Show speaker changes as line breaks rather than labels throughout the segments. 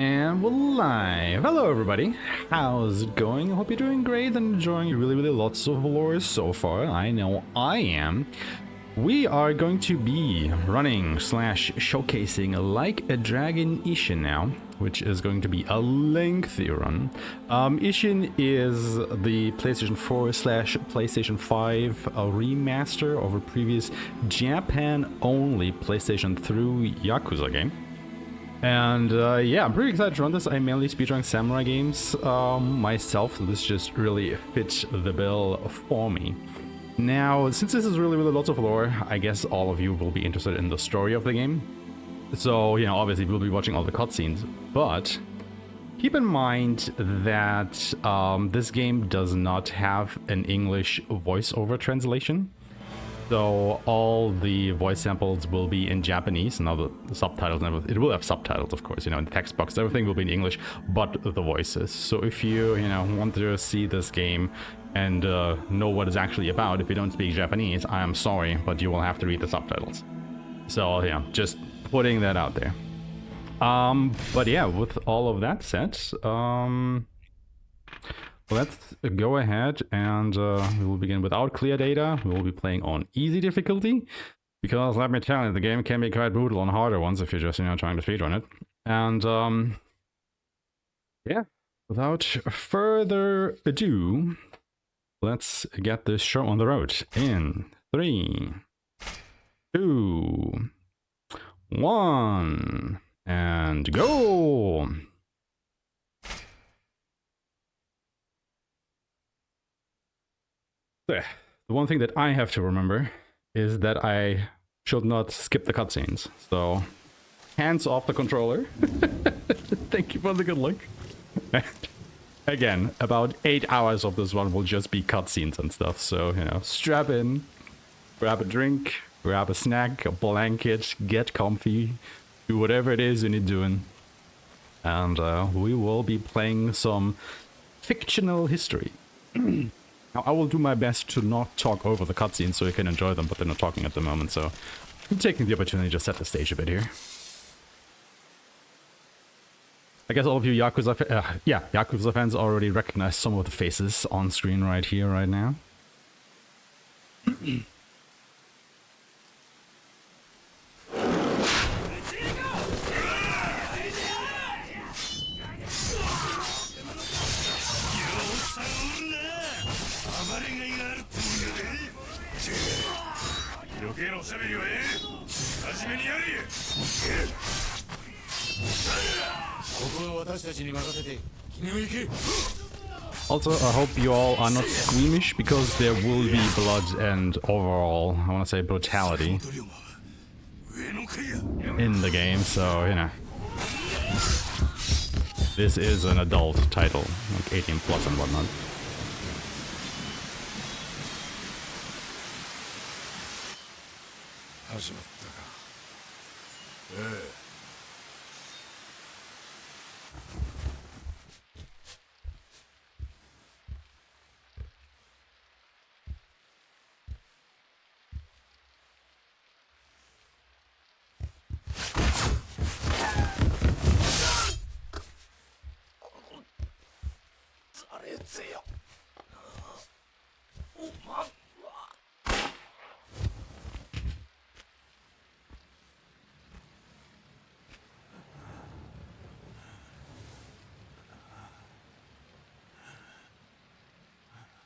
And we're live. Hello everybody, how's it going? I hope you're doing great and enjoying really lots of lore so far. I know I am. We are going to be running / showcasing Like a Dragon Ishin now, which is going to be a lengthy run. Ishin is the PlayStation 4 / PlayStation 5 remaster of a previous Japan-only PlayStation 3 Yakuza game. And yeah, I'm pretty excited to run this. I mainly speedrun samurai games myself, so this just really fits the bill for me. Now, since this is really lots of lore, I guess all of you will be interested in the story of the game. So, you know, obviously we'll be watching all the cutscenes, but keep in mind that this game does not have an English voiceover translation. So all the voice samples will be in Japanese. Now the subtitles, it will have subtitles, of course, you know, in the text box, everything will be in English, but the voices. So if you want to see this game and know what it's actually about, if you don't speak Japanese, I am sorry, but you will have to read the subtitles. So yeah, just putting that out there. But yeah, with all of that said, let's go ahead and we will begin without clear data. We will be playing on easy difficulty because let me tell you, the game can be quite brutal on harder ones if you're just trying to speedrun it. And yeah, without further ado, let's get this show on the road in 3, 2, 1, and go. The one thing that I have to remember is that I should not skip the cutscenes. So, hands off the controller. Thank you for the good luck. And again, about 8 hours of this one will just be cutscenes and stuff. So, strap in, grab a drink, grab a snack, a blanket, get comfy, do whatever it is you need doing. And we will be playing some fictional history. Now, I will do my best to not talk over the cutscenes so you can enjoy them, but they're not talking at the moment, so I'm taking the opportunity to set the stage a bit here. I guess all of you Yakuza fans already recognize some of the faces on screen right here, right now. Also, I hope you all are not squeamish because there will be blood and overall, I want to say, brutality in the game, so, this is an adult title, like 18 plus and whatnot.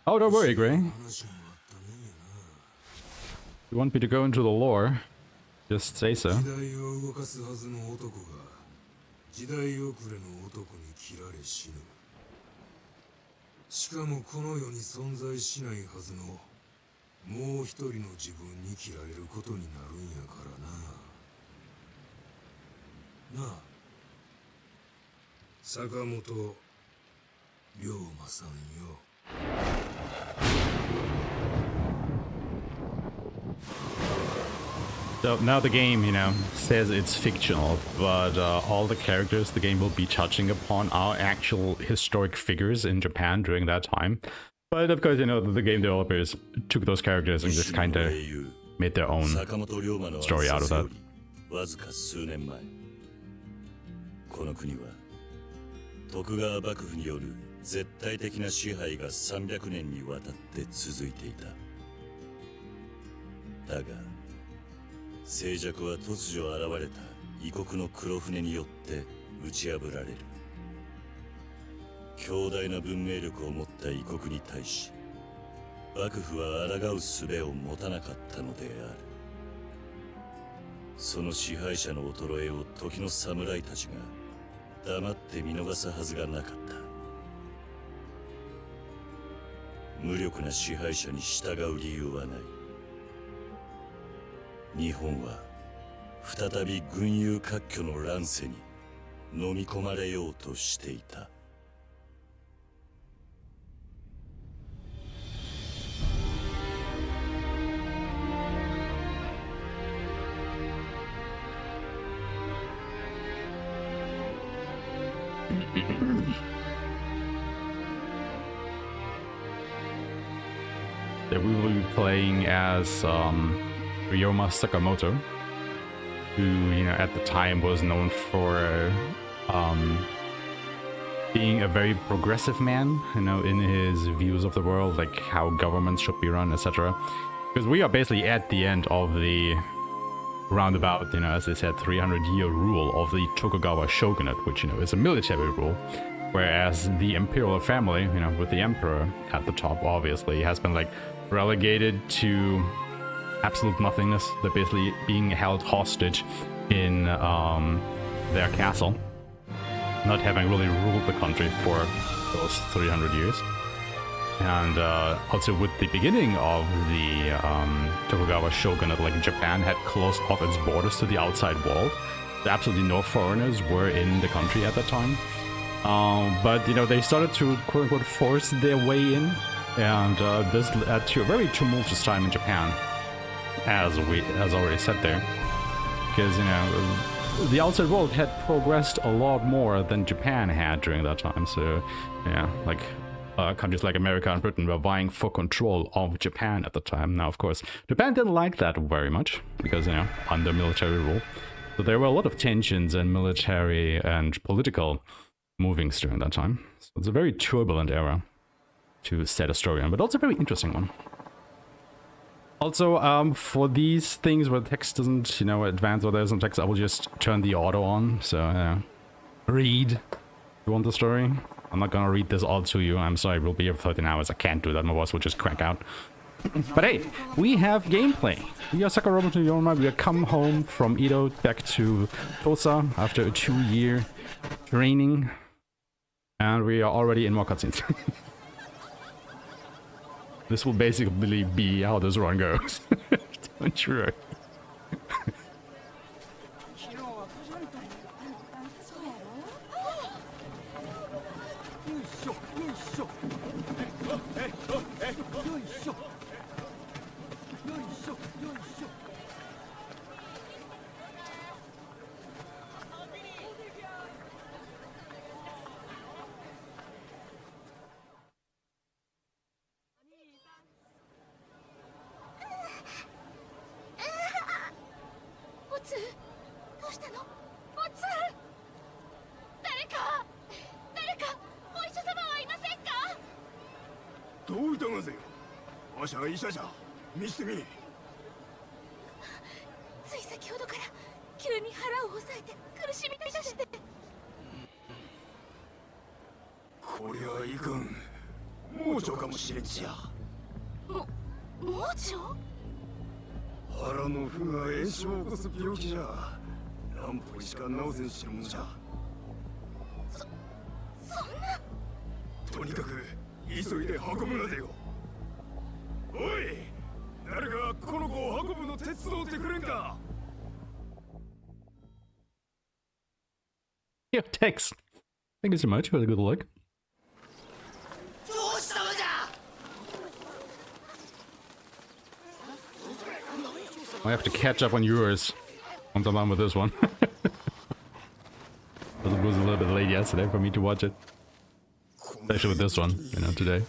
Oh, don't worry, Gray. You want me to go into the lore? Just say so. So now the game, says it's fictional, but all the characters the game will be touching upon are actual historic figures in Japan during that time. But of course, the game developers took those characters and just kind of made their own story out of that.
徳川幕府による絶対的な支配が300年にわたって続いていた。だが静寂は突如現れた異国の黒船によって打ち破られる。強大な文明力を持った異国に対し幕府は抗う術を持たなかったのである。その支配者の衰えを時の侍たちが黙って見逃すはずがなかった。無力な支配者に従う理由はない。日本は再び群雄割拠の乱世に飲み込まれようとしていた。
That we will be playing as Ryoma Sakamoto, who, you know, at the time was known for being a very progressive man, you know, in his views of the world, like how governments should be run, etc. Because we are basically at the end of the roundabout, you know, as they said, 300-year rule of the Tokugawa shogunate, which, you know, is a military rule. Whereas the imperial family, you know, with the emperor at the top, obviously, has been like relegated to absolute nothingness. They're basically being held hostage in their castle, not having really ruled the country for those 300 years. And also with the beginning of the Tokugawa shogunate, like Japan had closed off its borders to the outside world. So absolutely no foreigners were in the country at that time. But, you know, they started to quote-unquote force their way in, and this led to a very tumultuous time in Japan, as already said there. Because, you know, the outside world had progressed a lot more than Japan had during that time. So, yeah, like countries like America and Britain were vying for control of Japan at the time. Now, of course, Japan didn't like that very much, because, you know, under military rule. So there were a lot of tensions in military and political movings during that time. So it's a very turbulent era to set a story on, but also a very interesting one. Also, for these things where the text doesn't, you know, advance or there's some text, I will just turn the auto on. So, read. You want the story? I'm not gonna read this all to you. I'm sorry, we'll be here for 13 hours. I can't do that. My voice will just crack out. But hey, we have gameplay. We are Sakamoto to Ryoma. We have come home from Edo back to Tosa after a 2-year training. And we are already in more cutscenes. This will basically be how this run goes. Don't you worry. Here, text. Thank you so much for the good luck. I have to catch up on yours once I'm done with this one. It was a little bit late yesterday for me to watch it. Especially with this one, you know, today.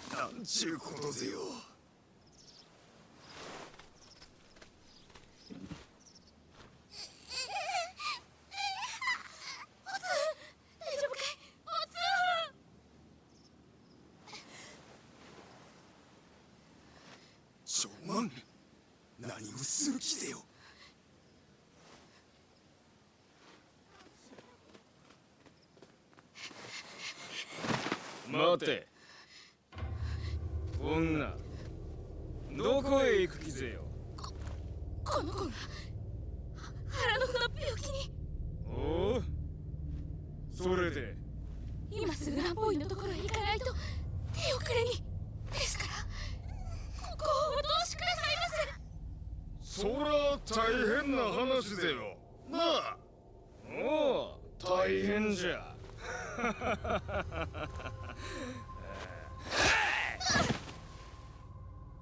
待て。女、どこへ行く気ぜよ。
この子が腹の子の病気に。
おお、それで
今すぐランボーイのところへ行かないと手遅れに。ですからここをお通しくださいませ。
そら大変な話ぜよなあ。おお、大変じゃ。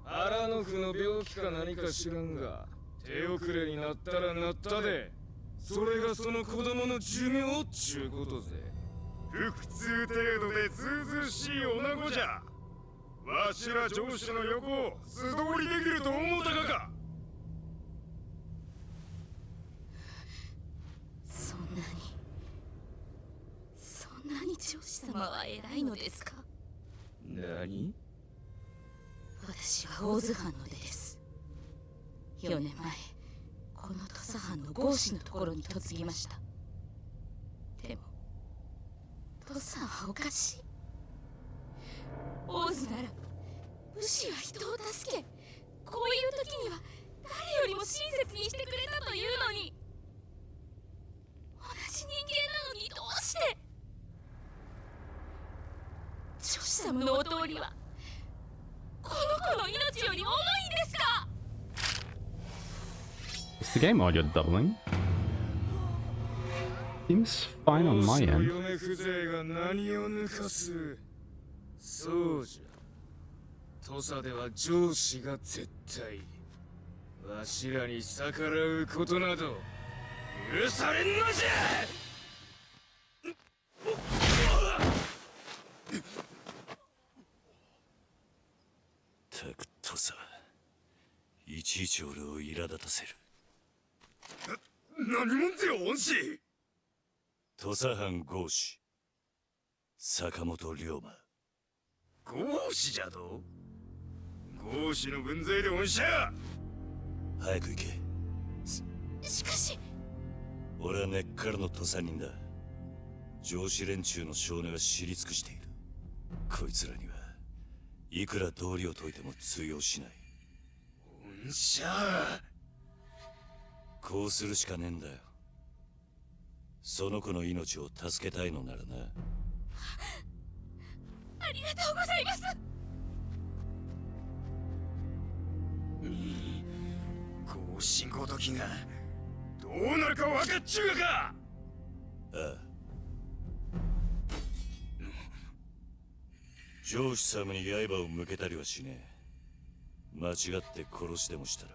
荒野区の病気か何か知らんが、手遅れになったらなったで、それがその子供の寿命っちゅうことぜ。腹痛程度でずうずうしい女子じゃ。わしら上司の横を素通りできると思うたかか。
そんなに上司様は偉いのですか。
何？
私は大津藩の出です。4年前この土佐藩の郷士のところに嫁ぎました。でも土佐はおかしい。大津なら武士は人を助け、こういう時には誰よりも親切にしてくれたというのに、同じ人間なのにどうして。女子様のお通りはこの子の命より重いんですか。
Is the game audio doubling? Seems fine on my end.
嫁風情が何を抜かす。そうじゃ。土佐では上司が絶対。わしらに逆らうことなど許されんのじゃ。
たく土佐、いちいち俺を苛立たせる。
何者ぜよ、恩師。
土佐藩郷士坂本龍馬。
郷士じゃと。郷士の分際で恩師や。
早く行け。
しかし
俺は根っからの土佐人だ。上司連中の少年は知り尽くしている。こいつらにはいくら道理を解いても通用しない。
恩師や。
こうするしかねえんだよ。その子の命を助けたいのならな。
ありがとうございます。
郷士ごときがどうなるか分かっちゅうがか。
ああ。上司様に刃を向けたりはしねえ。間違って殺しでもしたら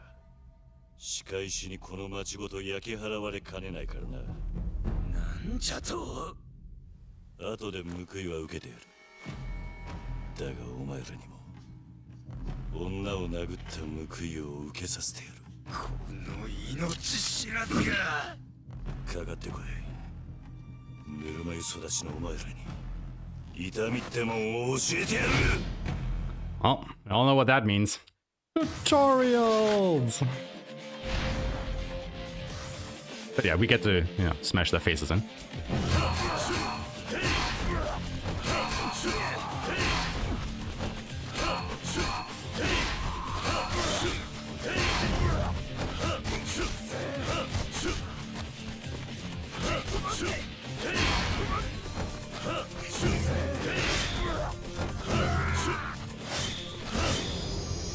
仕返しにこの町ごと焼き払われかねないからな。
なんじゃと。
後で報いは受けてやる。だがお前らにも女を殴った報いを受けさせてやる。
この命知らずが。
かかってこい。ぬるま湯育ちのお前らに痛みってもんを教えてやる。
Well, I don't know what that means. Tutorials! But yeah, we get to, smash their faces in.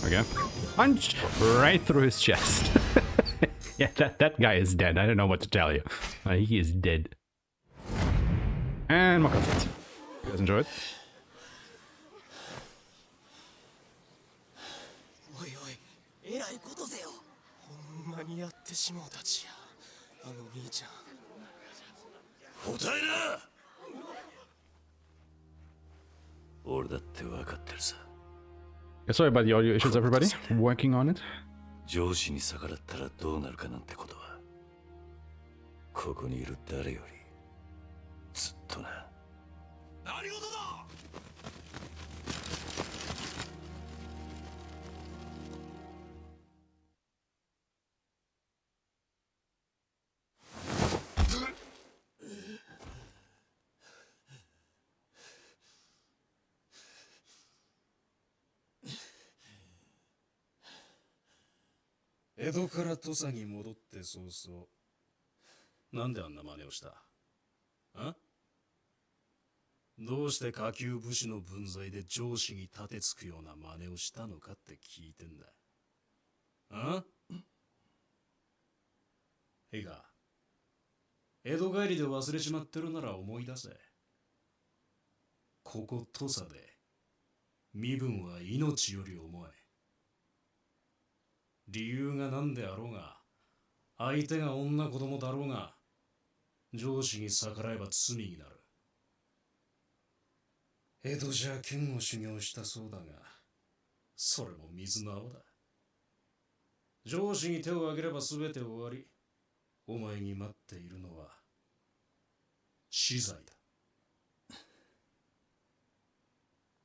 Okay. Punch right through his chest. Yeah, that guy is dead. I don't know what to tell you. He is dead. And more cutscenes. You guys enjoyed?
おいおい、えらいことぜよ。ほんまにやってしもうたちや。あの兄ちゃん。
答えな。俺だって分かってるさ。
Yeah, sorry about the audio issues, everybody. Working on it.
上司に逆らったらどうなるかなんてことはここにいる誰よりずっとな。何事だ。
江戸から土佐に戻って早々、なんであんな真似をした？どうして下級武士の分際で上司に立てつくような真似をしたのかって聞いてんだ。いいか、江戸帰りで忘れちまってるなら思い出せ。ここ土佐で身分は命より重い。理由が何であろうが、相手が女子供だろうが、上司に逆らえば罪になる。江戸じゃ剣を修行したそうだが、それも水の泡だ。上司に手を挙げれば全て終わり、お前に待っているのは死罪だ。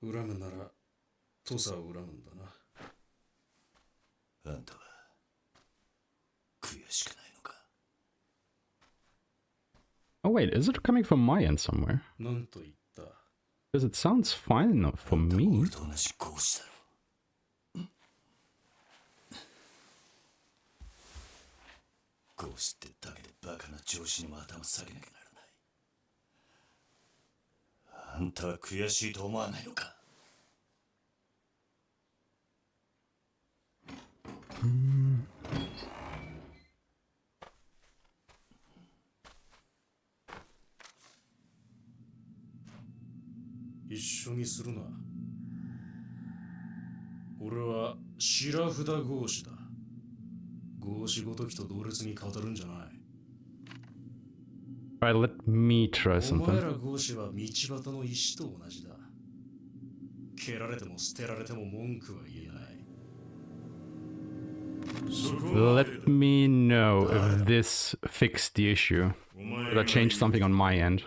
恨むなら土佐を恨むんだな。
あんたは悔しくないのか？
Oh wait, is it coming from my end somewhere?
なんと言った？
Because it sounds fine enough for me.
俺と同じ講師だろ。講師ってだけでバカな上司にも頭下げなきゃならない。あんたは悔しいと思わないのか？
一緒にするな。俺は白札合子だ。合子ごときと同列に語るんじゃない。
Alright, let me try
お前
something.
ら合子は道端の石と同じだ。蹴られても捨てられても文句は言えない。
Let me know if this fixed the issue. Did I change something on my end?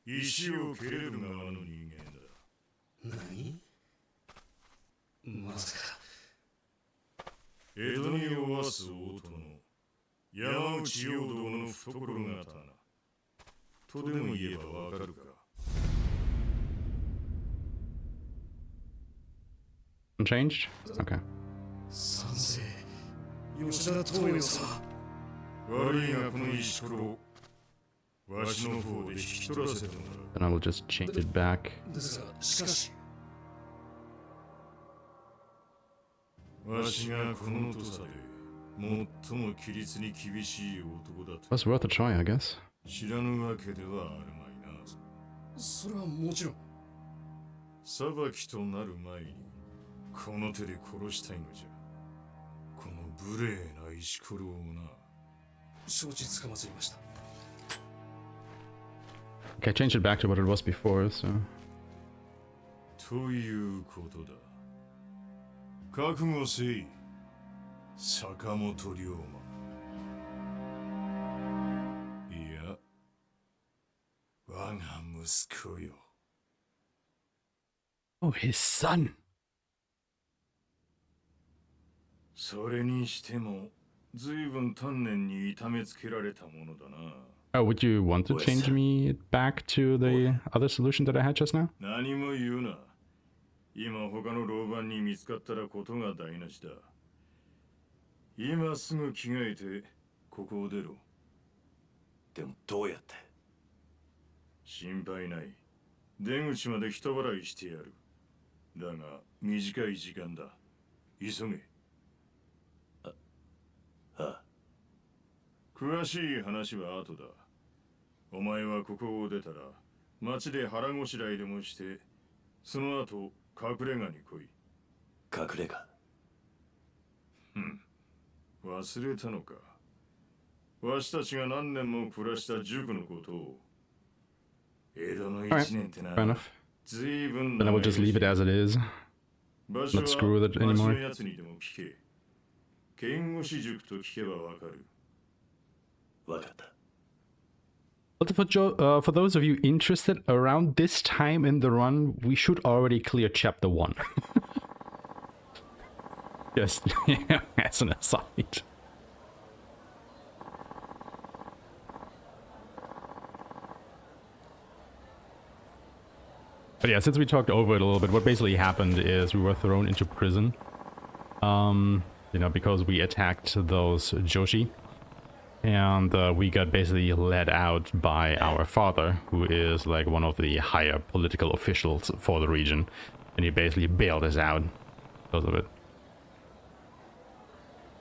石を蹴れる側の人間だ。
何？まさか。
江戸におわす大殿、山内陽道の懐刀とでも言えばわかるか。
Unchanged? Okay.
賛成。吉田東洋様。
悪いがこの石ころ、わしの方で引き取らせてもら
Then I will just change it back.
ですが、しかし。
う。わしがこの土佐で最も規律に厳しい男だと
That's worth a try, I guess.
知らぬわけではあるまいな。
それはもちろん。
裁きとなる前にこの手で殺したいのじゃ。この無礼な石ころをな。
承知つかまつりました。
Okay, I changed it back to what it was before, so...
ということだ。覚悟せい、坂本龍馬。いや、我が息子よ。
Oh, his son!
それにしても、ずいぶん丹念に痛めつけられたものだな。
Oh, would you want to change me back to the other solution that I had just now?
何も言うな。今他の老番に見つかったらことが台無しだ。今すぐ着替えてここを出ろ。
でもどうやって？
心配ない。出口まで人払いしてやる。だが短い時間だ。急げ。
ああ。
詳しい話は後だ。お前はここを出たら町で腹ごしらえでもして、その後隠れ家に来い。
隠れ家？
忘れたのか。わしたちが何年も暮らした塾のことを。江戸の一年ってな。
Fair enough.
ずいぶん
Then I will just leave it as it is.
場所は
Not screw with it
町
anymore.
のやつにでも聞け。剣護士塾と聞けばわかる。
わかった。
But for those of you interested, around this time in the run, we should already clear chapter 1. Just as an aside. But yeah, since we talked over it a little bit, what basically happened is we were thrown into prison. You know, because we attacked those Joshi. And we got basically led out by our father, who is like one of the higher political officials for the region. And he basically bailed us out because of it.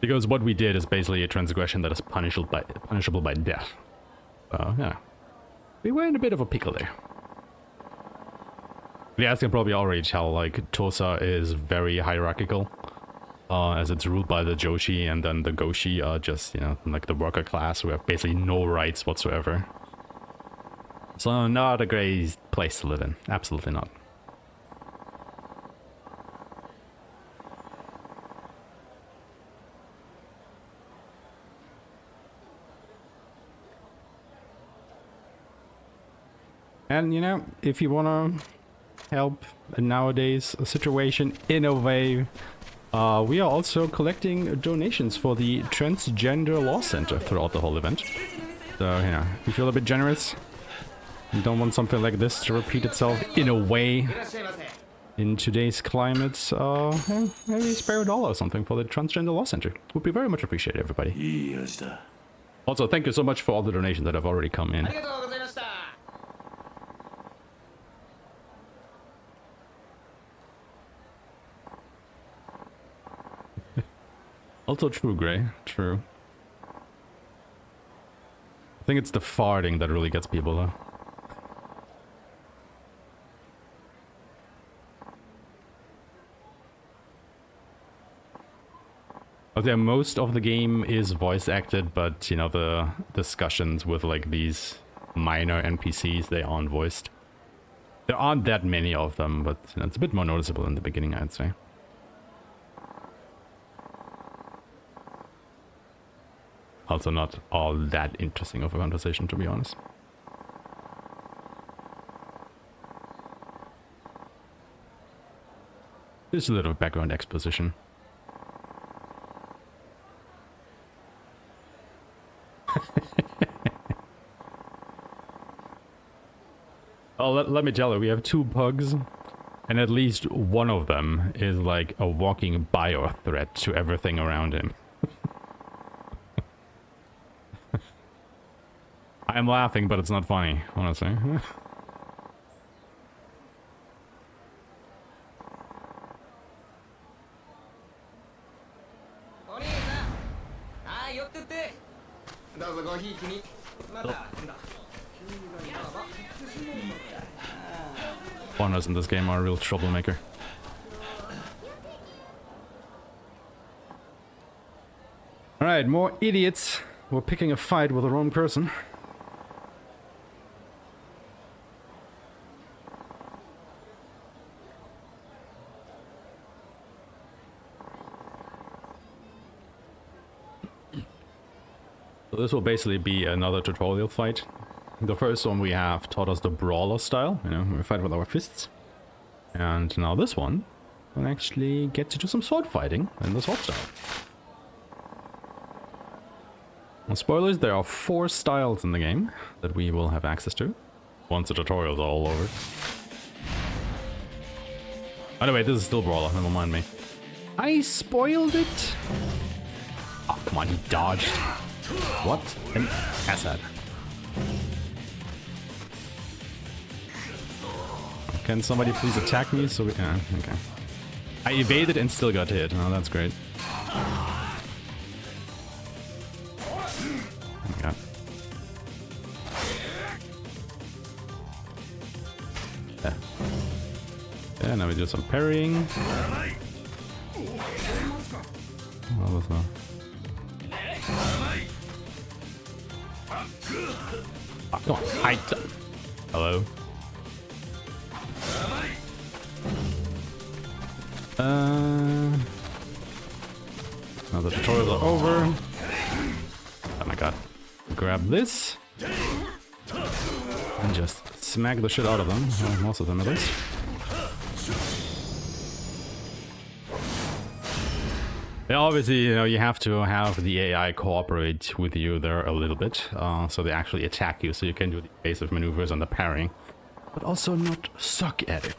Because what we did is basically a transgression that is punishable by death. So, yeah. We were in a bit of a pickle there. You guys can probably already tell, like, Tosa is very hierarchical. As it's ruled by the Joshi, and then the Goshi are just, you know, like the worker class who have basically no rights whatsoever. So not a great place to live in. Absolutely not. And, you know, if you want to help nowadays situation in a way, we are also collecting donations for the Transgender Law Center throughout the whole event. So, you know, if you feel a bit generous, you don't want something like this to repeat itself in a way in today's climate, maybe spare $1 or something for the Transgender Law Center. Would be very much appreciated, everybody. Also, thank you so much for all the donations that have already come in. Also true, Gray. True. I think it's the farting that really gets people, though. Okay, most of the game is voice acted, but, you know, the discussions with, like, these minor NPCs, they aren't voiced. There aren't that many of them, but, you know, it's a bit more noticeable in the beginning, I'd say. Also not all that interesting of a conversation, to be honest. Just a little background exposition. Oh, let me tell you, we have 2 pugs, and at least one of them is like a walking bio threat to everything around him. I'm laughing, but it's not funny, honestly. Foreigners in this game are a real troublemaker. Alright, more idiots. We're picking a fight with the wrong person. So this will basically be another tutorial fight. The first one we have taught us the brawler style, you know, we fight with our fists. And now this one will actually get to do some sword fighting in the sword style. And spoilers, there are 4 styles in the game that we will have access to once the tutorials are all over. By the way, this is still brawler, never mind me. I spoiled it? Oh, come on, he dodged. What an asshat. Can somebody please attack me? So we, yeah, okay. I evaded and still got hit. Oh, that's great. Oh my god. Yeah. Yeah, now we do some parrying. What was that? Oh, come on, hide. Hello. Now the tutorials are over. Oh my god. Grab this. And just smack the shit out of them. Well, most of them at least. Yeah, obviously, you know, you have to have the AI cooperate with you there a little bit. So they actually attack you, so you can do the evasive maneuvers and the parrying. But also not suck at it.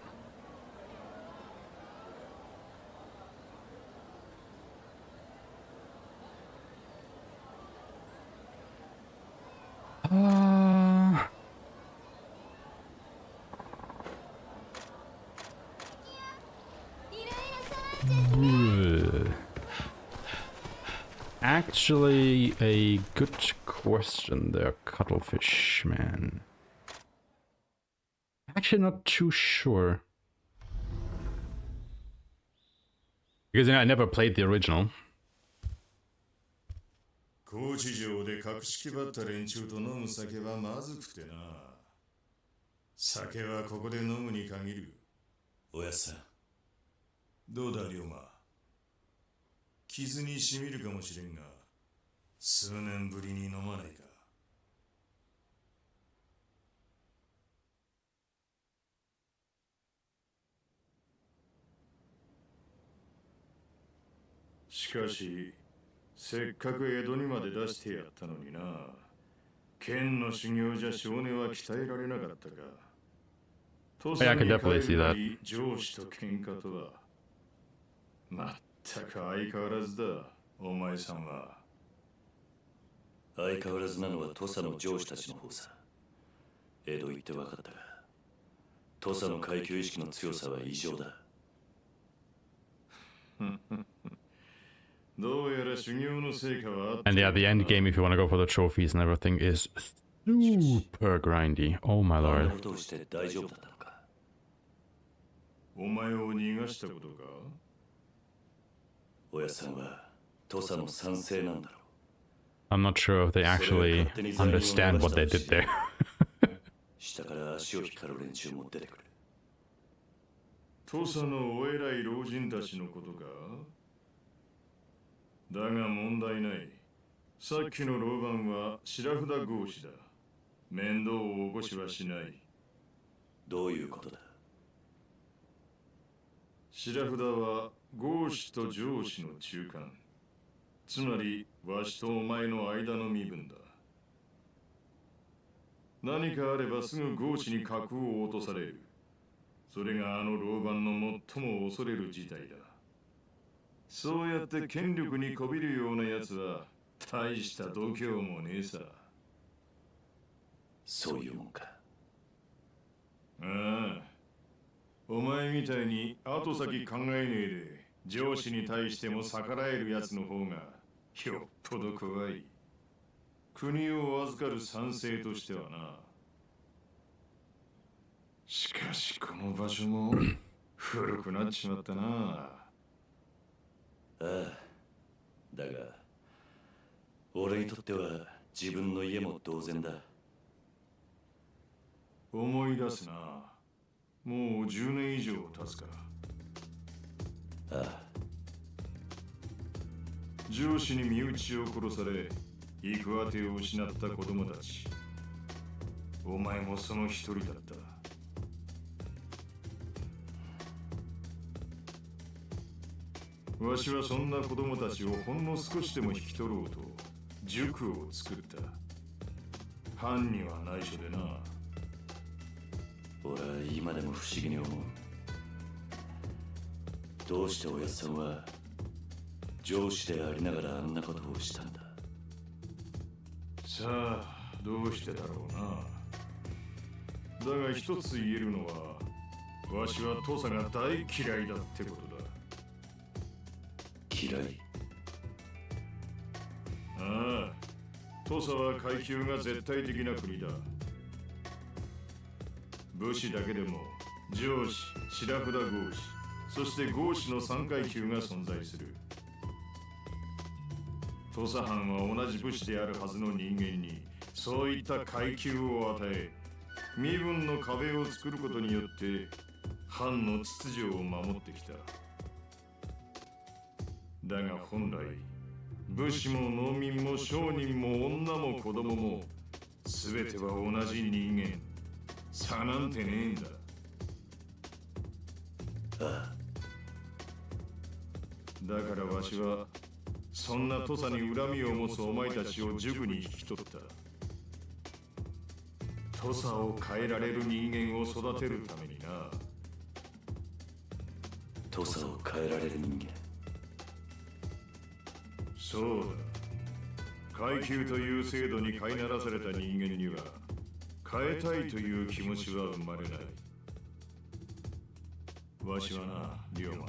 Uh, Actually, a good question there, cuttlefish man. Actually, not too sure. Because I never played the original.
高知城で格式ばった連中と飲む酒はまずくてな。酒はここで飲むに限る。おやっさん、どうだ龍馬。傷にしみるかもしれんが、数年ぶりに飲まないか。しかし、せっかく江戸にまで出してやったのにな。剣の修行じゃ少年は鍛えられなかったか。土佐に帰るなり上司と喧嘩とは。まったく相変わらずだ、お前さんは。相変わらずなのは土佐の上司たちの方さ。江戸行って分かったが、土佐の階級意識の強さは異常だ。
And yeah, the end game, if you want to go for the trophies and everything, is super grindy. Oh my lord.
お前を逃がしたことか？おやさんは土佐の賛成なんだろう。
I'm not sure if they actually understand what they did there.
下から足を引っ張る連中も出てくる。土佐のお偉い老人たちのことか？だが問題ない。さっきの老番は白札合子だ。面倒を起こしはしない。どういうことだ？白札は合子と上司の中間。つまりわしとお前の間の身分だ。何かあればすぐ合子に格を落とされる。それがあの老番の最も恐れる事態だ。そうやって権力にこびるようなやつは大した度胸もねえさ。そういうもんか。ああ、お前みたいに後先考えねえで上司に対しても逆らえるやつの方がよっぽど怖い。国を預かる賛成としてはな。しかしこの場所も古くなっちまったな。ああ、だが俺にとっては自分の家も同然だ。思い出すな。もう10年以上経つから。ああ。上司に身内を殺され行く当てを失った子供たち。お前もその一人だった。わしはそんな子供たちをほんの少しでも引き取ろうと塾を作った。藩には内緒でな。俺は今でも不思議に思う。どうしておやっさんは上司でありながらあんなことをしたんだ。さあ、どうしてだろうな。だが一つ言えるのは、わしは土佐が大嫌いだってことだ。嫌い？ああ、土佐は階級が絶対的な国だ。武士だけでも上司、白札合子、そして合子の3階級が存在する。土佐藩は同じ武士であるはずの人間にそういった階級を与え、身分の壁を作ることによって藩の秩序を守ってきた。だが本来、武士も農民も商人も女も子供も全ては同じ人間。差なんてねえんだ。ああ。だからわしはそんな土佐に恨みを持つお前たちを塾に引き取った。土佐を変えられる人間を育てるためにな。土佐を変えられる人間。そうだ。階級という制度に飼いならされた人間には変えたいという気持ちは生まれない。わしはな、龍馬、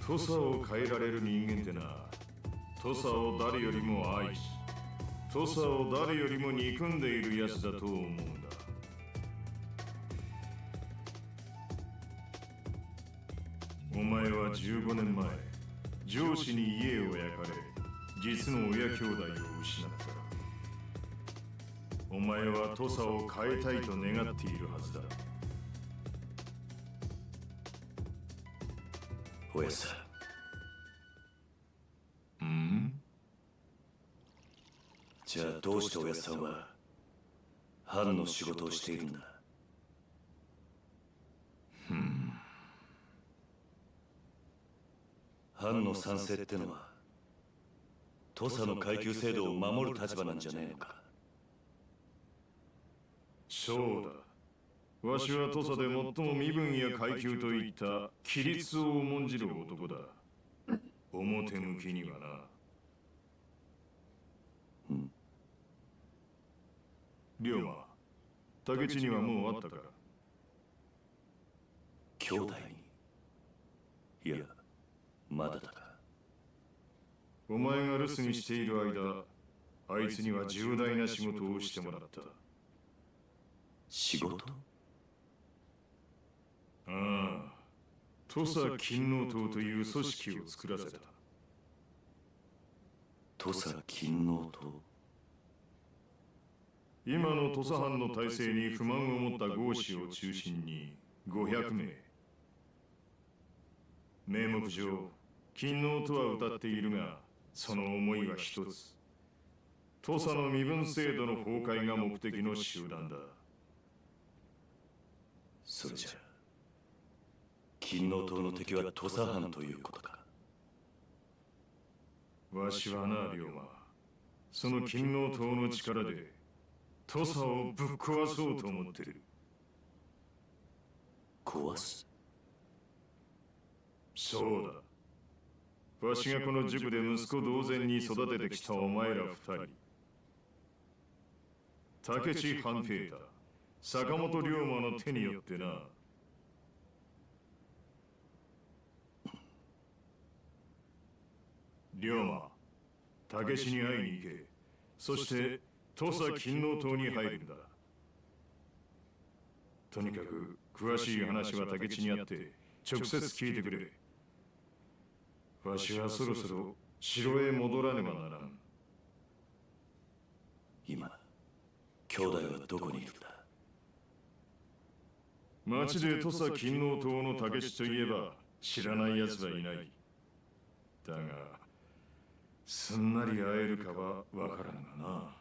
土佐を変えられる人間ってな、土佐を誰よりも愛し、土佐を誰よりも憎んでいるやつだと思うんだ。お前は15年前、上司に家を焼かれ、実の親兄弟を失った。お前は土佐を変えたいと願っているはずだ。
おやさ
ん？
じゃあどうしておやさんは藩の仕事をしているんだ？藩の賛成ってのは土佐の階級制度を守る立場なんじゃねえのか？
そうだ。わしは土佐で最も身分や階級といった規律を重んじる男だ。表向きにはな。龍馬、竹地にはもうあったか？
兄弟に？いや、まだだか。
お前が留守にしている間、あいつには重大な仕事をしてもらった。
仕事？
ああ、土佐勤王党という組織を作らせた。
土佐勤王党？
今の土佐藩の体制に不満を持った豪士を中心に500名。名目上、勤王とは歌っているが、その思いは一つ。土佐の身分制度の崩壊が目的の集団だ。
それじゃあ勤王党の敵は土佐藩ということか？
わしはな、龍馬、その勤王党の力で土佐をぶっ壊そうと思ってる。
壊す？
そうだ。わしがこの塾で息子同然に育ててきたお前ら二人、竹地半平太、坂本龍馬の手によってな。龍馬、竹地に会いに行け。そして土佐勤王党に入るんだ。とにかく詳しい話は竹地にあって直接聞いてくれ。わしはそろそろ城へ戻らねばならん。
今兄弟はどこにいるんだ？
町で土佐勤王党の竹地といえば知らない奴はいない。だがすんなり会えるかはわからんがな。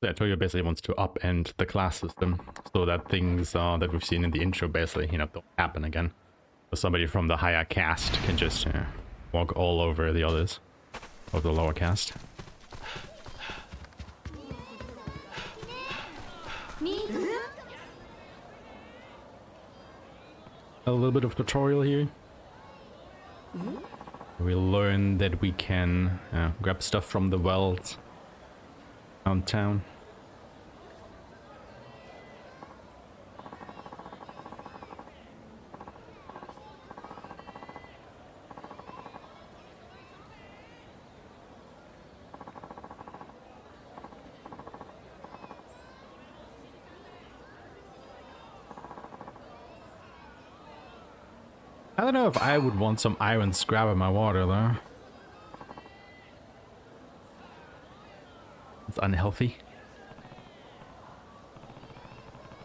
Yeah, Toyo basically wants to upend the class system so that things that we've seen in the intro basically, don't happen again. So somebody from the higher caste can just walk all over the others of the lower caste. A little bit of tutorial here. We learn that we can grab stuff from the wells around town. I don't know if I would want some iron scrap in my water though. It's unhealthy.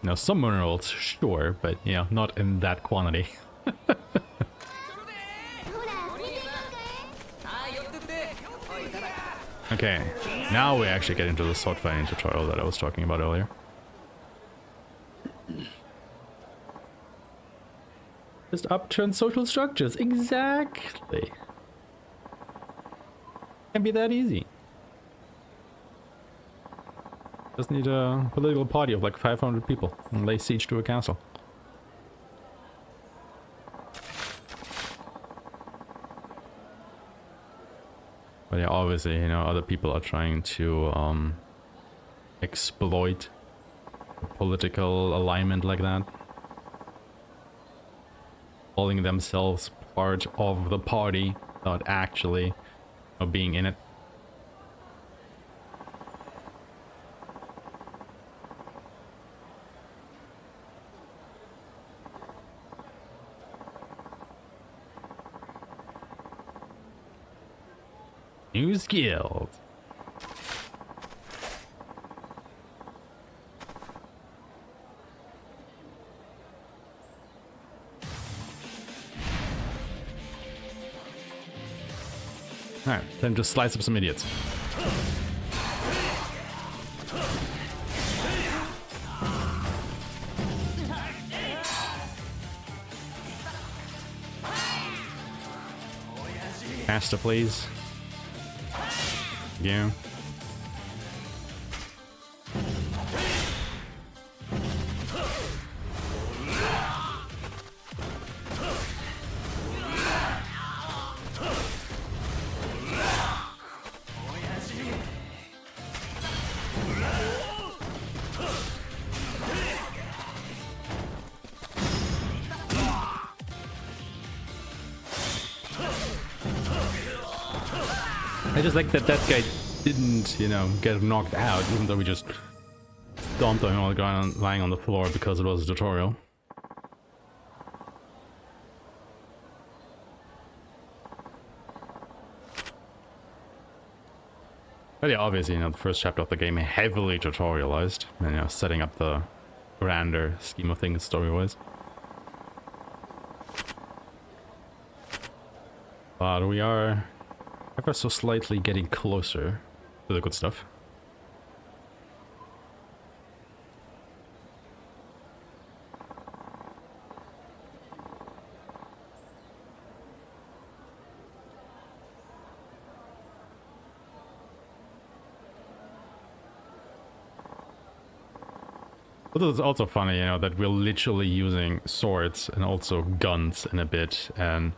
Now some minerals, sure, but not in that quantity. Okay, now we actually get into the sword fighting tutorial that I was talking about earlier. Just upturn social structures. Exactly. Can't be that easy. Just need a political party of like 500 people and lay siege to a castle. But yeah, obviously, you know, other people are trying to exploit a political alignment like that. Calling themselves part of the party, not actually being in it. News Guild. Alright, time to slice up some idiots. Faster, please. Yeah. I just like that guy didn't, you know, get knocked out, even though we just stomped on him while lying on the floor because it was a tutorial. But yeah, obviously, you know, the first chapter of the game heavily tutorialized, and, you know, setting up the grander scheme of things story-wise. But we are ever so slightly getting closer to the good stuff. But it's also funny, you know, that we're literally using swords and also guns in a bit, and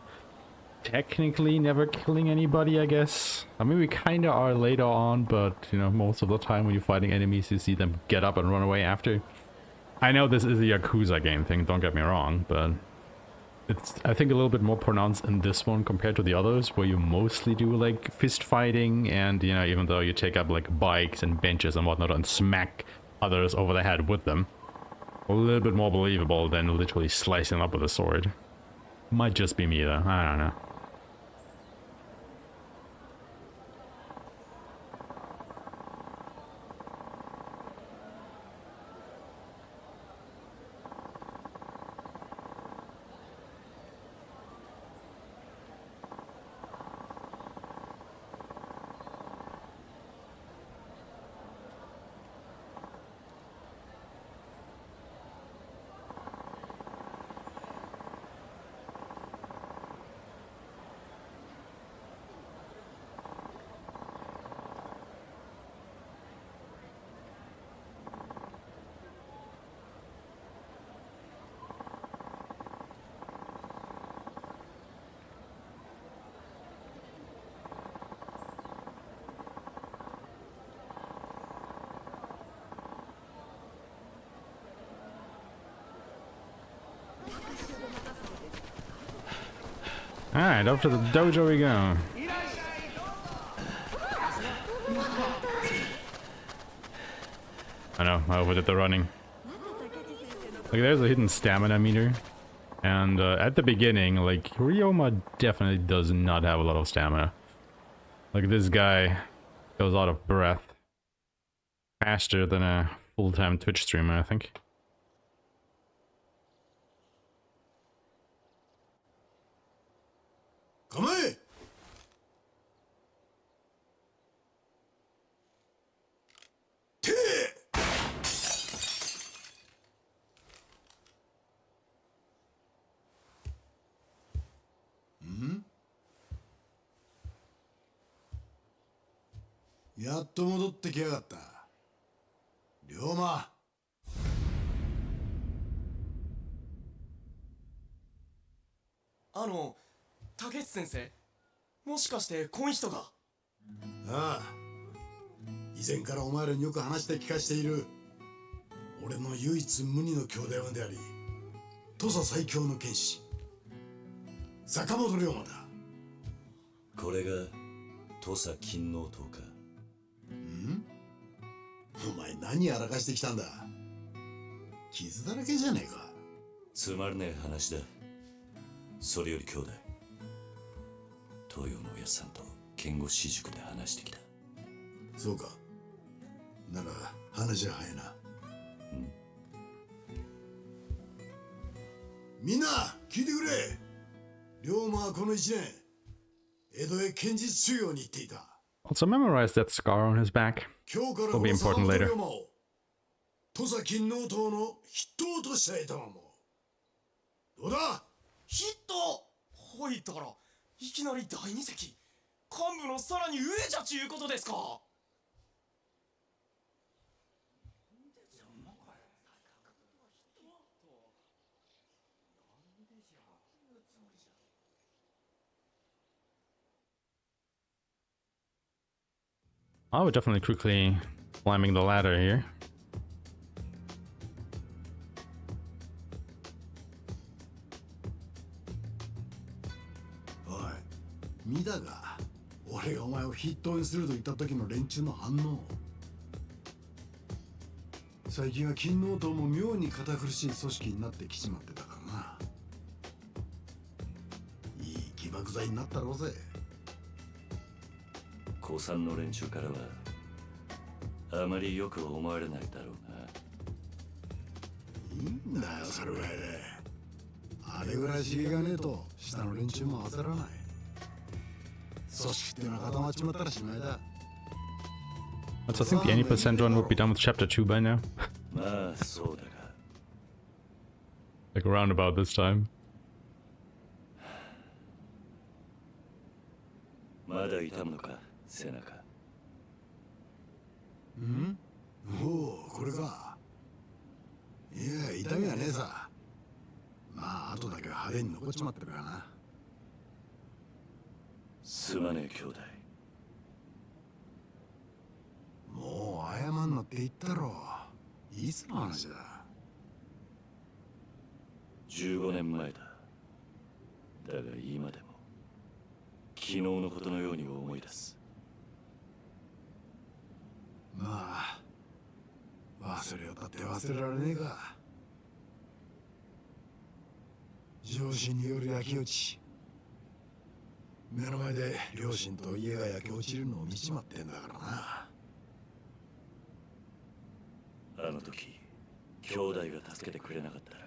technically never killing anybody, I guess. I mean, we kinda are later on, but, you know, most of the time when you're fighting enemies, you see them get up and run away after. I know this is a Yakuza game thing, don't get me wrong, but it's, I think, a little bit more pronounced in this one compared to the others, where you mostly do, like, fist fighting, and, you know, even though you take up, like, bikes and benches and whatnot and smack others over the head with them, a little bit more believable than literally slicing them up with a sword. Might just be me, though. I don't know. Alright, up to the dojo we go. I know, I overdid the running. Like, there's a hidden stamina meter. And at the beginning, like, Ryoma definitely does not have a lot of stamina. Like, this guy goes out of breath faster than a full-time Twitch streamer, I think.
Come here!やっと戻ってきやがった。龍馬。
竹内先生、もしかしてこん人が。ああ、以前からお前らによく話して聞かしている俺の唯一無二の兄弟分であり土佐最強の剣士坂本龍馬だ。
これが土佐勤王党か。
お前何やらかしてきたんだ。傷だらけじゃねえか。
つまらねえ話だ。それより兄弟、東洋のおやっさんと剣護私塾で話してきた。
そうか。なら話は早いな。みんな聞いてくれ。龍馬はこの1年江戸へ剣術修行に行っていた。
Also memorize that scar on his back.
今日から
Will be important later.
龍馬を土佐勤王党の筆頭としていたまも。どうだ。
ヒットほいたらいきなり第二席幹部のさらに上じゃちゅうことですか。
I would definitely quickly climbing the ladder here.
おい、見たか。俺がお前を筆頭にすると言った時の連中の反応。最近は勤王党も妙に堅苦しい組織になってきちまってたからな。いい起爆剤になったろうぜ。
高三の連中からはあまりよく思われないだろうな。
いいんだよそれぐらいで。あれぐらい刺激がねえと下の連中も焦らない。組織ってのは固まっちまったらしまいだ。
But I think the 80% run would be done with chapter 2 by now.
まあそうだが
Like around about this time.
まだ痛むのか背中。
おお、これか。いや、痛みはねえさ。まあ後だけは派手に残っちまってるからな。
すまねえ兄弟。
もう謝んなって言ったろ。いつの話だ。
15年前だ。だが今でも昨日のことのように思い出す。
まあ忘れようったって忘れられねえか。上司による焼き討ち。目の前で両親と家が焼け落ちるのを見ちまってんだからな。
あの時兄弟が助けてくれなかったら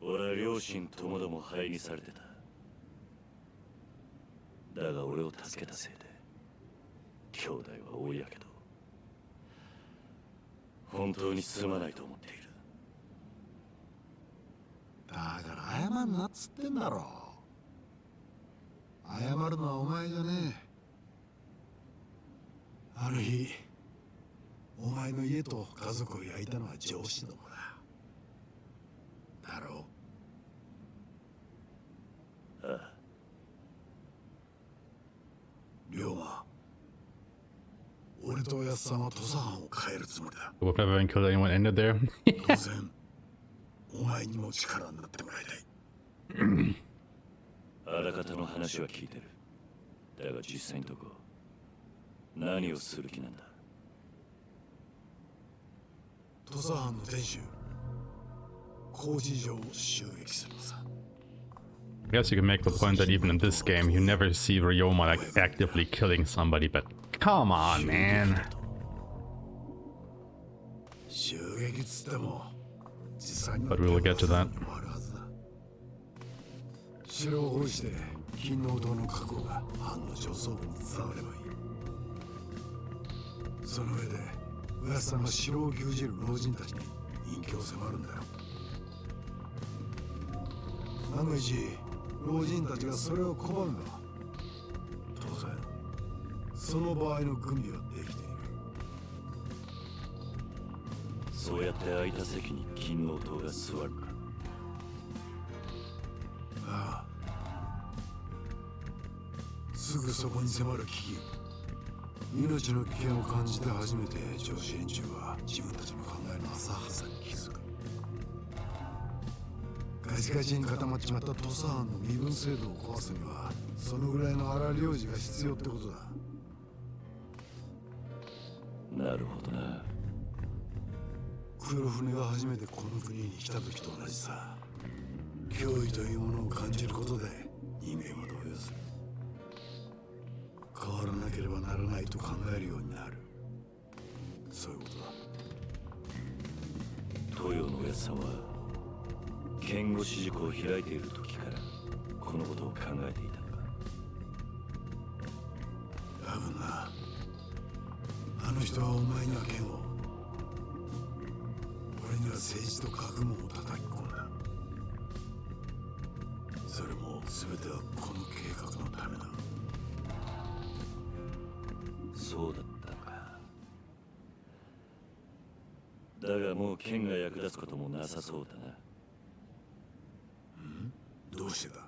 俺は両親ともども灰にされてた。だが俺を助けたせいで兄弟は多いやけど本当にすまないと思っている。
だから謝んなっつってんだろ。謝るのはお前じゃねえ。あの日お前の家と家族を焼いたのは上司どもだ。だろう。
ああ。
龍馬、俺とおやっさんは土佐藩を変えるつもりだ。
We'll never kill anyone ended there.
当然お前にも力になってもらいたい。
あらかたの話は聞いてる。だが実際のとこ何をする気なんだ。
土佐藩の天守工事場を襲撃するのさ。
I guess you can make the point that even in this game, you never see Ryoma like actively killing somebody, but come on, man.
襲撃つっても実際に
But we will get to that.
城を包囲して勤王党の覚悟が藩の上層部に伝わればいい。その上でおやっさんが城を牛耳る老人たちに隠居を迫るんだよ。万が一老人たちがそれを拒めば当然その場合の軍備はできている。
そうやって空いた席に勤王党が座るか。
ああ、すぐそこに迫る危機、命の危険を感じて初めて上司連中は自分たちの考えの浅はかさに気づく。ガチガチに固まっちまった土佐藩の身分制度を壊すにはそのぐらいの荒領事が必要ってことだ。
なるほどな。
黒船が初めてこの国に来た時と同じさ。脅威というものを感じることで人間は動揺する。変わらなければならないと考えるようになる。そういうことだ。
東洋のおやつさんは剣護士塾を開いている時からこのことを考えていたのか。
多分な。あの人はお前には剣を、俺には政治と学問を叩き込んだ。それも全てはこの計画のためだ。
そうだったのか。だがもう剣が役立つこともなさそうだな。
どうしてだ。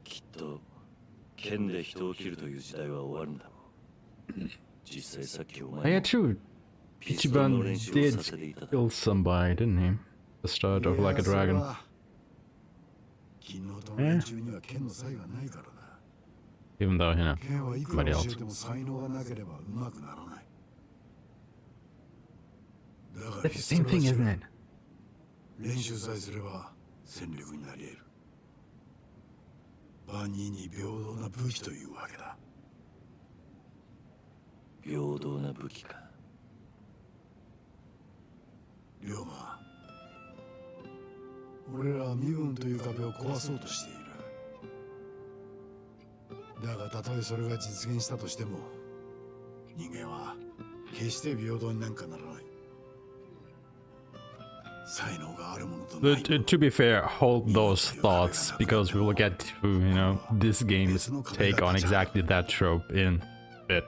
きっと剣で人を切るという時代は終わるんだろう。実際さっきお前
Yeah, true.
ピストルの
Ichiban
練習を
did
させていただ
kill somebody, didn't he? The start of Like a Dragon.
昨日との連中には剣の才がないからだ。
Even though, you know,
剣はいくら
somebody
教
else.
えても才能がなければ上手くならない。だから
That's the same thing, isn't it?
練習さえすれば戦力になり得る。万人に平等な武器というわけだ。
平等な武器か。
龍馬、俺らは身分という壁を壊そうとしている。だがたとえそれが実現したとしても、人間は決して平等になんかならない。才能があるものとないも
But
の。
to be fair, hold those thoughts because we will get to, you know, this game's take on exactly that trope in a bit.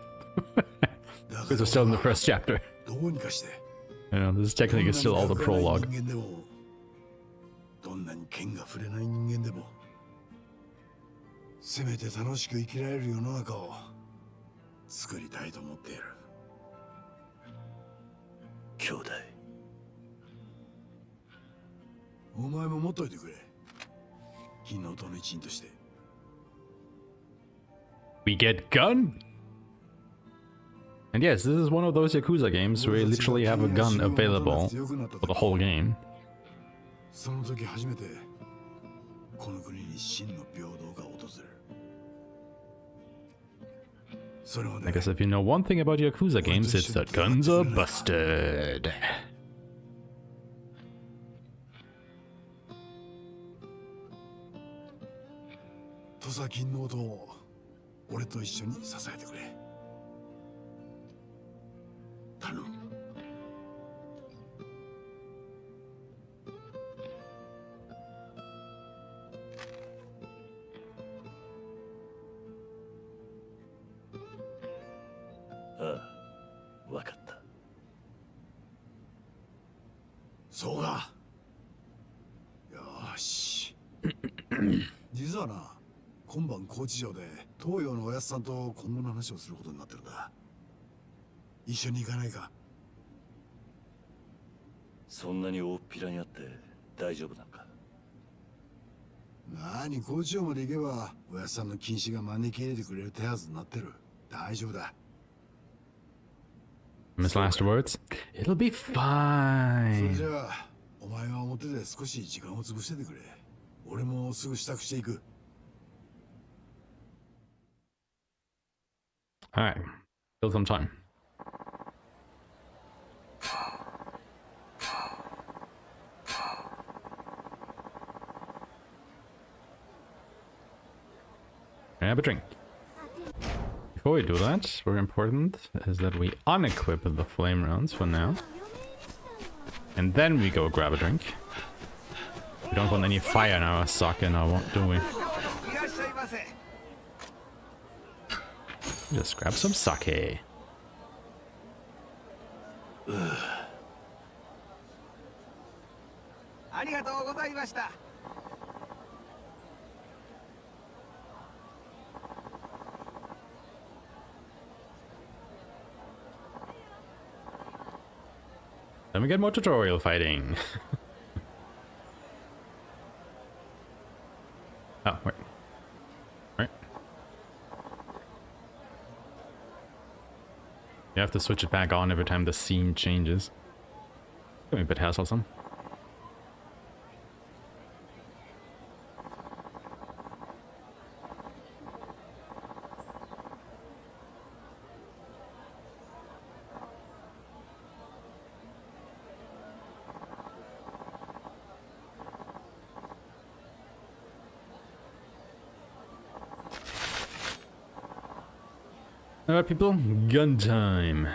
Because we're still in the first chapter.
どうにかして。
You know, this is technically still all the prologue.
どんなに剣が触れない人間でもせめて楽しく生きられる世の中を作りたいと思っている。
兄弟。
お前も持っといてくれ。金の塔の一員として。
We get gun? And yes, this is one of those Yakuza games where you literally have a gun available for the whole game.
その時初めてこの国に真の平等が訪れる。それまで
I guess if you know one thing about Yakuza games, it's that guns are busted.
土佐金の塔を俺と一緒に支えてくれ。頼む。
ああ、わかった。
そうか。よーし。実はな、今晩高知城で東洋のおやつさんと今後の話をすることになってるんだ。一緒に行かないか。
そんなに大っぴらにあって大丈夫なのか。
何、高知城まで行けばおやつさんの禁止が招き入れてくれる手はずになってる。大丈夫だ。
His last words? It'll be
それ
fine.
じゃあお前は表で少し時間を潰しててくれ。俺もすぐ支度していく。
Alright, kill some time. Have a drink. Before we do that, very important is that we unequip the flame rounds for now. And then we go grab a drink. We don't want any fire in our sake now, do we? Just grab some sake.
ありがとうございました。
Then we get more tutorial fighting. Oh, wait. Right. You have to switch it back on every time the scene changes. Give me a bit hassle. Alright people, gun time.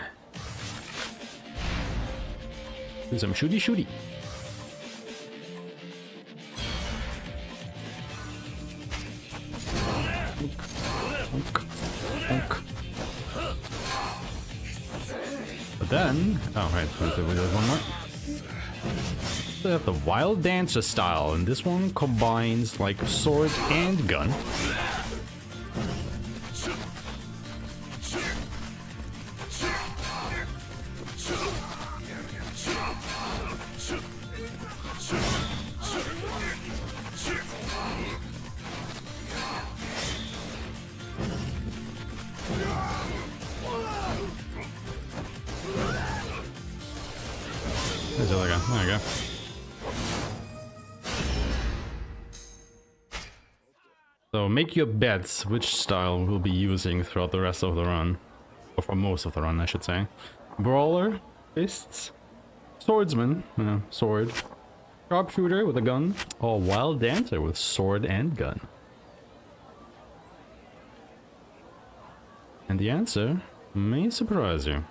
Do some shooty. But then, oh right, there's one more. They have the Wild Dancer style, and this one combines like sword and gun. There's the other guy. There we go. So make your bets which style we'll be using throughout the rest of the run. Or for most of the run, I should say. Brawler, fists, swordsman, sword, sharpshooter with a gun, or wild dancer with sword and gun. And the answer may surprise you.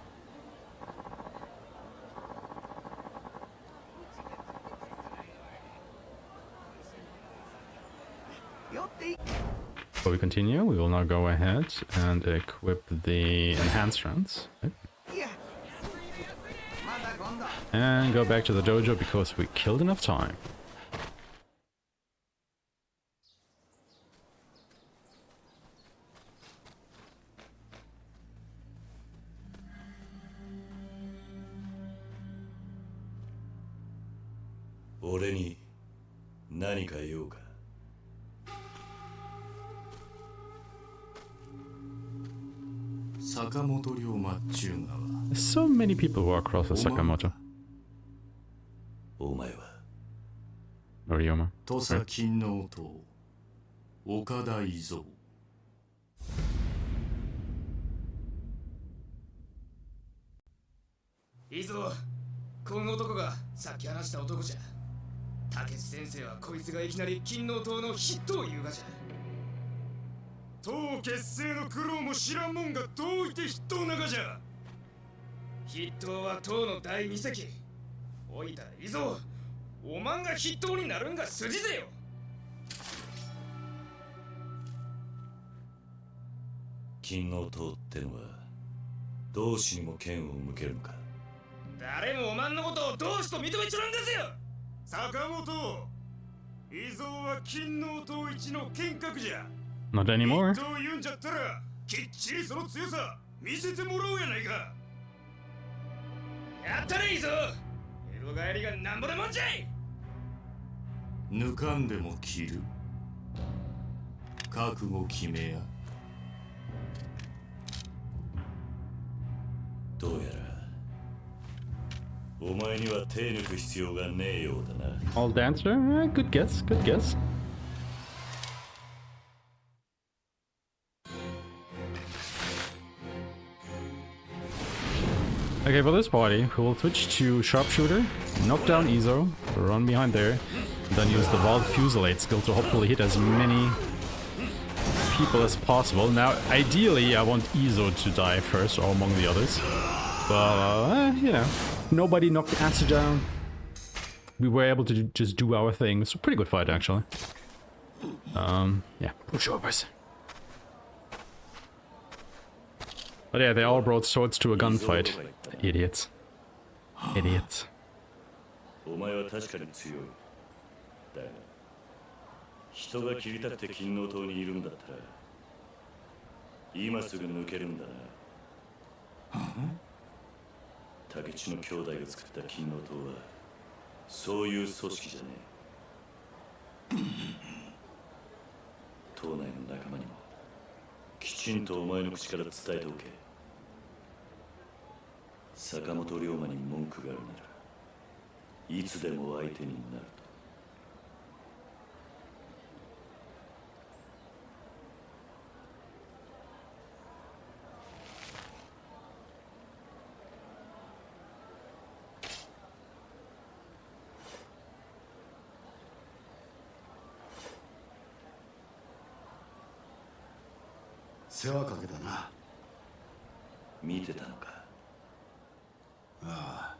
Before we continue, we will now go ahead and equip the enhanced rounds. Right? And go back to the dojo because we killed enough time. There's so many people who are across the Sakamoto. Orioma.
Izo, この男がさっき話した男じゃ。竹内先生はこいつがいきなり金の塔の筆頭を言うがじゃ。塔結成の苦労も知らんもんがどういて筆頭ながじゃ。筆頭は塔の第二席。おいたいぞ、おまんが筆頭になるんが筋ぜよ。
金の塔ってのは同志にも剣を向けるのか。
誰もおまんのことを同志と認めちょらんですよ。坂本、伊蔵は金の塔一の剣客じゃ。
Not anymore.
と言うんじゃったらきっちりその強さ見せてもらおうやないか。やったね伊蔵。江戸帰りがなんぼでもんじゃい。
抜かんでも切る。覚悟決めや。
どうやらお前には手抜く必要がねえようだな。
All dancer? Good guess, good guess. Okay, for this party, we'll switch to Sharpshooter, knock down Izo, run behind there, then use the Wild Fusillade skill to hopefully hit as many people as possible. Now, ideally, I want Izo to die first, or among the others. But, you know, nobody knocked the acid down. We were able to just do our thing. It's a pretty good fight, actually. Yeah, pushovers. But yeah, they all brought swords to a gunfight. Idiots. Idiots.
お前は確かに強い。だが、人が切り立って金の塔にいるんだったら、今すぐ抜けるんだな。竹地の兄弟が作った金の塔はそういう組織じゃねえ。島内の仲間にもきちんとお前の口から伝えておけ。坂本龍馬に文句があるならいつでも相手になると。
世話かけたな。
見てたのか。
ああ、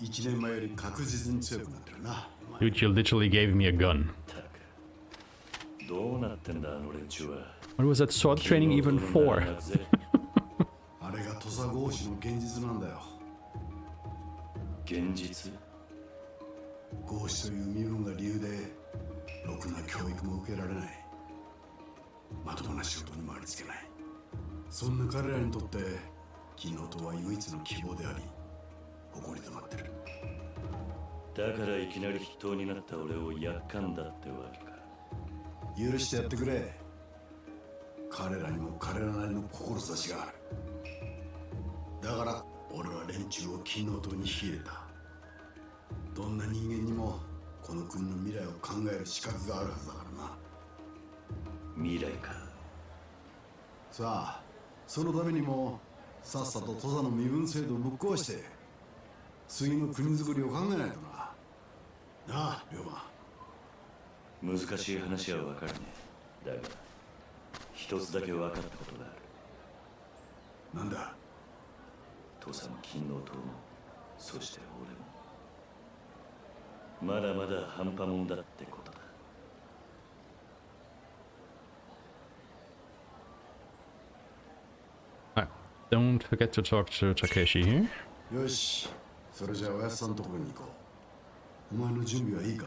1年前より確実に強くなってるな。
Dude, you literally gave me a gun.
たくどうなってんだあの連中は。
What was that sword training even for?
あれが土佐合子の現実なんだよ。
現実。
合子という身分が理由でろくな教育も受けられない。まともな仕事にもありつけない。そんな彼らにとって金の塔は唯一の希望であり誇りとなってる。
だからいきなり筆頭になった俺をやっかんだってわけか。
許してやってくれ。彼らにも彼らなりの志がある。だから俺は連中を金の塔に引き入れた。どんな人間にもこの国の未来を考える資格があるはずだからな。
未来か。
さあ、そのためにもさっさと土佐の身分制度をぶっ壊して次の国づくりを考えないとな。なあ、龍馬。
難しい話は分かるね。だが一つだけ分かったことがある。
なんだ。
土佐も金の塔もそして俺もまだまだ半端もんだってことだ。
Don't forget to talk to Takeshi here.
よし、それじゃあおやっさんのところに行こう。お前の準備はいいか。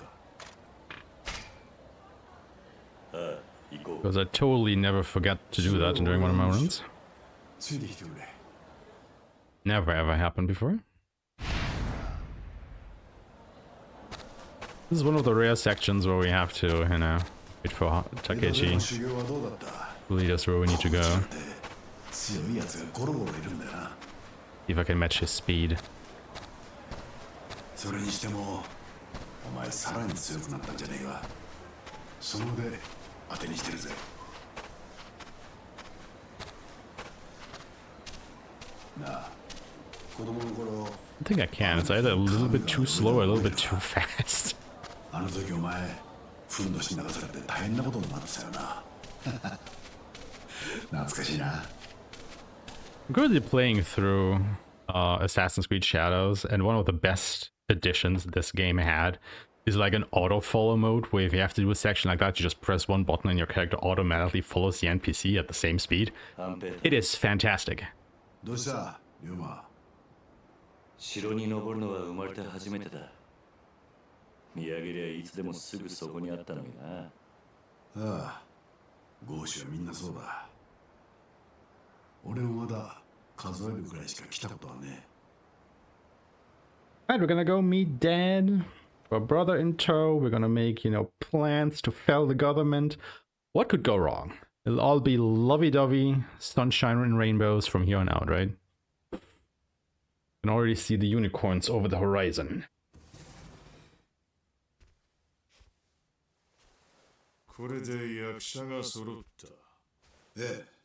ああ、行こう。
Because I totally never forget to do that during one of my runs.
ついてきてくれ。
Never ever happened before. This is one of the rare sections where we have to, you know, wait for Takeshi
修行はどうだった。
to lead us where we need to go.
強いやつがゴロゴロいるんだよな。
See if I can match his speed.
それにしてもお前さらに強くなったんじゃねえか。その腕当てにしてるぜ。なあ、子供の頃
I think I can. It's either a little bit too slow or a little bit too fast.
あの時お前ふんどし流されて大変なことになってたよな。懐かしいな。
I'm currently playing through Assassin's Creed Shadows, and one of the best additions this game had is like an auto follow mode where if you have to do a section like that, you just press one button and your character automatically follows the NPC at the same speed. It is fantastic.
どうした龍馬。
城に登るのは生まれて初めてだ。見上げりゃいつでもすぐそこにあったのにな。
ああ、豪州はみんなそうだ。俺もまだ数えるくらいしか来たことはね。
Alright, we're gonna go meet Dad, our brother in tow. We're gonna make, you know, plans to fell the government. What could go wrong? It'll all be lovey-dovey, sunshine and rainbows from here on out, right? You can already see the unicorns over the horizon.
これで役者が揃った。
ええ。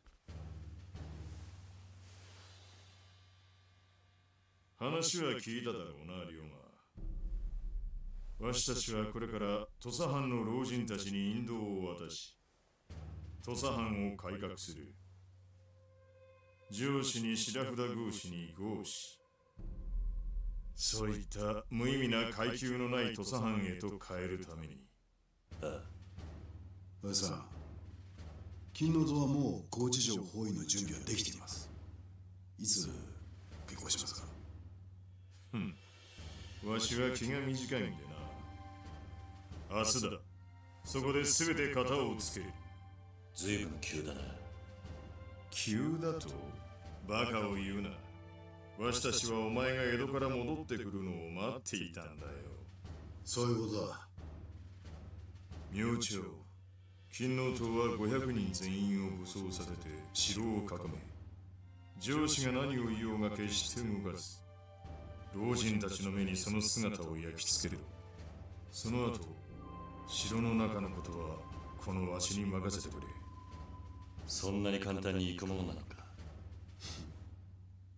話は聞いただろうな、龍馬。わしたちはこれから土佐藩の老人たちに引導を渡し、土佐藩を改革する。上司に白札合司に合司。そういった無意味な階級のない土佐藩へと変えるために。
ああ。
おやさん、金の塔はもう高知城包囲の準備はできています。いつ結婚しますか。
わしは気が短いんでな。明日だ。そこで全て型をつける。
随分急だな。
急だとバカを言うな。わしたちはお前が江戸から戻ってくるのを待っていたんだよ。
そういうことだ。
明朝、金王党は500人全員を武装させて城を囲め、上司が何を言おうが決して動かず、老人たちの目にその姿を焼き付ける。その後、城の中のことはこのわしに任せてくれ。
そんなに簡単に行くものなのか。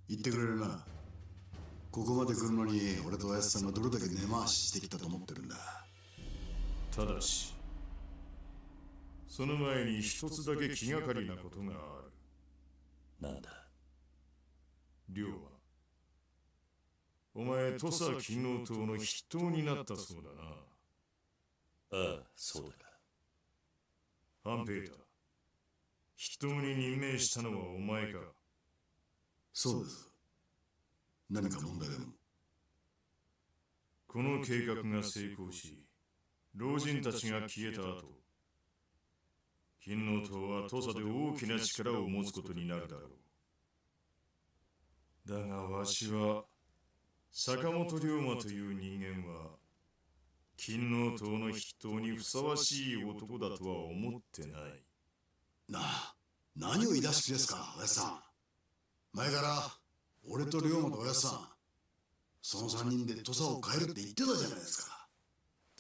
言ってくれるな。ここまで来るのに俺とおやつさんがどれだけ根回ししてきたと思ってるんだ。
ただし、その前に一つだけ気がかりなことがある。
なんだ。
龍馬、お前土佐勤王党の筆頭になったそうだな。
ああ、そうだが。
半平太、筆頭に任命したのはお前か。
そうです。何か問題でも？
この計画が成功し、老人たちが消えた後、勤王党は土佐で大きな力を持つことになるだろう。だがわしは坂本龍馬という人間は勤王党の筆頭にふさわしい男だとは思ってない。
何を言い出し気ですか、おやつさん。前から俺と龍馬とおやつさん、その3人で土佐を変えるって言ってたじゃないですか。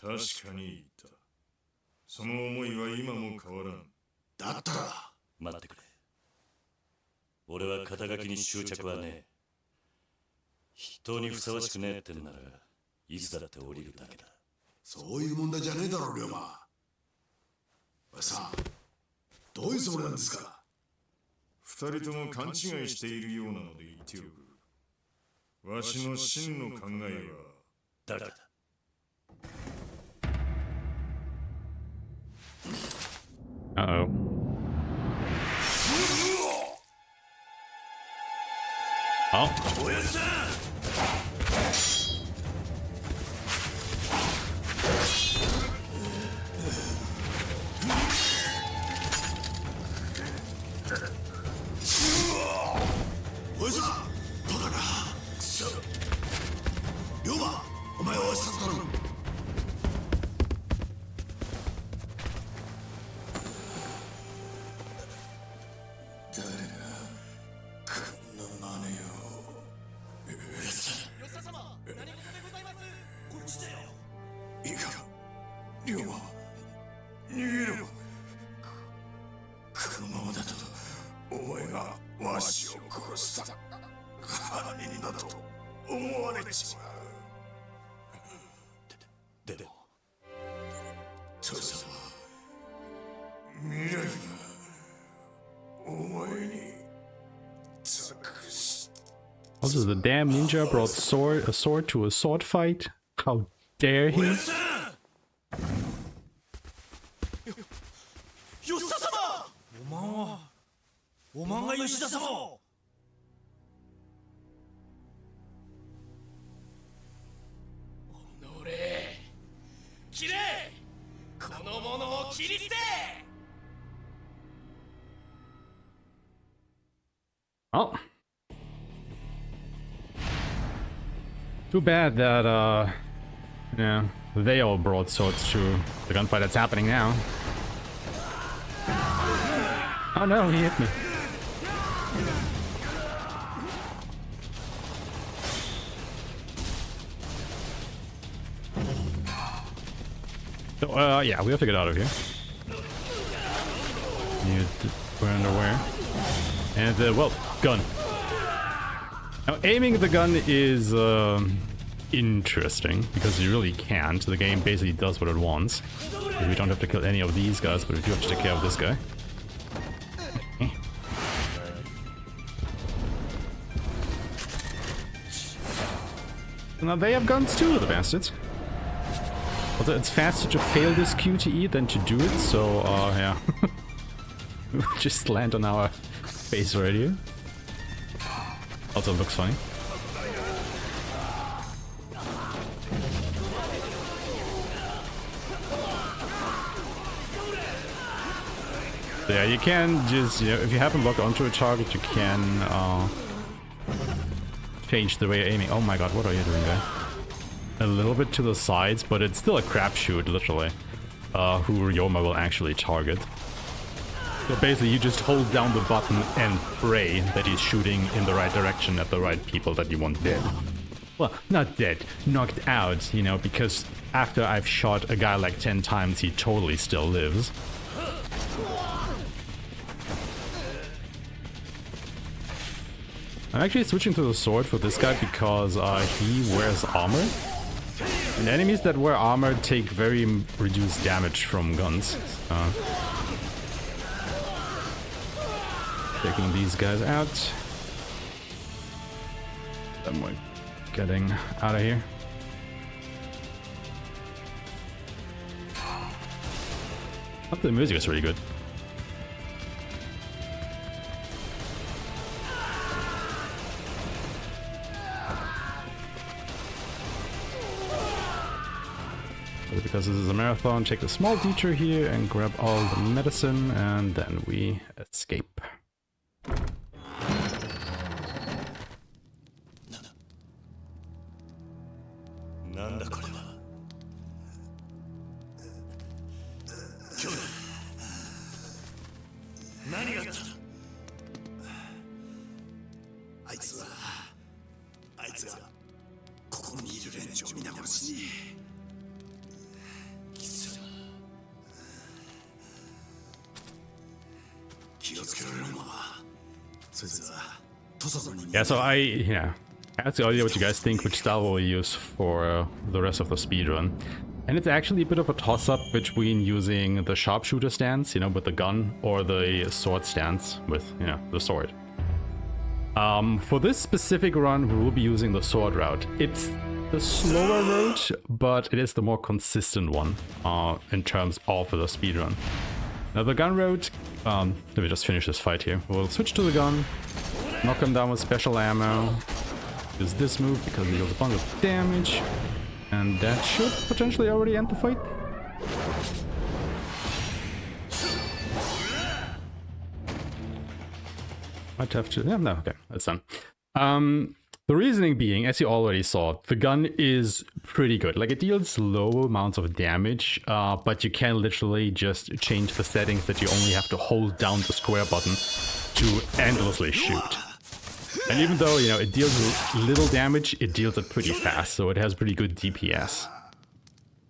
確かに言った。その思いは今も変わらん。
だったら
待ってくれ。俺は肩書きに執着はねえ。筆頭にふさわしくねえってんならいつだって降りるだけだ。
そういう問題じゃねえだろ、龍馬。おやつさん、どういうつもりなんですか？
二人とも勘違いしているようなので言っておく。わしの真の考えは
誰だ。
Uh-oh. Oh.
おやつさん、バカな。くそ。龍馬、お前はおやつさん頼む。
Also, the damn ninja brought a sword to a sword fight? How dare he?
吉田様！おまんが吉田様を！おのれ！切れ！この者を切り捨て！
Oh. Too bad that, yeah, they all brought swords to the gunfight that's happening now. Oh no, he hit me. So, yeah, we have to get out of here. We're underwear. And, well, gun. Now, aiming the gun is interesting, because you really can't. The game basically does what it wants. We don't have to kill any of these guys, but we do have to take care of this guy. Now they have guns too, the bastards. Although it's faster to fail this QTE than to do it, so, yeah. We'll just land on our face right here. Also looks funny. So yeah, you can just, you know, if you haven't locked onto a target, you can change the way you're aiming. Oh my god, what are you doing, guy? A little bit to the sides, but it's still a crapshoot, literally. Who Ryoma will actually target. So basically, you just hold down the button and pray that he's shooting in the right direction at the right people that you want dead. Well, not dead, knocked out, you know, because after I've shot a guy like 10 times, he totally still lives. I'm actually switching to the sword for this guy because he wears armor. And enemies that wear armor take very reduced damage from guns. Taking these guys out. Then we're getting out of here. Oh, the music is really good. Because this is a marathon, take a small detour here and grab all the medicine, and then we escape. Yeah, so I ask the audio what you guys think, which style we'll use for the rest of the speedrun. And it's actually a bit of a toss-up between using the sharpshooter stance, you know, with the gun, or the sword stance with, you know, the sword. For this specific run, we will be using the sword route. It's the slower route, but it is the more consistent one in terms of the speedrun. Now the gun route, let me just finish this fight here. We'll switch to the gun, knock him down with special ammo, use this move because he deals a bunch of damage, and that should potentially already end the fight. Might have to, yeah, no, okay, that's done. The reasoning being, as you already saw, the gun is pretty good. Like, it deals low amounts of damage, but you can literally just change the settings that you only have to hold down the square button to endlessly shoot. And even though, you know, it deals little damage, it deals it pretty fast, so it has pretty good DPS.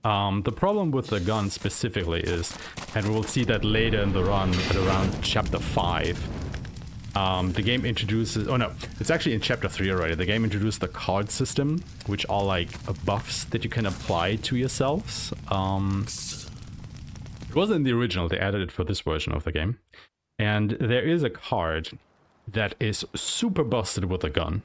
The problem with the gun specifically is, and we'll see that later in the run at around chapter 5, the game introduces, oh no, it's actually in chapter 3 already. The game introduced the card system, which are like buffs that you can apply to yourselves. It wasn't in the original, they added it for this version of the game. And there is a card that is super busted with a gun.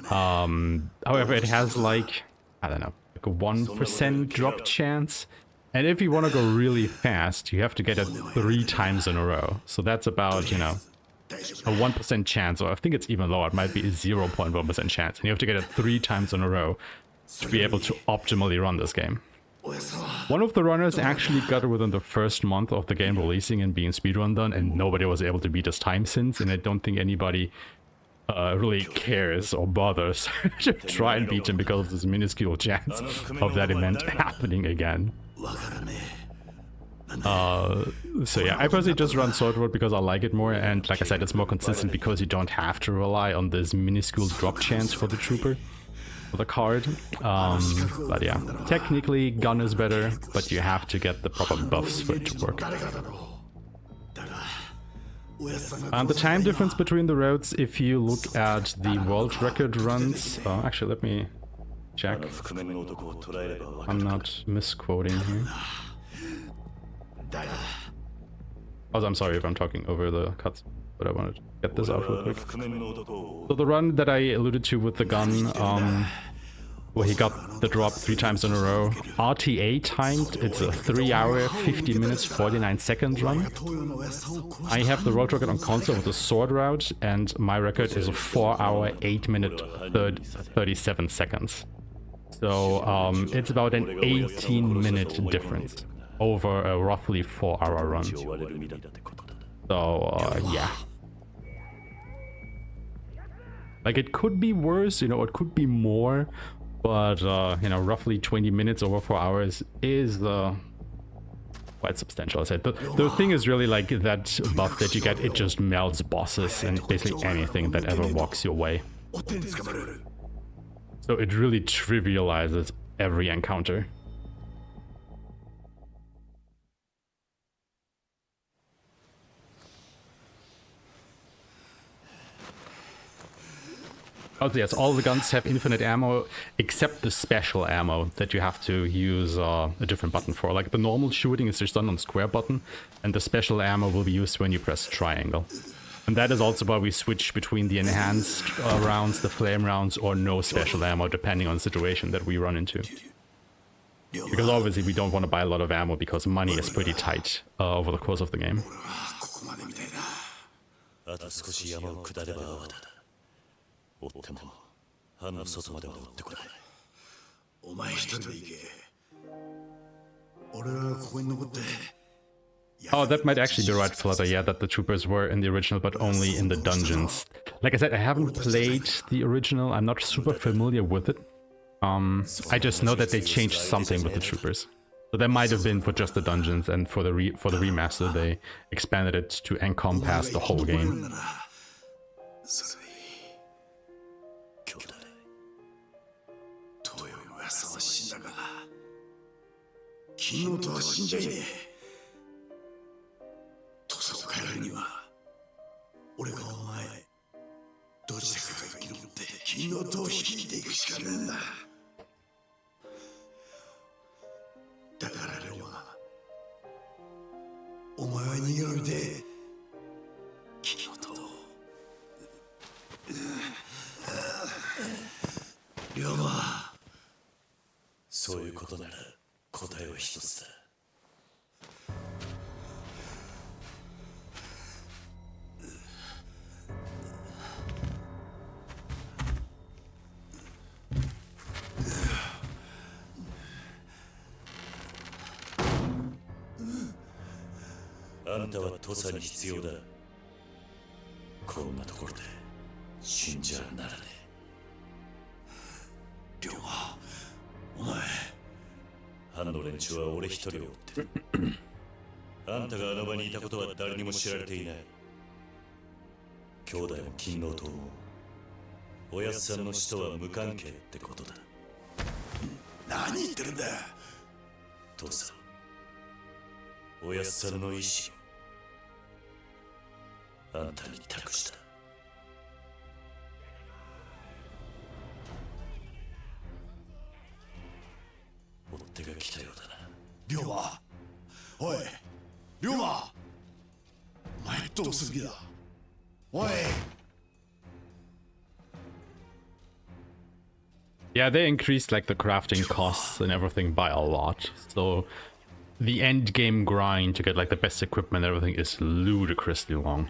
However, it has like, I don't know, like a 1% drop chance. And if you want to go really fast, you have to get it 3 times in a row. So that's about, you know, a 1% chance, or I think it's even lower, it might be a 0.1% chance. And you have to get it 3 times in a row to be able to optimally run this game. One of the runners actually got it within the first month of the game releasing and being speedrun done, and nobody was able to beat his time since, and I don't think anybody really cares or bothers to try and beat him because of this minuscule chance of that event happening again. So yeah, I personally just run Sword Road because I like it more, and like I said, it's more consistent because you don't have to rely on this minuscule drop chance for the trooper, for the card. But yeah, technically gun is better, but you have to get the proper buffs for it to work. The time difference between the roads, if you look at the world record runs, actually let me check. I'm not misquoting here. Also, I'm sorry if I'm talking over the cuts, but I wanted to get this out real quick. So the run that I alluded to with the gun, where he got the drop 3 times in a row, RTA timed, it's a 3 hour, 50 minutes, 49 seconds run. I have the world record on console with the sword route, and my record is a 4 hour, 8 minute, 37 seconds. So it's about an 18-minute difference over a roughly 4 hour run. So yeah. Like, it could be worse, you know, it could be more, but, you know, roughly 20 minutes over 4 hours is quite substantial. I said the thing is really like that buff that you get, it just melts bosses and basically anything that ever walks your way. So it really trivializes every encounter. Also, yes, all the guns have infinite ammo, except the special ammo that you have to use a different button for. Like, the normal shooting is just done on square button, and the special ammo will be used when you press triangle. And that is also why we switch between the enhanced rounds, the flame rounds, or no special ammo, depending on the situation that we run into. Because obviously we don't want to buy a lot of ammo, because money is pretty tight over the course of the game.
追っても班の外までは追ってこない。
お前一人で行け。俺はここに残って。
Oh, that might actually be right, Flutter. Yeah, that the troopers were in the original, but only in the dungeons. Like I said, I haven't played the original. I'm not super familiar with it. I just know that they changed something with the troopers. So that might have been for just the dungeons, and for the remaster, they expanded it to encompass the whole game.
金のとは死んじゃいねえ。土佐を変えるには俺がお前どちらかが生き残って金のとを引いていくしかねえんだ。だから龍馬、お前は逃げろみて金のと龍馬、
そういうことなら答えは一つだ。あんたは土佐に必要だ。こんなところで死んじゃならねえ。
龍馬、お前。
班の連中は俺一人を追ってる。あんたがあの場にいたことは誰にも知られていない。兄弟も勤労党もおやっさんの死とは無関係ってことだ。
何言ってるんだ。
父さん、おやっさんの意志をあんたに託した。追っ手が来たようだな。
龍馬、おい、龍馬、お前どうする気だ。おい。
Yeah, they increased like the crafting costs and everything by a lot. So the end game grind to get like the best equipment and everything is ludicrously long.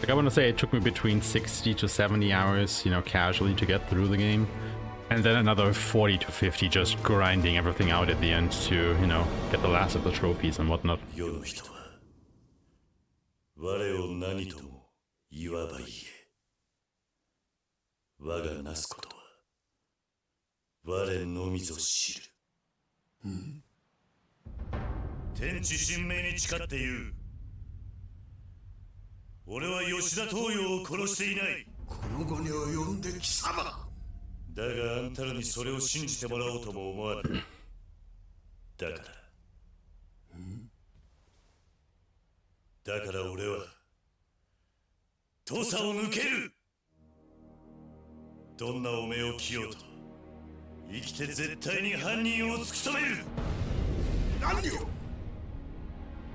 Like, I want to say it took me between 60 to 70 hours, you know, casually to get through the game. And then another 40 to 50 just grinding everything out at the end to, you know, get the last of the trophies and whatnot.
我を何とも言わば言え。我がなすことは我のみぞ知る。天地神明に誓って言う。俺は吉田東洋を殺していない。
この後に及んで貴様。
だがあんたらにそれを信じてもらおうとも思わない。だから俺は土佐を抜ける。どんな汚名を着ようと生きて絶対に犯人を突き止める。
何を。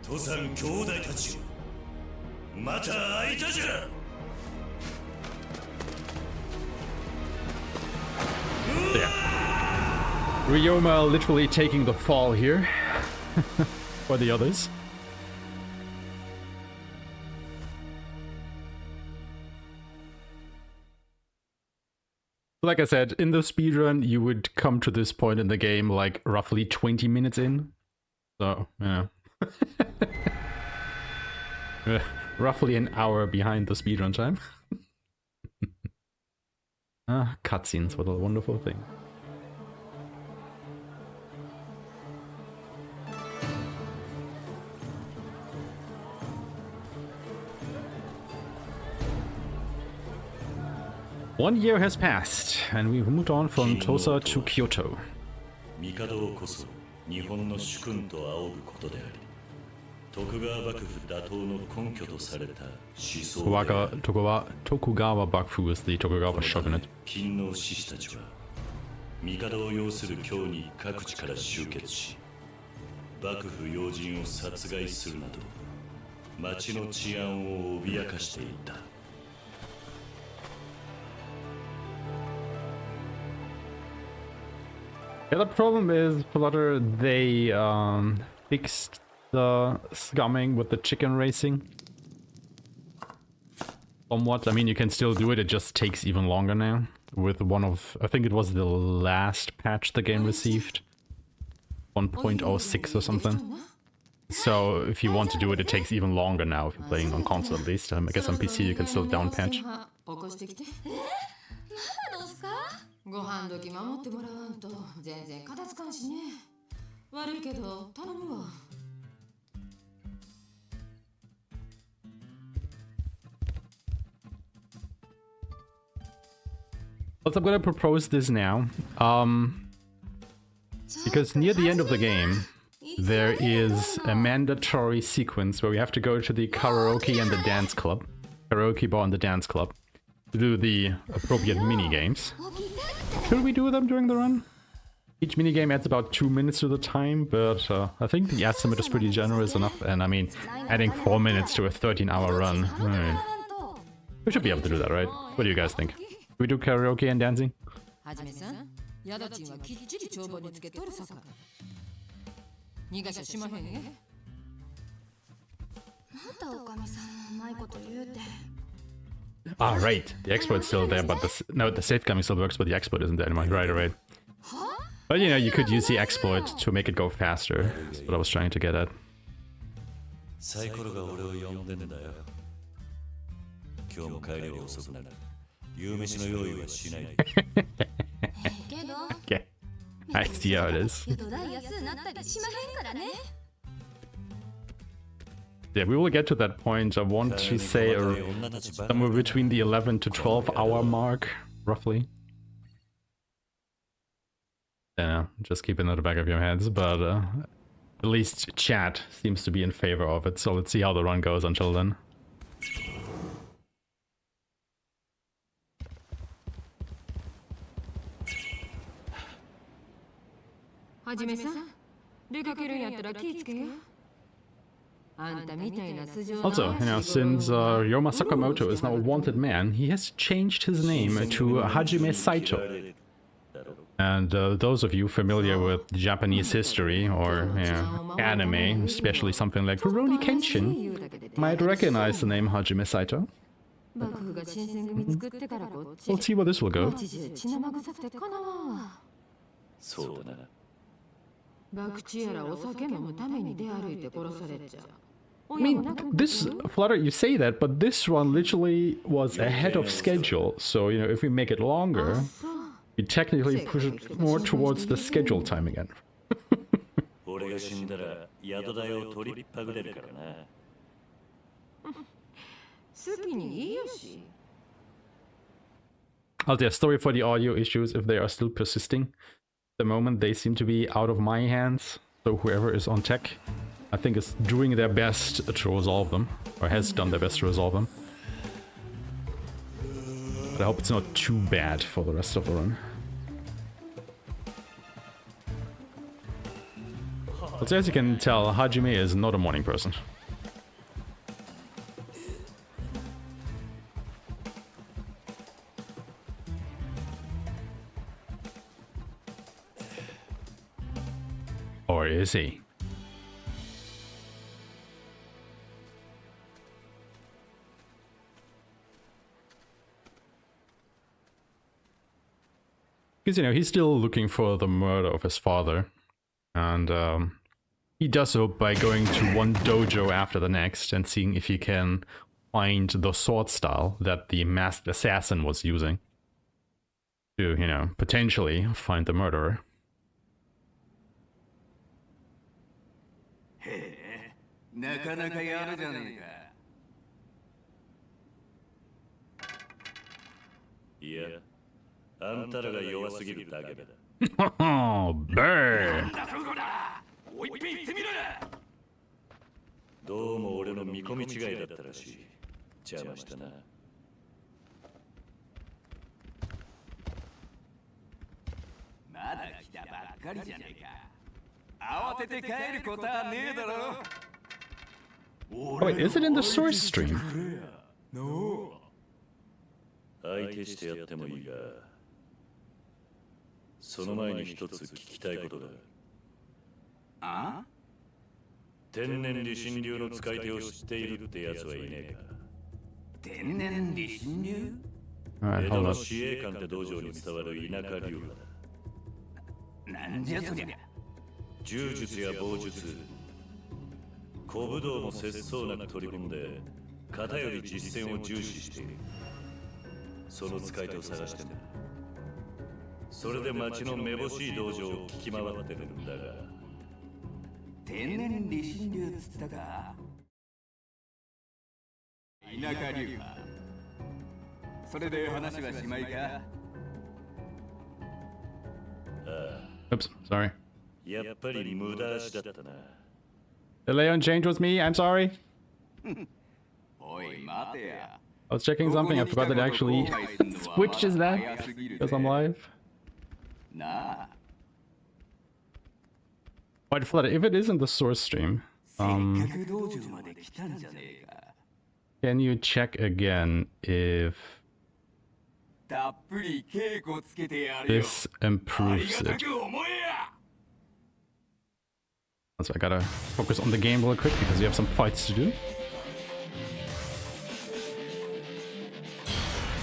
土佐兄弟たちをまた会いたじゃ。
Yeah. Ryoma literally taking the fall here for the others. Like I said, in the speedrun, you would come to this point in the game like roughly 20 minutes in. So, yeah. Roughly an hour behind the speedrun time. Cutscenes, what a wonderful thing. One year has passed, and we've moved on from Tosa to Kyoto.
帝をこそ日本の主君と仰ぐことであり、徳川幕府打倒の根拠とされた思想である。
Tokugawa Bakufu is the Tokugawa shogunate.
勤王志士たちは帝を擁する京に各地から集結し、幕府要人を殺害するなど町の治安を脅かしていた。
Yeah, the problem is, Flutter, they fixed the scumming with the chicken racing. Somewhat. I mean, you can still do it, it just takes even longer now. With one of, I think it was the last patch the game received. 1.06 or something. So if you want to do it, it takes even longer now if you're playing on console at least. I guess on PC you can still down patch.
ご飯時守ってもらわんと全然片付かんしね。悪いけど頼むわ。
But I'm gonna propose this now. Because near the end of the game, there is a mandatory sequence where we have to go to the karaoke and the dance club. Karaoke bar and the dance club. To do the appropriate mini games. Should we do them during the run? Each minigame adds about 2 minutes to the time, but I think the estimate is pretty generous enough, and I mean, adding 4 minutes to a 13-hour run, we should be able to do that, right? What do you guys think? Should we do karaoke and dancing? Ah, right. The exploit's still there, but the save coming still works, but the exploit isn't there anymore. Right. But you know, you could use the exploit to make it go faster. That's what I was trying to get at. Okay. I see how it is. Yeah, we will get to that point. I want to say somewhere between the 11 to 12 hour mark, roughly. Yeah, just keep it in the back of your heads, but at least chat seems to be in favor of it, so let's see how the run goes until then. Also, you know, since Ryoma Sakamoto is now a wanted man, he has changed his name to Hajime Saito. And those of you familiar with Japanese history or anime, especially something like Rurouni Kenshin, might recognize the name Hajime Saito. We'll see where this will go. I mean, this, Flutter, you say that, but this one literally was ahead of schedule, so, you know, if we make it longer, we technically push it more towards the schedule time again. Oh dear, sorry for the audio issues if they are still persisting. At the moment, they seem to be out of my hands, so whoever is on tech, I think is doing their best to resolve them, or has done their best to resolve them. But I hope it's not too bad for the rest of the run. But as you can tell, Hajime is not a morning person. Or is he? Because, he's still looking for the murder of his father. And he does so by going to one dojo after the next and seeing if he can find the sword style that the masked assassin was using to, potentially find the murderer. Oh, burn!
どうも俺の見込み違いだったらしい。邪魔したな。
まだ来たばっかりじゃねえか。慌てて帰ることはねえだろ。
Oh, wait, is it in the source stream?
相手してやってもいいが、その前に一つ聞きたいことがある。天然理心流の使い手を知っているってやつはいねえか。
天然理心流？
江戸の司令官って道場に伝わる田舎流派
だ。なんじゃそりゃ。
柔術や棒術、小武道も節操なく取り込んで、型より実践を重視している。その使い手を探してんだ。それで町のめぼしい道場を聞き回ってるんだが。
天然理心流っつったか。田舎流派。それで話はしまいか。
Oops, sorry.
やっぱり無駄足だったな。
The Leon change was me, I'm sorry.
おい待てや。
I was checking something, I forgot that it actually switches that because I'm live. White Flood, if it isn't the source stream, can you check again if this improves it? So I gotta focus on the game real quick because we have some fights to do.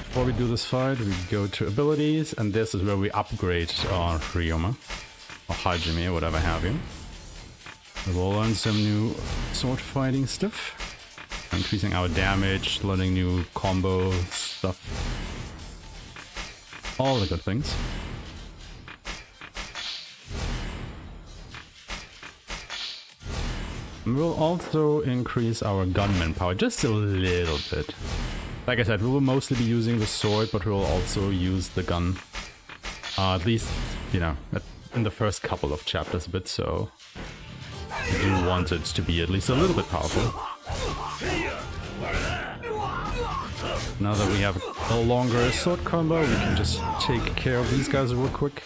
Before we do this fight, we go to abilities, and this is where we upgrade our Ryoma, or Hajime, or whatever have you. We'll learn some new sword fighting stuff, increasing our damage, learning new combo stuff. All the good things. And we'll also increase our gunman power just a little bit. Like I said, we will mostly be using the sword, but we will also use the gun. At least, in the first couple of chapters a bit, so I do want it to be at least a little bit powerful. Now that we have a longer sword combo, we can just take care of these guys real quick.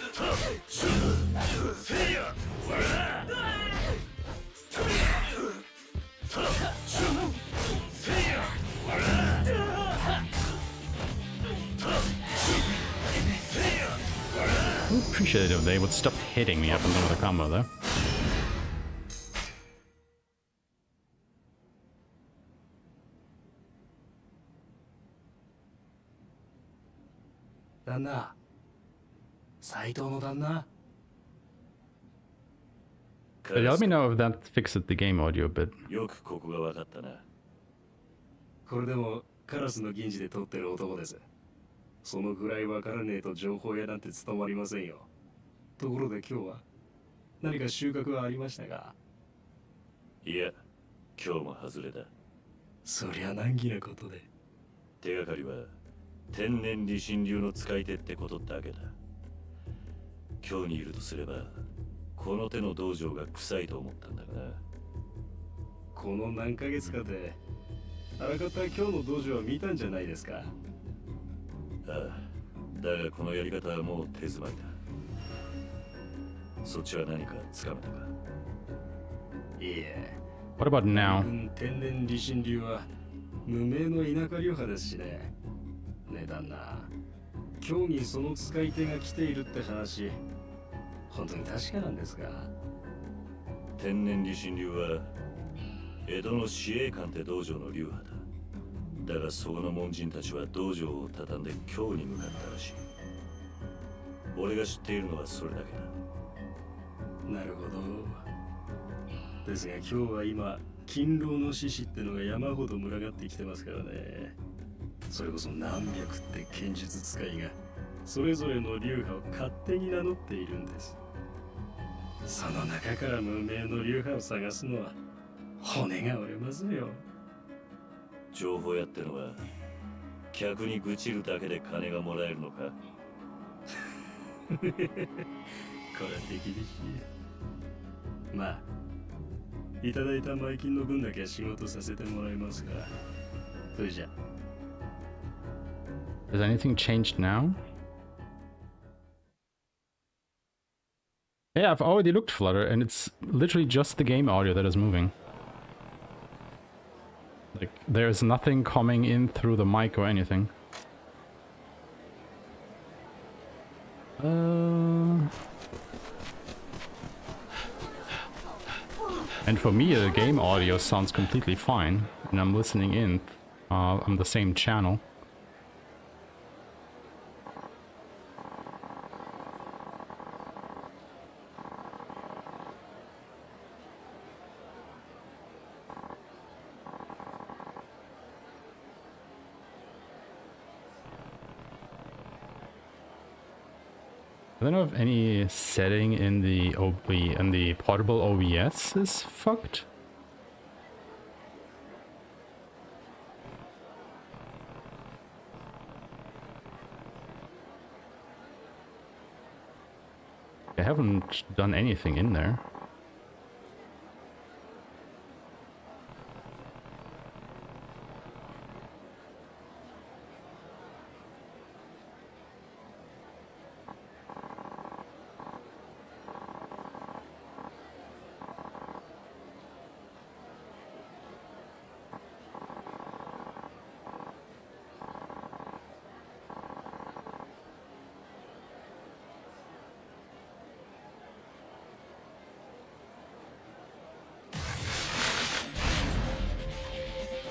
I would appreciate it if they would stop hitting me up and down with a combo there. Let me know if that fixed the game audio a bit.
よくここが分かったな。
これでもカラスの銀次で撮ってる男です。そのぐらい分からねえと情報屋なんて務まりませんよ。ところで今日は何か収穫はありましたか？
いや、今日も外れだ。
そりゃ難儀なことで。
手がかりは天然理心流の使い手ってことだけだ。今日にいるとすれば、この手の道場が臭いと思ったんだがな。
この何ヶ月かで、あらかた今日の道場は見たんじゃないですか。
ああ、だがこのやり方はもう手詰まりだ。そっちは何かつかめたか？
いえ。
What about now?
天然理心流は無名の田舎流派ですしね。ねえ旦那、今日にその使い手が来ているって話、本当に確かなんですか？
天然理心流は江戸の司令官って道場の流派だ。だがそこの門人たちは道場を畳んで京に向かったらしい。俺が知っているのはそれだけだ。
なるほど。ですが今日は今、勤労の獅子ってのが山ほど群がってきてますからね。それこそ何百って剣術使いがそれぞれの流派を勝手に名乗っているんです。その中から無名の流派を探すのは骨が折れますよ。
情報屋ってのは客に愚痴るだけで金がもらえるのか？
これは手厳しい。まあいただいた前金の分だけ仕事させてもらいますから。それじゃ。
Has anything changed now? Yeah, I've already looked Flutter, and it's literally just the game audio that is moving. Like, there's nothing coming in through the mic or anything. And for me, the game audio sounds completely fine, and I'm listening in on the same channel. I don't know if any setting in the portable OBS is fucked. I haven't done anything in there.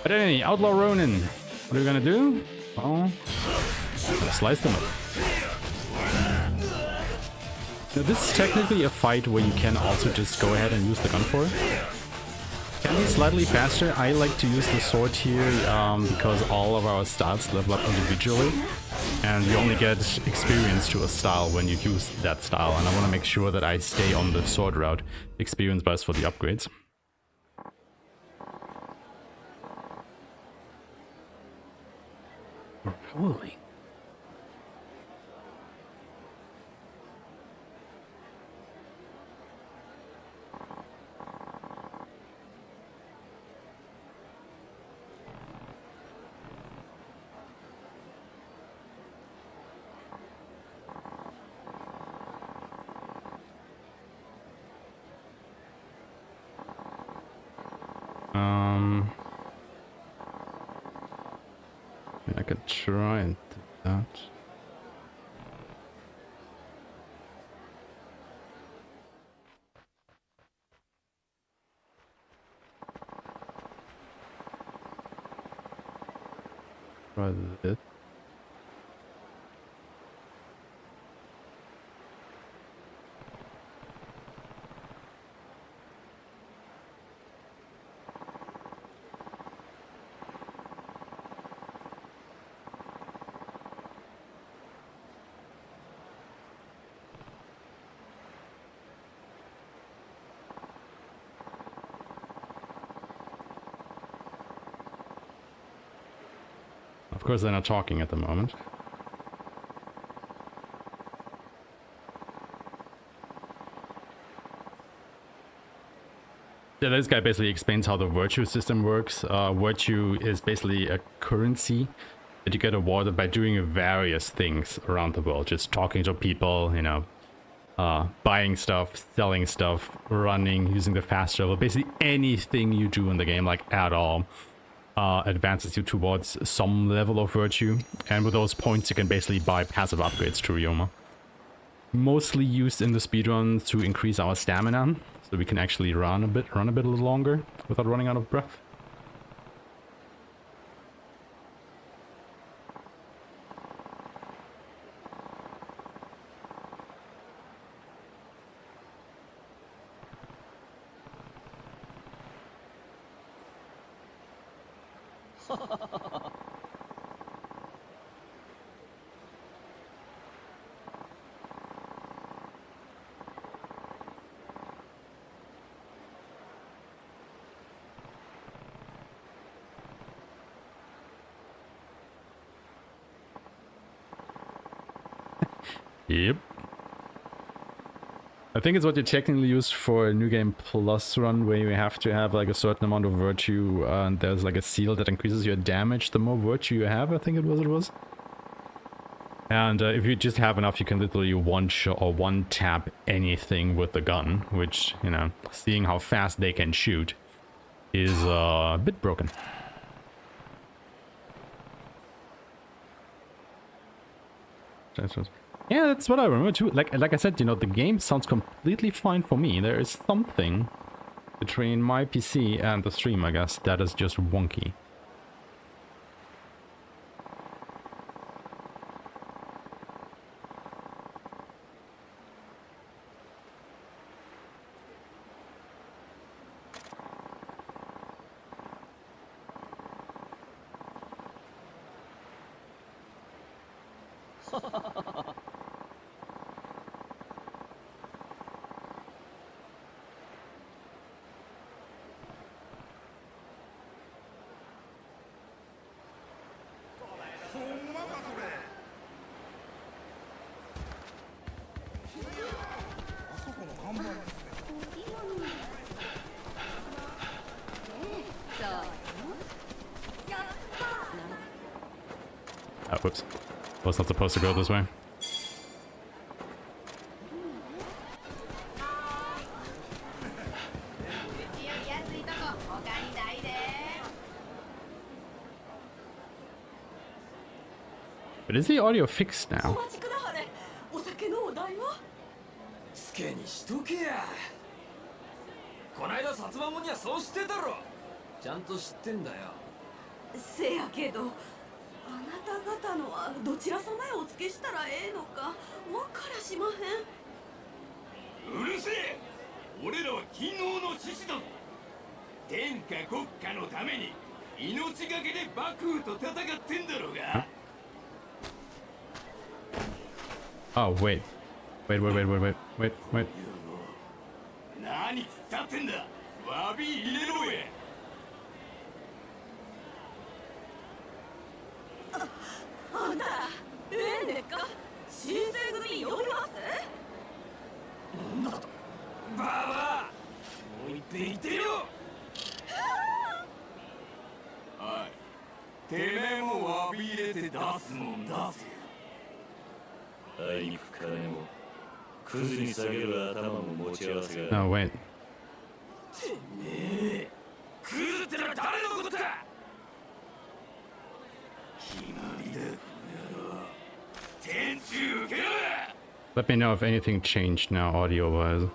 But anyway, Outlaw Ronin, what are we gonna do? Oh, slice them up. Now this is technically a fight where you can also just go ahead and use the gun for it. Can be slightly faster. I like to use the sword here because all of our styles level up individually. And you only get experience to a style when you use that style. And I want to make sure that I stay on the sword route, experience-wise for the upgrades. Holy. I could try and do that. Try this. Of course, they're not talking at the moment. Yeah, this guy basically explains how the virtue system works. Virtue is basically a currency that you get awarded by doing various things around the world. Just talking to people, you know, buying stuff, selling stuff, running, using the fast travel. Basically anything you do in the game, like at all, advances you towards some level of virtue. And with those points, you can basically buy passive upgrades to Ryoma. Mostly used in the speedrun to increase our stamina, so we can actually run a bit a little longer without running out of breath. Yep. I think it's what you technically use for a New Game Plus run, where you have to have like a certain amount of virtue, and there's like a seal that increases your damage the more virtue you have, I think it was. And if you just have enough, you can literally one-shot or one-tap anything with the gun, which, you know, seeing how fast they can shoot is a bit broken. Yeah, that's what I remember too. Like I said, you know, the game sounds completely fine for me. There is something between my PC and the stream, I guess, that is just wonky. Oh, whoops. Was not supposed to go this way. But is the audio fixed now?
好きにしとけや。こないだ薩摩もにはそうしてたろ。ちゃんと知ってんだよ。
せやけど、あなた方のはどちら様へお付けしたらええのかわからしまへん。
うるせえ。俺らは勤王の志士だぞ。天下国家のために命がけで幕府と戦ってんだろうが。
Oh, wait. Wait.
何つったってんだ。詫び入れろや。
あんたら、ええんでっか。新選組呼びます？
なんだと。ババア。もう一遍言ってみろ。はい。てめえも詫び入れて出すもんだぜ。
あいにく金もクズに下げる頭も持ち合わせが。
No, wait.
てめえ、クズってのは誰のことだ。決まりだ、この野郎。天誅受けろ。
Let me know if anything changed now, audio-wise.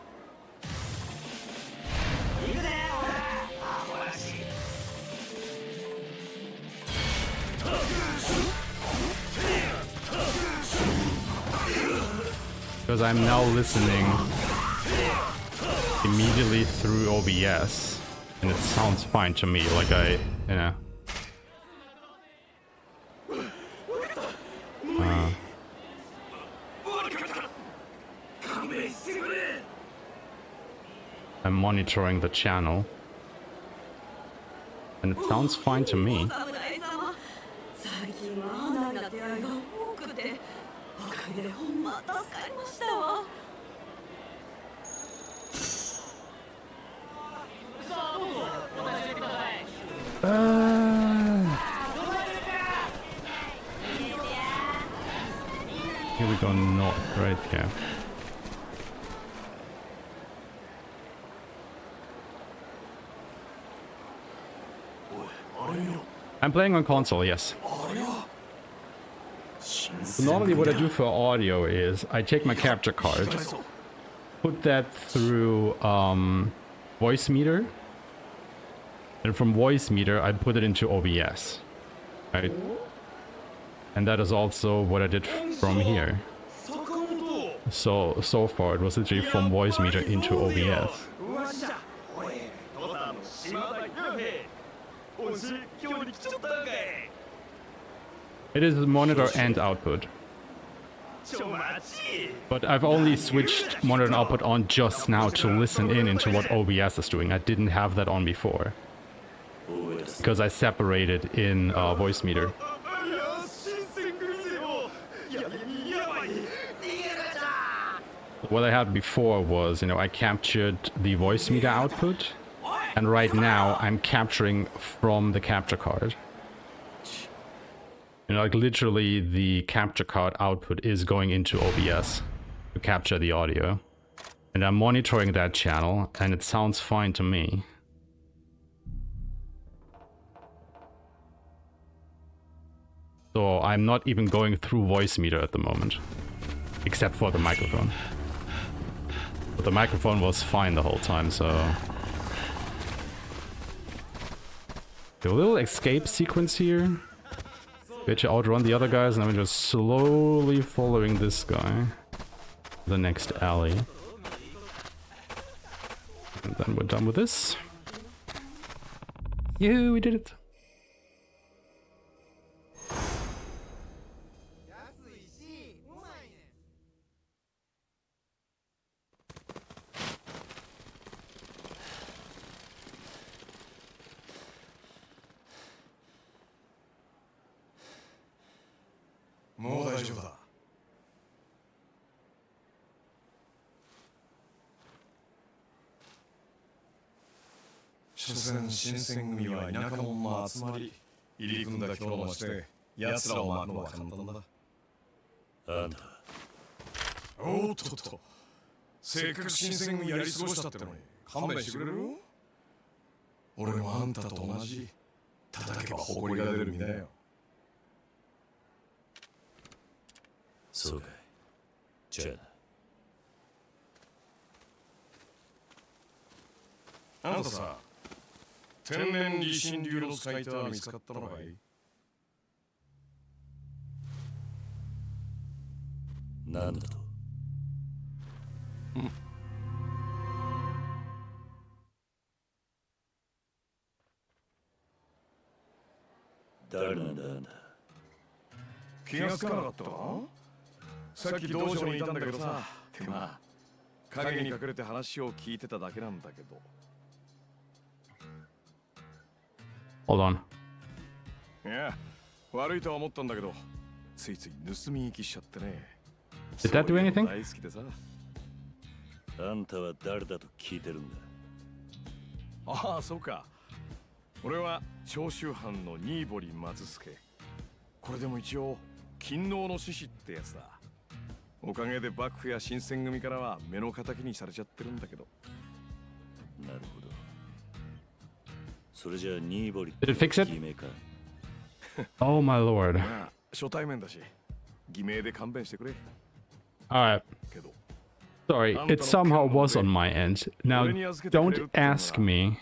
Because I'm now listening immediately through OBS, and it sounds fine to me, like you know. I'm monitoring the channel, and it sounds fine to me. Here we go north, right here. I'm playing on console, yes. So normally what I do for audio is I take my capture card, put that through voice meter, and from voice meter I put it into OBS, right? And that is also what I did from here. So far it was literally from voice meter into OBS. It is monitor and output. But I've only switched monitor and output on just now to listen in into what OBS is doing. I didn't have that on before. Because I separated in voice meter. What I had before was, you know, I captured the voice meter output, and right now I'm capturing from the capture card. You know, like literally the capture card output is going into OBS to capture the audio. And I'm monitoring that channel, and it sounds fine to me. So I'm not even going through voice meter at the moment, except for the microphone. But the microphone was fine the whole time, so... A little escape sequence here. Bet you outrun the other guys, and I'm just slowly following this guy. The next alley. And then we're done with this. Yoo, we did it!
そうかい。じゃあな。
あんたさ、天然理心流の使い手は見つかったのかい？
なんだと？誰なんだあんた。
気がつかなかったか？さっき道場にいたんだけどさ、ってまあ影に隠れて話を聞いてただけなんだけど。
Hold on.
いや、悪いとは思ったんだけど、ついつい盗み聞きしちゃってね。
Did that do anything?
大好きでさ。
あんたは誰だと聞いてるんだ。
ああ、そうか。俺は長州藩の新堀松助。これでも一応勤王の志士ってやつだ。おかげで幕府や新選組からは目の敵にされちゃってるんだけど。
なるほど。それじゃあ新堀
Did it fix it? Oh my lord.
初対面だし、偽名で勘弁してくれ。
Alright. Sorry, it somehow was on my end. Now, don't ask me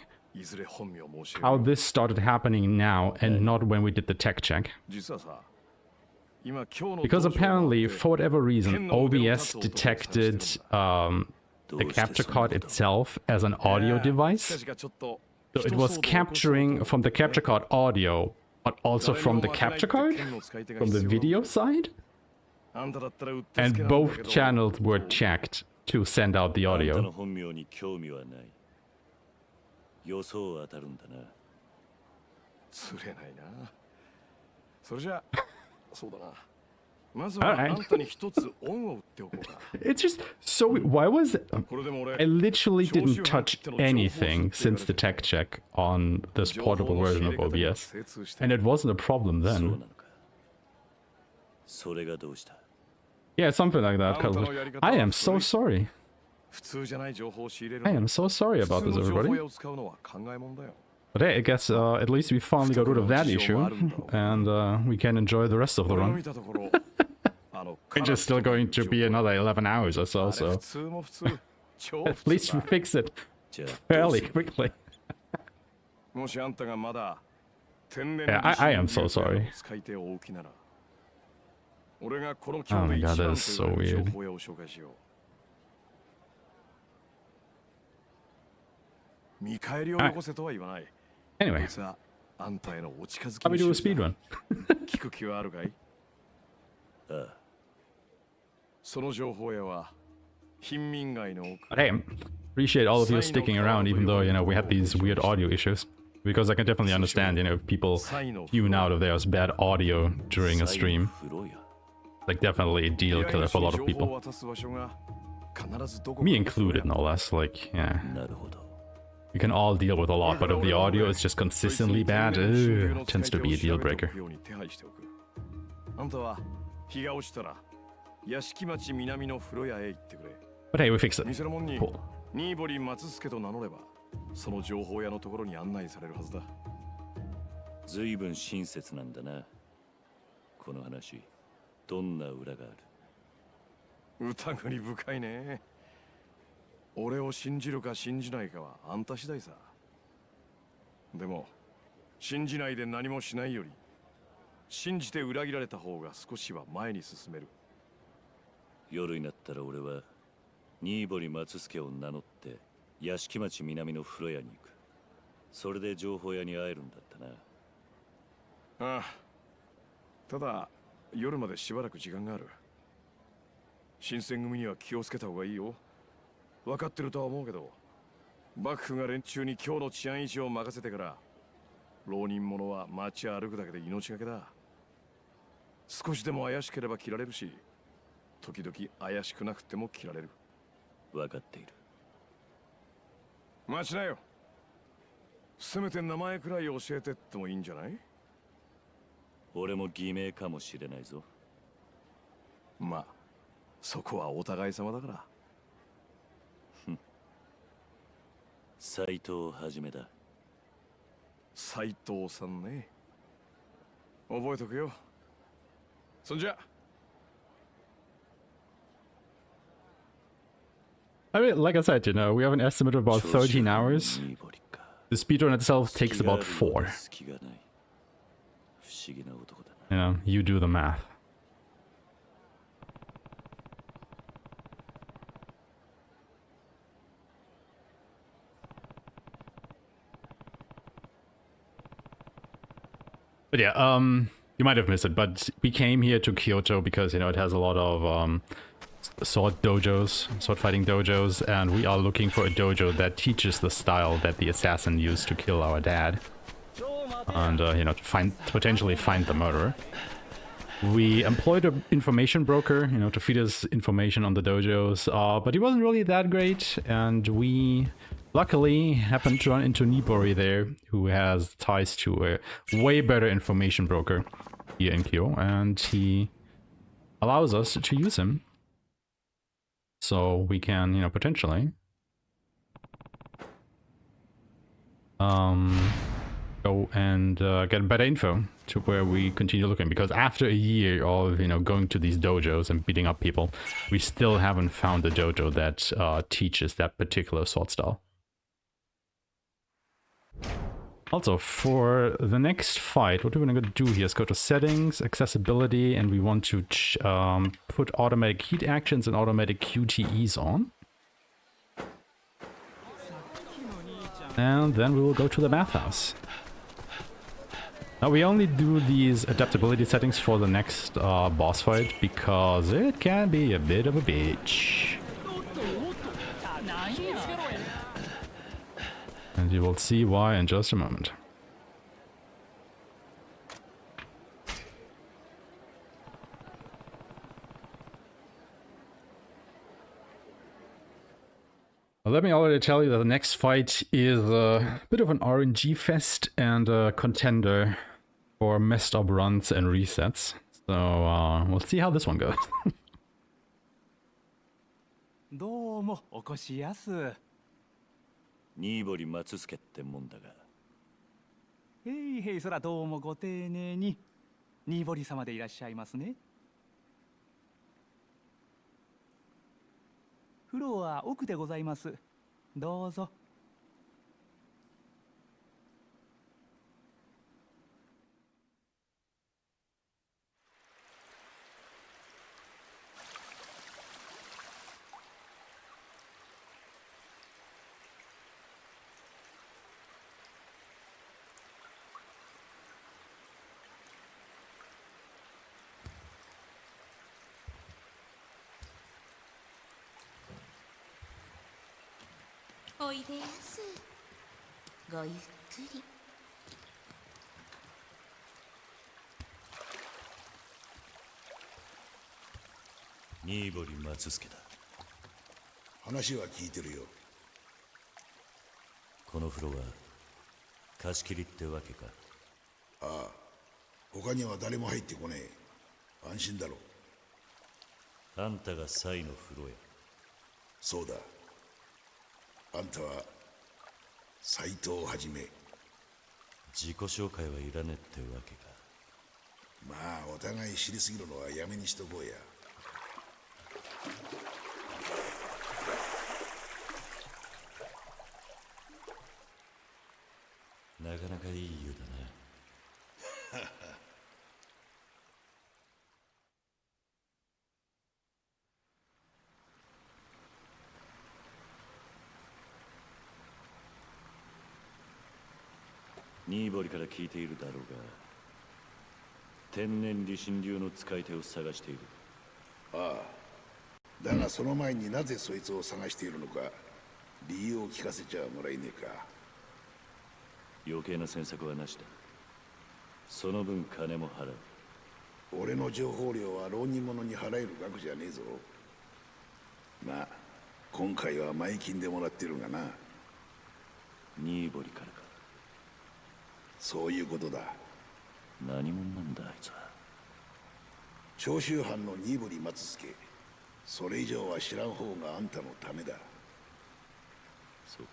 how this started happening now and not when we did the tech check. Because apparently, for whatever reason, OBS detected the capture card itself as an audio device. So it was capturing from the capture card audio, but also from the capture card, from the video side. And both channels were checked to send out the audio.
予想は当たるんだな。釣れないな。それじゃそうだな。まずはあんたに一つ恩を売っておこうか。
It's just so why was it? I literally didn't touch anything since the tech check on this portable version of OBS, and it wasn't a problem then.
それがどうした?
Yeah, something like that. I am so sorry. I am so sorry about this, everybody. But hey, I guess at least we finally got rid of that issue, and we can enjoy the rest of the run. Which is still going to be another 11 hours or so, so at least we fix it fairly quickly. Yeah, I am so sorry. Oh my god, that is so weird. Anyway,
あんたへのお近づき
How we
の
do a
印だ
speedrun?
聞く気はあるかい？
ああ、
その情報屋は貧民街の奥。
But hey, appreciate all of you sticking around, even though, you know, we had these weird audio issues. Because I can definitely understand, you know, if people tune out if there's bad audio during a stream. Like, definitely a deal killer for a lot of people. Me included, no less. Like, yeah. We can all deal with a lot, but if the audio is just consistently bad, tends to be a deal breaker.
あんたは日が落ちたら屋敷町南の風呂屋へ行ってくれ。
But hey, we fixed it.
店の門に
Cool.
新堀松助と名乗ればその情報屋のところに案内されるはずだ。
随分親切なんだな。この話、どんな裏がある？
疑り深いね。俺を信じるか信じないかはあんた次第さ。でも信じないで何もしないより信じて裏切られた方が少しは前に進める。
夜になったら俺は新堀松助を名乗って屋敷町南の風呂屋に行く。それで情報屋に会えるんだったな。
ああ、ただ夜までしばらく時間がある。新選組には気をつけた方がいいよ。分かってるとは思うけど、幕府が連中に今日の治安維持を任せてから浪人者は街歩くだけで命がけだ。少しでも怪しければ切られるし、時々怪しくなくても切られる。
分かっている。
待ちなよ。せめて名前くらい教えてってもいいんじゃない？
俺も偽名かもしれないぞ。
まあ、そこはお互い様だから。
斎藤はじめだ。
斎藤さんね。覚えとくよ。そんじゃ。
I mean, like I said, you know, we have an estimate of about 13 hours. The speedrun itself takes about 4. You know, you do the math. But yeah, you might have missed it, but we came here to Kyoto because, you know, it has a lot of sword dojos, sword fighting dojos, and we are looking for a dojo that teaches the style that the assassin used to kill our dad. And, you know, to potentially find the murderer. We employed an information broker, you know, to feed us information on the dojos, but he wasn't really that great, and we luckily happened to run into Nibori there, who has ties to a way better information broker here in Kyo, and he allows us to use him. So we can, you know, potentially go and get better info to where we continue looking, because after a year of, you know, going to these dojos and beating up people, we still haven't found a dojo that teaches that particular sword style. Also, for the next fight, what we're going to do here is go to settings, accessibility, and we want to put automatic heat actions and automatic QTEs on. And then we will go to the bathhouse. Now, we only do these adaptability settings for the next boss fight because it can be a bit of a bitch. And you will see why in just a moment. Well, let me already tell you that the next fight is a bit of an RNG fest and a contender for messed up runs and resets. So we'll see how this one goes.
どうもお越しやす。
新堀松助ってもんだが。
へいへい、そらどうもご丁寧に。新堀様でいらっしゃいますね。風呂は奥でございます。どうぞ。
おいでやす。ごゆっくり。
新堀松助だ。
話は聞いてるよ。
この風呂は貸し切りってわけか。
ああ、他には誰も入ってこねえ。安心だろ。
あんたがサイの風呂や。
そうだ。あんたは斎藤はじめ。
自己紹介はいらねってわけか。
まあお互い知りすぎるのはやめにしとこうや。
なかなかいい湯だな。新堀から聞いているだろうが、天然理心流の使い手を探している。
ああ、だがその前になぜそいつを探しているのか理由を聞かせちゃもらえねえか。
余計な詮索はなしだ。その分金も払う。
俺の情報料は浪人者に払える額じゃねえぞ。まあ今回は前金でもらってるがな。
新堀からか。
そういうことだ。
何者なんだあいつは。
長州藩の新堀松助。それ以上は知らん方があんたのためだ。
そう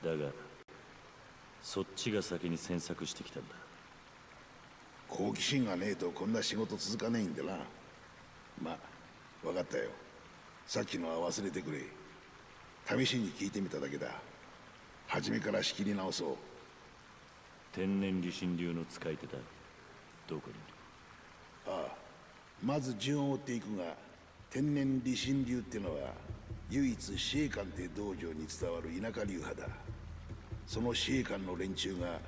か。だがそっちが先に詮索してきたんだ。
好奇心がねえとこんな仕事続かねえんでな。まあ分かったよ。さっきのは忘れてくれ。試しに聞いてみただけだ。初めから仕切り直そう。
天然理心流の使い手だ。どこにいる？
ああ、まず順を追っていくが、天然理心流ってのは唯一司令官って道場に伝わる田舎流派だ。その司令官の連中が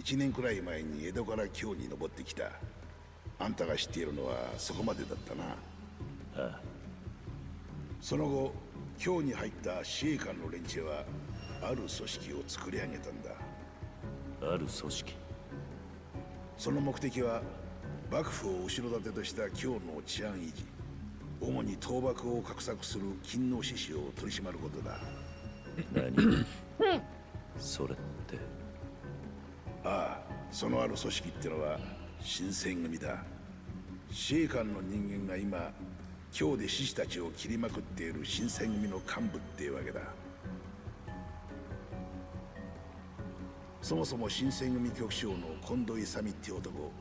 1年くらい前に江戸から京に登ってきた。あんたが知っているのはそこまでだったな。
ああ。
その後京に入った司令官の連中はある組織を作り上げたんだ。
ある組織。
その目的は幕府を後ろ盾とした京の治安維持、主に倒幕を画策する勤王志士を取り締まることだ。
何？それって。
ああ、そのある組織ってのは新選組だ。司令官の人間が今京で志士たちを切りまくっている新選組の幹部ってわけだ。そもそも新選組局長の近藤勇って男、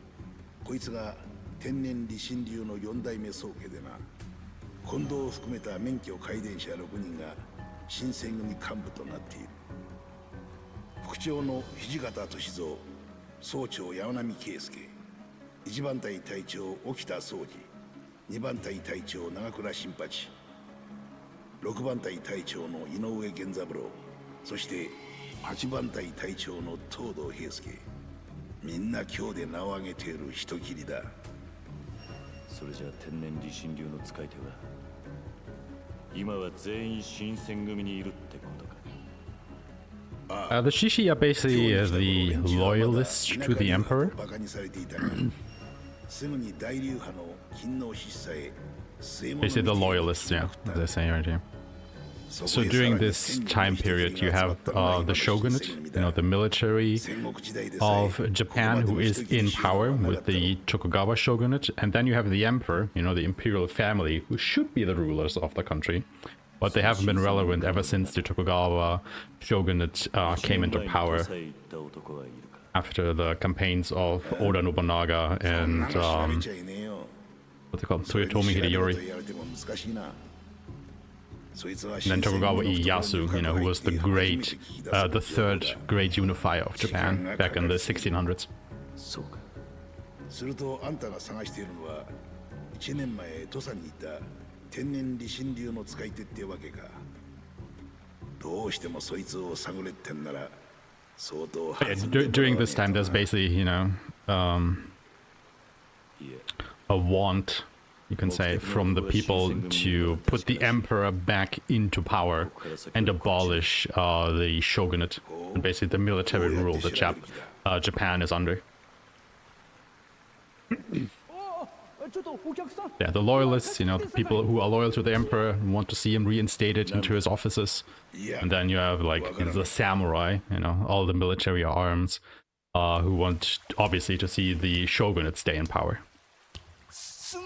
こいつが天然理心流の4代目宗家でな。近藤を含めた免許皆伝者6人が新選組幹部となっている。副長の土方歳三、総長山並圭介、1番隊隊長沖田総司、2番隊隊長長倉新八、6番隊隊長の井上源三郎、そして8番隊隊長の東堂平介。みんな今日で名を挙げている人斬りだ。
それじゃあ天然理心流の使い手は今は全員新選組にいるってことか。
The Shishi are basically the loyalists to the Emperor.
バカにされていたが、すぐに大流派の勤王志士さえ
Basically the loyalists, yeah, as they're saying right here. So during this time period, you have the shogunate, you know, the military of Japan who is in power with the Tokugawa shogunate, and then you have the emperor, you know, the imperial family, who should be the rulers of the country, but they haven't been relevant ever since the Tokugawa shogunate came into power after the campaigns of Oda Nobunaga and what's it called, Toyotomi Hideyori. And then Tokugawa Ieyasu, you know, who was the great, the third great unifier of Japan back in the 1600s.
するとあんたが探しているのは1年前土佐にいた天然理心流の使い手ってわけか。どうしてもそいつを探れってんなら相当。
During this time, there's basically, you know, a want you can say, from the people to put the emperor back into power and abolish the shogunate and basically the military rule that Japan is under. Yeah, the loyalists, you know, the people who are loyal to the emperor and want to see him reinstated into his offices. And then you have, like, the samurai, you know, all the military arms, who want, obviously, to see the shogunate stay in power. So,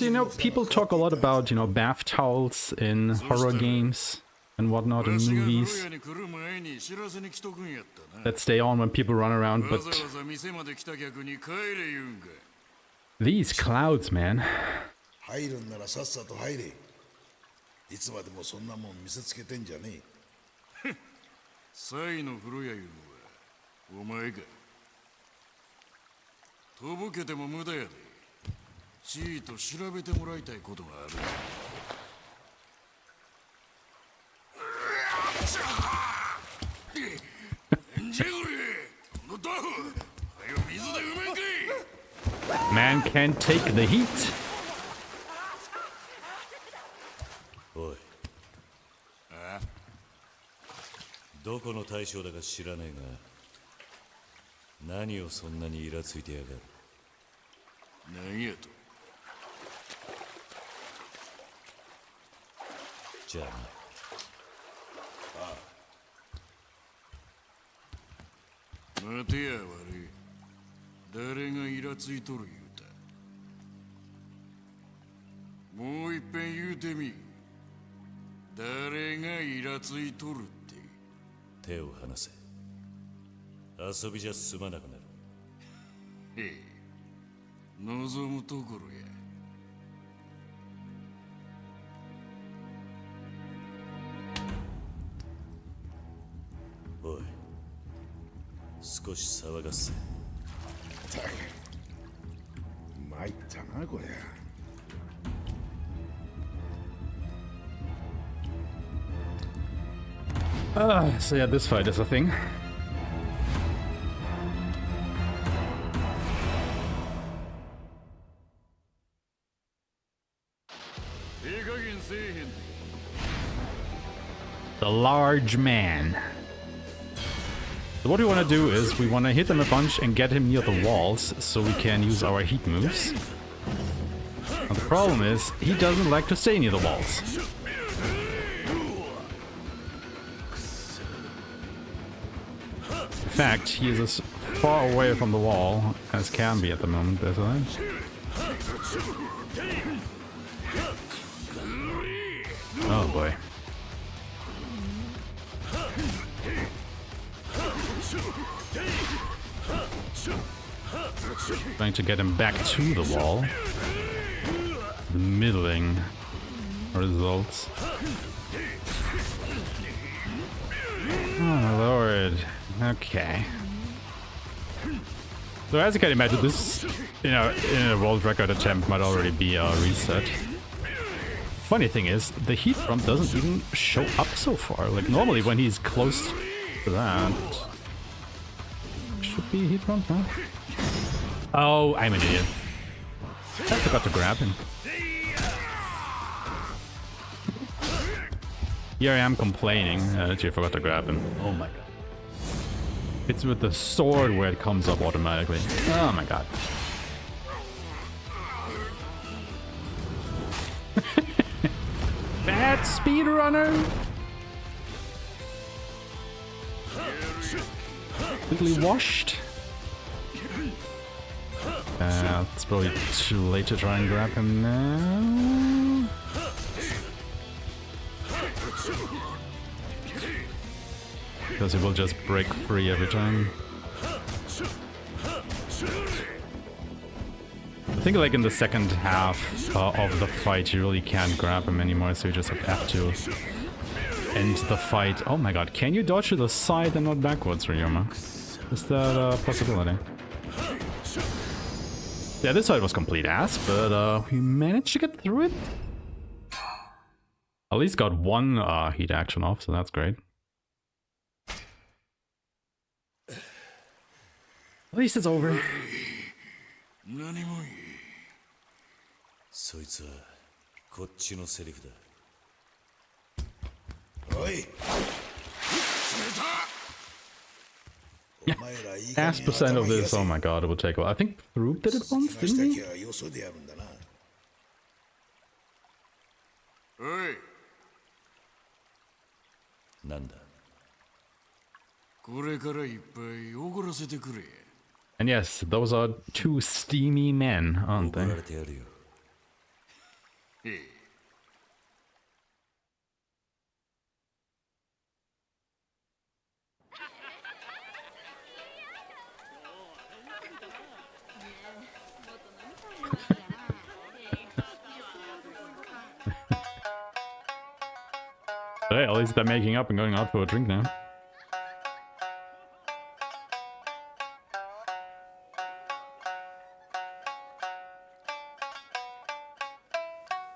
you know, people talk a lot about, you know, bath towels in horror games and whatnot in movies that stay on when people run around, but these clouds, man. Man can't take the heat.
Oi. どこの大将だか知らねえが、何をそんなにイラついてやがる。何やと。じゃあな。待てや悪い。誰がイラついとる言うた。もう一遍言うてみ。誰がイラついとるって。手を離せ。遊びじゃ済まなくなる。へえ、望むところや。おい、少し騒がせ。参ったなこりゃ。
So yeah, this fight is a thing. The large man. So what we want to do is we want to hit him a bunch and get him near the walls so we can use our heat moves. Now the problem is he doesn't like to stay near the walls. In fact, he is as far away from the wall as can be at the moment, isn't it? Oh boy. Trying to get him back to the wall. Middling results. Oh my lord. Okay. So as you can imagine, this, you know, in a world record attempt might already be a reset. Funny thing is, the heat prompt doesn't even show up so far. Like normally when he's close to that, should be heat prompt, huh? Oh, I'm an idiot. I forgot to grab him. Here I am complaining that you forgot to grab him. Oh my god. It's with the sword where it comes up automatically. Oh my god. Bad speedrunner! Quickly washed. It's probably too late to try and grab him now. Because he will just break free every time. I think like in the second half of the fight you really can't grab him anymore, so you just have to end the fight. Oh my god, can you dodge to the side and not backwards, Ryoma? Is that a possibility? Yeah, this fight was complete ass, but we managed to get through it. At least got one heat action off, so that's great. At least it's over.
何もいい。
そいつはこっちのセリフだ。
おい
Half% of this, oh my god, it will take a while. I think Farouk did it once, didn't he?
おい。
なんだ。
これからいっぱいおごらせてくれ。
And yes, those are two steamy men, aren't
怒ら
they?
れてやるよ。
へえ。
Hey, at least they're making up and going out for a drink now.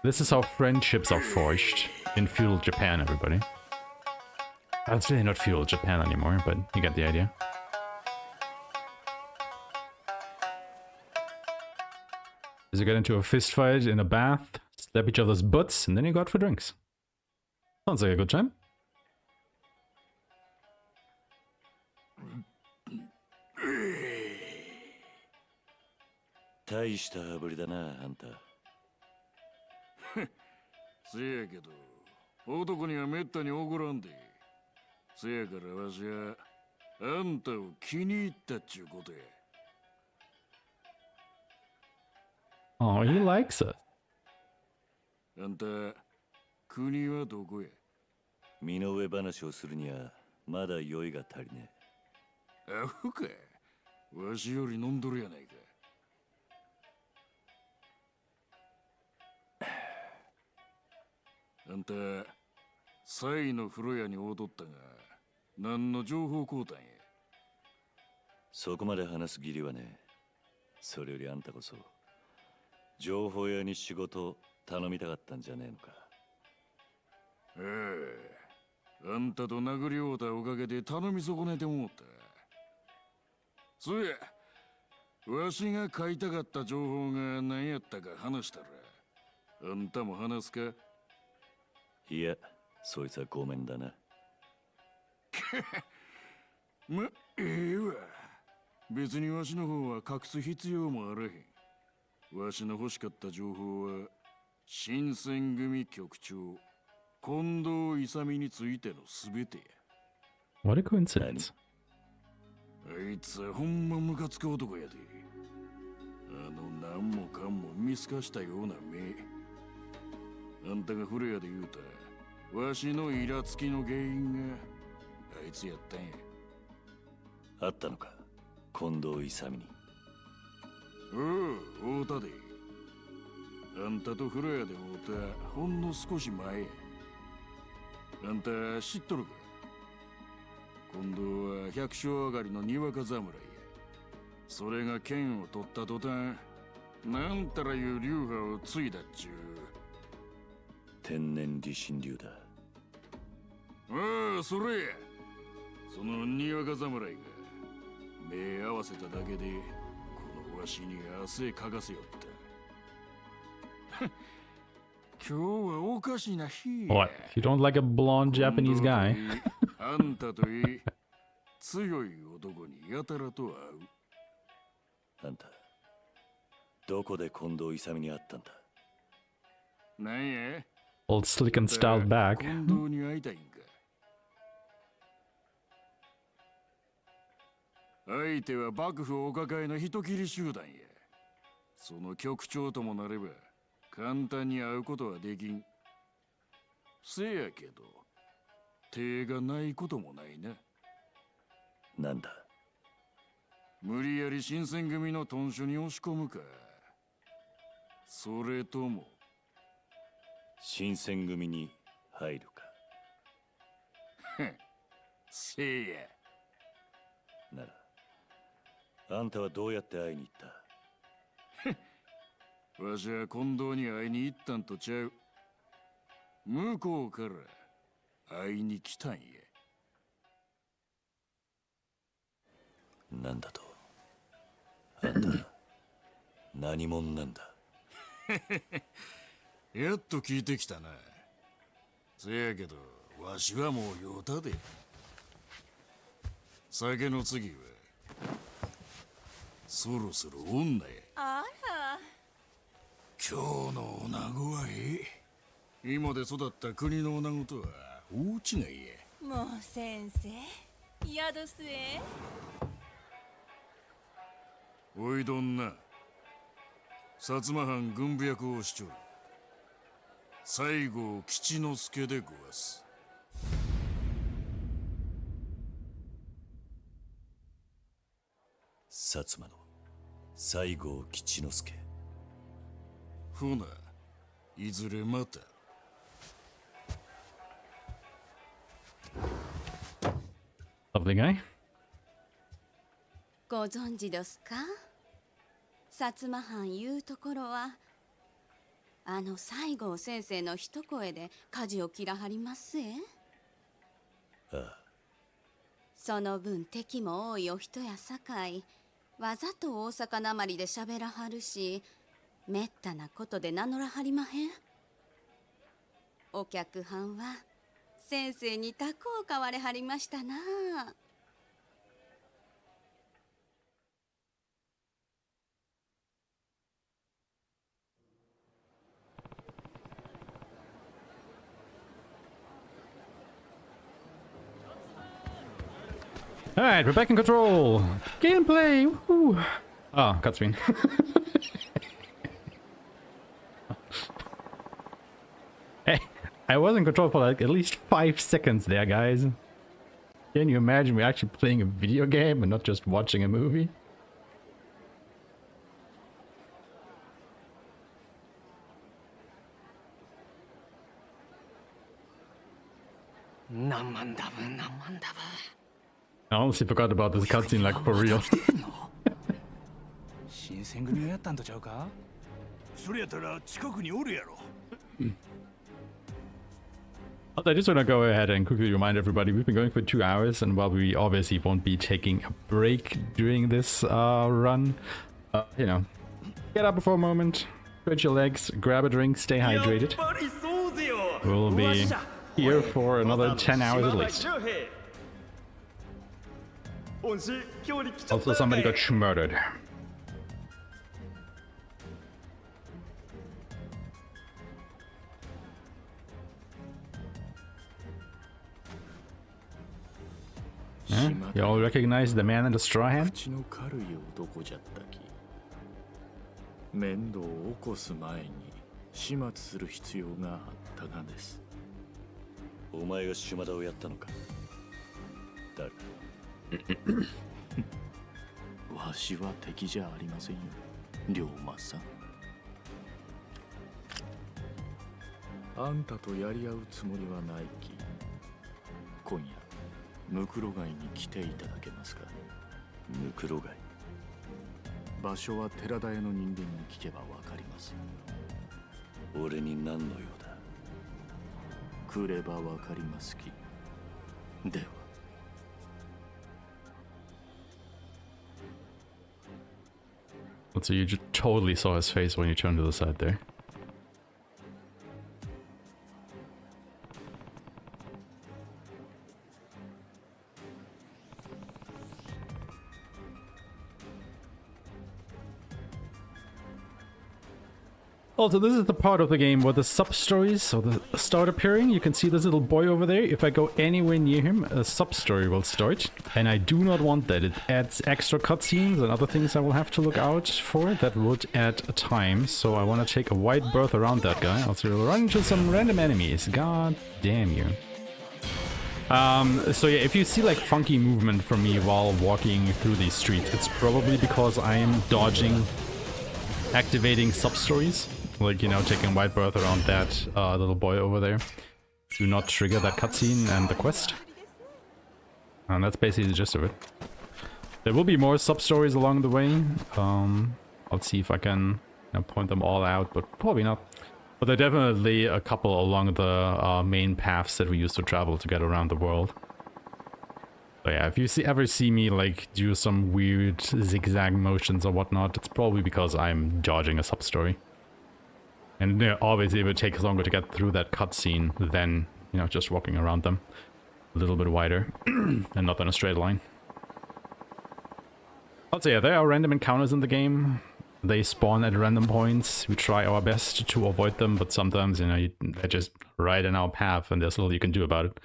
This is how friendships are forged in feudal Japan, everybody. It's really not feudal Japan anymore, but you get the idea. You get into a fist fight in a bath, slap each other's butts, and then you go out for drinks. Sounds like a good time.
大した羽振りだな、あんた。
せやけど、男にはめったにおごらんで。せやからわしは、あんたを気に入ったっちゅうことや。
Oh, he likes us.
あんた、国はどこや？
身の上話をするには、まだ酔いが足りね
え。アホか。わしより飲んどるやないか。あんた、サイの風呂屋に踊ったが、何の情報交換や。
そこまで話す義理はね。それよりあんたこそ、情報屋に仕事を頼みたかったんじゃねえのか。
あんたと殴り合うたおかげで頼み損ねてもうた。そうや、わしが書いたかった情報が何やったか話したら、あんたも話すか？
いや、そいつはごめんだな。
ま、ええわ。別にわしの方は隠す必要もあらへん。わしの欲しかった情報は、新選組局長、近藤勇についてのすべてや。
What a coincidence.
あいつはほんまムカつく男やで。何もかんも見透かしたような目。あんたがフレアで言うた、わしのイラつきの原因があいつやったんや。
あったのか、近藤勇に。
おう、会うたで。あんたとフレアで会うたほんの少し前や。あんた知っとるか？近藤は百姓上がりのにわか侍や。それが剣を取った途端、なんたらいう流派を継いだっちゅう。
天然理心流だ。
ああ、それや。そのにわか侍が目合わせただけでこのわしに汗かかせよった。今日はおかしな日や。
What? You don't like a blonde Japanese guy?
あんたといい強い男にやたらと会う。
あんた、どこで近藤勇に会ったんだ？
なんや？
Old slick and styled back.
近藤に会いたいんか？相手は幕府お抱えの人斬り集団や。その局長ともなれば簡単に会うことはできん。せやけど手がないこともないな。
なんだ？
無理やり新選組の屯所に押し込むか、それとも
新選組に入るか。
せや。
なら、あんたはどうやって会いに行った？
わしは近藤に会いに行ったんとちゃう。向こうから会いに来たんや。
なんだと？何者なんだ。
やっと聞いてきたな。せやけどわしはもう酔うたで。酒の次はそろそろ女や。
あら、
今日の女子は今で育った国の女子とは大違いや。
もう先生、宿すえ。
おいどんな薩摩藩軍部役をしちょる西郷吉之助でごわす。
薩摩の西郷吉之助。
ほな、いずれまた。
Lovely guy.
ご存知ですか？薩摩藩いうところはあの西郷先生の一声で舵を切らはりますえ。
ああ。
その分敵も多いお人やさかい、わざと大阪なまりで喋らはるし、めったなことで名乗らはりまへん。お客はんは先生にタコを買われはりましたなあ。
Alright, we're back in control. Gameplay! Woohoo! Oh, cutscene. Hey, I was in control for like at least 5 seconds there, guys. Can you imagine we're actually playing a video game and not just watching a movie? I honestly forgot about this cutscene, like, for real.
新選組やったんとちゃうか？それやったら近くにおるやろ。
I just want to go ahead and quickly remind everybody we've been going for 2 hours, and while we obviously won't be taking a break during this run, you know, get up for a moment, stretch your legs, grab a drink, stay hydrated. We'll be here for another 10 hours at least. Also, somebody got murdered. Yeah, you all recognize the man in the straw hat?
面倒を起こす前に始末する必要があったがです。
お前が島田をやったのか？誰？
わしは敵じゃありませんよ、龍馬さん。あんたとやり合うつもりはないき。今夜ムクロ街に来ていただけますか？
ムクロ街。
場所は寺田屋の人間に聞けばわかります。
俺に何の用だ？
来ればわかりますき。では。
So you just totally saw his face when you turned to the side there. Also, this is the part of the game where the sub-stories or the start appearing. You can see this little boy over there. If I go anywhere near him, a sub-story will start. And I do not want that. It adds extra cutscenes and other things I will have to look out for. That would add time. So I want to take a wide berth around that guy. Also, we'll run into some random enemies. God damn you. So yeah, if you see like funky movement from me while walking through these streets, it's probably because I am dodging activating sub-stories. Like, you know, taking wide berth around that little boy over there. Do not trigger that cutscene and the quest. And that's basically the gist of it. There will be more sub-stories along the way. I'll see if I can, you know, point them all out, but probably not. But there are definitely a couple along the main paths that we used to travel to get around the world. So yeah, if you ever see me like do some weird zigzag motions or whatnot, it's probably because I'm dodging a sub-story. And obviously it would take longer to get through that cutscene than, you know, just walking around them a little bit wider and not in a straight line. Also, yeah, there are random encounters in the game. They spawn at random points. We try our best to avoid them, but sometimes, you know, they're just right in our path and there's little you can do about it.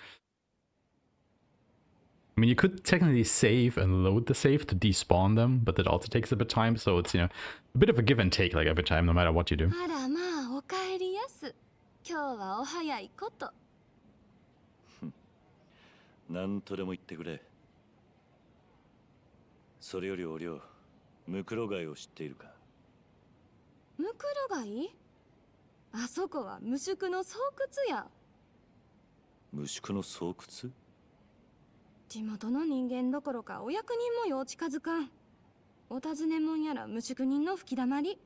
I mean, you could technically save and load the save to despawn them, but that also takes a bit of time, so it's, you know, a bit of a give and take like every time, no matter what you do.
なんとでも言ってくれ。それよりおりょう、ムクロガイを知っているか。
ムクロガイ？あそこは無宿の巣窟や。
無宿の巣窟？
地元の人間どころかお役人もよう近づかん。お尋ねもんやら無宿人の吹きだまり。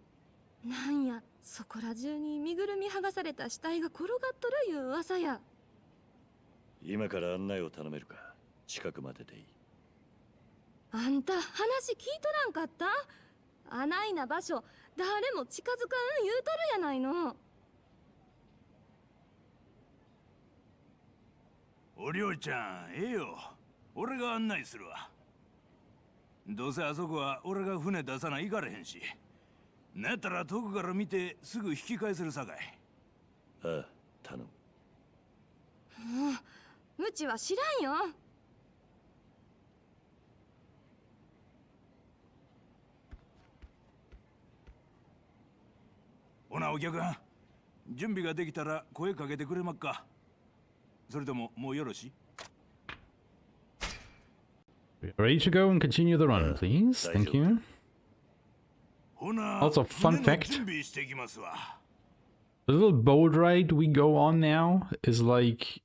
なんや、そこら中に身ぐるみ剥がされた死体が転がっとるいう噂や。
今から案内を頼めるか。近くまででいい。
あんた話聞いとらんかった？あないな場所誰も近づかん言うとるやないの。
おりょうちゃん、ええよ。俺が案内するわ。どうせあそこは俺が船出さないかれへんし。なんやったら遠くから見てすぐ引き返せるさかい。
ああ、頼む。
うちは知らんよ。
ほなお客さん、準備ができたら声かけてくれまっか。それとももうよろしい？
Ready to go and continue the run, please. Thank you. Also, fun fact, the little boat ride we go on now is like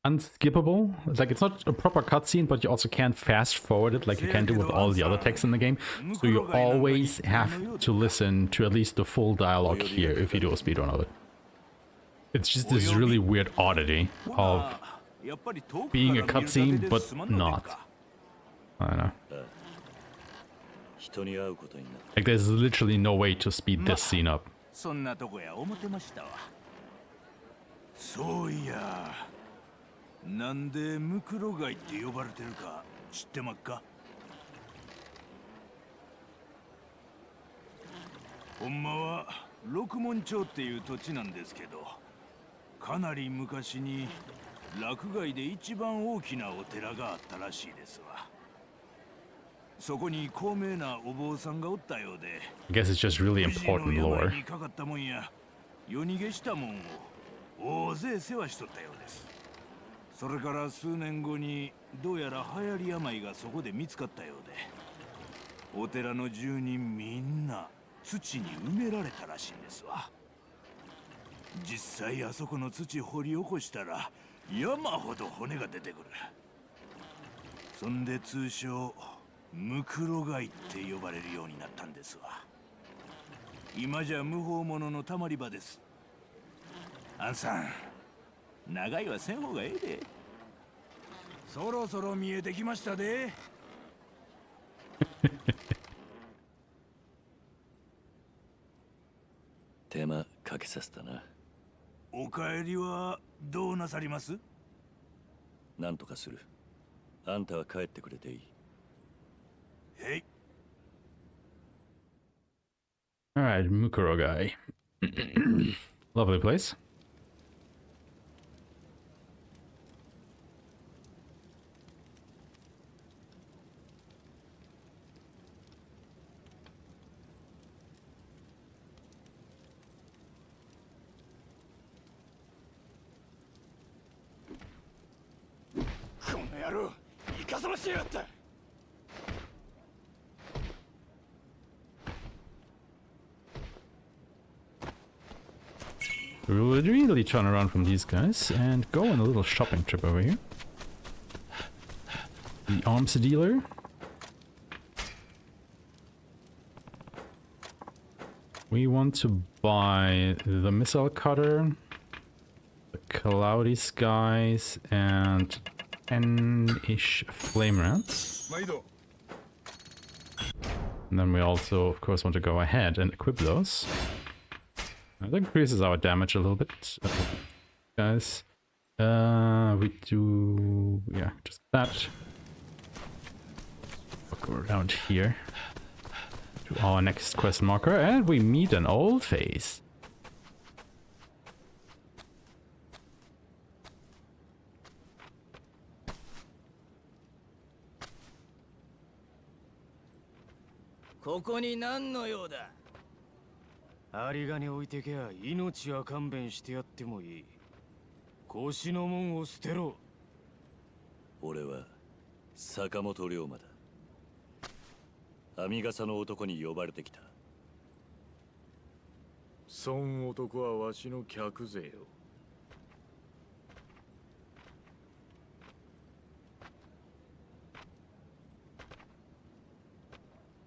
unskippable. It's like it's not a proper cutscene, but you also can't fast forward it like you can do with all the other text in the game. So you always have to listen to at least the full dialogue here if you do a speedrun of it. It's just this really weird oddity of being a cutscene, but not. I don't know. Like there's literally no way to speed this scene up.
そんなとこや思ってましたわ。そういや、なんでムクロガイって呼ばれてるか知ってまっか？ほんまは六門町っていう土地なんですけど、かなり昔に洛外で一番大きなお寺があったらしいですわ。そこに高名なお坊さんがおったようで、
I guess it's just really important lore.
にかかったもんや夜逃げしたもんを大勢世話しとったようです。それから数年後にどうやら流行り病がそこで見つかったようで、お寺の住人みんな土に埋められたらしいんですわ。実際あそこの土掘り起こしたら山ほど骨が出てくる。そんで通称ムクロガイって呼ばれるようになったんですわ。今じゃ無法者のたまり場です。アンさん、長いはせん方がええで。そろそろ見えてきましたで。
手間かけさせたな。
お帰りはどうなさります？
なんとかする。あんたは帰ってくれていい。
Hey.
Alright, Mukurogai. Lovely place. We'll immediately turn around from these guys and go on a little shopping trip over here. The arms dealer. We want to buy the missile cutter, the cloudy skies, and 10-ish flame rounds. And then we also, of course, want to go ahead and equip those. That increases our damage a little bit, guys. We do, yeah, just that. We'll go around here to our next quest marker, and we meet an old face.
ここに何の用だ。有賀に置いてけば命は勘弁してやってもいい。腰の門を捨てろ。
俺は坂本龍馬だ。編み笠の男に呼ばれてきた。
そん男はわしの客勢よ。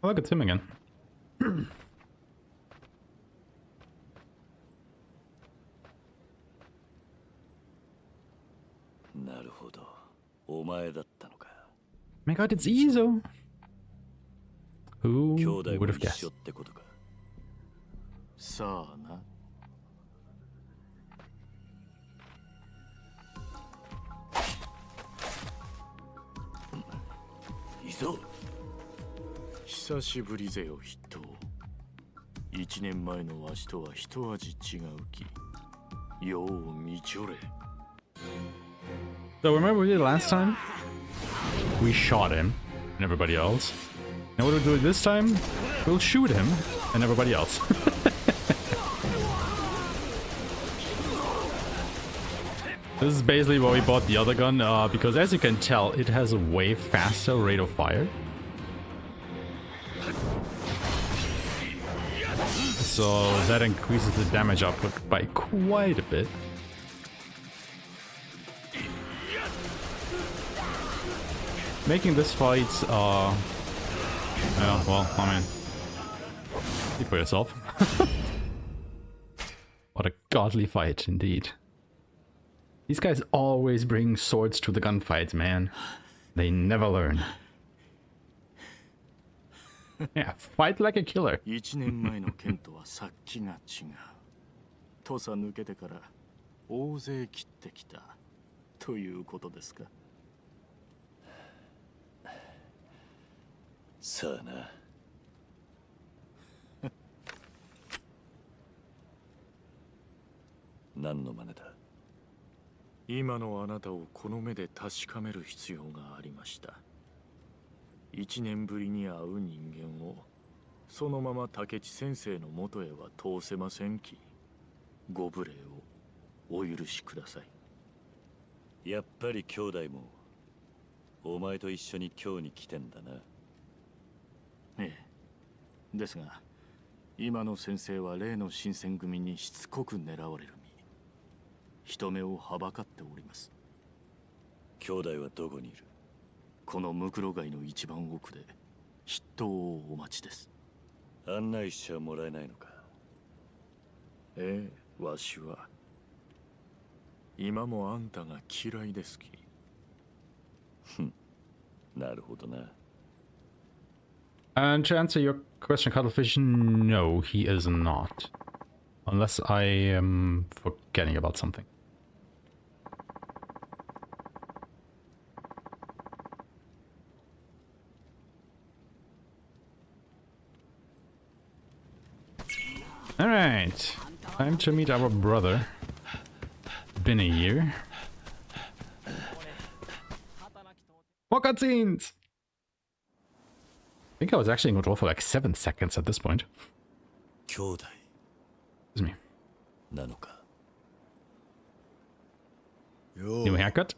Oh, look, it's him again.
なるほど。お前だったのか。
My god, it's Izo! Who
兄弟
would
も
have
一
guessed?
緒ってことか。
さあな。
いぞ。
久しぶりぜよ筆頭。1年前のわしとは一味違うき。よう見ちょれ。
So remember we did last time? We shot him and everybody else. And what we'll do this time? We'll shoot him and everybody else. This is basically why we bought the other gun, because as you can tell, it has a way faster rate of fire. So that increases the damage output by quite a bit. Making this fight, yeah, well, I mean, speak for yourself. What a godly fight, indeed. These guys always bring swords to the gunfights, man. They never learn. Yeah, fight like a killer.
1年前の剣とは殺気が違う。土佐抜けてから大勢切ってきたということですか。
さあな。何の真似だ。
今のあなたをこの目で確かめる必要がありました。1年ぶりに会う人間をそのまま竹地先生のもとへは通せませんき。ご無礼をお許しください。
やっぱり兄弟もお前と一緒に今日に来てんだな。
ええ。ですが今の先生は例の新選組にしつこく狙われる身。人目をはばかっております。
兄弟はどこにいる？
このムクロ街の一番奥で筆頭をお待ちです。
案内しちゃもらえないのか？
ええ、わしは今もあんたが嫌いですき。
ふん、なるほどな。
And to answer your question, Cuttlefish, no, he is not. Unless I am forgetting about something. Alright, time to meet our brother. Been a year. More cutscenes! I think I was actually in control for like 7 seconds at this point.
兄弟
Excuse me.
なのか。
New haircut?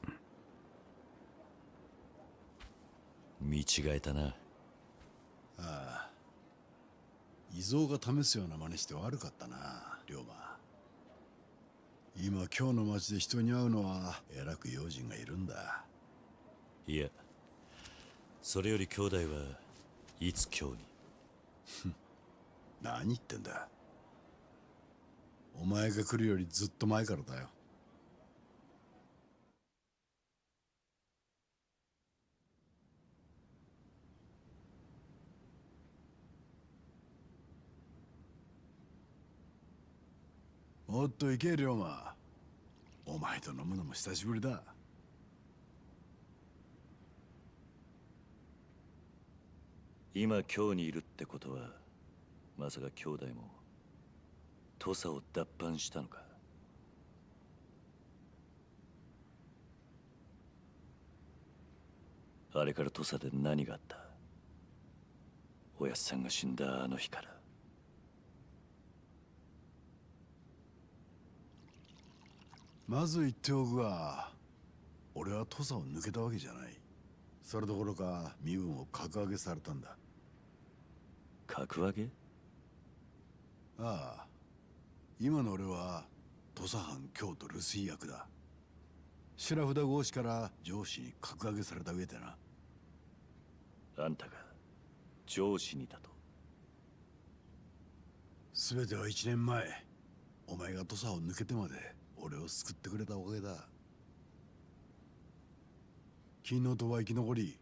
見違えたな。
ああ。異蔵が試すような真似して悪かったな、龍馬。今今日の街で人に会うのはえらく用心がいるんだ。
いや、それより兄弟はいつ今日に。
何言ってんだ。お前が来るよりずっと前からだよ。っと行け龍馬。お前と飲むのも久しぶりだ。
今京にいるってことは、まさか兄弟も土佐を脱藩したのか。あれから土佐で何があった？おやっさんが死んだあの日から。
まず言っておくが、俺は土佐を抜けたわけじゃない。それどころか身分を格上げされたんだ。
格上げ？
ああ、今の俺は土佐藩京都留守居役だ。白札合子から上司に格上げされた上でな。
あんたが上司にだと？
全ては1年前、お前が土佐を抜けてまで俺を救ってくれたおかげだ。昨日とは生き残り、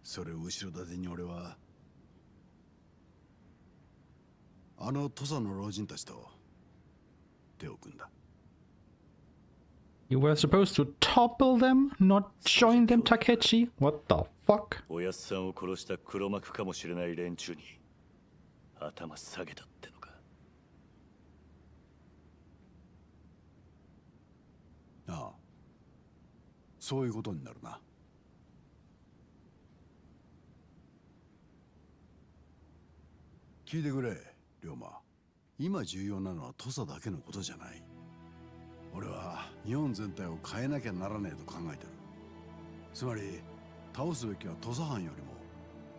それを後ろ盾に俺はあの土佐の老人たちと手を組んだ。
You were supposed to topple them, not join them, Takechi? What the fuck?
おやっさんを殺した黒幕かもしれない連中に頭下げたってのか。
ああ、そういうことになるな。聞いてくれ、龍馬。今重要なのは土佐だけのことじゃない。俺は日本全体を変えなきゃならねえと考えてる。つまり倒すべきは土佐藩よりも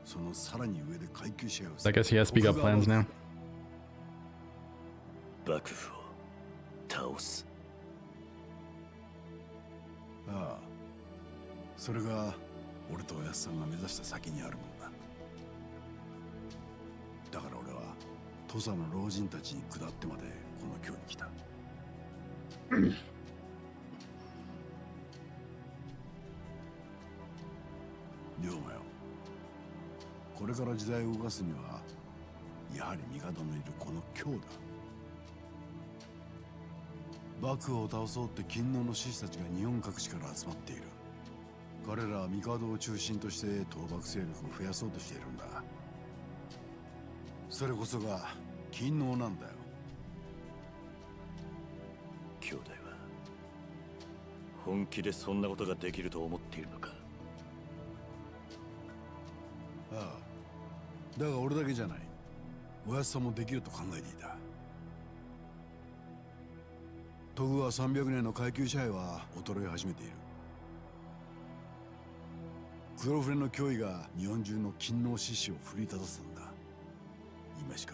そのさらに上で階級支配をす
I
る。
guess he has big up plans now.
幕府を倒す。
ああ、それが俺とおやっさんが目指した先にあるもんだ。だから俺は土佐の老人たちに下ってまでこの京に来た。龍馬よ、これから時代を動かすにはやはり味方のいるこの京だ。幕府を倒そうって勤王の志士たちが日本各地から集まっている。彼らは帝を中心として倒幕勢力を増やそうとしているんだ。それこそが勤王なんだよ。
兄弟は本気でそんなことができると思っているのか。
ああ、だが俺だけじゃない。おやっさんもできると考えていた。徳川300年の階級支配は衰え始めている。黒船の脅威が日本中の勤王志士を奮い立たせたんだ。今しか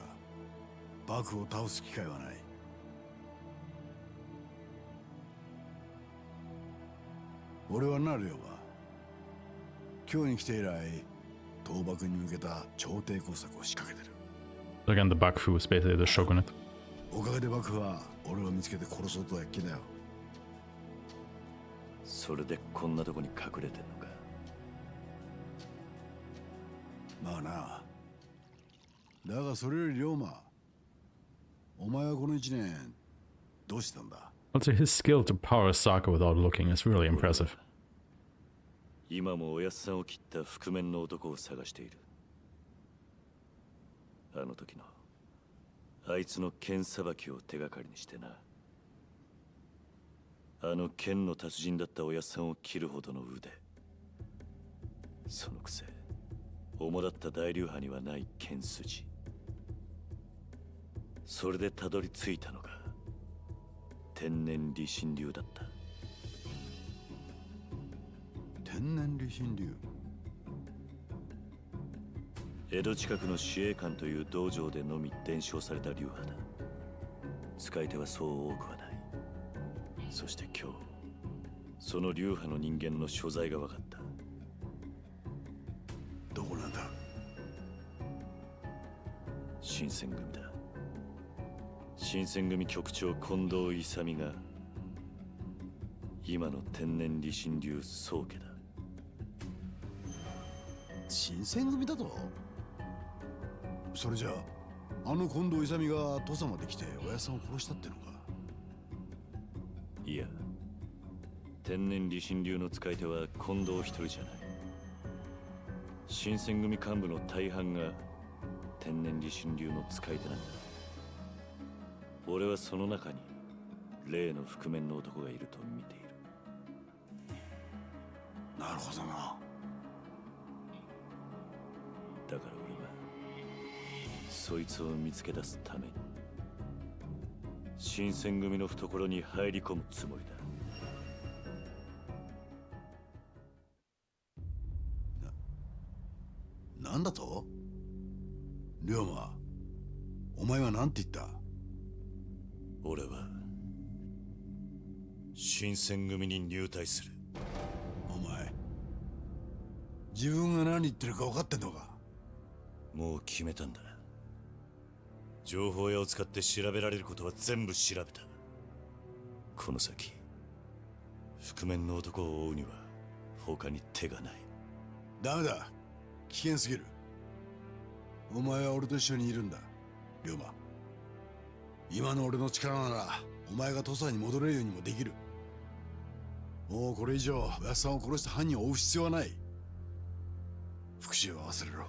幕府を倒す機会はない。俺はなるよば、今日に来て以来倒幕に向けた朝廷工作を仕掛けてる。
Again, the Bakufu is basically the shogunate.
おかげで幕府は俺を見つけて殺そうとは気だよ。
それでこんなとこに隠れてんのか。
まあな。だがそれより龍馬、お前はこの1年どうしてたんだ？
Also, his skill to power Sokka without looking is really impressive.
今もおやっさんを切った覆面の男を探している。あの時のあいつの剣さばきを手がかりにしてな。あの剣の達人だったおやっさんを切るほどの腕。そのくせ主だった大流派にはない剣筋。それでたどり着いたのが天然理心流だった。
天然理心流。
江戸近くの司令官という道場でのみ伝承された流派だ。使い手はそう多くはない。そして今日その流派の人間の所在が分かった。
どこなんだ？
新選組だ。新選組局長近藤勇が今の天然理心流宗家だ。
新選組だと？それじゃあの近藤勇が土佐まで来ておやっさんを殺したってのか？
いや、天然理心流の使い手は近藤一人じゃない。新選組幹部の大半が天然理心流の使い手なんだ。俺はその中に例の覆面の男がいると見ている。
なるほどな。
だから俺はそいつを見つけ出すために新選組の懐に入り込むつもりだ。
なんだと？龍馬、お前は何て言った？
俺は新選組に入隊する。
お前、自分が何言ってるか分かってんのか？
もう決めたんだ。情報屋を使って調べられることは全部調べた。この先覆面の男を追うには他に手がない。
ダメだ、危険すぎる。お前は俺と一緒にいるんだ、龍馬。今の俺の力ならお前が土佐に戻れるようにもできる。もうこれ以上おやっさんを殺した犯人を追う必要はない。復讐は忘れろ。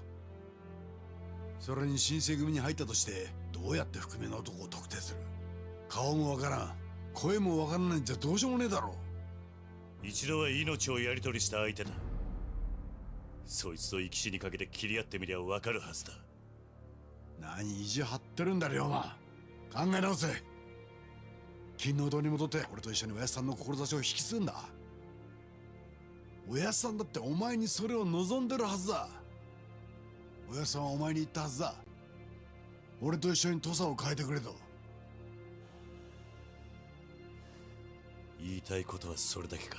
それに新選組に入ったとしてどうやって覆面の男を特定する？顔もわからん、声もわからないんじゃどうしようもねえだろ。
一度は命をやり取りした相手だ。そいつと生き死にかけて切り合ってみりゃ分かるはずだ。
何意地張ってるんだ龍馬。考え直せ。金の堂に戻って俺と一緒におやっさんの志を引き継ぐんだ。おやっさんだってお前にそれを望んでるはずだ。おやっさんはお前に言ったはずだ。俺と一緒に土佐を変えてくれと。
言いたいことはそれだけか。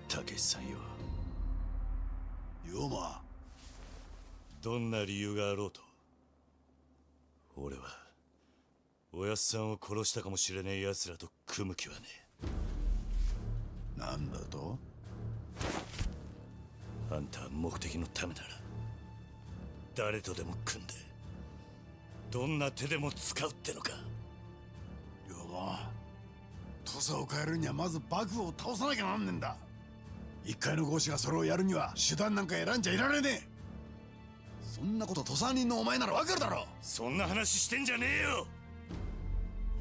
たけしさんよ。
龍馬、
どんな理由があろうと俺はおやっさんを殺したかもしれねえ奴らと組む気はね
え。なんだと？
あんたは目的のためなら誰とでも組んでどんな手でも使うってのか。
龍馬、土佐を変えるにはまず幕府を倒さなきゃなんねんだ。一介の豪士がそれをやるには手段なんか選んじゃいられねえ。そんなこと土佐人のお前ならわかるだろ。
そんな話してんじゃねえよ。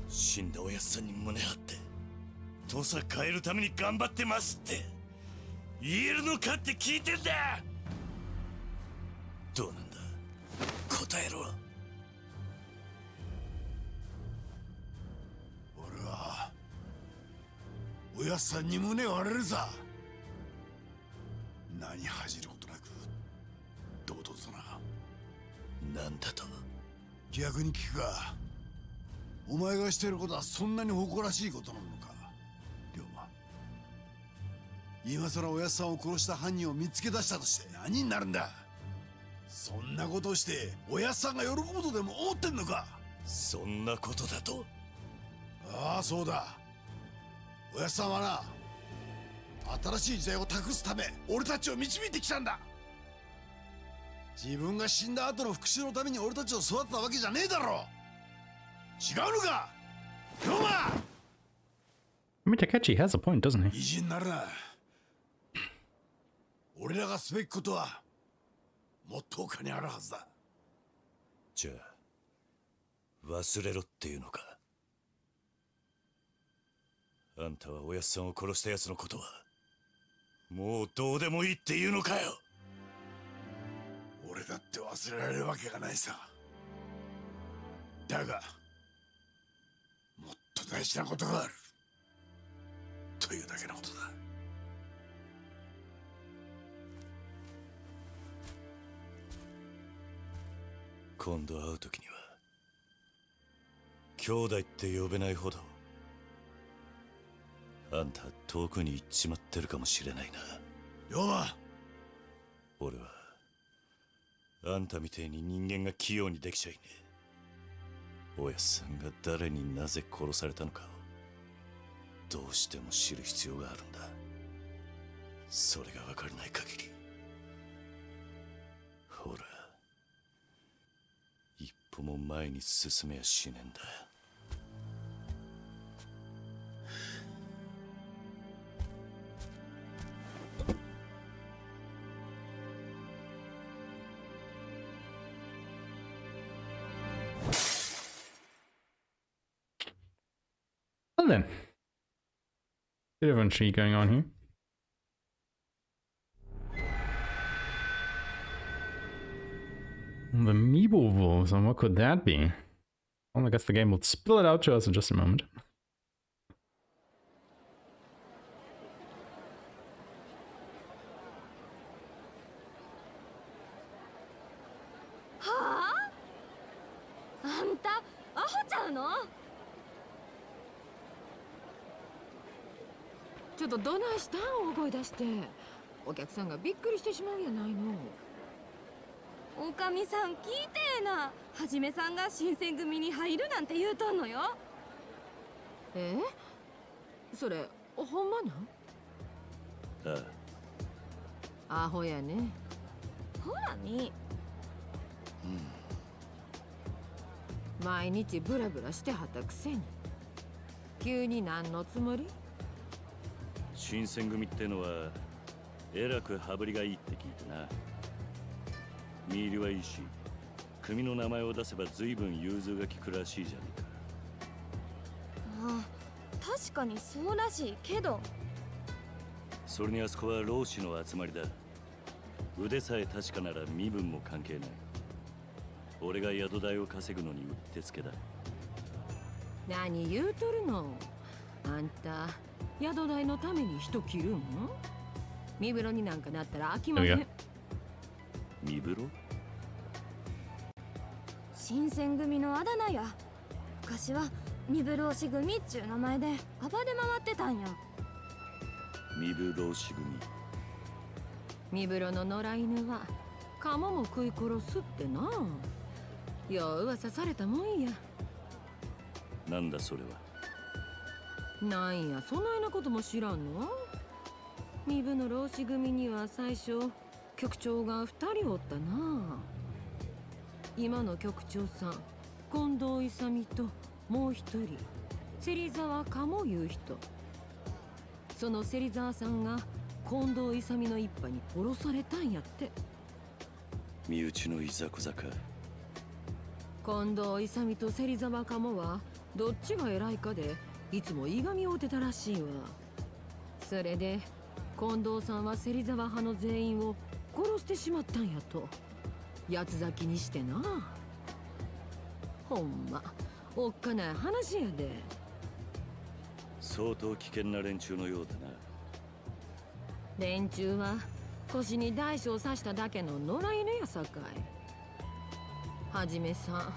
死んだおやっさんに胸張って土佐変えるために頑張ってますって言えるのかって聞いてんだ。どうなんだ、答えろ。
俺はおやっさんに胸を張れるさ。何恥じることなく堂々とな。
なんだと？
逆に聞くか。お前がしていることはそんなに誇らしいことなのか、龍馬。今さらおやっさんを殺した犯人を見つけ出したとして何になるんだ。そんなことをしておやっさんが喜ぶとでも思ってんのか。
そんなことだと？
ああ、そうだ。おやっさんはな、新しい時代を託すため俺たちを導いてきたんだ。自分が死んだ後の復讐のために俺たちを育てたわけじゃねえだろ。違うのか、龍馬。
I mean, Takechi has a point, doesn't
意地になるな。俺らがすべきことはもっと他にあるはずだ。
じゃあ忘れろっていうのか。あんたはおやっさんを殺した奴のことはもうどうでもいいっていうのかよ。
俺だって忘れられるわけがないさ。だがもっと大事なことがあるというだけのことだ。
今度会う時には兄弟って呼べないほどあんた遠くに行っちまってるかもしれないな。
龍馬、
俺はあんたみてえに人間が器用にできちゃいねえ。おやっさんが誰になぜ殺されたのかをどうしても知る必要があるんだ。それが分からない限りほら一歩も前に進めやしねえんだ。
Well then. Bit of intrigue going on here. The Meeble Wolves, and what could that be? Well, I guess the game will spill it out to us in just a moment.
ちょっとどないしたん大声出して。お客さんがびっくりしてしまうやないの。
おかみさん聞いてえな。はじめさんが新選組に入るなんて言うとんのよ。
それほんまなん？
あ
あ。アホやね。
ほらみ。
毎日ブラブラしてはったくせに。急に何のつもり？
新選組ってのはえらく羽振りがいいって聞いてな。見入りはいいし、組の名前を出せば随分融通が利くらしいじゃねえか。
ああ、確かにそうらしいけど。
それにあそこは老子の集まりだ。腕さえ確かなら身分も関係ない。俺が宿代を稼ぐのにうってつけだ。
何言うとるの？あんた宿代のために人切るん？身風呂になんかなったら飽きまへん。
身風呂？
新選組のあだ名や。昔は身風呂し組っちゅう名前で暴れ回ってたんや。
身風呂し組。
身風呂の野良犬はカモも食い殺すってな。よう噂されたもんや。
なんだそれは。
なんやそないなことも知らんの？身分の浪士組には最初局長が2人おったな。今の局長さん近藤勇ともう一人芹沢鴨いう人。その芹沢さんが近藤勇の一派に殺されたんやって。
身内のいざこざか。
近藤勇と芹沢鴨はどっちが偉いかでいつもいがみ合うてたらしいわ。それで近藤さんは芹沢派の全員を殺してしまったんやと八つ咲きにしてな。ほんまおっかない話やで。
相当危険な連中のようだな。
連中は腰に大小刺しただけの野良犬やさかい。はじめさ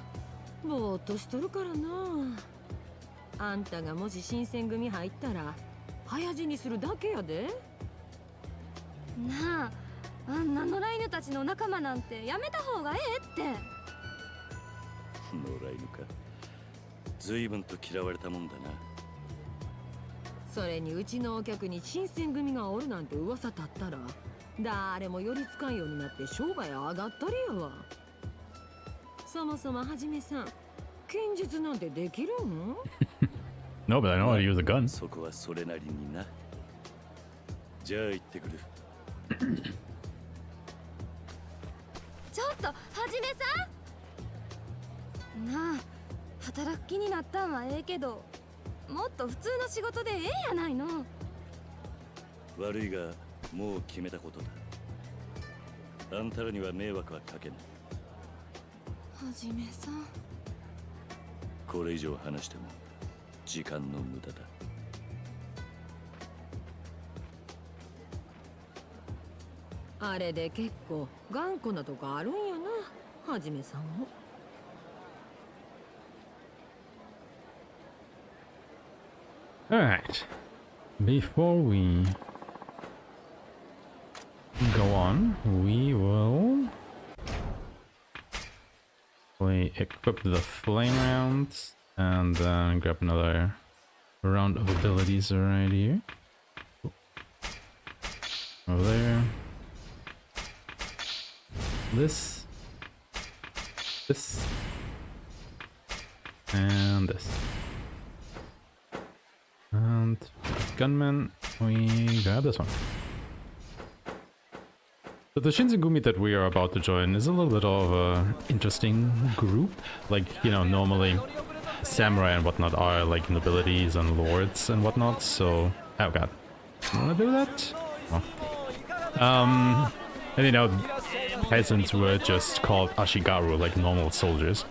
んぼーっとしとるからな。あんたがもし新選組入ったら早死にするだけやで。
なあ、あんな野良犬たちの仲間なんてやめた方がええって。
野良犬か。随分と嫌われたもんだな。
それにうちのお客に新選組がおるなんて噂立ったら誰も寄りつかんようになって商売上がったりやわ。そもそもはじめさん剣術なんてできるん？
No, but I know how to use a gun.
そこはそれなりにな。じゃあ行ってくる。
ちょっとはじめさん。なあ、働く気になったんはええけどもっと普通の仕事でええやないの。
悪いがもう決めたことだ。あんたらには迷惑はかけない。
はじめさん。
これ以上話しても時間の無駄だ。
あれで結構頑固なとこあるんやな、はじめさんも。
Alright. Before we go on, we will equip the flame rounds and then grab another round of abilities right here. Over there. This. And this. And gunman, we grab this one. So the Shinsengumi that we are about to join is a little bit of an interesting group. Like, you know, normally samurai and whatnot are like nobilities and lords and whatnot, so... Oh god. You wanna do that? Oh. And you know, peasants were just called ashigaru, like normal soldiers.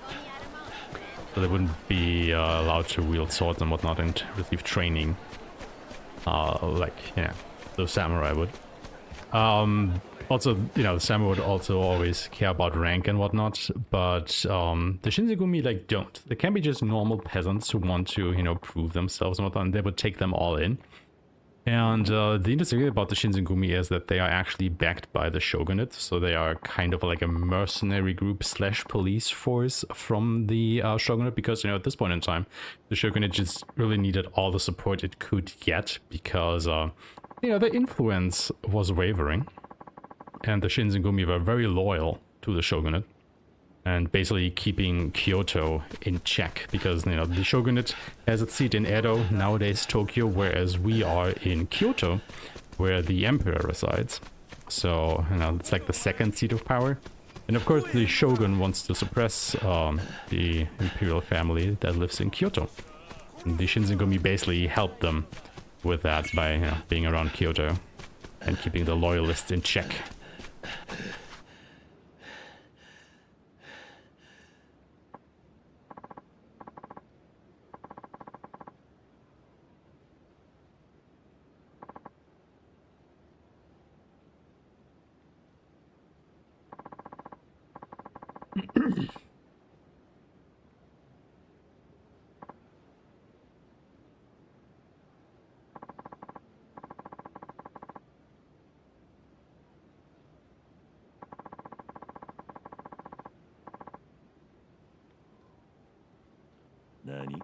So they wouldn't be allowed to wield swords and whatnot and receive training. Like, yeah, the samurai would. Also, you know, the samurai would also always care about rank and whatnot, but the Shinsengumi, like, don't. They can be just normal peasants who want to, you know, prove themselves and whatnot, and they would take them all in. And the interesting thing about the Shinsengumi is that they are actually backed by the shogunate, so they are kind of like a mercenary group slash police force from the shogunate, because, you know, at this point in time, the shogunate just really needed all the support it could get, because, you know, the influence was wavering, and the Shinsengumi were very loyal to the shogunate, and basically keeping Kyoto in check, because, you know, the shogunate has its seat in Edo, nowadays Tokyo, whereas we are in Kyoto, where the emperor resides. So, you know, it's like the second seat of power. And of course the shogun wants to suppress the imperial family that lives in Kyoto. And the Shinsengumi basically helped them with that by, you know, being around Kyoto and keeping the loyalists in check.
Nani?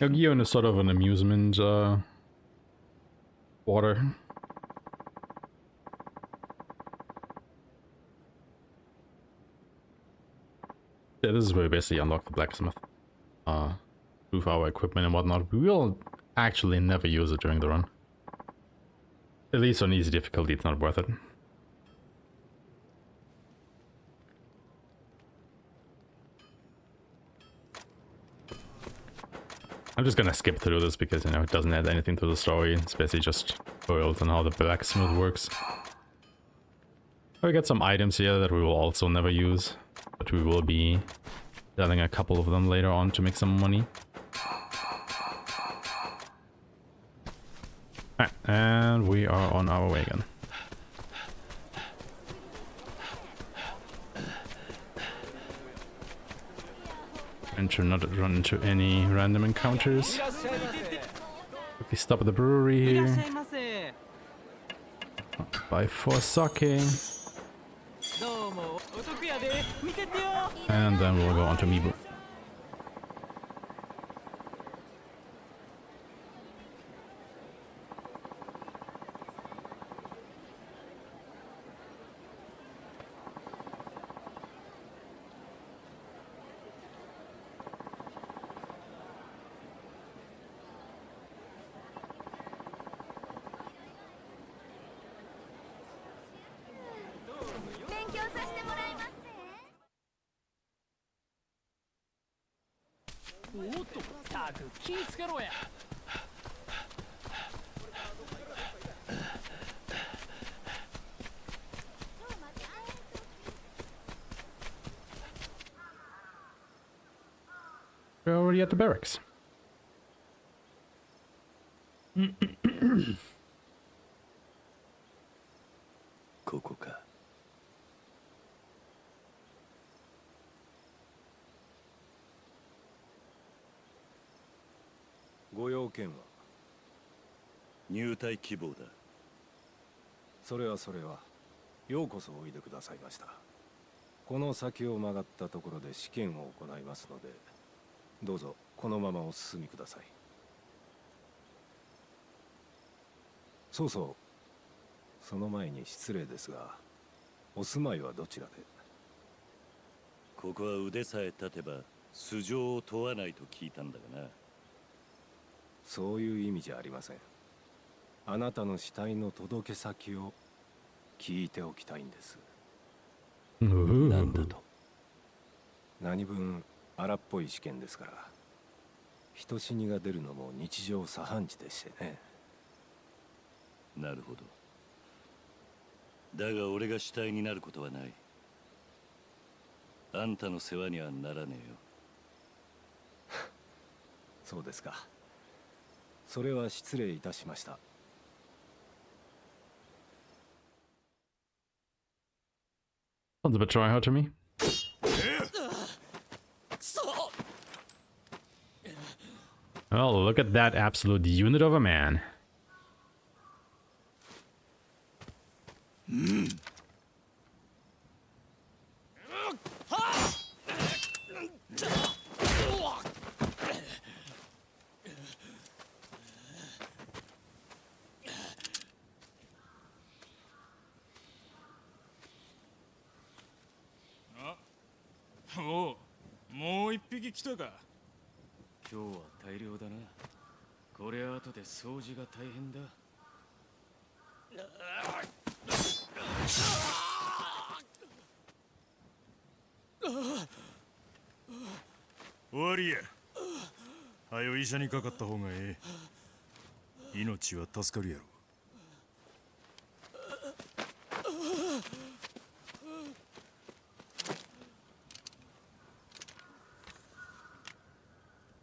Gion is sort of an amusement water. Yeah, this is where we basically unlock the blacksmith. Prove our equipment and whatnot. We will actually never use it during the run. At least on easy difficulty, it's not worth it. I'm just gonna skip through this because, you know, it doesn't add anything to the story. It's basically just tutorials on how the blacksmith works. We got some items here that we will also never use, but we will be selling a couple of them later on to make some money. Alright, and we are on our way again. And to not run into any random encounters. Quickly stop at the brewery here. Buy 4 sake. And then we'll go on to Mibu. We're already at the barracks.
ここか。
ご用件は
入隊希望だ。
それはようこそおいでくださいました。この先を曲がったところで試験を行いますので、どうぞこのままお進みください。そうそう、その前に失礼ですが、お住まいはどちらで？
ここは腕さえ立てば素性を問わないと聞いたんだがな。
そういう意味じゃありません。あなたの死体の届け先を聞いておきたいんです。
なんだと。
何分荒っぽい試験ですから、人死にが出るのも日常茶飯事でしてね。
なるほど。だが俺が死体になることはない。あんたの世話にはならねえよ。
そうですか。それは失礼いたしました。
Sounds a bit tryhard to me. Oh, look at that absolute unit of a man.
Oh, もう一匹来たか。今日は大量だな。これ後で掃除が大変だ。終わりや。はよ医者にかかった方がええ。命は助かるやろ。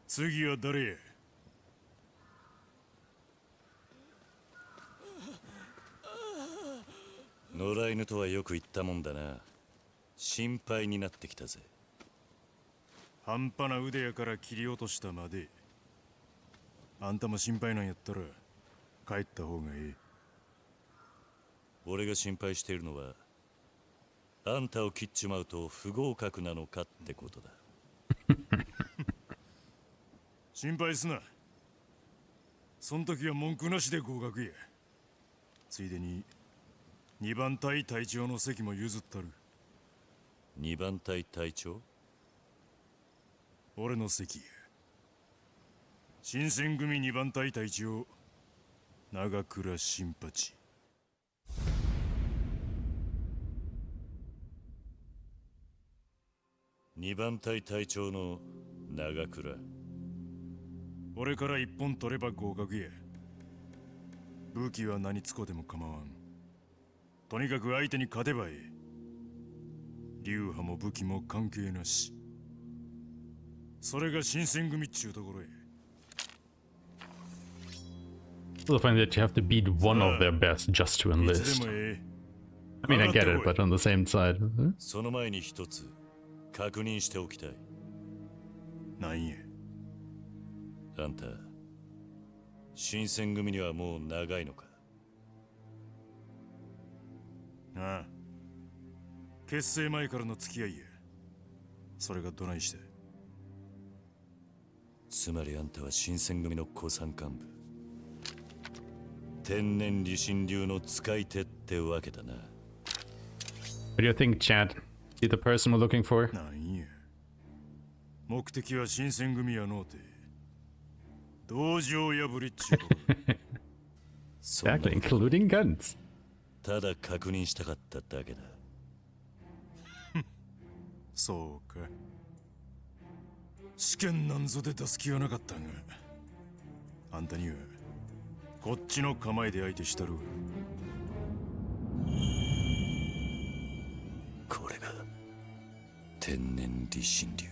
次は誰や。
野良犬とはよく言ったもんだな。心配になってきたぜ。
半端な腕やから切り落としたまで。あんたも心配なんやったら帰った方がええ。
俺が心配しているのは、あんたを切っちまうと不合格なのかってことだ。
心配すな。そん時は文句なしで合格や。ついでに2番隊隊長の席も譲ったる。
2番隊隊長？
俺の席や。新選組2番隊隊長、長倉新八。
2番隊隊長の長倉。
俺から一本取れば合格や。武器は何つこでも構わん。とにかく相手に勝てばええ。流派も武器も関係なし。それが新選組っちゅうところへ。
Still find that you have to beat one of their best just to enlist. I mean, I get it, but on the same side.
その前に一つ確認しておきたい。
何や。
あんた、新選組にはもう長いのか？
ああ。結成前からの付き合いや。それがどないして。
つまりあんたは新選組の古参幹部。天然理心流の使い手ってわけだな。
What do you think, Chad? Is the person we're looking for?
なんや。目的は新選組やのうて。道場破りっちゅうこと。
Exactly, including guns.
ただ確認したかっただけだ。
そうか。試験なんぞで出す気はなかったが、あんたにはこっちの構えで相手したるわ。
これが天然理心流。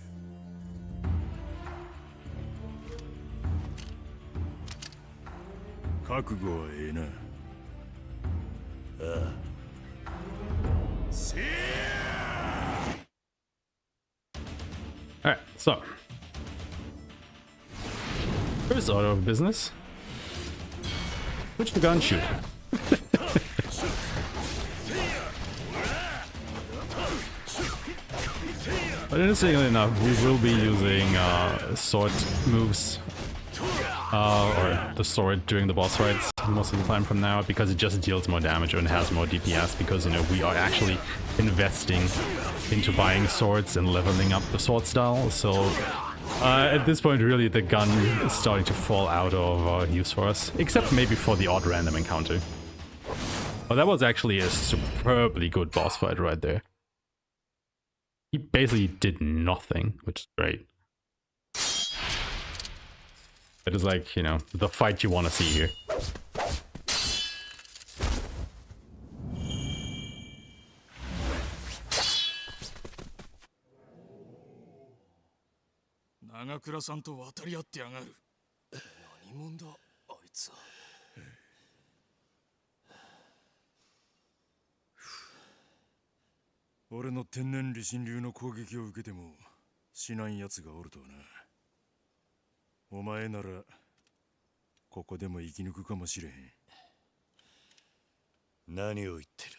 覚悟はええな。
ああ。
せー
Alright, so. First order of business. Switch to gun shoot. But interestingly enough, we will be using sword moves or the sword during the boss fights most of the time from now, because it just deals more damage and has more DPS, because, you know, we are actually investing into buying swords and leveling up the sword style. So at this point, really, the gun is starting to fall out of use for us, except maybe for the odd random encounter. But that was actually a superbly good boss fight right there. He basically did nothing, which is great. It is like, you know, the fight you want to see here.
俺の天然理心流の攻撃を受けてもしない奴がおるとはな。お前ならここでも生き抜くかもしれへん。
何を言ってる。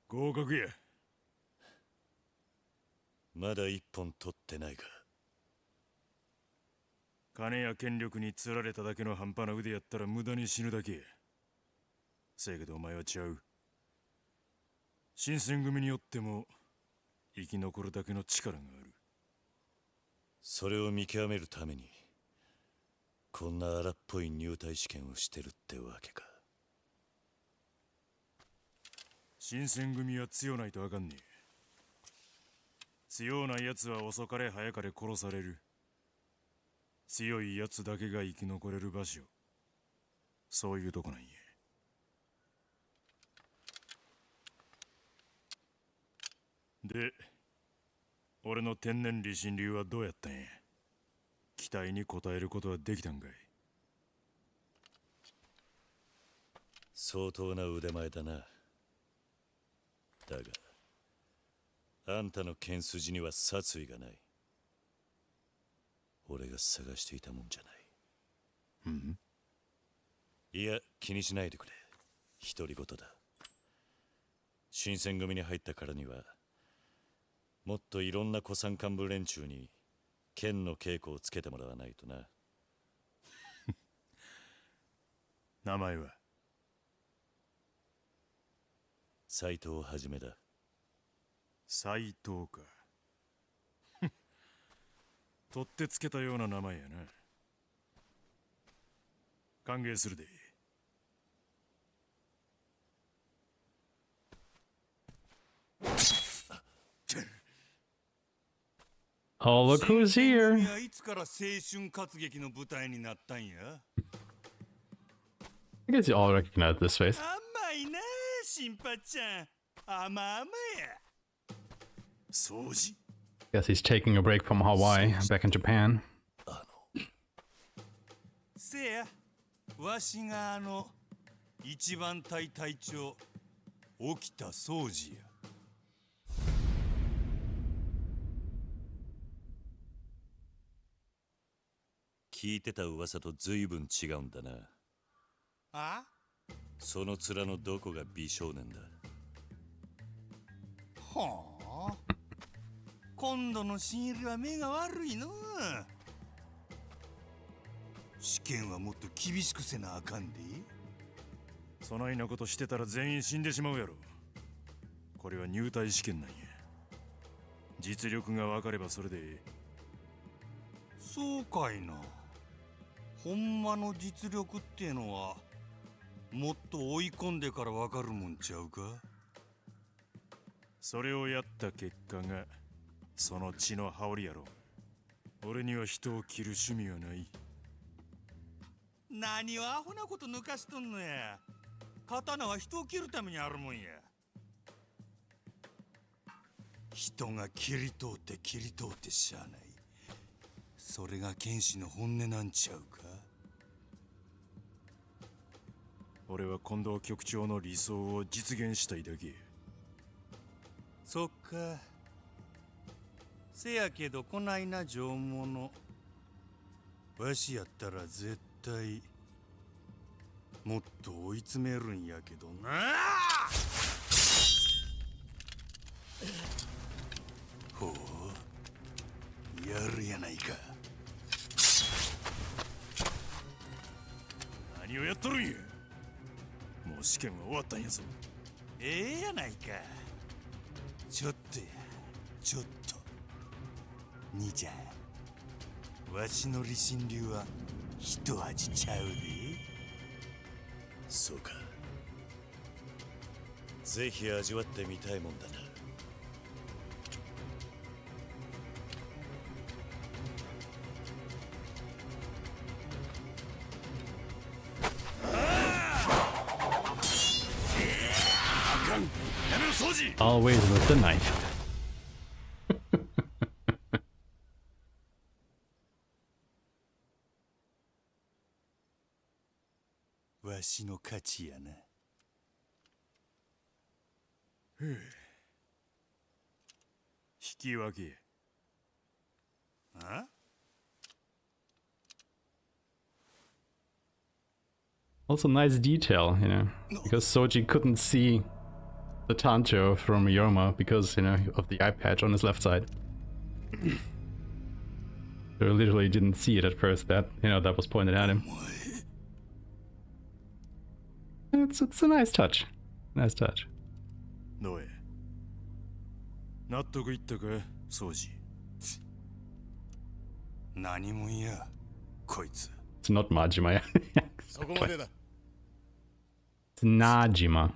合格や。
まだ一本取ってないか。
金や権力に釣られただけの半端な腕やったら無駄に死ぬだけや。せやけどお前は違う。新選組によっても生き残るだけの力がある。
それを見極めるためにこんな荒っぽい入隊試験をしてるってわけか。
新選組は強ないとあかんねえ。強ないやつは遅かれ早かれ殺される。強いやつだけが生き残れる場所。そういうとこなんや。で、俺の天然理心流はどうやったんや。期待に応えることはできたんかい。
相当な腕前だな。だがあんたの剣筋には殺意がない。俺が探していたもんじゃない。
うん？
いや、気にしないでくれ。独り言だ。新選組に入ったからにはもっといろんな古参幹部連中に剣の稽古をつけてもらわないとな。
名前は
斎藤はじめだ。
斎藤か。取ってつけたような名前やな。歓迎するで。
Oh, look who's here!
いつから青春活劇の舞台になったんや。
I guess you all recognize this face.
甘いな、新八ちゃん。甘々や。
掃除。
Guess he's taking a break from Hawaii, back in Japan.
せや、わしが一番隊隊長、沖田総司や。
聞いてた噂と随分違うんだな。
あ？
その面のどこが美少年だ。
はあ。今度の新入りは目が悪いの。試験はもっと厳しくせなあかんで。
そないなことしてたら全員死んでしまうやろ。これは入隊試験なんや。実力が分かればそれでええ。
そうかいな。ほんまの実力ってのはもっと追い込んでから分かるもんちゃうか。
それをやった結果がその血の羽織やろ。俺には人を切る趣味はない。
何をアホなこと抜かしとんのや。刀は人を切るためにあるもんや。人が切り通って切り通ってしゃあない。それが剣士の本音なんちゃうか。
俺は近藤局長の理想を実現したいだけ。
そっか。せやけどこないな上物。わしやったら絶対もっと追い詰めるんやけどな。ほう、
やるやないか。
何をやっとるんや。もう試験は終わったんやぞ。
ええやないか。ちょっとや、ちょっと。兄ちゃん、わしの理心流は一味ちゃうで。
そうか。ぜひ味わってみたいもんだな。
Always with the knife.
わしの勝ちやな。
引き分け。
あ
Also nice detail, you know, because Soji couldn't see the Tanto from Yorma because, you know, of the eye patch on his left side. So literally didn't see it at first. That, you know, that was pointed at him. It's a nice touch. Nice touch.
どうや。納得いったか、掃除。
何もんや、こいつ。
It's not Majima.
そこまでだ。
It's Najima.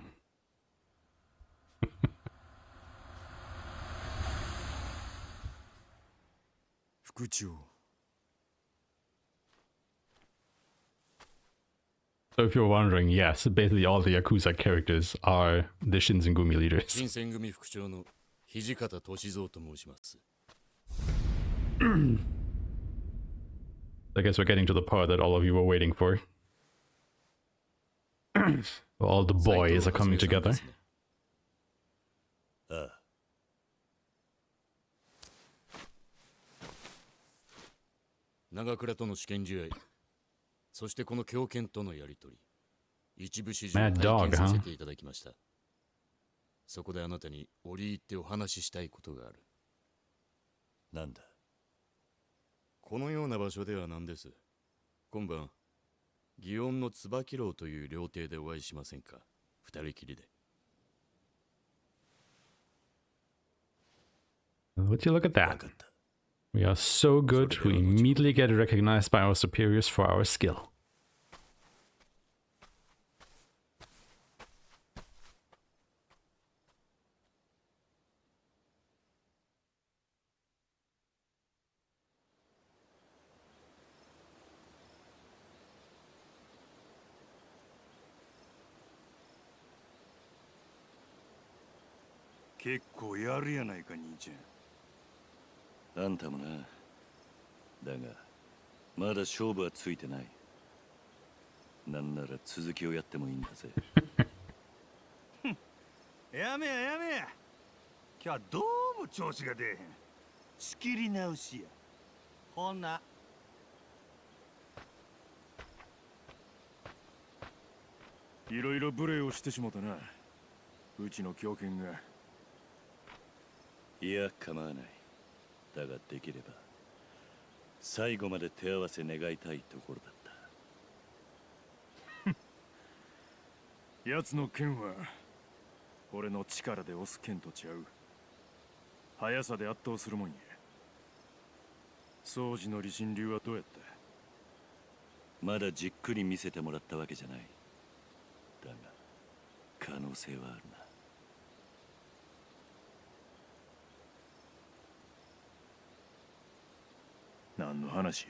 副長。
So if you're wondering, yes, basically all the Yakuza characters are the Shinsengumi leaders.
新選組副長の土方歳三と申します。
I guess we're getting to the part that all of you were waiting for. All the boys are coming together.
ああ。
長倉との試験試合、そしてこの狂犬とのやりとり、一部始終を体験させていただきました。そこであなたに折り入ってお話ししたいことがある。
なんだ。
このような場所では何です。今晩、祇園の椿楼という料亭でお会いしませんか。二人きりで。
Would you look at that? We are so good, we immediately get recognized by our superiors for our skill.
結構やるやないか、兄ちゃん。
あんたもな。だが、まだ勝負はついてない。なんなら続きをやってもいいんだぜ。
やめややめや。今日はどうも調子が出えへん。仕切り直しや。ほな。
いろいろ無礼をしてしもたな。うちの狂犬が。
いや、構わない。だができれば最後まで手合わせ願いたいところだった。
奴の剣は俺の力で押す剣とちゃう。速さで圧倒するもんや。掃除の理心流はどうやった。
まだじっくり見せてもらったわけじゃない。だが可能性はあるな。
何の話。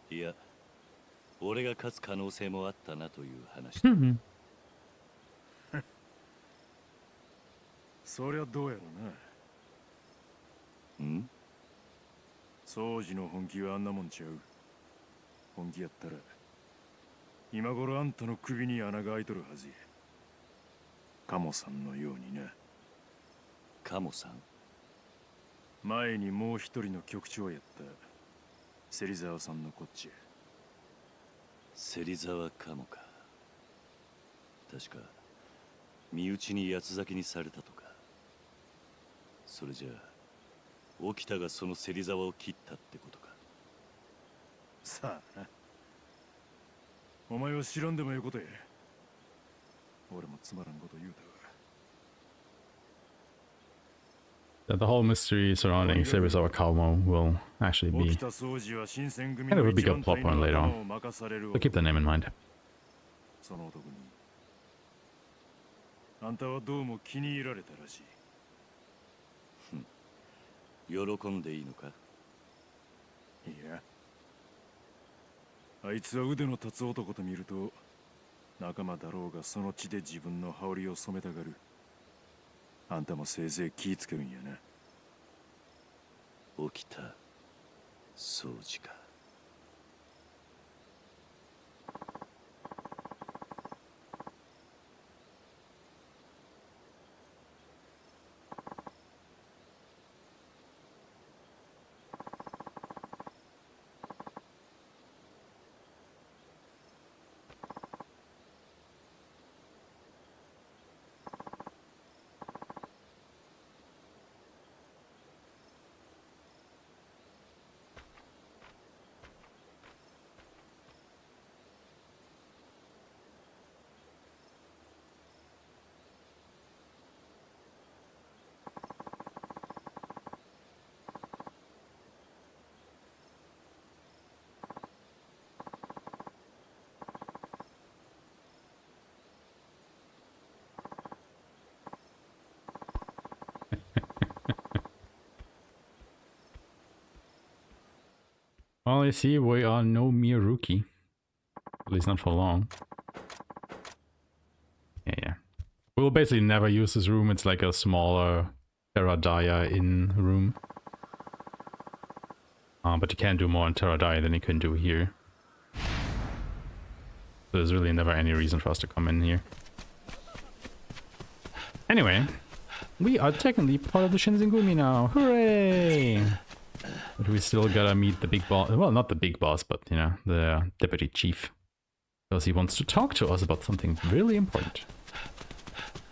いや、俺が勝つ可能性もあったなという話だ。
そりゃどうやろな。
ん？
掃除の本気はあんなもんちゃう。本気やったら今頃あんたの首に穴が開いとるはずや。カモさんのようにな。
カモさん？
前にもう一人の局長やった芹沢さんのこっちや。
芹沢かもか。確か身内に八つ裂きにされたとか、それじゃあ沖田がその芹沢を切ったってことか。
さあな。お前は知らんでもよことや。俺もつまらんこと言うたわ。
The whole mystery surrounding Serizawa Kalmo will actually be kind of a bigger plot point later on. So keep the name in mind.
その男にあんたはどうも気に入られたらしい。
喜んでいいのか？
いや、あいつは腕の立つ男と見ると仲間だろうがその血で自分の羽織を染めたがる。あんたもせいぜい気ぃつけるんやな。
起きた掃除か。
Well, I see we are no mere rookie. At least not for long. Yeah. We'll basically never use this room. It's like a smaller Terradaya in room. But you can do more in Terradaya than you can do here. So there's really never any reason for us to come in here. Anyway, we are technically part of the Shinzengumi now. Hooray! But we still gotta meet the big boss. Well, not the big boss, but, you know, the deputy chief. Because he wants to talk to us about something really important.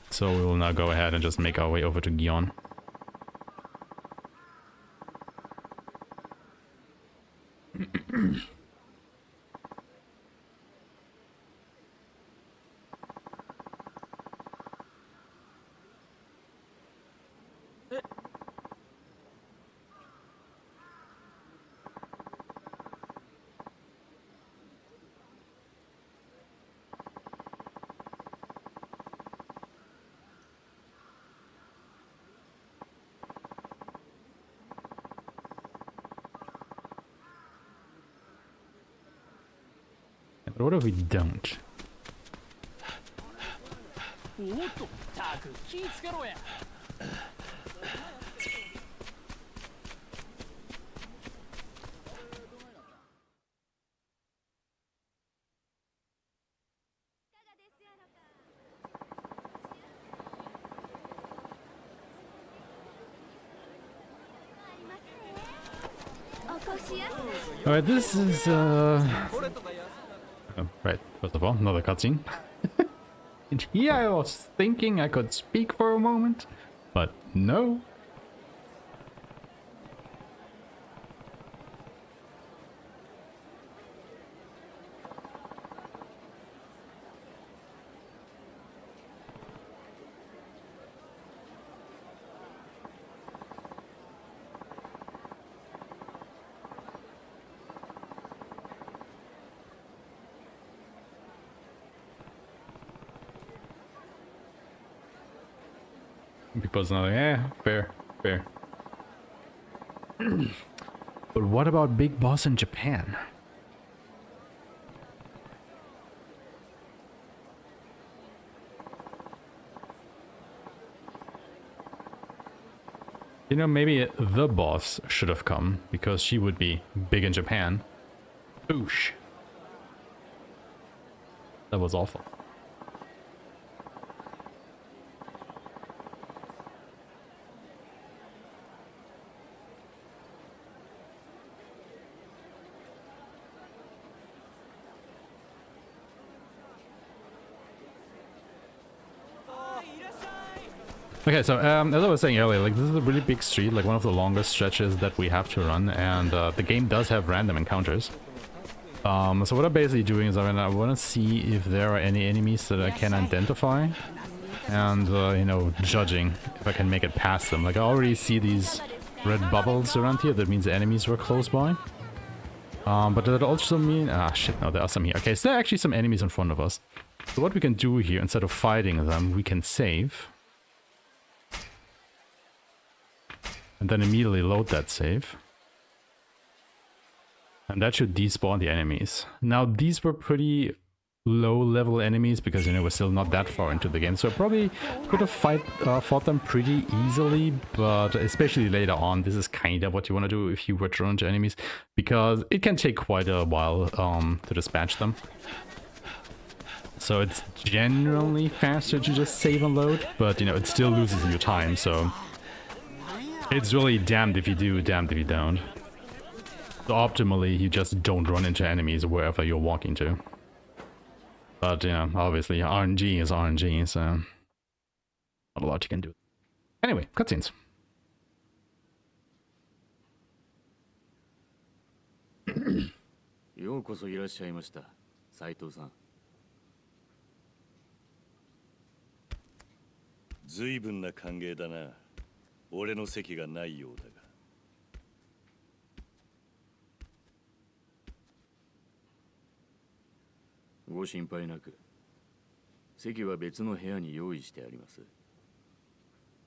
So we will now go ahead and just make our way over to Gion. But what if we don't? Alright, this is right, first of all, another cutscene. And here I was thinking I could speak for a moment, but no. People's not like, eh, fair, fair. But what about Big Boss in Japan? You know, maybe the boss should have come, because she would be big in Japan. Boosh. That was awful. Okay, so as I was saying earlier, like this is a really big street, like one of the longest stretches that we have to run, and the game does have random encounters. So what I'm basically doing is I want to see if there are any enemies that I can identify, and you know, judging if I can make it past them. Like I already see these red bubbles around here, that means the enemies were close by. But does it also mean... ah shit, no, there are some here. Okay, so there are actually some enemies in front of us. So what we can do here, instead of fighting them, we can save. And then immediately load that save. And that should despawn the enemies. Now these were pretty low level enemies because, you know, we're still not that far into the game. So I probably could have fought them pretty easily, but especially later on, this is kind of what you want to do if you were to run into enemies, because it can take quite a while to dispatch them. So it's generally faster to just save and load, but, you know, it still loses you time, so it's really damned if you do, damned if you don't. So optimally, you just don't run into enemies wherever you're walking to. But yeah, obviously RNG is RNG, so not a lot you can do. Anyway, cutscenes.
ようこそいらっしゃいました、斉藤さん。
随分な歓迎だな。俺の席がないようだが。
ご心配なく。席は別の部屋に用意してあります。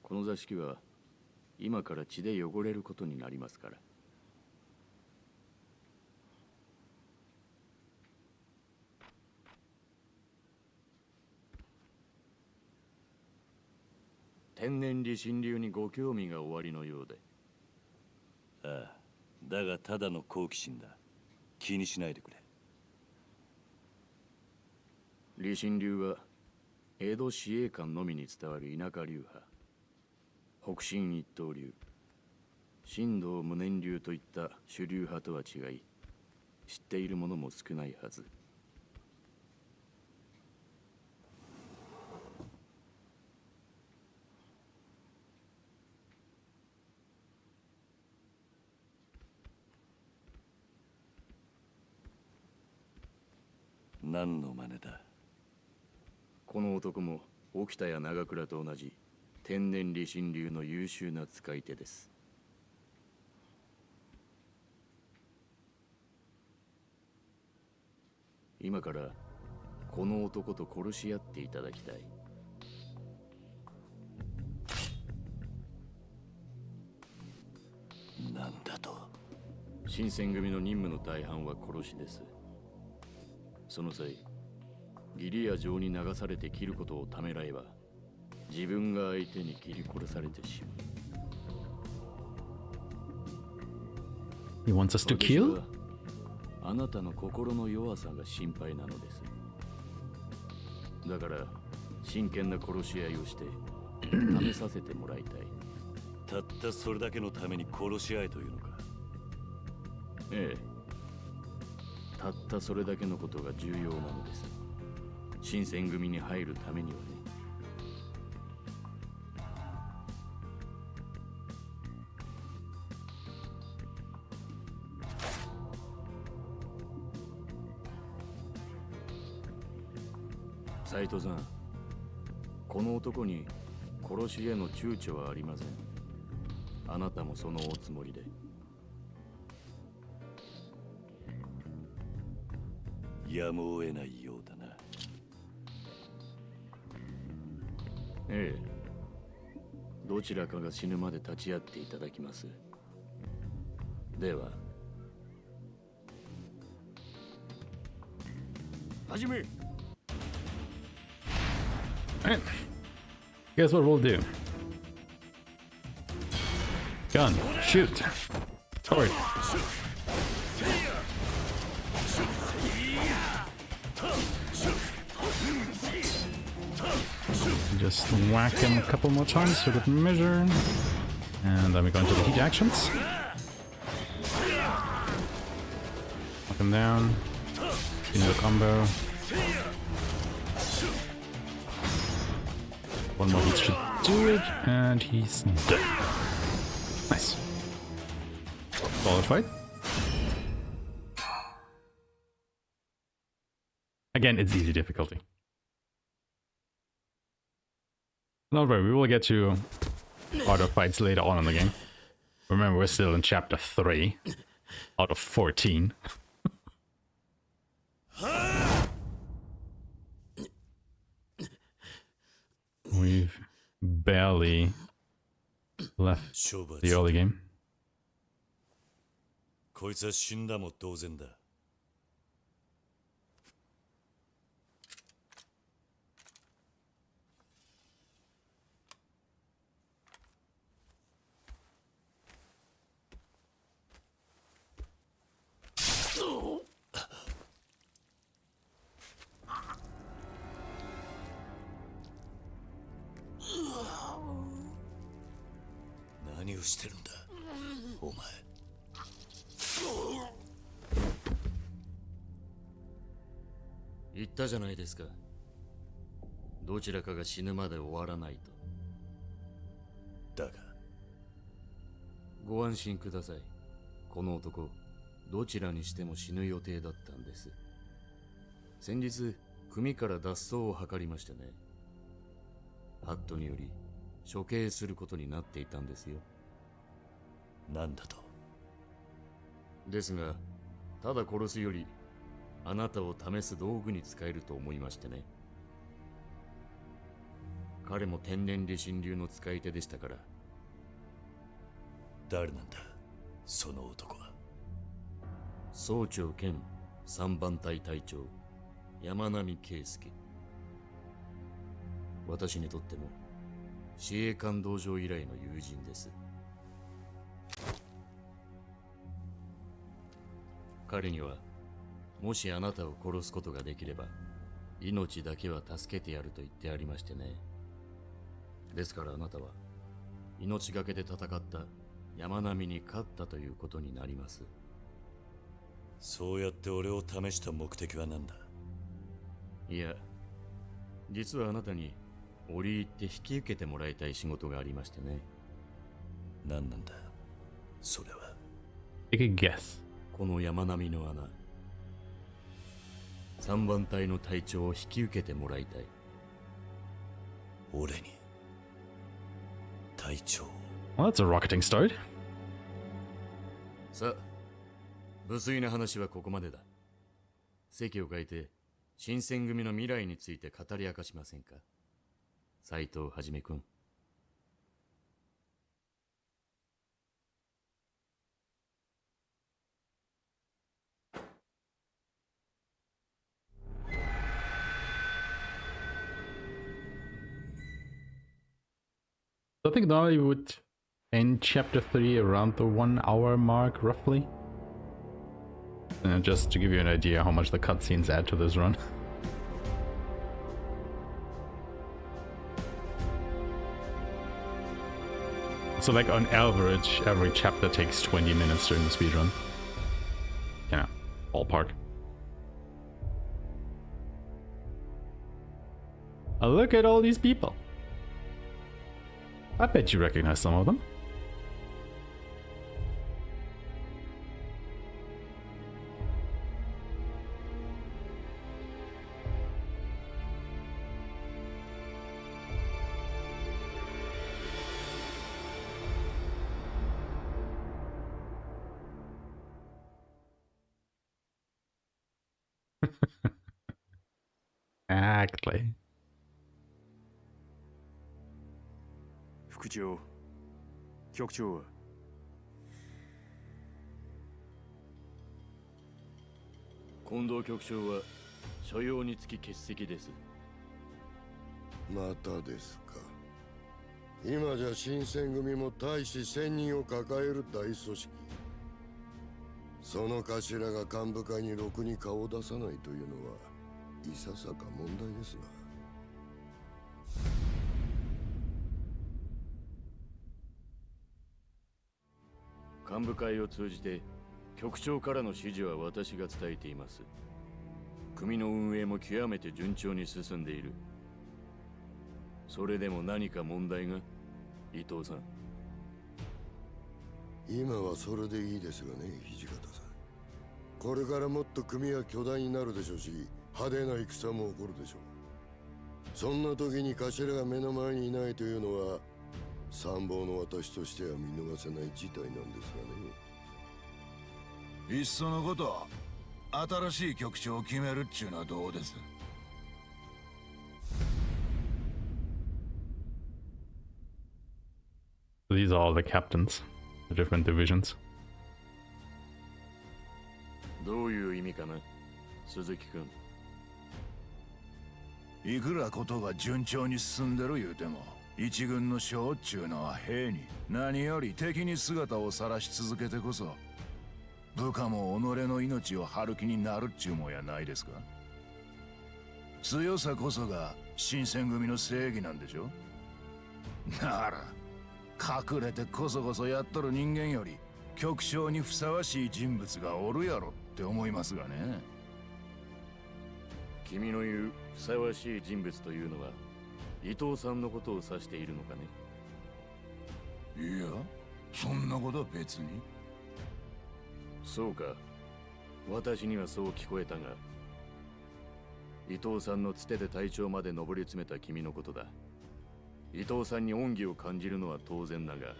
この座敷は今から血で汚れることになりますから。天然理心流にご興味がおありのようで。
ああ、だがただの好奇心だ。気にしないでくれ。
理心流は江戸市営館のみに伝わる田舎流派。北進一刀流、神道無念流といった主流派とは違い、知っている者も少ないはず。
何の真似だ。
この男も沖田や長倉と同じ天然理心流の優秀な使い手です。今からこの男と殺し合っていただきたい。
なんだと。
新選組の任務の大半は殺しです。その際、義理や情に流されて切ることをためらえば、自分が相手に切り殺されてしまう。
He wants us to kill?
あなたの心の弱さが心配なのです。だから真剣な殺し合いをして試させてもらいたい。
たったそれだけのために殺し合いというのか。
ええ。たったそれだけのことが重要なのです。新選組に入るためにはね。斉藤さん、この男に殺しへの躊躇はありません。あなたもそのおつもりで。
やむを得ないようだな。
ええ。どちらかが死ぬまで立ち会っていただきます。では。始め。
Alright. Guess what we'll do? Gun. Shoot. Sword. Just whack him a couple more times for good measure. And then we go into the heat actions. Knock him down. Continue the combo. One more hit should do it, and he's dead. Nice. Solid fight. Again, it's easy difficulty. Don't worry, we will get to harder fights later on in the game. Remember, we're still in chapter 3 out of 14. We've barely left the early game.
こいつは死んだも同然だ。何をしてるんだ、お前。
言ったじゃないですか。どちらかが死ぬまで終わらない
と。だが。
ご安心ください。この男、どちらにしても死ぬ予定だったんです。先日、組から脱走を図りましたね。ハットにより処刑することになっていたんですよ。
なんだと。
ですが、ただ殺すよりあなたを試す道具に使えると思いましてね。彼も天然理心流の使い手でしたから。
誰なんだ、その男は。
総長兼3番隊隊長、山並圭介。私にとっても司令官道場以来の友人です。彼には、もしあなたを殺すことができれば、命だけは助けてやると言ってありましてね。ですからあなたは、命がけで戦った山並に勝ったということになります。
そうやって俺を試した目的は何だ。
いや、実はあなたに折り入って引き受けてもらいたい仕事がありましてね。
何なんだ、それは。
Take a guess.
この山並みの穴、3番隊の隊長を引き受けてもらいたい。
俺に隊長。
Well, that's a rocketing start.
さあ、無粋な話はここまでだ。席を変えて新選組の未来について語り明かしませんか、斉藤はじめ君。
I think normally we would end chapter 3 around the 1 hour mark, roughly. Just to give you an idea how much the cutscenes add to this run. So like on average, every chapter takes 20 minutes during the speedrun. Yeah, ballpark. Look at all these people. I bet you recognize some of them. Exactly.
副長、局長は。
近藤局長は所要につき欠席です。
またですか。今じゃ新選組も大使1000人を抱える大組織。その頭が幹部会にろくに顔を出さないというのはいささか問題ですな。
幹部会を通じて局長からの指示は私が伝えています。組の運営も極めて順調に進んでいる。それでも何か問題が、伊藤さん。
今はそれでいいですがね、土方さん。これからもっと組は巨大になるでしょうし、派手な戦も起こるでしょう。そんな時に頭が目の前にいないというのは、参謀の私としては見逃せない事態なんですがね。
いっそのこと、新しい局長を決めるっちゅうのはどうです？
These are all the captains, the different divisions.
どういう意味かな、鈴木君。
いくらことが順調に進んでる言うても、一軍の将っちゅうのは兵に、何より敵に姿を晒し続けてこそ、部下も己の命を張る気になるっちゅうもんやないですか。強さこそが新選組の正義なんでしょ。なら隠れてこそこそやっとる人間より局長にふさわしい人物がおるやろって思いますがね。
君の言うふさわしい人物というのは伊藤さんのことを指しているのかね。
いや、そんなことは別に。
そうか、私にはそう聞こえたが、伊藤さんのつてで隊長まで上り詰めた君のことだ。伊藤さんに恩義を感じるのは当然だが、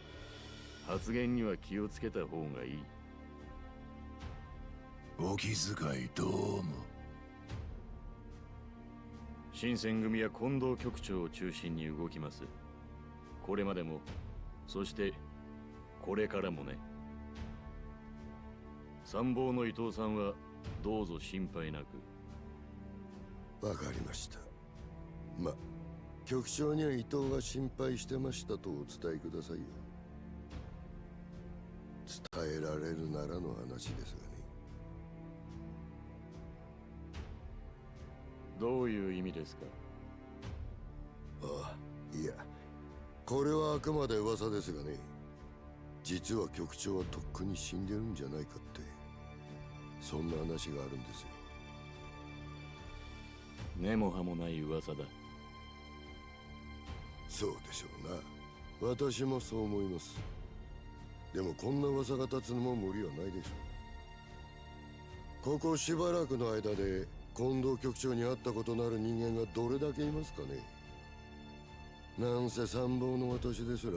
発言には気をつけた方がいい。
お気遣いどうも。
新選組は近藤局長を中心に動きます。これまでも、そしてこれからもね。参謀の伊藤さんはどうぞ心配なく。
わかりました。ま、局長には伊藤が心配してましたとお伝えくださいよ。伝えられるならの話ですがね。
どういう意味ですか？
ああ、いや、これはあくまで噂ですがね、実は局長はとっくに死んでるんじゃないかって、そんな話があるんですよ。
根も葉もない噂だ。
そうでしょうな。私もそう思います。でもこんな噂が立つのも無理はないでしょう。ここしばらくの間で近藤局長に会ったことのある人間がどれだけいますかね。なんせ参謀の私ですら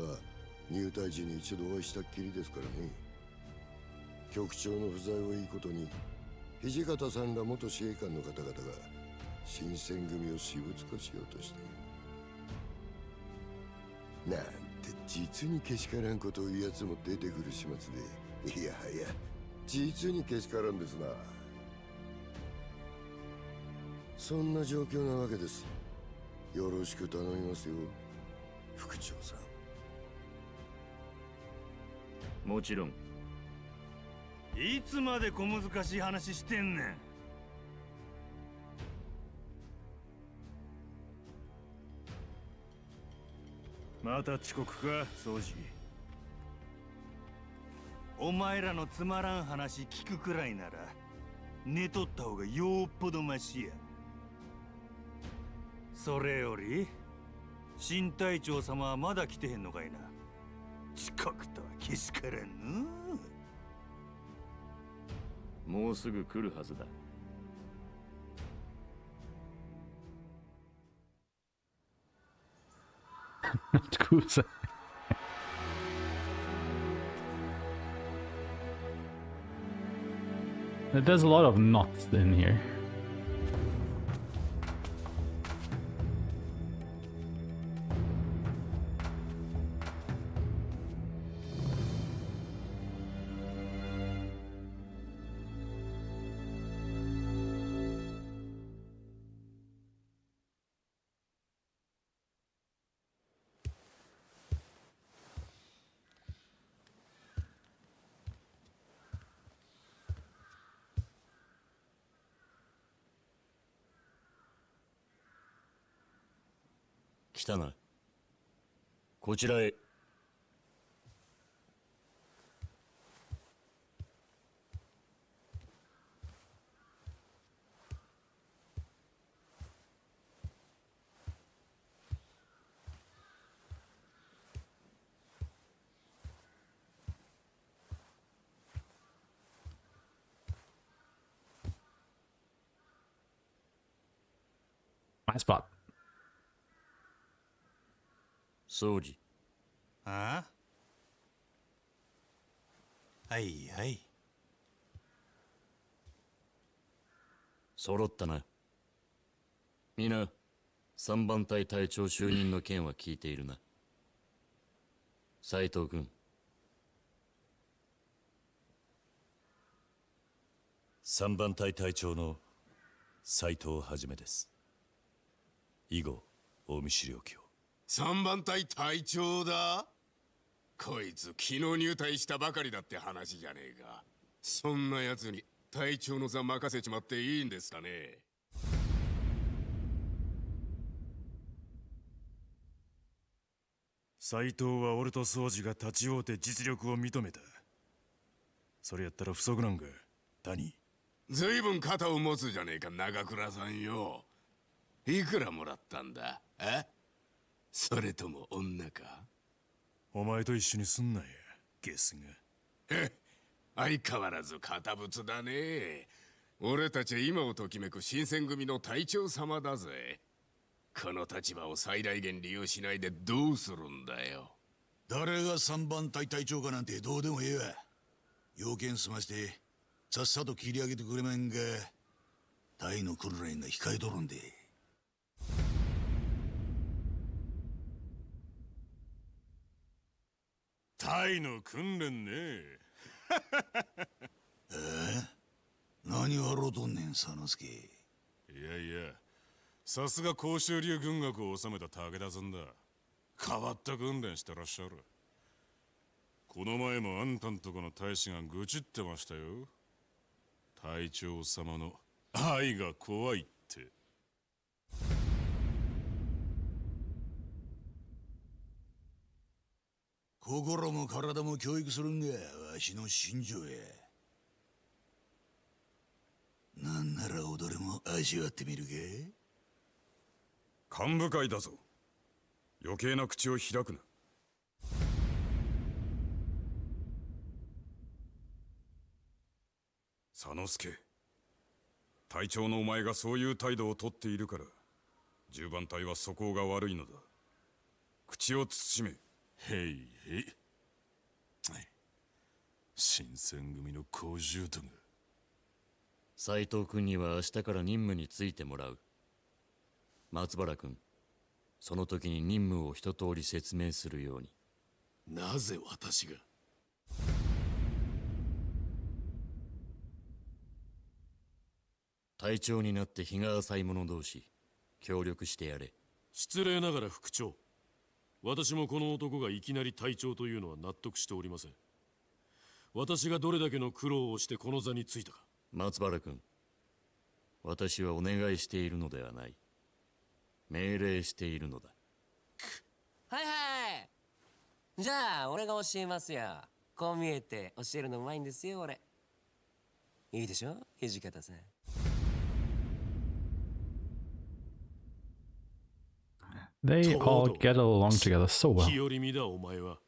入隊時に一度お会いしたっきりですからね。局長の不在をいいことに、土方さんら元司令官の方々が新選組を私物化しようとしている。なんて実にけしからんことを言うやつも出てくる始末で、いやはや実にけしからんですな。そんな状況なわけです。よろしく頼みますよ、副長さん。
もちろん。
いつまで小難しい話してんねん。また遅刻か、掃除。お前らのつまらん話聞くくらいなら寝とった方がよっぽどマシや。それより新隊長様はまだ来てへんのかいな。遅刻とはけしからんの。
もうすぐ来るはずだ。
Scusa. There's a lot of knots in here.
来たな。こちらへ。
My spot.
掃除。
ああ、はいはい。
揃ったな。皆、3番隊隊長就任の件は聞いているな。斉藤君。
3番隊隊長の斉藤はじめです。以後、大見資料卿。
3番隊隊長だ。こいつ昨日入隊したばかりだって話じゃねえか。そんな奴に隊長の座任せちまっていいんですかね。
斉藤は俺と宗司が立ち会うて実力を認めた。それやったら不足なんか、谷。
ずいぶん肩を持つじゃねえか、長倉さんよ。いくらもらったんだ？それとも女か？
お前と一緒にすんなや、ゲスが。
相変わらず堅物だね。俺たちは今をときめく新選組の隊長様だぜ。この立場を最大限利用しないでどうするんだよ。
誰が3番隊隊長かなんてどうでもええわ。要件済ましてさっさと切り上げてくれまんが、隊の訓練が控えとるんで。
隊の訓練ね。
何笑うとんねん、佐之助。
いやいや、さすが甲州流軍学を治めた武田さんだ。変わった訓練してらっしゃる。この前もあんたんとこの大使が愚痴ってましたよ。隊長様の愛が怖いって。
心も体も教育するんがわしの信条や。なんなら踊れも味わってみるか。
幹部会だぞ。余計な口を開くな。佐之助、隊長のお前がそういう態度をとっているから10番隊は素行が悪いのだ。口を慎め。へいへい。新選組の小獣とが。
斉藤君には明日から任務についてもらう。松原君、その時に任務を一通り説明するように。
なぜ私が？
隊長になって日が浅い者同士協力してやれ。
失礼ながら副長、私もこの男がいきなり隊長というのは納得しておりません。私がどれだけの苦労をしてこの座についたか。
松原君、私はお願いしているのではない。命令しているのだ。
はいはい。じゃあ俺が教えますよ。こう見えて教えるのうまいんですよ俺。いいでしょ土方さん。
They all get along together so well.
日和見だお前は。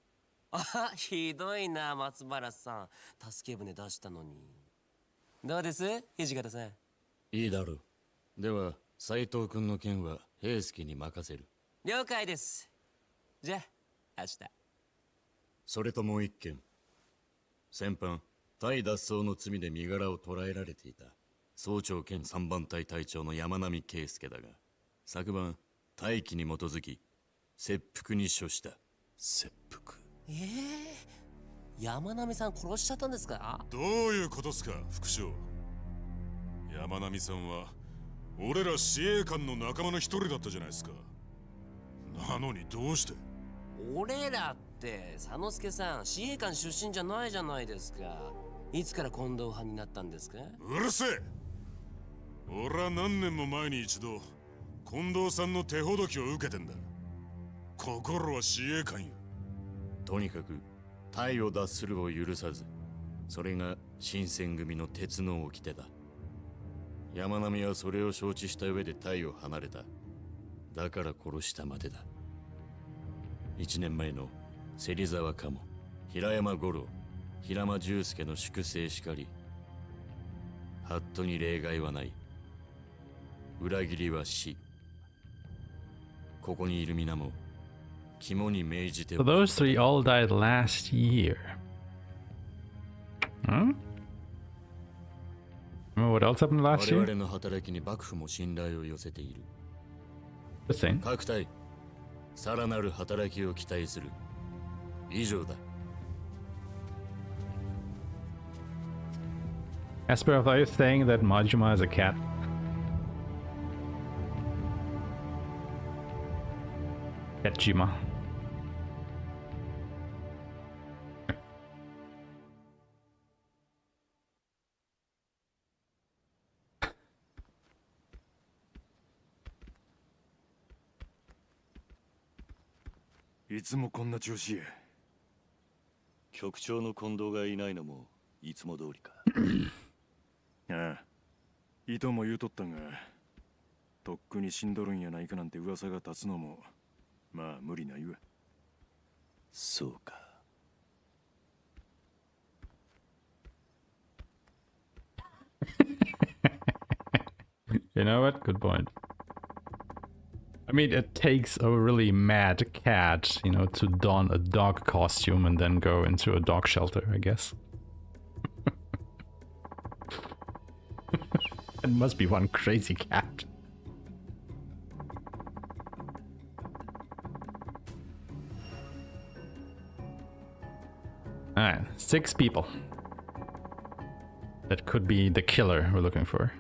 あ、ひどいな松原さん。助け舟出したのに。どうです土方さん。
いいだろう。では斉藤君の件は平助に任せる。
了解です。じゃあ明日。
それともう一件。先般隊脱走の罪で身柄を捕らえられていた総長兼3番隊隊長の山並圭介だが、昨晩大義に基づき切腹に処した。
切腹？
山並さん殺しちゃったんですか？
どういうことっすか副将。山並さんは俺ら司令官の仲間の一人だったじゃないですか。なのにどうして？
俺らって佐之助さん司令官出身じゃないじゃないですか。いつから近藤派になったんですか？
うるせえ。俺は何年も前に一度近藤さんの手ほどきを受けてんだ。心は司令官よ。
とにかく隊を脱するを許さず、それが新選組の鉄の掟だ。山並はそれを承知した上で隊を離れた。だから殺したまでだ。1年前の芹沢鴨、平山五郎、平間重介の粛清しかり、ハットに例外はない。裏切りは死。ここにいる皆も肝に銘じて
So those three all died last year. Hmm? Remember what else happened last
我
year?
々の働きに幕府も信頼を寄せている。
Good thing.
各隊、さらなる働きを期待する。以上だ。
Aeshmah, are you saying that Majima is a cat? Catjima.
I つもこんな調子。局長の近藤がいないのもいつも通りか。
ああ、いとも言うとったが、とっくに死んどるんやないかなんて噂が立つのも、まあ無理ないわ。
そうか。
You know what? Good point. I mean, it takes a really mad cat, you know, to don a dog costume and then go into a dog shelter, I guess. It must be one crazy cat. Alright, 6 people. That could be the killer we're looking for.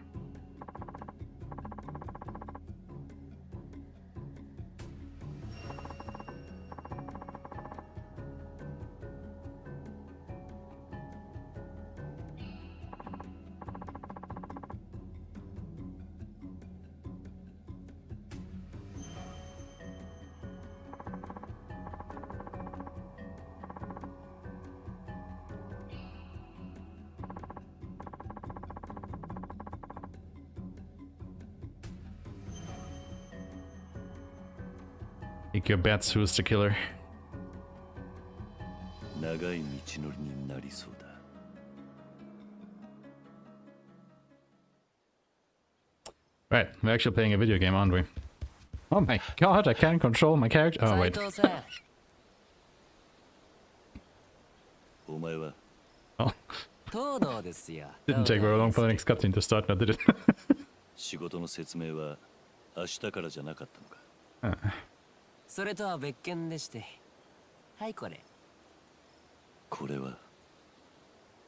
Take your bets, who's the killer?
長い道のりになりそうだ。
Right, we're actually playing a video game, aren't we? Oh my god, I can't control my character. Oh, wait.
お前は
Oh.
東堂ですよ。
Didn't take very long for the next cutscene to start, now did it?
仕事の説明は明日からじゃなかったのか。
それとは別件でして。はい、これ。
これは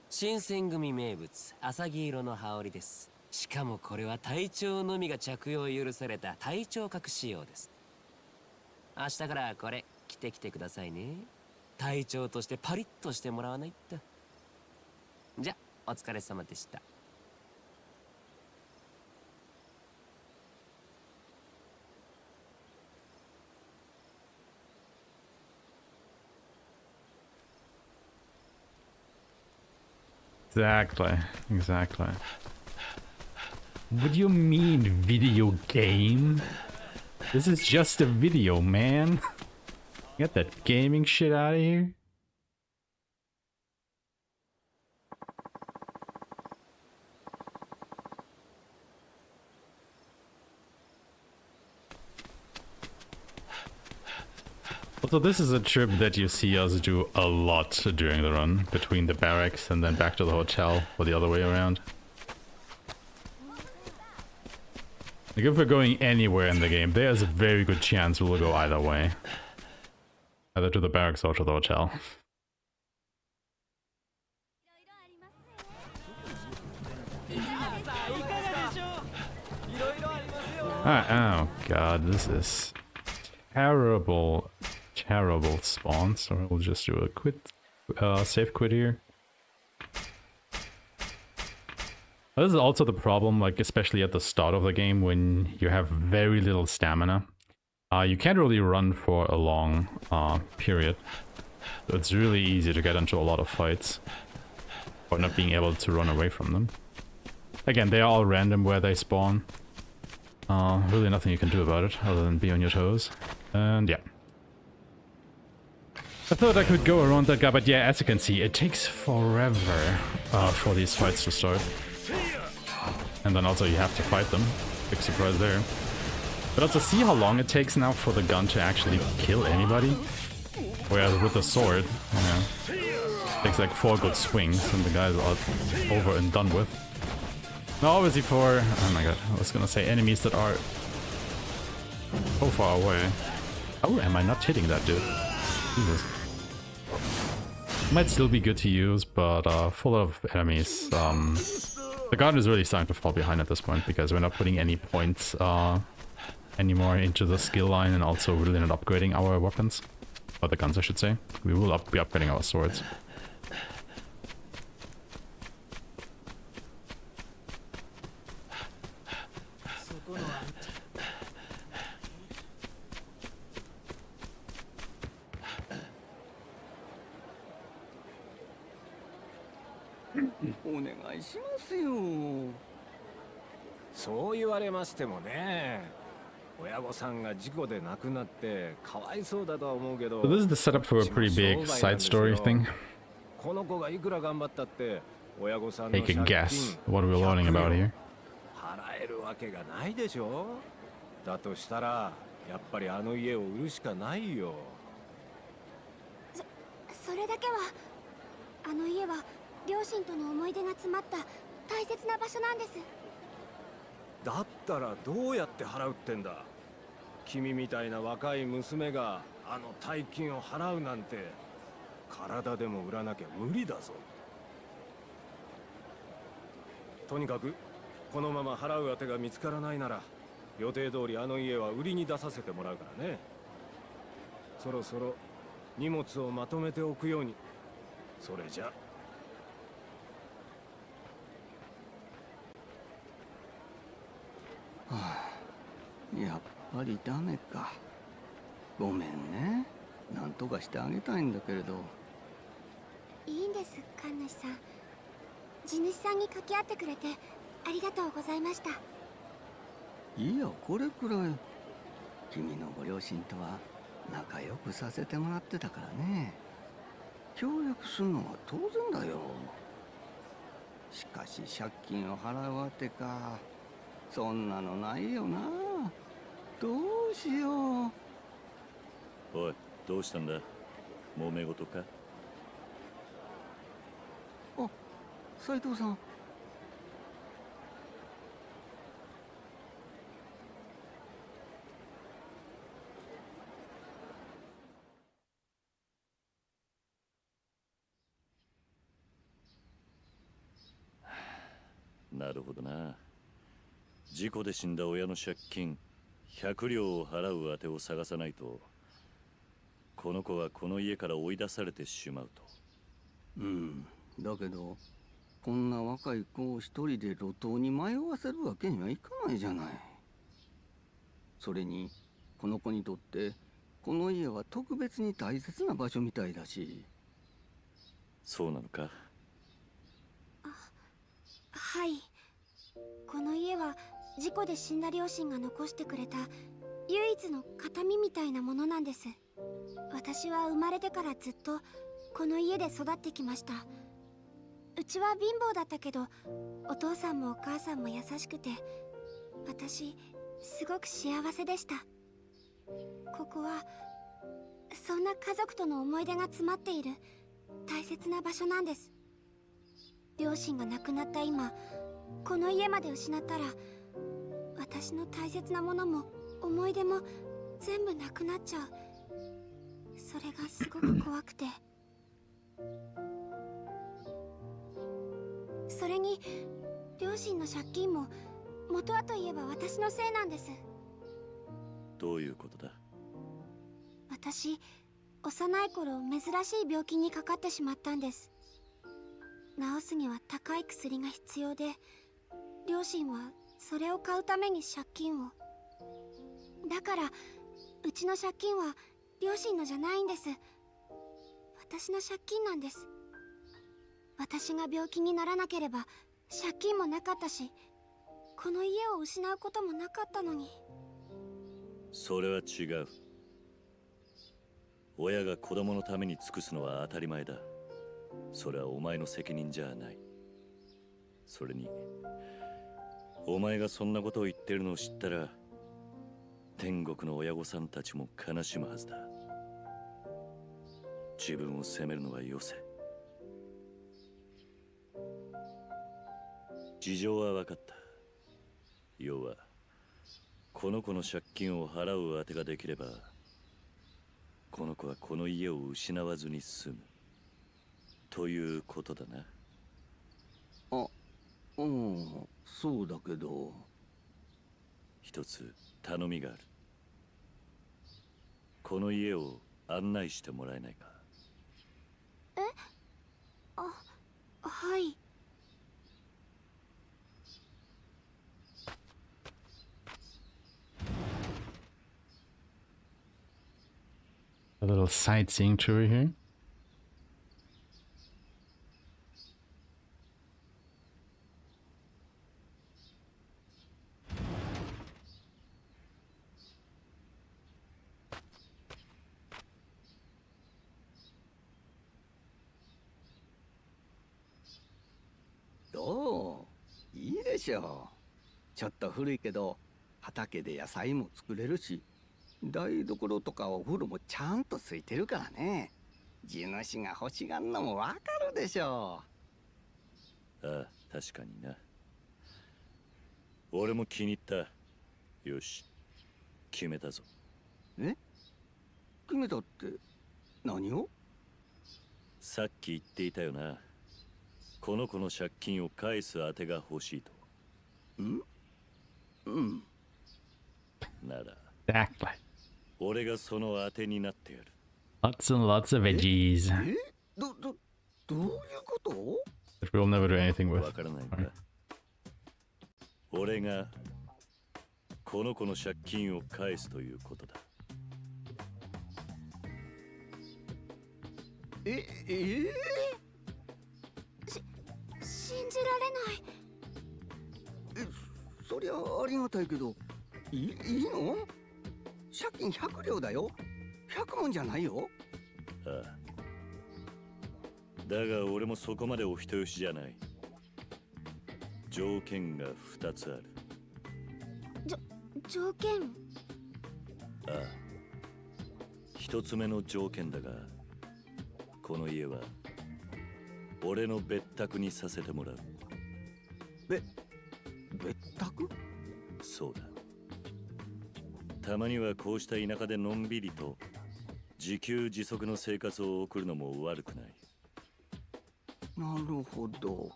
新選組名物、浅黄色の羽織です。しかもこれは隊長のみが着用を許された隊長格仕様です。明日からこれ着てきてくださいね。隊長としてパリッとしてもらわないと。じゃ、お疲れ様でした。
Exactly. What do you mean, video game? This is just a video, man. Get that gaming shit out of here. Also, this is a trip that you see us do a lot during the run, between the barracks and then back to the hotel, or the other way around. Like, if we're going anywhere in the game, there's a very good chance we'll go either way. Either to the barracks or to the hotel. Oh god, this is terrible. Terrible spawn, so we'll just do a safe quit here. This is also the problem, like especially at the start of the game when you have very little stamina. You can't really run for a long period. So it's really easy to get into a lot of fights or not being able to run away from them. Again, they are all random where they spawn. Really nothing you can do about it other than be on your toes. And yeah. I thought I could go around that guy, but yeah, as you can see, it takes forever for these fights to start. And then also you have to fight them. Big surprise there. But also see how long it takes now for the gun to actually kill anybody? Whereas with the sword, it takes like 4 good swings and the guys are over and done with. Now obviously for, oh my god, I was gonna say enemies that are so far away. Oh, am I not hitting that dude? Jesus. Might still be good to use, but for a lot of enemies, the gun is really starting to fall behind at this point because we're not putting any points anymore into the skill line, and also really not upgrading our weapons. Or the guns, I should say. We will be upgrading our swords.
お願いしますよ。そう言われましてもね。親御さんが事故で亡くなってかわいそうだとは思うけど。
So this is the setup for a pretty big side story thing.
この子がいくら頑張ったって親御さんの
Take a guess what we're learning about here.
払えるわけがないでしょ。だとしたらやっぱりあの家を売るしかないよ。
それだけはあの家は両親との思い出が詰まった大切な場所なんです。
だったらどうやって払うってんだ。君みたいな若い娘があの大金を払うなんて体でも売らなきゃ無理だぞ。とにかくこのまま払う当てが見つからないなら予定通りあの家は売りに出させてもらうからね。そろそろ荷物をまとめておくように。それじゃ。
はあ、やっぱりダメか。ごめんね。なんとかしてあげたいんだけれど。
いいんです、神主さん。地主さんに掛け合ってくれてありがとうございました。
いや、これくらい君のご両親とは仲良くさせてもらってたからね。協力するのは当然だよ。しかし借金を払うわてか。そんなのないよな。どうしよう。
おい、どうしたんだ。揉め事か。
あ、斉藤さん。
なるほどな。事故で死んだ親の借金100両を払う当てを探さないと、この子はこの家から追い出されてしまうと。
うん、だけどこんな若い子を一人で路頭に迷わせるわけにはいかないじゃない。それにこの子にとってこの家は特別に大切な場所みたいだし。
そうなのか。
はい。この家は事故で死んだ両親が残してくれた唯一の形見みたいなものなんです。私は生まれてからずっとこの家で育ってきました。うちは貧乏だったけどお父さんもお母さんも優しくて、私すごく幸せでした。ここはそんな家族との思い出が詰まっている大切な場所なんです。両親が亡くなった今、この家まで失ったら私の大切なものも思い出も全部なくなっちゃう。それがすごく怖くてそれに両親の借金も元はといえば私のせいなんです。
どういうことだ。
私、幼い頃珍しい病気にかかってしまったんです。治すには高い薬が必要で、両親はそれを買うために借金を。だからうちの借金は両親のじゃないんです。私の借金なんです。私が病気にならなければ借金もなかったし、この家を失うこともなかったのに。
それは違う。親が子供のために尽くすのは当たり前だ。それはお前の責任じゃない。それにお前がそんなことを言ってるのを知ったら天国の親御さんたちも悲しむはずだ。自分を責めるのはよせ。事情は分かった。要はこの子の借金を払う当てができれば、この子はこの家を失わずに済むということだな。
あ、うん、そうだけど。
一つ頼みがある。この家を案内してもらえないか。
え？あ、はい。
A little sightseeing tour here.
どう？いいでしょう。ちょっと古いけど畑で野菜も作れるし、台所とかお風呂もちゃんとついてるからね。地主が欲しがんのもわかるでしょ
う。ああ、確かにな。俺も気に入った。よし、決めたぞ。
え？決めたって何を？
さっき言っていたよな。この子の借金を返す当てが欲しいと。
うん。
なら。
Exactly.
俺がその当てになってやる。
Lots and lots of veggies.
どういうこと？
That we'll never do anything with.
わからないんだ。俺がこの子の借金を返すということだ。
信じられない。
そりゃありがたいけど、いいの？借金100両だよ。100文じゃないよ。
ああ。だが俺もそこまでお人よしじゃない。条件が2つある。
条件？
ああ。1つ目の条件だが、この家は俺の別宅にさせてもらう。
別宅？
そうだ。たまにはこうした田舎でのんびりと自給自足の生活を送るのも悪くない。
なるほど。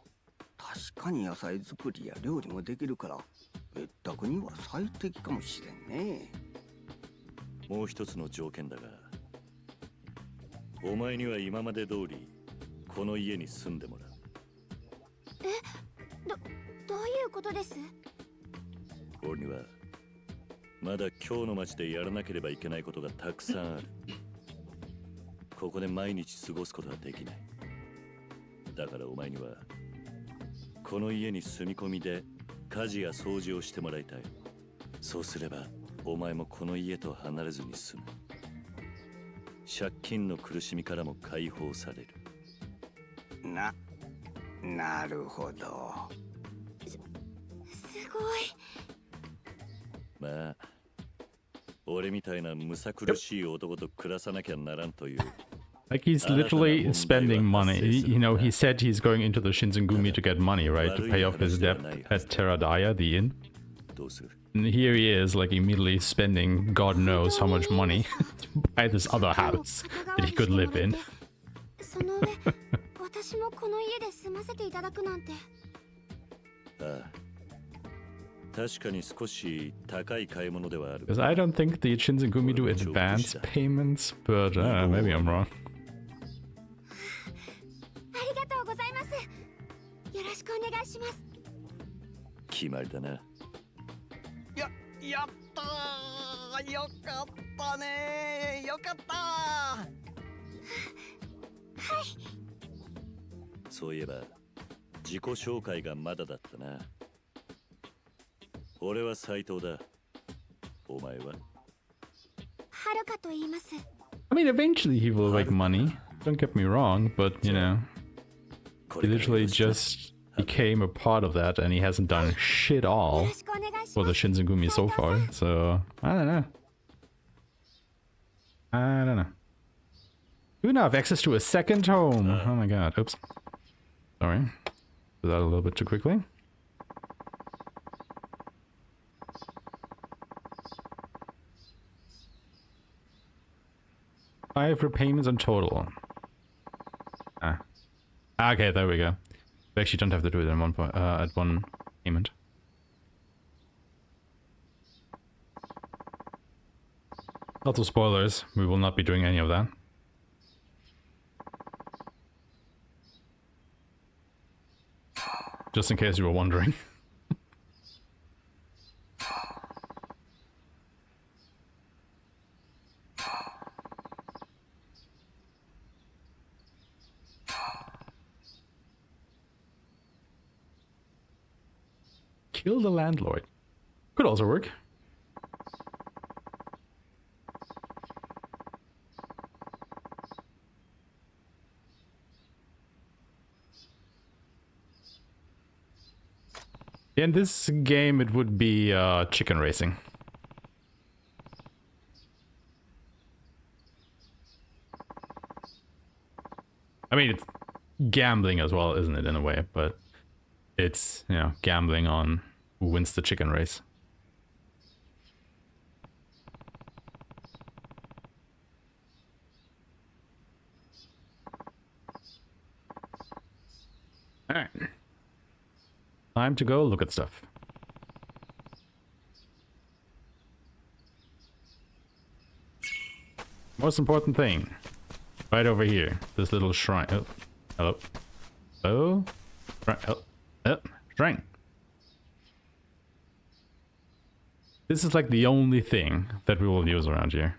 確かに野菜作りや料理もできるから別宅には最適かもしれんね。
もう一つの条件だが、お前には今まで通りこの家に住んでもらう。
どういうことです？
俺にはまだ今日の街でやらなければいけないことがたくさんある。ここで毎日過ごすことはできない。だからお前にはこの家に住み込みで家事や掃除をしてもらいたい。そうすればお前もこの家と離れずに済む。借金の苦しみからも解放される。
なるほど。
すごい。
まあ俺みたいなむさ苦しい男と暮らさなきゃならんという。
Like he's literally spending money. You know, he said he's going into the Shinsengumi to get money, right? To pay off his debt at Terradaya, the inn. And here he is, like immediately spending God knows how much money to buy this other house that he could live in.
その上、私もこの家で住ませていただくなんて。
ああ。確かに少し高い買い物ではある。
Because I don't think the Shinsengumi do advance payments, but maybe I'm wrong.
ありがとうございます。よろしくお願いします。
決まりだな。
やったー。よかったねー。よかったー。はい。
そういえば自己紹介がまだだったな。俺は斉藤だ。お前は？
はるかと言います。
I mean, eventually he will make money. Don't get me wrong, but you know, he literally just became a part of that, and he hasn't done shit all.
よろしくお願いします。
for the Shinsengumi so far, so I don't know. I don't know. You now have access to a second home. Oh my god. Oops. Sorry. Did that a little bit too quickly. Five repayments in total. Okay, there we go. We actually don't have to do it in one point, at one payment. Lots of spoilers. We will not be doing any of that. Just in case you were wondering. Kill the landlord. Could also work. In this game, it would be chicken racing. I mean, it's gambling as well, isn't it, in a way? But it's, you know, gambling on who wins the chicken race. Alright. Time to go look at stuff. Most important thing. Right over here. This little shrine. Oh. Hello. Oh. Oh. Shrine. This is like the only thing that we will use around here.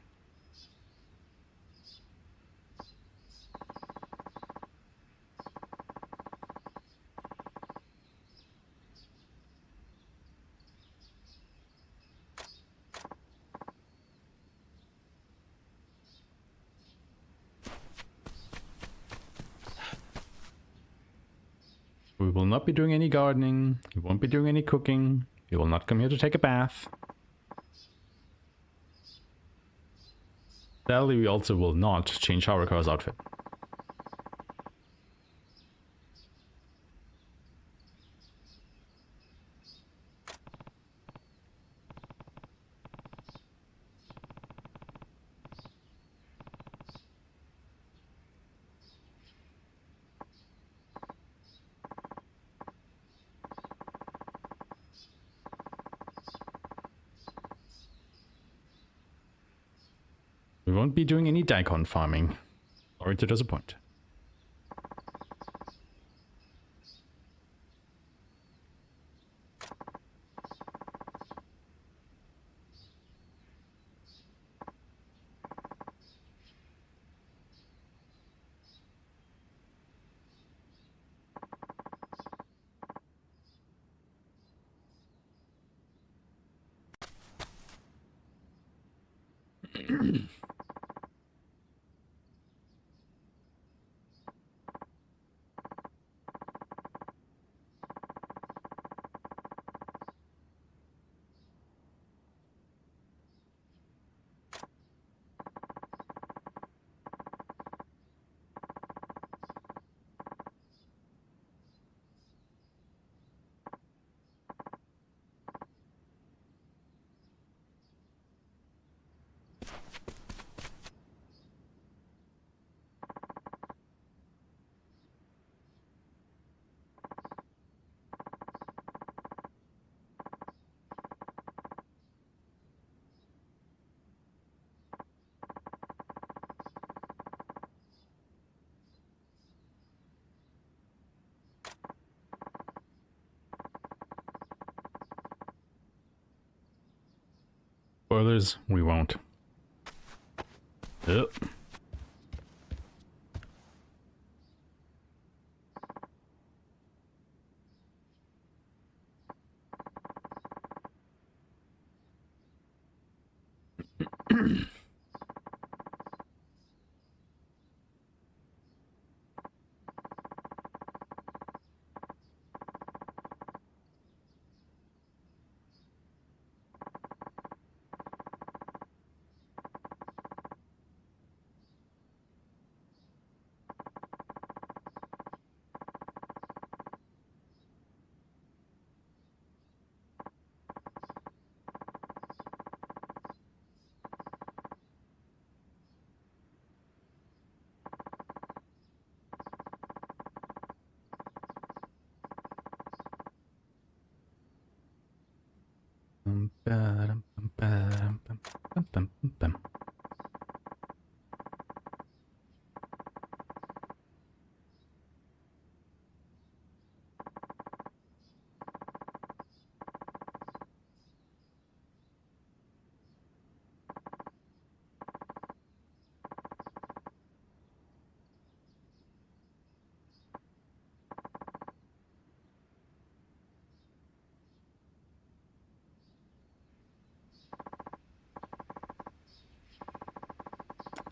We will not be doing any gardening. We won't be doing any cooking. We will not come here to take a bath. Sadly, we also will not change Haruka's outfit. We won't be doing any daikon farming. Sorry to disappoint. Spoilers, we won't. Yep.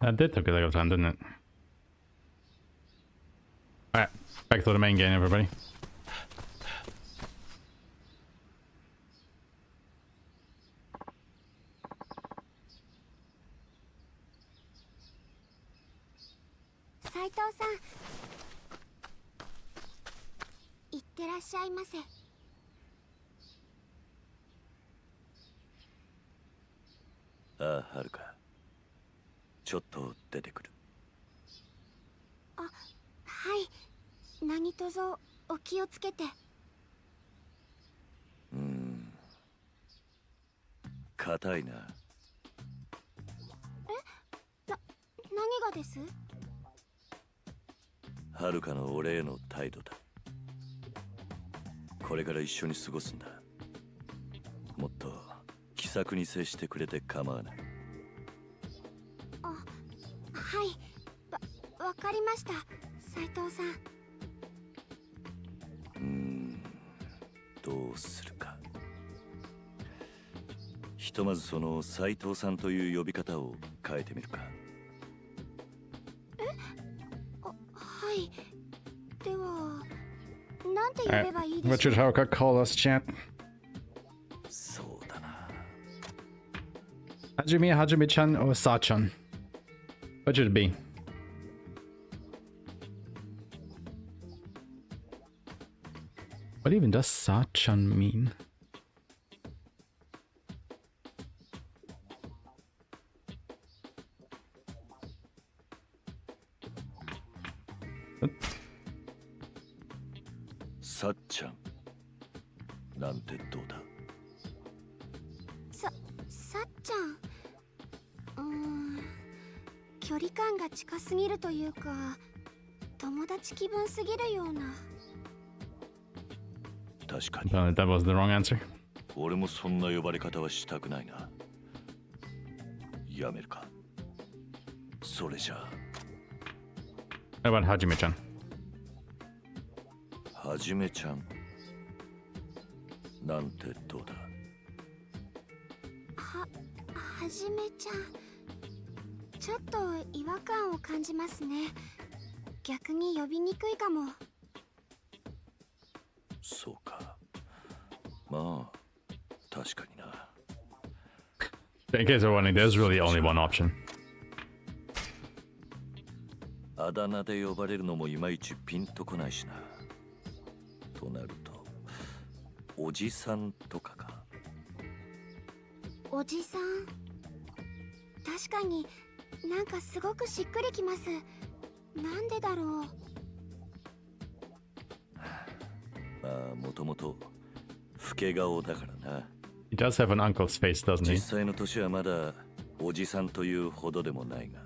That did take a little time, didn't it? Alright, back to the main game, everybody.
Saito-san, いってらっしゃいませ。
ああ、はるか。ちょっと出てくる。
あ、はい。何卒お気をつけて。
硬いな。
何がです？
はるかの俺への態度だ。これから一緒に過ごすんだ。もっと気さくに接してくれて構わない。
あ、はい。わかりました、斉藤さん。
どうするか。ひとまずその斉藤さんという呼び方を変えてみるか。
はい。では、なんて呼べばいいでしょう。
Richard, how could call us, chat?
そうだな。
Hajime, Hajime-chan, or Sa-chan? What should it be? What even does Sa-chan mean?
さっちゃんなんてどうだ。
さっちゃん、距離感が近すぎるというか、友達気分すぎるような。
確かに。
That was the wrong answer.
俺もそんな呼ばれ方はしたくないな。やめるか。それじゃあ。
How about Hajime-chan?
はじめちゃんなんてどうだ。
はじめちゃん、ちょっと違和感を感じますね。逆に呼びにくいかも。
そうか。まあ確かにな。
In case you're wondering, there's really only one option.
あだ名で呼ばれるのもいまいちピンとこないしな。となるとおじさんとかか。
おじさん、確かになんかすごくしっくりきます。なんでだろう。
まあもともと老け顔だからな。
He does have an uncle's face, doesn't he?
実際の年はまだおじさんというほどでもないが。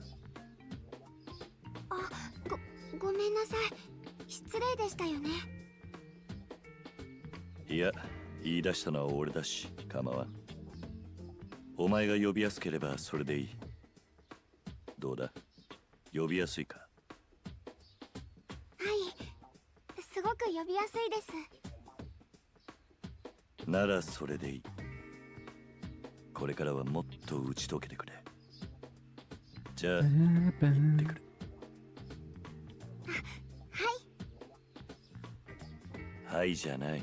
ごめんなさい。失礼でしたよね。
いや、言い出したのは俺だし構わん。お前が呼びやすければそれでいい。どうだ、呼びやすいか。
はい、すごく呼びやすいです。
ならそれでいい。これからはもっと打ち解けてくれ。じゃあ行ってくる。はいじゃない。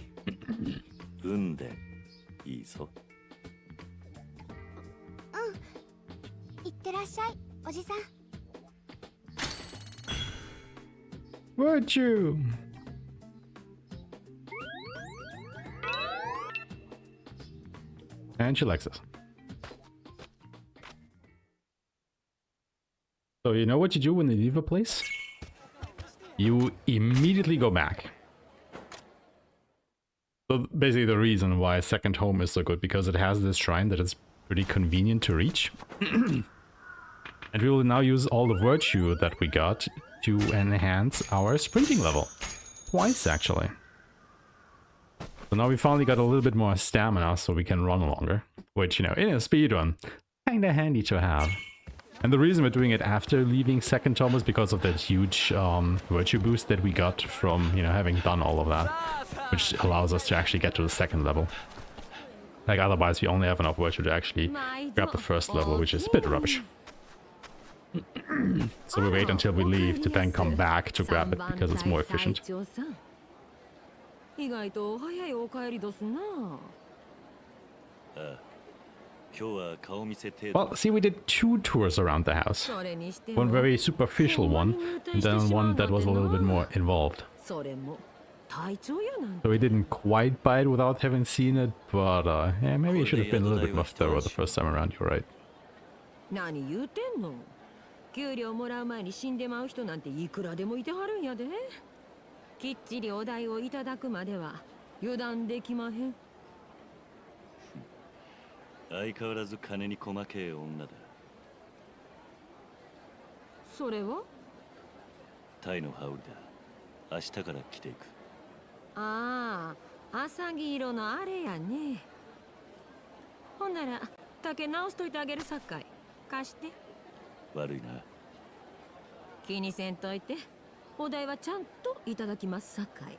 うんでいいぞ。
いってらっしゃい、おじさん。
Would you? And she likes us. So you know what you do when you leave a place? You immediately go back. So basically the reason why Second Home is so good, because it has this shrine that is pretty convenient to reach. And we will now use all the virtue that we got to enhance our sprinting level. Twice, actually. So now we finally got a little bit more stamina so we can run longer. Which, you know, in a speedrun, kinda handy to have. And the reason we're doing it after leaving Second Home is because of that huge virtue boost that we got from, you know, having done all of that. Which allows us to actually get to the second level. Like, otherwise we only have enough virtue to actually grab the first level, which is a bit rubbish. So we wait until we leave to then come back to grab it, because it's more efficient. Well, see, we did 2 tours around the house. One very superficial one, and then one that was a little bit more involved. So we didn't quite buy it without having seen it, but yeah, maybe it should have been a little bit more thorough the first time around, you're right.
給料もらう前に死んでまう人なんていくらでもいてはるんやで。きっちりお代をいただくまでは油断できまへん。
相変わらず金に細けえ女だ。
それは？
タイの羽織だ。明日から着ていく。
ああ、浅黄色のあれやね。ほんなら竹直しといてあげるさかい。貸して。
悪いな。
気にせんといて。お代はちゃんといただきますさかい。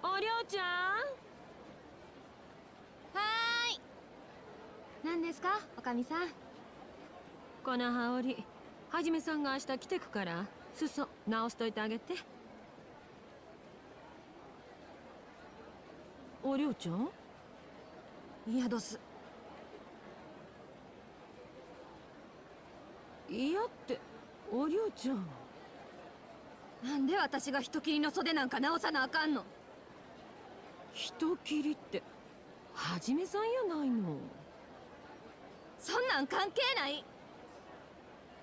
おりょうちゃん。
はーい。何ですか、おかみさん。
この羽織、はじめさんが明日着てくから、裾直しといてあげて。おりょうちゃん？
いやどす。
いやって、おりょうちゃん。
なんで私が人切りの袖なんか直さなあかんの？
人切りって、はじめさんやないの。
そんなん関係ない。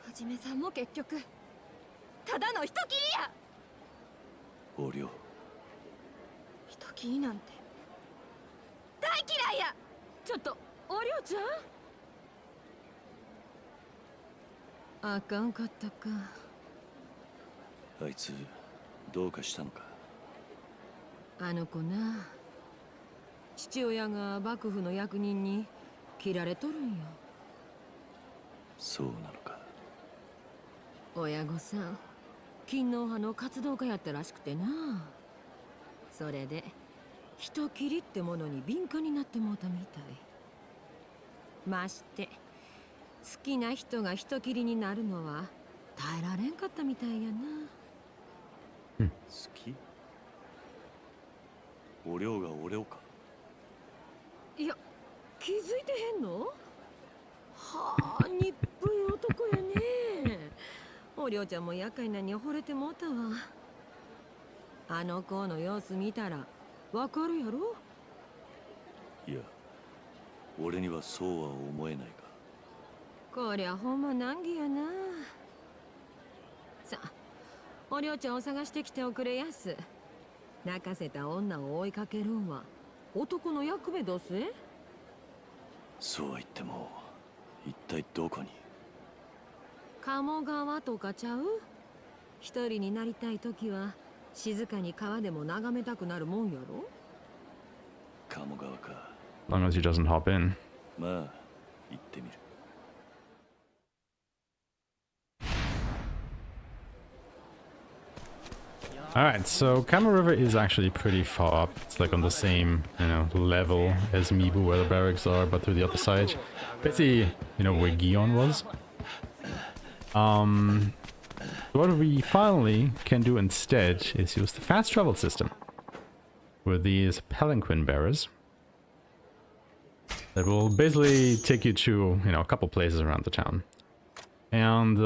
はじめさんも結局、ただの人切りや。
おりょう。
人切りなんて、大嫌いや。
ちょっと、おりょうちゃん。あかんかったか。
あいつどうかしたのか。
あの子な、父親が幕府の役人に切られとるんよ。
そうなのか。
親御さん、勤皇派の活動家やったらしくてな。それで人切りってものに敏感になってもうたみたい。まして好きな人が人切りになるのは耐えられんかったみたいやな。
好き？おりょうが俺をか。
いや、気づいてへんの？はあ、日本い男やね。おりょうちゃんも厄介なに惚れてもうたわ。あの子の様子見たらわかるやろ？
いや、俺にはそうは思えないが。
こりゃほんま難儀やな。さあ、おりょうちゃんを探してきておくれやす。泣かせた女を追いかけるんは男の役目どすえ。
そうは言っても一体どこに。
鴨川とかちゃう？一人になりたい時は静かに川でも眺めたくなるもんやろ。
鴨川か。
As long as he doesn't hop in.
まあ行ってみる。
Alright, so Kama River is actually pretty far up. It's like on the same, you know, level as Mibu where the barracks are, but through the other side. Basically, you know, where Gion was. What we finally can do instead is use the fast travel system. With these palanquin bearers. That will basically take you to, you know, a couple places around the town. And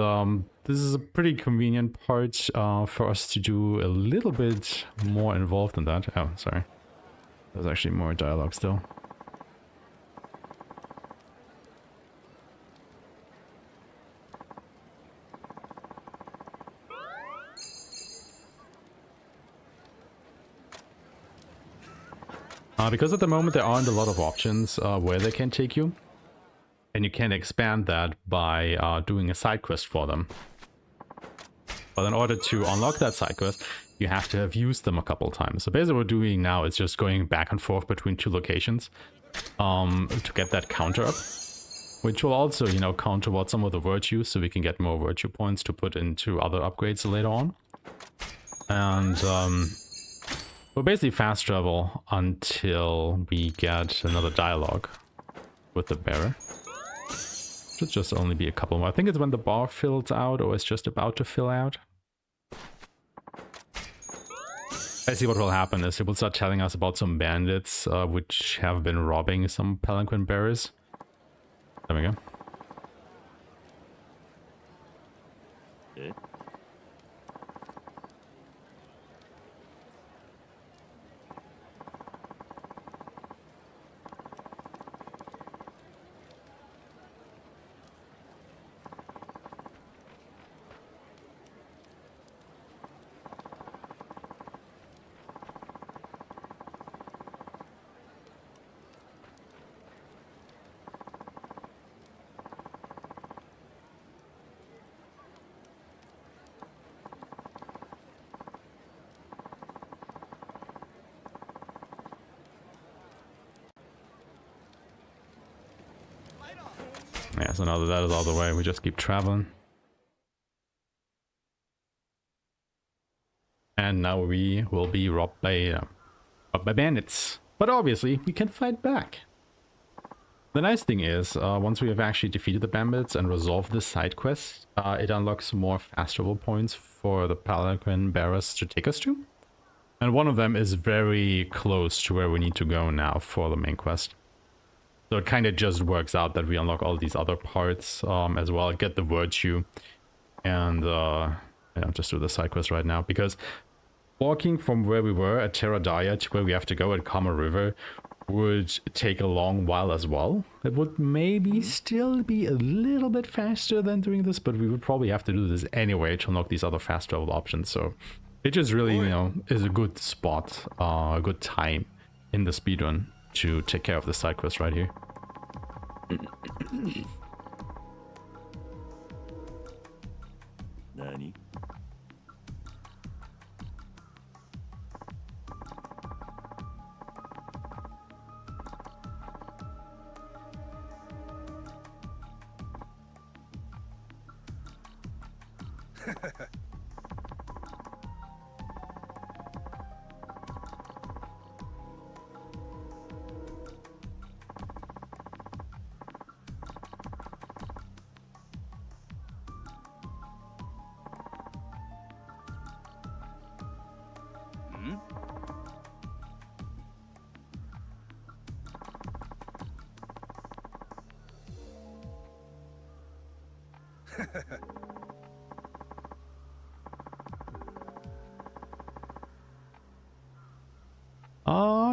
this is a pretty convenient part for us to do a little bit more involved in that. Oh, sorry. There's actually more dialogue still. Because at the moment there aren't a lot of options where they can take you. And you can expand that by doing a side quest for them. But in order to unlock that side quest, you have to have used them a couple times. So basically what we're doing now is just going back and forth between 2 locations to get that counter up. Which will also, you know, count towards some of the virtues, so we can get more virtue points to put into other upgrades later on. And we'll basically fast travel until we get another dialogue with the bearer. Should just only be a couple more. I think it's when the bar fills out, or it's just about to fill out. I see what will happen is it will start telling us about some bandits which have been robbing some palanquin bearers. There we go. Yeah, so now that that is all the way, we just keep traveling. And now we will be robbed by bandits. But obviously, we can fight back. The nice thing is, once we have actually defeated the bandits and resolved this side quest, it unlocks more fast travel points for the palanquin bearers to take us to. And one of them is very close to where we need to go now for the main quest. So it kind of just works out that we unlock all these other parts as well, get the virtue, and yeah, just do the side quest right now. Because walking from where we were at Terra Daya to where we have to go at Kama River would take a long while as well. It would maybe still be a little bit faster than doing this, but we would probably have to do this anyway to unlock these other fast travel options. So it just really, you know, is a good spot, a good time in the speedrun to take care of the side quest right here.
Nani?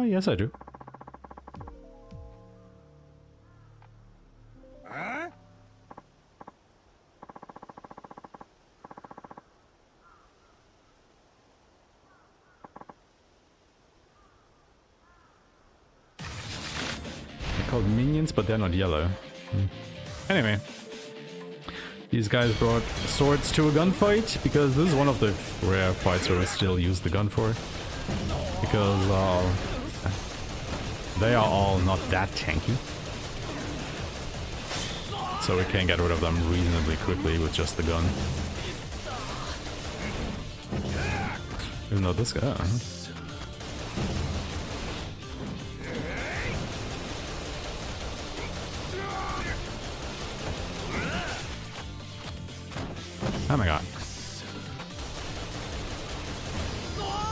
Yes, I do.
Huh?
They're called minions, but they're not yellow. Anyway. These guys brought swords to a gunfight, because this is one of the rare fights where we still use the gun for. Because they are all not that tanky. So we can get rid of them reasonably quickly with just the gun. Even though this guy... Oh my god.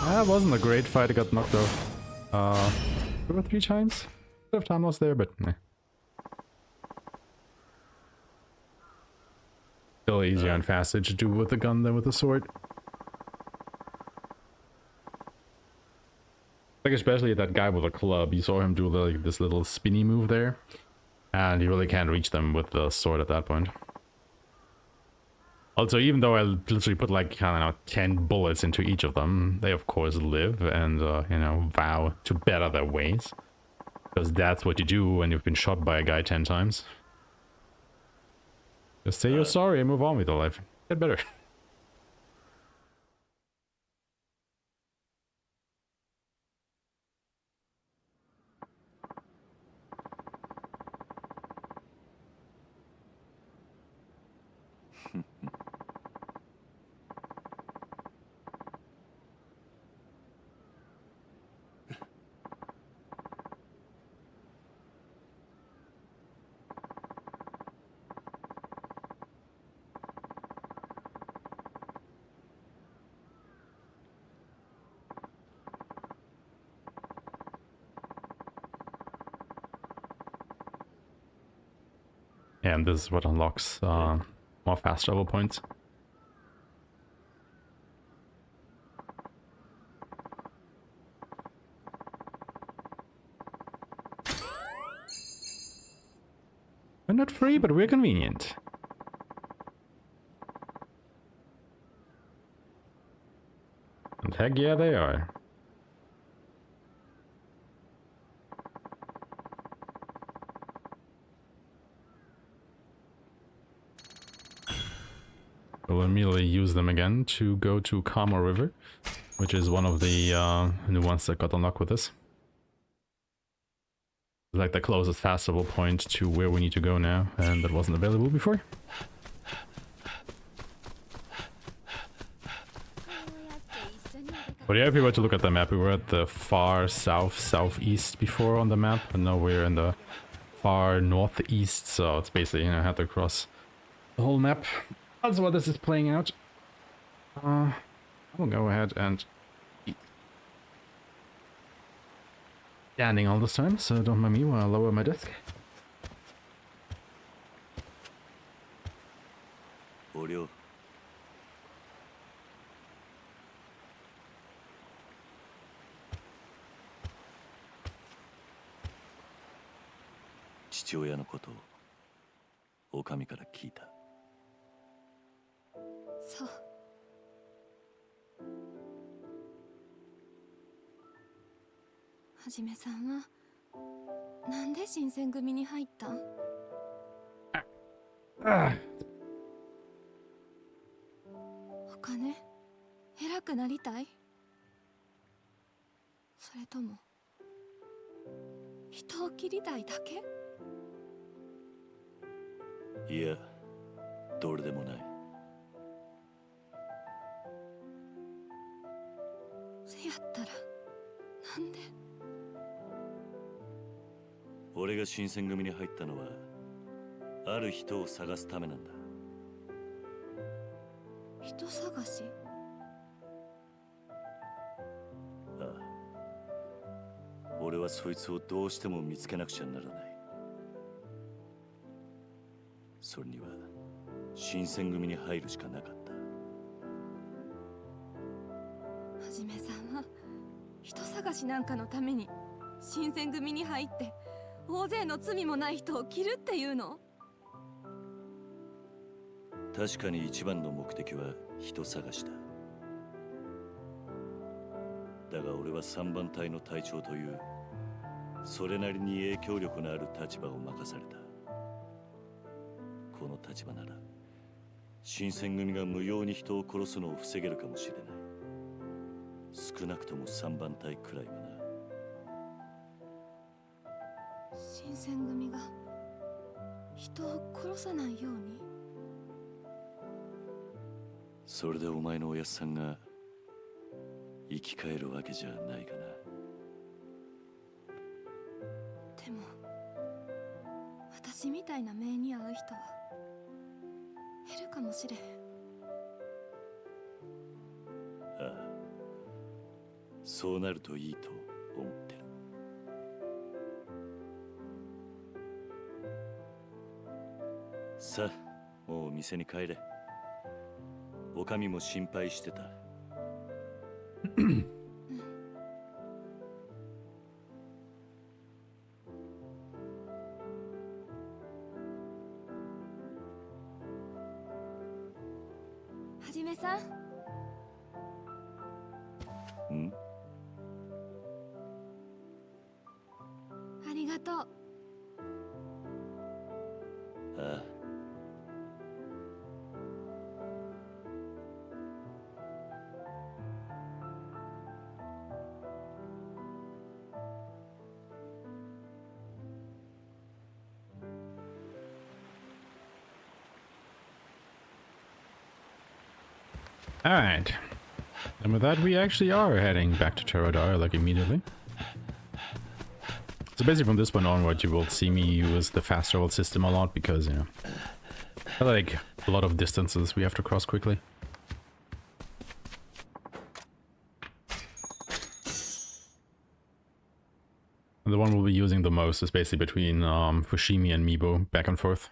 That wasn't a great fight, I got knocked off 2 or 3 times. Bit of time loss there, but meh. Still easier and faster to do with the gun than with the sword. Like especially that guy with a club, you saw him do like this little spinny move there. And you really can't reach them with the sword at that point. Also, even though I literally put like, I don't know, 10 bullets into each of them, they of course live and, you know, vow to better their ways. Because that's what you do when you've been shot by a guy 10 times. Just say you're sorry and move on with your life. Get better. And this is what unlocks more fast travel points. We're not free, but we're convenient. And heck yeah, they are. We'll immediately use them again to go to Kamo River, which is one of the new ones that got unlocked with this. Like the closest fast travel point to where we need to go now, and that wasn't available before. But yeah, if you were to look at the map, we were at the far southeast before on the map, and now we're in the far northeast, so it's basically, you know, have to cross the whole map. That's what this is playing out. I will go ahead and keep standing all this time, so don't mind me while I lower my desk.
Audio. 父親のことをお上から聞いた。
そう。はじめさんはなんで新選組に入ったん？お金偉くなりたい？それとも人を切りたいだけ？
いや、どれでもない。
せやったらなんで？
俺が新選組に入ったのはある人を探すためなんだ。
人探し？
ああ、俺はそいつをどうしても見つけなくちゃならない。それには新選組に入るしかなかった。
はじめさんは人探しなんかのために新選組に入って大勢の罪もない人を切るっていうの？
確かに一番の目的は人探しだ。だが俺は3番隊の隊長というそれなりに影響力のある立場を任された。この立場なら新選組が無用に人を殺すのを防げるかもしれない。少なくとも3番隊くらいはな。
新選組が人を殺さないように？
それでお前のおやっさんが生き返るわけじゃないかな。
でも私みたいな目に遭う人は減るかもしれへん。
ああ、そうなるといいと思ってる。さあ、もう店に帰れ。おかみも心配してた。
さん。
ん？
ありがとう。
ああ。
Alright. And with that, we actually are heading back to Terradar, like, immediately. So basically from this point onward, you will see me use the fast travel system a lot, because, you know, like a lot of distances we have to cross quickly. And the one we'll be using the most is basically between Fushimi and Mibo, back and forth.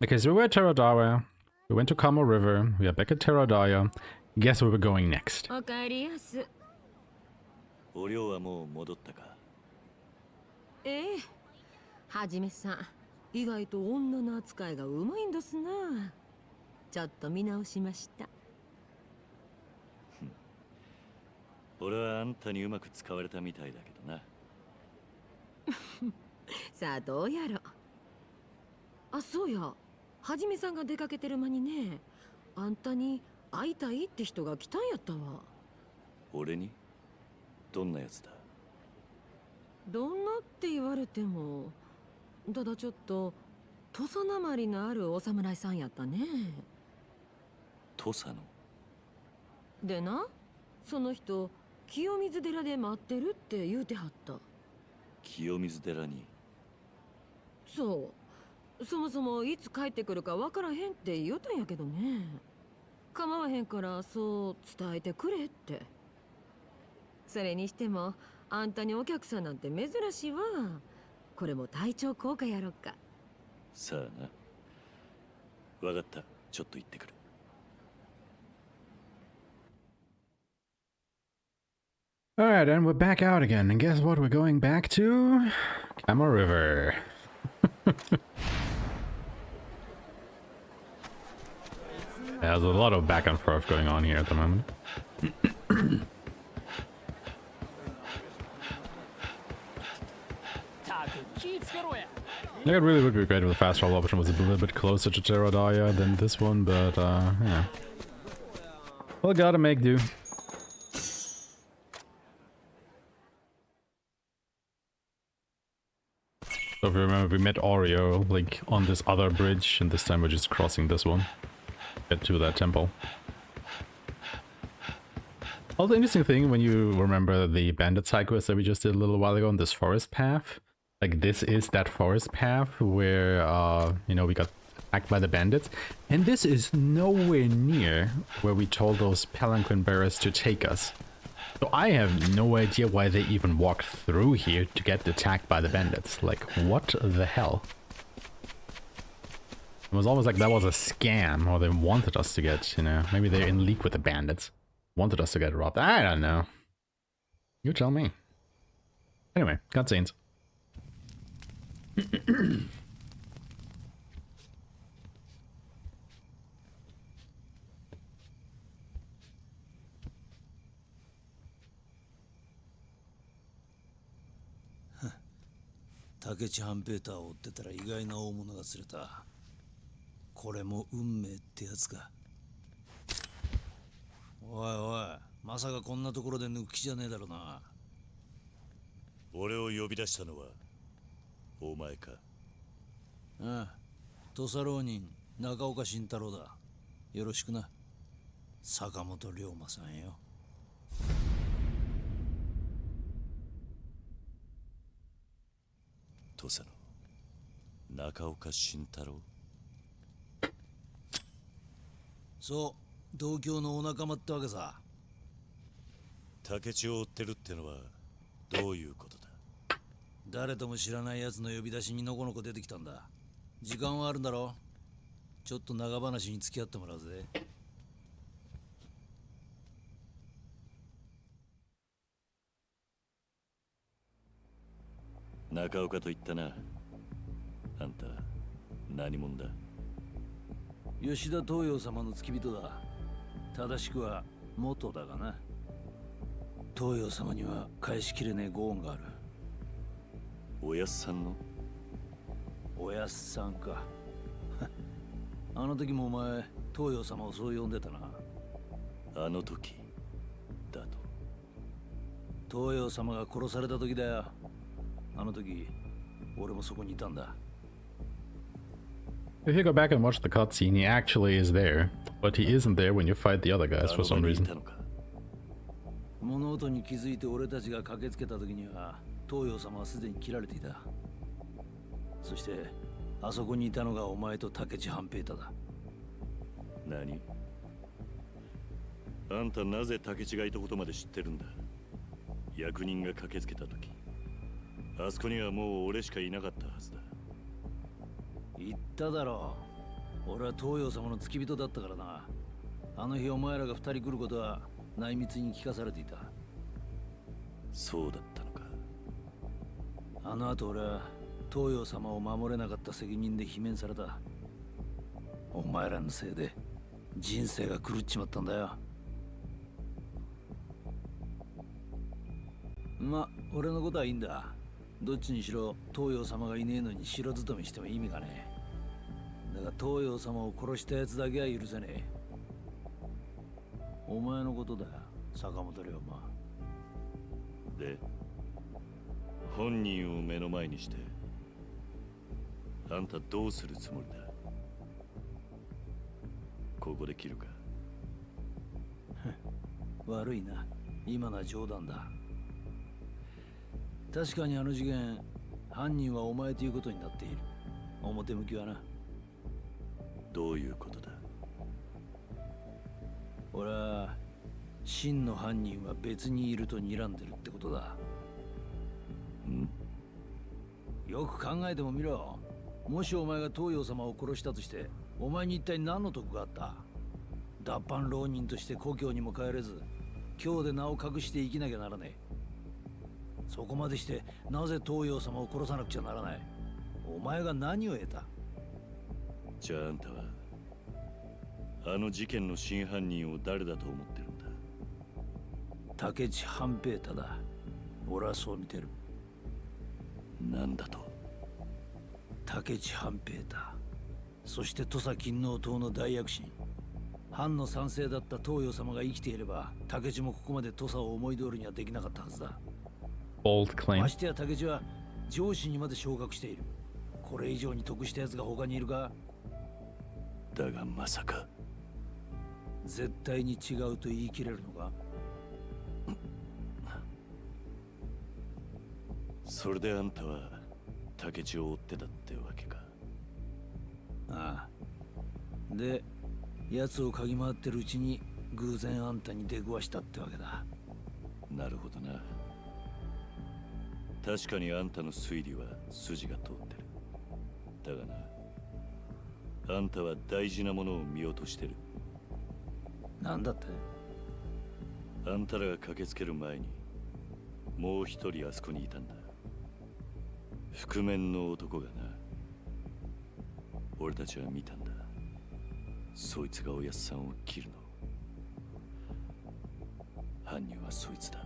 Okay, so we were at Terradara, we went to Kamo River, we are back at Terradara. Guess where we're going next?
おかえりやす。
お寮はもう戻ったか？
ええ。はじめさん、意外と女の扱いがうまいんですな。ちょっと見直しました。
俺はあんたにうまく使われたみたいだけどな。
さあどうやろ。あ、そうや。はじめさんが出かけてる間にね、あんたに会いたいって人が来たんやったわ。
俺に？どんなやつだ？
どんなって言われても、ただちょっと土佐なまりのあるお侍さんやったね。
土佐の？
でな、その人清水寺で待ってるって言うてはった。
清水寺に？
そう。そもそもいつ帰ってくるかわからへんって言うたんやけどね。構わへんからそう伝えてくれって。それにしてもあんたにお客さんなんて珍しいわ。これも体調効果やろっか。
さあな。わかった。ちょっと行ってくる。
Alright, and we're back out again. And guess what? We're going back to Kamo River. There's a lot of back and forth going on here at the moment. It really would be great if the fast travel option was a little bit closer to Terradaya than this one, but yeah. Well, gotta make do. So if you remember, we met Oreo, like, on this other bridge, and this time we're just crossing this one. Get to that temple. Also, interesting thing, when you remember the bandit side quest that we just did a little while ago on this forest path, like, this is that forest path where, you know, we got attacked by the bandits, and this is nowhere near where we told those palanquin bearers to take us. So I have no idea why they even walked through here to get attacked by the bandits. Like, what the hell? It was almost like that was a scam, or they wanted us to get, you know, maybe they're in league with the bandits. Wanted us to get robbed. I don't know. You tell me. Anyway, cutscenes.
Huh. 竹地半ペーターを追ってたら意外な大物が釣れた。これも運命ってやつか。おいおい、まさかこんなところで抜く気じゃねえだろな。
俺を呼び出したのはお前か？
ああ、土佐浪人中岡慎太郎だ。よろしくな。坂本龍馬さんよ。
土佐の中岡慎太郎？
そう、同郷のお仲間ってわけさ。
竹地を追ってるってのはどういうことだ？
誰とも知らない奴の呼び出しにのこのこ出てきたんだ。時間はあるんだろう。ちょっと長話に付き合ってもらうぜ。
中岡と言ったな。あんた何者だ？
吉田東洋様の付き人だ。正しくは元だがな。東洋様には返しきれねえご恩がある。
おやっさんの？
おやっさんか。あの時もお前東洋様をそう呼んでたな。
あの時だと。
東洋様が殺された時だよ。あの時俺もそこにいたんだ。
If you go back and watch the cutscene, he actually is there, but he isn't there when you fight the other guys for some reason.
物音に気づいて俺たちが駆けつけた時には東洋様はすでに切られていた。そしてあそこにいたのがお前と竹地半平太だ。
何？あんたなぜ竹地がいたことまで知ってるんだ？役人が駆けつけた時、あそこにはもう俺しかいなかったはずだ。
言っただろう。俺は東洋様の付き人だったからな。あの日お前らが二人来ることは内密に聞かされていた。
そうだったのか。
あの後俺は東洋様を守れなかった責任で罷免された。お前らのせいで人生が狂っちまったんだよ。ま、俺のことはいいんだ。どっちにしろ東洋様がいねえのに城勤めしても意味がねえ。だが東洋様を殺したやつだけは許せねえ。お前のことだよ、坂本龍馬。
で、本人を目の前にしてあんたどうするつもりだ？ここで切るか？
悪いな、今のは冗談だ。確かにあの事件、犯人はお前ということになっている。表向きはな。
どういうことだ？
俺は真の犯人は別にいると睨んでるってことだ。よく考えてもみろ。もしお前が東洋様を殺したとして、お前に一体何の得があった？脱藩浪人として故郷にも帰れず、今日で名を隠して生きなきゃならねえ。そこまでしてなぜ東洋様を殺さなくちゃならない？お前が何を得た？
じゃああんたはあの事件の真犯人を誰だと思ってるんだ？
竹地半平太だ。俺はそう見てる。
なんだと？
竹地半平太、そして土佐勤王党の大躍進。藩の賛成だった東洋様が生きていれば、竹地もここまで土佐を思い通りにはできなかったはずだ。
Bold claim.
ましてや竹地は上司にまで昇格している。これ以上に得した奴が他にいるか？
だがまさか。
絶対に違うと言い切れるのか？
それであんたは竹地を追ってたってわけか。
ああ。で、奴を嗅ぎ回ってるうちに偶然あんたに出くわしたってわけだ。
なるほどな。確かにあんたの推理は筋が通ってる。だがな、あんたは大事なものを見落としてる。
なんだって？
あんたらが駆けつける前にもう一人あそこにいたんだ。覆面の男がな。俺たちは見たんだ。そいつがおやっさんを切るの。犯人はそいつだ。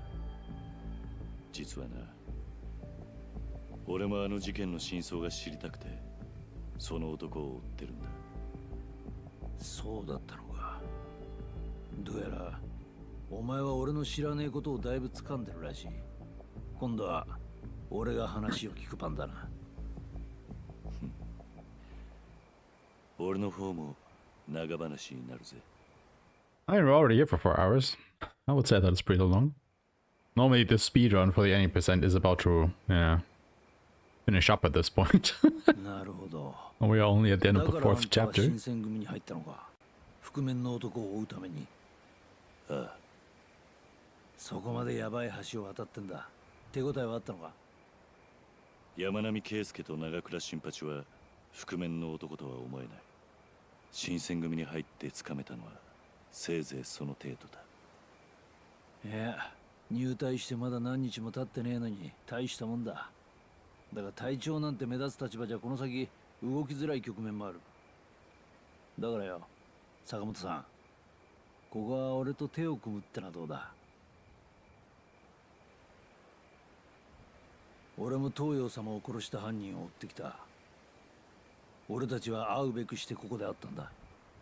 実はな、俺もあの事件の真相が知りたくてその男を追ってるんだ。
そうだったのか。どうやらお前は俺の知らねえことをだいぶ掴んでるらしい。今度は俺が話を聞く番だな。
俺の方も長話になるぜ。
I mean, we're already here for 4 hours. I would say that it's pretty long. Normally the speedrun for the 80% is about to, finish up at this point.
なるほど。
And we are only at the end of the 4th
だからあんたは
chapter.
新選組に入ったのか。覆面の男を追うために。
ああ。
そこまでヤバい橋を渡ってんだ。手応えはあったのか？
山並圭介と長倉新八は覆面の男とは思えない。新選組に入ってつかめたのはせいぜいその程度だ。
いや、入隊してまだ何日も経ってねえのに大したもんだ。だが隊長なんて目立つ立場じゃこの先動きづらい局面もある。だからよ、坂本さん、ここは俺と手を組むってのはどうだ。俺も東洋様を殺した犯人を追ってきた。俺たちは会うべくしてここで会ったんだ。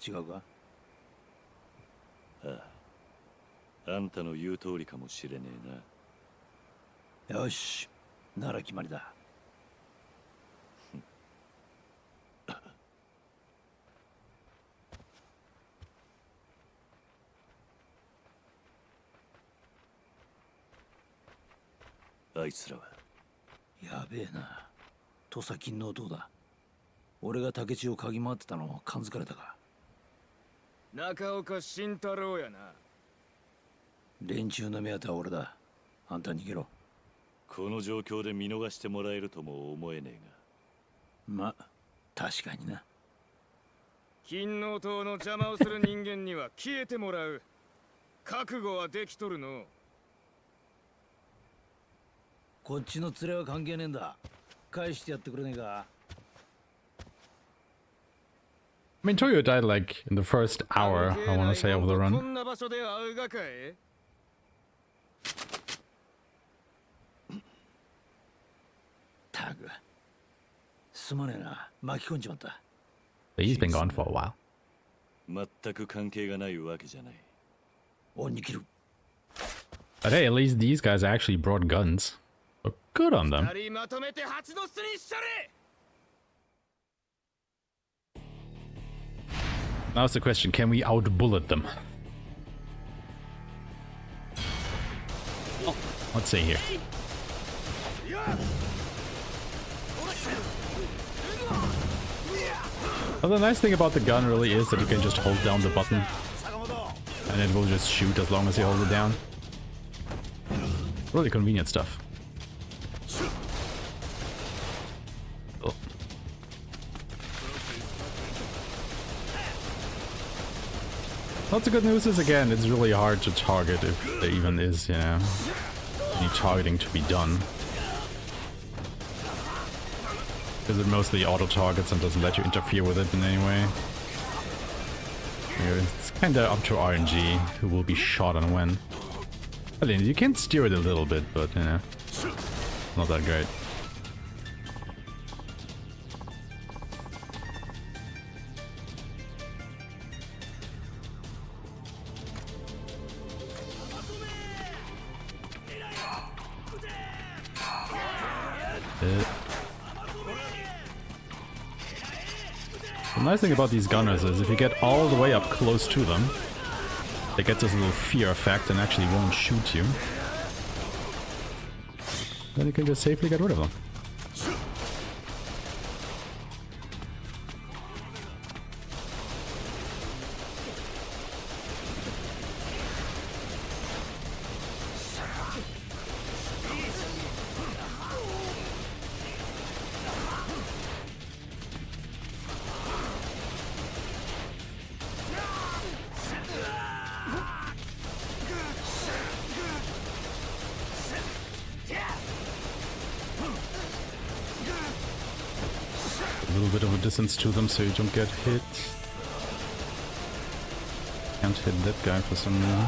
違うか？
ああ、あんたの言う通りかもしれねえな。
よし、なら決まりだ。
あいつらは
やべえな。土佐勤王党だ。俺が竹地を嗅ぎ回ってたのを感づかれたか。
中岡慎太郎やな。
連中の目当ては俺だ。あんた逃げろ。
この状況で見逃してもらえるとも思えねえ
が。ま、確かにな。
勤王党の邪魔をする人間には消えてもらう。覚悟はできとるの。
こっちの連れは関係ねえんだ。返してやってくれねえか。
I mean, Toyo died like in the first hour, I want to say, of the run.
こんな場所で会うがかい？
たく、すまねえな。巻き込んじまった。
He's been gone for a while.
全く関係がないわけじゃない。
恩に切る。
But hey, at least these guys actually brought guns. So good on them. Now's the question, can we out-bullet them? Oh, let's see here. Well, the nice thing about the gun really is that you can just hold down the button and it will just shoot as long as you hold it down. Really convenient stuff. Oh. Lots of good news is, again, it's really hard to target if there even is, you know, any targeting to be done. Because it mostly auto-targets and doesn't let you interfere with it in any way. It's kinda up to RNG who will be shot and when. I mean, you can steer it a little bit, but, you know, not that great. The nice thing about these gunners is if you get all the way up close to them, they get this little fear effect and actually won't shoot you. Then you can just safely get rid of them. A little bit of a distance to them so you don't get hit. Can't hit that guy for some reason.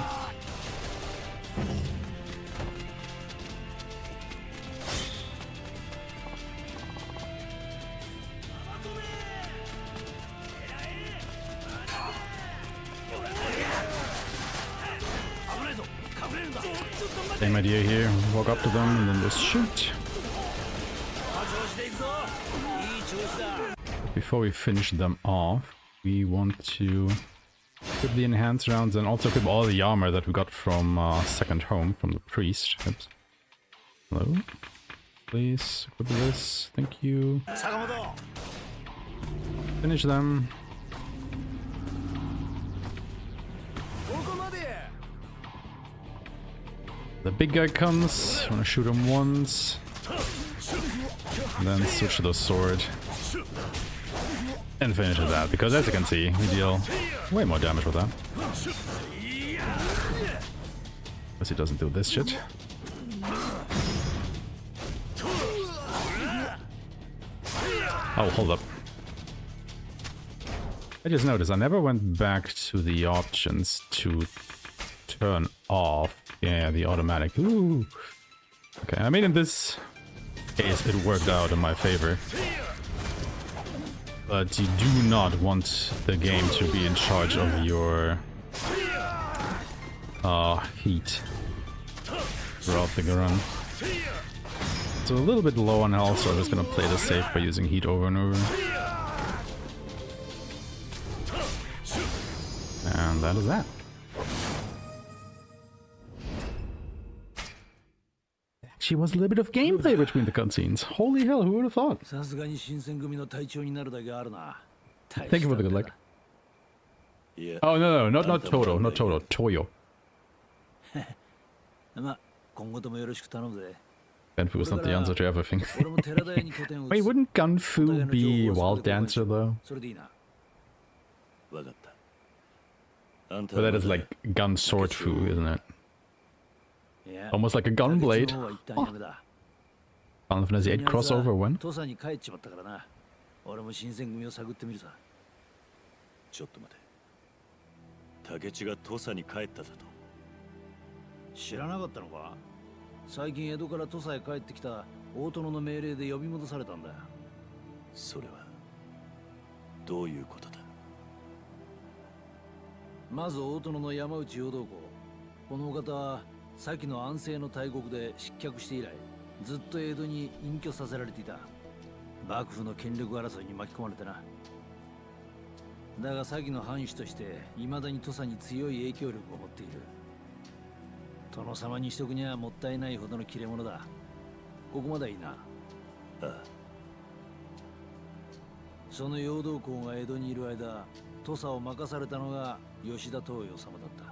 Same idea here, walk up to them and then just shoot. Before we finish them off, we want to equip the enhanced rounds and also equip all the armor that we got from second home, from the priest. Oops. Hello? Please, equip this. Thank you. Finish them. The big guy comes, I'm gonna shoot him once. And then switch to the sword. and finishes that, because as you can see, we deal way more damage with that. Guess he doesn't do this shit. Oh, hold up. I just noticed I never went back to the options to turn off, the automatic. Ooh. Okay, I mean in this case it worked out in my favor. But you do not want the game to be in charge of your heat throughout the run. So a little bit low on health, so I'm just gonna play this safe by using heat over and over. And that is that. Actually was a little bit of gameplay between the cutscenes. Holy hell, who would have thought? Thank you for the good luck. Oh no, not Toto, not Toto, Toyo. Gunfu is not the answer to everything. Wait, wouldn't Gunfu be Wild Dancer though? But that is like gun sword fu, isn't it? Almost like a gun blade. Oh. Final Fantasy 8 crossover when?
ちょっと待て。竹地が土佐に帰っただと。知らなかったのか？最近江戸から土佐へ帰ってきた大殿の命令で呼び戻されたんだ。それはどういうことだ？まず大殿の山内陽道公。このお方は先の安政の大国で失脚して以来、ずっと江戸に隠居させられていた。幕府の権力争いに巻き込まれてな。だが先の藩主として未だに土佐に強い影響力を持っている。殿様にしとくにはもったいないほどの切れ者だ。ここまではいいな。ああ。その陽道公が江戸にいる間、土佐を任されたのが吉田東洋様だった。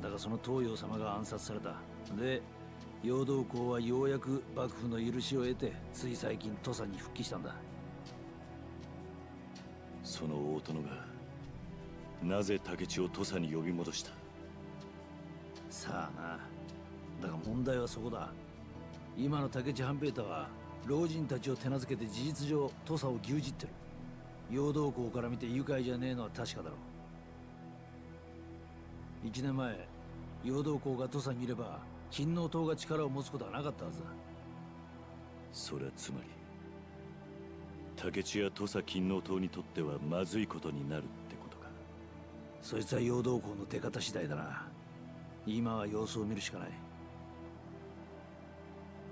だがその東洋様が暗殺された。で、陽道公はようやく幕府の許しを得て、つい最近土佐に復帰したんだ。その大殿がなぜ竹地を土佐に呼び戻した？さあな。だが問題はそこだ。今の竹地半平太は老人たちを手なずけて事実上土佐を牛耳ってる。陽道公から見て愉快じゃねえのは確かだろう。1年前、陽道公が土佐にいれば勤王党が力を持つことはなかったはずだ。それはつまり竹地や土佐勤王党にとってはまずいことになるってことか。そいつは陽道公の出方次第だな。今は様子を見るしかない。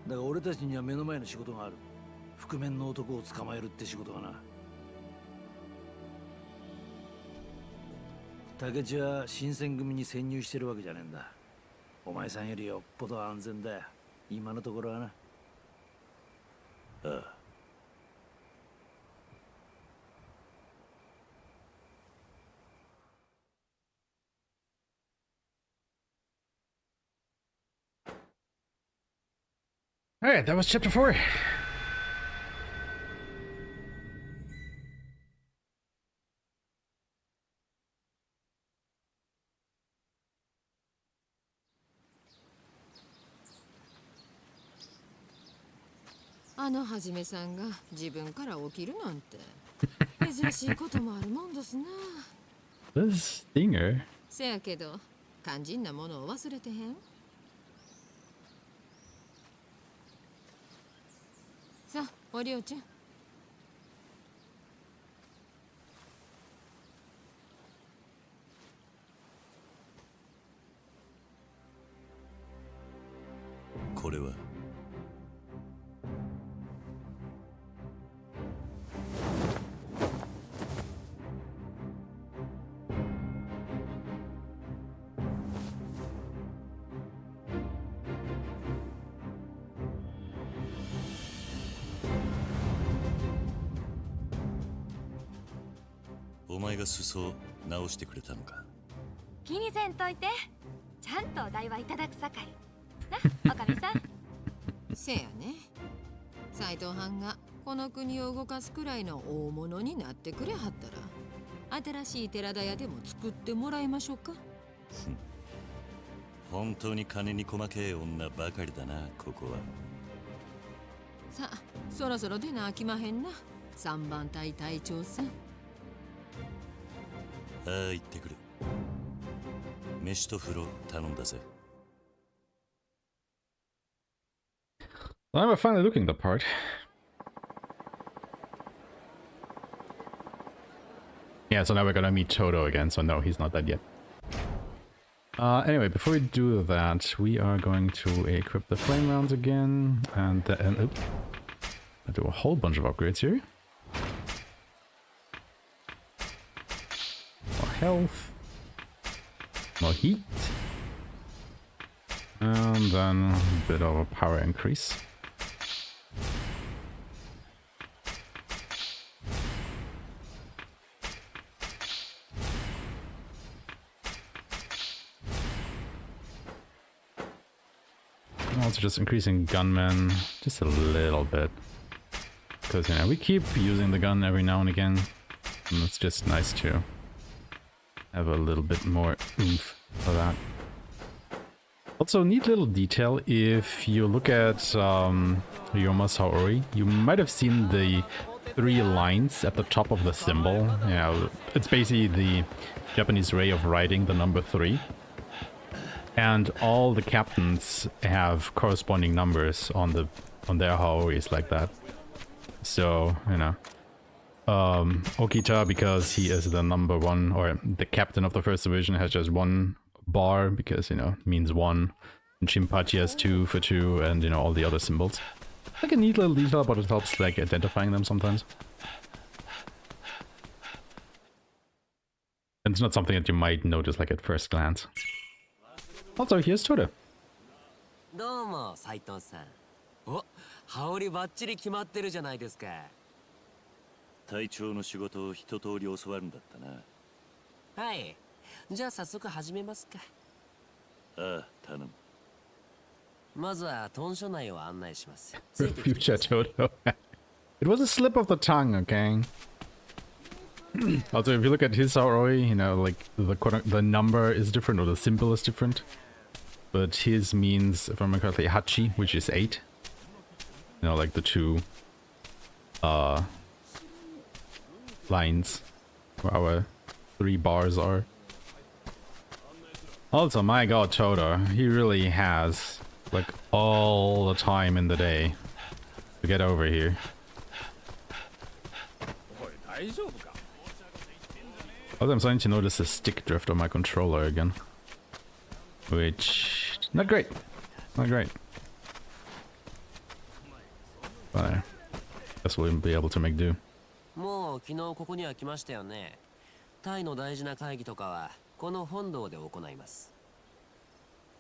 だが俺たちには目の前の仕事がある。覆面の男を捕まえるって仕事がな。竹地は新選組に潜入してるわけじゃねえんだ。お前さんよりよっぽど安全だよ。今のところはな。ああ。
Alright, that was chapter 4.
Ano はじめさんが自分から起きるなんて珍しいこともあるもんですな。
This stinger.
せやけど肝心なものを忘れてへん。さあ、おりょうちゃん。
これはお前が裾を直してくれたのか。
気にせんといて。ちゃんとお代はいただくさかい。な、おかみさん。
せやね。斎藤藩がこの国を動かすくらいの大物になってくれはったら、新しい寺田屋でも作ってもらいましょうか。
本当に金に細けえ女ばかりだな、ここは。
さあ、そろそろ出なあきまへんな、3番隊隊長さん。
ああ、行ってくる。飯と風呂頼んだぜ。
Well, we're finally looking the part. Yeah, so now we're gonna meet Toto again, so no, he's not dead yet. Anyway, before we do that, we are going to equip the flame rounds again, and then I do a whole bunch of upgrades here. More health, more heat, and then a bit of a power increase. Also just increasing gunmen just a little bit, because you know we keep using the gun every now and again, and it's just nice to have a little bit more oomph for that. Also, neat little detail, if you look at Ryoma Saori, you might have seen the 3 lines at the top of the symbol. Yeah, it's basically the Japanese way of writing the number 3. And all the captains have corresponding numbers on their Haoris like that. So, you know, Okita, because he is the number 1, or the captain of the 1st division, has just 1 bar, because, you know, means 1. And Shinpachi has 2 for 2, and, you know, all the other symbols. Like a neat little detail, but it helps, like, identifying them sometimes. And it's not something that you might notice, like, at first glance. Also, here's Toto.
どうも斉藤さん。お、羽織バッチリ決まってるじゃないですか。
隊長の仕事を一通り教わるんだったな。
はい。じゃあ早速始めますか。
ああ、頼む。
まずは豚舎内を案内します。
Future Toto. It was a slip of the tongue, okay? Also, if you look at his Saori, you know, like the number is different, or the symbol is different. But his means, if I remember correctly, Hachi, which is 8. You know, like the 2 lines where our 3 bars are. Also, my god, Toto, he really has like all the time in the day to get over here. Also, I'm starting to notice a stick drift on my controller again. Which, not great. Not great. But I guess we'll be able to make do.
もう昨日ここには来ましたよね。タイの大事な会議とかはこの本堂で行います。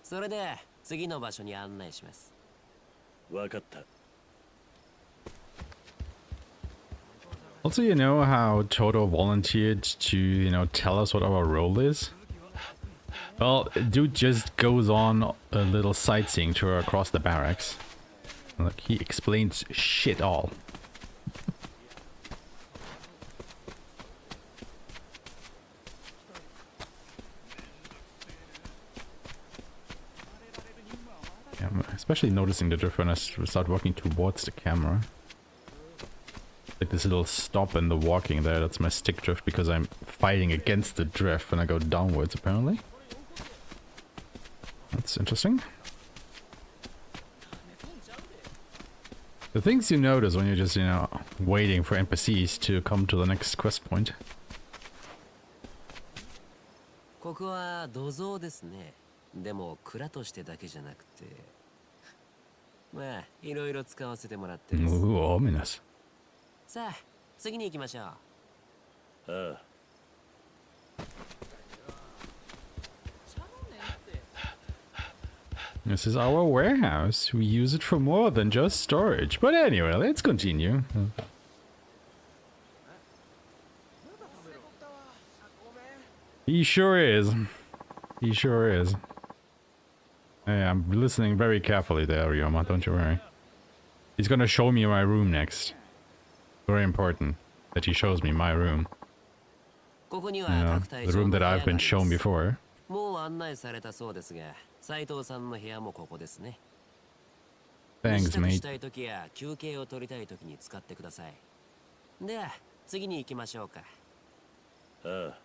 それで次の場所に案内します。
わかった。
Also, you know how Toto volunteered to, you know, tell us what our role is? Well, dude just goes on a little sightseeing tour across the barracks. Like, he explains shit all. Yeah, I'm especially noticing the difference when I start walking towards the camera. Like this little stop in the walking there, that's my stick drift, because I'm fighting against the drift when I go downwards, apparently. That's interesting. The things you notice when you're just, you know, waiting for NPCs to come to the next quest point.
ここは土蔵ですね。でも蔵としてだけじゃなくて、まあいろいろ使わせてもらってます。
Ooh, ominous.
さあ、次に行きましょう。
ああ。
This is our warehouse. We use it for more than just storage. But anyway, let's continue. He sure is. He sure is. Hey, I'm listening very carefully there, Ryoma, don't you worry. He's gonna show me my room next. Very important that he shows me my room. Yeah, the room that I've been shown before.
もう案内されたそうですが、斉藤さんの部屋もここですね。
Thanks,
支度
mate.
したい時や休憩を取りたい時に使ってください。では次に行きましょうか。
ああ。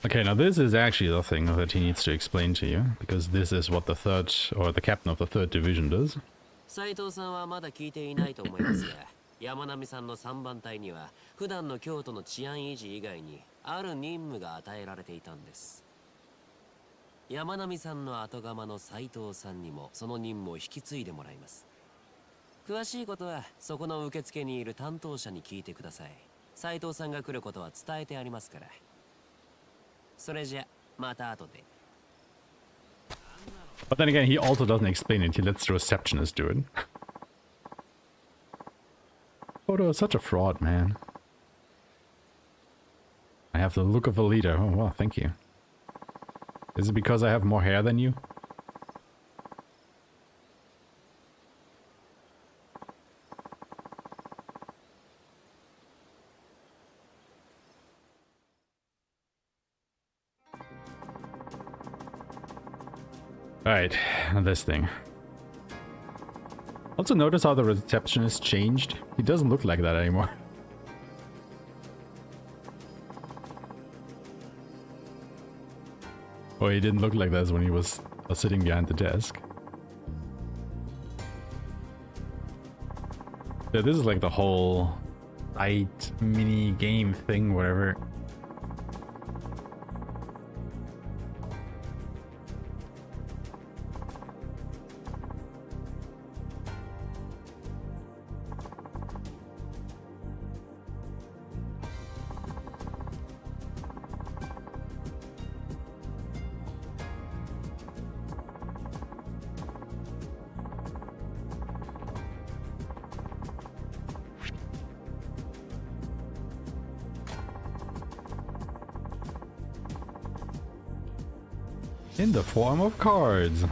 Okay, now this is actually the thing that he needs to explain to you, because this is what the third, or the captain of the 3rd division does.
斉藤さんはまだ聞いていないと思いますが、山並さんの3番隊には普段の京都の治安維持以外にある任務が与えられていたんです。山並さんの後釜の斉藤さんにもその任務を引き継いでもらいます。詳しいことはそこの受付にいる担当者に聞いてください。斉藤さんが来ることは伝えてありますから。それじゃまた後で。
But then again, he also doesn't explain it, he lets the receptionist do it. Photo is such a fraud, man. I have the look of a leader. Oh wow, thank you. Is it because I have more hair than you? Alright, this thing. Also notice how the receptionist changed? He doesn't look like that anymore. Oh, he didn't look like that when he was sitting behind the desk. Yeah, this is like the whole fight mini game thing, whatever. In the form of cards.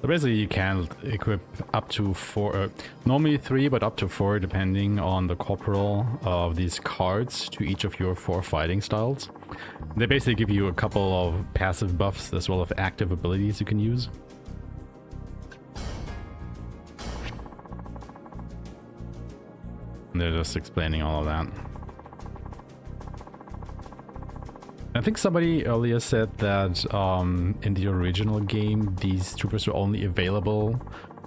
So basically you can equip up to 4, normally 3, but up to 4 depending on the corporal of these cards to each of your 4 fighting styles. They basically give you a couple of passive buffs as well as active abilities you can use. And they're just explaining all of that. I think somebody earlier said that in the original game, these troopers were only available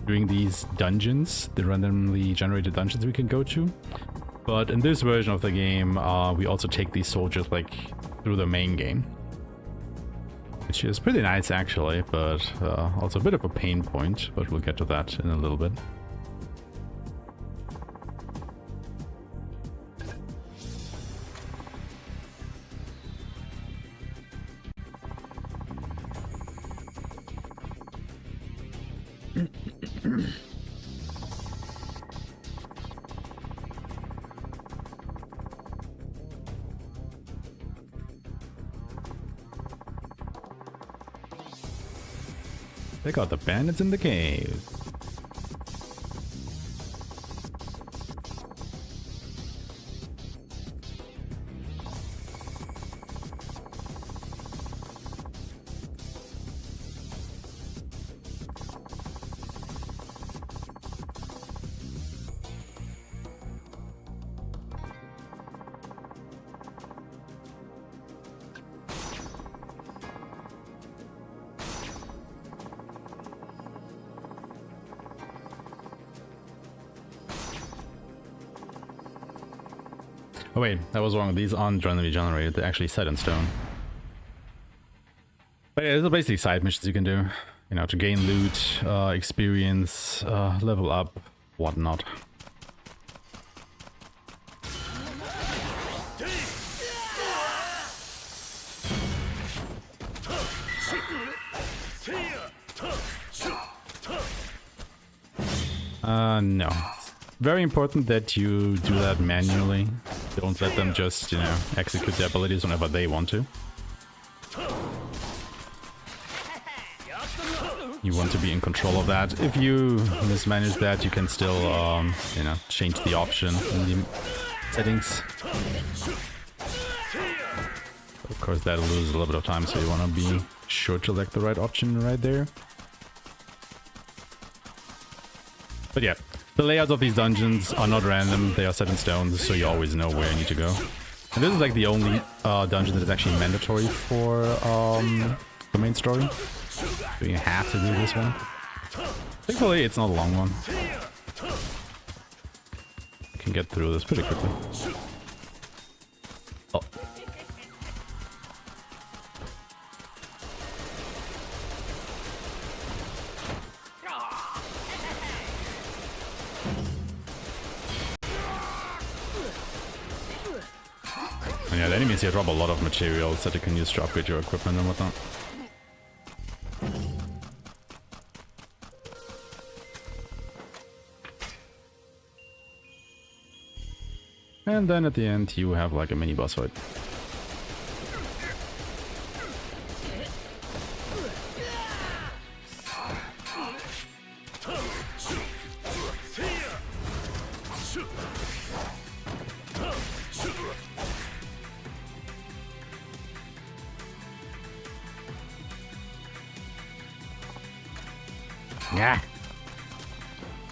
during these dungeons, the randomly generated dungeons we can go to. But in this version of the game, we also take these soldiers like through the main game, which is pretty nice actually, but also a bit of a pain point, but we'll get to that in a little bit. They got the bandits in the cave. Oh wait, that was wrong. These aren't randomly generated. They're actually set in stone. But yeah, these are basically side missions you can do. You know, to gain loot, experience, level up, whatnot. No. Very important that you do that manually. Don't let them just, you know, execute their abilities whenever they want to. You want to be in control of that. If you mismanage that, you can still, you know, change the option in the settings. Of course, that'll lose a little bit of time, so you want to be sure to select the right option right there. But yeah, the layouts of these dungeons are not random. They are set in stone, so you always know where you need to go. And this is like the only dungeon that is actually mandatory for the main story. So you have to do this one. Thankfully, it's not a long one. You can get through this pretty quickly. Oh. And yeah, the enemies here drop a lot of materials that you can use to upgrade your equipment and whatnot. And then at the end you have like a mini boss fight. Yeah.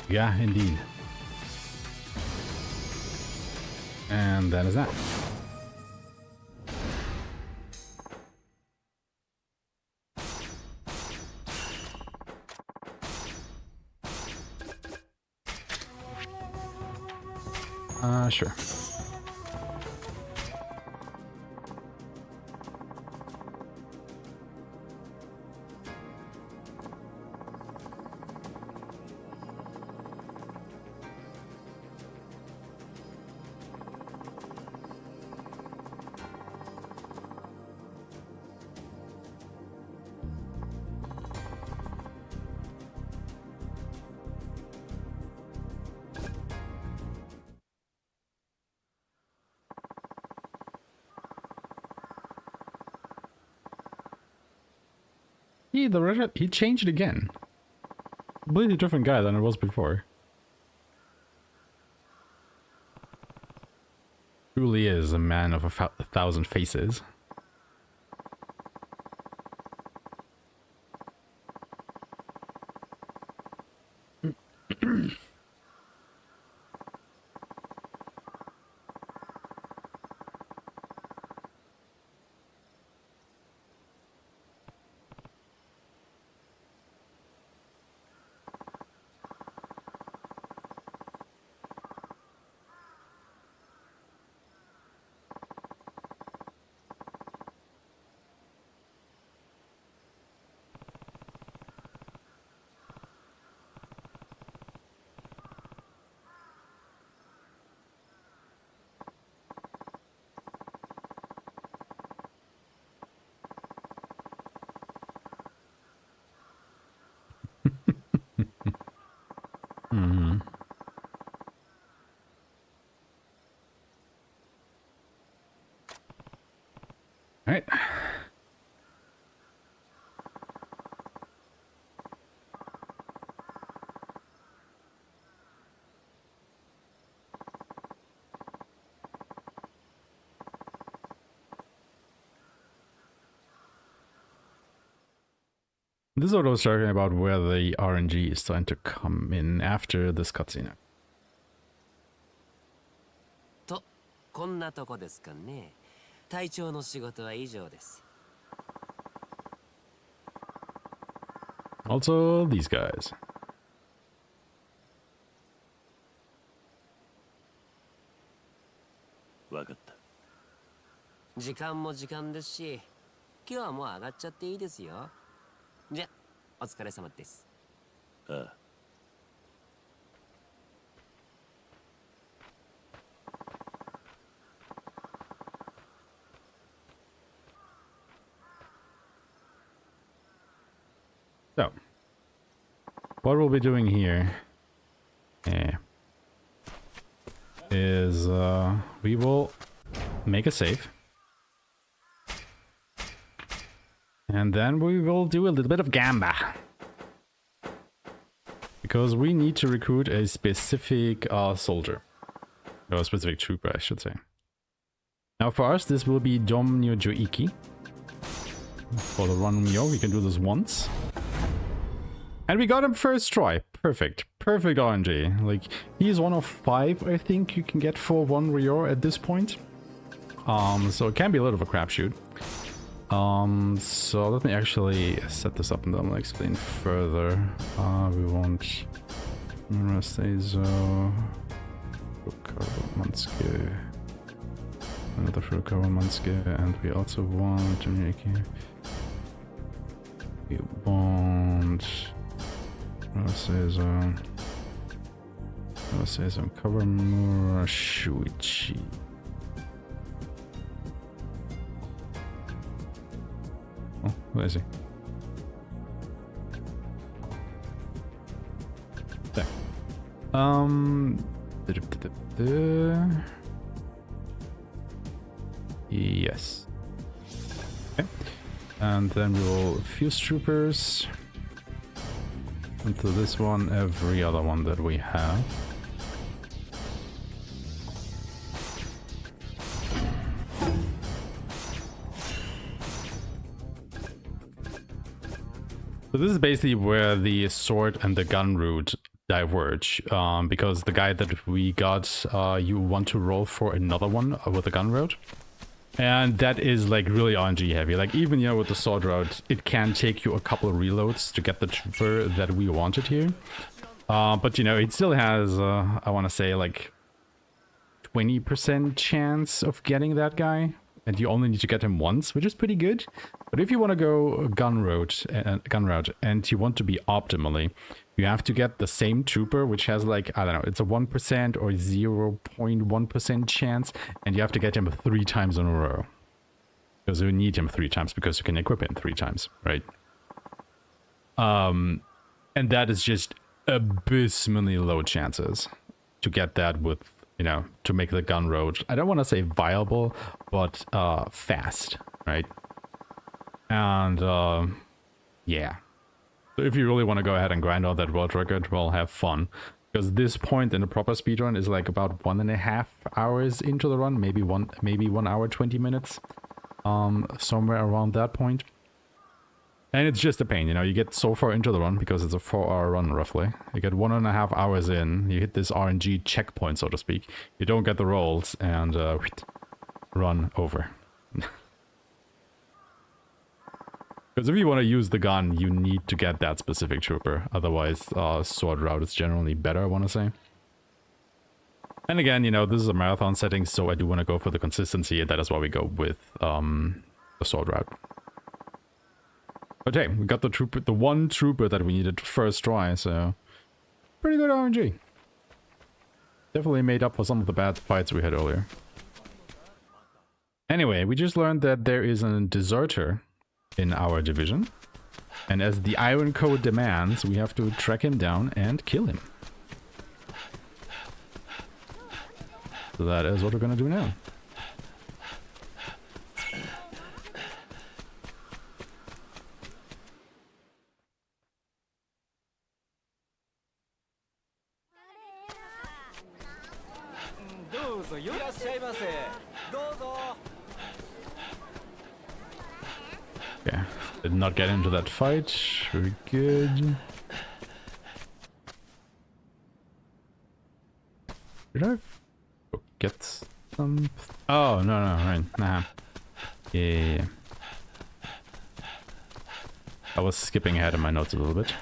Yeah, indeed. And that is that. Sure. He changed again. Completely different guy than it was before. Truly is a man of a thousand faces. Mm-hmm. All right. This is what I was talking about, where the RNG is starting to come in after this cutscene.
と、こんなとこですかね。隊長の仕事は以上です。
Also, these guys.
分かった。
時間も時間ですし、今日はもう上がっちゃっていいですよ。じゃ、お疲れ様です。
ああ。
So, what we'll be doing here is we will make a save. And then we will do a little bit of gamba. Because we need to recruit a specific soldier. Or a specific trooper, I should say. Now for us, this will be Domnyo Joiki. For the run Myo, we can do this once. And we got him first try. Perfect. Perfect RNG. Like, he's one of 5, I think, you can get for 1 Ryor at this point. So it can be a little of a crapshoot. So let me actually set this up and then I'll explain further. We want Murasezo, Manske, another Furukawa Manske, and we also want Junieki. We want Murasezo, Kawamura Shuichi. Oh, where is he? There. Yes. Okay. And then we will fuse troopers into this one, every other one that we have. So this is basically where the sword and the gun route diverge, because the guy that we got, you want to roll for another one with the gun route. And that is like really RNG heavy. Like even, you know, with the sword route, it can take you a couple of reloads to get the trooper that we wanted here. But you know, it still has, I want to say like 20% chance of getting that guy. And you only need to get him once, which is pretty good. But if you want to go gun route and you want to be optimally, you have to get the same trooper, which has like, I don't know, it's a 1% or 0.1% chance, and you have to get him 3 times in a row. Because you need him 3 times, because you can equip him 3 times, right? And that is just abysmally low chances to get that with, you know, to make the gun road, I don't want to say viable, but fast, right? And yeah. So if you really want to go ahead and grind out that world record, well, have fun. Because this point in the proper speedrun is like about 1.5 hours into the run, maybe 1 hour 20 minutes. Somewhere around that point. And it's just a pain, you know, you get so far into the run, because it's a 4-hour run roughly. You get 1.5 hours in, you hit this RNG checkpoint, so to speak. You don't get the rolls, and run over. Because if you want to use the gun, you need to get that specific trooper. Otherwise, sword route is generally better, I want to say. And again, you know, this is a marathon setting, so I do want to go for the consistency, and that is why we go with the sword route. But hey, we got the trooper, the one trooper that we needed first try, so pretty good RNG. Definitely made up for some of the bad fights we had earlier. Anyway, we just learned that there is a deserter in our division, and as the Iron Code demands, we have to track him down and kill him. So that is what we're gonna do now. Okay, did not get into that fight. Very good. Did I get some? Oh, no, right. Nah. Yeah. I was skipping ahead in my notes a little bit.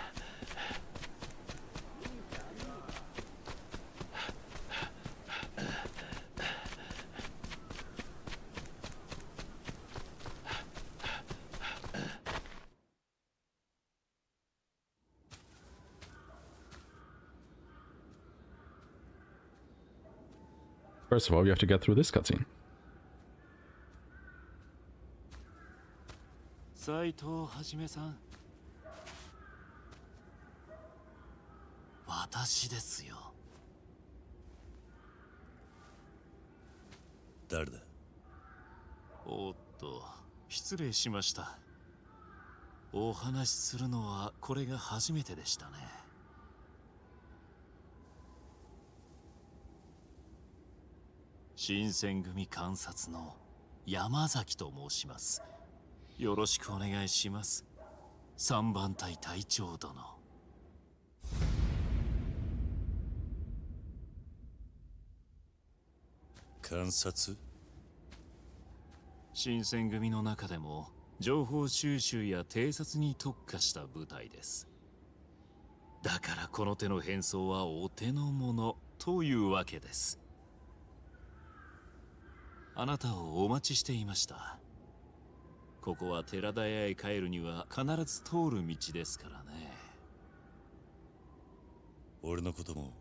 First of all, we have to get through this cutscene.
斉藤はじめさん、私ですよ。
誰だ？
おっと、失礼しました。お話しするのはこれが初めてでしたね。新選組監察の山崎と申します。よろしくお願いします。3番隊隊長殿。
観察？
新選組の中でも情報収集や偵察に特化した部隊です。だからこの手の変装はお手の物というわけです。あなたをお待ちしていました。ここは寺田屋へ帰るには必ず通る道ですからね。
俺のことも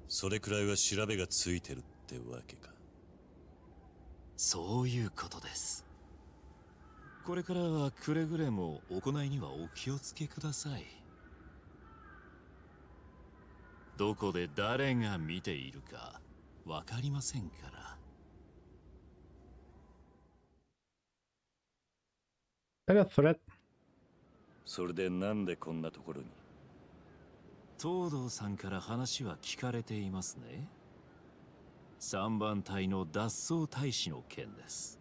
それくらいは調べがついてるってわけか。
そういうことです。これからはくれぐれも行いにはお気をつけください。どこで誰が見ているかわかりませんから。
それでなんでこんなところに？
東堂さんから話は聞かれていますね。3番隊の脱走大使の件です。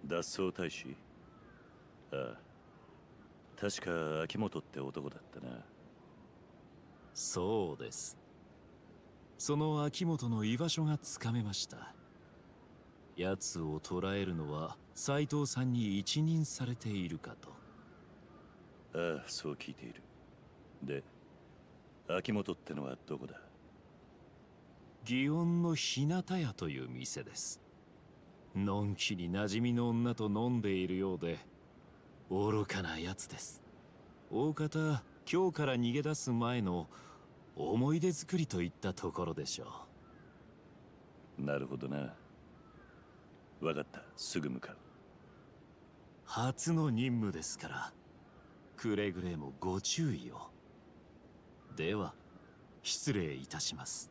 脱走大使？ああ、確か秋元って男だったな。
そうです。その秋元の居場所がつかめました。奴を捕らえるのは斉藤さんに一任されているかと。
ああ、そう聞いている。で、秋元ってのはどこだ？
祇園の日向屋という店です。のんきに馴染みの女と飲んでいるようで愚かなやつです。大方今日から逃げ出す前の思い出作りといったところでしょ
う。なるほどな。わかった、すぐ向かう。
初の任務ですからくれぐれもご注意を。では失礼いたします。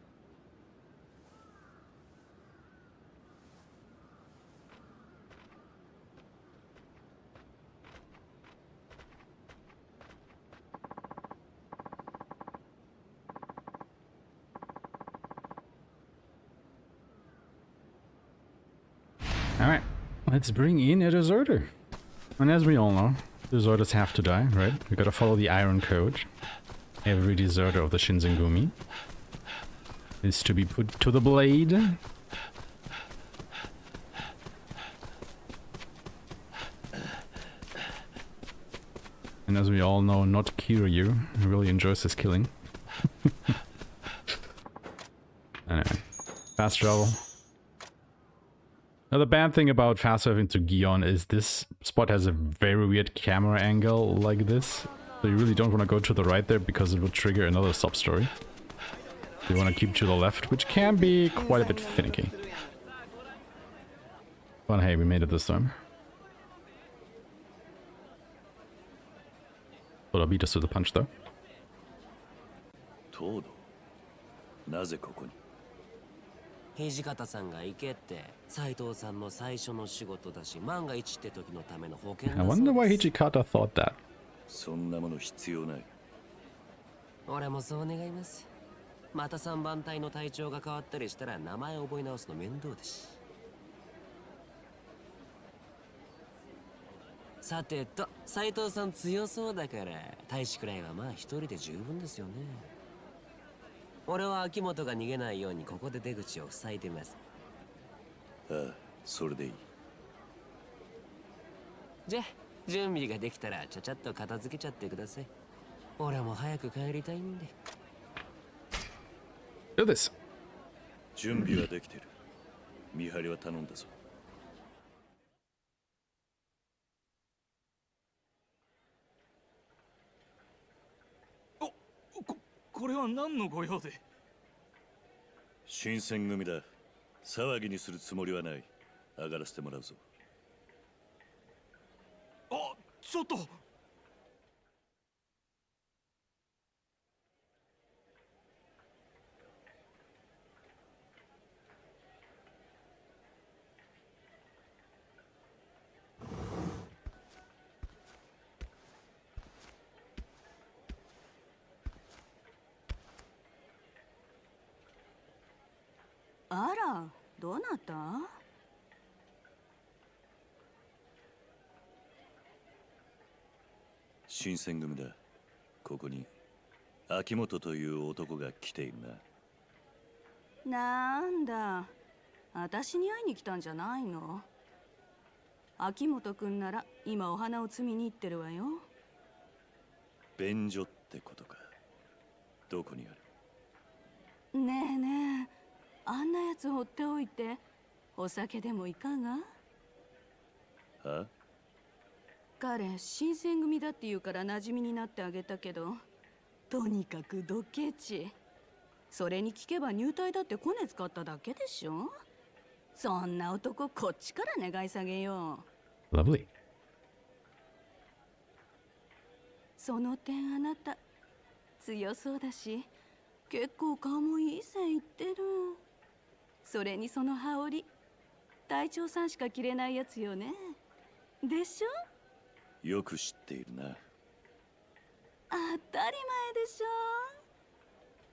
Alright, let's bring in a deserter. And as we all know, deserters have to die, right? We gotta follow the Iron Code. Every deserter of the Shinsengumi is to be put to the blade. And as we all know, not Kiryu really enjoys his killing. Anyway, fast travel. Now the bad thing about fast traveling to Gion is this spot has a very weird camera angle like this. So you really don't want to go to the right there because it would trigger another sub-story. You want to keep to the left, which can be quite a bit finicky. But hey, we made it this time. Thought I'll beat us to the punch though.
なぜここに？
土方さんが行けって斉藤さんの最初の仕事だし、万が一って時のための保険だそうです。
I wonder why Hijikata thought that.
そんなもの必要ない。
俺もそう願います。また3番隊の隊長が変わったりしたら名前覚え直すの面倒だし。さてと、斉藤さん強そうだから大使くらいはまあ一人で十分ですよね。俺は秋元が逃げないようにここで出口を塞いでます。
ああ、それでいい。
じゃあ準備ができたらちゃちゃっと片付けちゃってください。俺も早く帰りたいんで。
Do this.
準備はできてる。見張りは頼んだぞ。
これは何の御用で？
新選組だ。騒ぎにするつもりはない。上がらせてもらうぞ。
あ、ちょっと。
あら、どうなった？
新選組だ。ここに秋元という男が来ているな。
なんだ、私に会いに来たんじゃないの？秋元くんなら今お花を摘みに行ってるわよ。
便所ってことか。どこにある？
ねえねえ、あんなやつ放っておいてお酒でもいかが？
は？
彼新選組だって言うから馴染みになってあげたけど、とにかくドケチ。それに聞けば入隊だってコネ使っただけでしょ。そんな男こっちから願い下げよ
う。Lovely。
その点あなた強そうだし、結構顔もいい線いってる。それにその羽織、隊長さんしか着れないやつよね。でしょ？
よく知っているな。
当たり前でしょ。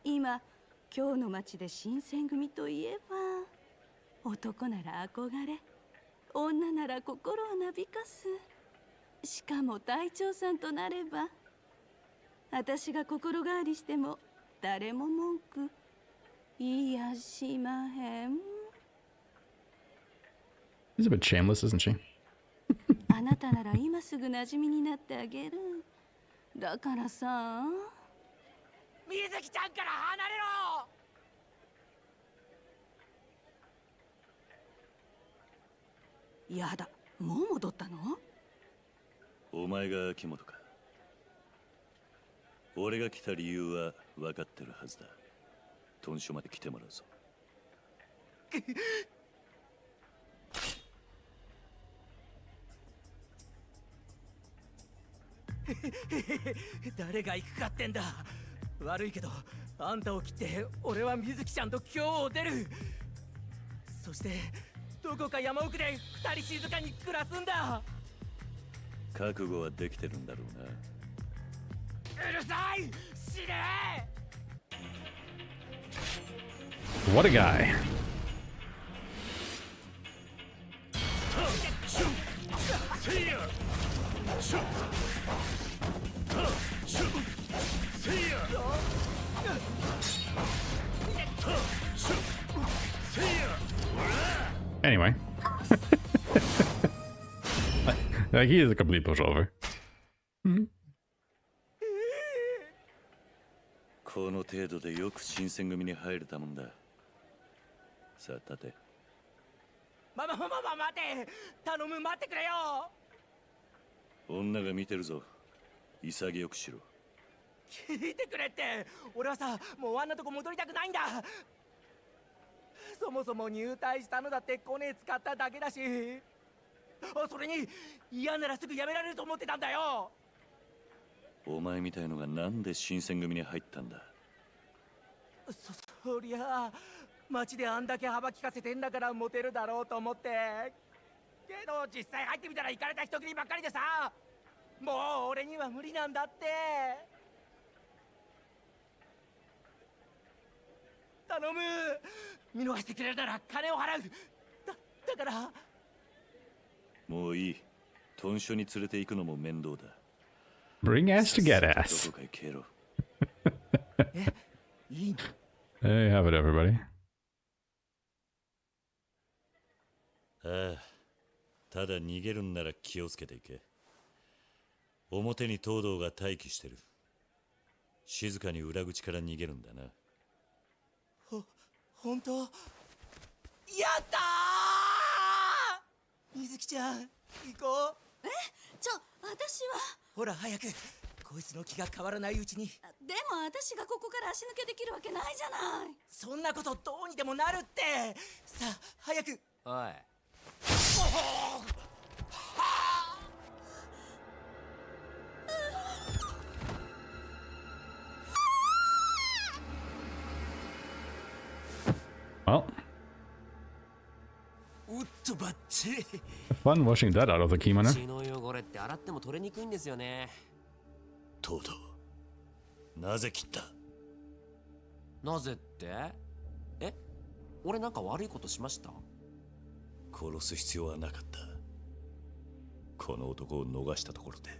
今京の町で新選組といえば、男なら憧れ、女なら心をなびかす。しかも隊長さんとなれば、私が心変わりしても誰も文句言いやしまへん。
She's a bit shameless, isn't she?
あなたなら今すぐ馴染みになってあげる。だからさ、
水木ちゃんから離れろ。
やだ、もう戻ったの？
お前が秋元か。俺が来た理由は分かってるはずだ。豚書まで来てもらうぞ。
誰が行くかってんだ。悪いけどあんたを切って俺は水木ちゃんと今日を出る。そしてどこか山奥で二人静かに暮らすんだ。
覚悟はできてるんだろうな。
うるさい、死ね。
What a guy. Anyway. Like, he is a complete pushover.
この程度でよく新選組に入れたもんだ。さあ立て。
待て、頼む、待ってくれよ。
女が見てるぞ。潔くしろ。
聞いてくれって。俺はさ、もうあんなとこ戻りたくないんだ。そもそも入隊したのだってコネ使っただけだし、それに嫌ならすぐ辞められると思ってたんだよ。
お前みたいのがなんで新選組に入ったんだ。
そりゃあ街であんだけ幅利かせてんだからモテるだろうと思って。けど実際入ってみたらイカれた人斬りばっかりでさ、もう俺には無理なんだって。頼む、見逃してくれるなら金を払う。だから
もういい。豚書に連れて行くのも面倒だ。
Bring ass to get ass.
どこかへ消えろ。
いいの？
There you have it, everybody.
ああ、ただ逃げるんなら気をつけていけ。表に東堂が待機してる。静かに裏口から逃げるんだな。
本当？やったー！水木ちゃん、行こう。
私は。
ほら早く、こいつの気が変わらないうちに。
でも私がここから足抜けできるわけないじゃない。
そんなことどうにでもなるって。さあ早く。
おい。
Well,
おっとバッチリ。
fun washing that out of the kimono.
血の汚れって洗っても取れにくいんですよね。
トード、なぜ切った？
なぜって？え？俺なんか悪いことしました？
殺す必要はなかった。この男を逃したところで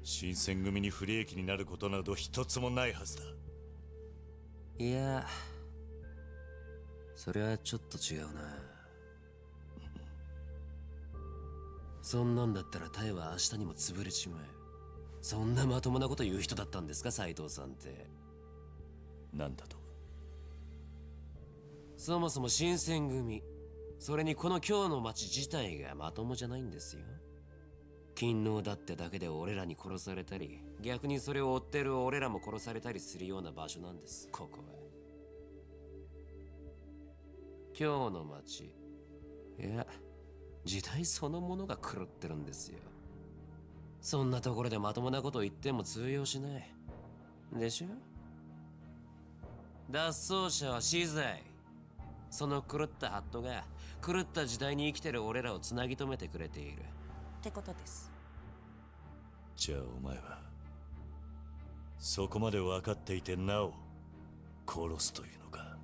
新選組に不利益になることなど一つもないはずだ。
いや、それはちょっと違うな。そんなんだったらタイは明日にも潰れちまえ。そんなまともなこと言う人だったんですか、斉藤さんって。
なんだと？
そもそも新選組、それにこの今日の町自体がまともじゃないんですよ。勤王だってだけで俺らに殺されたり、逆にそれを追ってる俺らも殺されたりするような場所なんです、ここは。今日の町、いや、時代そのものが狂ってるんですよ。そんなところでまともなこと言っても通用しない。でしょ？脱走者は死罪。その狂ったハットが狂った時代に生きてる俺らをつなぎ止めてくれているってことです。
じゃあお前はそこまで分かっていてなお殺すというのか？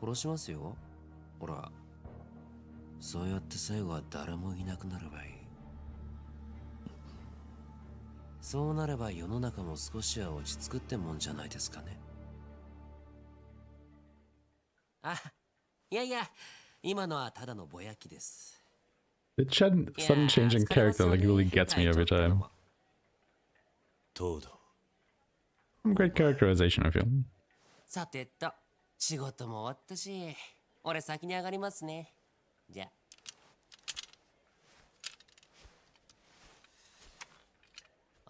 殺しますよ。ほら、そうやって最後は誰もいなくなればいい。そうなれば世の中も少しは落ち着くってもんじゃないですかね。あ、いやいや、今のはただのぼやきです。
The sudden change in character like really gets me every time.
トード。
Great characterization, I feel.
さてと、仕事も終わったし、俺先に上がりますね。じゃあ。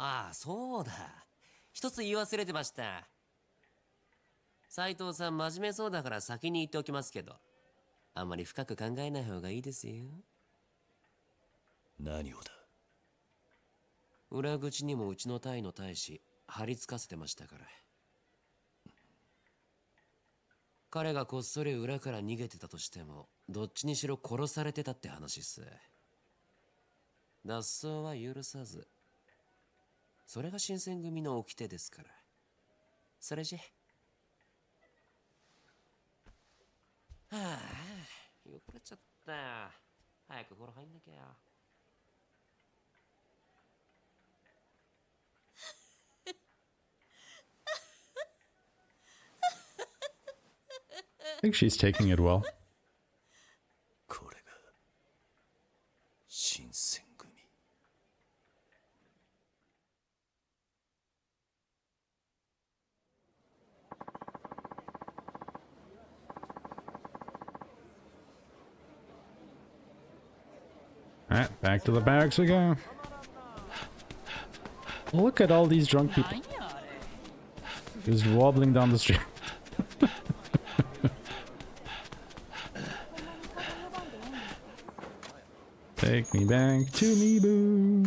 ああ、そうだ。一つ言い忘れてました。斉藤さん真面目そうだから先に言っておきますけど、あんまり深く考えない方がいいですよ。
何をだ？
裏口にもうちの隊の大使貼り付かせてましたから。彼がこっそり裏から逃げてたとしても、どっちにしろ殺されてたって話っす。脱走は許さず。それが新選組の掟ですから。それじゃ。はあ、汚れちゃった。早く風呂入んなきゃ。
I think she's taking it well.
これが新選組。
Alright, back to the barracks we go. Look at all these drunk people. Just wobbling down the street. Take me back to me, boo.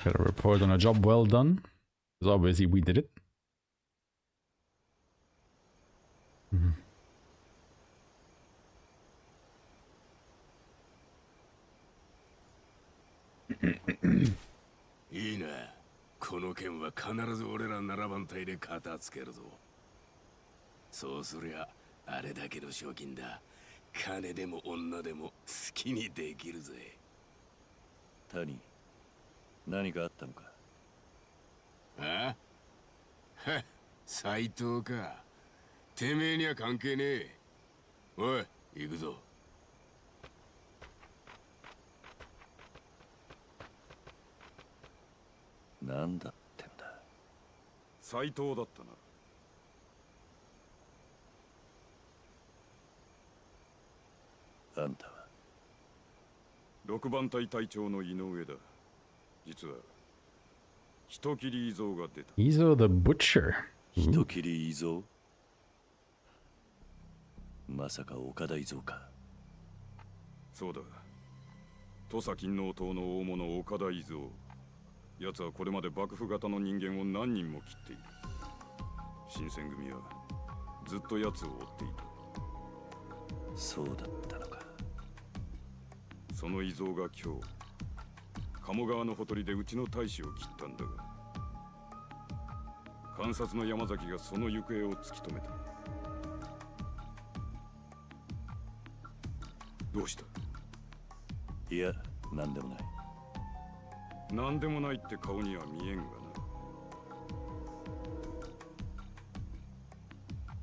Got a report on a job well done. Because obviously we did it. Mm-hmm.
いいな。この件は必ず俺ら7番隊で片付けるぞ。そうすりゃあれだけの賞金だ。金でも女でも好きにできるぜ。
谷、何かあったのか？
あ？はっ、斉藤か。てめえには関係ねえ。おい、行くぞ。
なんだってんだ。
斎藤だったな。
あんたは
6番隊隊長の井上だ。実は人斬り伊蔵が出た。
Izo the Butcher.
人斬り伊蔵？まさか岡田伊蔵か。
そうだ。土佐勤王党の大物岡田伊蔵。奴はこれまで幕府型の人間を何人も切っている。新選組はずっと奴を追っていた。
そうだったのか。
その伊蔵が今日鴨川のほとりでうちの大使を切ったんだが、監察の山崎がその行方を突き止めた。どうした？
いや、なんでもない。
なんでもないって顔には見えんがな。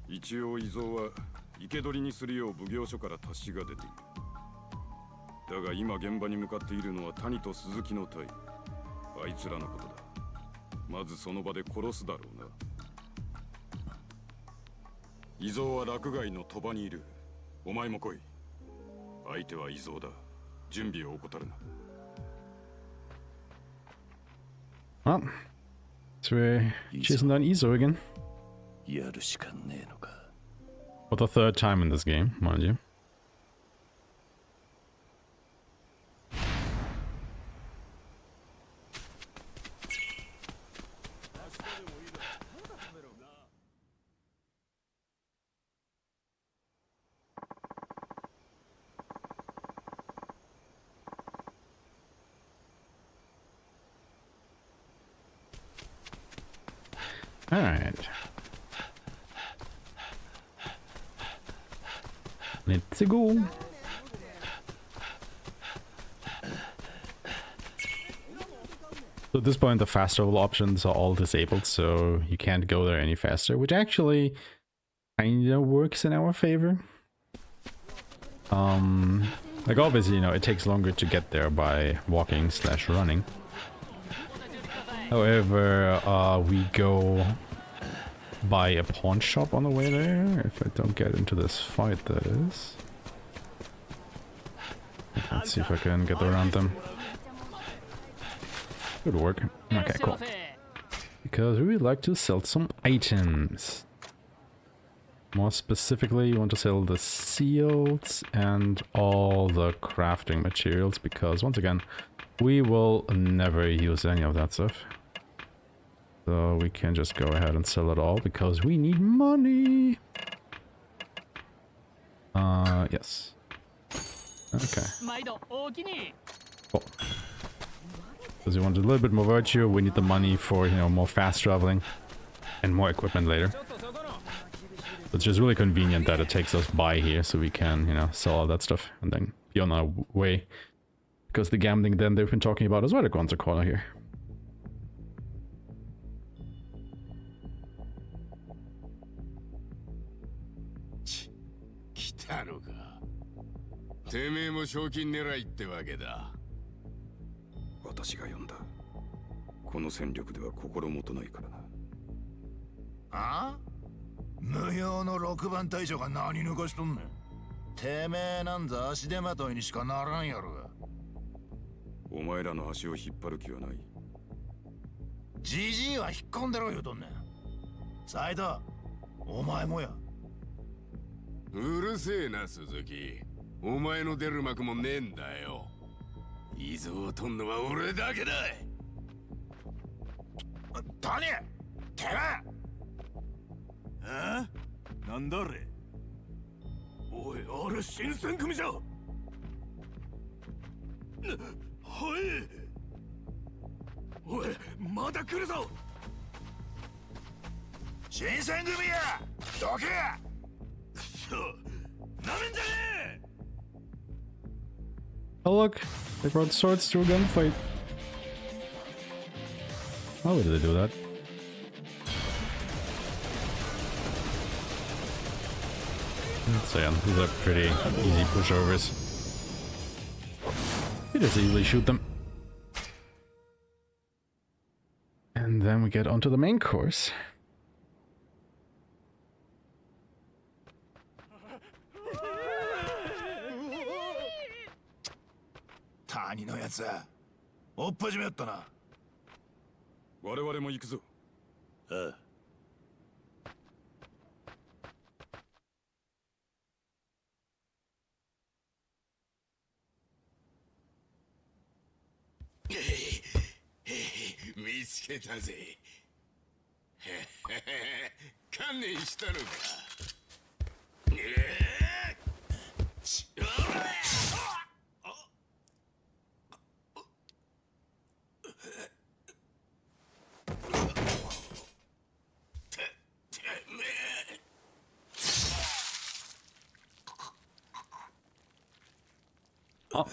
一応伊蔵は生け捕りにするよう奉行所から達しが出ている。だが今現場に向かっているのは谷と鈴木の隊。あいつらのことだ。まずその場で殺すだろうな。伊蔵は洛外の鳥羽にいる。お前も来い。相手は伊蔵だ。準備を怠るな。
Well, so we're chasing down Izo again.
やるしかねえのか。
For the third time in this game, mind you. All right. Let's go. So at this point, the fast travel options are all disabled, so you can't go there any faster, which actually kind of works in our favor. Like obviously, you know, it takes longer to get there by walking / running. However, we go by a pawn shop on the way there, if I don't get into this fight, that is. Let's see if I can get around them. Good work. Okay, cool. Because we would like to sell some items. More specifically, you want to sell the seals and all the crafting materials, because once again, we will never use any of that stuff. So we can just go ahead and sell it all because we need money. Yes. Okay. Cool. Because we want a little bit more virtue, we need the money for, you know, more fast traveling and more equipment later. It's just really convenient that it takes us by here so we can, you know, sell all that stuff and then be on our way. Because the gambling den they've been talking about is right across the corner here.
来たのか。てめえも賞金狙いってわけだ。
私が呼んだ。この戦力では心もとないからな。
あ？無用の6番隊長が何抜かしとんねん。てめえなんざ足手まといにしかならんやろが。
お前らの足を引っ張る気はない。
ジジイは引っ込んでろ言うとんねん。斉藤、お前もや。
うるせえな鈴木。お前の出る幕もねえんだよ。伊蔵を取んのは俺だけだ。
谷、てめえ。
あ？なんだあれ？
おい、あれ新選組じゃ。はい。おい、まだ来るぞ。新選組や。どけ。くそ、なめんじゃねえ。
Oh look, they brought swords to a gunfight. How did they do that? So yeah, these are pretty easy pushovers. You just easily shoot them. And then we get onto the main course.
谷のやつはおっぱじめやったな。
我々も行くぞ。
ああ。
見つけたぜ。観念したのか。
Oh,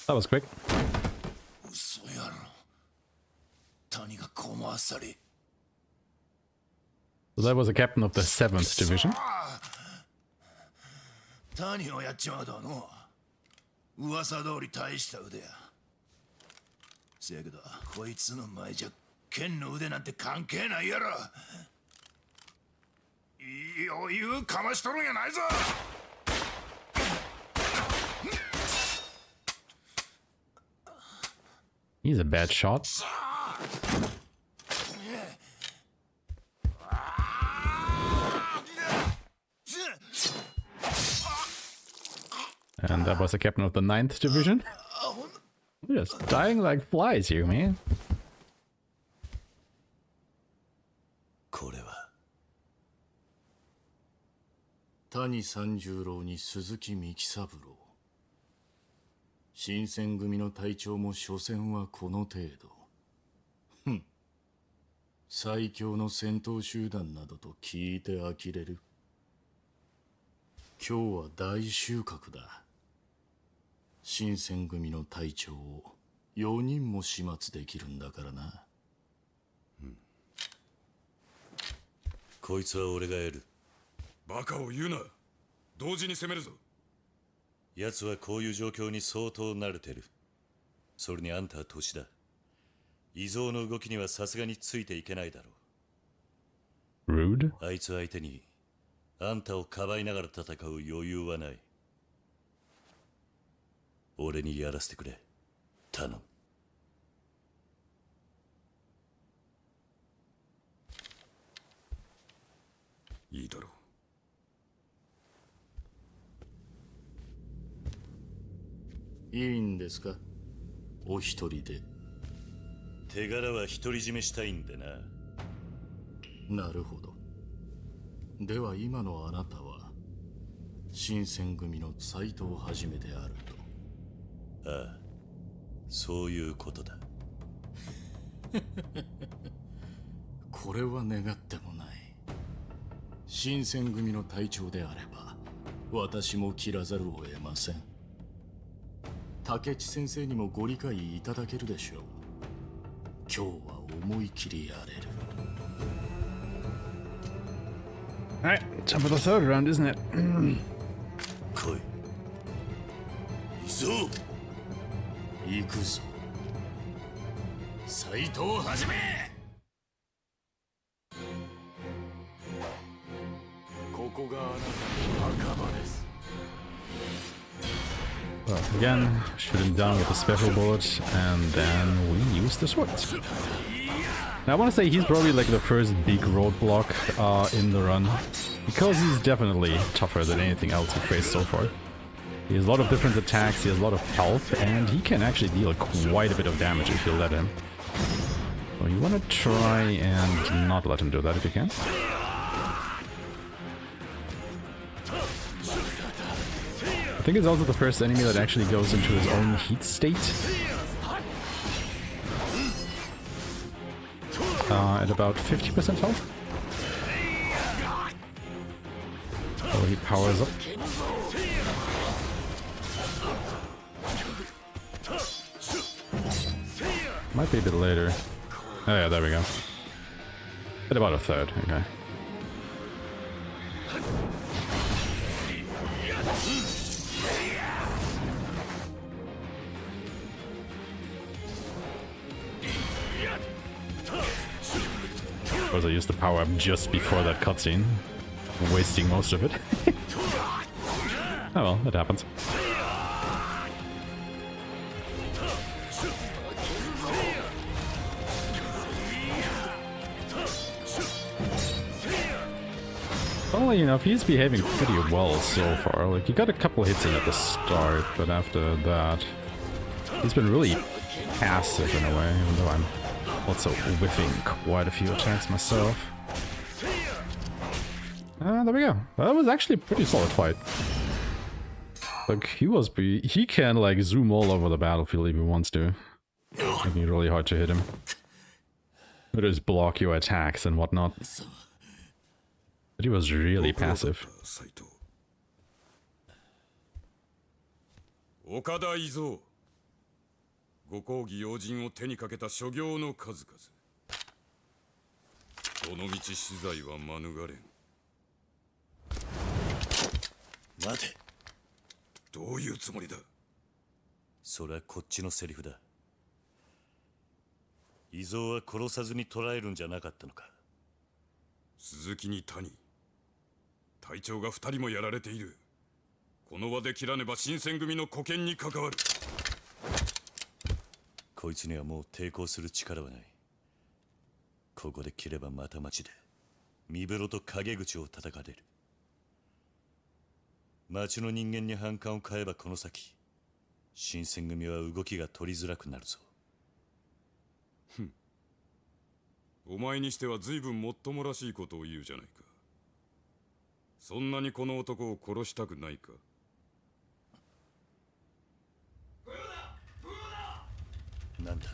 that was quick.
嘘やろ。谷がこもあっさり。
So that was the captain of the 7th division.
谷をやっちまうとの。噂通り大した腕や。せやけど、こいつの前じゃ剣の腕なんて関係ないやろ。余裕かましとるんやないぞ。
He's a bad shot. And that was the captain of the 9th division. We're just dying like flies here, man.
これは谷三十郎に鈴木幹三郎。新選組の隊長も所詮はこの程度。ふん。最強の戦闘集団などと聞いて呆れる。今日は大収穫だ。新選組の隊長を4人も始末できるんだからな。
こいつは俺がやる。
バカを言うな。同時に攻めるぞ。
奴はこういう状況に相当慣れてる。それにあんたは年だ。異蔵の動きにはさすがについていけないだろ
う。Rude?
あいつ相手にあんたをかばいながら戦う余裕はない。俺にやらせてくれ。頼む。
いいだろう。
いいんですか、お一人で。
手柄は独り占めしたいんでな。
なるほど。では今のあなたは新選組の斎藤はじめであると。
ああ、そういうことだ。
これは願ってもない。新選組の隊長であれば私も切らざるを得ません。竹地先生にもご理解いただけるでしょう。今日は思い切りやれる。
Alright, time for the third round, isn't it?
来い。行ぞ。
行くぞ。斎藤はじめ。ここがあなたの墓場です。
Well, again, shoot him down with a special bullet, and then we use the swords. Now, I want to say he's probably like the first big roadblock in the run, because he's definitely tougher than anything else we've faced so far. He has a lot of different attacks, he has a lot of health, and he can actually deal quite a bit of damage if you let him. So you want to try and not let him do that if you can. I think it's also the first enemy that actually goes into his own heat state. At about 50% health. So he powers up. Might be a bit later. Oh yeah, there we go. At about a third, okay. Of course I used the power up just before that cutscene, wasting most of it. Oh well, it happens. Funnily enough, he's behaving pretty well so far. Like, he got a couple hits in at the start, but after that, he's been really passive in a way, even though I'm also whiffing quite a few attacks myself. There we go. That was actually a pretty solid fight. Like, he can, like, zoom all over the battlefield if he wants to. Making it really hard to hit him. Or just block your attacks and whatnot. But he was really passive.
岡田伊蔵、ご公儀要人を手にかけた所業の数々。どの道死罪は免れん。
待て。
どういうつもりだ。
それはこっちのセリフだ。伊蔵は殺さずに捕らえるんじゃなかったのか。
鈴木に谷、隊長が2人もやられている。この場で切らねば新選組の沽券に関わる。
こいつにはもう抵抗する力はない。ここで切ればまた町で身風呂と陰口を叩かれる。町の人間に反感を買えばこの先新選組は動きが取りづらくなるぞ。
お前にしては随分もっともらしいことを言うじゃないか。そんなにこの男を殺したくないか。
なんだ。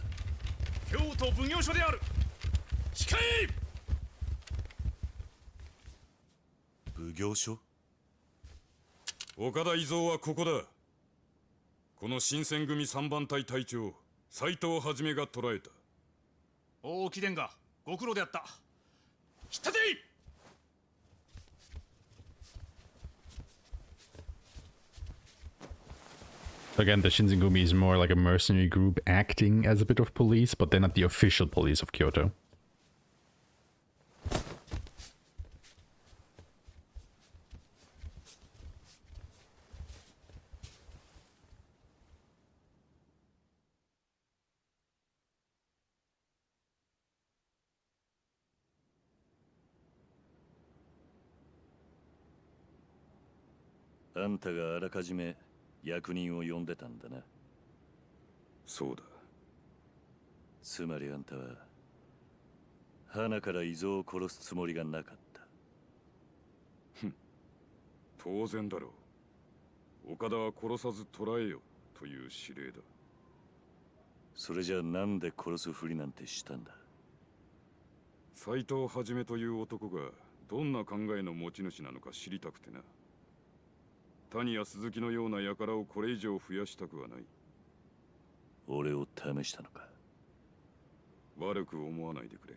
京都奉行所である。控え。
奉行所？
岡田伊蔵はここだ。この新選組3番隊隊長斎藤はじめが捕らえた。
大木伝がご苦労であった。引っ立てい。
Again, the Shinsengumi is more like a mercenary group acting as a bit of police, but they're not the official police of Kyoto.
Aんたがあらかじめ役人を呼んでたんだな。
そうだ。
つまりあんたは花から伊蔵を殺すつもりがなかった。
当然だろう。岡田は殺さず捕らえよという指令だ。
それじゃあなんで殺すふりなんてしたんだ。
斎藤はじめという男がどんな考えの持ち主なのか知りたくてな。谷や鈴木のような輩をこれ以上増やしたくはない。
俺を試したのか。
悪く思わないでくれ。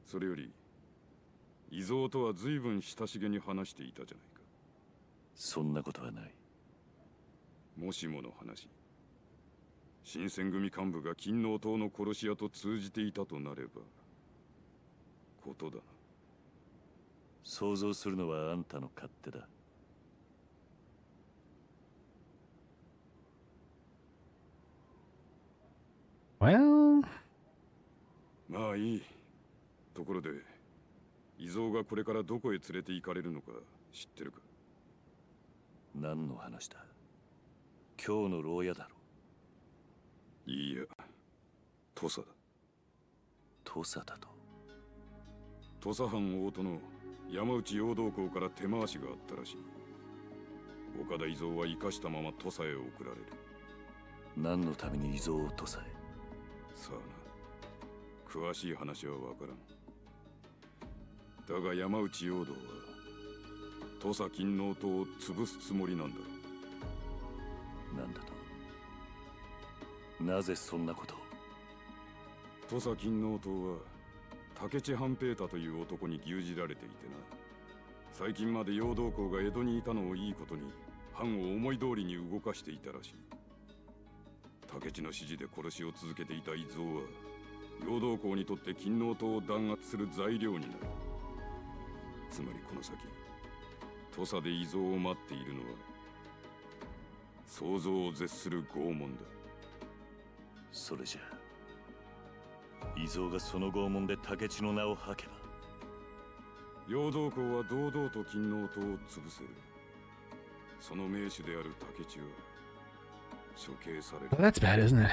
それより伊蔵とは随分親しげに話していたじゃないか。
そんなことはない。
もしもの話、新選組幹部が金王党の殺し屋と通じていたとなればことだな。
想像するのはあんたの勝手だ。
Well...
まあいい。ところで、伊蔵がこれからどこへ連れて行かれるのか知ってるか。
何の話だ。今日の牢屋だろ。
いいや、土佐だ。
土佐だと。
土佐藩大殿山内陽道公から手回しがあったらしい。岡田伊蔵は生かしたまま土佐へ送られる。
何のために伊蔵を土佐へ。
さあな、詳しい話はわからん。だが山内陽道は土佐金王党を潰すつもりなんだろ
う。なんだと。なぜそんなことを。
土佐金王党は竹地半平太という男に牛耳られていてな。最近まで陽道公が江戸にいたのをいいことに藩を思い通りに動かしていたらしい。竹地の指示で殺しを続けていた伊蔵は陽道公にとって金王党を弾圧する材料になる。つまりこの先土佐で伊蔵を待っているのは想像を絶する拷問だ。
それじゃあ伊蔵がその拷問で竹地の名を吐けば。
陽動校は堂々と金王党を潰せる。その名手である竹地は処刑される。
Well, that's bad, isn't it?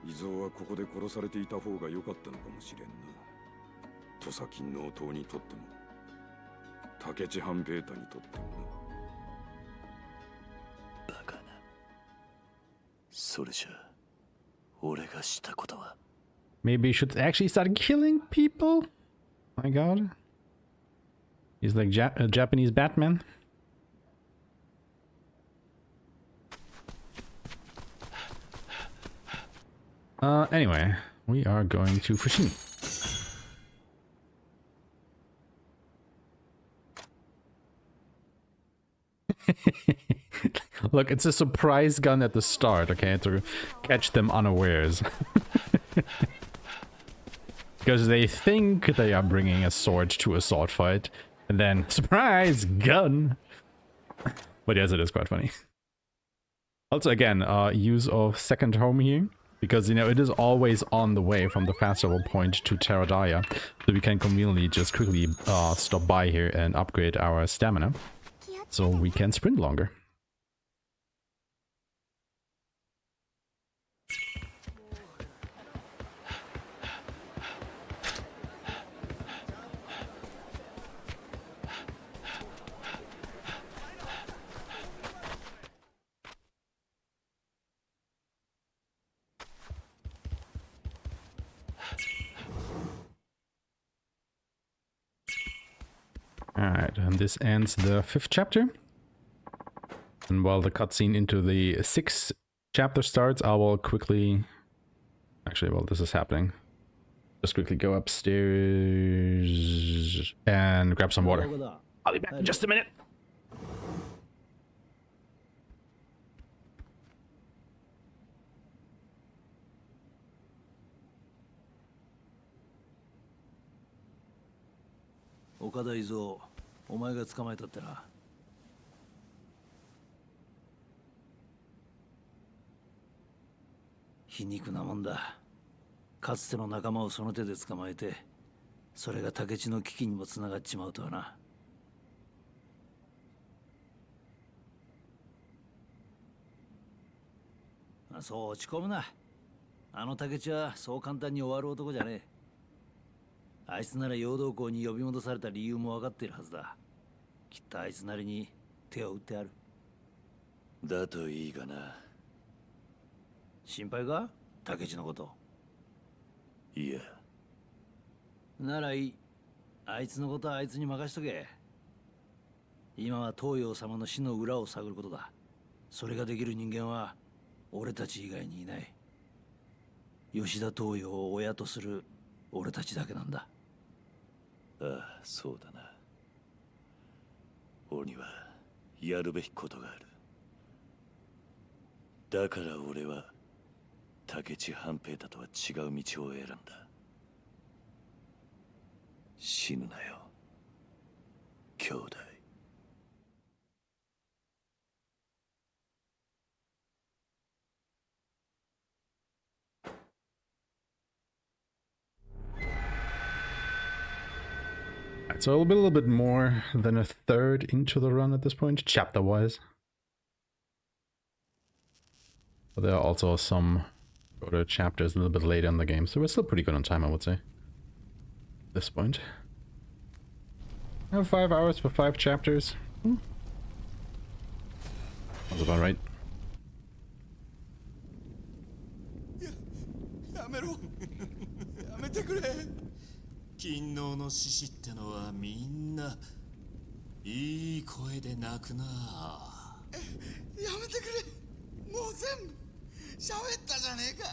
伊蔵はここで殺されていた方が良かったのかもしれんな。土佐金王党にとっても竹地半平太にとってもな。
バカな。それじゃ俺がしたことは。
Maybe you should actually start killing people? My god. He's like a Japanese Batman. Anyway, we are going to Fushimi. Look, it's a surprise gun at the start, okay, to catch them unawares. Because they think they are bringing a sword to a sword fight, and then, surprise, gun! But yes, it is quite funny. Also, again, use of second home here, because, you know, it is always on the way from the fast travel point to Terradaya, so we can conveniently just quickly stop by here and upgrade our stamina, so we can sprint longer. Alright, and this ends the 5th chapter. And while the cutscene into the 6th chapter starts, I will quickly... Actually, while this is happening, just quickly go upstairs and grab some water. I'll be back in just a minute.
Okada Izo, お前が捕まえたってな。皮肉なもんだ。かつての仲間をその手で捕まえて、それが竹地の危機にもつながっちまうとはな。そう落ち込むな。あの竹地はそう簡単に終わる男じゃねえ。あいつなら陽動校に呼び戻された理由も分かっているはずだ。きっとあいつなりに手を打ってある。
だといいがな。
心配か竹地のこと。
いや。
ならいい。あいつのことはあいつに任しとけ。今は東洋様の死の裏を探ることだ。それができる人間は俺たち以外にいない。吉田東洋を親とする俺たちだけなんだ。
ああ、そうだな。俺にはやるべきことがある。だから俺は竹地半平太とは違う道を選んだ。死ぬなよ、兄弟。
So it'll be a little bit more than a third into the run at this point, chapter-wise. But there are also some shorter chapters a little bit later in the game, so we're still pretty good on time, I would say. At this point. I have 5 hours for 5 chapters. That's about right.
やめろやめてくれ。勤王の獅子ってのはみんないい声で泣くな。やめてくれ。もう全部喋ったじゃねえか。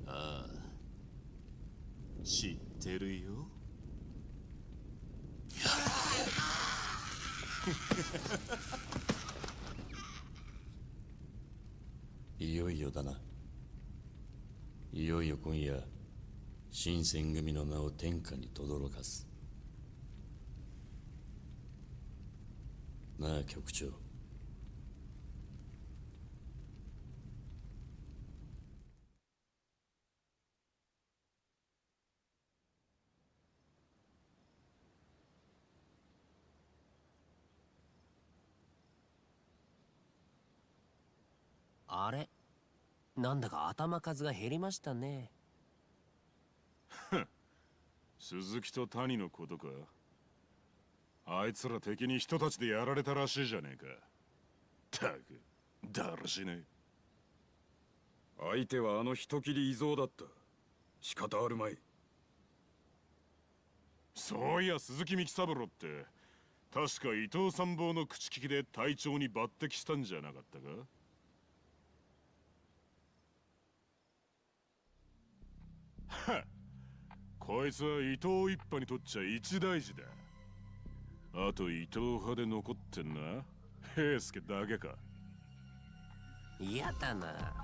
ああ、知ってるよ。
いよいよだな。いよいよ今夜新選組の名を天下に轟かす。なあ局長。
あれ、なんだか頭数が減りましたね。
鈴木と谷のことか。あいつら敵に人たちでやられたらしいじゃねえか。たく、だらしね
え。相手はあの人斬り異蔵だった。仕方あるまい。
そういや鈴木幹三郎って確か伊藤参謀の口利きで隊長に抜擢したんじゃなかったか。はっ、こいつは伊藤一派にとっちゃ一大事だ。あと伊藤派で残ってんな平助だけか。
嫌だな。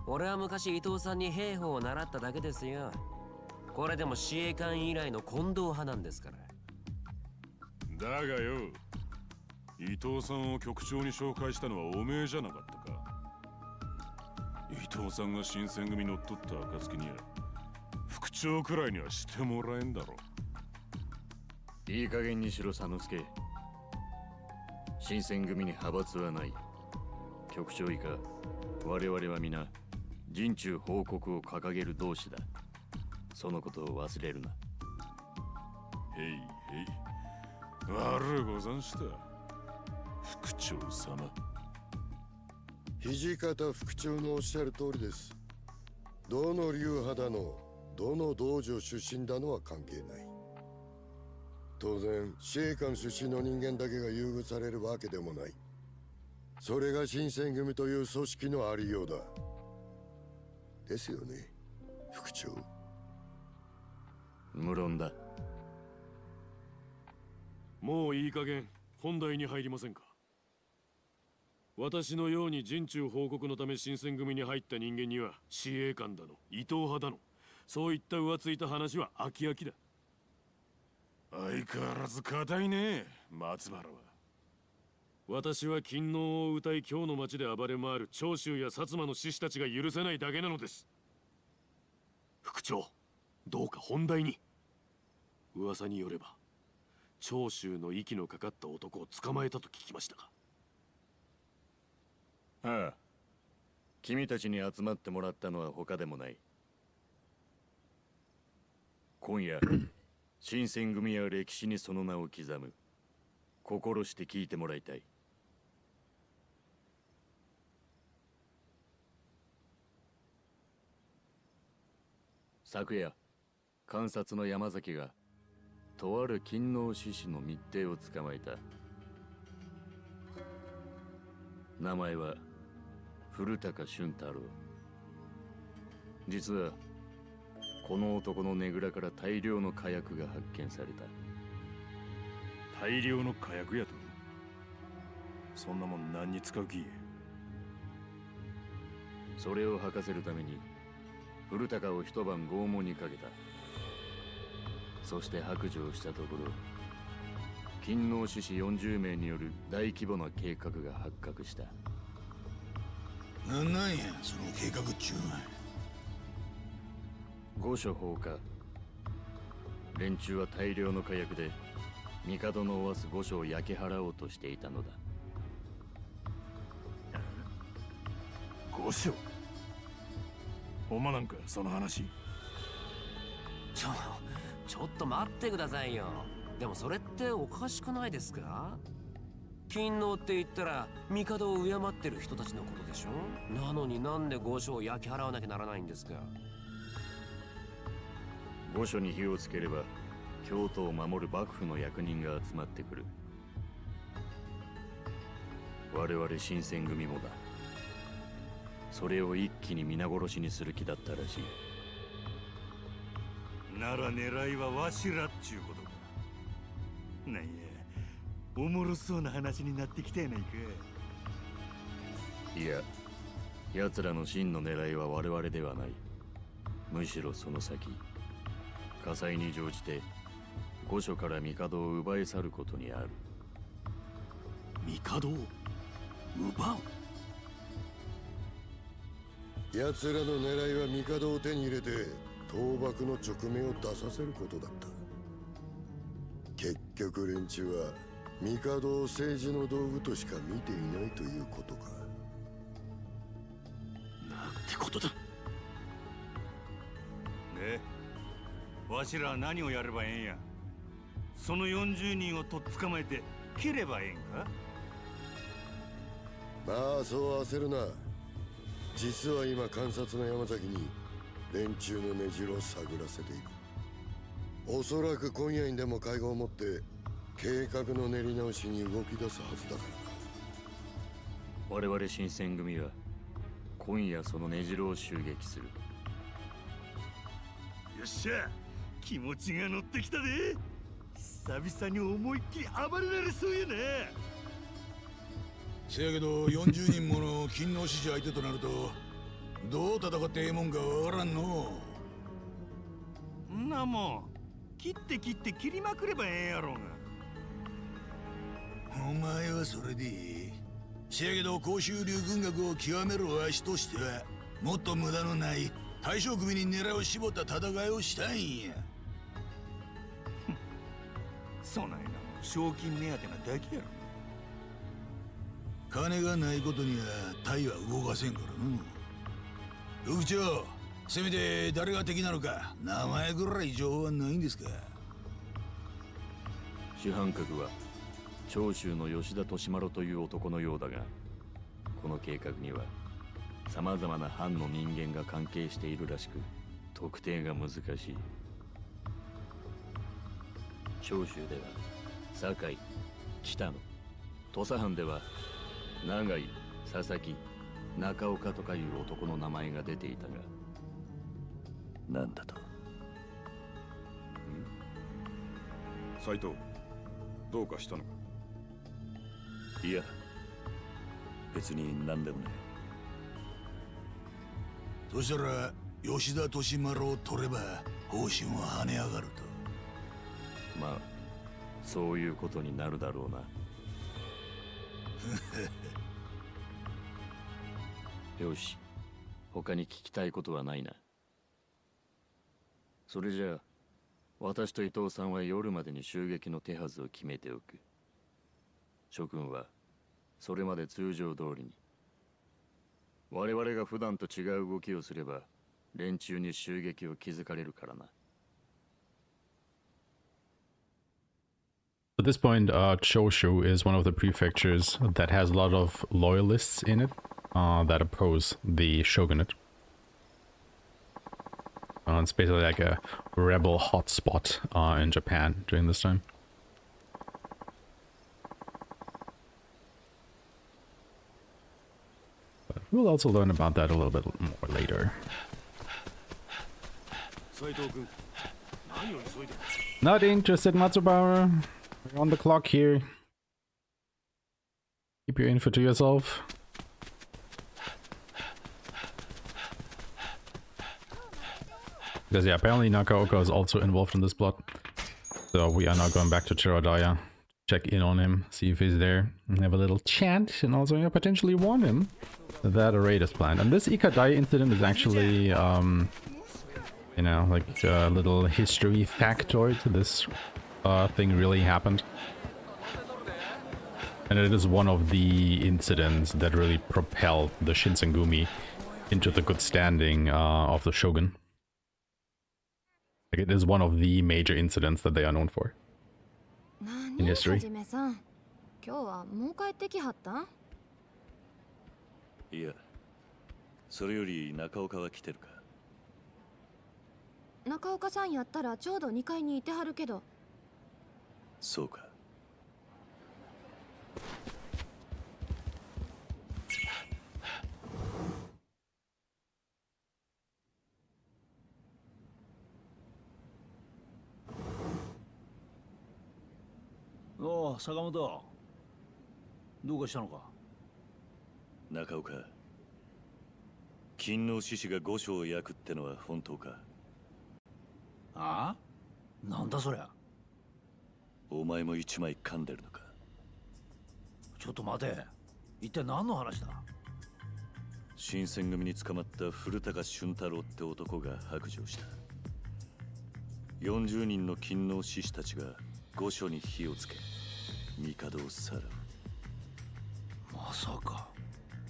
俺は昔伊藤さんに兵法を習っただけですよ。これでも司令官以来の近藤派なんですから。
だがよ、伊藤さんを局長に紹介したのはおめえじゃなかったか。伊藤さんが新選組乗っ取った暁には副長くらいにはしてもらえんだろ。
いい加減にしろ佐之助。新選組に派閥はない。局長以下我々は皆陣中報告を掲げる同志だ。そのことを忘れるな。
へいへい、悪うござんした副長様。
土方副長のおっしゃる通りです。どの流派だの、どの道場出身だのは関係ない。当然司令官出身の人間だけが優遇されるわけでもない。それが新選組という組織のありようだ。ですよね副長。
無論だ。
もういい加減本題に入りませんか。私のように陣中報告のため新選組に入った人間には司令官だの伊藤派だの、そういった浮ついた話は飽き飽きだ。
相変わらず硬いね松原は。
私は勤王を歌い今日の町で暴れ回る長州や薩摩の志士たちが許せないだけなのです。副長、どうか本題に。噂によれば長州の息のかかった男を捕まえたと聞きましたが。
ああ、君たちに集まってもらったのは他でもない。今夜新選組や歴史にその名を刻む。心して聞いてもらいたい。昨夜監察の山崎がとある勤王志士の密偵を捕まえた。名前は古高俊太郎。実はこの男のねぐらから大量の火薬が発見された。
大量の火薬やと。そんなもん何に使う気？
それを吐かせるために古高を一晩拷問にかけた。そして白状したところ勤王志士40名による大規模な計画が発覚した。
なんやその計画っちゅうのは。
御所放火。連中は大量の火薬で帝のおわす御所を焼き払おうとしていたのだ。
御所？ほんまなんかその話。
ちょっと待ってくださいよ。でもそれっておかしくないですか？勤王って言ったら帝を敬ってる人たちのことでしょ。なのになんで御所を焼き払わなきゃならないんですか？
御所に火をつければ京都を守る幕府の役人が集まってくる。我々新選組もだ。それを一気に皆殺しにする気だったらしい。
なら狙いはわしらっちゅうことか。なんやおもろそうな話になってきたやないか。
いや、奴らの真の狙いは我々ではない。むしろその先、火災に乗じて御所から帝を奪い去ることにある。
帝を奪う？
奴らの狙いは帝を手に入れて倒幕の直面を出させることだった。結局連中は帝を政治の道具としか見ていないということか。
わしらは何をやればええんや。その40人をとっ捕まえて切ればええんか。
まあそう焦るな。実は今観察の山崎に連中の根城を探らせている。おそらく今夜にでも会合を持って計画の練り直しに動き出すはずだから。
我々新選組は今夜その根城を襲撃する。
よっしゃ、気持ちが乗ってきたで。久々に思いっきり暴れられそうやな。
せやけど40人もの勤労使者相手となるとどう戦ってええもんかわからんの。
んなもん切って切りまくればええやろうが。
お前はそれでいい。せやけど甲州流軍学を極めるわしとしてはもっと無駄のない大将首に狙いを絞った戦いをしたいんや。
そないな賞金目当てなだけやろ。
金がないことには隊は動かせんからの。副長、せめて誰が敵なのか名前ぐらい情報はないんですか。
主犯格は長州の吉田利麿という男のようだが、この計画には様々な藩の人間が関係しているらしく特定が難しい。長州では堺、北野、土佐藩では永井、佐々木、中岡とかいう男の名前が出ていたが、なんだと。
斉藤、どうかしたのか。
いや、別に何でもね。
そしたら吉田利麿を取れば報酬は跳ね上がると。
まあそういうことになるだろうな。よし、他に聞きたいことはないな。それじゃあ私と伊藤さんは夜までに襲撃の手はずを決めておく。諸君はそれまで通常通りに。我々が普段と違う動きをすれば連中に襲撃を気づかれるからな。
At this point, Choshu is one of the prefectures that has a lot of loyalists in it that oppose the shogunate. It's basically like a rebel hotspot in Japan during this time. But we'll also learn about that a little bit more later. Not interested, Matsubara. We're on the clock here. Keep your info to yourself. Because yeah, apparently Nakaoka is also involved in this plot. So we are now going back to Chirodaya. Check in on him, see if he's there, and have a little chat, and also potentially warn him that a raid is planned. And this Ikadai incident is actually, you know, like a little history factoid. This thing really happened. And it is one of the incidents that really propelled the Shinsengumi into the good standing of the shogun. Like, it is one of the major incidents that they are known for in history.
今日はもう帰ってきはった？
いや、それより中岡は来てるか。
中岡さんやったらちょうど2階にいてはるけど。
そうか。
おう、坂本。どうかしたのか。
中岡、勤労志士が御所を焼くってのは本当か。
ああ？なんだそりゃ。
お前も一枚噛んでるのか。
ちょっと待て。一体何の話だ。
新選組に捕まった古高俊太郎って男が白状した。40人の勤労志士たちが御所に火をつけ帝をさらう。
まさか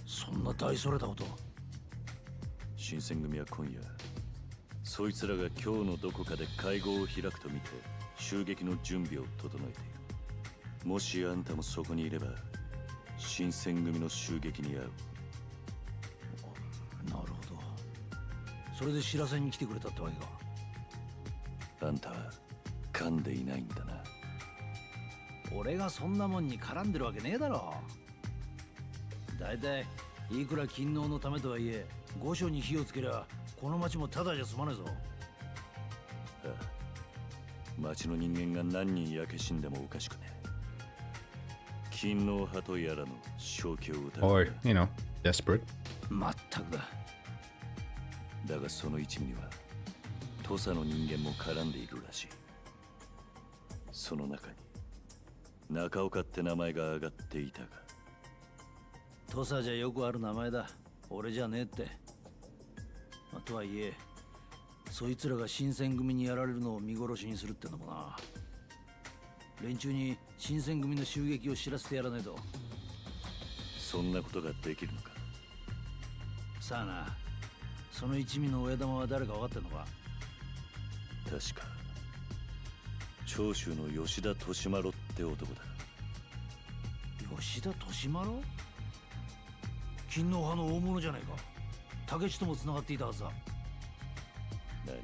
そんな大それたこと。
新選組は今夜そいつらが今日のどこかで会合を開くと見て襲撃の準備を整えている。もしあんたもそこにいれば新選組の襲撃に遭う。
なるほど。それで知らせに来てくれたってわけか。
あんたは噛んでいないんだな。
俺がそんなもんに絡んでるわけねえだろ。だいたいいくら勤王のためとはいえ御所に火をつけりゃこの町もただじゃ済まねえぞ。
ああ、町の人間が何人焼け死んでもおかしくねえ。勤王派とやらの正気を疑う。
Or, you know, desperate.
まったくだ。
だがその一味には土佐の人間も絡んでいるらしい。その中に中岡って名前が挙がっていたが。
土佐じゃよくある名前だ。俺じゃねえって。とはいえそいつらが新選組にやられるのを見殺しにするってのもな。連中に新選組の襲撃を知らせてやらないと。
そんなことができるのか。
さあな。その一味の親玉は誰か分かってんのか。
確か長州の吉田利麿って男だ。
吉田利麿？勤王派の大物じゃないか。竹地とも繋がっていたはずだ。
何？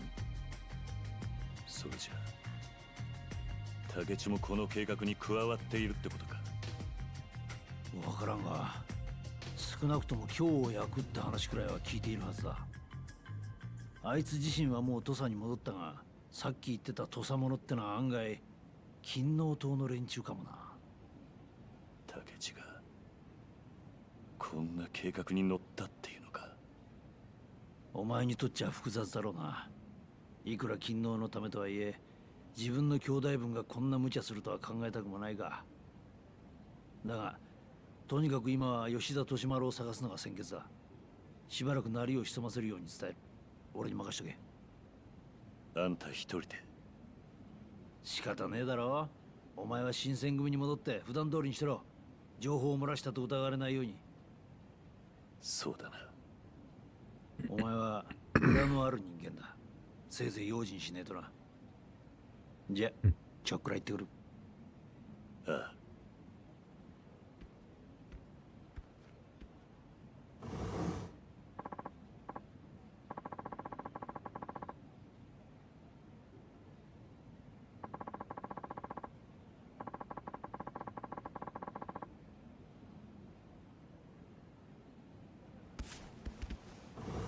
それじゃ竹地もこの計画に加わっているってことか。
分からんが少なくとも今日を焼くって話くらいは聞いているはずだ。あいつ自身はもう土佐に戻ったが、さっき言ってた土佐者ってのは案外勤王党の連中かもな。
竹地がこんな計画に乗ったっていうのか。
お前にとっちゃ複雑だろうな。いくら勤王のためとはいえ自分の兄弟分がこんな無茶するとは考えたくもないが。だがとにかく今は吉田利麿を探すのが先決だ。しばらく鳴りを潜ませるように伝える。俺に任しとけ。
あんた一人で。
仕方ねえだろ。お前は新選組に戻って普段通りにしてろ。情報を漏らしたと疑われないように。
そうだな。
お前は裏のある人間だ。せいぜい用心しねえとな。じゃちょっくら行ってくる。
ああ。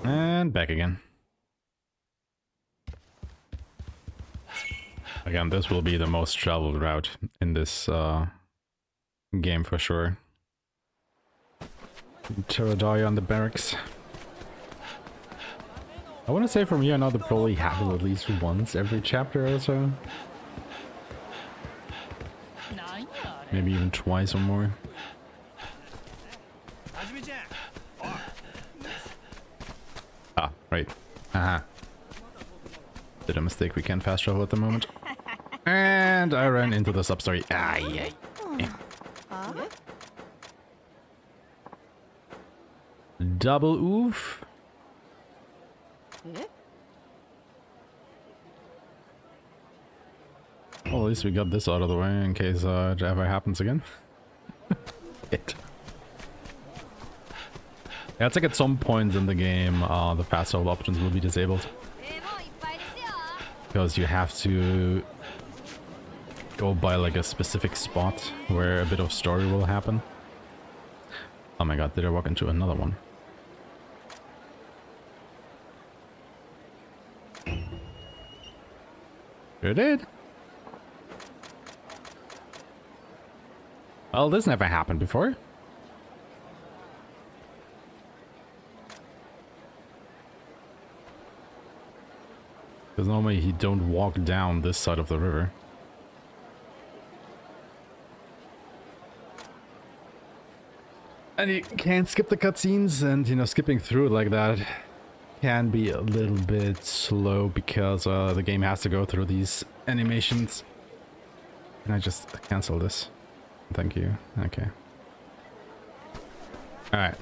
And back again. Again, this will be the most traveled route in this game for sure. Terradaria on the barracks. I want to say from here on out it probably happens at least once every chapter or so. Maybe even twice or more. Ah, right. Haha. Did a mistake, we can't fast travel at the moment. And I ran into the sub-story. Ah, yeah. Double oof. Well, at least we got this out of the way in case it ever happens again. It. Yeah, it's like at some point in the game, the fast travel options will be disabled. Because you have to go by like a specific spot where a bit of story will happen. Oh my god, did I walk into another one? Sure did. Well, this never happened before. Because normally you don't walk down this side of the river. And you can't skip the cutscenes, and you know, skipping through it like that can be a little bit slow because the game has to go through these animations. Can I just cancel this? Thank you. Okay. Alright.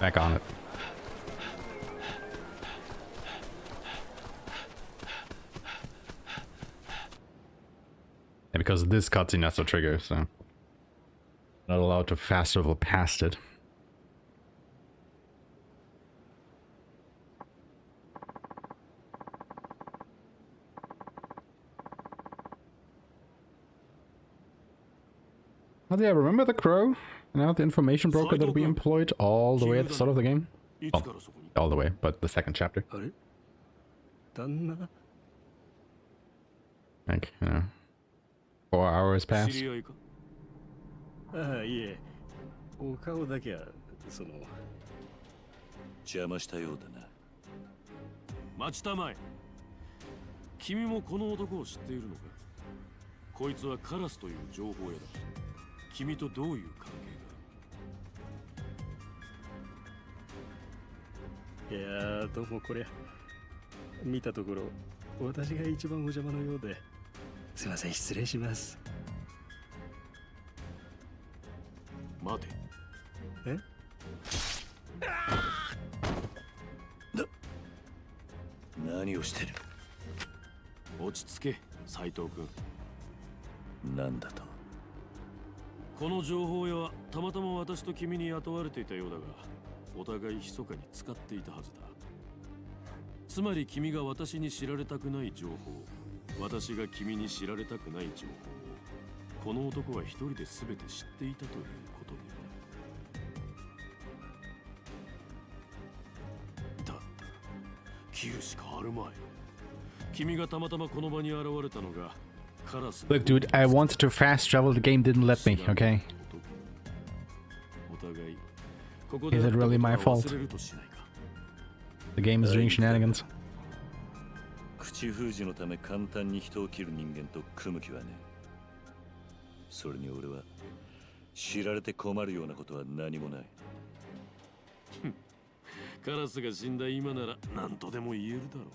Back on it. And because this cutscene has a trigger, so not allowed to fast travel past it. Oh yeah, remember the crow? You know, the information broker that we employed all the way at the start of the game? Well, all the way, but the second chapter. Like, you know, 4 hours passed.
ああ、いえ。お顔だけは、
邪魔したようだな。
待ちたまえ。君もこの男を知っているのか？こいつはカラスという情報屋だ。君とどういう関係だ？
いやー、どうもこりゃ。見たところ、私が一番お邪魔のようで。すいません、失礼します。
待て。
え？
何をしてる？
落ち着け、斉藤君。
なんだと？
この情報屋はたまたま私と君に雇われていたようだが、お互い密かに使っていたはずだ。つまり君が私に知られたくない情報、私が君に知られたくない情報を、この男は一人で全て知っていたということになる。だった。切るしかあるまい。君がたまたまこの場に現れたのが、カラス。
Look, dude, I wanted to fast travel. The game didn't let me, okay? Is it really my fault? The game is doing shenanigans.
口封じのため簡単に人を切る人間と組む気はね。それに俺は知られて困るようなことは何もない。
カラスが死んだ今なら何とでも言えるだろうよ。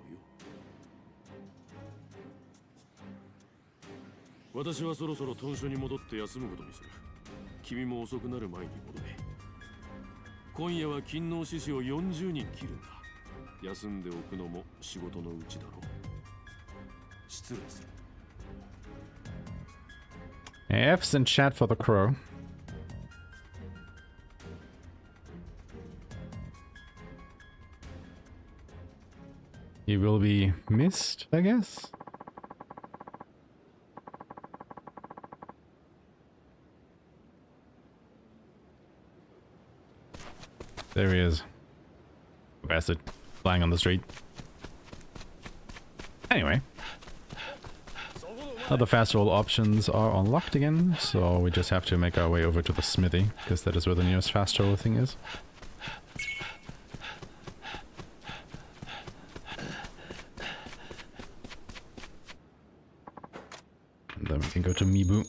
私はそろそろ豚舎に戻って休むことにする。君も遅くなる前に戻れ。今夜は勤労獅子を40人切るんだ。休んでおくのも仕事のうちだろう。失礼する。
F's in chat for the crow. He will be missed, I guess. There he is. Bastard. Flying on the street. Anyway. Now the fast roll options are unlocked again, so we just have to make our way over to the smithy, because that is where the nearest fast roll thing is. And then we can go to Mibu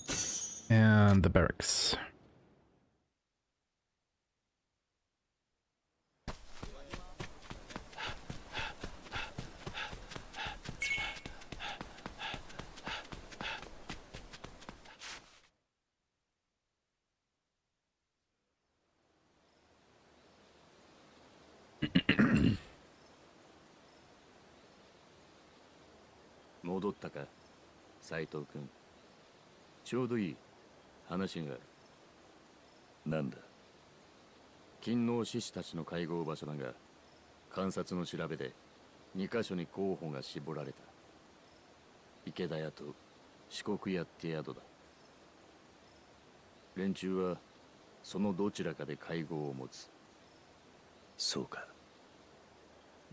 and the barracks.
Modota 戻ったか、斉藤君。ちょうどいい話がある。
なんだ？
勤労志士たちの会合場所だが、観察の調べで2カ所に候補が絞られた。池田屋と四国屋って宿だ。連中はそのどちらかで会合を持つ。
そうか。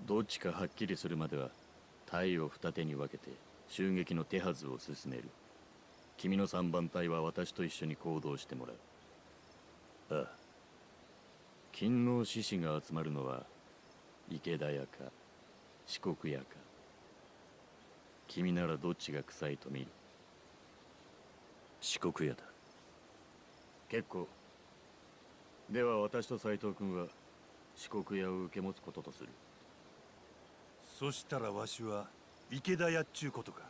どっちかはっきりするまでは隊を二手に分けて襲撃の手はずを進める。君の3番隊は私と一緒に行動してもらう。ああ。勤労志士が集まるのは池田屋か四国屋か。君ならどっちが臭いと見る？
四国屋だ。
結構。では私と斉藤君は四国屋を受け持つこととする。
そしたらわしは池田屋っちゅうことか。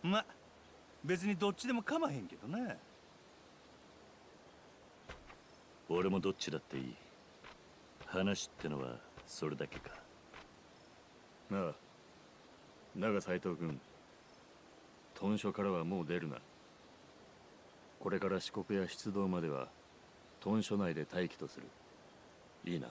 ま、別にどっちでも構わへんけどな。
俺もどっちだっていい。話ってのはそれだけか。
ああ。だが斉藤君、屯所からはもう出るな。これから四国や出動までは屯所内で待機とする。いいな。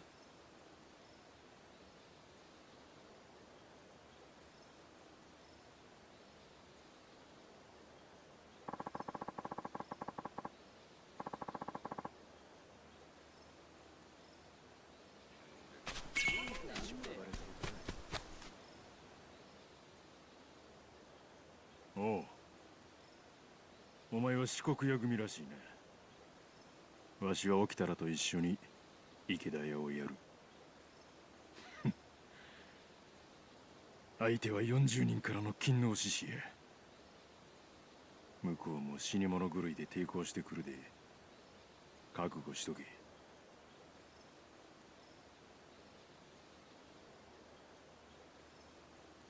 おう。お前は四国屋組らしいな。わしは起きたらと一緒に池田屋をやる。相手は40人からの勤王志士や。向こうも死に物狂いで抵抗してくるで。覚悟しとけ。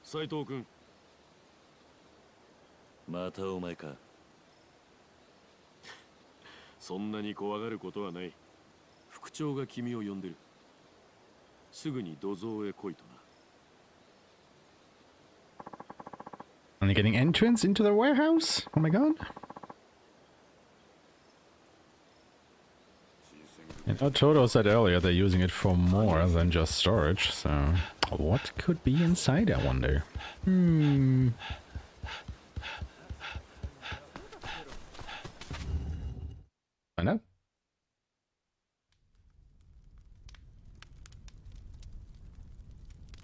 斉藤君。
またお前か。
そんなに怖がることはない。副長が君を呼んでる。すぐに土蔵へ来いとな。
Only getting entrance into the warehouse? Oh my god. And Toto said earlier they're using it for more than just storage, so what could be inside, I wonder? Find out.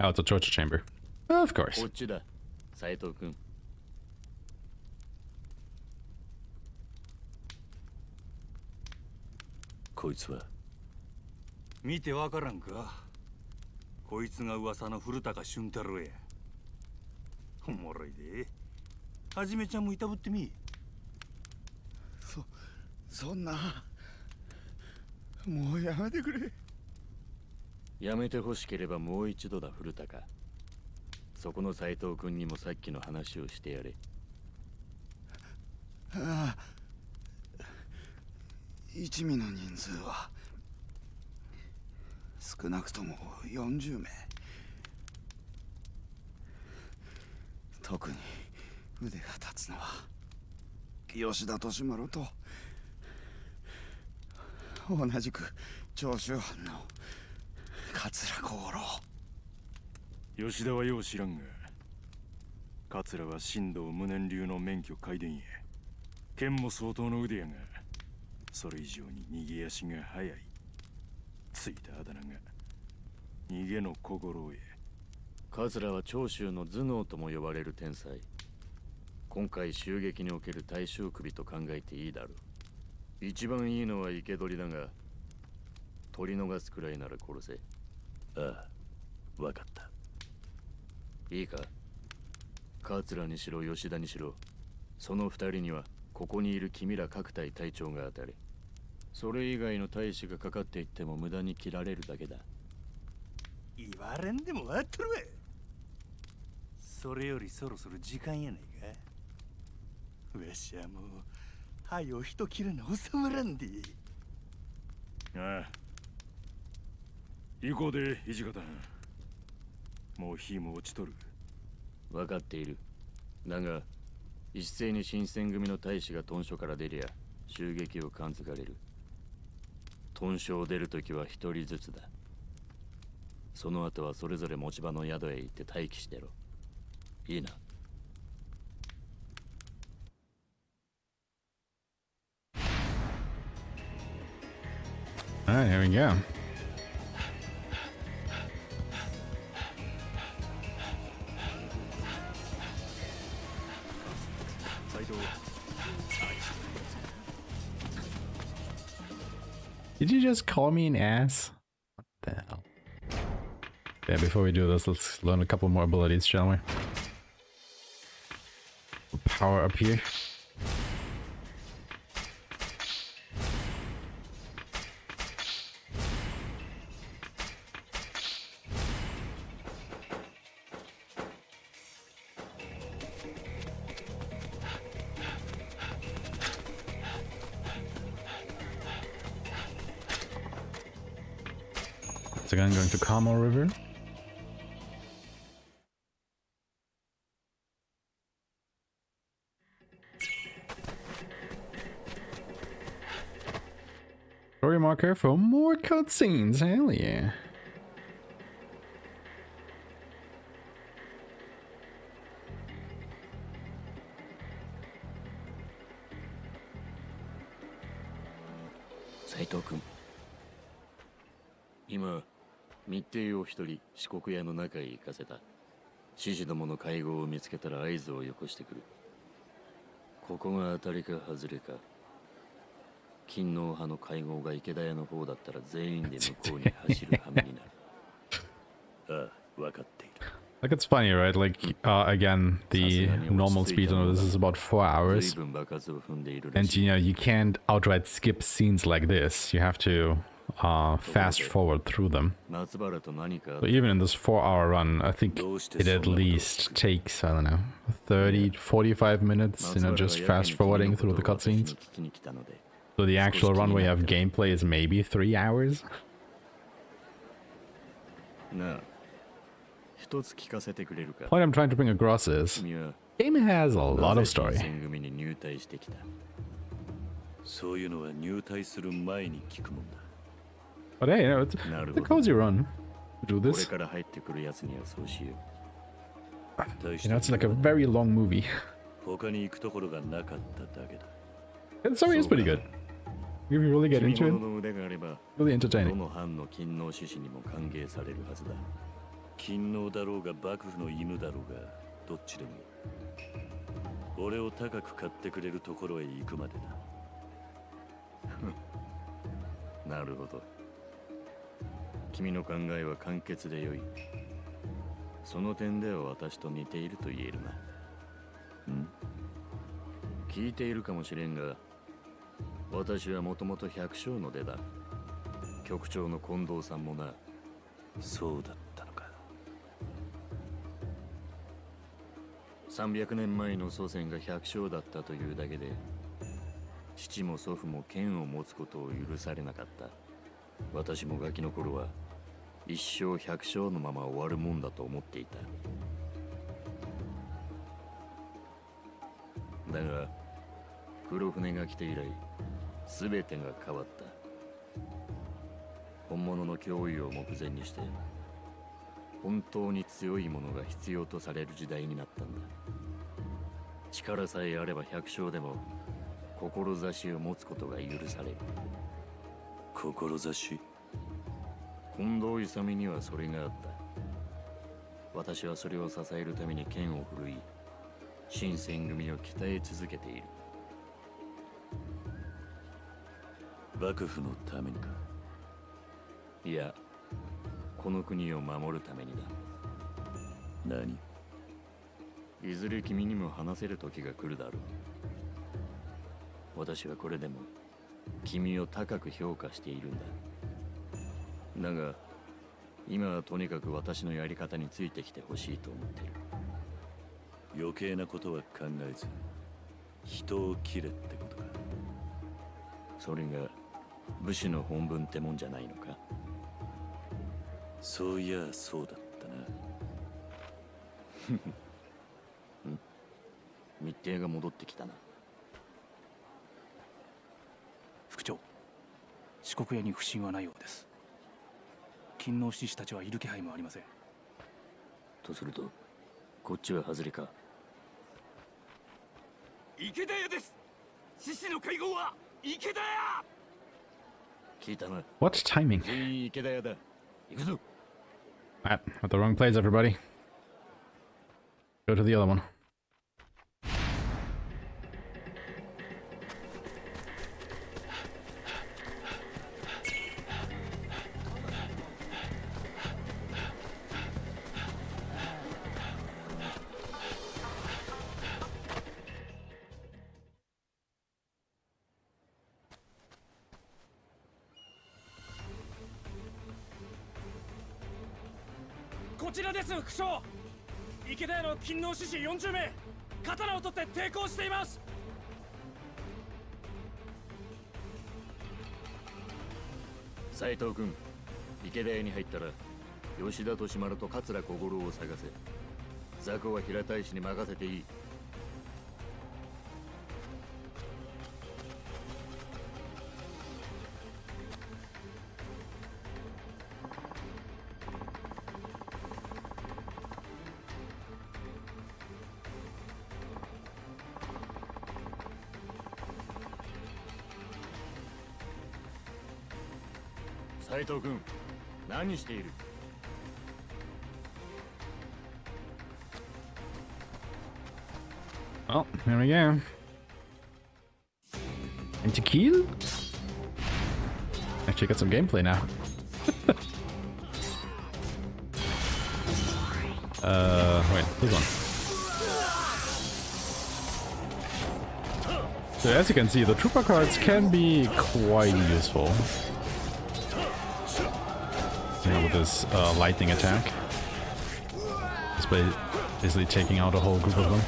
Oh, it's a torture chamber. Of course.
こっちだ、斉藤君。こいつは
見てわからんか。こいつが噂の古高俊太郎や。おもろいで。はじめちゃんもいたぶってみ。
そんな、もうやめてくれ。
やめてほしければもう一度だ、古高。そこの斉藤君にもさっきの話をしてやれ。
ああ、一味の人数は少なくとも40名。特に腕が立つのは吉田利丸と同じく長州藩の桂小五郎。
吉田はよう知らんが、桂は神道無念流の免許皆伝や。剣も相当の腕やが、それ以上に逃げ足が速い。ついたあだ名が逃げの小五郎や。
桂は長州の頭脳とも呼ばれる天才。今回襲撃における大衆首と考えていいだろう。一番いいのは生け捕りだが、取り逃すくらいなら殺せ。ああ、わかった。いいか、桂にしろ吉田にしろ、その二人にはここにいる君ら各隊隊長が当たれ。それ以外の大使がかかっていっても無駄に切られるだけだ。
言われんでもわっとるわ。それよりそろそろ時間やないか。わしはもうはよ人切らな収まらんで。
ああ、行こうで土方。もう火も落ちとる。
分かっている。だが一斉に新選組の大使が屯所から出りゃ襲撃を感づかれる。屯所を出るときは一人ずつだ。その後はそれぞれ持ち場の宿へ行って待機してろ。いいな。
Alright, here we go. Did you just call me an ass? What the hell? Yeah, before we do this, let's learn a couple more abilities, shall we? Power up here. So again, going to Kamo River. Story marker for more cutscenes. Hell yeah.
Saito君、今密偵を一人四国屋の中へ行かせた。獅子どもの会合を見つけたら合図をよこしてくる。ここが当たりか外れか。勤王派の会合が池田屋の方だったら全員で向こうに走る羽目になる。ああ、分かっている。
Like, it's funny, right? Like, again, the normal speed on this is about 4 hours. And, you know, you can't outright skip scenes like this. You have to fast forward through them. So even in this 4-hour run, I think it at least takes, I don't know, 30, 45 minutes, you know, just fast forwarding through the cutscenes. So the actual run where you have gameplay is maybe 3 hours?
No.
Point I'm trying to bring across is, game has a lot of story. But hey, you know, it's a cozy run to do this. You know, it's like a very long movie. And the story is pretty good. If you really get into it, really entertaining.
勤王だろうが幕府の犬だろうがどっちでも俺を高く買ってくれるところへ行くまで
だ。なるほど。君の考えは簡潔で良い。その点では私と似ていると言えるな。聞いているかもしれんが、私はもともと百姓の出だ。局長の近藤さんもな。
そうだったのか。
300年前の祖先が百姓だったというだけで、父も祖父も剣を持つことを許されなかった。私もガキの頃は一生百姓のまま終わるもんだと思っていた。だが黒船が来て以来、全てが変わった。本物の脅威を目前にして、本当に強いものが必要とされる時代になったんだ。力さえあれば百姓でも志を持つことが許される。
志？
近藤勇にはそれがあった。私はそれを支えるために剣を振るい、新選組を鍛え続けている。
幕府のためにか？
いや、この国を守るためにだ。
何？
いずれ君にも話せる時が来るだろう。私はこれでも君を高く評価しているんだ。だが今はとにかく私のやり方についてきてほしいと思っている。
余計なことは考えず人を切れってことか。
それが武士の本分ってもんじゃないのか。
そういやそうだったな。
密偵が戻ってきたな。
副長、四国屋に不審はないようです。勤王志士たちはいる気配もありません。
とするとこっちは外れか。
池田屋です。獅子の会合は池田屋。
聞いたな。
What timing?
全員池田屋だ。行くぞ。
Ah, at the wrong place, everybody. Go to the other one.
「こちらです副将。池田屋の勤王志士40名、刀を取って抵抗しています。
斉藤君、池田屋に入ったら吉田利丸と桂小五郎を探せ。雑魚は平太子に任せていい。
海藤君、何している?
Oh, here we go. Into kill? Actually got some gameplay now. Wait, this one. So as you can see, the trooper cards can be quite useful. You know, with this lightning attack. It's basically taking out a whole group of them.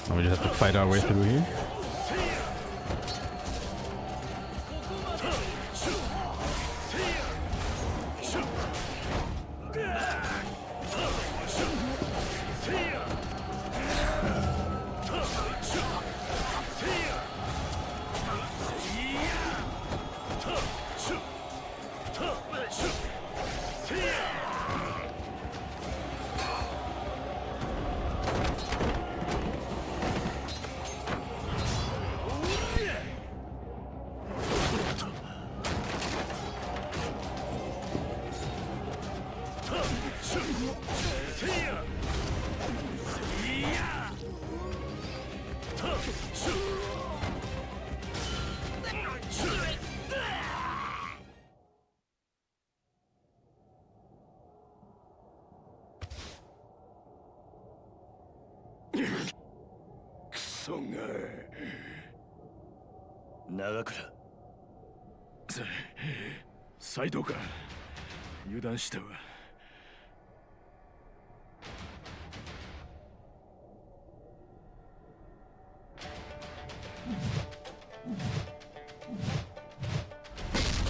And we just have to fight our way through here.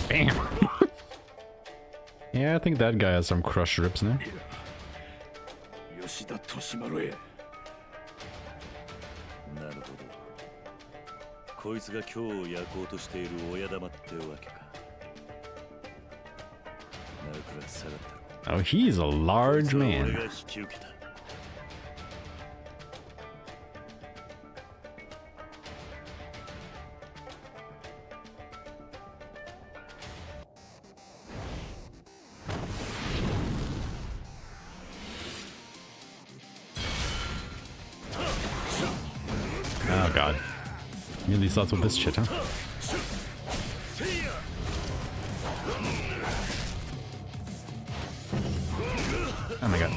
Bam! Yeah, I think that guy has some crushed ribs now.
なるほど。こいつが今日を焼こうとしている親玉ってわけか。なるから下がったろ。
Oh, he's a large man.
俺が引き受けた。
Oh god. Really starts with this shit, huh? Oh my god.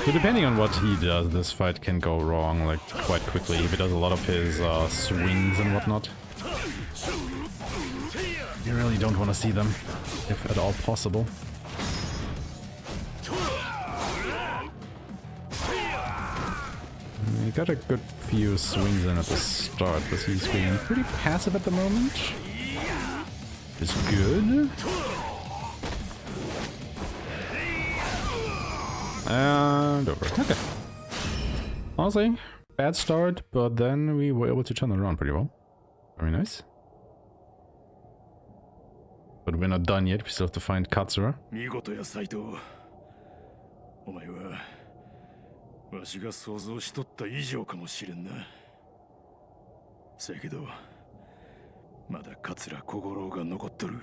So depending on what he does, this fight can go wrong like quite quickly if he does a lot of his swings and whatnot. You really don't want to see them, if at all possible. He got a good few swings in at the start, but he's being pretty passive at the moment. Is good. And over. Okay. Honestly, bad start, but then we were able to turn it around pretty well. Very nice. But we're not done yet, we still have to find Katsura.
わしが想像しとった以上かもしれんな。せやけど、まだ桂小五郎が残っとる。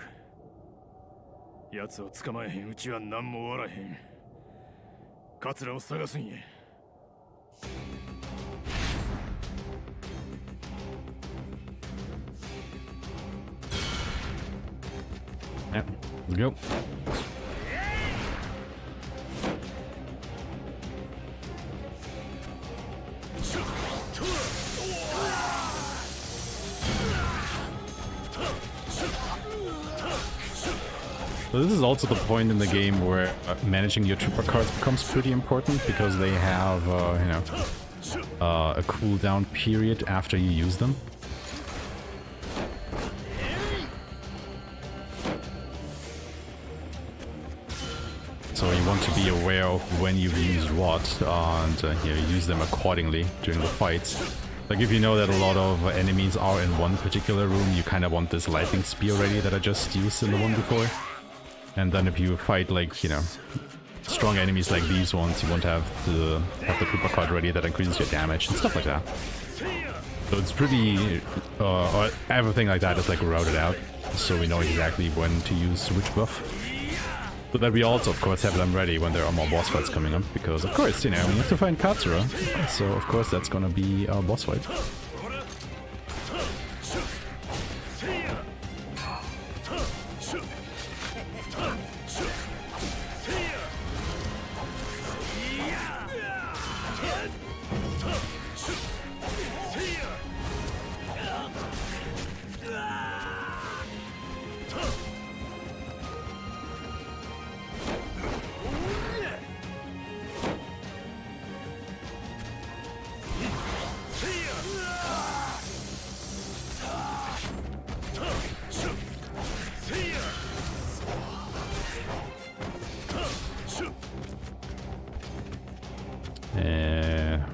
奴を捕まえへんうちは何も終わらへん。桂を探すんや。
Yep, let's go. So this is also the point in the game where managing your trooper cards becomes pretty important because they have, you know, a cooldown period after you use them. So you want to be aware of when you've used what and you know, use them accordingly during the fights. Like if you know that a lot of enemies are in one particular room, you kind of want this lightning spear ready that I just used in the one before. And then if you fight like, you know, strong enemies like these ones, you won't have the Trooper card ready that increases your damage and stuff like that. So it's pretty, or everything like that is like routed out, so we know exactly when to use which buff. So that we also, of course, have them ready when there are more boss fights coming up, because, of course, you know, we have to find Katsura, so, of course, that's gonna be our boss fight.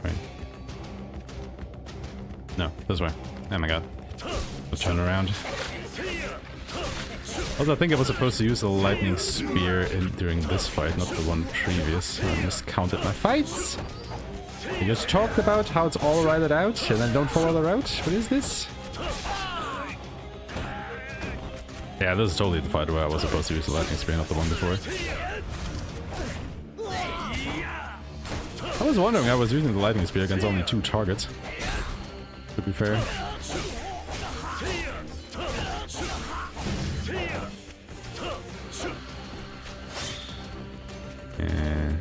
Wait. No, this way. Oh my god. Let's turn around. Also, I think I was supposed to use the lightning spear during this fight, not the one previous. I miscounted my fights. We just talked about how it's all routed out, and then don't follow the route. What is this? Yeah, this is totally the fight where I was supposed to use the lightning spear, not the one before. I was wondering, I was using the lightning spear against only 2 targets. To be fair. Yeah.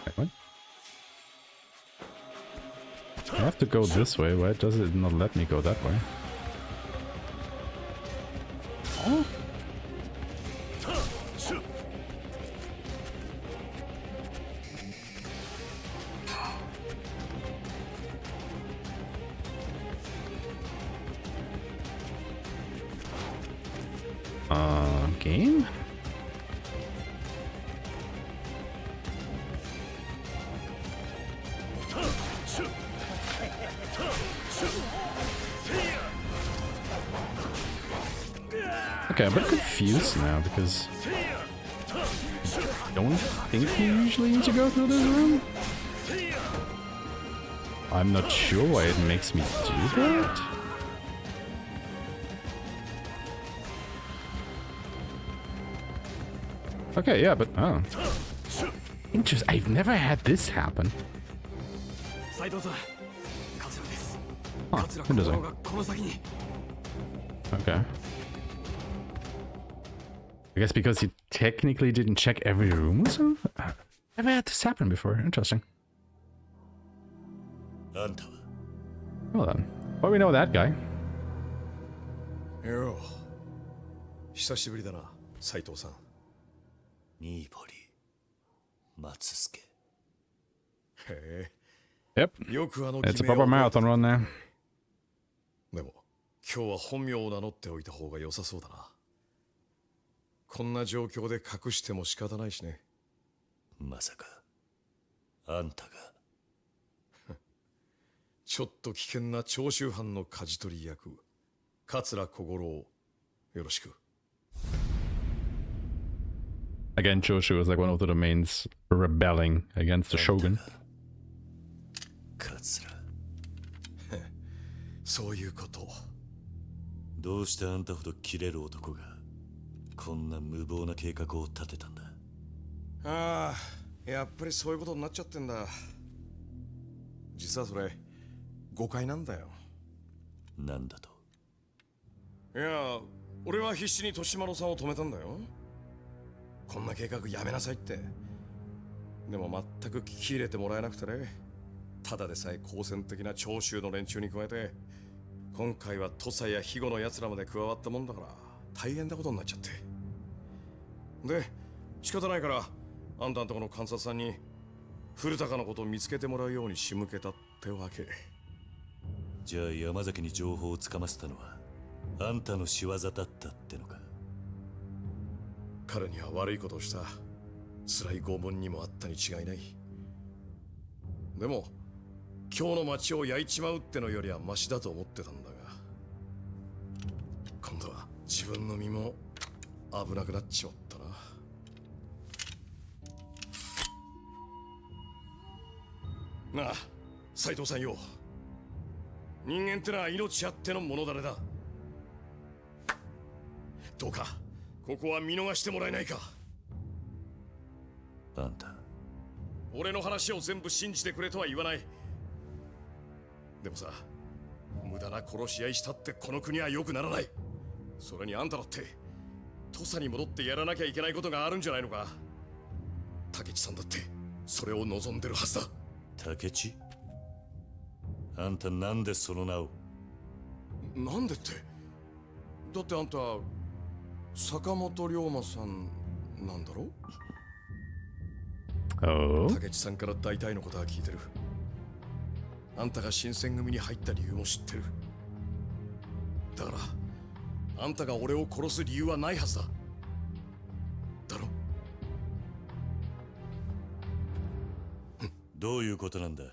Wait, what? I have to go this way. Why does it not let me go that way? Oh? Game? Okay, I'm a bit confused now because I don't think we usually need to go through this room. I'm not sure why it makes me do that. Okay, yeah, but oh. Interesting. I've never had this happen. Huh, interesting. Okay. I guess because he technically didn't check every room or something? Never had this happen before. Interesting. Well then. Well, we know that guy.
Yo. 久しぶりだな、斉藤さん。
ニーボリ、松助。
へ
え。Yep. It's a proper marathon run there.
でも、今日は本名を名乗っておいた方が良さそうだな。こんな状況で隠しても仕方ないしね。
まさか、あんたが。
ちょっと危険な長州藩の舵取り役、桂小五郎、よろしく。
Again, Choshu is like one of the domains rebelling against the shogun.
桂。
そういうこと。
どうしてあんたほど切れる男がこんな無謀な計画を立てたんだ。
ああ、やっぱりそういうことになっちゃってんだ。実はそれ誤解なんだよ。
なんだと。
いや、俺は必死に利丸さんを止めたんだよ。こんな計画やめなさいって。でも全く聞き入れてもらえなくてね。ただでさえ好戦的な長州の連中に加えて、今回は土佐や肥後の奴らまで加わったもんだから大変なことになっちゃって。で、仕方ないからあんたんとこの監察さんに古高のことを見つけてもらうように仕向けたってわけ。
じゃあ山崎に情報をつかませたのはあんたの仕業だったってのか。
彼には悪いことをした。辛い拷問にもあったに違いない。でも今日の町を焼いちまうってのよりはマシだと思ってたんだが、今度は
自分の身も危なくなっちまったな。なあ、斉藤さんよ。人間ってのは命あってのものだねだ。どうかここは見逃してもらえないか。
あんた、
俺の話を全部信じてくれとは言わない。でもさ、無駄な殺し合いしたってこの国は良くならない。それにあんただって土佐に戻ってやらなきゃいけないことがあるんじゃないのか。竹地さんだってそれを望んでるはずだ。
竹地？あんたなんでその名を？
なんでって。だってあんた坂本龍馬さんなんだろ？竹地さんから大体のことは聞いてる。あんたが新選組に入った理由も知ってる。だからあんたが俺を殺す理由はないはずだ。だろ？
どういうことなんだ？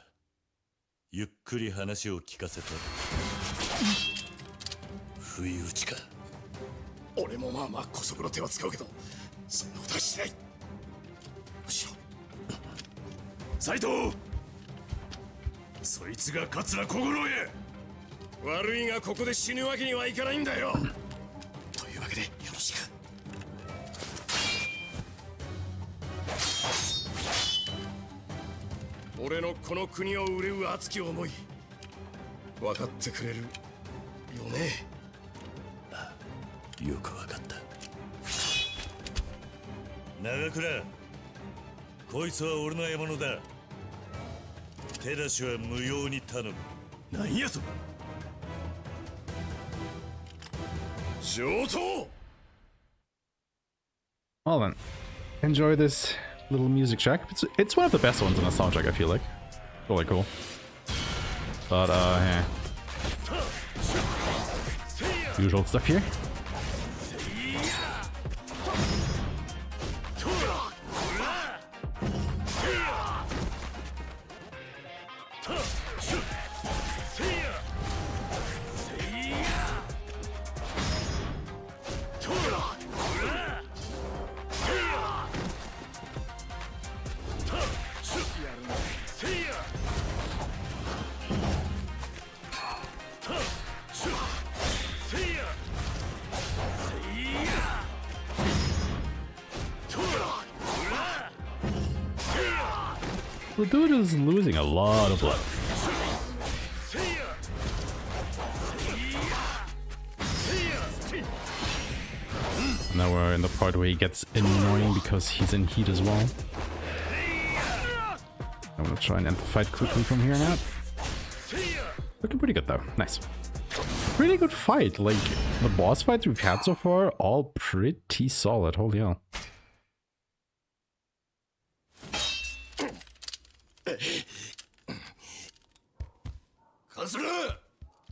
ゆっくり話を聞かせて。不意打ちか。
俺もまあまあこそぶの手は使うけど、そんなことはしない。むしろ斉藤、そいつが桂小五郎へ。悪いがここで死ぬわけにはいかないんだよ。というわけでよろしく。俺のこの国を憂う熱き思い分かってくれるよね？
よくわかった。長倉、こいつは俺の獲物だ。手出しは無用に頼む。
何やと？上等。
Well then, enjoy this little music track. It's one of the best ones in the soundtrack, I feel like. Really cool. But, yeah. Usual stuff here. The dude is losing a lot of blood. Now we're in the part where he gets annoying because he's in heat as well. I'm gonna try and end the fight quickly from here on out. Looking pretty good though. Nice. Pretty good fight. Like, the boss fights we've had so far, all pretty solid. Holy hell.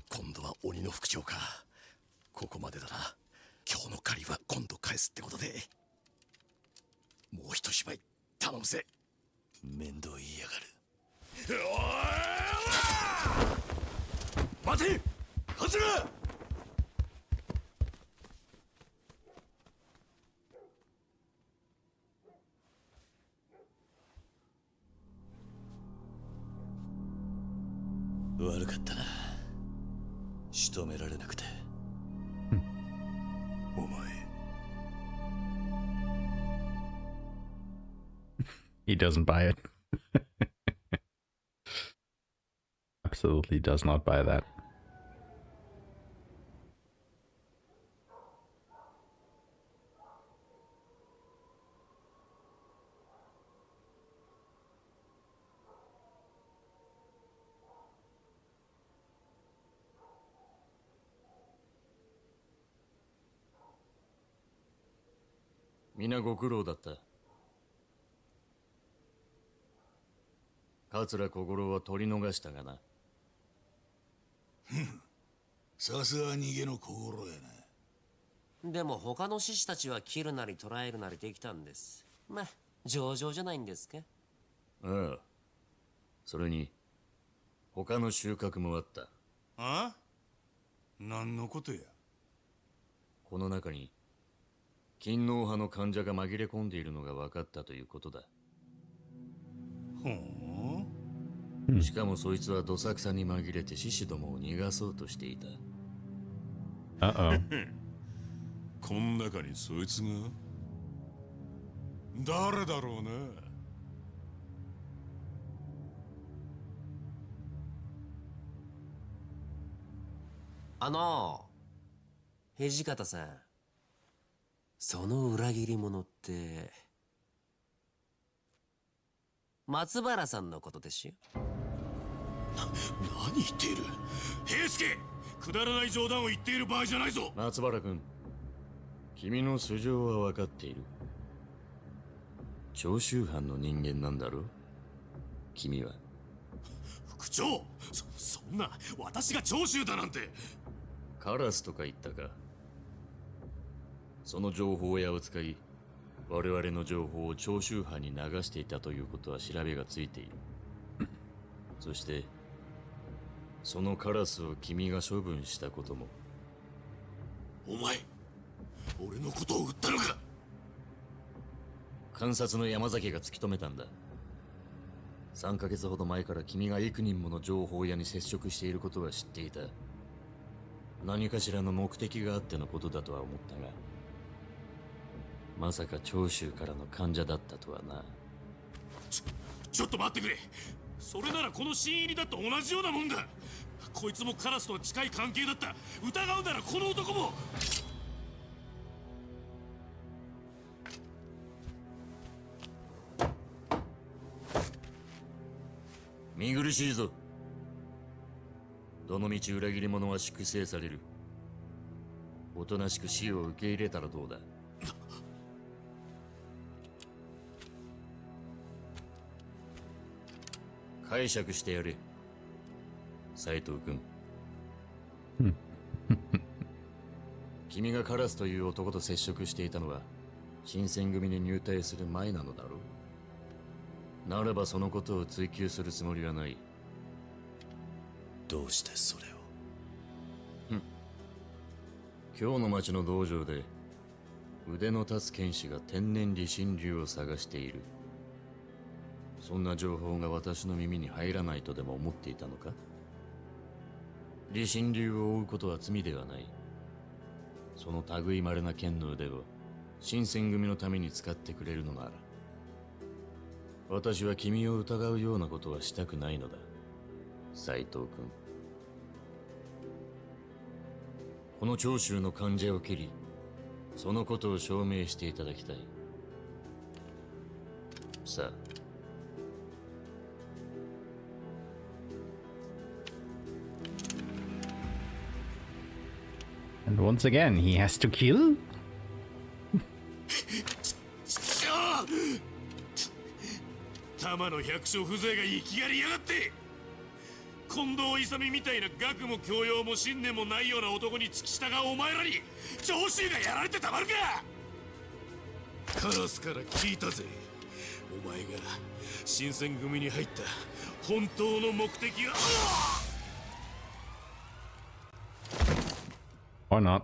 今度は鬼の副長か。ここまでだな。今日の借りは今度返すってことで。もう一芝居頼むぜ。
面倒言いやがる。
待て、カツラ。
悪かったな。仕留められなくて。
お前。
He doesn't buy it. Absolutely does not buy that.
皆ご苦労だった。桂小五郎は取り逃したがな。
さすが逃げの小五郎やな。
でも他の志士たちは切るなり捕らえるなりできたんです。まあ上々じゃないんですか。
ああ。それに他の収穫もあった。
あ？何のことや？
この中に勤王派の患者が紛れ込んでいるのが分かったということだ。しかもそいつはどさくさに紛れて獅子どもを逃がそうとしていた。
こん中にそいつが誰だろうな。
土方さん、その裏切り者って松原さんのことでしょ。
何言っている。平助、くだらない冗談を言っている場合じゃないぞ。
松原君、君の素性は分かっている。長州藩の人間なんだろう、君は。
副長、そんな、私が長州だなんて。
カラスとか言ったか。その情報屋を使い、我々の情報を長州藩に流していたということは調べがついている。そしてそのカラスを君が処分したことも。
お前、俺のことを撃ったのか。
監察の山崎が突き止めたんだ。3ヶ月ほど前から君が幾人もの情報屋に接触していることは知っていた。何かしらの目的があってのことだとは思ったが、まさか長州からの患者だったとはな。
ちょっと待ってくれ。それならこの新入りだと同じようなもんだ。こいつもカラスとは近い関係だった。疑うならこの男も。
見苦しいぞ。どのみち裏切り者は粛清される。おとなしく死を受け入れたらどうだ。解釈してやれ、斉藤君。君がカラスという男と接触していたのは新選組に入隊する前なのだろう。ならばそのことを追求するつもりはない。
どうしてそれを。
今日の町の道場で腕の立つ剣士が天然理心流を探している。そんな情報が私の耳に入らないとでも思っていたのか。理心流を追うことは罪ではない。その類いまれな剣の腕を新選組のために使ってくれるのなら、私は君を疑うようなことはしたくないのだ、斉藤君。この長州の患者を切り、そのことを証明していただきたい。さあ。
And once again, he has to kill?
玉の百姓風情が生きがりやがって。近藤勇みたいな学も教養も信念もないような男に付き従うお前らに長州がやられてたまるか。カラスから聞いたぜ。お前が新選組に入った本当の目的は。
Or not.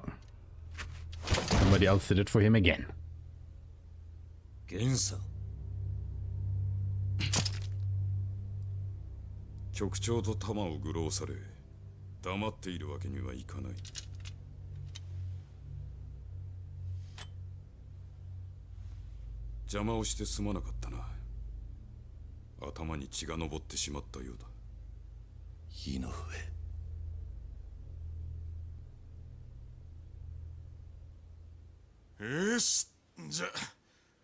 Somebody else did it for him again.
源さん。
局長と弾を愚弄され黙っているわけにはいかない。邪魔をしてすまなかったな。頭に血が上ってしまったようだ。
火の
上。よし、じゃ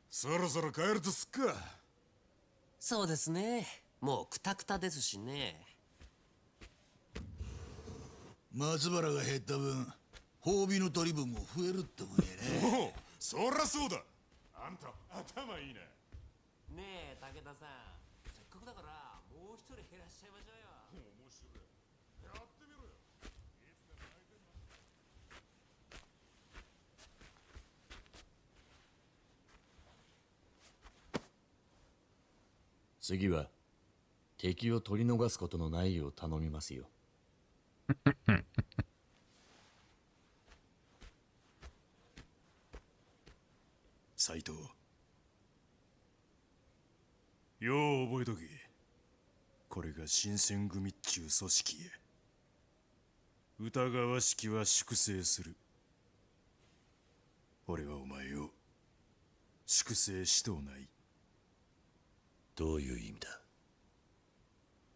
そろそろ帰るとすっか。
そうですね。もうクタクタですしね。
松原が減った分、褒美の取り分も増えるってもんやね。
おお、そりゃそうだ。あんた頭いいな。
ねえ武田さん、せっかくだからもう一人減らしちゃいましょうよ。
面白い。やってみろよ。
次は敵を取り逃すことのないよう頼みますよ。
斎藤。
よう覚えとけ。これが新選組っちゅう組織や。疑わしきは粛清する。俺はお前を粛清しとうない。
どういう意味だ？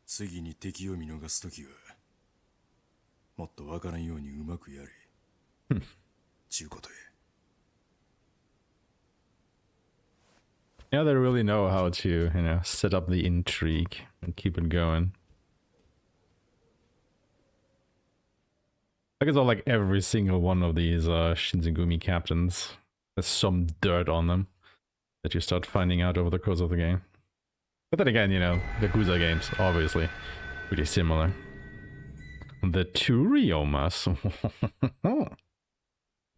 次に敵を見逃すときはもっとわからんようにうまくやれちゅうことや。
Yeah, they really know how to, set up the intrigue and keep it going. I guess like every single one of these Shinsengumi captains has some dirt on them that you start finding out over the course of the game. But then again, Yakuza games, obviously, pretty similar. The two Ryomas. Oh,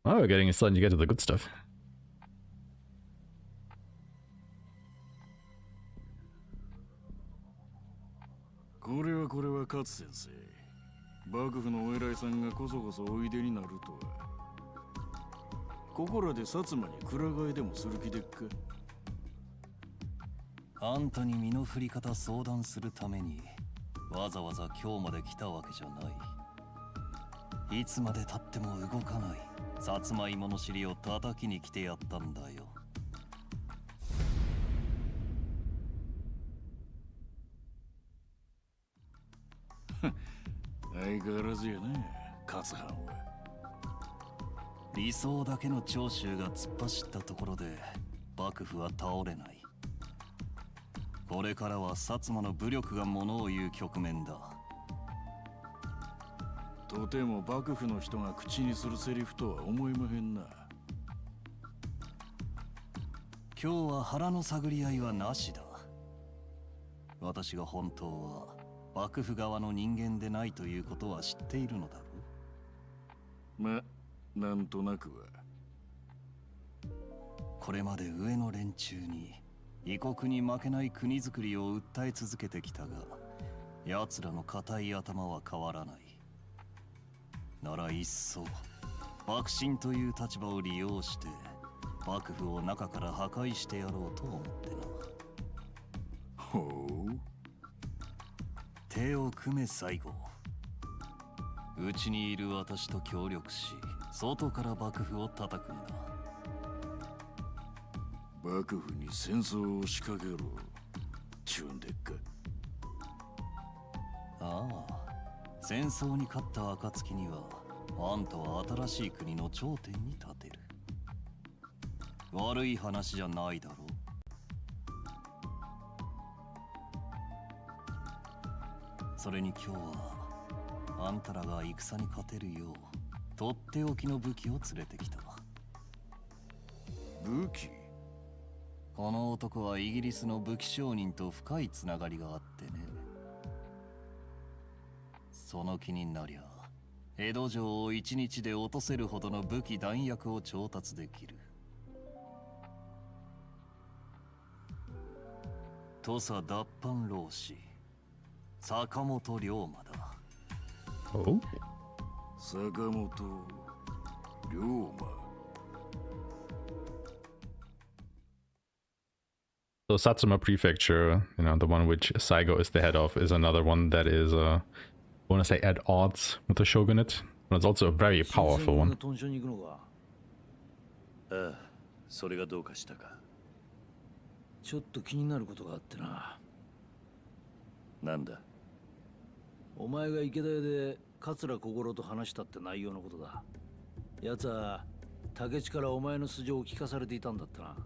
we're starting to get to the good stuff.
これは勝先生。幕府のお偉いさんがこそこそおいでになるとは。ここらで薩摩にくら替えでもする気でっか。
あんたに身の振り方相談するためにわざわざ今日まで来たわけじゃない。いつまで経っても動かない薩摩芋の尻を叩きに来てやったんだよ。
相変わらずやね、勝藩は。
理想だけの長州が突っ走ったところで幕府は倒れない。これからは薩摩の武力がものを言う局面だ。
とても幕府の人が口にするセリフとは思えまへんな。
今日は腹の探り合いはなしだ。私が本当は幕府側の人間でないということは知っているのだろ
う。ま、なんとなくは。
これまで上の連中に異国に負けない国づくりを訴え続けてきたが、奴らの固い頭は変わらない。なら一層幕臣という立場を利用して幕府を中から破壊してやろうと思ってな。
ほう。
手を組め最後。うちにいる私と協力し、外から幕府を叩くんだ。
幕府に戦争を仕掛けろちゅうんでっか。
ああ、戦争に勝った暁にはあんたは新しい国の頂点に立てる。悪い話じゃないだろう。それに今日はあんたらが戦に勝てるようとっておきの武器を連れてきた。
武器？
この男はイギリスの武器商人と深いつながりがあってね。その気になりゃ江戸城を一日で落とせるほどの武器弾薬を調達できる。土佐脱藩浪士坂本龍馬だ。
お？
坂本龍馬。
So Satsuma Prefecture, the one which Saigo is the head of, is another one that is, I want to say, at odds with the shogunate, but it's also a very powerful one.
ああ、それがどうかしたか。
ちょっと気になることがあってな。
なんだ？
お前が池田屋で桂小五郎と話したって内容のことだ。奴は竹地からお前の素性を聞かされていたんだってな。
あ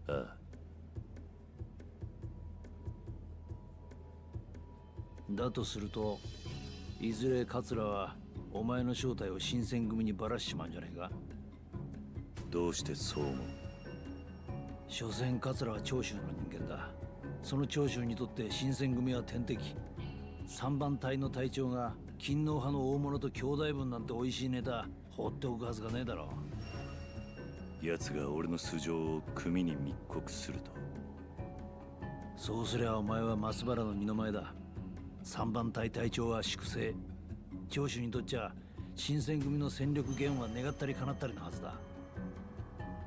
あ。
だとすると、いずれ桂はお前の正体を新選組にばらしちまうんじゃねえか。
どうしてそう思う？
所詮桂は長州の人間だ。その長州にとって新選組は天敵。三番隊の隊長が勤王派の大物と兄弟分なんて美味しいネタ放っておくはずがねえだろ
う。奴が俺の素性を組に密告すると。
そうすりゃお前は松原の二の前だ。三番隊隊長は粛清。長州にとっちゃ新選組の戦力減は願ったり叶ったりなはずだ。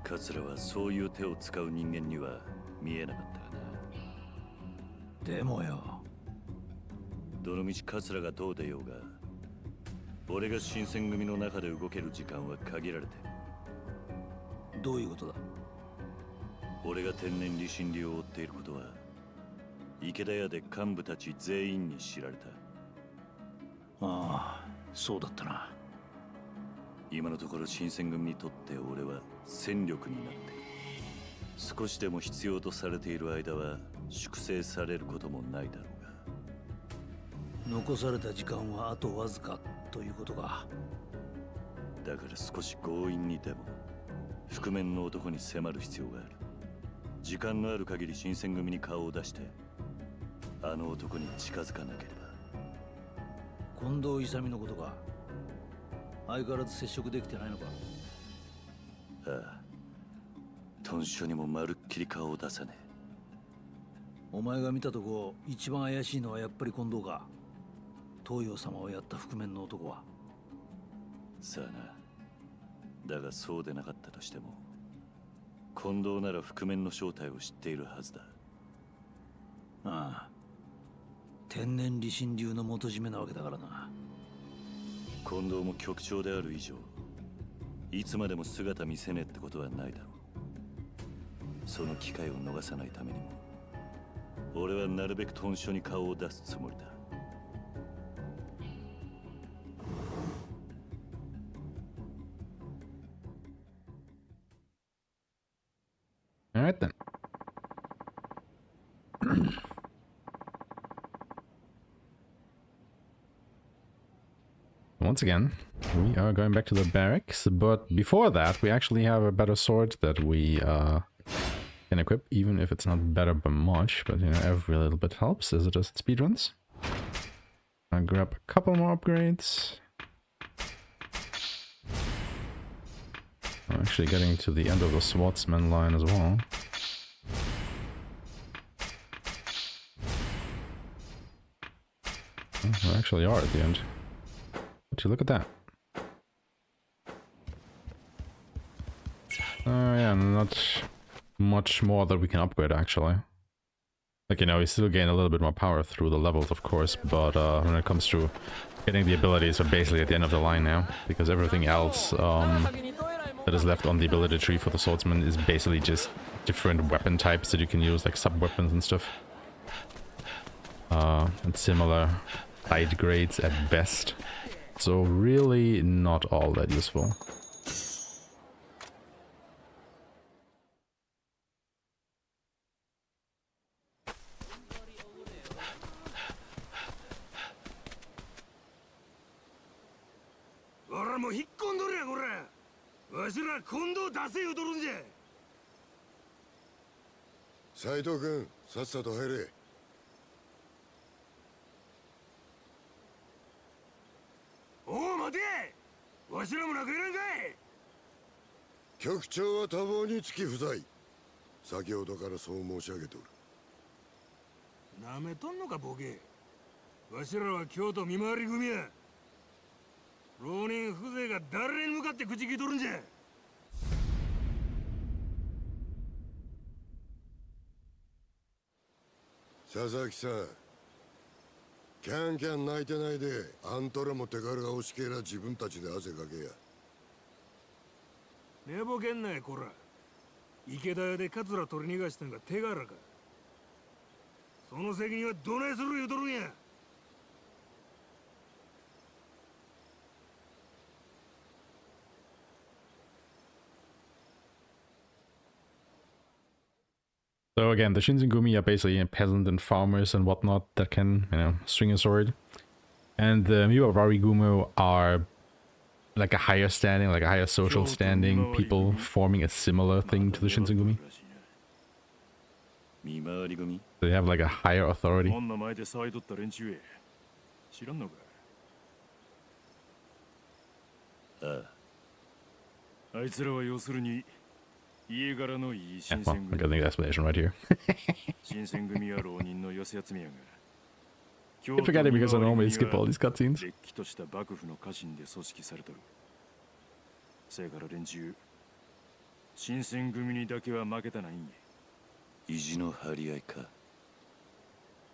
桂はそういう手を使う人間には見えなかったがな。
でもよ、
どのみち桂がどう出ようが、俺が新選組の中で動ける時間は限られてる。
どういうことだ？
俺が天然理心流を追っていることは池田屋で幹部たち全員に知られた。
ああ、そうだったな。
今のところ新選組にとって俺は戦力になって、少しでも必要とされている間は粛清されることもないだろうが。
残された時間はあとわずかということか。
だから少し強引にでも覆面の男に迫る必要がある。時間のある限り新選組に顔を出してあの男に近づかなければ。
近藤勇のことか。相変わらず接触できてないのか？
ああ、豚書にもまるっきり顔を出さねえ。
お前が見たとこ一番怪しいのはやっぱり近藤か。東洋様をやった覆面の男は。
さあな。だがそうでなかったとしても近藤なら覆面の正体を知っているはずだ。
ああ、天然理心流の元締めなわけだからな。
近藤も局長である以上いつまでも姿見せねえってことはないだろう。その機会を逃さないためにも俺はなるべく豚書に顔を出すつもりだ。
Alright then. Once again, we are going back to the barracks, but before that, we actually have a better sword that we can equip, even if it's not better by much, but you know, every little bit helps as it is at speedruns. I'll grab a couple more upgrades. I'm actually getting to the end of the swordsman line as well. Oh, we actually are at the end. Would you look at that? Yeah, not much more that we can upgrade actually. Like, you know, we still gain a little bit more power through the levels, of course, but when it comes to getting the abilities, we're basically at the end of the line now, because everything else that is left on the ability tree for the swordsman is basically just different weapon types that you can use, like sub-weapons and stuff. And similar side grades at best. So really not all that useful.
斉藤君、さっさと入れ。
おお、待て！わしらも中入れんかい！
局長は多忙につき不在。先ほどからそう申し上げておる。
なめとんのか、ボケ。わしらは京都見回り組や。浪人風情が誰に向かって口聞いとるんじゃ。
佐々木さん、キャンキャン泣いてないで、あんたらも手柄が欲しけりゃ自分たちで汗かけや。
寝ぼけんなや、こら。池田屋でカツラ取り逃がしたんが手柄か。その責任はどないする言うとるんや。
So again, the Shinsengumi are basically peasant and farmers and whatnot that can, you know, swing a sword. And the Miwawarigumu are like a higher standing, like a higher social standing people forming a similar thing to the Shinsengumi. They have like a higher authority.
家柄のいい
Yeah, well, I got the explanation right here.
新選組は浪人の寄せ集めやが
I keep forgetting because I normally skip all these cutscenes.
れっきとした幕府の家臣で組織されとるせやから連中新選組にだけは負けたないんや。
意地の張り合いか。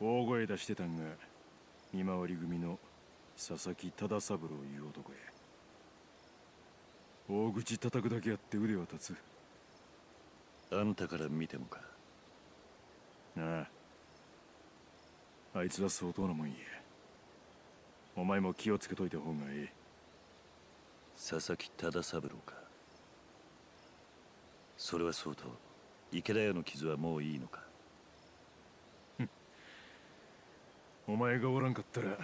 大声出してたんが見回り組の佐々木忠三郎いう男や。大口叩くだけやって腕は立つ。
あんたから見てもか。
ああ、あいつは相当なもんや。お前も気をつけといた方がええ。
佐々木忠三郎か。それはそうと、池田屋の傷はもういいのか。
お前がおらんかったら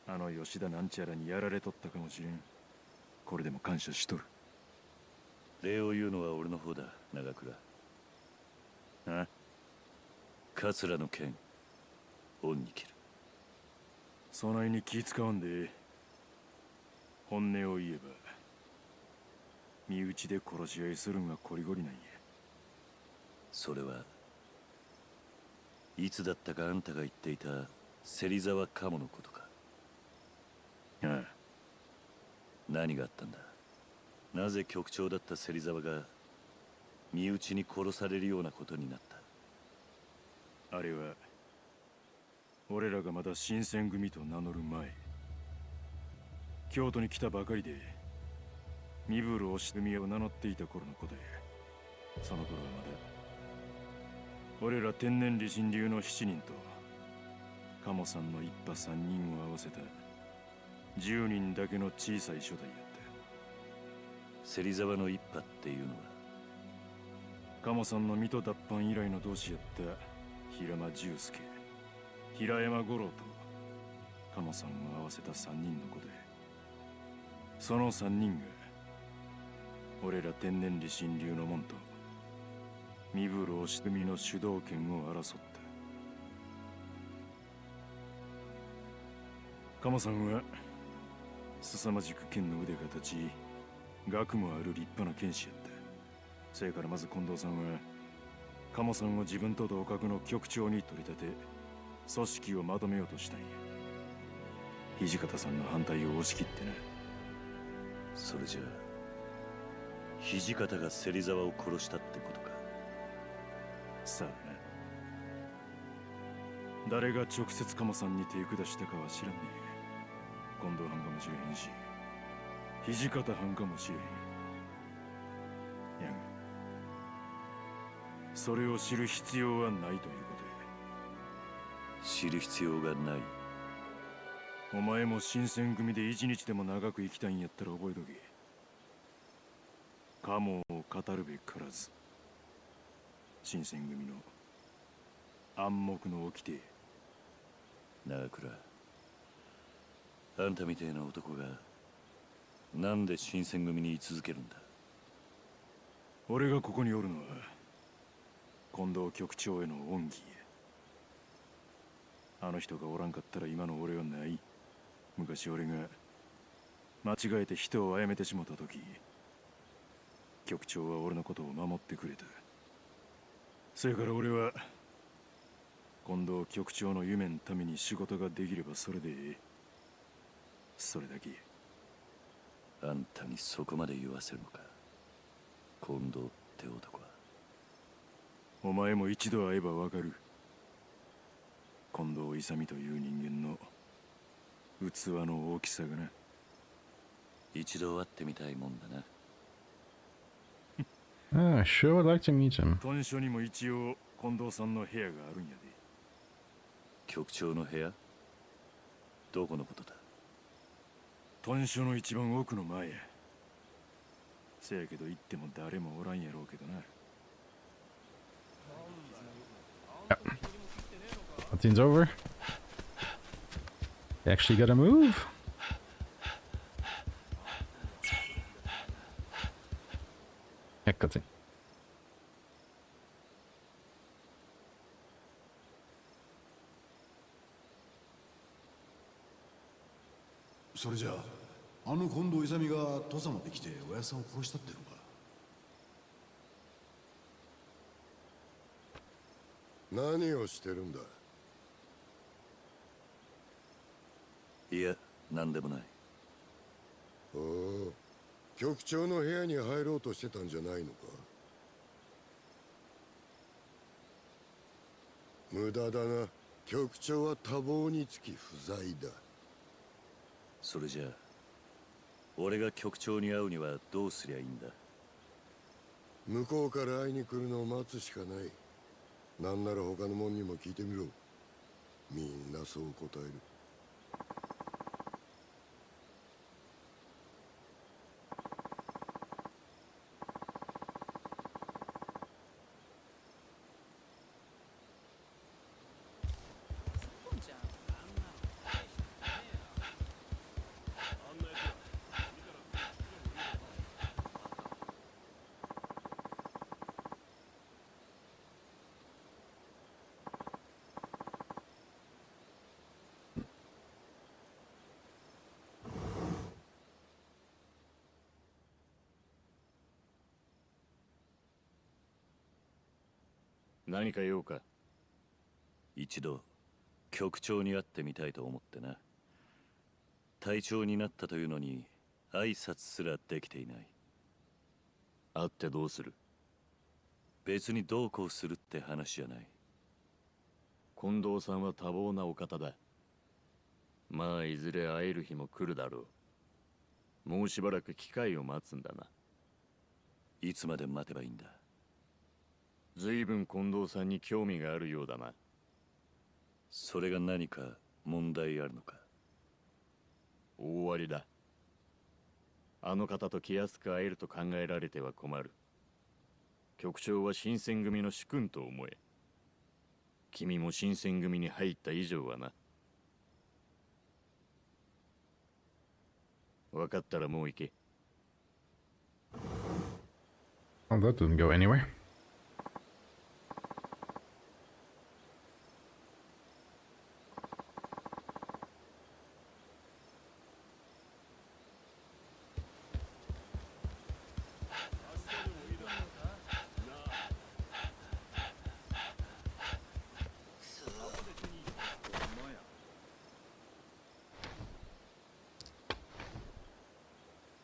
あの吉田なんちゃらにやられとったかもしれん。これでも感謝しとる。
礼を言うのは俺の方だ、長倉。
あ？
桂の剣恩に切る。
そないに気使わんで本音を言えば身内で殺し合いするんがコリゴリなんや。
それはいつだったかあんたが言っていた芹沢鴨のことか。
ああ。
何があったんだ。なぜ局長だった芹沢が身内に殺されるようなことになった。
あれは俺らがまだ新選組と名乗る前、京都に来たばかりで身分押し組を名乗っていた頃のことや。その頃はまだ俺ら天然理心流の7人と鴨さんの一派3人を合わせた10人だけの小さい初代やった。
芹沢の一派っていうのは
鴨さんの水戸脱藩以来の同志やった平間重介、平山五郎と鴨さんを合わせた3人のことや。その3人が俺ら天然理心流の門と身分押し組の主導権を争った。鴨さんは凄まじく剣の腕が立ち、学もある立派な剣士やった。せやからまず近藤さんは鴨さんを自分と同格の局長に取り立て組織をまとめようとしたんや。土方さんの反対を押し切ってな。
それじゃあ土方が芹沢を殺したってことか。
さあな。誰が直接鴨さんに手下したかは知らんねえ。近藤藩かもしれへんし土方藩かもしれへん。やがそれを知る必要はないということや。
知る必要がない。
お前も新選組で一日でも長く生きたいんやったら覚えとけ。鴨を語るべからず新選組の暗黙の掟。
長倉、あんたみてえな男がなんで新選組に居続けるんだ。
俺がここにおるのは近藤局長への恩義や。あの人がおらんかったら今の俺はない。昔俺が間違えて人を殺めてしもた時、局長は俺のことを守ってくれた。それから俺は近藤局長の夢のために仕事ができればそれでええ。それだけ。
あんたにそこまで言わせるのか、近藤って男は。
お前も一度会えばわかる。近藤勇という人間の器の大きさがな。
一度会ってみたいもんだな。
I sure would like to meet him.
屯所にも一応近藤さんの部屋があるんやで。
局長の部屋？どこのことだ？
屯所の一番奥の前や。せやけど行っても誰もおらんやろうけどな。
Cutscene's over. You actually gotta move. Yeah, cutscene.
それじゃあの近藤勇が土佐まで来ておやさんを殺したってのか。
何をしてるんだ。
いや、何でもない。
おお、局長の部屋に入ろうとしてたんじゃないのか？無駄だな。局長は多忙につき不在だ。
それじゃあ俺が局長に会うにはどうすりゃいいんだ？
向こうから会いに来るのを待つしかない。なんなら他の者にも聞いてみろ。みんなそう答える。
何か用か？
一度局長に会ってみたいと思ってな。隊長になったというのに挨拶すらできていない。
会ってどうする？
別にどうこうするって話じゃない。
近藤さんは多忙なお方だ。まあいずれ会える日も来るだろう。もうしばらく機会を待つんだな。
いつまで待てばいいんだ？
ずいぶん近藤さんに興味があるようだな。
それが何か問題あるのか？
大ありだ。あの方と気安く会えると考えられては困る。局長は新選組の主君と思え。君も新選組に入った以上はな。分かったらもう行け。
Oh, that didn't go anywhere.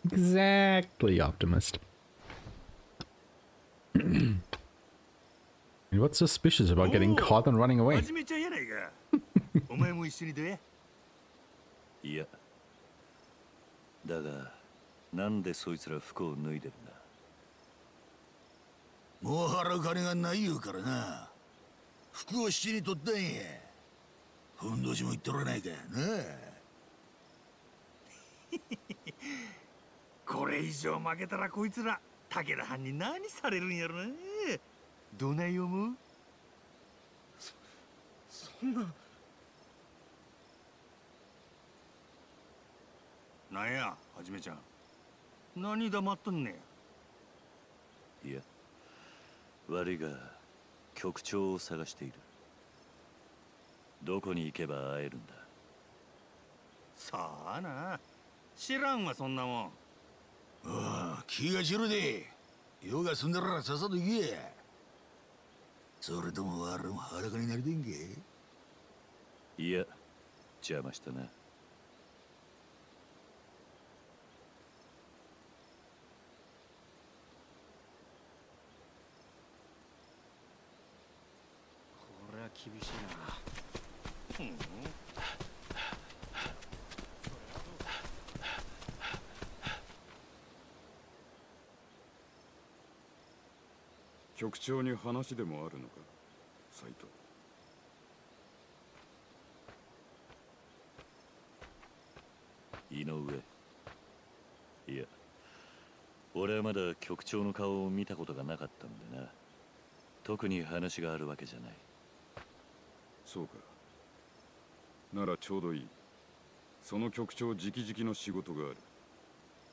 Exactly, Optimist. And what's suspicious about getting caught and running away?
始めちゃやないか。お前も一緒にどや。
いや。だが、なんでそいつら服を脱いでるんだ？
もう払う金がない言うからな。服を七に取ったんや。ふんどしも言っとらないかなあ。
これ以上負けたらこいつら武田藩に何されるんやろな。どない思う？そんな。なんや、はじめちゃん。何黙っとんね
ん。いや、悪いが局長を探している。どこに行けば会えるんだ？
さあな。知らんわそんなもん。
ああ、気が散るで。用が済んだらさっさと行けや。それとも我々も裸になりてんけ？
いや、邪魔したな。こ
れは厳しいな。
局長に話でもあるのか、斉藤。
井上。いや、俺はまだ局長の顔を見たことがなかったんでな。特に話があるわけじゃない。
そうか。ならちょうどいい。その局長直々の仕事がある。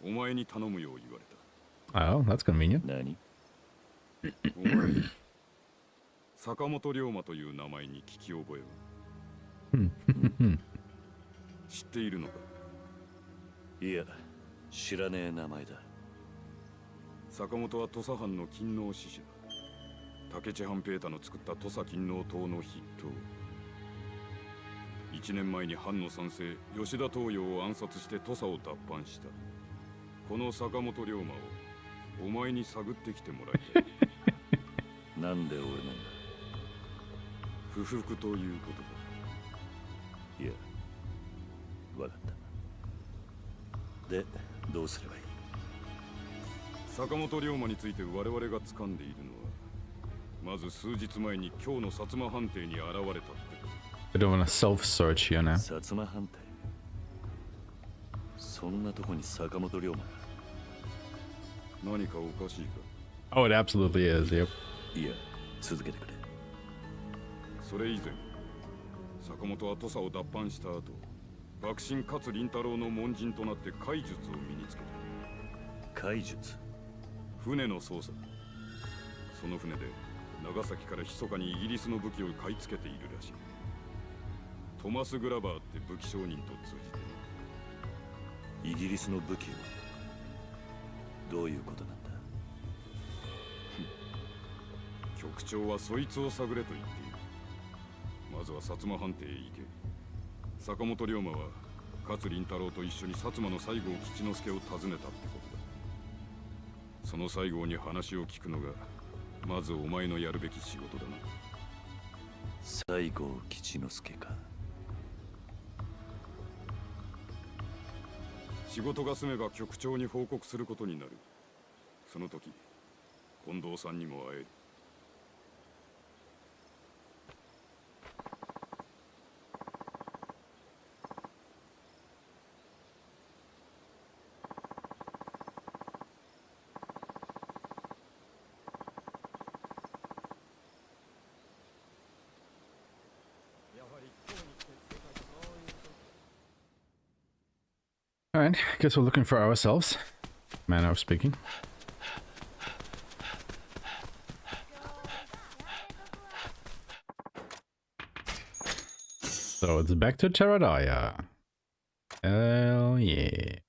お前に頼むよう言われた。
Oh, that's convenient.
何？
お前、坂本龍馬という名前に聞き覚えは？知っているのか？
いや、知らねえ名前だ。
坂本は土佐藩の勤王志士だ。武智半平太の作った土佐勤王党の筆頭。1年前に藩の三世吉田東洋を暗殺して土佐を奪還した。この坂本龍馬をお前に探ってきてもらいたい。
なんで俺なんだ。
不服ということ
だ。いや、わかった。で、どうすればいい？
坂本龍馬について我々が掴んでいるのは、まず数日前に今日の薩摩藩邸に現れたってこと。
I don't want to self-search here now.
薩摩藩邸。そんなとこに坂本龍馬が。
何かおかしいか？
Oh, it absolutely is, yep.
いや、続けてくれ。
それ以前、坂本は土佐を脱藩した後、幕臣勝林太郎の門人となって怪術を身につけた。
怪術？
船の操作だ。その船で長崎から密かにイギリスの武器を買い付けているらしい。トマス・グラバーって武器商人と通じて
イギリスの武器を。どういうことなんだ？
局長はそいつを探れと言っている。まずは薩摩藩邸へ行け。坂本龍馬は勝林太郎と一緒に薩摩の西郷吉之助を訪ねたってことだ。その西郷に話を聞くのがまずお前のやるべき仕事だな。
西郷吉之助か。
仕事が済めば局長に報告することになる。その時近藤さんにも会える。
Alright, guess we're looking for ourselves. Manner of speaking. So it's back to Teradaya. Hell yeah.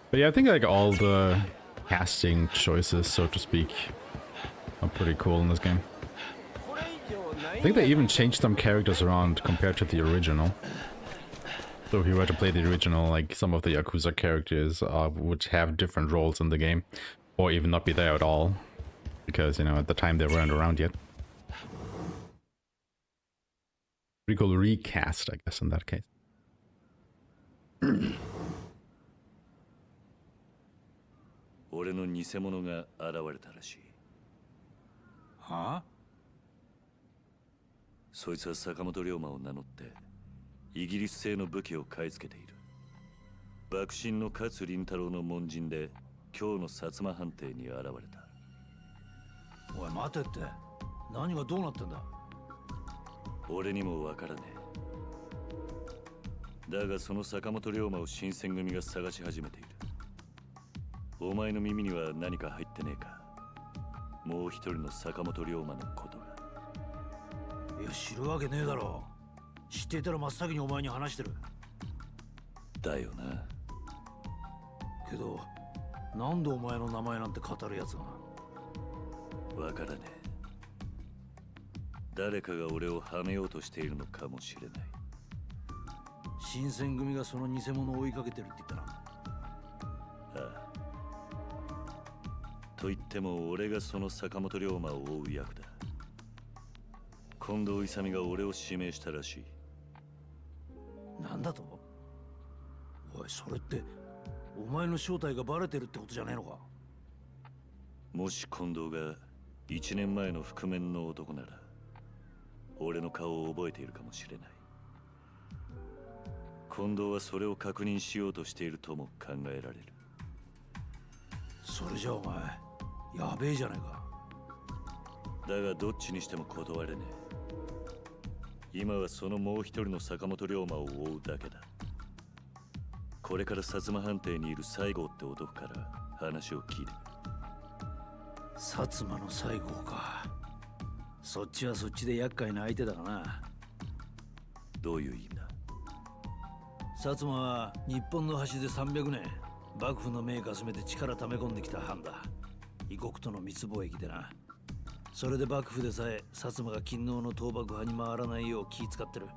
But yeah, I think like all the casting choices, so to speak, are pretty cool in this game. I think they even changed some characters around compared to the original. So if you were to play the original, like some of the Yakuza characters would have different roles in the game, or even not be there at all, because, you know, at the time they weren't around yet. Pretty cool recast, I guess, in that case.
俺の偽物が現れたらしい。
はあ？
そいつは坂本龍馬を名乗ってイギリス製の武器を買い付けている。幕臣の勝林太郎の門人で今日の薩摩藩邸に現れた。
おい待てって。何がどうなってんだ？
俺にもわからねえ。だがその坂本龍馬を新選組が探し始めている。お前の耳には何か入ってねえか？もう一人の坂本龍馬のことが。
いや、知るわけねえだろ。知っていたら真っ先にお前に話してる。
だよな。
けど、なんでお前の名前なんて語るやつが。
わからねえ。誰かが俺をはめようとしているのかもしれない。
新選組がその偽物を追いかけてるって言ったな。
ああ。と言っても俺がその坂本龍馬を追う役だ。近藤勇が俺を指名したらしい。
なんだと？おい、それってお前の正体がバレてるってことじゃねえのか？
もし近藤が1年前の覆面の男なら俺の顔を覚えているかもしれない。近藤はそれを確認しようとしているとも考えられる。
それじゃお前やべえじゃないか。
だがどっちにしても断れねえ。今はそのもう一人の坂本龍馬を追うだけだ。これから薩摩藩邸にいる西郷って男から話を聞いてくる。
薩摩の西郷か。そっちはそっちで厄介な相手だがな。
どういう意味だ？
薩摩は日本の端で300年幕府の命かすめて力溜め込んできた藩だ。異国との密貿易でな。それで幕府でさえ薩摩が勤王の倒幕派に回らないよう気使ってる。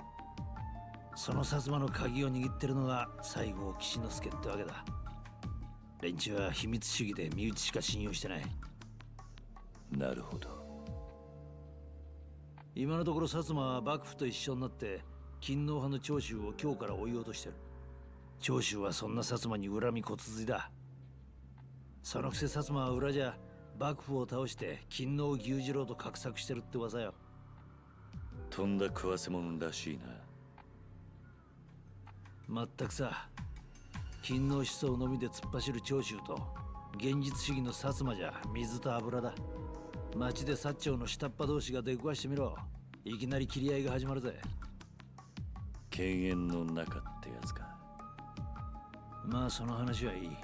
その薩摩の鍵を握ってるのが西郷吉之助ってわけだ。連中は秘密主義で身内しか信用してない。
なるほど。
今のところ薩摩は幕府と一緒になって勤王派の長州を京から追い落としてる。長州はそんな薩摩に恨み骨髄だ。そのくせ薩摩は裏じゃ幕府を倒して勤王牛次郎と画策してるって噂よ。
とんだ食わせ者らしいな。
まったくさ、勤王思想のみで突っ走る長州と現実主義の薩摩じゃ水と油だ。町で薩長の下っ端同士が出くわしてみろ。いきなり切り合いが始まるぜ。
犬猿の中ってやつか。
まあその話はいい。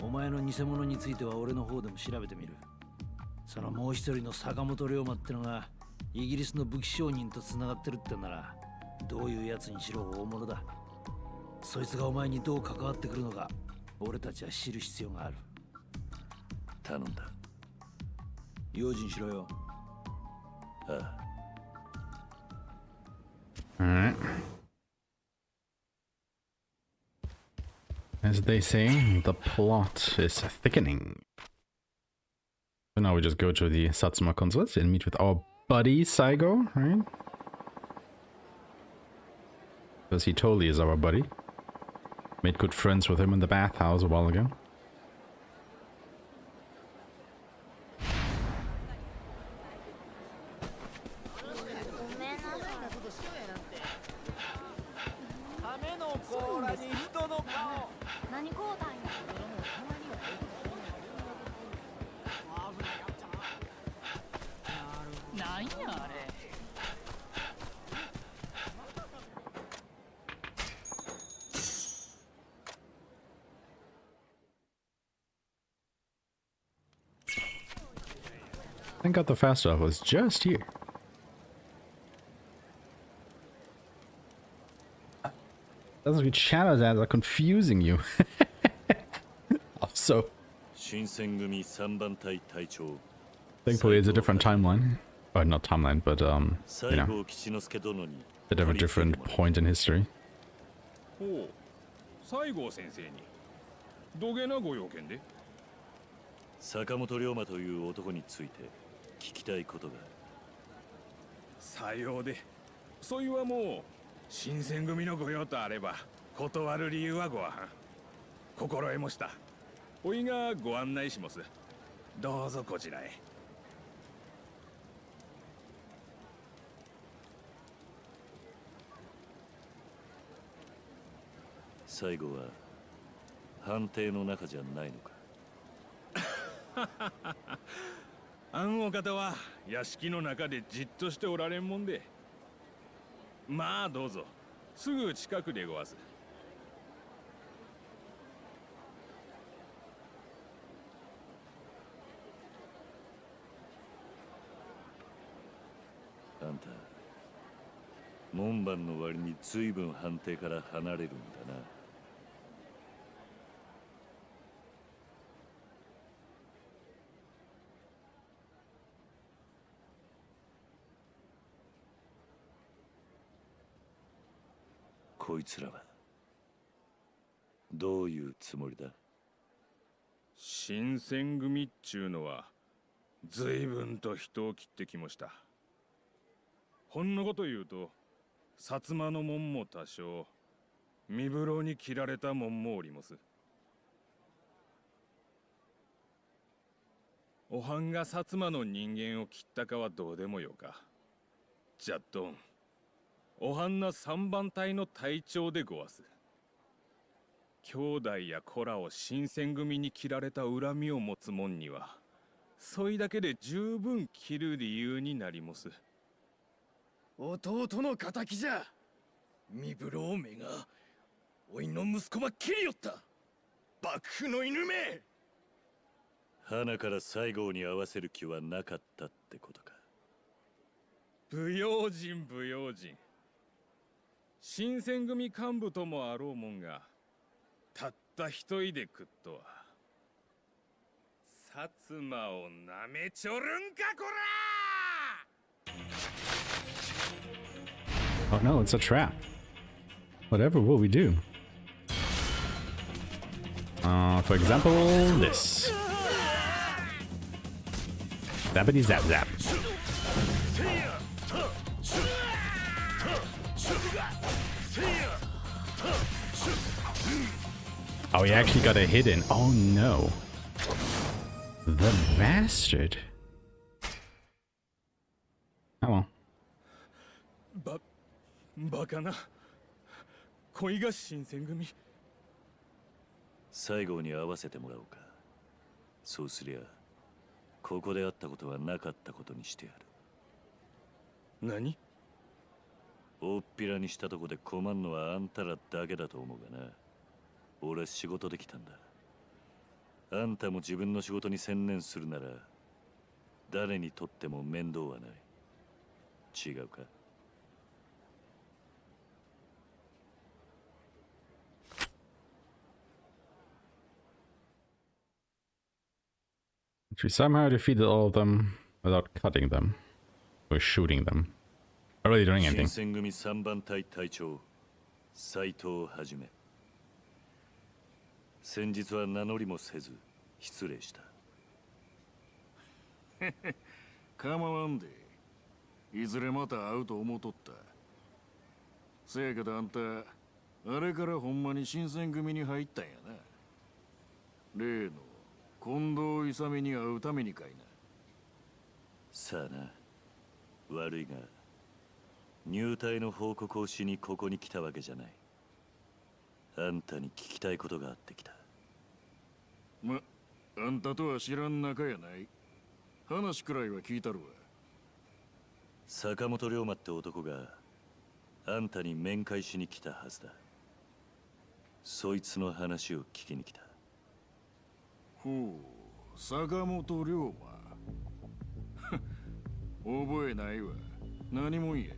お前の偽物については俺の方でも調べてみる。そのもう一人の坂本龍馬ってのがイギリスの武器商人と繋がってるってんなら、どういうやつにしろ大物だ。そいつがお前にどう関わってくるのか、俺たちは知る必要がある。
頼んだ。
用心しろよ。
ああ。
Alright. As they say, the plot is thickening. So now we just go to the Satsuma consulate and meet with our buddy Saigo, right? Because he totally is our buddy. Made good friends with him in the bathhouse a while ago. Thank God the fast stuff was just here. Doesn't be shadows ads are confusing you. Also, thankfully it's a different timeline. Or not timeline, but you know, a different point in history.
ほう、西郷先生にどげなご用件で？
坂本龍馬という男について聞きたいことが。
さようで、そいはもう新選組の御用とあれば断る理由はごわはん。心得もした。おいがご案内します。どうぞこちらへ。
最後は藩邸の中じゃないのか。
あんお方は屋敷の中でじっとしておられんもんで。まあどうぞ、すぐ近くでごわす。
あんた門番の割に随分藩邸から離れるんだな。こいつらはどういうつもりだ？
新選組っちゅうのは随分と人を切ってきました。ほんのこと言うと薩摩の門も多少、身風呂に切られた門もおります。おはんが薩摩の人間を切ったかはどうでもよか。じゃっどん、おはんな三番隊の隊長でごわす。兄弟や子らを新選組に切られた恨みを持つ者には、そいだけで十分切る理由になります。
弟の敵じゃ。身風呂めがおいの息子ば切りよった。幕府の犬め。
花から西郷に合わせる気はなかったってことか。
不用心不用心。新選組幹部ともあろうもんがたった一人で食っとは
薩摩をなめちょるんかこら。
Oh no, it's a trap. Whatever will we do? For example, this. Zappity zap zap. Oh, he actually got a hit in. Oh no. The bastard. Oh well.
バカな。恋が新選組。
最後に合わせてもらおうか。そうすりゃここで会ったことはなかったことにしてやる。
何？
大っぴらにしたとこで困んのはあんたらだけだと思うがな。俺は仕事できたんだ。あんたも自分の仕事に専念するなら誰にとっても面倒はない。違うか？
We somehow defeated all of them without cutting them or shooting them or really doing anything.
新選組3番隊隊長斉藤はじめ。先日は名乗りもせず失礼した。
構わんで。いずれまた会うと思うとった。せやけどあんた、あれからほんまに新選組に入ったんやな。例の近藤勇に会うためにかいな。
さあな。悪いが入隊の報告をしにここに来たわけじゃない。あんたに聞きたいことがあってきた。
あんたとは知らん仲やない。話くらいは聞いたるわ。
坂本龍馬って男があんたに面会しに来たはずだ。そいつの話を聞きに来た。
ほう、坂本龍馬。覚えないわ。何も言え。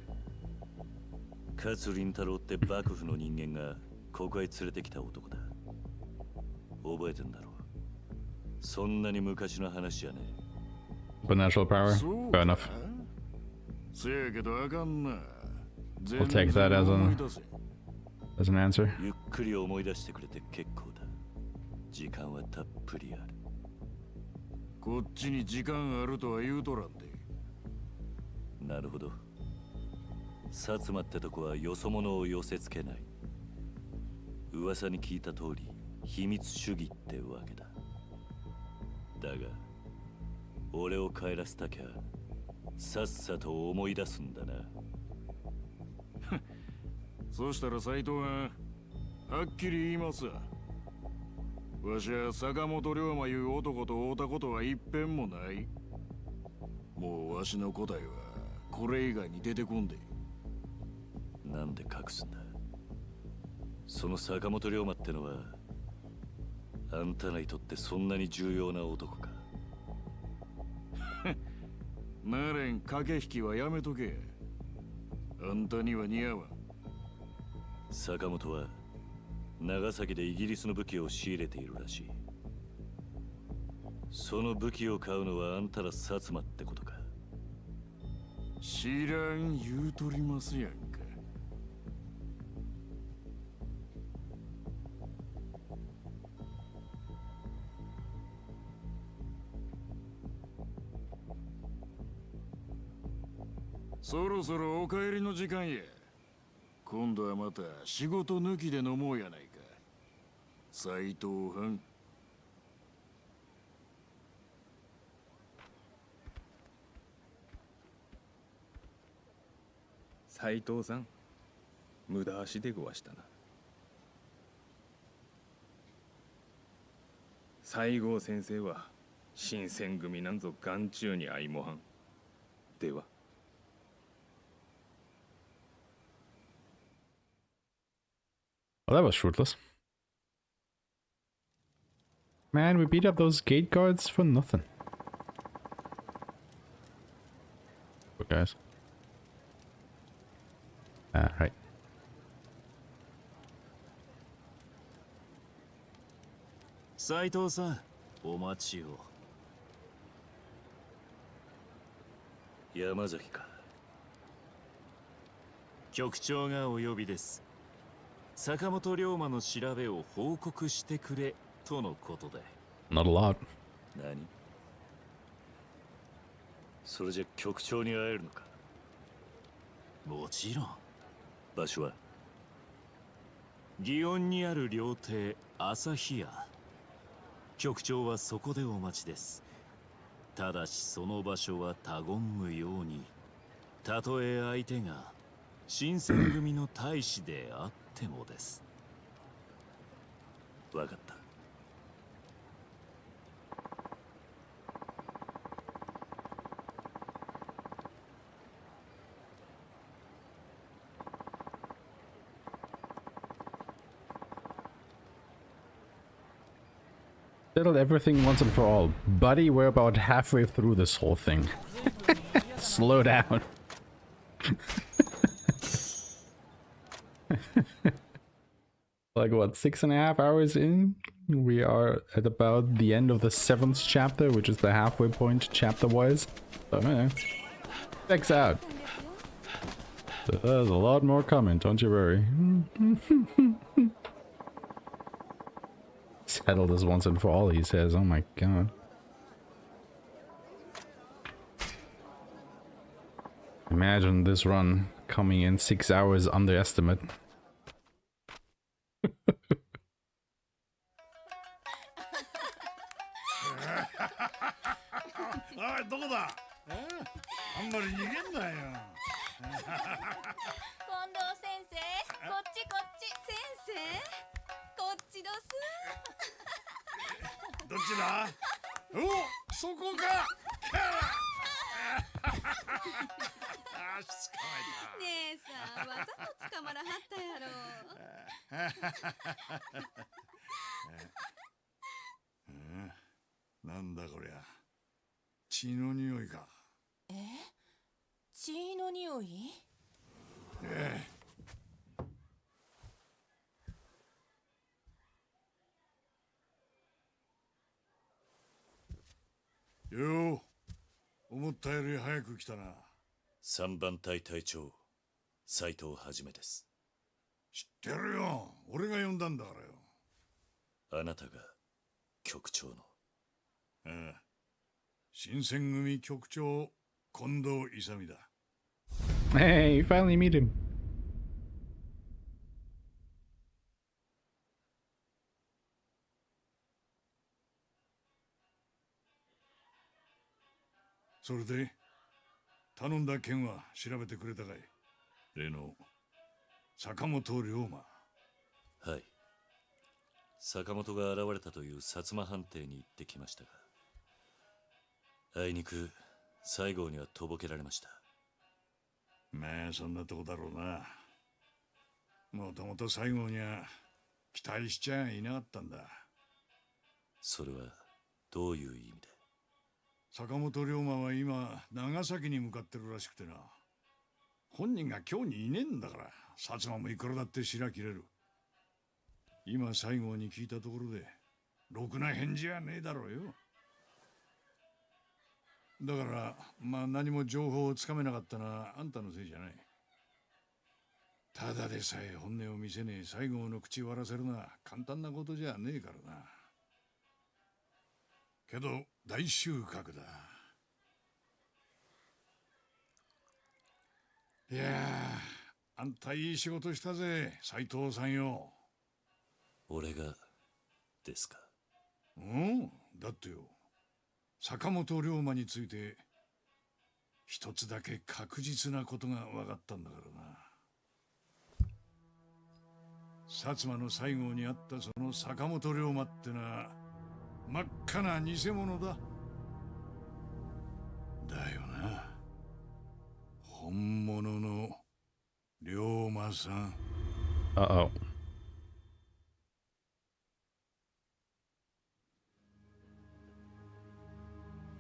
勝麟太郎って幕府の人間がここへ連れてきた男だ。覚えてんだろう。そんなに昔の話じゃねえ。
Supernatural power? Fair enough.
せやけどあかんな。
We'll take that as an answer.
ゆっくり思い出してくれて結構だ。時間はたっぷりある。
こっちに時間あるとは言うとらんで。
なるほど。薩摩ってとこはよそ者を寄せつけない。噂に聞いた通り秘密主義ってわけだ。だが俺を帰らせたきゃさっさと思い出すんだな。
そしたら斎藤ははっきり言いますわ。わしは坂本龍馬いう男と会うたことは一遍もない。もうわしの答えはこれ以外に出てこんで。
なんで隠すんだ。その坂本龍馬ってのはあんたらにとってそんなに重要な男か。
なれん駆け引きはやめとけ。あんたには似合わん。
坂本は長崎でイギリスの武器を仕入れているらしい。その武器を買うのはあんたら薩摩ってことか。
知らん言うとりますやんか。そろそろお帰りの時間や。今度はまた仕事抜きで飲もうやないか。斎藤藩。
斎藤さん、無駄足でごわしたな。西郷先生は新選組なんぞ眼中に相もはん。では。
Well, that was fruitless. Man, we beat up those gate guards for nothing. What guys? Right.
斉藤さん、お待ちを。山崎か。局長がお呼びです。坂本龍馬の調べを報告してくれとのことで。
Not a lot.
何？それじゃ局長に会えるのか？もちろん。場所は祇園にある料亭旭屋。局長はそこでお待ちです。ただしその場所は他言無用に。たとえ相手が新選組の大使であってもです。わかった。
Settled everything once and for all. Buddy, we're about halfway through this whole thing. Slow down. Like what, 6.5 hours in? We are at about the end of the 7th chapter, which is the halfway point chapter-wise. So, checks out. There's a lot more coming, don't you worry. Settle this once and for all, he says. Oh my god. Imagine this run coming in 6 hours underestimate.
おい、どこだ？あんまり逃げんなよ。
近藤先生、こっちこっち。先生、こっちどす。
どっちだ？お、そこか。あ、しつかまえた。
姉さん、わざと捕まらはったやろ。
なんだこりゃ。血の匂いか。
血の匂い？
よう、思ったより早く来たな。
3番隊隊長斉藤はじめです。
知ってるよ。俺が呼んだんだからよ。
あなたが局長の。
ああ、新選組局長近藤勇だ。
Hey, you finally meet him.
それで頼んだ件は調べてくれたかい？例の坂本龍馬。
はい。坂本が現れたという薩摩藩邸に行ってきましたが、あいにく西郷にはとぼけられました。
まあそんなとこだろうな。もともと西郷には期待しちゃいなかったんだ。
それはどういう意味で？
坂本龍馬は今長崎に向かってるらしくてな。本人が今日にいねえんだから、薩摩もいくらだって白切れる。今西郷に聞いたところでろくな返事はねえだろうよ。だからまあ何も情報をつかめなかったのはあんたのせいじゃない。ただでさえ本音を見せねえ西郷の口割らせるのは簡単なことじゃねえからな。けど大収穫だ。いやあ、あんたいい仕事したぜ、斉藤さんよ。
俺がですか？
うん、だってよ、坂本龍馬について一つだけ確実なことが分かったんだからな。薩摩の西郷にあったその坂本龍馬ってのは真っ赤な偽物だ。だよな。本物の龍馬さん。
Uh-oh.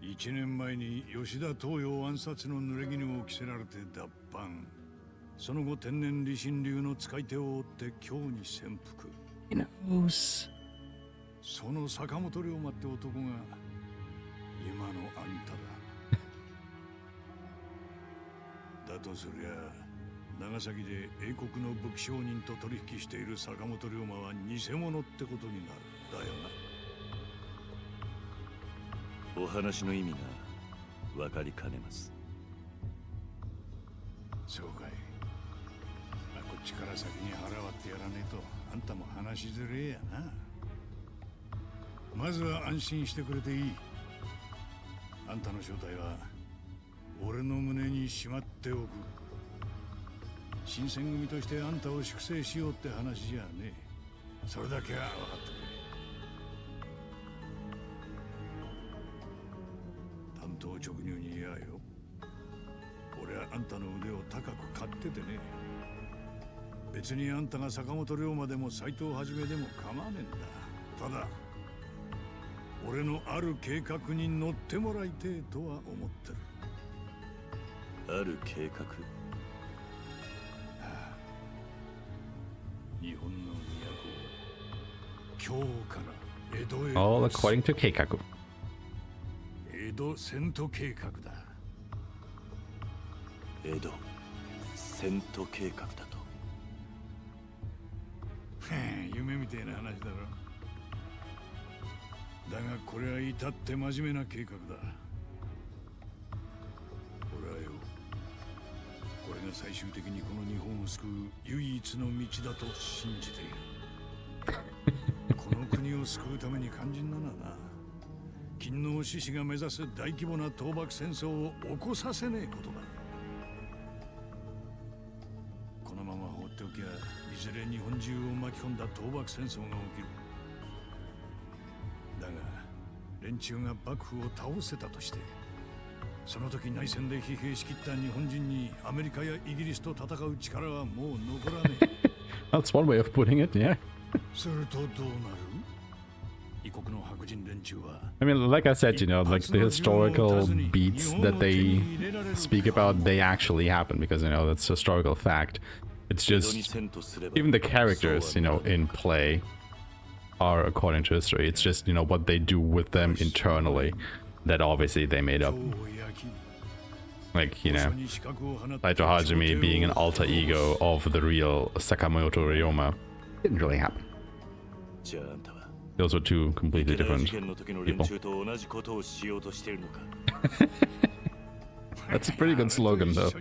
1年前に吉田東洋暗殺の濡れ衣を着せられて脱藩。その後天然理心流の使い手を追って京に潜伏。その坂本龍馬って男が今のあんただ。だとすりゃ長崎で英国の武器商人と取引している坂本龍馬は偽物ってことになる。だよ
お話の意味が分かりかねます。
そうかい。こっちから先に腹割ってやらねえとあんたも話しづれえやな。まずは安心してくれていい。あんたの正体は俺の胸にしまっておく。新選組としてあんたを粛清しようって話じゃねえ。それだけは分かってくれ。担当直入に言やよ。俺はあんたの腕を高く買っててね。別にあんたが坂本龍馬でも斎藤はじめでも構わねえんだ。ただ俺のある計画に乗ってもらいてえとは思ってる。
ある計画？
日本の都を今日から江戸へ。
All according to 計画。
江戸遷都計画だ。
江戸遷都計画だと。
夢みてえな話だろ。だがこれは至って真面目な計画だ。俺はよ、これが最終的にこの日本を救う唯一の道だと信じている。この国を救うために肝心なのはな、勤王志士が目指す大規模な倒幕戦争を起こさせねえことだ。このまま放っておきゃいずれ日本中を巻き込んだ倒幕戦争が起きる。だが連中が幕府を倒せたとして、その時内戦で疲弊しきった日本人にアメリカやイギリスと戦う力はもう残らねえ。
That's one way of putting it, yeah.
するとどうなる？異国の白人連中は
I mean, like I said, you know, like the historical beats that they speak about, they actually happen because, you know, that's historical fact. It's just, even the characters, you know, in play are according to history. It's just, you know, what they do with them internally that obviously they made up. Like, you know, Saito Hajime being an alter ego of the real Sakamoto Ryoma didn't really happen. Those were two completely different people. That's a pretty good slogan, though.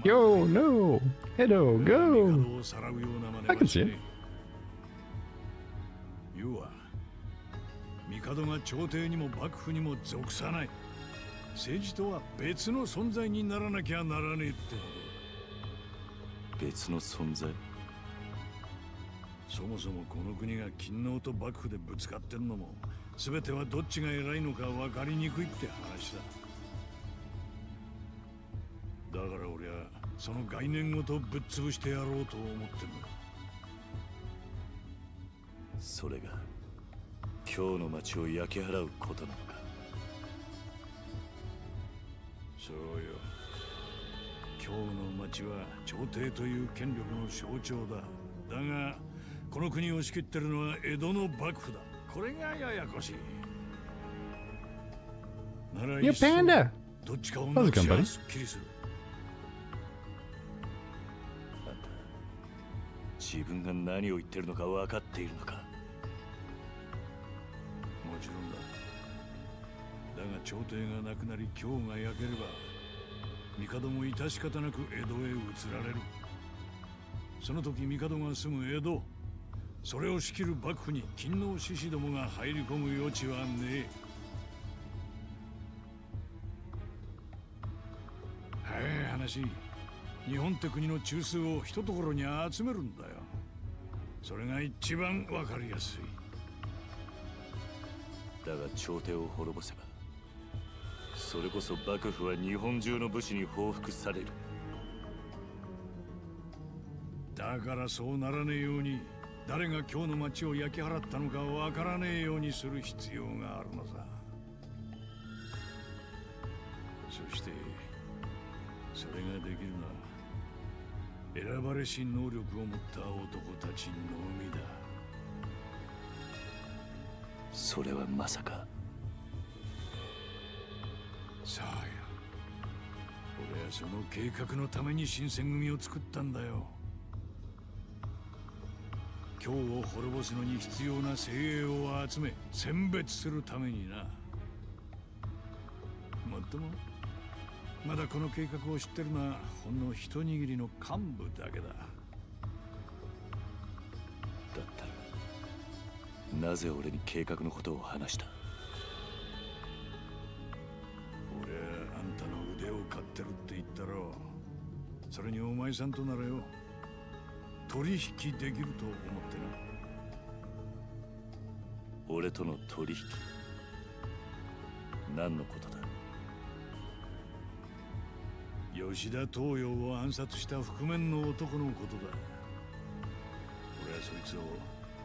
Yo, no! Hello, go! I can see it.
要は帝が朝廷にも幕府にも属さない政治とは別の存在にならなきゃならねえってことだ。
別の存在？
そもそもこの国が勤王と幕府でぶつかってるのも全てはどっちが偉いのか分かりにくいって話だ。だから俺はその概念ごとぶっ潰してやろうと思ってるんだ。
それが今日の町を焼き払うことなのか。
そうよ。今日の町は朝廷という権力の象徴だ。だがこの国を仕切ってるのは江戸の幕府だ。これがややこしい。ならいっそどっちかをなくしゃすっきりする。
あんた自分が何を言ってるのか分かっているのか。
もちろんだ。だが朝廷がなくなり京が焼ければ帝も致し方なく江戸へ移られる。その時帝が住む江戸、それを仕切る幕府に勤王志士どもが入り込む余地はねえ。早い話、日本って国の中枢を一ところに集めるんだよ。それが一番わかりやすい。
だが朝廷を滅ぼせば、それこそ幕府は日本中の武士に報復される。
だからそうならねえように、誰が今日の町を焼き払ったのかわからねえようにする必要があるのさ。そしてそれができるのは選ばれし能力を持った男たちのみだ。
それはまさか。
さあ
俺はその計画のために新選組を作ったんだよ。京を滅ぼすのに必要な精鋭を集め選別するためにな。もっともまだこの計画を知ってるのはほんの一握りの幹部だけだ。
だったらなぜ俺に計画のことを話した？
俺はあんたの腕を買ってるって言ったろ。それにお前さんとならよ、取引できると思ってな。
俺との取引？何のことだ？
吉田東洋を暗殺した覆面の男のことだ。俺はそいつを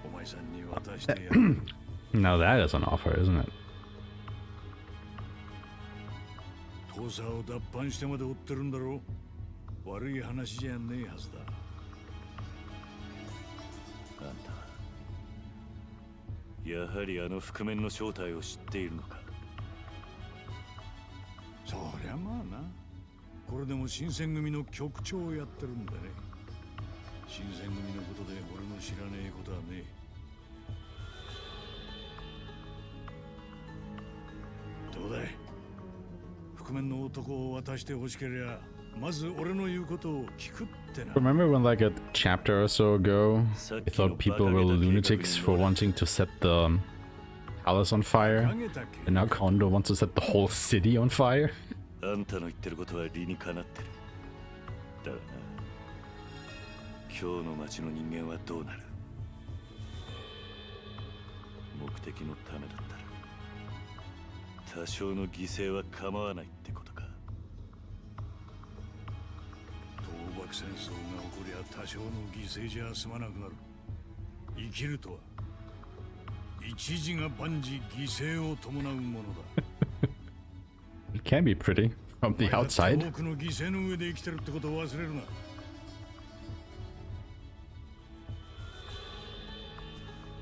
お前さんに渡してやる。
Now that is an offer, isn't it?
父さんを脱藩してまで追ってるんだろう。悪い話じゃねえはずだ。
あんたはやはりあの覆面の正体を知っているのか？
そりゃまあな。これでも新選組の局長をやってるんだね。新選組のことで俺の知らねえことはねえ。どうだい？覆面の男を渡してほしけりゃまず俺の言うことを聞くってな。
Remember when like a chapter or so ago, I thought people were lunatics for wanting to set the palace on fire, and now Kondo wants to set the whole city on fire?
あんたの言ってることは理にかなってる。だがな、今日の町の人間はどうなる？目的のためだったら多少の犠牲は構わないってことか。
倒幕戦争が起こりゃ多少の犠牲じゃ済まなくなる。生きるとは一時が万事犠牲を伴うものだ。
It can be pretty from the outside.
多くの犠牲の上で生きてるってことを忘れるな。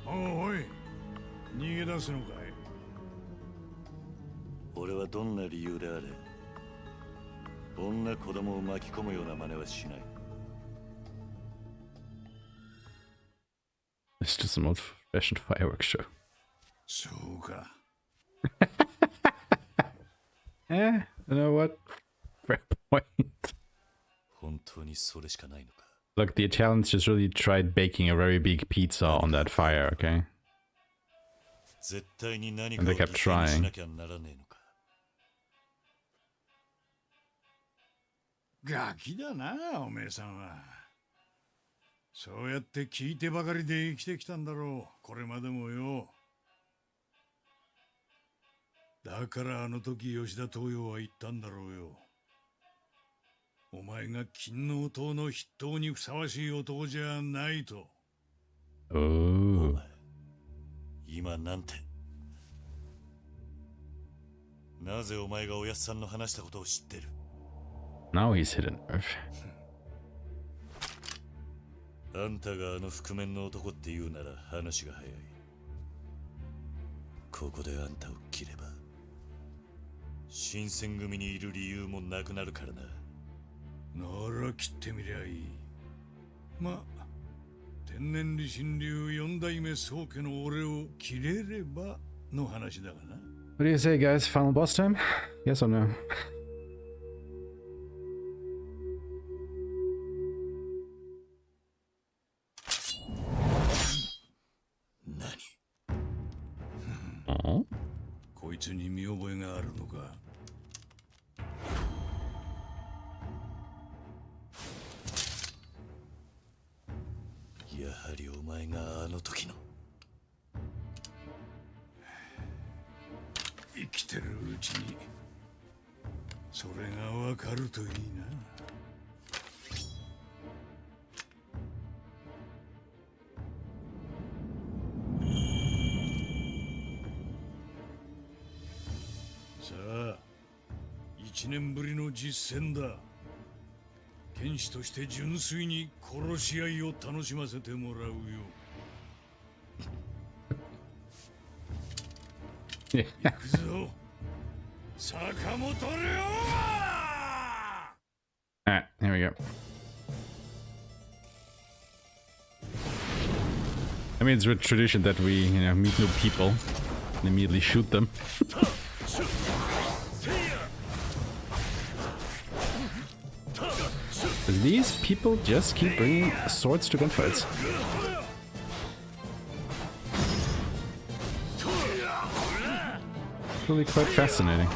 おい、逃げ出すのかい？
俺はどんな理由であれ、女子供を巻き込むような真似はしない。
It's just an old-fashioned fireworks show.
そうか。
You know what? Fair point.
本当にそれしかないのか。
Look, the Italians just really tried baking a very big pizza on that fire, okay?
絶対に何か
And
を
they kept
犠牲にし
trying.
なきゃならねえのか。
ガキだな、おめえさんは。そうやって聞いてばかりで生きてきたんだろう、これまでもよ。だからあの時吉田東洋は言ったんだろうよ。お前が金王党の筆頭にふさわしい男じゃないと。
おお。
今なんて。なぜお前がおやっさんの話したことを知ってる？
Now he's hit a nerve.
あんたがあの覆面の男って言うなら話が早い。ここであんたを切れば新選組にいる理由もなくなるからな。
なら切ってみりゃいい。ま、天然理心流四代目宗家の俺を切れればの話だがな。
What do you say, guys? Final boss time? Yes or no?
こいつに見覚えがあるのか？
やはりお前があの時の。
生きてるうちにそれがわかるといいな。さあ、1年ぶりの実戦だ。剣士として純粋に殺し合いを楽しませてもらうよ。行くぞ、坂本龍馬！
Alright, here we go. I mean, it's a tradition that we, meet new people and immediately shoot them. These people just keep bringing swords to gunfights. Really quite fascinating.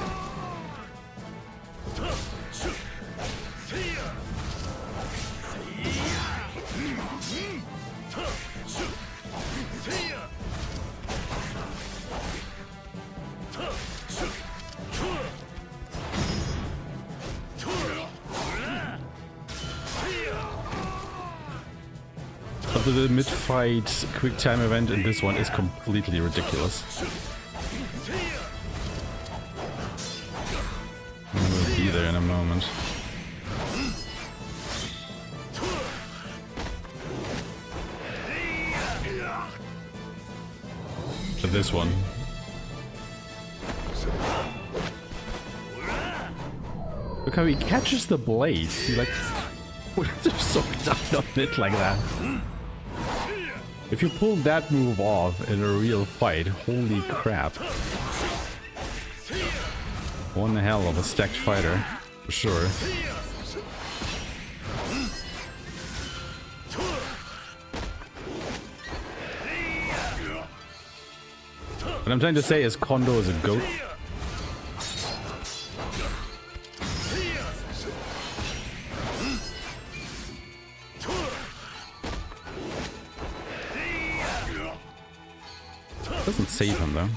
The mid-fight quick time event in this one is completely ridiculous. We'll be there in a moment. But this one. Look how he catches the blade. He like puts his sword down on it like that. If you pull that move off in a real fight, holy crap. One hell of a stacked fighter, for sure. What I'm trying to say is Kondo is a goat. Doesn't save him though.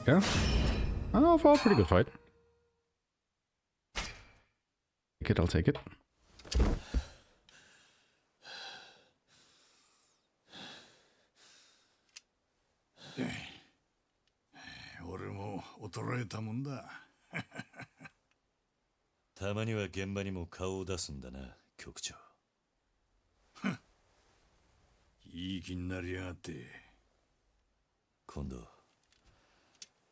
There we go. Oh, overall, pretty good fight. Take it, I'll take it.
たまには現場にも顔を出すんだな、局長。
いい気になりやがって。
今度、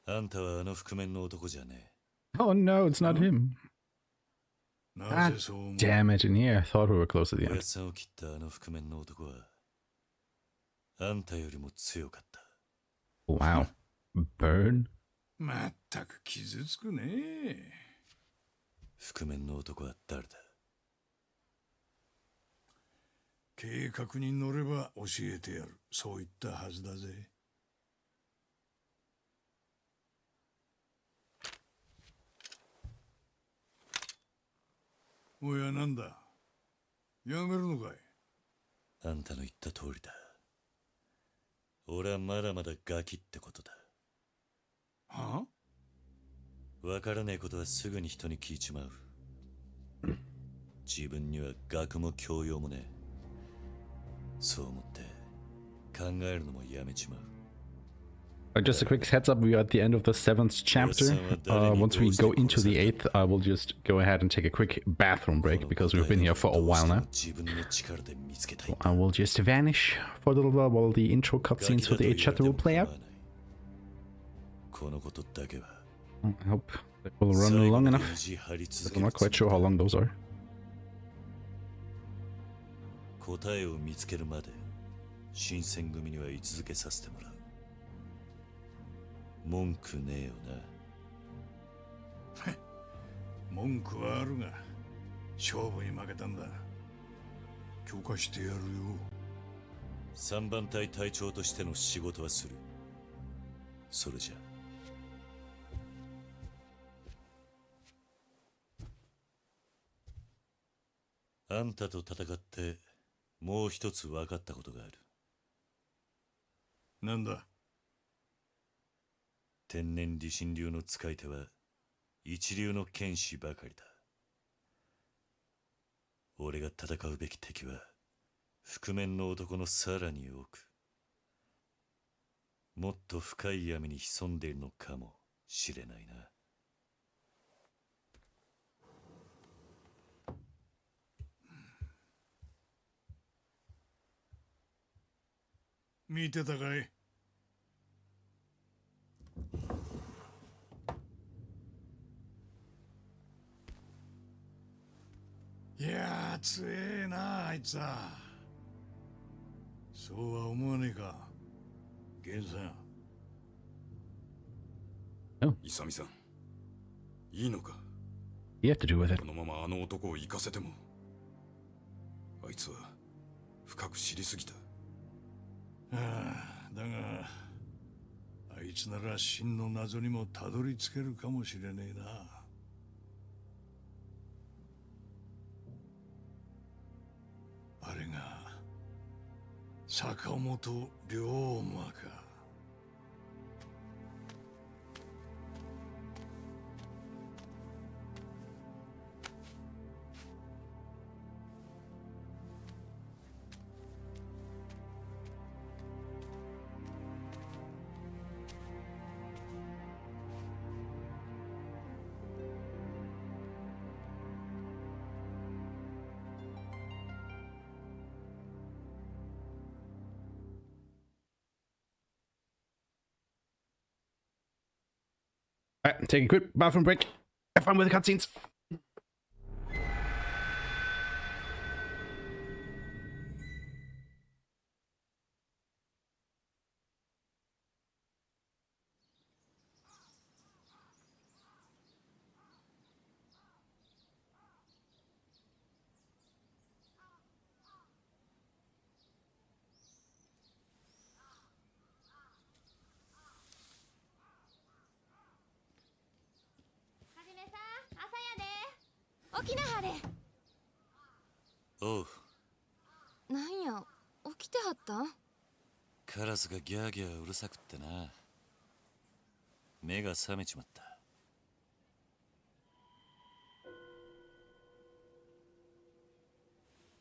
あんたはあの覆面の男じゃねえ。
Oh no, it's not him. God damn it, in here. I thought we were close to the end.
おやつさんを切ったあの覆面の男は、あんたよりも強かった。
Wow. Burn?
まったく傷つくね。
覆面の男は誰だ？
計画に乗れば教えてやる。そう言ったはずだぜ。おや、なんだ。やめるのかい？
あんたの言った通りだ。俺はまだまだガキってことだ。
は
あ？わからねえことはすぐに人に聞いちまう。自分には学も教養もねえ。そう思って考えるのもやめちまう。
Just a quick heads up, we are at the end of the 7th chapter. Once we go into the 8th, I will just go ahead and take a quick bathroom break because we've been here for a while now. So I will just vanish for a little while while the intro cutscenes for the 8th chapter will play out. I hope it will run long enough, but I'm not quite sure how long those are.
答えを見つけるまで新選組には居続けさせてもらう。文句ねえよな。
文句はあるが勝負に負けたんだ。許可してやるよ。
3番隊隊長としての仕事はする。それじゃ。あんたと戦ってもう一つ分かったことがある。
なんだ？
天然理心流の使い手は一流の剣士ばかりだ。俺が戦うべき敵は覆面の男のさらに多く、もっと深い闇に潜んでいるのかもしれないな。
見てたかい？いやー強えなあいつは。そうは思わねえか源さん。
イサミさん、いいのか？
You have to do with it.
このままあの男を行かせても。あいつは深く知りすぎた。
ああ、だがあいつなら真の謎にもたどり着けるかもしれねえな。あれが坂本龍馬か。
Alright, take a quick bathroom break. Have fun with the cutscenes.
Oh.
なんや、起きてはったん？
カラスがギャーギャーうるさくってな。目が覚めちまった。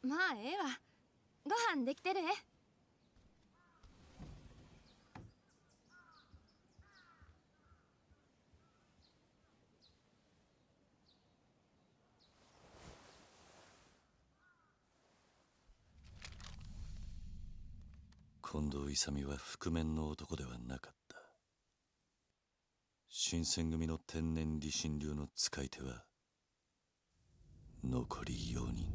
まあええわ。ご飯できてる？
近藤勇は覆面の男ではなかった。新選組の天然理心流の使い手は残り4人。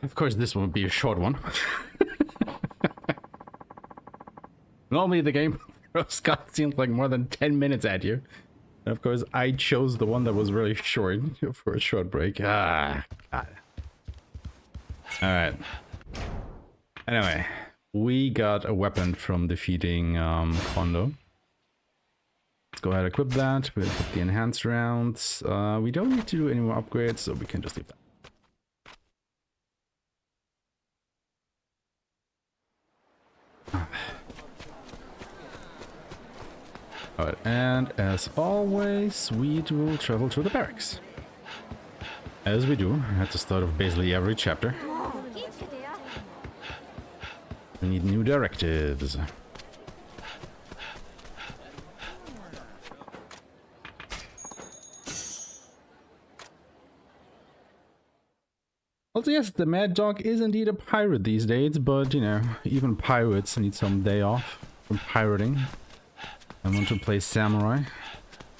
Of course, this won't be a short one. Normally, the game throws cutscenes like more than 10 minutes at you. And of course, I chose the one that was really short for a short break. Ah, God. Alright. Anyway, we got a weapon from defeating Kondo. Let's go ahead and equip that. We'll put the enhanced rounds. We don't need to do any more upgrades, so we can just leave that. Alright, and as always, we will travel to the barracks. As we do at the start of basically every chapter. We need new directives. Also, yes, the Mad Dog is indeed a pirate these days, but, you know, even pirates need some day off from pirating. I want to play samurai,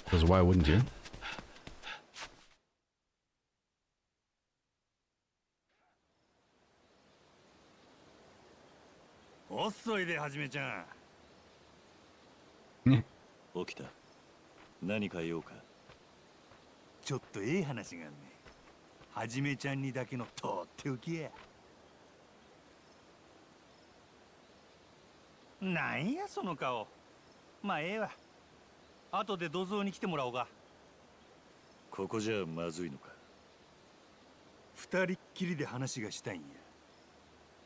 because why wouldn't you?
遅いではじめちゃ
ん。
起きた。何か用か。
ちょっとええ話があんね。はじめちゃんにだけのとっておきや。なんやその顔。まあええわ。後で土蔵に来てもらおうか。
ここじゃまずいのか。
二人っきりで話がしたいん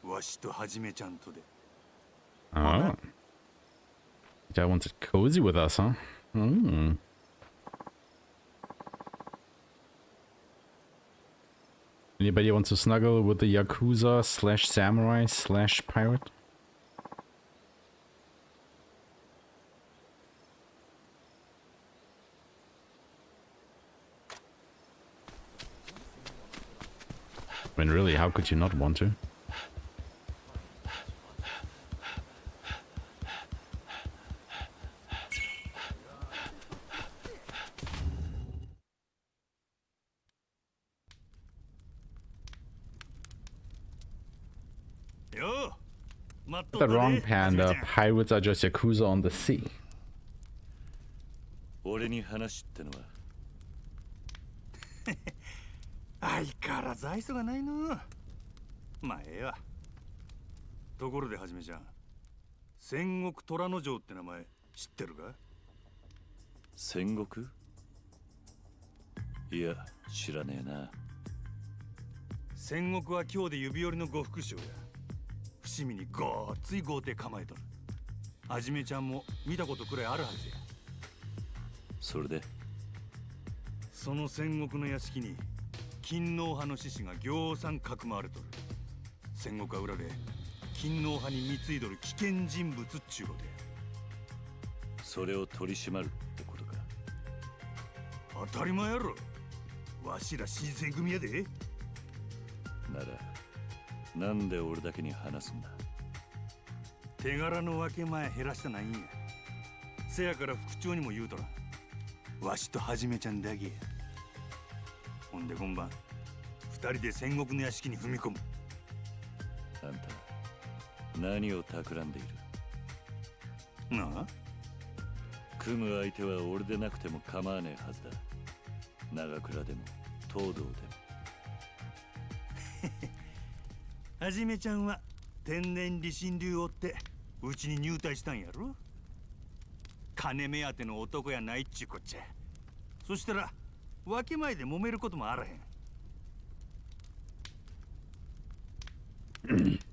や。わしとはじめちゃんとで。
Oh. Dad wants it cozy with us, huh? Mm. Anybody wants to snuggle with the Yakuza slash samurai slash pirate? I mean, really, how could you not want to? The wrong panda. Pirates are just Yakuza on the sea.
俺に話ってのは
相変わらず愛想がないの。まあええわ。ところではじめちゃん、戦国虎之丞って名前知ってるか？
戦国？いや、知らねえな。
戦国は今日で指折りの呉服商や。伏見にごっつい豪邸構えとる。はじめちゃんも見たことくらいあるはずや。
それで
その戦国の屋敷に勤皇派の志士がぎょうさんかくまわれとる。戦国は裏で勤皇派に貢いどる危険人物っちゅうことや。
それを取り締まるってことか。
当たり前やろ。わしら新選組やで。
ならなんで俺だけに話すんだ。
手柄の分け前減らしたないんや。せやから副長にも言うとら。わしとはじめちゃんだけや。ほんで今晩二人で戦国の屋敷に踏み込む。
あんた何を企んでいる？
なあ？
組む相手は俺でなくても構わねえはずだ。長倉でも東堂でも。
はじめちゃんは天然理心流を追ってうちに入隊したんやろ。金目当ての男やないっちゅうこっちゃ。そしたら分け前で揉めることもあらへん。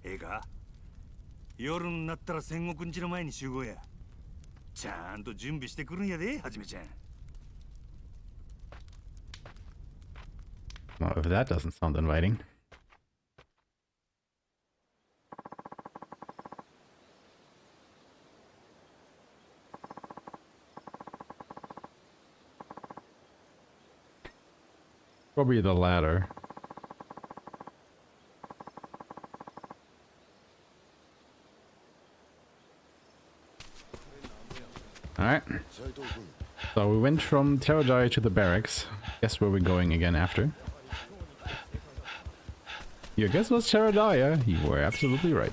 ええか？夜になったら戦国んちの前に集合や。ちゃんと準備してくるんやで、はじめちゃん。
Well, if that doesn't sound inviting. Probably the latter. Alright. So we went from Teradai to the barracks. Guess where we're going again after. Your guess was Teradai, you were absolutely right.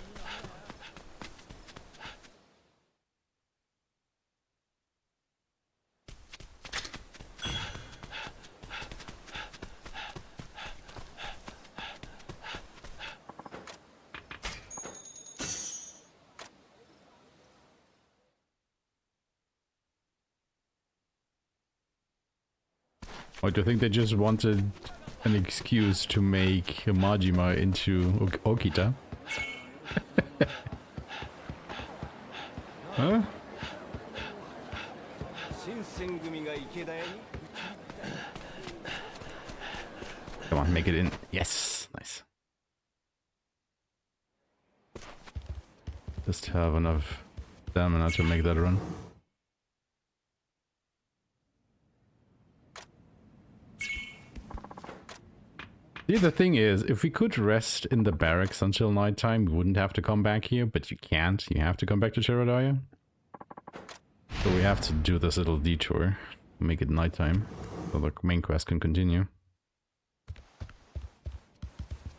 Or do you think they just wanted an excuse to make Majima into Okita? Huh? Come on, make it in. Yes, nice. Just have enough stamina to make that run. See, the thing is, if we could rest in the barracks until nighttime, we wouldn't have to come back here, but you can't. You have to come back to Teradaya. So we have to do this little detour, make it nighttime, so the main quest can continue.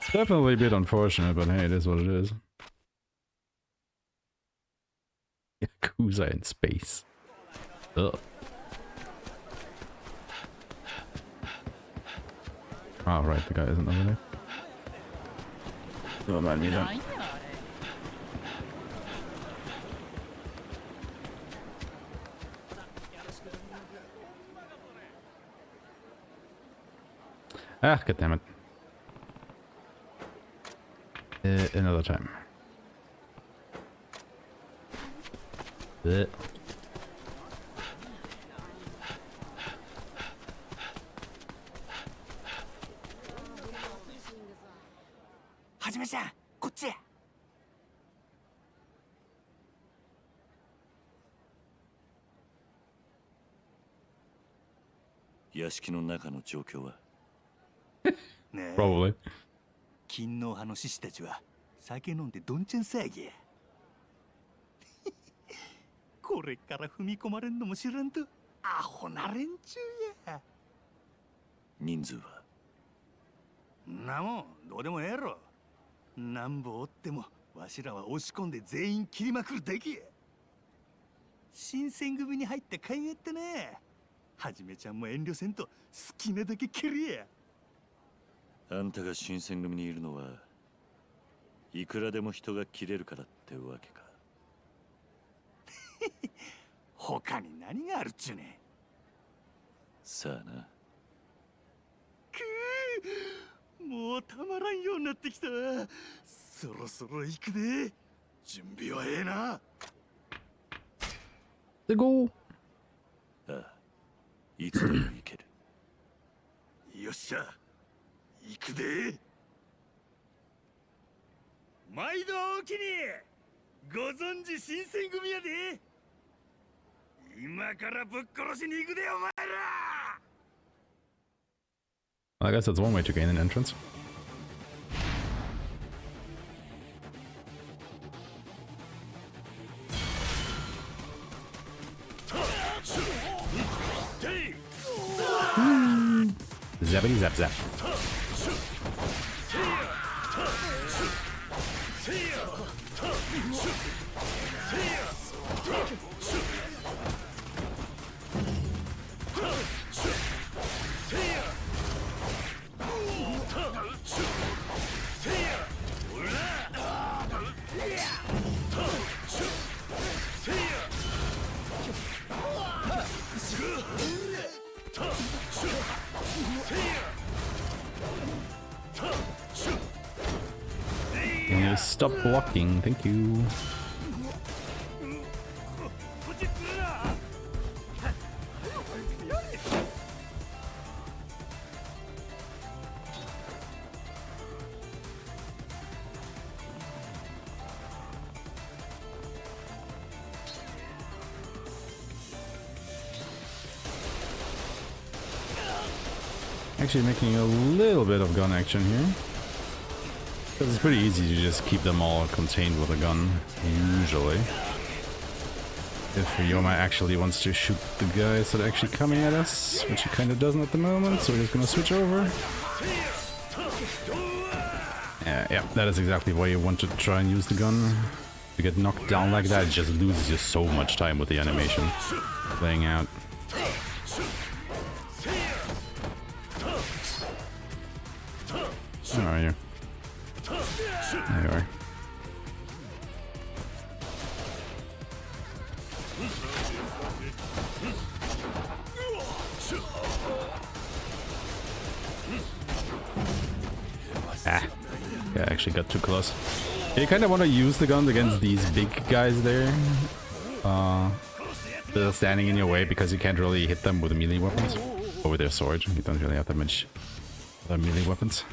It's definitely a bit unfortunate, but hey, it is what it is. Yakuza in space. Ugh. Oh, right, the guy isn't over there. Don't mind me then. Ah, goddammit. Another time. Blech.
はじめちゃん、こっちへ。
屋敷の中の状況は
ねえ。
Probably.
勤皇派の志士たちは酒飲んでどんちゃん騒ぎや。これから踏み込まれんのも知らんとアホな連中や。
人数は
んなもんどうでもええやろ。なんぼおってもわしらは押し込んで全員切りまくるだけや。新選組に入って買いやってね。はじめちゃんも遠慮せんと好きなだけ切りや。
あんたが新選組にいるのはいくらでも人が切れるからってわけか。
他に何があるっちゅうねん。
さあな。
もうたまらんようになってきた。そろそろ行くで。準備はええな。
でゴー。
ああ、いつでも行ける。
よっしゃ、行くで。毎度おおきに。ご存知新選組やで。今からぶっ殺しに行くでお前ら。
I guess that's one way to gain an entrance. Zappity zap zap. Can you stop blocking? Thank you. Actually making a little bit of gun action here. Because it's pretty easy to just keep them all contained with a gun, usually. If Yoma actually wants to shoot the guys that are actually coming at us, which he kind of doesn't at the moment, so we're just gonna switch over. Yeah, that is exactly why you want to try and use the gun. To get knocked down like that, it just loses you so much time with the animation playing out. Where are you? There you are. Ah, yeah, I actually got too close. You kind of want to use the gun against these big guys there. They're standing in your way because you can't really hit them with melee weapons. Or with their sword, you don't really have that much melee weapons.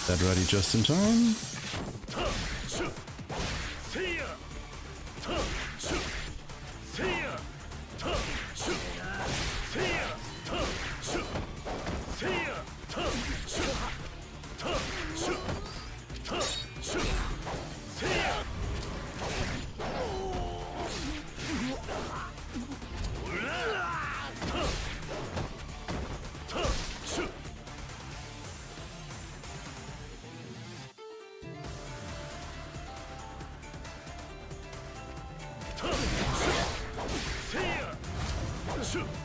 That ready just in time.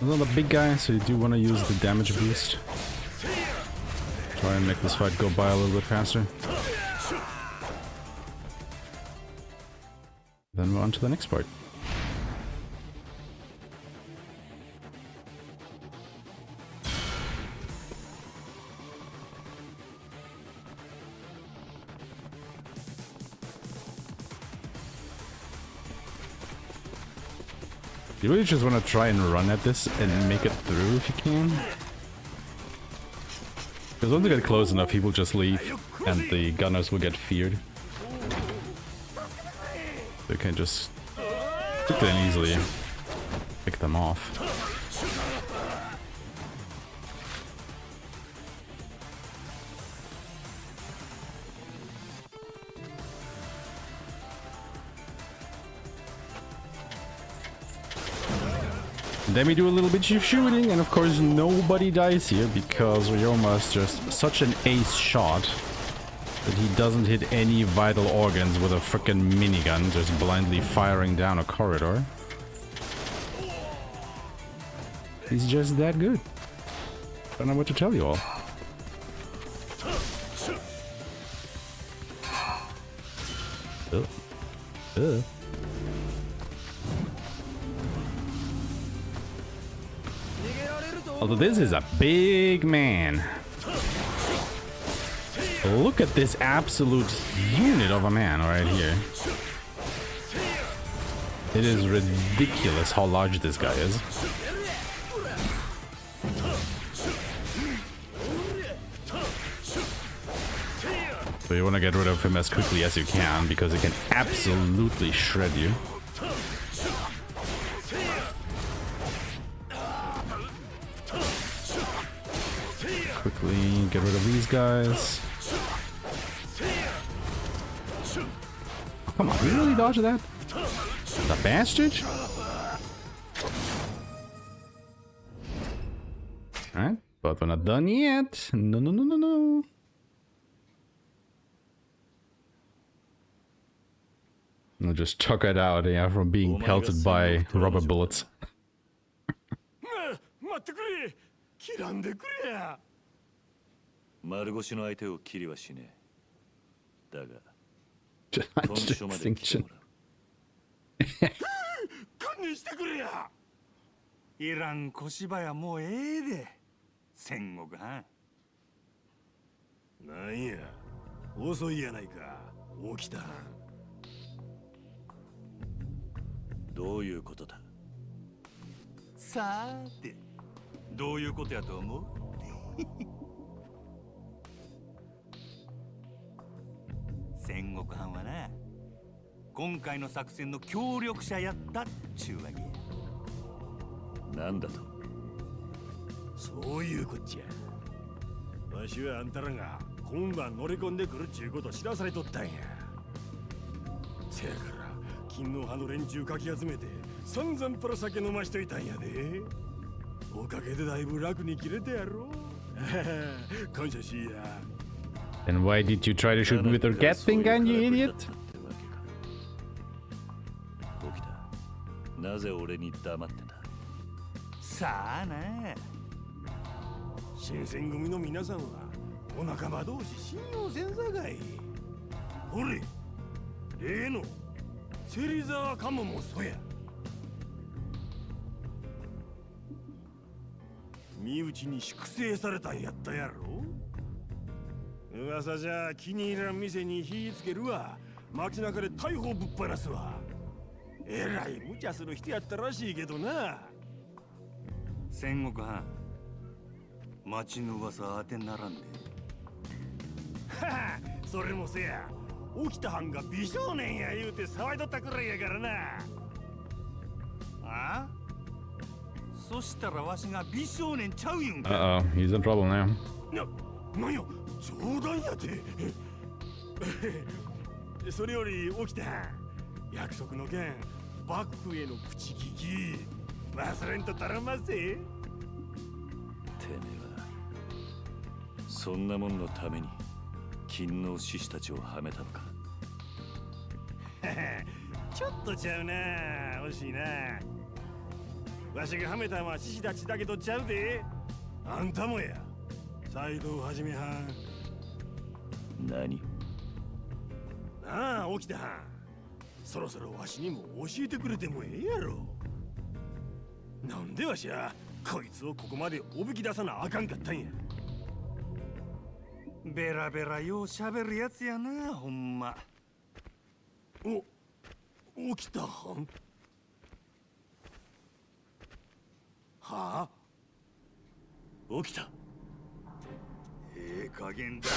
Those are the big guys, so you do want to use the damage boost. Try and make this fight go by a little bit faster. Then we're on to the next part. You really just want to try and run at this and make it through if you can. Because once you get close enough, he will just leave and the gunners will get feared. They can just quickly and easily pick them off. Then we do a little bit of shooting, and of course nobody dies here because Ryoma is just such an ace shot that he doesn't hit any vital organs with a frickin' minigun, just blindly firing down a corridor. He's just that good. Don't know what to tell you all. Although this is a big man. Look at this absolute unit of a man right here. It is ridiculous how large this guy is. So you want to get rid of him as quickly as you can because he can absolutely shred you. Quickly get rid of these guys. Oh, come on, you really dodged that? The bastard? Alright, but we're not done yet. No, no, no, no, no. I'll just chuck it out, yeah, from being pelted by rubber bullets.
丸腰の相手を切りはしねえ。だが、
Just extinction.
堪忍してくれや。いらん小芝居もうええで。戦国藩。なんや、遅いやないか。起きた。
どういうことだ。
さーて、どういうことやと思う？戦国藩はな、今回の作戦の協力者やったっちゅうわけや。
なんだと？
そういうこっちゃ。わしはあんたらが今晩乗り込んでくるっちゅうこと知らされとったんや。せやから金の葉の連中かき集めて散々パラ酒飲ましといたんやで。おかげでだいぶ楽に切れてやろう。感謝しいや。
And why did you try to shoot me with your Gatling gun, you idiot?
起きた。なぜ俺に黙ってた？
さあな。新選組の皆さんはお仲間同士信用せんさかい。ほれ、例の芹沢かももそや。身内に粛清されたんやったやろ。噂じゃ気に入らん店に火つけるわ。街中で逮捕ぶっ放すわ。えらい無茶する人やったらしいけどな。戦国藩、町の噂当てならんで。はは、それもせや。起きた藩が美少年や言うて騒いどったくらいやからな。あ？そしたらわしが美少年ちゃういうんか。
Uh-oh, he's in trouble now.
なんや、冗談やて。それより起きた。約束の件、幕府への口利き忘れんとたらませ。てめえ
はそんなもんのために勤王志士たちをはめたのか。
ちょっとちゃうな、惜しいな。わしがはめたんは獅子たちだけとちゃうで。あんたもや。斎藤はじめはん。
何？
ああ、起きたはん。そろそろわしにも教えてくれてもええやろ。なんでわしはこいつをここまでおびき出さなあかんかったんや。ベラベラようしゃべるやつやな、ほんま。起きたはん。はあ、起きた。ええ加減だ。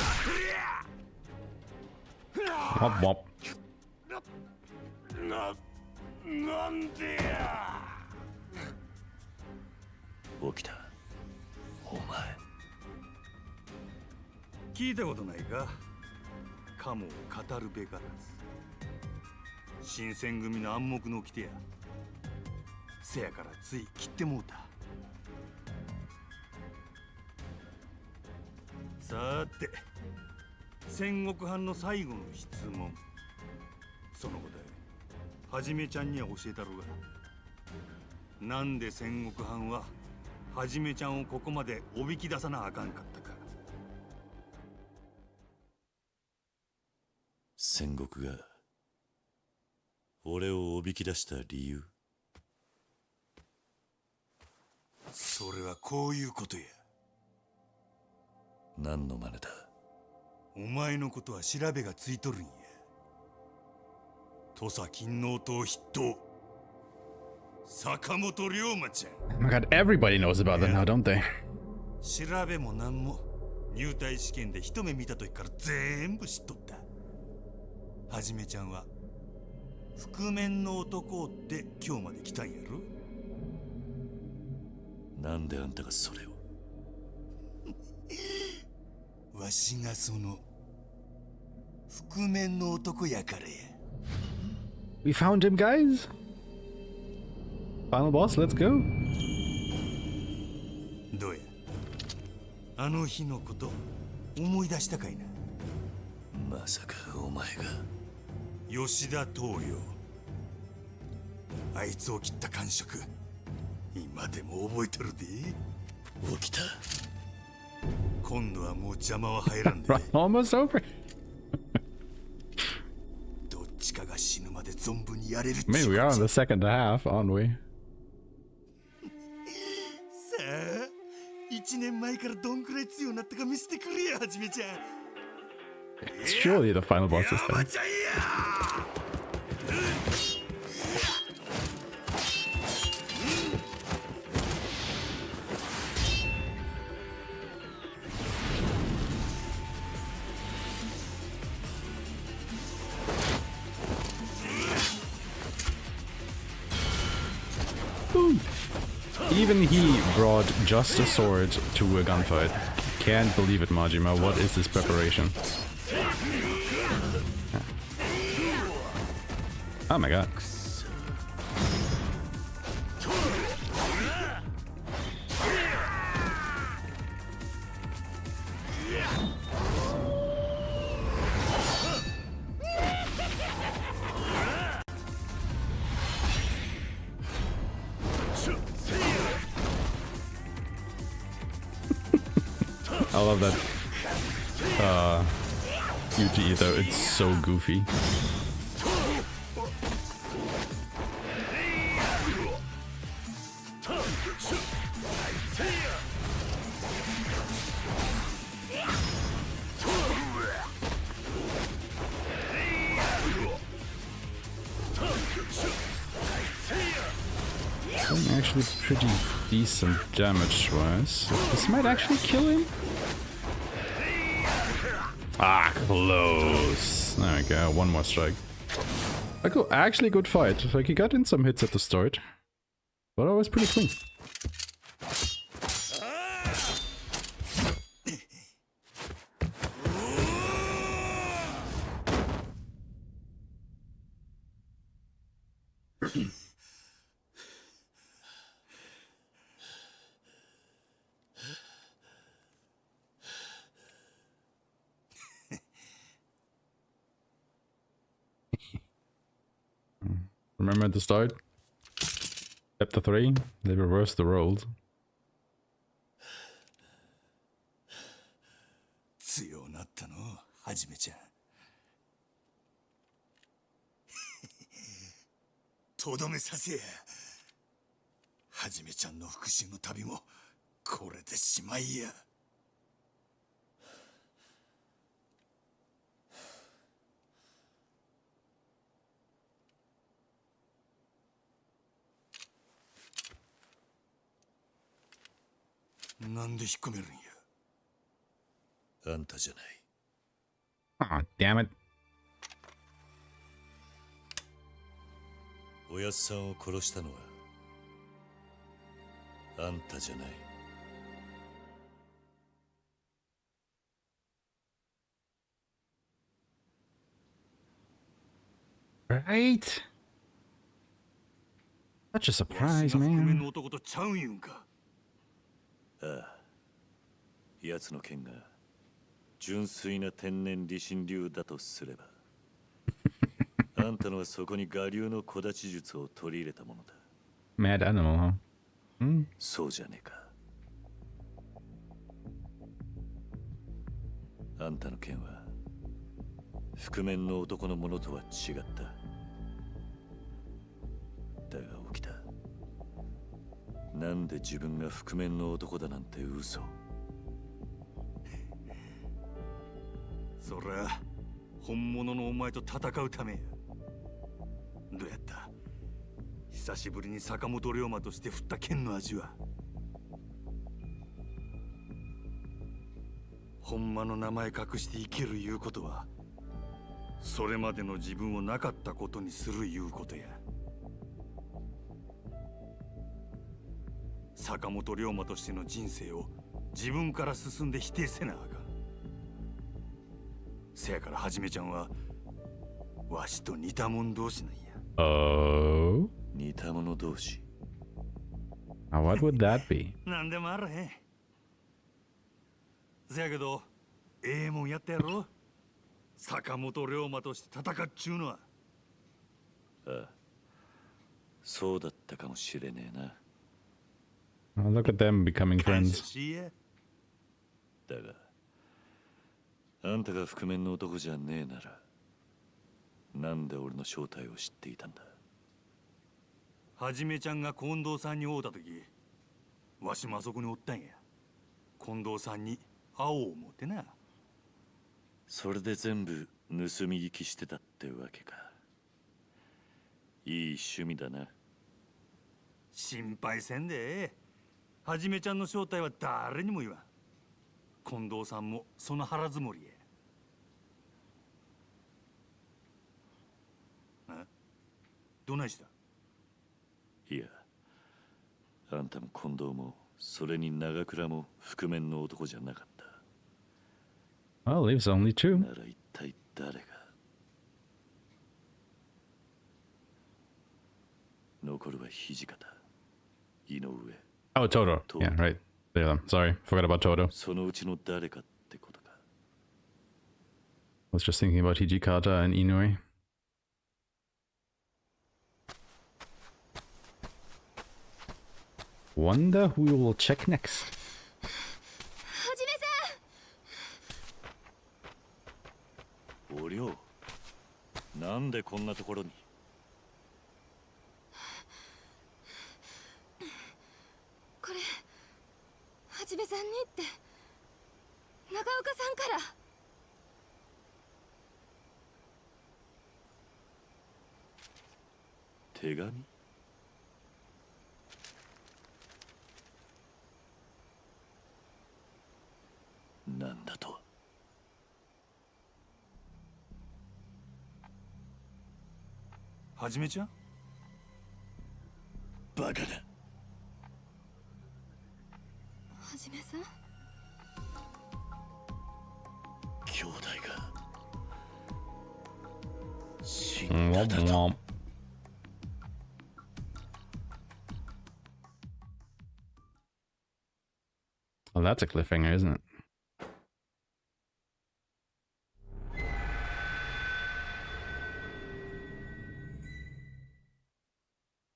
Wop wop.
なんでや。
起きた。お前。
聞いたことないか。カモを語るべからず。新選組の暗黙の掟や。せやからつい切ってもうた。さーて、戦国藩の最後の質問。その答え、はじめちゃんには教えたろうが。なんで戦国藩ははじめちゃんをここまでおびき出さなあかんかったか。
戦国が俺をおびき出した理由。
それはこういうことや。
何の真似だ。
お前のことは調べがついとるんや。土佐勤王党筆頭坂本龍馬ちゃん。
Oh my god, everybody knows about them now, don't they?
調べも何も入隊試験で一目見た時から全部知っとった。はじめちゃんは覆面の男って今日まで来たんやろ。
なんであんたがそれを。
わしがその覆面の男やからや。
We found him, guys. Final boss, let's go.
どうや、あの日のこと思い出したかいな。
まさかお前が。
吉田東洋、あいつを切った感触今でも覚えてるで。
起きた。
今度はもう邪魔は入らんで。
Almost over.
どっちかが死ぬまで存分にやれるって。
Maybe we are in the second half, aren't we?
さあ、1年前からどんくらい強くなったか見せてくれや、はじめちゃん。
It's surely the final boss this time. Boom. Even he brought just a sword to a gunfight. Can't believe it, Majima. What is this preparation? Oh my god. I love that UTE though, it's so goofy. Actually pretty decent damage wise. This might actually kill him. Ah, close. There we go, one more strike. Actually good fight. Like he got in some hits at the start, but always pretty clean. Remember at the start? Chapter 3, they reversed the roles.
強なったのはじめちゃん。とどめさせや。はじめちゃんの復讐の旅もこれでしまいや。なんで引っ込めるんや。
あんたじゃない。
Ah, damn it.
おやっさんを殺したのはあんたじゃない。
Right? Such a surprise, man.
男とちゃうん言うんか。
ああ、奴の剣が純粋な天然理心流だとすればあんたのはそこに我流の小立ち術を取り入れたものだ。
Mad animal, huh?
そうじゃねえか。あんたの剣は覆面の男のものとは違った。だが起きた。なんで自分が覆面の男だなんて嘘。
そりゃ本物のお前と戦うためや。どうやった？久しぶりに坂本龍馬として振った剣の味は。ほんまの名前隠して生きるいうことは、それまでの自分をなかったことにするいうことや。坂本龍馬としての人生を自分から進んで否定せなあかん。せやからはじめちゃんはわしと似た者同士なんや。
Oh?
似た者同士。
What would that be?
なんでもあらへん。せやけどええもんやったやろ。坂本龍馬として戦っちゅうのは。
ああ、そうだったかもしれねえな。
Oh, look at them becoming friends.
だがあんたが覆面の男じゃねえならなんで俺の正体を知っていたんだ。
はじめちゃんが近藤さんに会うた時、わしもあそこにおったんや。近藤さんに会おう思ってな。
それで全部盗み聞きしてたってわけか。いい趣味だな。
心配せんでええ。はじめちゃんの正体は誰にも言わん。近藤さんもその腹積もりや。あ？どないした？
いや、あんたも近藤もそれに長倉も覆面の男じゃなかった。
Well, leaves only two.
なら一体誰が。残るは土方、井上。
Oh, Toto. Yeah, right. Yeah, sorry, forgot about Toto.
そのうちの誰かってことか。
I was just thinking about Hijikata and Inoue. Wonder who we will check next.
はじめさん。
おりょう、なんでこんなところに。
これはじめさんにって長岡さんから。
手紙？なんだと。
はじめちゃん？
バカだ。
はじめさん？
兄弟が死ん
Womp
だと。
womp. Well, that's a cliffhanger, isn't it?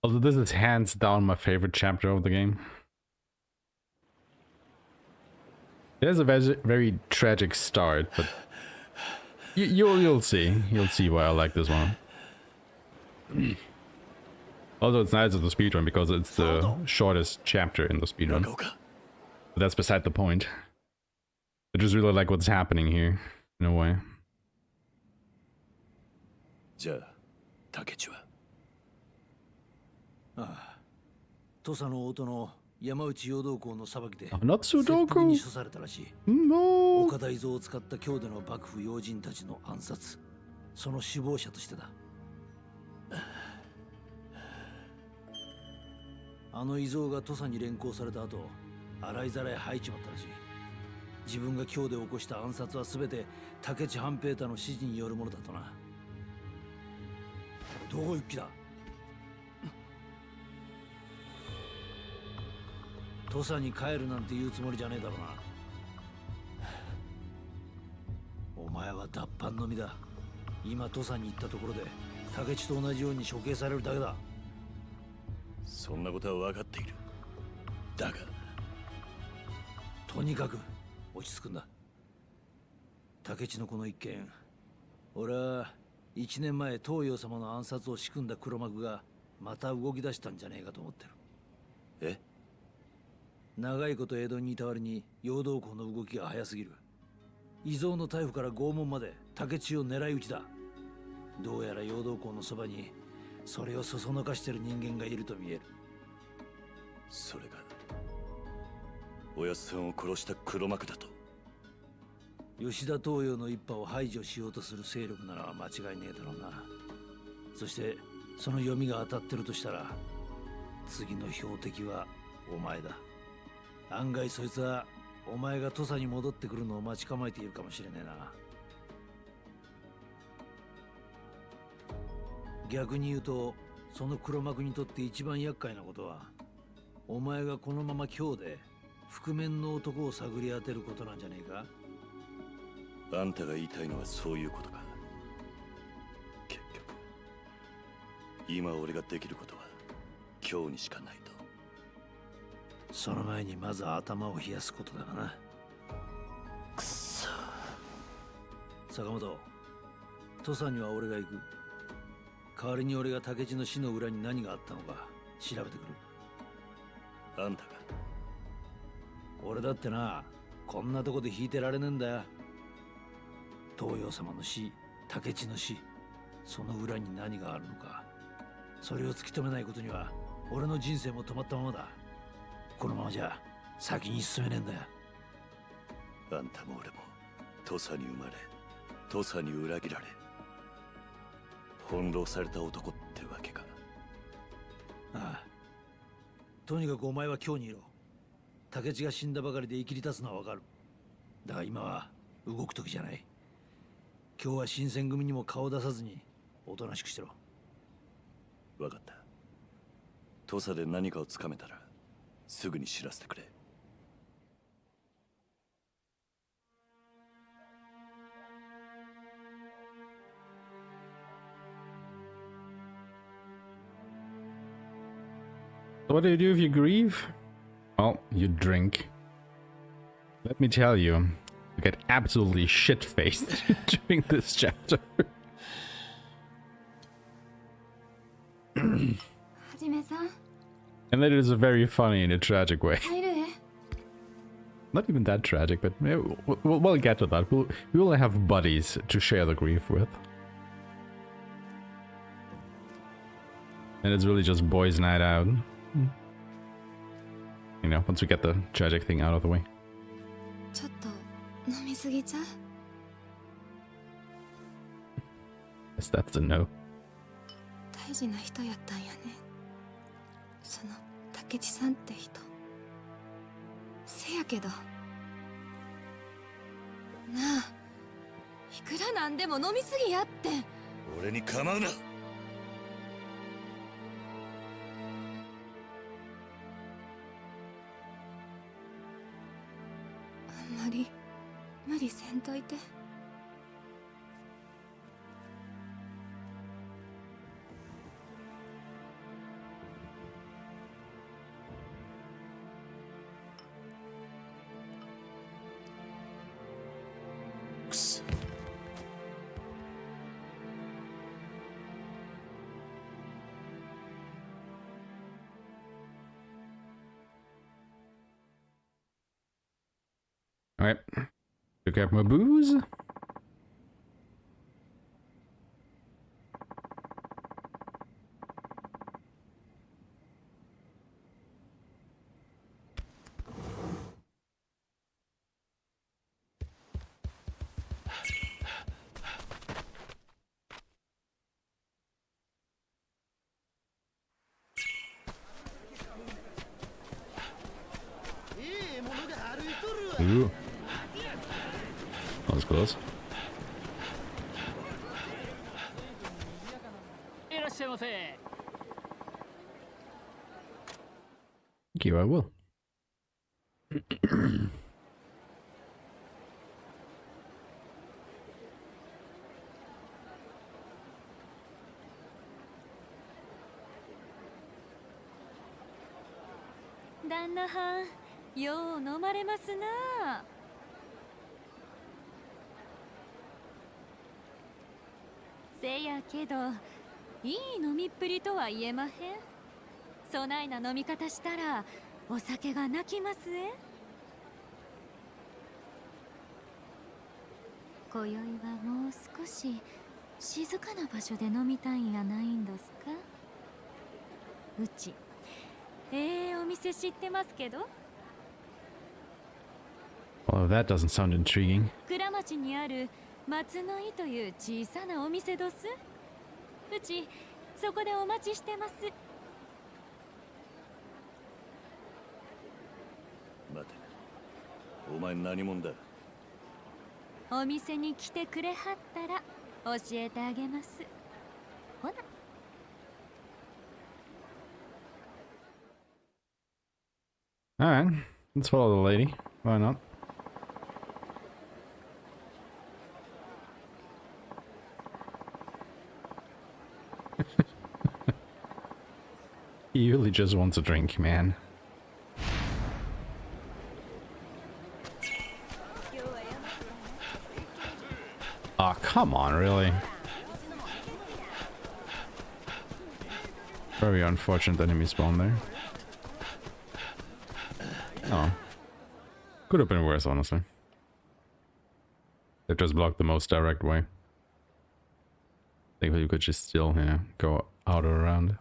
Well, this is hands down my favorite chapter of the game. It has a very tragic start, but you'll see. You'll see why I like this one. Also, it's nice as the speedrun because it's the shortest chapter in the speedrun. But that's beside the point. I just really like what's happening here, in a way.
じゃあ、竹地はああ、土佐の大の山内陽道公の裁きで切腹に処されたらしい。岡田伊蔵を使った京での幕府要人たちの暗殺、その首謀者としてだ。あの伊蔵が土佐に連行された後、洗いざらい吐いちまったらしい。自分が京で起こした暗殺は全て竹地半平太の指示によるものだとな。どこ行く気だ。土佐に帰るなんて言うつもりじゃねえだろうな。お前は脱藩のみだ。今土佐に行ったところで竹地と同じように処刑されるだけだ。
そんなことは分かっている。だが
とにかく落ち着くんだ。竹地のこの一件、俺は1年前東洋様の暗殺を仕組んだ黒幕がまた動き出したんじゃねえかと思ってる。
え？
長いこと江戸にいた割に陽道公の動きが早すぎる。伊蔵の逮捕から拷問まで竹地を狙い撃ちだ。どうやら陽道公のそばにそれをそそのかしてる人間がいると見える。
それがおやっさんを殺した黒幕だと。
吉田東洋の一派を排除しようとする勢力なら間違いねえだろうな。そしてその読みが当たってるとしたら次の標的はお前だ。案外そいつはお前が土佐に戻ってくるのを待ち構えているかもしれねえな。逆に言うとその黒幕にとって一番厄介なことはお前がこのまま今日で覆面の男を探り当てることなんじゃねえか。
あんたが言いたいのはそういうことか。結局今俺ができることは今日にしかないと。
その前にまず頭を冷やすことだがな。くそ。坂本、土佐には俺が行く。代わりに俺が竹地の死の裏に何があったのか調べてくる。
あんたが？
俺だってな、こんなとこで引いてられねえんだよ。東洋様の死、竹地の死、その裏に何があるのか、それを突き止めないことには俺の人生も止まったままだ。このままじゃ先に進めねえんだよ。
あんたも俺も土佐に生まれ土佐に裏切られ翻弄された男ってわけか。
ああ、とにかくお前は今日にいろ。竹地が死んだばかりで生きり立つのはわかる。だが今は動く時じゃない。今日は新選組にも顔を出さずにおとなしくしてろ。
わかった。土佐で何かをつかめたらすぐに知らせてくれ。
So what do you do if you grieve? Well, you drink. Let me tell you, you get absolutely shit-faced during this chapter. And that is very funny in a tragic way. Not even that tragic, but we'll get to that. We will have buddies to share the grief with. And it's really just boys' night out. You know, once we get the tragic thing out of the way. Yes, that's a no.
大事な人やったんやね。その竹地さんって人。せやけどなあ、いくらなんでも飲みすぎやって。
俺に構うな。
あんまり無理せんといて。
Alright. Pick up my booze. Ooh. That was close.
いらっしゃいませ。
Thank you, I will.
旦那はん、よう飲まれますな。せやけど、いい飲みっぷりとは言えまへん。そないな飲み方したら、お酒が泣きますえ。今宵はもう少し静かな場所で飲みたいんやないんですか。うちお店知ってますけど。
Well, that doesn't sound intriguing.
倉町にある松の井という小さなお店どす。うちそこでお待ちしてます。
待て、お前何者だ。
お店に来てくれはったら教えてあげます。ほな。
Alright, let's follow the lady. Why not? He really just wants a drink, man. Aw, come on, really? Very unfortunate enemy spawn there. Oh. Could have been worse, honestly. They just blocked the most direct way. I think you could just still, yeah, go out or around.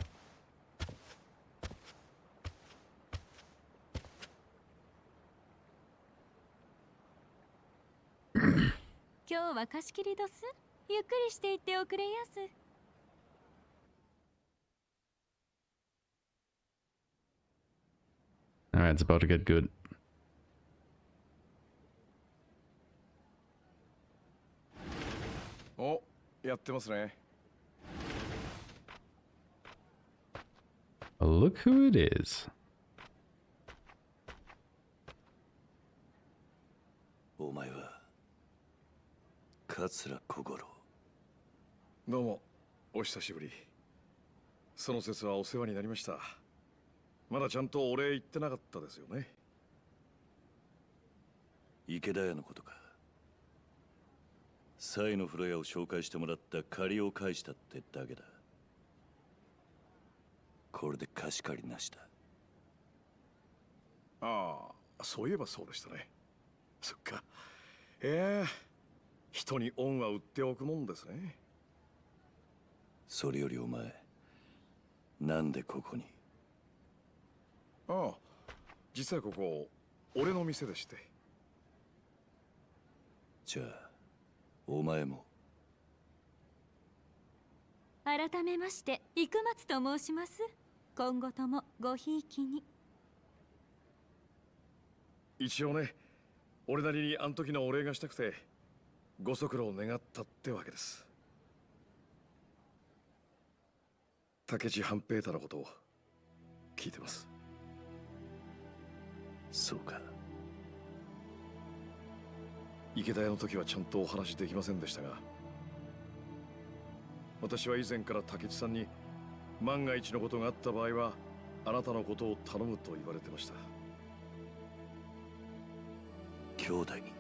今日は貸し切りどす。ゆっくりしていっておくれやす。
Alright, it's about to get good.
Oh, やってますね。
Look who it is.
お前は桂小五郎。
どうもお久しぶり。その節はお世話になりました。まだちゃんとお礼言ってなかったですよね。
池田屋のことか。サイの風呂屋を紹介してもらった借りを返したってだけだ。これで貸し借りなしだ。
ああ、そういえばそうでしたね。そっか。人に恩は売っておくもんですね。
それよりお前、なんでここに。
ああ、実はここ俺の店でして。
じゃあお前も。
改めまして生松と申します。今後ともごひいきに。
一応ね、俺なりにあん時のお礼がしたくてご足労願ったってわけです。武智半平太のことを聞いてます。
そうか。
池田屋の時はちゃんとお話できませんでしたが、私は以前から武智さんに万が一のことがあった場合はあなたのことを頼むと言われてました。
兄弟に。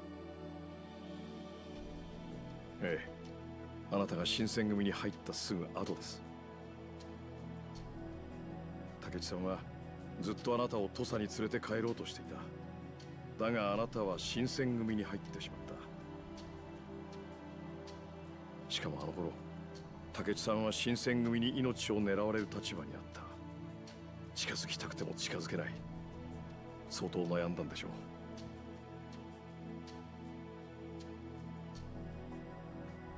ええ、あなたが新選組に入ったすぐ後です。武智さんはずっとあなたを土佐に連れて帰ろうとしていた。
だがあなたは新選組に入ってしまった。しかもあの頃竹内さんは新選組に命を狙われる立場にあった。近づきたくても近づけない。相当悩んだんでしょう。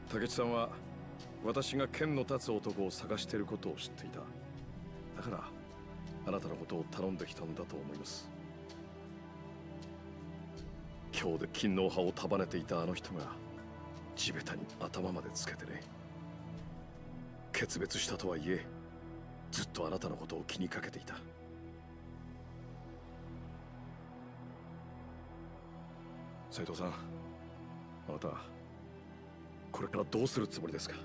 竹内さんは私が剣の立つ男を探していることを知っていた。だからあなたのことを頼んできたんだと思います。今日で勤皇派を束ねていたあの人が地べたに頭までつけてね。決別したとはいえずっとあなたのことを気にかけていた。斉藤さん、あなたこれからどうするつもりですか？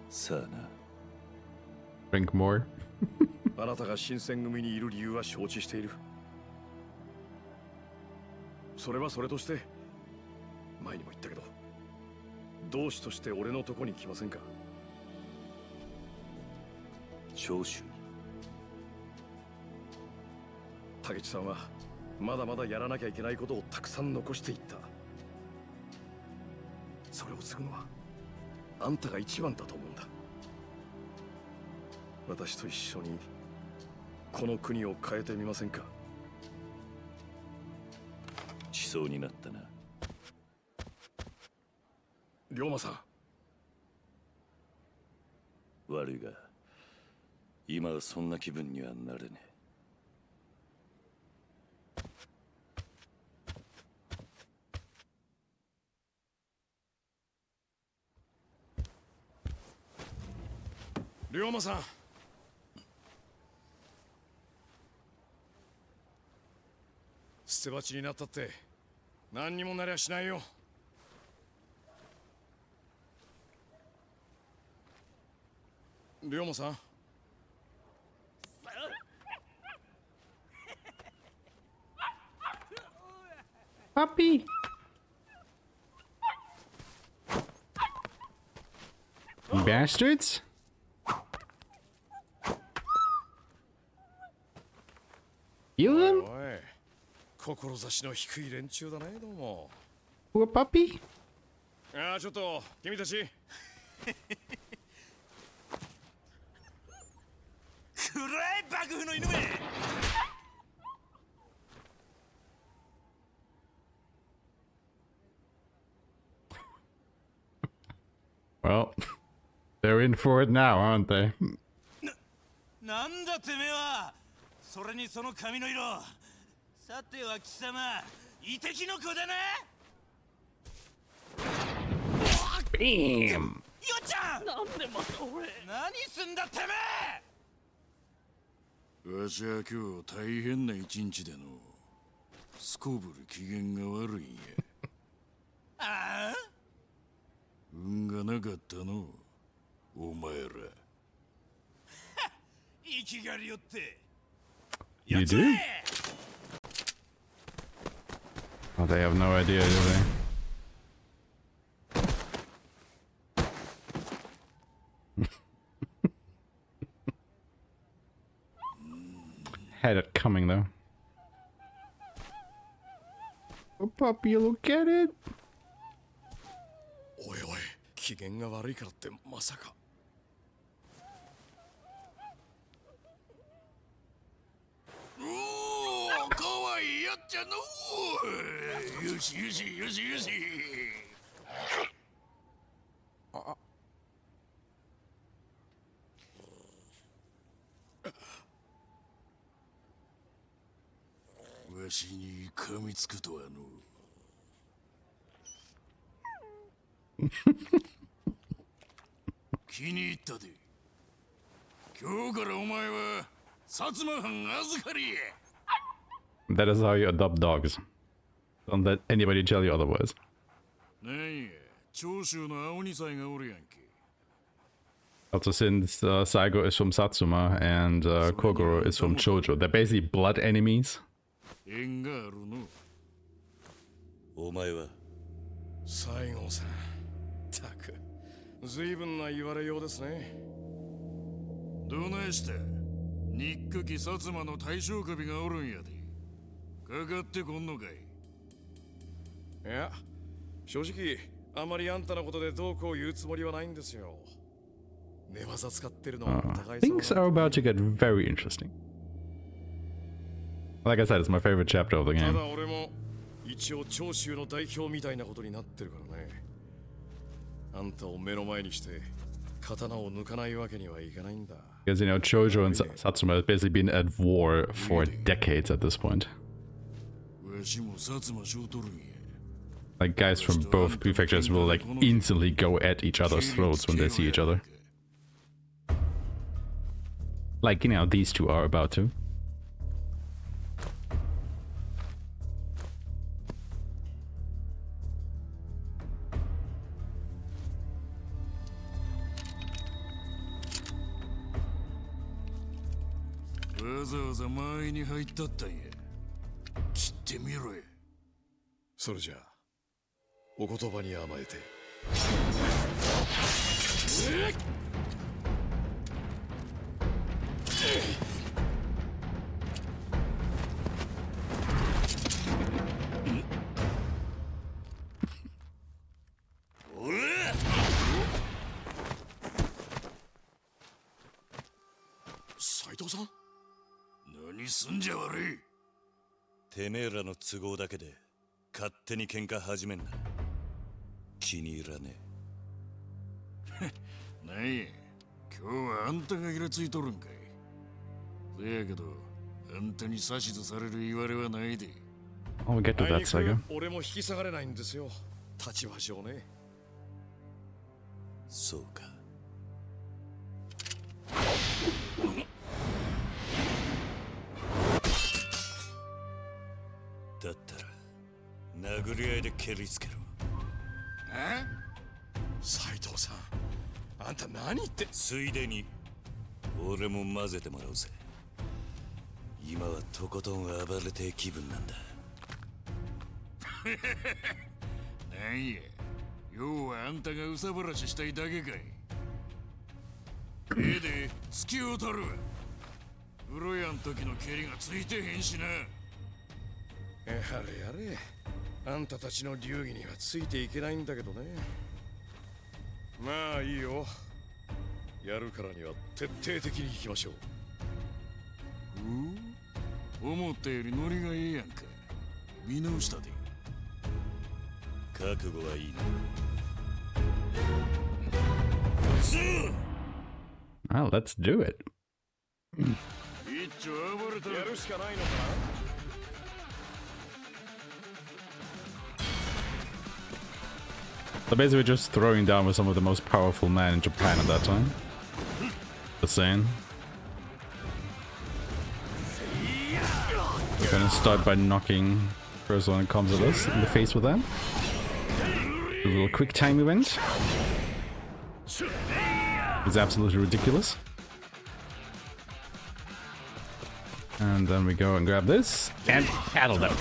さあな。
Drink more.
あなたが新選組にいる理由は承知している。それはそれとして前にも言ったけど、同志として俺のとこに来ませんか？
長州。
竹内さんはまだまだやらなきゃいけないことをたくさん残していった。それを継ぐのはあんたが一番だと思うんだ。私と一緒にこの国を変えてみませんか？
しそうになったな。
龍馬さ
ん。悪いが今はそんな気分にはなれねえ。
龍馬さん、捨て鉢になったって何にもなりゃしないよ。龍馬さん、
Puppy. Bastards. You them?
おい、志の低い連中だね。どうも。
Poor puppy?
ああ、ちょっと君たち。
暗い幕府の犬め。
Well, they're in for it now, aren't they?
なんだてめえは。それにその髪の色。さては貴様、遺跡の子だな。
Bam!
よっちゃん。なんでまた俺。何すんだてめえ。
わしは今日大変な一日での。すこぶる機嫌が悪いんや。
ああ。
運がなかったの、お前ら。
生きがりよって。
You do? Oh, they have no idea, do they? Had it coming though. Oh, puppy, look at it.
おいおい、機嫌が悪いからってまさか。
おお、かわいいやっちゃの。よしよしよしよし。
あ。
わしに噛みつくとはの。気に入ったで。今日からお前は薩摩藩預かりや。
That is how you adopt dogs. Don't let anybody tell you otherwise.
なんや、長州の青二歳がおるやんけ。
Also, since Saigo is from Satsuma and Kogoro is from Chojo, they're basically blood enemies.
縁があるの。
お前は
西郷さん、たく随分な言われようですね。
どないした？にっかき薩摩の大将首がおるんやで。
かかってこんのかい。いや、正直あまりあんたのことでどうこう言うつもりはないんですよ。寝技使ってるのはお互い様。
Things are about to get very interesting. Like I said, it's my favorite chapter of the
た
game.
だ俺も一応長州の代表みたいなことになってるからね。あんたを目の前にして刀を抜かないわけにはいかないんだ。
Because, you know, Chojo and Satsuma have basically been at war for decades at this point.
わしも薩摩しょとるんや。
Like, guys from both prefectures will, like, instantly go at each other's throats when they see each other. Like, you know, these two are about to.
Miro. それじゃあお言葉に甘えて。斉藤さん、何すんじゃ悪い。
てめえらの都合だけで勝手に喧嘩始めんな。気に入らね
え。なんや、今日はあんたがイラついとるんかい。せやけど、あんたに指図される言われはないで。
I'll get to that, Sega.
俺も引き下がれないんですよ、立場上ね。
そうか。だったら殴り合いで蹴りつけろ。
え？斉藤さん、あんた何言って。
ついでに俺も混ぜてもらうぜ。今はとことん暴れて気分なんだ。
なんや、要はあんたがうさばらししたいだけかい。で突きを取るわ。風呂屋ん時の蹴りがついてへんしな。やれやれ、あんたたちの流儀にはついていけないんだけどね。まあいいよ、やるからには徹底的にいきましょう。思ったよりノリがいいやんか。見直したで。
覚悟はいい
な。Well, let's do it.
一丁暴れたらやるしかないのかな。
So basically just throwing down with some of the most powerful men in Japan at that time. Just saying. We're gonna start by knocking first one that comes at us in the face with that. A little quick time event. It's absolutely ridiculous. And then we go and grab this and paddle them.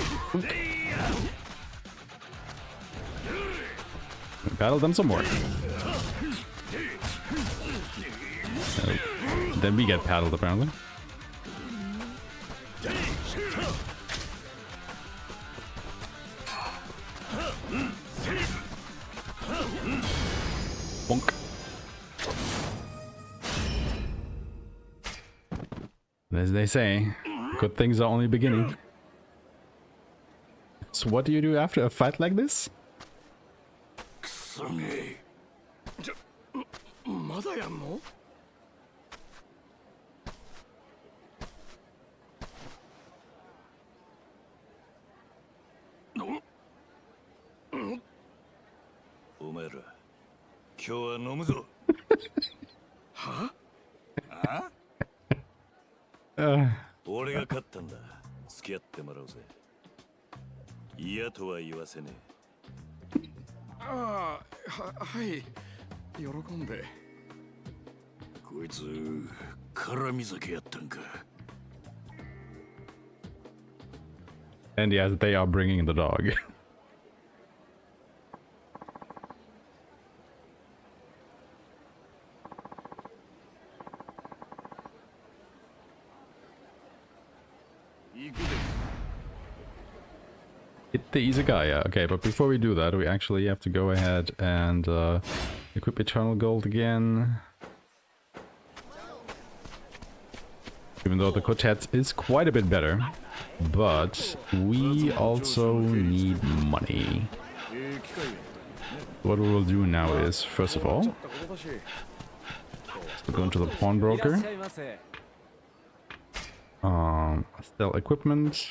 Battle them some more. Then we get paddled apparently. Bonk. As they say, good things are only beginning. So what do you do after a fight like this?
まだやんの？
お前ら、今日は飲むぞ。
は？
俺が勝ったんだ。付き合ってもらうぜ。嫌とは言わせねえ。
ああ、はい。喜んで。こいつ絡み酒やったんか。
And yes, they are bringing the dog. Hit the Izakaya. Okay, but before we do that, we actually have to go ahead and equip Eternal Gold again. Even though the quartet is quite a bit better. But we also need money. What we will do now is, first of all, we'll go into the pawnbroker. Sell equipment.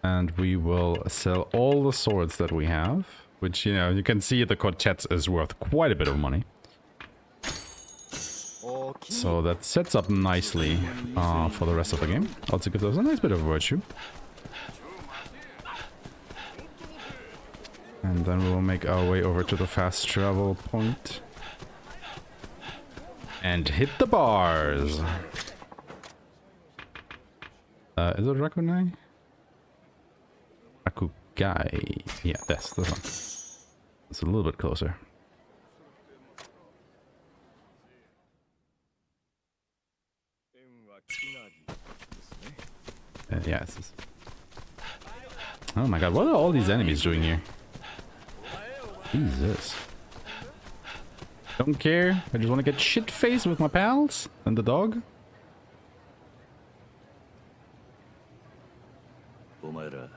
And we will sell all the swords that we have. Which, you know, you can see the quartet is worth quite a bit of money. So that sets up nicely for the rest of the game. Also gives us a nice bit of virtue. And then we will make our way over to the fast travel point. And hit the bars! Is it Rakunai? Rakugai. Yeah, this one. It's a little bit closer. Yeah, it's this. Oh my god, what are all these enemies doing here? Jesus. Don't care. I just want to get shit-faced with my pals and the dog.
お前ら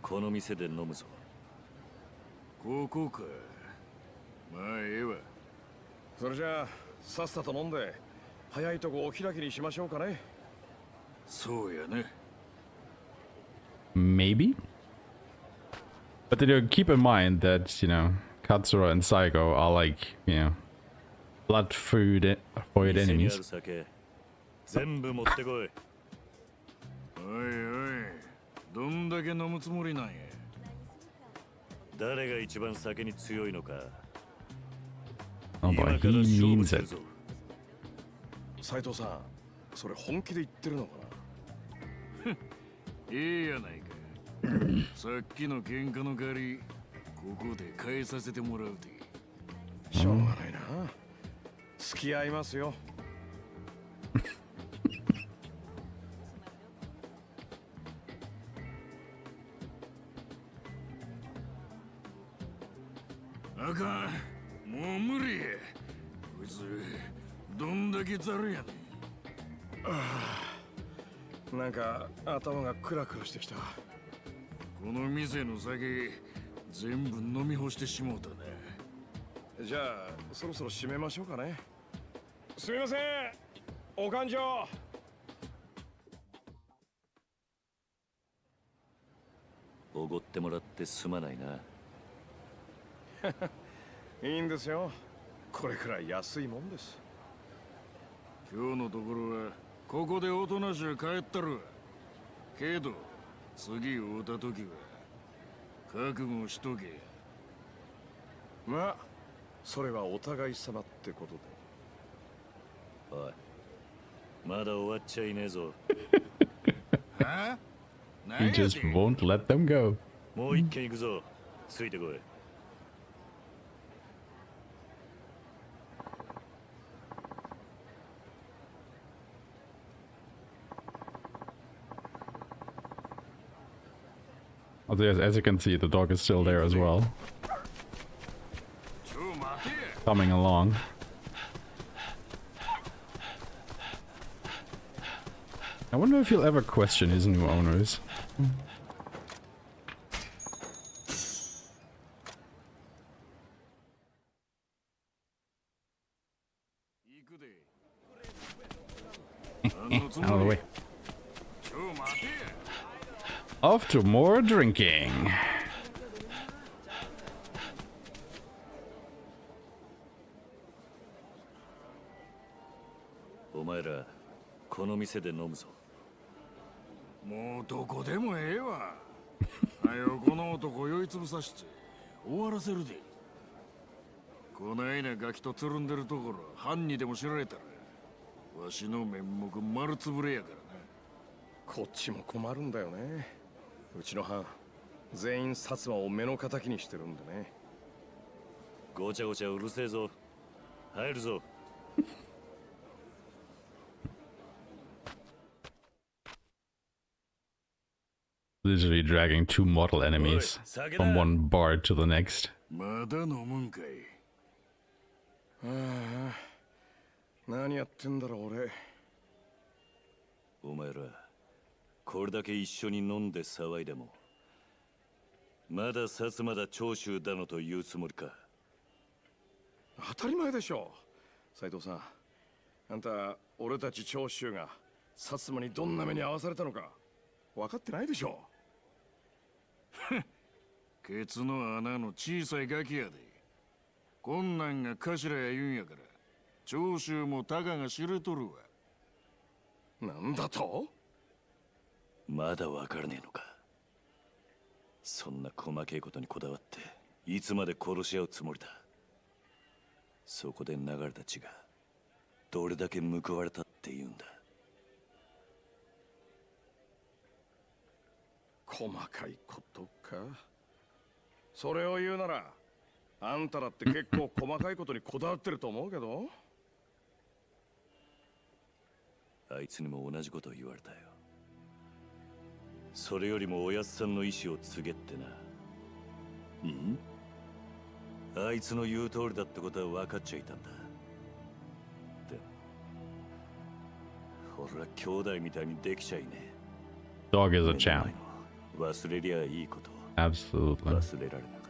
この店で飲むぞ。ここか。まあええわ。
それじゃあさっさと飲んで早いとこお開きにしましょうかね。
そうやね。
Maybe? But keep in mind that, you know, Katsura and Saigo are like, you know, blood food avoid enemies.
全部持ってこい。おいおい、どんだけ飲むつもりなんや。誰が一番酒に強いのか。
Oh boy, he means it.
斉藤さん、それ本気で言ってるのかな。
いいやないか。さっきの喧嘩の借り、ここで返させてもらうで。
しょうがないな。付き合いますよ。
あかん、もう無理や。こいつどんだけざるやね
ん。なんか頭がクラクラしてきた。
この店の酒全部飲み干してしもうたね。
じゃあそろそろ締めましょうかね。すみません、お勘定。
おごってもらってすまないな。
いいんですよ。これくらい安いもんです。
今日のところはここでおとなしく帰ったる。けど次会うた時は覚悟しとけや。
まあそれはお互い様ってこと
で。おい、まだ終わっちゃいねえぞ。
He just won't let them go.
もう一軒行くぞ。ついてこい。
Also, yes, as you can see, the dog is still there as well. Coming along. I wonder if he'll ever question his new owners. Out of the way. Off to more drinking.
Omaera, この店で飲むぞ。もうどこでもええわ。はよこの男酔いつぶさして終わらせるで。こないなガキとつるんでるところ犯にでも知られたらわしの面目丸つぶれやからな。
こっちも困るんだよね。うちの班全員薩摩を目の敵にしてるんでね。
ごちゃごちゃうるせえぞ。入るぞ。
literally dragging two mortal enemies from one bar to the next.
まだ飲むんかい。ああ、何やってんだろ俺。
お前ら、これだけ一緒に飲んで騒いでも、まだ薩摩だ長州だのと言うつもりか。
当たり前でしょ。斉藤さん、あんた俺たち長州が薩摩にどんな目に遭わされたのか分かってないでしょ。
ケツの穴の小さいガキやで。こんなんが頭や言うんやから、長州もたかが知れとるわ。
なんだと？
まだわからねえのか。そんな細けいことにこだわっていつまで殺し合うつもりだ。そこで流れた血がどれだけ報われたって言うんだ。
細かいことか。それを言うならあんただって結構細かいことにこだわってると思うけど。
あいつにも同じことを言われたよ。それよりもおやっさんの意志を告げってな。あいつの言う通りだってことは分かっちゃいたんだ。でも俺は兄弟みたいにできちゃいねえ。
Dog is a champ.
忘れりゃいいことを
Absolutely.
忘れられなかっ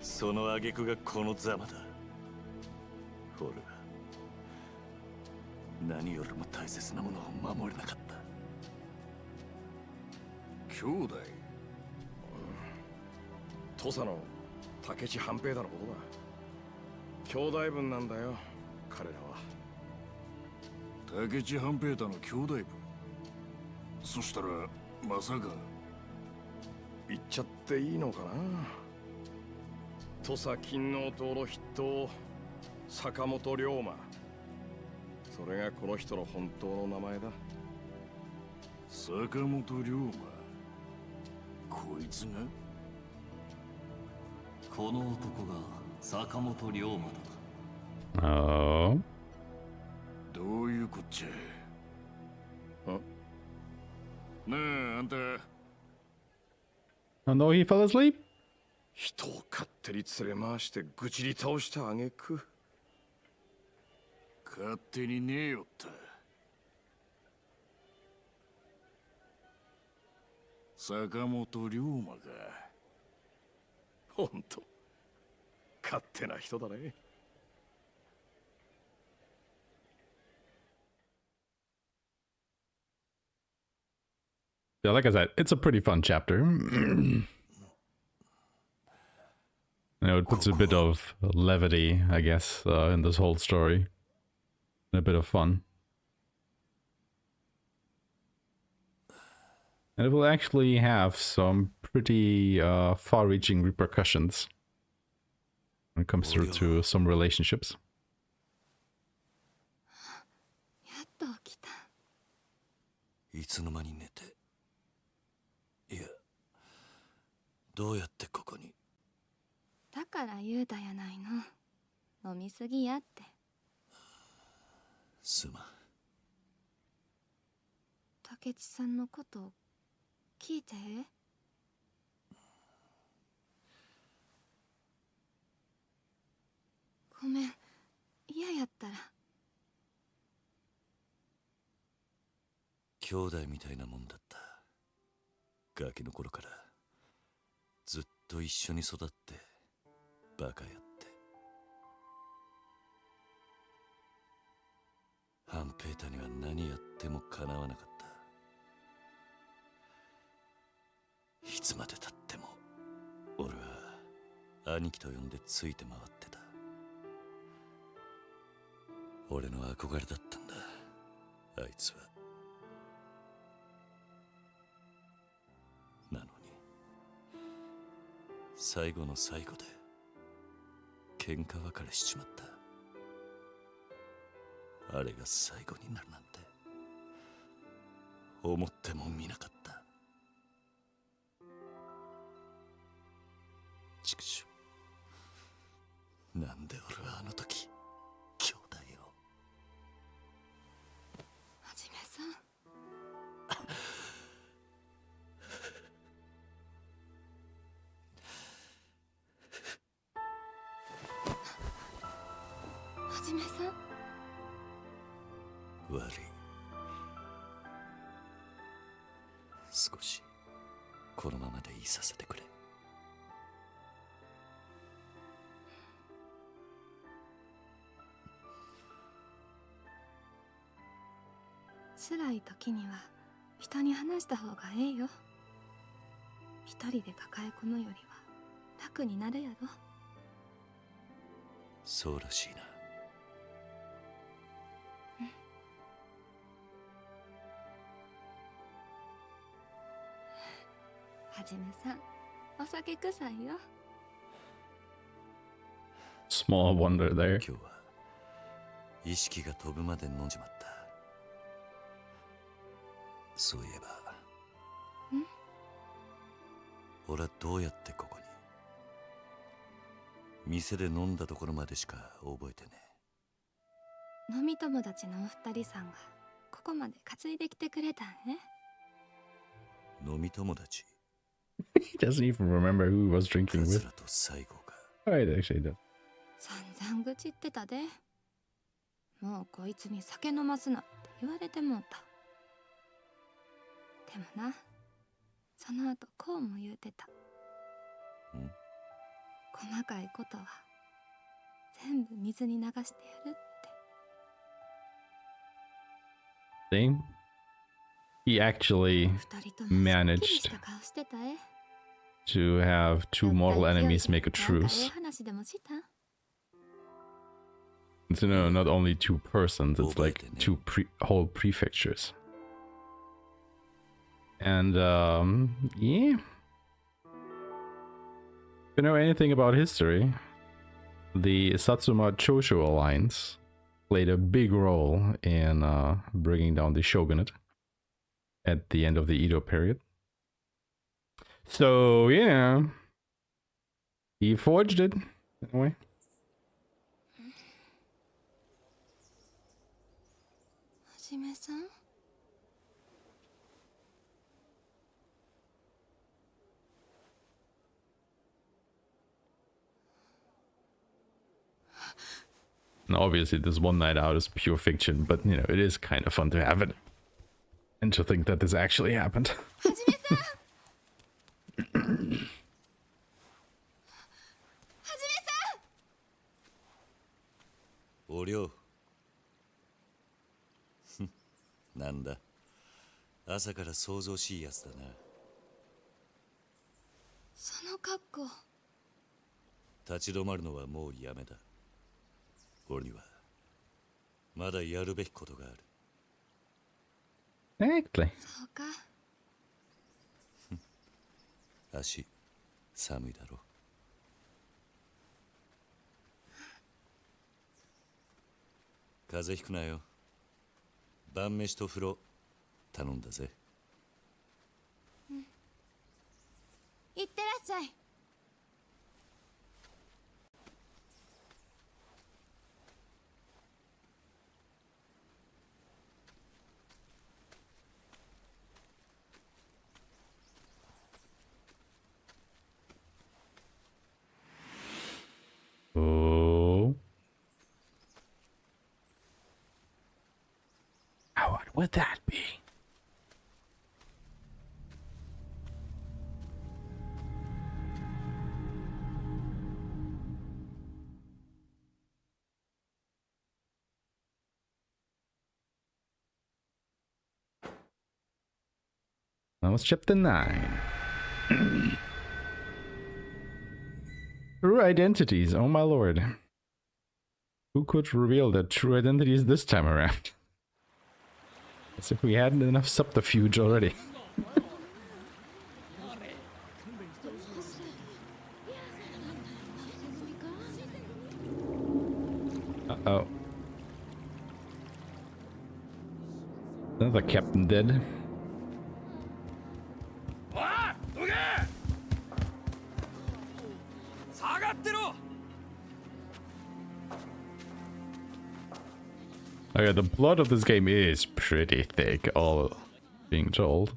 た。その挙句がこのザマだ。俺は何よりも大切なものを守れなかった。
兄弟、土佐の武智半平太のことだ。兄弟分なんだよ彼らは。
武智半平太の兄弟分。そしたらまさか。
言っちゃっていいのかな。土佐勤王党の筆頭坂本龍馬。それがこの人の本当の名前だ。
坂本龍馬。こいつが。
この男が坂本龍馬だ。
Oh.
どういうこっちゃ。なあ、あんた。
Oh no, he fell asleep?
人を勝手に連れ回して愚痴り倒した挙句。
勝手にねえよった。坂本龍馬が。
ほんと勝手な人だね。
Yeah, like I said, it's a pretty fun chapter. It puts a bit of levity, I guess, in this whole story. And a bit of fun. And it will actually have some pretty far-reaching repercussions when it comes through to some relationships.
やっと起きた。
いつの間に寝て。いや、どうやってここに。
だから言うたやないの。飲みすぎやって。
すまん。
武智さんのこと聞いて。ごめん、嫌やったら。
兄弟みたいなもんだった。ガキの頃からずっと一緒に育ってバカやって。半平太には何やってもかなわなかった。いつまでたっても俺は兄貴と呼んでついて回ってた。俺の憧れだったんだあいつは。なのに最後の最後で喧嘩別れしちまった。あれが最後になるなんて思ってもみなかった。畜生、なんで俺はあの時兄弟を。
はじめさん。じめさん。
悪い。少しこのままでいさせてくれ。
辛い時には人に話した方がええよ。一人で抱え込むよりは楽になるやろ。
そうらしいな。
はじめさん、お酒臭いよ。
Small wonder there.
今日は意識が飛ぶまで飲んじまった。そういえば俺はどうやってここに。店で飲んだところまでしか覚えてね
飲み友達のお二人さんがここまで担いできてくれたんね。
飲み友達。
He doesn't even remember who he was drinking with.
と最後か。
Right, actually does.
散々愚痴ってたで。もうこいつに酒飲ますなって言われてもうた。でもな、その後こうも言うてた。細かいことは全部水に流してやるって。
See? He actually
二人ともすっきり
managed
した顔してたえ。
to have two mortal enemies make a
なんかええ
truce.
話でもした？
So no, not only two persons, it's like two whole prefectures. And yeah. If you know anything about history, the Satsuma Choshu alliance played a big role in bringing down the shogunate at the end of the Edo period. So yeah, he forged it in a way.
Hajime-san?
And obviously this one night out is pure fiction, but you know, it is kind of fun to have it. And to think that this actually happened.
Hajime-san!
おりょう。なんだ。朝から想像しいやつだな。
その格好。
立ち止まるのはもうやめだ。俺にはまだやるべきことがある。
Exactly.
そうか。
足寒いだろ。風邪ひくなよ。晩飯と風呂頼んだぜ。
いってらっしゃい。
Oh. What would that be? That was chapter 9. True identities, oh my lord. Who could reveal their true identities this time around? As if we hadn't enough subterfuge already. Uh-oh. Another captain dead. Okay, the plot of this game is pretty thick, all being told.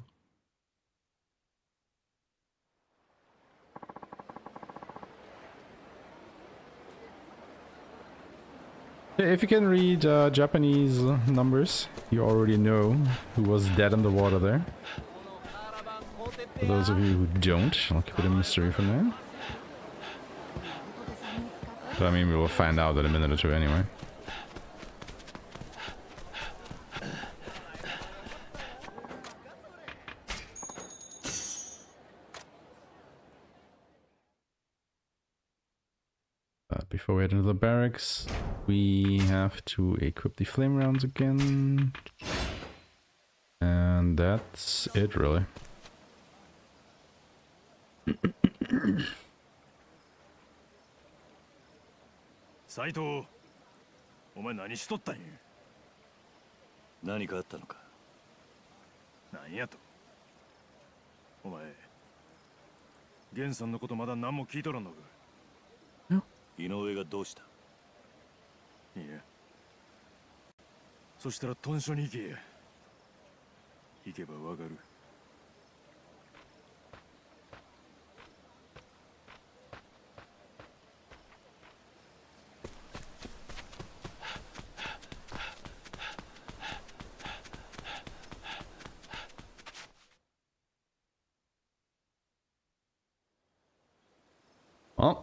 If you can read Japanese numbers, you already know who was dead in the water there. For those of you who don't, I'll keep it a mystery for now. But I mean, we will find out in a minute or two anyway. Before we head into the barracks, we have to equip the flame rounds again. And that's it, really.
斉藤、お前何しとったんや。
何かあったのか。
何やと。お前、源さんのことまだ何も聞いとらんのか。
井上がどうした。
いや。そしたら豚書に行けや。行けばわかる。
Well,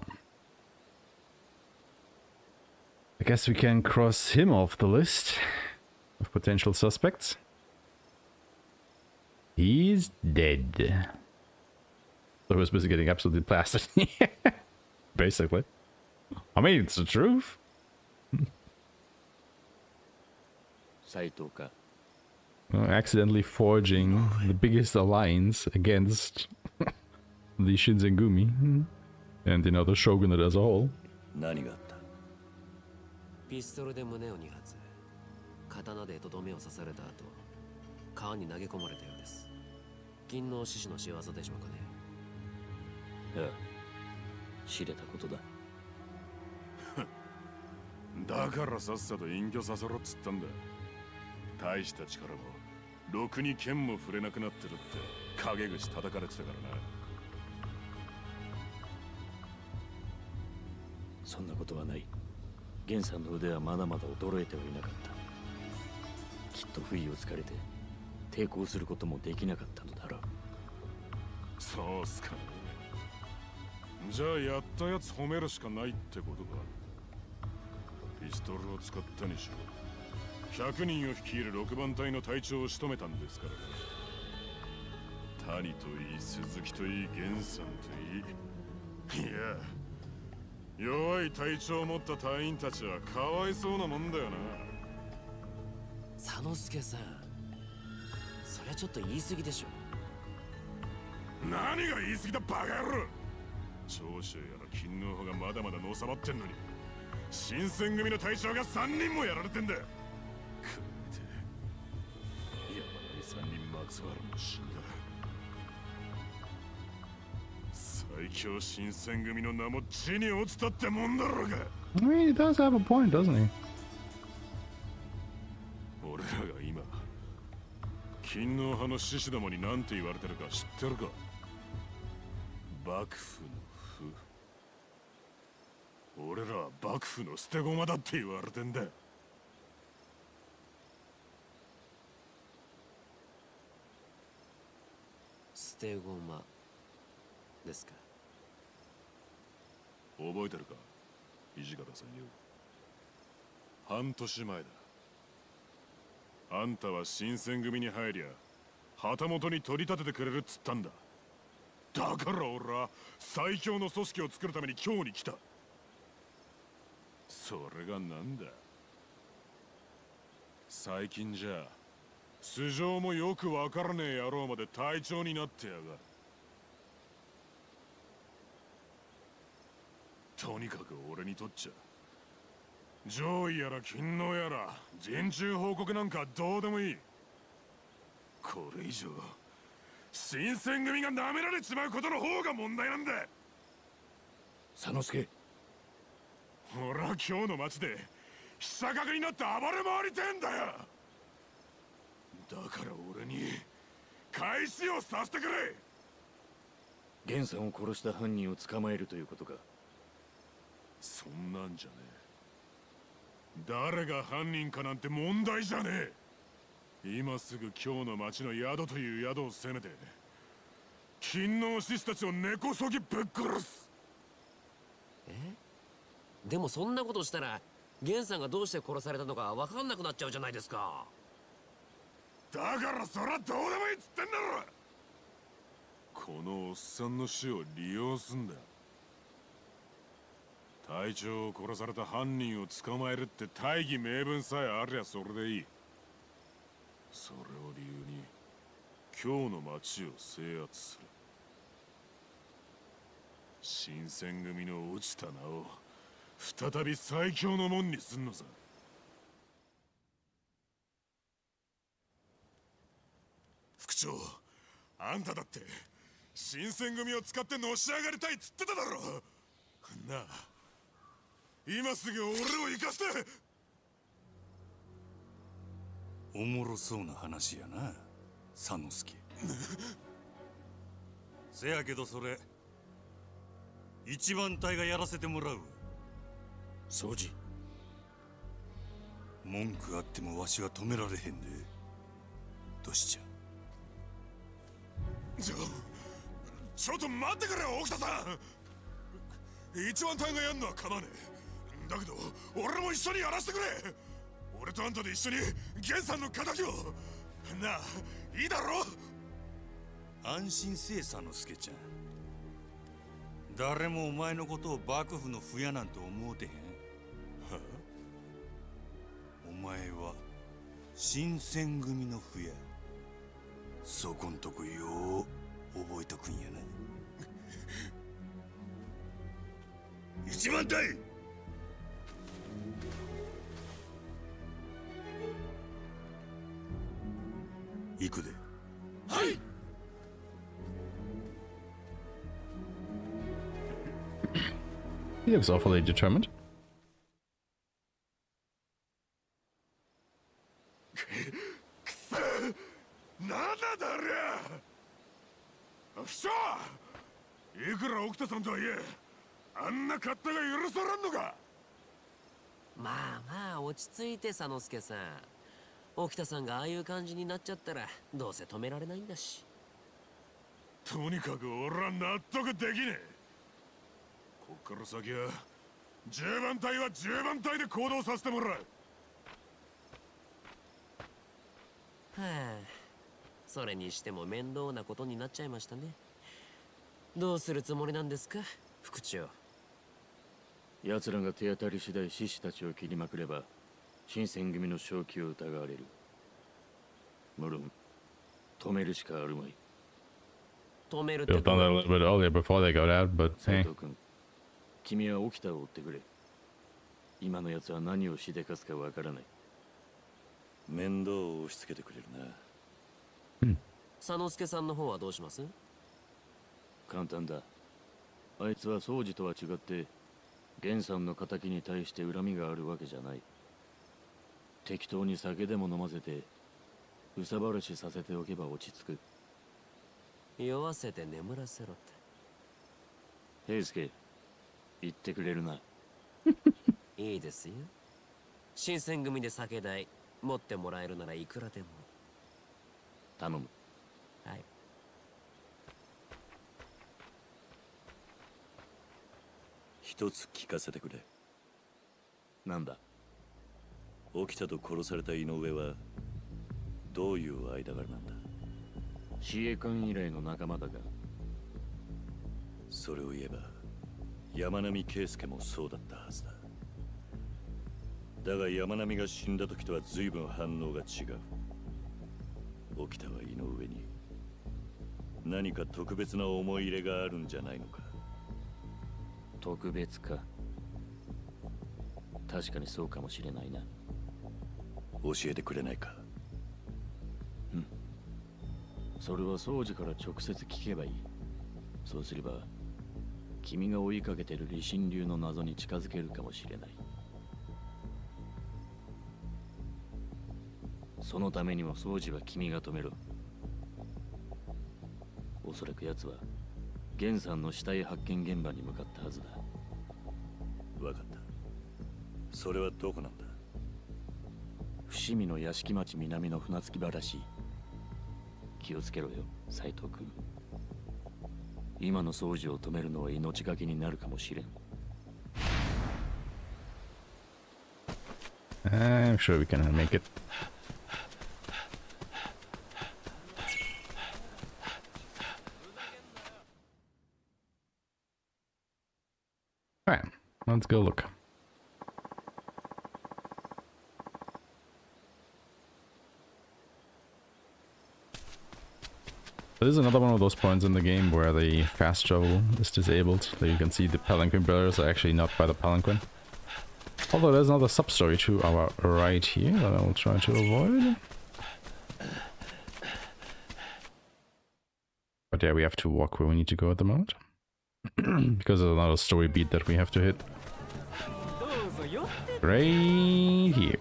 I guess we can cross him off the list of potential suspects. He's dead. So he's busy getting absolutely blasted. Basically. I mean, it's the truth.
斉藤か。
Accidentally forging the biggest alliance against the Shinsengumi and, you know, the shogunate as a whole.
何があった。
ピストルで胸を2発、刀でとどめを刺された後、川に投げ込まれたようです。勤王志士の仕業でしょうかね。
ああ、知れたことだ。
だからさっさと隠居させろっつったんだ。大した力もろくに剣も触れなくなってるって陰口叩かれてたからな。
そんなことはない。源さんの腕はまだまだ衰えてはいなかった。きっと不意をつかれて抵抗することもできなかったのだろう。
そうっすかね。じゃあやったやつ褒めるしかないってことか。ピストルを使ったにしろ100人を率いる6番隊の隊長を仕留めたんですからね。谷といい鈴木といい源さんといい、いや弱い隊長を持った隊員たちはかわいそうなもんだよな。
佐之助さん、そりゃちょっと言い過ぎでしょ。
何が言い過ぎだバカ野郎。長州やら勤皇派がまだまだのさばってんのに新選組の隊長が3人もやられてんだ。くれて山並3人松原も死んだ。最強新選組の名も地に落ちたってもんだろうが。
I mean, he does have a point, doesn't he?
俺らが今勤皇派の志士どもに何て言われてるか知ってるか。幕府の父。俺らは幕府の捨て駒だって言われてんだ。
捨て駒ですか。
覚えてるか土方さんよ。半年前だ。あんたは新選組に入りゃ旗本に取り立ててくれるっつったんだ。だから俺は最強の組織を作るために今日に来た。それがなんだ。最近じゃ素性もよくわからねえ野郎まで隊長になってやがる。とにかく俺にとっちゃ上位やら勤皇やら陣中報告なんかどうでもいい。これ以上新選組が舐められちまうことの方が問題なんだ。
佐之助、
俺は今日の街で飛車角になって暴れ回りてんだよ。だから俺に返しをさせてくれ。
源さんを殺した犯人を捕まえるということか。
そんなんじゃね誰が犯人かなんて問題じゃねえ。今すぐ今日の町の宿という宿を攻めて勤王志士たちを根こそぎぶっ殺す。
でもそんなことしたら源さんがどうして殺されたのか分かんなくなっちゃうじゃないですか。
だからそらどうでもいいっつってんだろ。このおっさんの死を利用すんだ。隊長を殺された犯人を捕まえるって大義名分さえありゃそれでいい。それを理由に今日の町を制圧する。新選組の落ちた名を再び最強の門にすんのさ。副長、あんただって新選組を使ってのし上がりたいっつってただろ。なあ、今すぐ俺を生かして。
おもろそうな話やな、佐之助。せやけどそれ一番隊がやらせてもらう。掃除文句あってもわしは止められへんで。どうしちゃ。
ちょっと待ってくれよ沖田さん。一番隊がやんのは構わねえ。だけど俺も一緒にやらせてくれ。俺とあんたで一緒に源さんの敵を。なあ、いいだろ。
安心せえ佐之助ちゃん。誰もお前のことを幕府の不やなんて思うてへん。はあ、お前は新選組の不や。そこんとこよう覚えとくんやな。
一番隊。
行くで。
はい。
He looks awfully determined.
なんだだりゃ。副長、いくら沖田さんとはいえあんな勝手が許されんのか。
まあまあ落ち着いて佐之助さん。沖田さんがああいう感じになっちゃったらどうせ止められないんだし。
とにかく俺は納得できねえ。こっから先は10番隊は10番隊で行動させてもらう。
はあ、それにしても面倒なことになっちゃいましたね。どうするつもりなんですか、副長。
奴らが手当たり次第志士たちを切りまくれば新選組の正気を疑われる。無論止めるしかあるまい。
止めるっ
Should
て
have done that a little bit earlier before they got out, but
佐
hey.
藤君、君は沖田を追ってくれ。今の奴は何をしでかすかわからない。
面倒を押し付けてくれるな。
佐之助さんの方はどうします？
簡単だ。あいつは宗司とは違って源さんの敵に対して恨みがあるわけじゃない。適当に酒でも飲ませて憂さ晴らしさせておけば落ち着く。
酔わせて眠らせろって。
平助、言ってくれるな。
いいですよ。新選組で酒代持ってもらえるならいくらでも。
頼む。
はい。
一つ聞かせてくれ。
なんだ。
沖田と殺された井上はどういう間柄なんだ。
司令官以来の仲間だが。
それを言えば山並圭介もそうだったはずだ。だが山並が死んだ時とは随分反応が違う。沖田は井上に何か特別な思い入れがあるんじゃないのか。
特別か。確かにそうかもしれないな。
教えてくれないか。
それは宗司から直接聞けばいい。そうすれば君が追いかけてる李信流の謎に近づけるかもしれない。そのためにも宗司は君が止めろ。おそらく奴は源さんの死体発見現場に向かったはずだ。
わかった。それはどこなんだ。
伏見の屋敷町南の船着き場らしい。気をつけろよ、斉藤君。今の掃除を止めるのは命がけになるかもしれん。
I'm sure we can make it. Alright, let's go look. This is another one of those points in the game where the fast travel is disabled. So you can see the palanquin bearers are actually not by the palanquin. Although there's another sub-story to our right here that I will try to avoid. But yeah, we have to walk where we need to go at the moment. Because there's another story beat that we have to hit. Right here.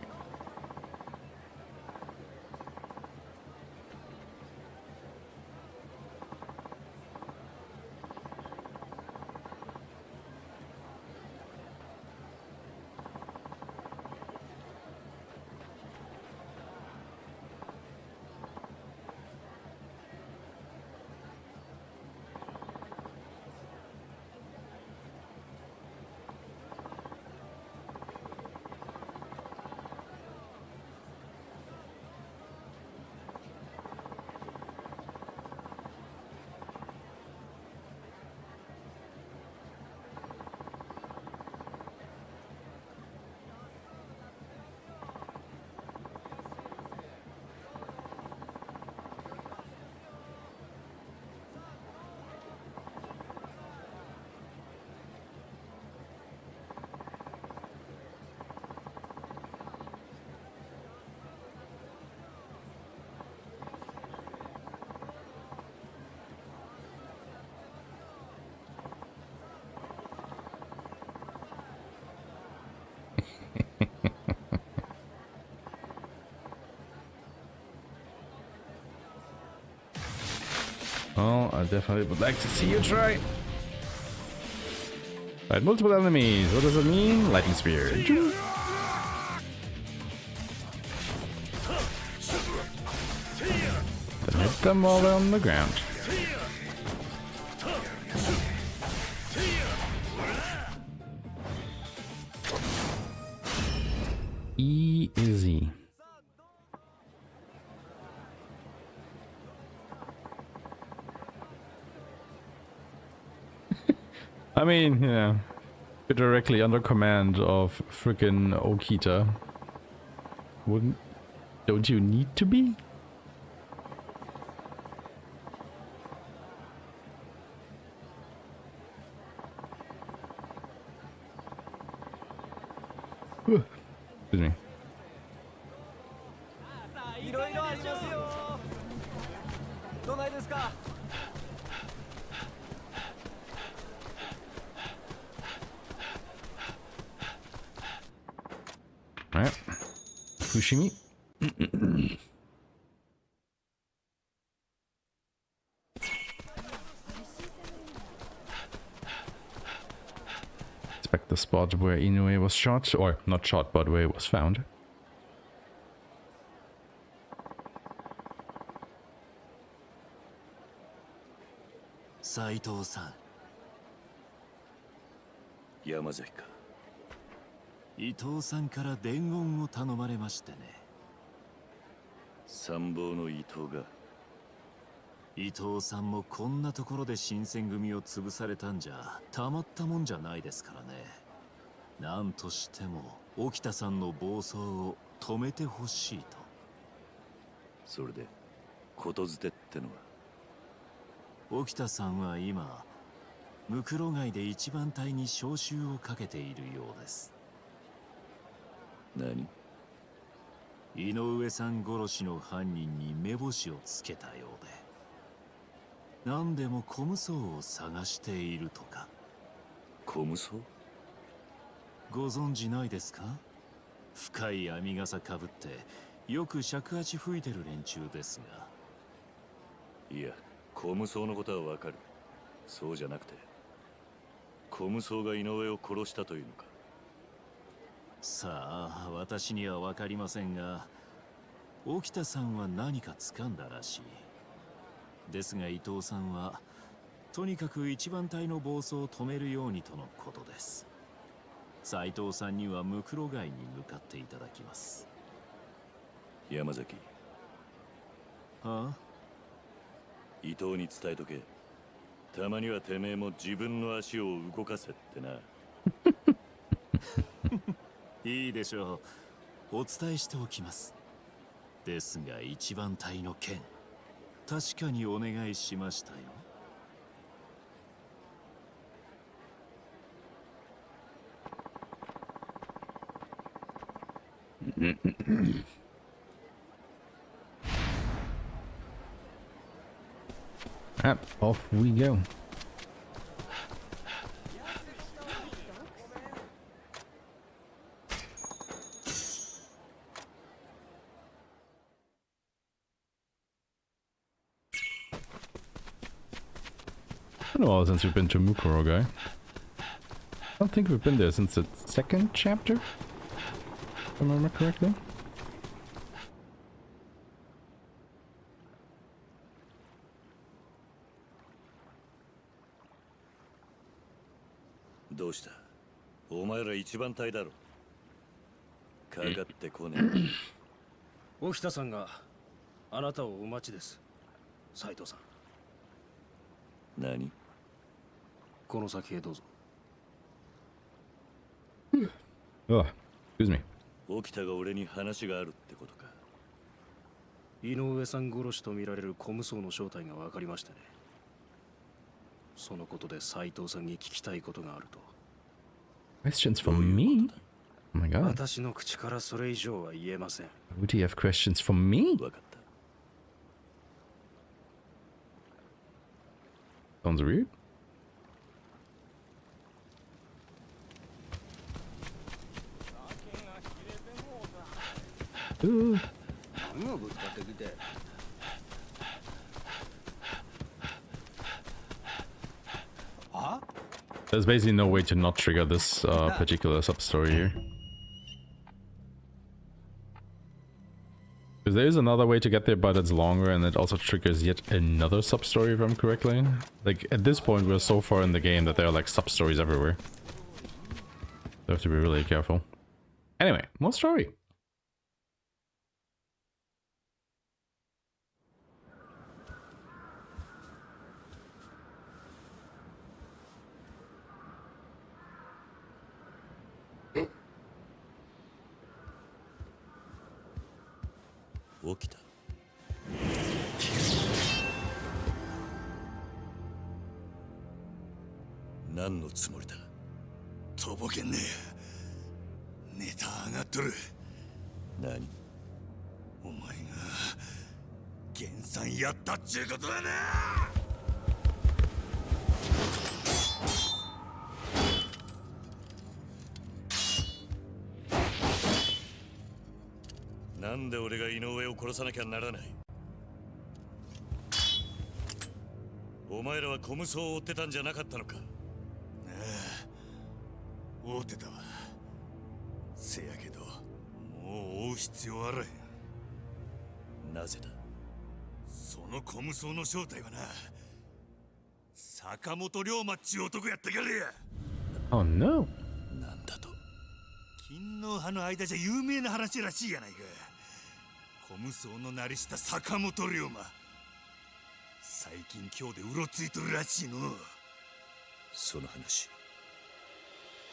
Oh, I definitely would like to see you try. Right, multiple enemies. What does it mean? Lightning spear. Then hit them while they're on the ground. Easy. I mean, yeah, you're directly under command of frickin' Okita. Don't you need to be? Excuse me. Alright. Fushimi. Inspect the spot where Inoue was shot, or not shot, but where it was found.
Saito-san.
山崎か。
伊藤さんから伝言を頼まれましてね。
参謀の伊藤が。
伊藤さんもこんなところで新選組を潰されたんじゃたまったもんじゃないですからね。なんとしても沖田さんの暴走を止めてほしいと。
それでことづてってのは。
沖田さんは今ムクロ街で一番隊に召集をかけているようです。
何？
井上さん殺しの犯人に目星をつけたようで、何でも小無双を探しているとか。
小無双？
ご存知ないですか？深い網笠かぶってよく尺八吹いてる連中ですが。
いや、小無双のことはわかる。そうじゃなくて、小無双が井上を殺したというのか。
さあ、私には分かりませんが、沖田さんは何か掴んだらしい。ですが伊藤さんはとにかく一番隊の暴走を止めるようにとのことです。斉藤さんにはムクロ街に向かっていただきます。
山崎。
はあ？
伊藤に伝えとけ。たまにはてめえも自分の足を動かせってな。
いいでしょう。お伝えしておきます。ですが一番隊の件、確かにお願いしましたよ。
Ah, off we go. It's been a while since we've been to Mukuro guy. I don't think we've been there since the second chapter, if I remember correctly.
What? どうした？お前ら一番隊だろ。かかってこねえ。
沖田さんがあなたをお待ちです。斉藤さん。
何？
この先へどうぞ。
Oh, excuse me.
沖田が俺に話があるってことか。
井上さん殺しと見られる小無双の正体が分かりましたね。そのことで斉藤さんに聞きたいことがあると。
Questions for me? Oh my god.
私の口からそれ以上は言えません。
Would he have questions for me?
分かった。
Sounds weird. Ooh. There's basically no way to not trigger this particular sub-story here. Because there is another way to get there, but it's longer and it also triggers yet another sub-story if I'm correctly. Like, at this point we're so far in the game that there are like sub-stories everywhere. So have to be really careful. Anyway, more story.
Okita. 何のつもりだ？
とぼけんねえ。ネタ上がっとる。
何？
お前が減産やったっちゅうことだな。
なんで俺が井上を殺さなきゃならない？お前らは小無双を追ってたんじゃなかったのか？
追うてたわ。せやけどもう追う必要あらへん。
なぜだ？
その小無双の正体はな、坂本龍馬っちゅう男やったからや。
Oh no.
なんだと？
勤皇派の間じゃ有名な話らしいやないか。小無双の成りした坂本龍馬、最近今日でうろついとるらしいの。
その話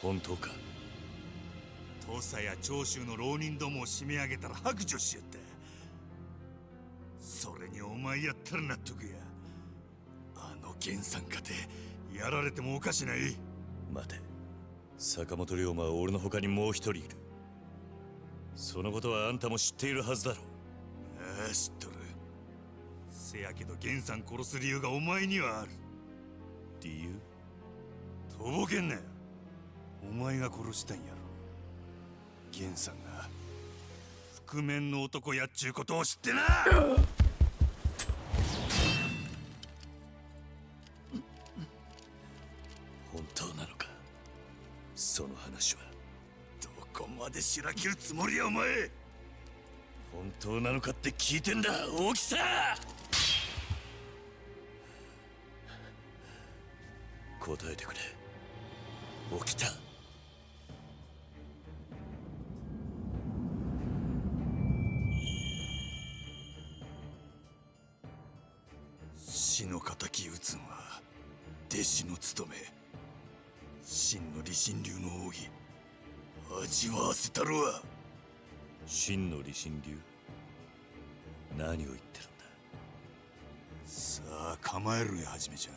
本当か？
土佐や長州の浪人どもを締め上げたら白状しよった。それにお前やったら納得や。あの源さんかてやられてもおかしない。
待て、坂本龍馬は俺の他にもう一人いる。そのことはあんたも知っているはずだろ。
ああ、知っとる。せやけど源さん殺す理由がお前にはある。
理由？
とぼけんなよ。お前が殺したんやろ。源さんが覆面の男やっちゅうことを知ってな。
本当なのか、その話は？
どこまでしら切るつもりやお前。
本当なのかって聞いてんだ、大きさ。答えてくれ、起きた。
死の敵討つんは弟子の務め。真の理心流の奥義味わわせたるわ。
真の理心流、何を言ってるんだ。
さあ構えるや、はじめちゃん。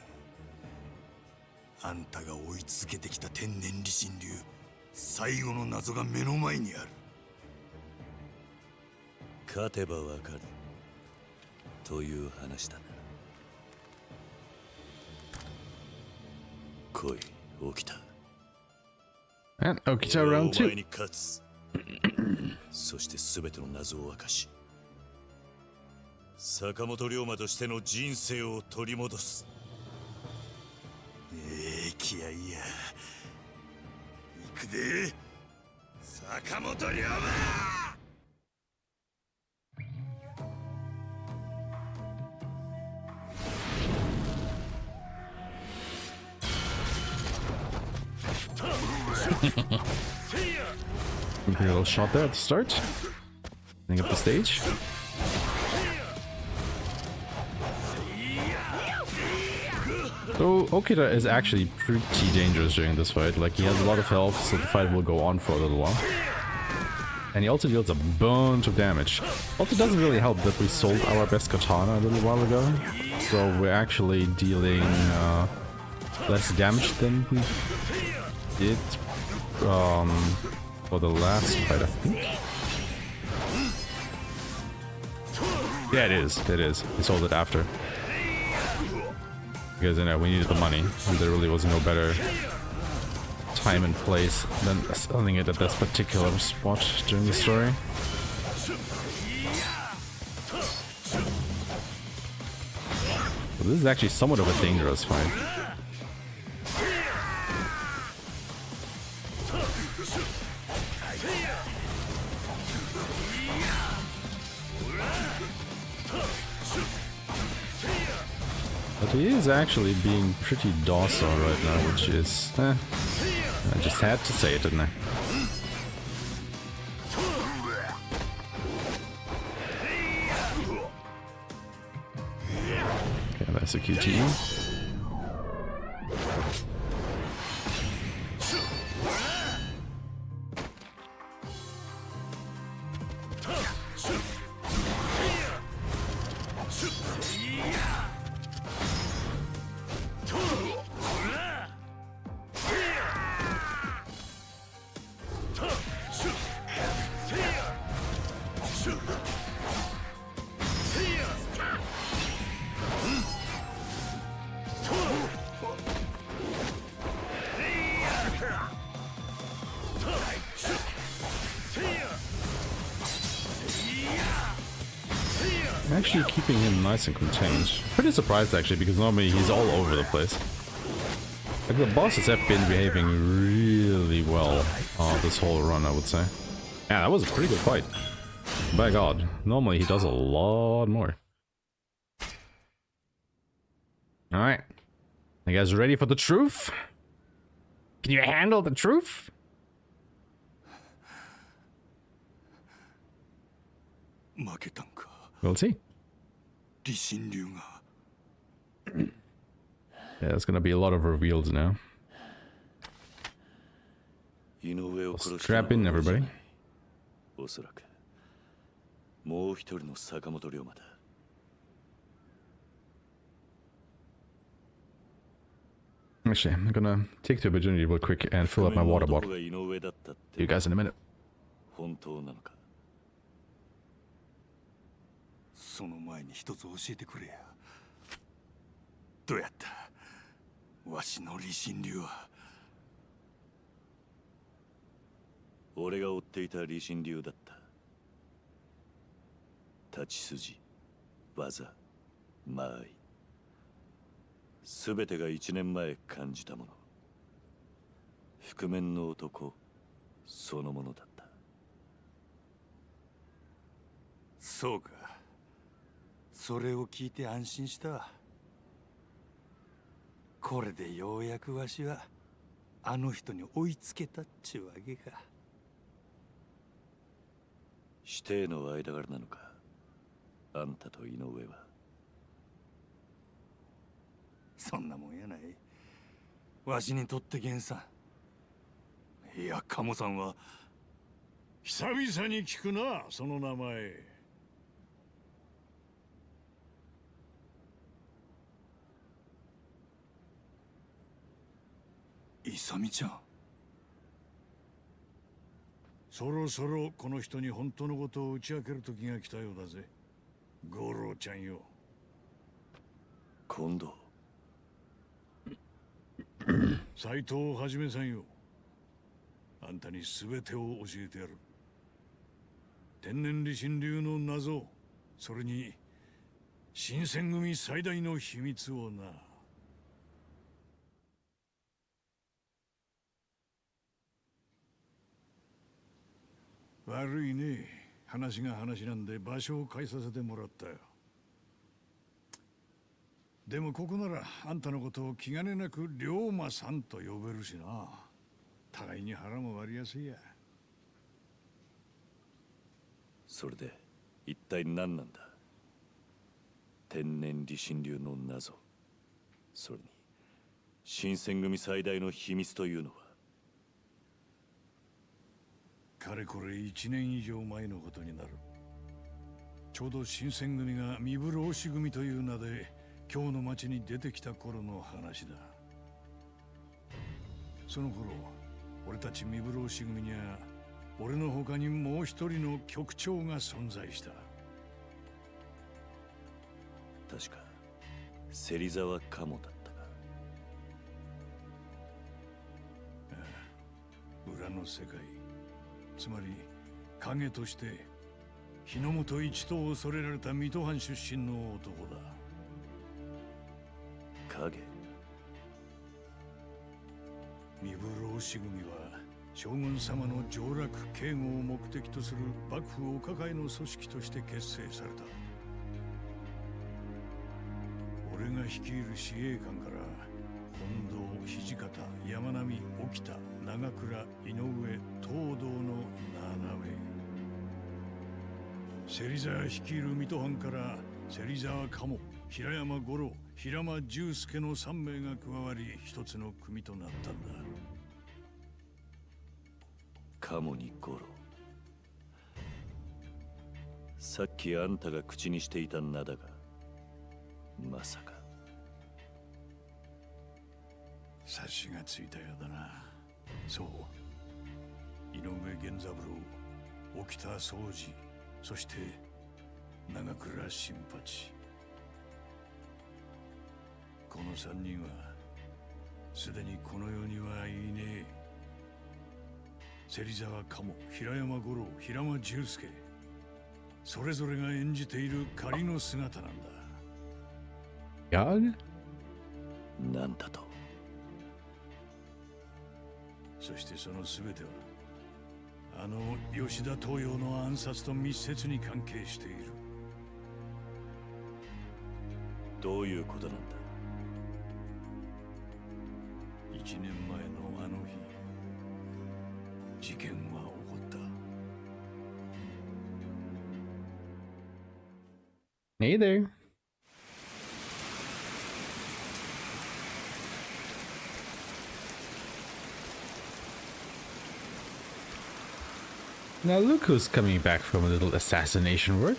あんたが追い続けてきた天然理心流、最後の謎が目の前にある。
勝てばわかるという話だな。来い、起きた。
And Okita round
お前
2.
に勝つ。そして全ての謎を明かし、坂本龍馬としての人生を取り戻す。
気合いや。行くで、坂本龍馬。
A little shot there at the start. Setting up the stage. So Okita is actually pretty dangerous during this fight. Like, he has a lot of health, so the fight will go on for a little while. And he also deals a bunch of damage. Also doesn't really help that we sold our best katana a little while ago. So we're actually dealing less damage than we did for the last fight, I think. Yeah, it is. It is. We sold it after. Because, you know, we needed the money. And there really was no better time and place than selling it at this particular spot during the story. So this is actually somewhat of a dangerous fight. But he is actually being pretty docile right now, which is... I just had to say it, didn't I? Okay, that's a QTE. I'm actually keeping him nice and contained. Pretty surprised actually, because normally he's all over the place. Like, the bosses have been behaving really well this whole run, I would say. Yeah, that was a pretty good fight. By God, normally he does a lot more. Alright. You guys ready for the truth? Can you handle the truth? We'll see. Yeah, there's gonna be a lot of reveals now. Strap in, everybody. Actually, I'm gonna take the opportunity real quick and fill up my water bottle. See you guys in a minute.
その前に一つ教えてくれや。どうやった？わしの理心流は。
俺が追っていた理心流だった。立ち筋、技、間合い。すべてが1年前感じたもの。覆面の男そのものだった。
そうか。それを聞いて安心したわ。これでようやくわしはあの人に追いつけたっちゅうわけか。
師弟の間柄なのか、あんたと井上は。
そんなもんやない。わしにとって源さん。いや、鴨さんは。
久々に聞くな、その名前。
勇ちゃん。
そろそろこの人に本当のことを打ち明ける時が来たようだぜ。五郎ちゃんよ。
今度
斎藤はじめさんよ。あんたに全てを教えてやる。天然理心流の謎、それに新選組最大の秘密をな。悪いね。話が話なんで場所を変えさせてもらったよ。でもここならあんたのことを気兼ねなく龍馬さんと呼べるしな。互いに腹も割りやすいや。
それで一体何なんだ。天然理心流の謎、それに新選組最大の秘密というのは。
かれこれ1年以上前のことになる。ちょうど新選組が三風浪士組という名で今日の町に出てきた頃の話だ。その頃俺たち三風浪士組には俺の他にもう一人の局長が存在した。
確か芹沢鴨だったか。
裏の世界、つまり影として日の本一と恐れられた水戸藩出身の男だ。
影。
三風浪士組は将軍様の上洛警護を目的とする幕府お抱えの組織として結成された。俺が率いる司令官から近藤、土方、山並、沖田、長倉、井上、東堂の7名。芹沢率いる水戸藩から芹沢鴨、平山五郎、平間重介の3名が加わり一つの組となったんだ。
鴨に五郎。さっきあんたが口にしていた名だが、まさか。
察しがついたようだな。そう、井上源三郎、沖田総司、そして長倉新八。この3人はすでにこの世にはいねえ。芹沢鴨、平山五郎、平間重介、それぞれが演じている仮の姿なんだ。
なんだと。
そしてその全てはあの吉田東洋の暗殺と密接に関係している。
どういうことなんだ。
1年前のあの日、事件は起こった。
Hey there. Now look who's coming back from a little assassination work.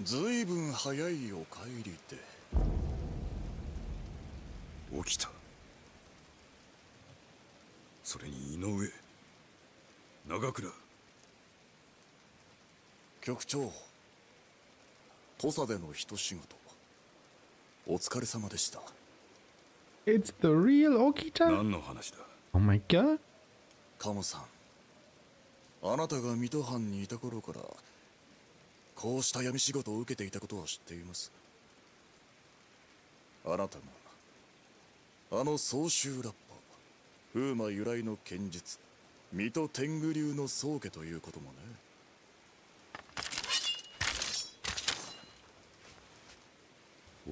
ずいぶん早いお帰りで。起きた。それに井上、長倉。
局長、土佐での一仕事お疲れ様でした。
It's the real Okita?
何の話だ？
Oh my god.
カモさん、あなたが水戸藩にいた頃からこうした闇仕事を受けていたことは知っています。あなたがあの総集ラッパー風魔由来の剣術水戸天狗流の宗家ということもね。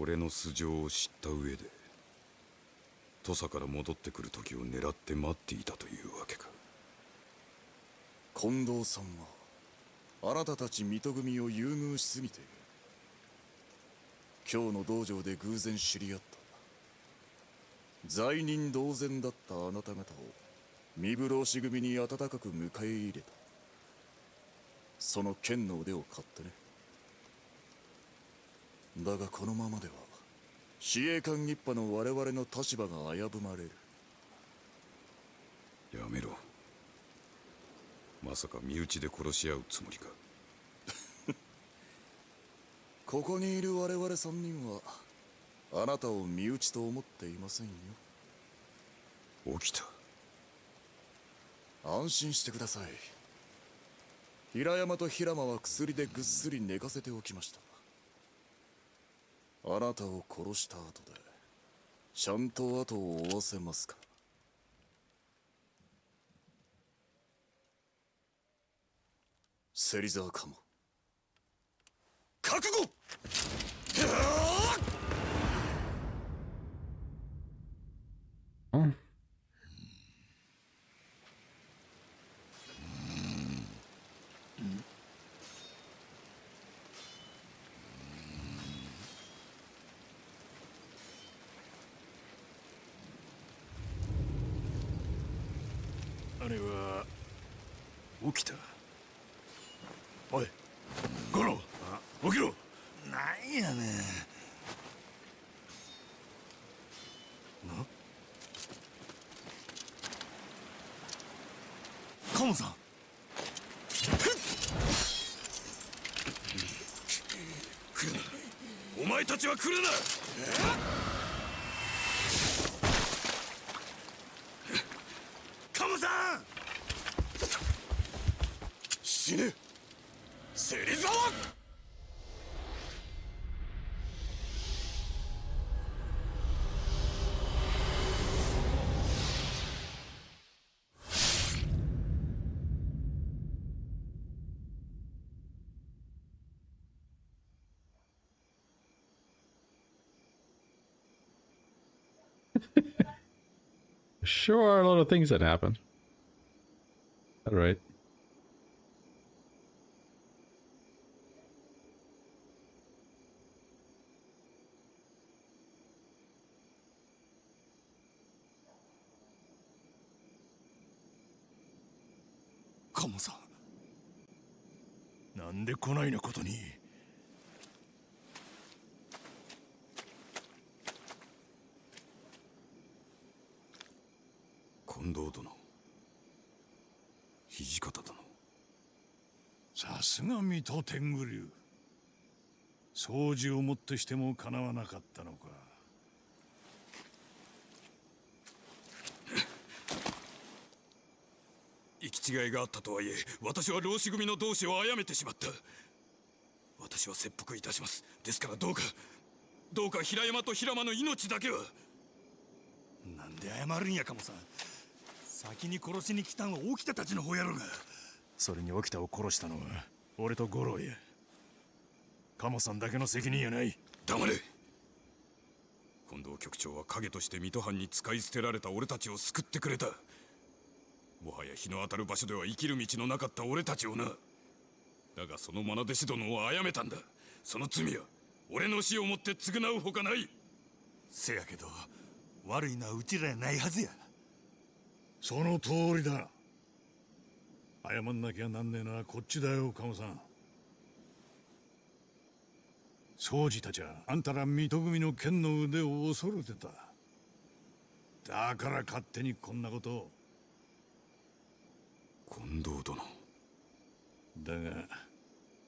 俺の素性を知った上で土佐から戻ってくる時を狙って待っていたというわけか。
近藤さんはあなたたち水戸組を優遇しすぎて今日の道場で偶然知り合った。罪人同然だったあなた方を身震し組に温かく迎え入れた。その剣の腕を買ってね。だがこのままでは司令官一派の我々の立場が危ぶまれる。
やめろ。まさか身内で殺し合うつもりか？
ここにいる我々三人はあなたを身内と思っていませんよ。
起きた。
安心してください。平山と平間は薬でぐっすり寝かせておきました。あなたを殺した後でちゃんと後を追わせますから。芹沢かも覚悟。
あれは起きた。おい五郎、起きろ。
なんやねん。カモさん。
お前たちは来るな。
カモさん。
死ね芹沢。
Sure are a lot of things that happen. All right.
カモさん。なんでこないなことに。
近藤殿、土方殿。
さすが水戸天狗流。掃除をもってしてもかなわなかったのか。
行き違いがあったとはいえ、私は浪士組の同志を殺めてしまった。私は切腹いたします。ですからどうか平山と平間の命だけは。
なんで謝るんや、カモさん。先に殺しに来たんは沖田たちの方やろが。それに沖田を殺したのは俺と五郎や。カモさんだけの責任やない。
黙れ。近藤局長は影として水戸藩に使い捨てられた俺たちを救ってくれた。もはや日の当たる場所では生きる道のなかった俺たちをな。だがその愛弟子殿を殺めたんだ。その罪は俺の死をもって償うほかない。
せやけど悪いのはうちらやないはずや。
その通りだ。謝んなきゃなんねえのはこっちだよ、カモさん。宗司たちはあんたら水戸組の剣の腕を恐れてた。だから勝手にこんなことを。近藤殿。だが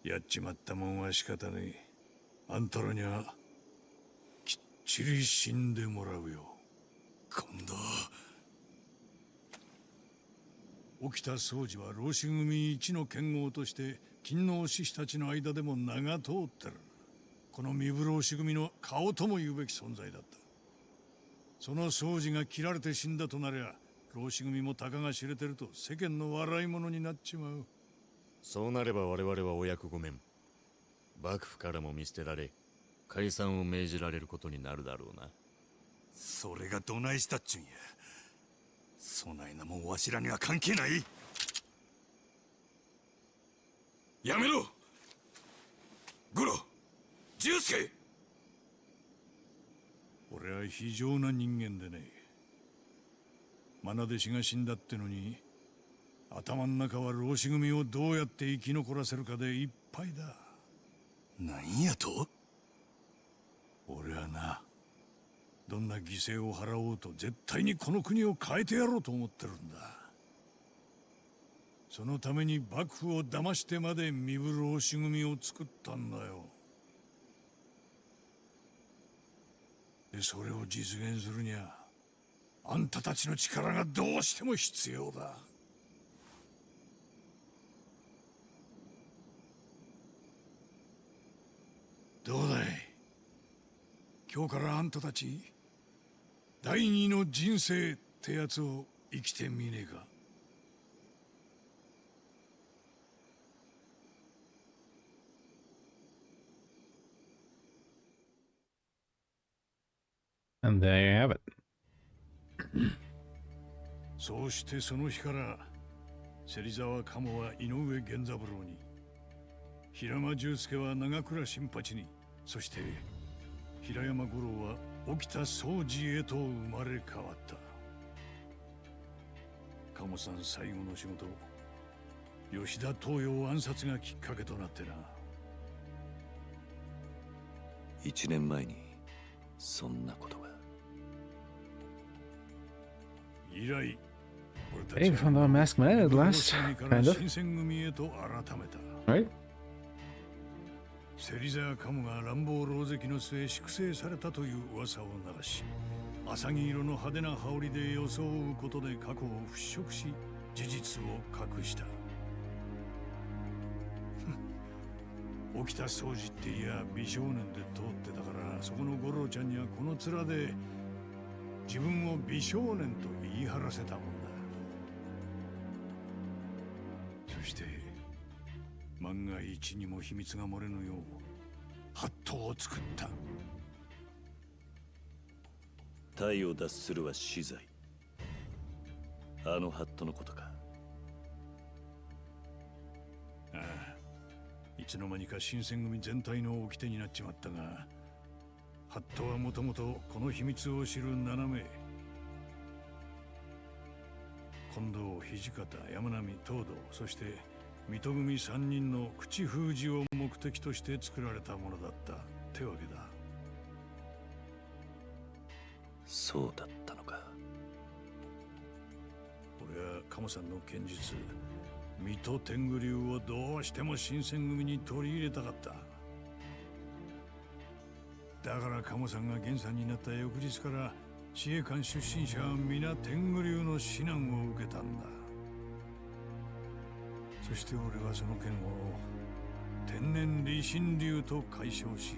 やっちまったもんは仕方ねえ。あんたらにはきっちり死んでもらうよ。
近藤。
沖田総司は浪士組一の剣豪として勤王志士たちの間でも名が通ってる。この三浪士組の顔とも言うべき存在だった。その総司が切られて死んだとなりゃ、浪士組もたかが知れてると世間の笑い者になっちまう。
そうなれば我々はお役御免、幕府からも見捨てられ解散を命じられることになるだろうな。
それがどないしたっちゅんや。そないなもんわしらには関係ない。
やめろ五郎、重助。
俺は非常な人間でね。愛弟子が死んだってのに頭ん中は浪士組をどうやって生き残らせるかでいっぱいだ。
なんやと？
俺はな、どんな犠牲を払おうと絶対にこの国を変えてやろうと思ってるんだ。そのために幕府を騙してまで壬生浪士組を作ったんだよ。でそれを実現するにはあんたたちの力がどうしても必要だ。どうだい、今日からあんたたち第二の人生ってやつを生きてみねえか。
And there you have it.
そうしてその日から芹沢鴨は井上源三郎に、平間重助は長倉新八に、そして平山五郎は沖田総司へと生まれ変わった。鴨さん最後の仕事、吉田東洋暗殺がきっかけとなってな。
1年前にそんなことが。
以来
Hey, we found our masked man at last, kind of.
新選組へと改めた。
Right?
芹沢鴨が乱暴狼藉の末粛清されたという噂を流し、浅黄色の派手な羽織で装うことで過去を払拭し、事実を隠した。沖田総司っていや美少年で通ってたから、そこの五郎ちゃんにはこの面で自分を美少年と言い張らせたもんだ。そして万が一にも秘密が漏れぬようハットを作った。
体を脱するは死罪。あのハットのことか。
ああ、いつの間にか新選組全体の掟になっちまったが、ハットはもともとこの秘密を知る7名、近藤、土方、山並、東堂、そして水戸組3人の口封じを目的として作られたものだったってわけだ。
そうだったのか。
俺は鴨さんの剣術、水戸天狗流をどうしても新選組に取り入れたかった。だから鴨さんが源さんになった翌日から自衛官出身者は皆天狗流の指南を受けたんだ。そして俺はその剣を天然理心流と解消し、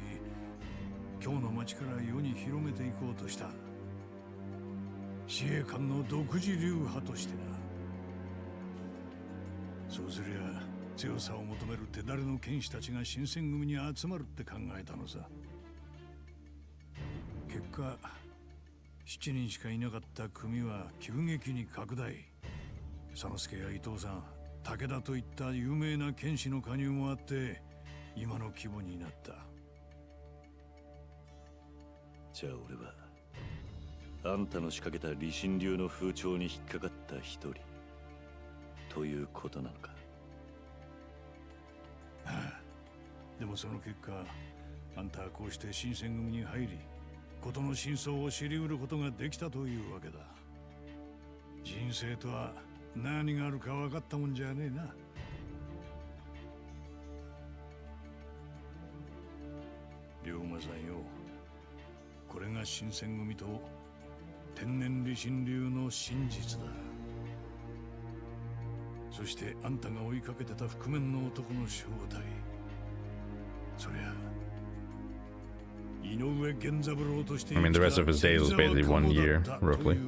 今日の町から世に広めていこうとした。自衛官の独自流派としてな。そうすりゃ強さを求める手だれの剣士たちが新選組に集まるって考えたのさ。結果7人しかいなかった組は急激に拡大。佐之助や伊藤さん、武田といった有名な剣士の加入もあって今の規模になった。
じゃあ俺はあんたの仕掛けた理心流の風潮に引っかかった一人ということなのか。
ああ、でもその結果あんたはこうして新選組に入り、事の真相を知り得ることができたというわけだ。人生とは何があるか分かったもんじゃねえな。龍馬さんよ、これが新選組と天然理心流の真実だ。そしてあんたが追いかけてた覆面の男の正体、そりゃ井上源三郎として
I mean, the rest of his days was basically 1 year, roughly.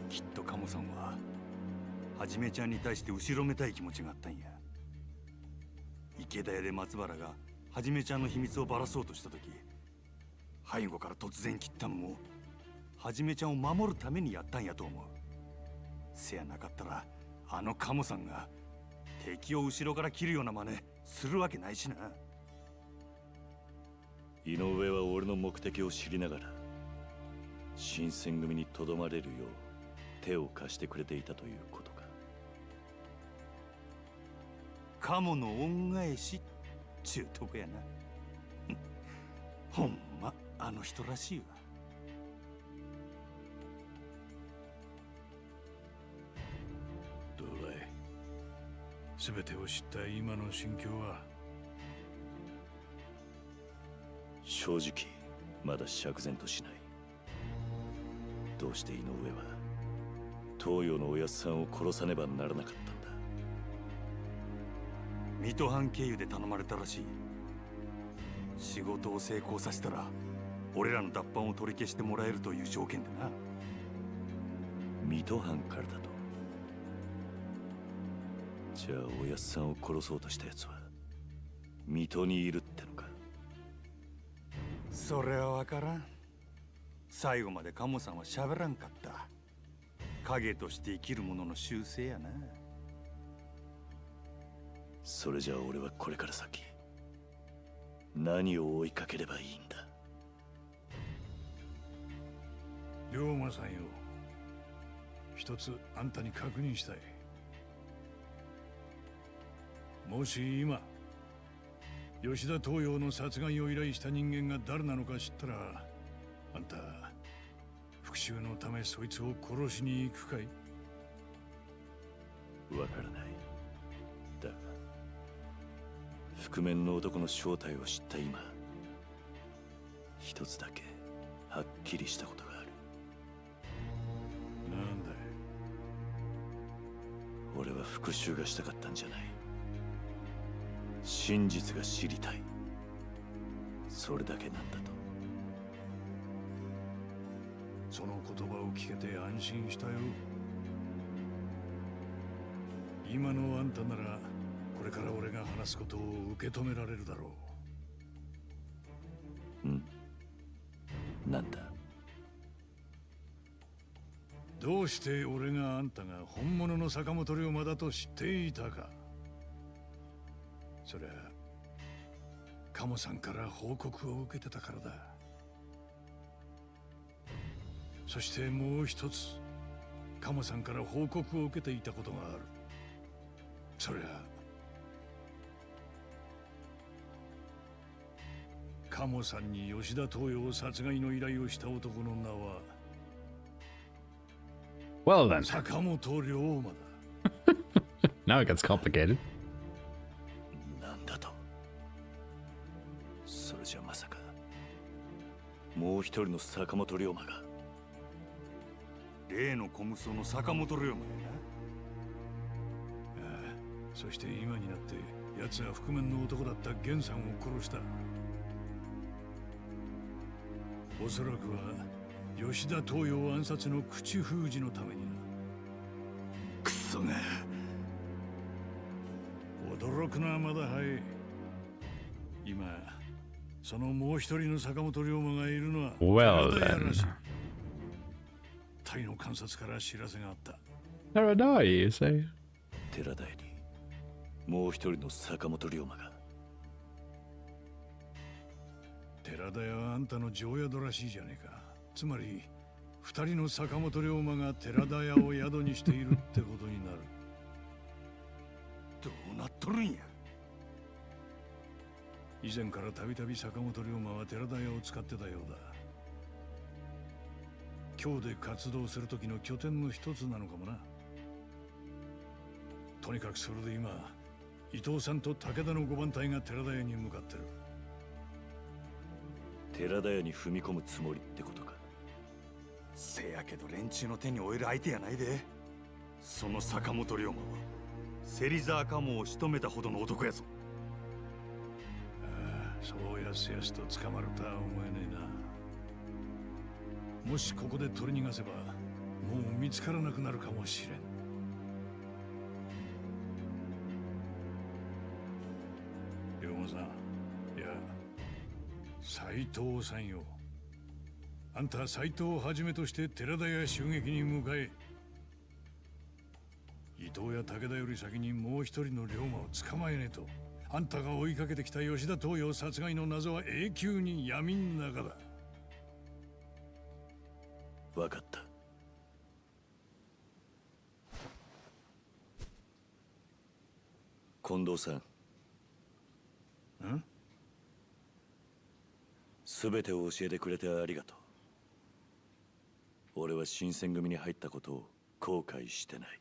きっとカモさんははじめちゃんに対して後ろめたい気持ちがあったんや。池田屋で松原がはじめちゃんの秘密をばらそうとした時、背後から突然切ったのもはじめちゃんを守るためにやったんやと思う。せやなかったらあのカモさんが敵を後ろから切るような真似するわけないしな。
井上は俺の目的を知りながら新選組にとどまれるよう手を貸してくれていたということか。
カモの恩返しっちゅうとこやな。ほんまあの人らしいわ。
どうだい、全てを知った今の心境は。
正直まだ釈然としない。どうして井上は東洋のおやっさんを殺さねばならなかったんだ。
水戸藩経由で頼まれたらしい。仕事を成功させたら俺らの脱藩を取り消してもらえるという条件でな。
水戸藩からだと。じゃあおやっさんを殺そうとしたやつは水戸にいるってのか。
それはわからん。最後までカモさんは喋らんかった。影として生きる者の習性やな。
それじゃあ俺はこれから先何を追いかければいいんだ。
龍馬さんよ、一つあんたに確認したい。もし今吉田東洋の殺害を依頼した人間が誰なのか知ったら、あんた復讐のためそいつを殺しに行くかい？
わからない。だが覆面の男の正体を知った今、一つだけはっきりしたことがある。
なんだい？
俺は復讐がしたかったんじゃない。真実が知りたい。それだけなんだと。
その言葉を聞けて安心したよ。今のあんたならこれから俺が話すことを受け止められるだろ
う。うん。なんだ？
どうして俺があんたが本物の坂本龍馬だと知っていたか。そりゃカモさんから報告を受けてたからだ。そしてもう一つカモさんから報告を受けていたことがある。そりゃカモさんに吉田東洋殺害の依頼をした男の名は
Well then.
坂本龍馬だ。
Now it gets complicated.
なんだと。それじゃまさかもう一人の坂本龍馬が。
例の小無双の坂本龍馬やな。
そして今になって奴は覆面の男だった源さんを殺した。おそらくは吉田東洋暗殺の口封じのためにな。
クソが。
驚くのはまだ早い。今そのもう一人の坂本龍馬がいるのは
Well
寺田屋らしい。
then.
タイの観察から知らせがあった。
Paradise, you say?
寺田屋にもう一人の坂本龍馬が。
寺田屋はあんたの定宿らしいじゃねえか。つまり二人の坂本龍馬が寺田屋を宿にしているってことになる。
どうなっとるんや。
以前からたびたび坂本龍馬は寺田屋を使ってたようだ。京で活動する時の拠点の一つなのかもな。とにかくそれで今、伊藤さんと武田の5番隊が寺田屋に向かってる。
寺田屋に踏み込むつもりってことか。
せやけど連中の手に負える相手やないで。その坂本龍馬は芹沢家紋を仕留めたほどの男やぞ。
ああ、そうやすやすと捕まるとは思えねえな。もしここで取り逃がせば、もう見つからなくなるかもしれん。龍馬さん、いや、斎藤さんよ。あんたは斎藤をはじめとして寺田屋襲撃に向かえ。伊藤や武田より先にもう一人の龍馬を捕まえねえと、あんたが追いかけてきた吉田東洋殺害の謎は永久に闇の中だ。
分かった。近藤さん。すべてを教えてくれてありがとう。俺は新選組に入ったことを後悔してない。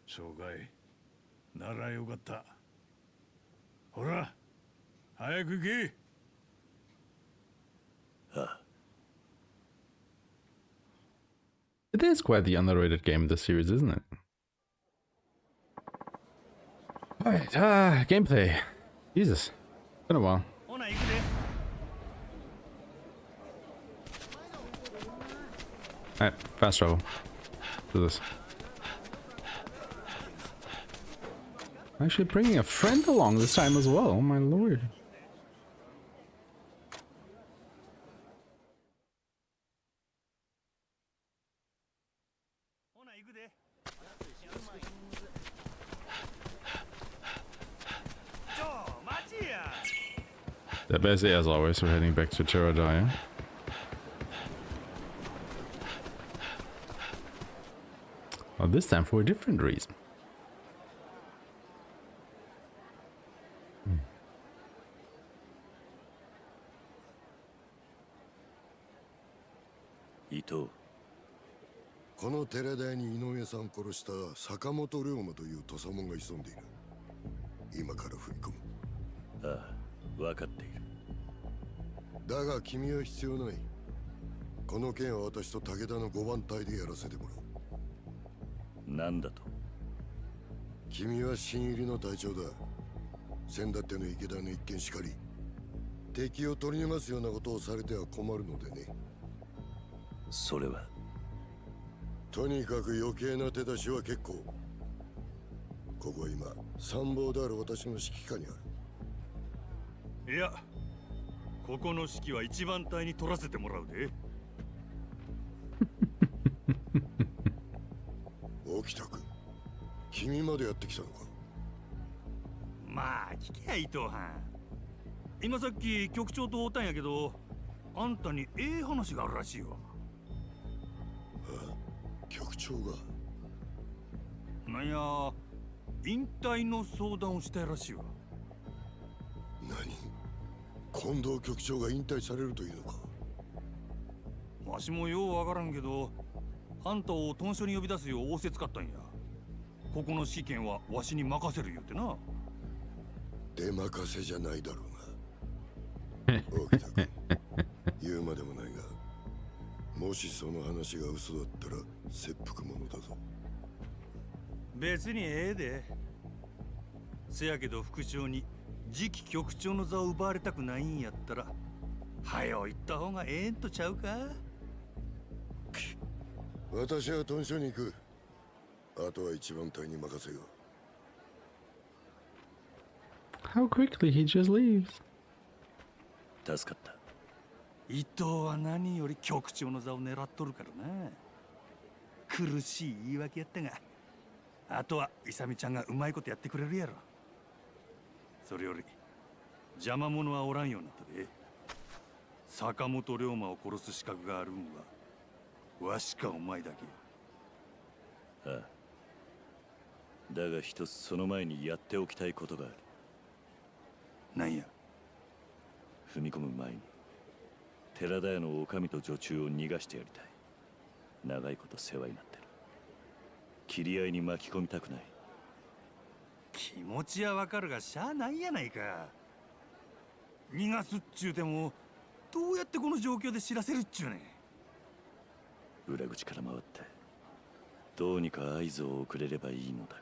そうかい。ならよかった。ほら、早く行け。
ああ。
It is quite the underrated game, this series, isn't it? Alright, gameplay. Jesus. Been a while. Alright, fast travel. Do this. Actually bringing a friend along this time as well, oh my lord. The best as always, we're heading back to Terradaya. Well, this time for a different reason.
Ito. この寺田に井上さんを殺した坂本龍馬という土佐者が潜んでいる。今から踏み込む。
ああ、分かっている。
だが君は必要ない。この件は私と武田の5番隊でやらせてもらう。
なんだと？
君は新入りの隊長だ。先だっての池田の一件しかり、敵を取り逃がすようなことをされては困るのでね。
それは。
とにかく余計な手出しは結構。ここは今参謀である私の指揮下にある。
いや、ここの指揮は一番隊に取らせてもらうで。
沖田君、君までやってきたのか。
まあ聞けや伊藤藩。今さっき局長と会ったんやけど、あんたにええ話があるらしいわ。
局長が。
なんや、引退の相談をしたいらしいわ。
何？近藤局長が引退されるというのか。
わしもようわからんけど、あんたを屯所に呼び出すよう仰せつかったんや。ここの指揮権はわしに任せる言うてな。
出任せじゃないだろうな。沖田君、言うまでもないが、もしその話が嘘だったら切腹者だぞ。
別にええで。せやけど副長に次期局長の座を奪われたくないんやったら、はよ行った方がええんとちゃうか。
私は屯所に行く。あとは一番隊に任せよう。
How quickly he just leaves.
助かった。
伊藤は何より局長の座を狙っとるからな。苦しい言い訳やったが、あとは勇ちゃんがうまいことやってくれるやろ。それより邪魔者はおらんようになったで。坂本龍馬を殺す資格があるんはわしかお前だけや。
ああ。だが一つその前にやっておきたいことがある。
なんや？
踏み込む前に寺田屋の女将と女中を逃がしてやりたい。長いこと世話になってる。切り合いに巻き込みたくない。
気持ちはわかるがしゃあないやないか。逃がすっちゅうてもどうやってこの状況で知らせるっちゅうねん。
裏口から回ってどうにか合図を送れればいいのだ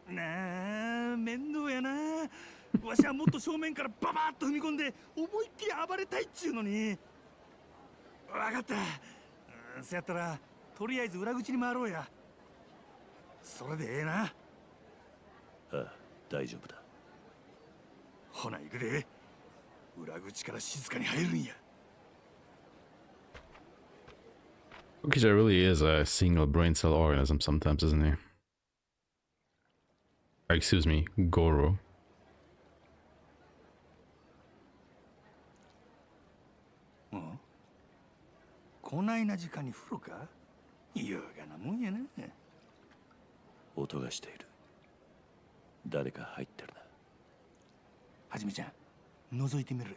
が。
なあ、面倒やな。わしはもっと正面からババッと踏み込んで思いっきり暴れたいっちゅうのに。わかった。そやったらとりあえず裏口に回ろうや。それでええな。
ああ、大丈夫だ。
ほな行くで。裏口から静かに入るんや。
Okija really is a single brain cell organism sometimes, isn't he? Excuse me, Goro.
こないな時間に風呂か。優雅なもんやな。
音がしている。誰か入ってるな。
はじめちゃん、覗いてみる。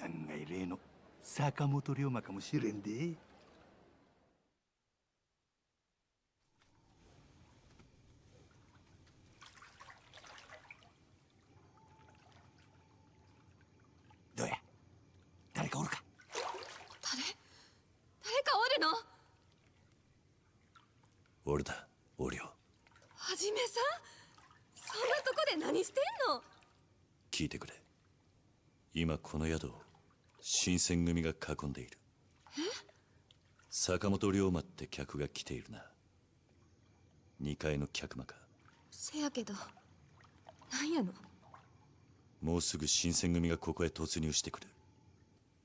案外例の坂本龍馬かもしれんで。どうや、誰かおるか。
誰かおるの？
俺だ、オリオ。
はじめさん、そんなとこで何してんの？
聞いてくれ。今この宿を新選組が囲んでいる。坂本龍馬って客が来ているな。2階の客間か。
せやけど、なんやの？
もうすぐ新選組がここへ突入してくる。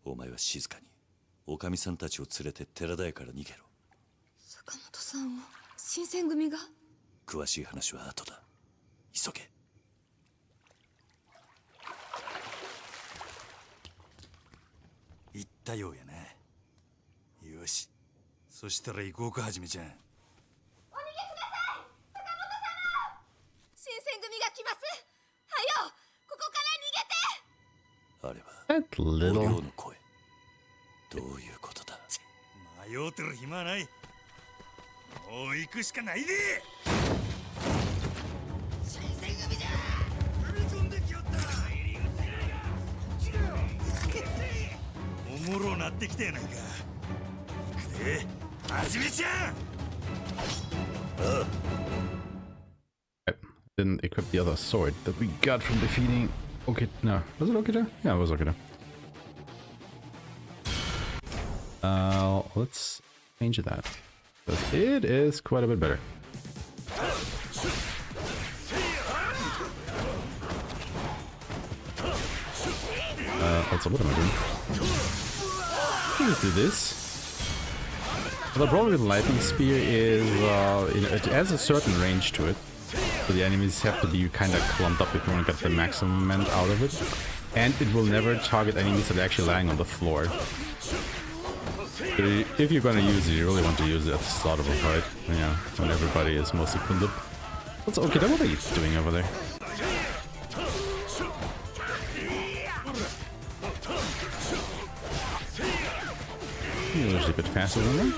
お前は静かにおかみさんたちを連れて寺田屋から逃げろ。
坂本さんを新選組が？
詳しい話は後だ。急げ。
言ったようやな。よし、そしたら行こうか、はじめちゃん。
お逃げください、坂本様。新選組が来ます。はよ、ここから逃げて。
あれは
That little
お龍の声。どういうことだ。
迷うてる暇はない。もう行くしかないで。
新選組じゃ。
踏み込んできよった。入り口やないか。こっちだよ。おもろなってきたやないか。行くで、はじめちゃん。
Didn't equip the other sword that we got from defeating. Okay, no, was it Okita? Yeah, it was Okita. Let's change that. Because it is quite a bit better. Also, what am I doing? Let's do this. The problem with Lightning Spear is it has a certain range to it. So the enemies have to be kind of clumped up if you want to get the maximum amount out of it. And it will never target enemies that are actually lying on the floor. So if you're going to use it, you really want to use it at the start of a fight. Yeah, when everybody is mostly cleaned up. What's okay? What are you doing over there? You're usually a bit faster than them.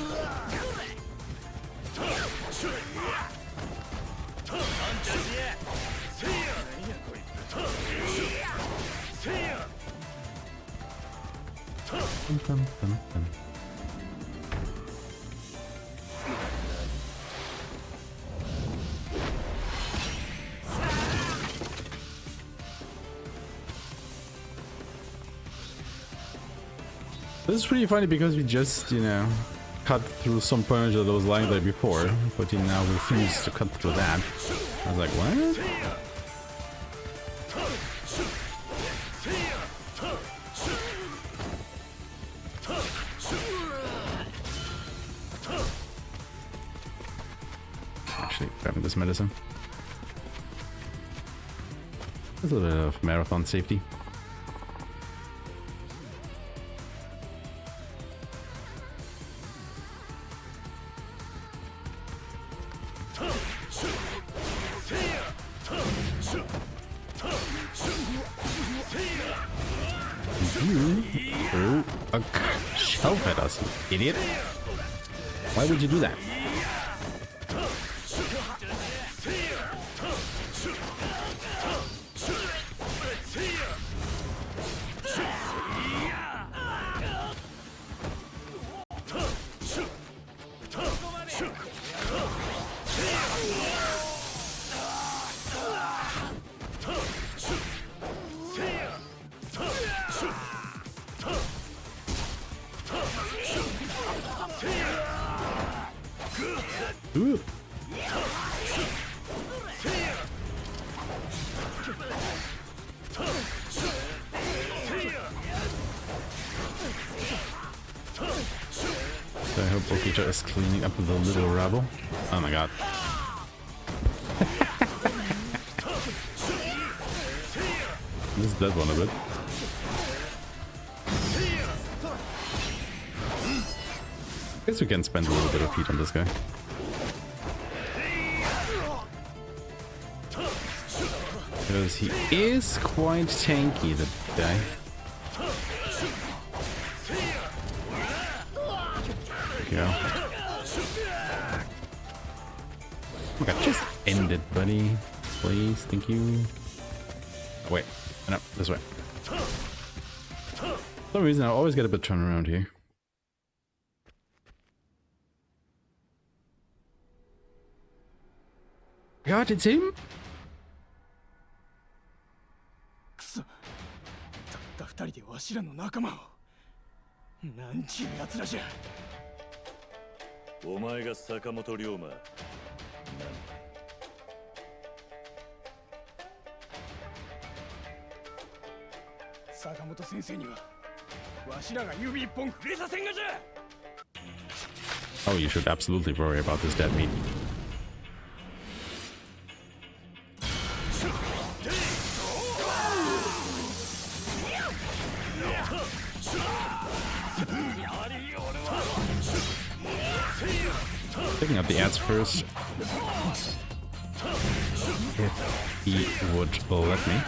This is pretty funny because we just, you know, cut through some furniture that was lying there before, but he now refused to cut through that. I was like, what? Actually, grabbing this medicine. There's a little bit of marathon safety. a shelf at us, you idiot. Why would you do that? Ooh. So I hope Okita is cleaning up the little rubble. Oh my god. This is that one a bit. Guess we can spend a little bit of heat on this guy. Because he is quite tanky, that guy. There you go. Oh my god, just end it, buddy. Please, thank you. Oh, wait. No, this way. For some reason, I always get a bit turned around here. God, it's him?
たった二人でわしらの仲間を。なんちゅう奴らじゃ。
お前が坂本龍馬。
坂本先生にはわしらが指一本触れさせんがじゃ。
Oh, you should absolutely worry about this dead meat. Picking up the ads first. If he would let me.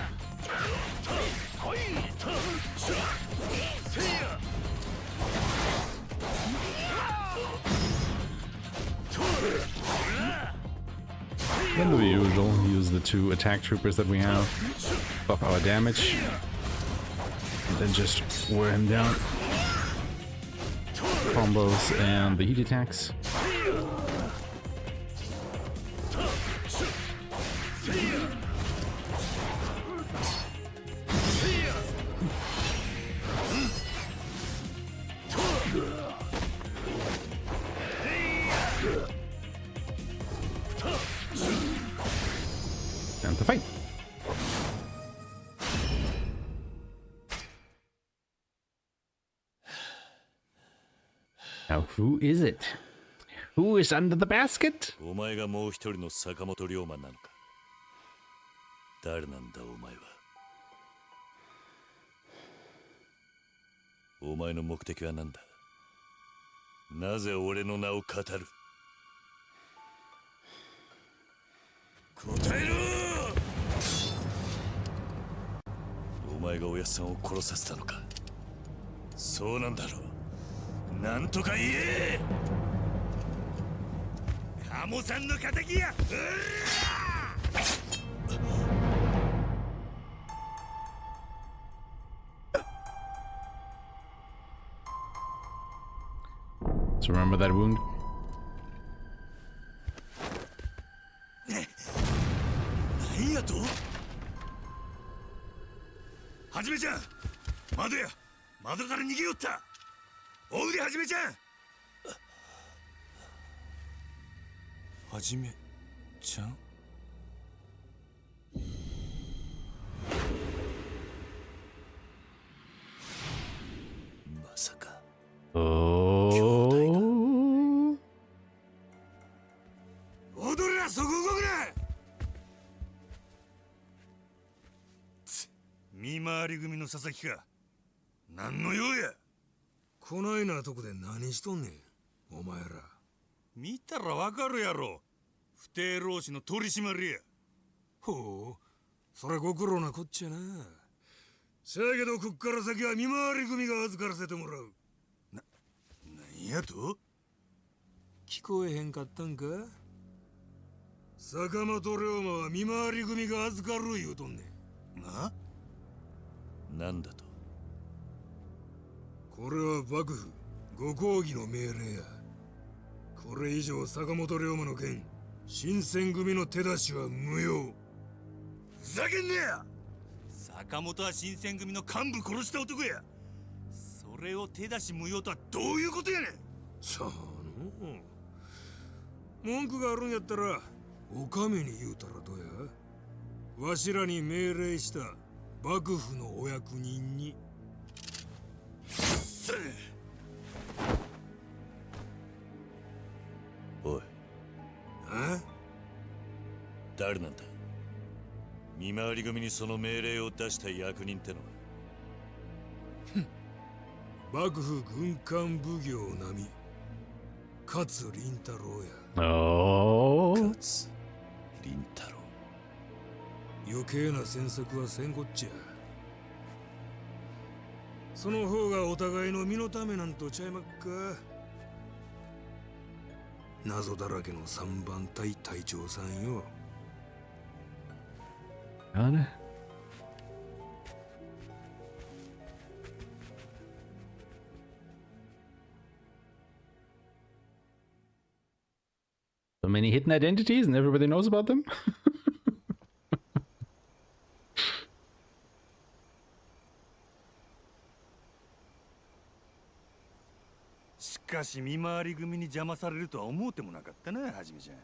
Then the usual, use the 2 attack troopers that we have, buff our damage, and then just wear him down. Combos and the heat attacks. And the fight. Now, who is it? Who is under the basket?
お前がもう一人の坂本龍馬なのか。誰なんだお前は。お前の目的は何だ。なぜ俺の名を語る。答えろ。お前がおやっさんを殺させたのか。そうなんだろう。なんとか言え。鴨さんの敵や。
So remember that wound?
何やと？はじめちゃん、窓や、窓から逃げよった。おうではじめちゃん。はじめちゃん。まさか。
Oh.
踊るな、そこ動くな。見回り組の佐々木か。何の用や。
こないなとこで何しとんねん、お前ら。
見たらわかるやろ。不定労使の取り締まりや。
ほう、それご苦労なこっちゃな。せやけどこっから先は見回り組が預からせてもらう。なんやと？聞こえへんかったんか？坂本龍馬は見回り組が預かる言うとんねん。
なんだと？
これは幕府ご公儀の命令や。これ以上坂本龍馬の件、新選組の手出しは無用。ふざけんねや！
坂本は新選組の幹部殺した男や。それを手出し無用とはどういうことやねん。
さあの文句があるんやったらお上に言うたらどうや。わしらに命令した幕府のお役人に。
おい。誰なんだ？見回り組にその命令を出した役人ってのは。
幕府軍艦奉行並み勝麟太郎や。
勝
麟太郎。
余計な詮索はせんこっちゃ。その方がお互いの身のためなんとちゃいまっか。謎だらけの三番隊隊長さんよ。
あれSo many hidden identities and everybody knows about them?
しかし見回り組に邪魔されるとは思うてもなかったな、はじめちゃん。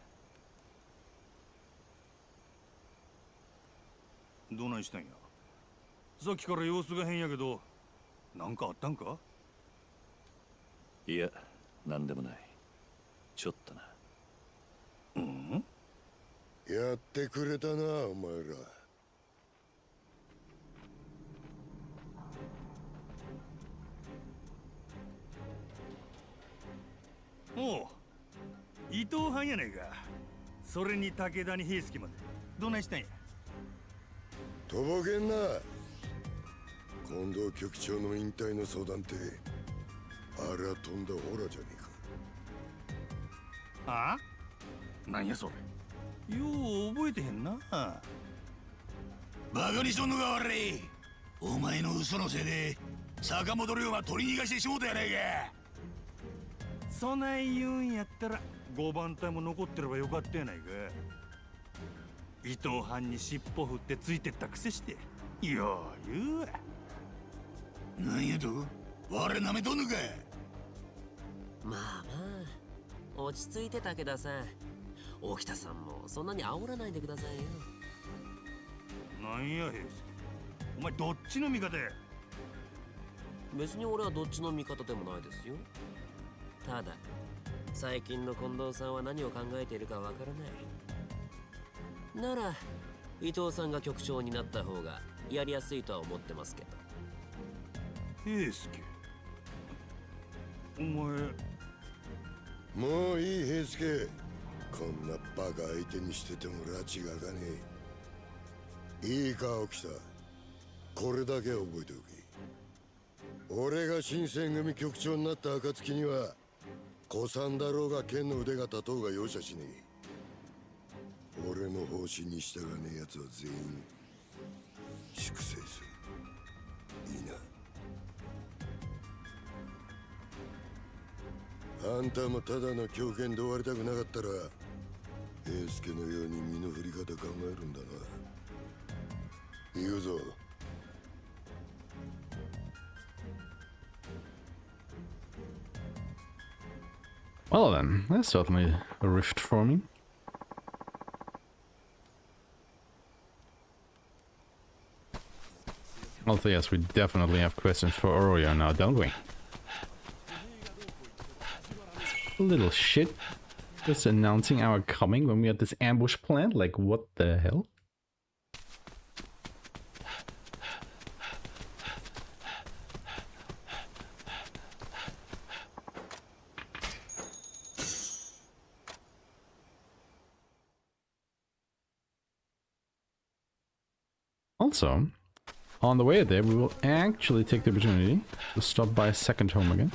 どないしたんや？さっきから様子が変やけど、なんかあったんか？
いや、なんでもない。ちょっとな。
やってくれたな、お前ら。
おう、伊藤藩やねえか。それに武田に平助までどないしたんや？
とぼけんな。近藤局長の引退の相談ってあれはとんだホラじゃねえか。
あ？なんやそれ。よう覚えてへんな。
バカにしとんのが悪い。お前の嘘のせいで坂本龍馬取り逃がしてしもうたやないか。
そない言うんやったら5番隊も残ってればよかったやないか。伊藤藩に尻尾振ってついてったくせしてよう言うわ。
なんやと？我なめとんのか。
まあまあ落ち着いて武田さん。沖田さんもそんなに煽らないでくださいよ。
なんや平助、お前どっちの味方や？
別に俺はどっちの味方でもないですよ。ただ最近の近藤さんは何を考えているかわからない。なら伊藤さんが局長になった方がやりやすいとは思ってますけど。
平助、お前
もういい平助。こんなバカ相手にしてても拉致が開かねえ。いいか沖田、これだけは覚えておけ。俺が新選組局長になった暁には古参だろうが剣の腕が立とうが容赦しねえ。俺の方針に従わねえ奴は全員粛清する。いいな。あんたもただの狂犬で終わりたくなかったら平助のように身の振り方考えるんだな。行くぞ。
Well then, that's certainly a rift forming. Also, yes, we definitely have questions for Oroya now, don't we? Little shit. Just announcing our coming when we had this ambush planned? Like, what the hell? Also, On the way there, we will actually take the opportunity to stop by a second home again.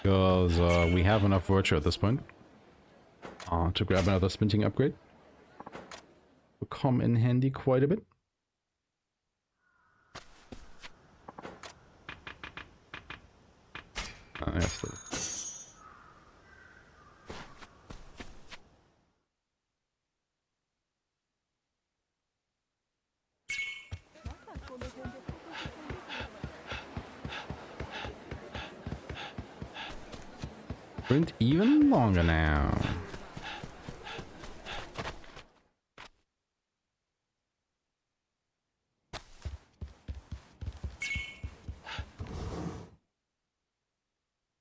Because we have enough virtue at this point. To grab another sprinting upgrade. Will come in handy quite a bit. Yes, sprint even longer now.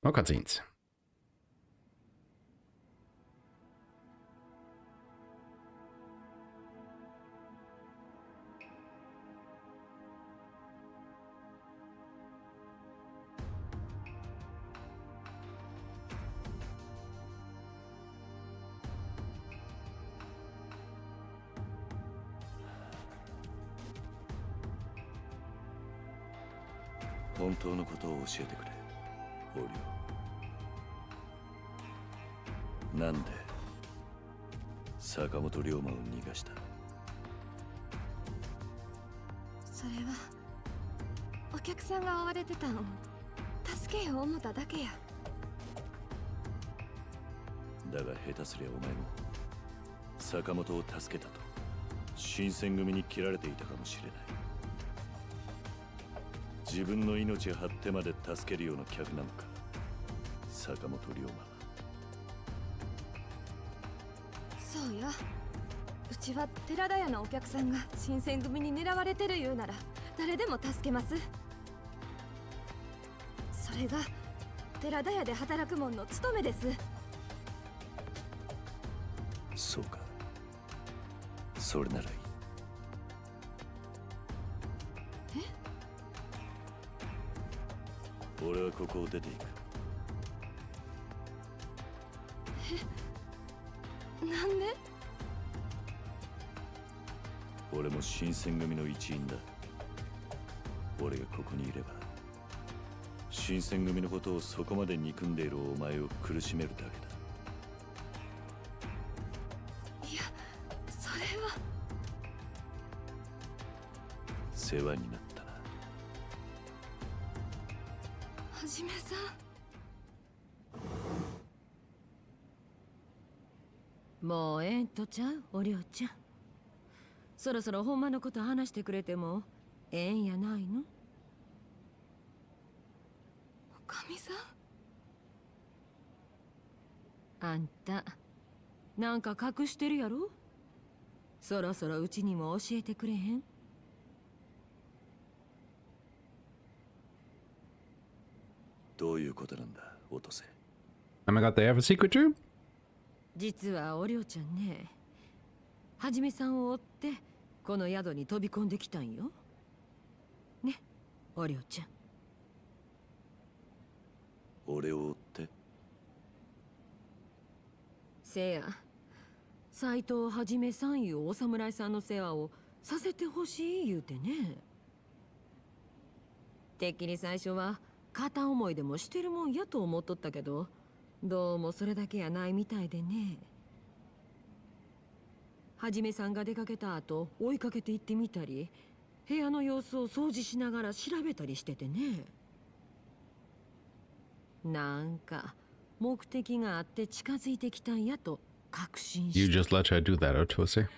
No cutscenes.
本当のことを教えてくれ、オリオ。なんで坂本龍馬を逃がした？
それはお客さんが追われてたのを助けよう思っただけや。
だが下手すりゃお前も坂本を助けたと新選組に切られていたかもしれない。自分の命を張ってまで助けるような客なのか、坂本龍馬は。
そうよ。うちは寺田屋のお客さんが新選組に狙われてる言うなら誰でも助けます。それが寺田屋で働く者の務めです。
そうか、それならいい。俺はここを出ていく。
なんで？
俺も新選組の一員だ。俺がここにいれば新選組のことをそこまで憎んでいるお前を苦しめるだけだ。
いや、それは。
世話になった。
はじめさ
ん。もうええんとちゃう、おりょうちゃん。そろそろほんまのこと話してくれてもええんやないの？
おかみさ
ん。あんたなんか隠してるやろ？そろそろうちにも教えてくれへん？
どういうことなんだ、オトセ。
Am I got the have a secret too?
実はおりょうちゃんね、はじめさんを追ってこの宿に飛び込んできたんよ。ね、おりょうちゃん。
俺を追って？
せや、斎藤はじめさんいうお侍さんの世話をさせてほしい言うてね。てっきり最初は片思いでもしてるもんやと思っとったけど、どうもそれだけやないみたいでね。はじめさんが出かけた後追いかけて行ってみたり、部屋の様子を掃除しながら調べたりしててね。なんか目的があって近づいてきたんやと確信して。
You just let her do that, Otose.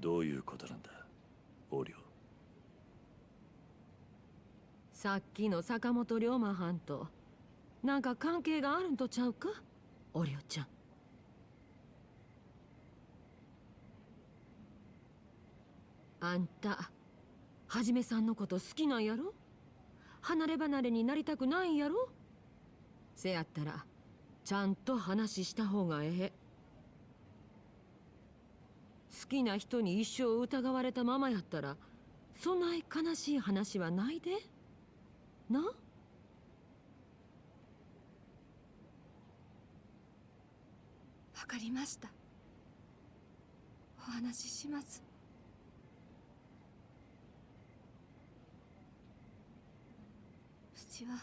どういうことなんだ、オリオ。
さっきの坂本龍馬藩となんか関係があるんとちゃうか、おりょうちゃん。あんたはじめさんのこと好きなんやろ？離れ離れになりたくないんやろ？せやったらちゃんと話した方がええ。好きな人に一生疑われたままやったらそんな悲しい話はないでな。わ
かりました。お話しします。うちは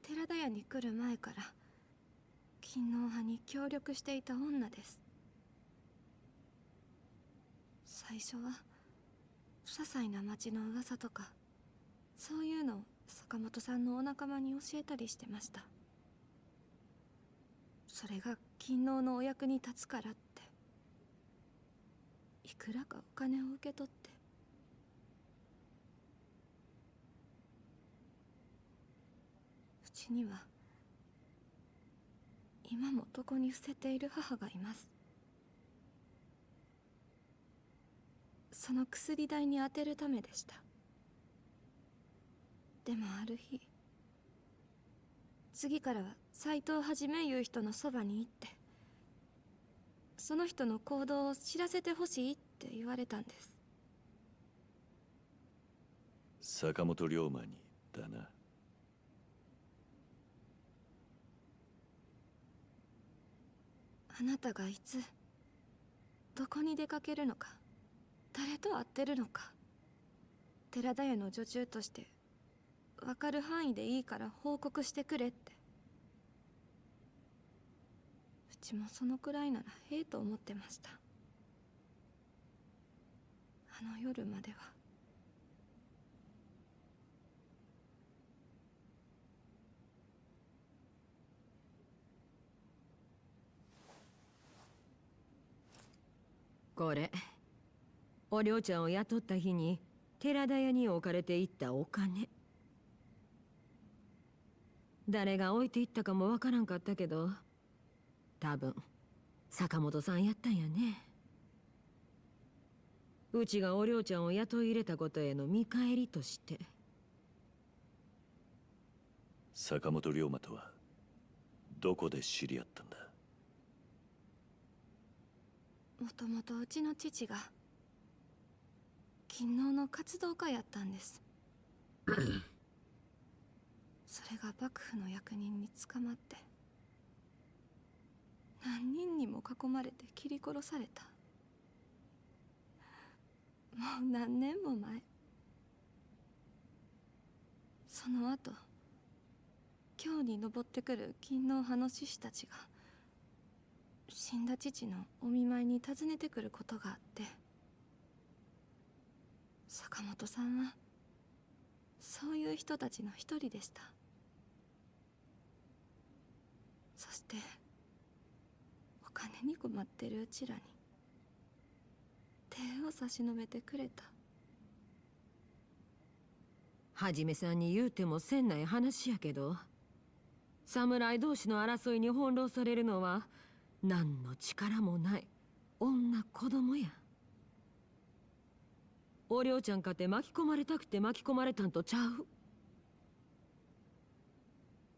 寺田屋に来る前から勤皇派に協力していた女です。最初は些細な町の噂とかそういうのを坂本さんのお仲間に教えたりしてました。それが勤皇のお役に立つからっていくらかお金を受け取って、うちには今も床に伏せている母がいます。その薬代に充てるためでした。でもある日、次からは斎藤はじめいう人のそばに行ってその人の行動を知らせてほしいって言われたんです。
坂本龍馬にだな。
あなたがいつどこに出かけるのか、誰と会ってるのか、寺田屋の女中として分かる範囲でいいから報告してくれって。うちもそのくらいならええと思ってました。あの夜までは。
これお涼ちゃんを雇った日に寺田屋に置かれていったお金。誰が置いていったかもわからんかったけど、多分坂本さんやったんやね。うちがお涼ちゃんを雇い入れたことへの見返りとして。
坂本龍馬とはどこで知り合ったんだ？
もともとうちの父が勤皇の活動家やったんです。それが幕府の役人に捕まって何人にも囲まれて切り殺された。もう何年も前。その後京に登ってくる勤皇派の志士たちが死んだ父のお見舞いに訪ねてくることがあって、坂本さんはそういう人たちの一人でした。そしてお金に困ってるうちらに手を差し伸べてくれた。
はじめさんに言うてもせんない話やけど、侍同士の争いに翻弄されるのは何の力もない女子供や。お涼ちゃんかて巻き込まれたくて巻き込まれたんとちゃう。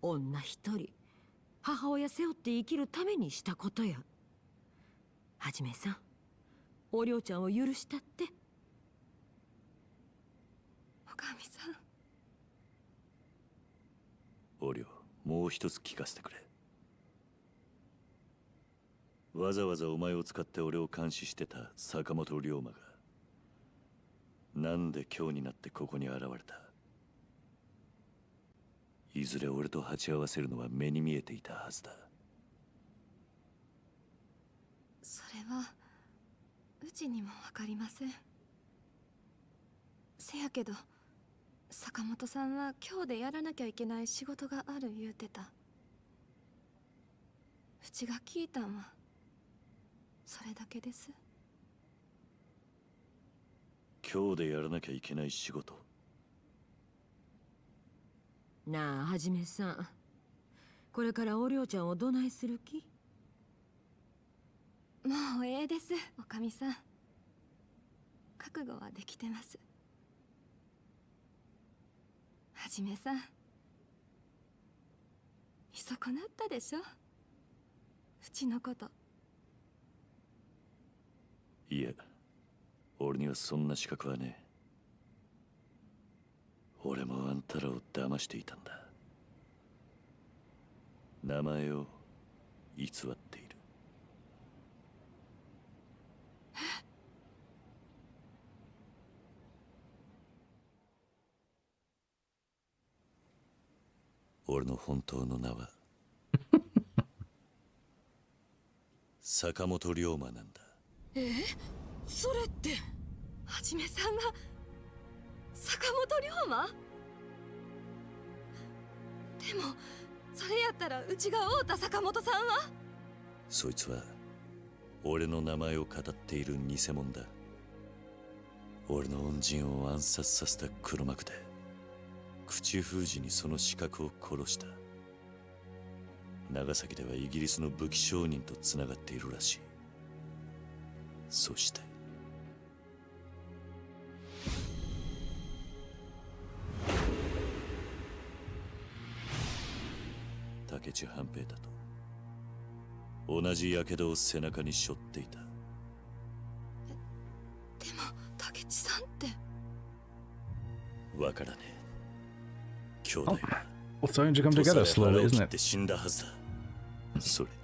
女一人母親背負って生きるためにしたことや。はじめさん、お涼ちゃんを許したって。
おかみさん。
お涼、もう一つ聞かせてくれ。わざわざお前を使って俺を監視してた坂本龍馬がなんで今日になってここに現れた？いずれ俺と鉢合わせるのは目に見えていたはずだ。
それはうちにも分かりません。せやけど坂本さんは今日でやらなきゃいけない仕事がある言うてた。うちが聞いたんはそれだけです。
今日でやらなきゃいけない仕事？
なあ、はじめさん、これからお涼ちゃんをどないする気？
もうええです、おかみさん。覚悟はできてます。はじめさん、見損なったでしょ、うちのこと。
いや、俺にはそんな資格はねえ。俺もあんたらを騙していたんだ。名前を偽っている。
俺の本当の名は坂本龍馬なんだ。
それってはじめさんが坂本龍馬？でもそれやったらうちが会うた坂本さんは？
そいつは俺の名前を語っている偽物だ。俺の恩人を暗殺させた黒幕で口封じにその資格を殺した。長崎ではイギリスの武器商人とつながっているらしい。そして竹地半平太と同じ火傷を背中に背負っていた。
でも竹地さんって
わからねえ。兄弟は
It's starting to come together slowly, isn't
土佐で腹を切っ
it?
て死んだはずだ。それに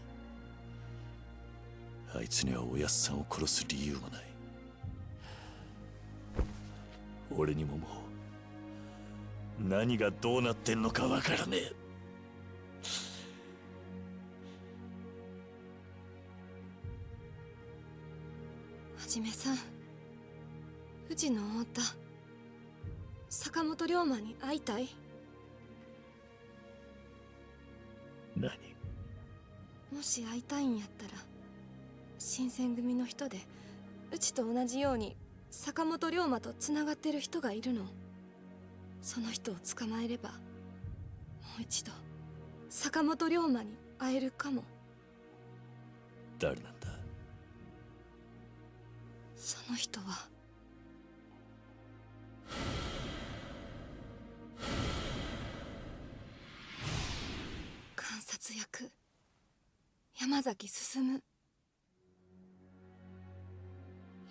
あいつにはおやっさんを殺す理由もない。俺にももう何がどうなってんのかわからねえ。
はじめさん、うちの太田坂本龍馬に会いたい。
何？
もし会いたいんやったら新選組の人でうちと同じように坂本龍馬とつながってる人がいるの。その人を捕まえればもう一度坂本龍馬に会えるかも。
誰なんだ？
その人は観察役山崎進。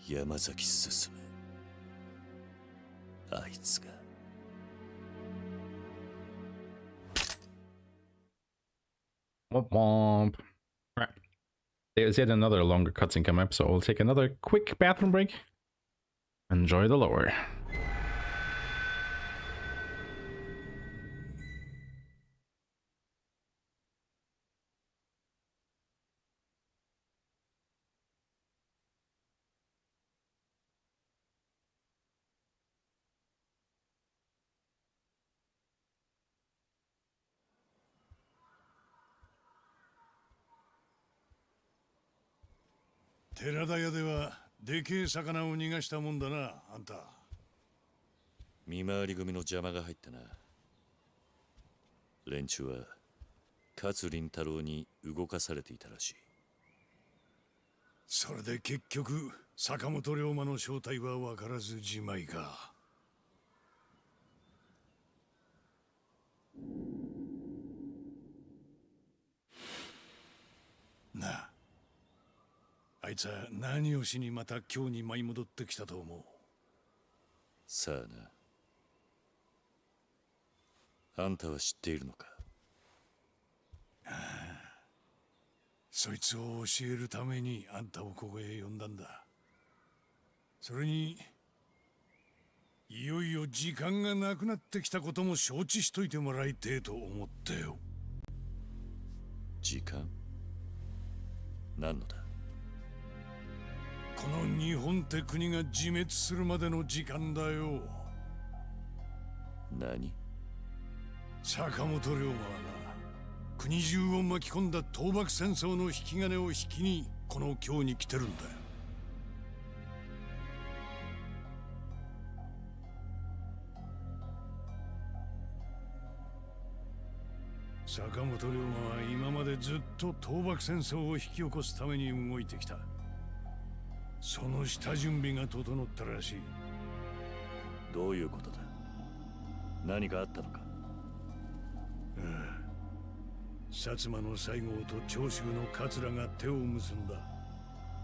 山崎進。あいつが。
Womp womp. Alright. There's yet another longer cutscene coming up, so we'll take another quick bathroom break. Enjoy the lore.
「寺田屋ではでけえ魚を逃がしたもんだな、あんた。
見回り組の邪魔が入ったな。連中は勝林太郎に動かされていたらしい。
それで結局坂本龍馬の正体は分からずじまいか。なあ、あいつは何をしにまた今日に舞い戻ってきたと思う？
さあな。あんたは知っているのか？
そいつを教えるためにあんたをここへ呼んだんだ。それにいよいよ時間がなくなってきたことも承知しといてもらいてえと思ってよ。
時間？何のだ？
この日本って国が自滅するまでの時間だよ。
何？
坂本龍馬はな、国中を巻き込んだ倒幕戦争の引き金を引きにこの今日に来てるんだよ。坂本龍馬は今までずっと倒幕戦争を引き起こすために動いてきた。その下準備が整ったらしい。
どういうことだ？何かあったのか？
薩摩の西郷と長州の桂が手を結んだ。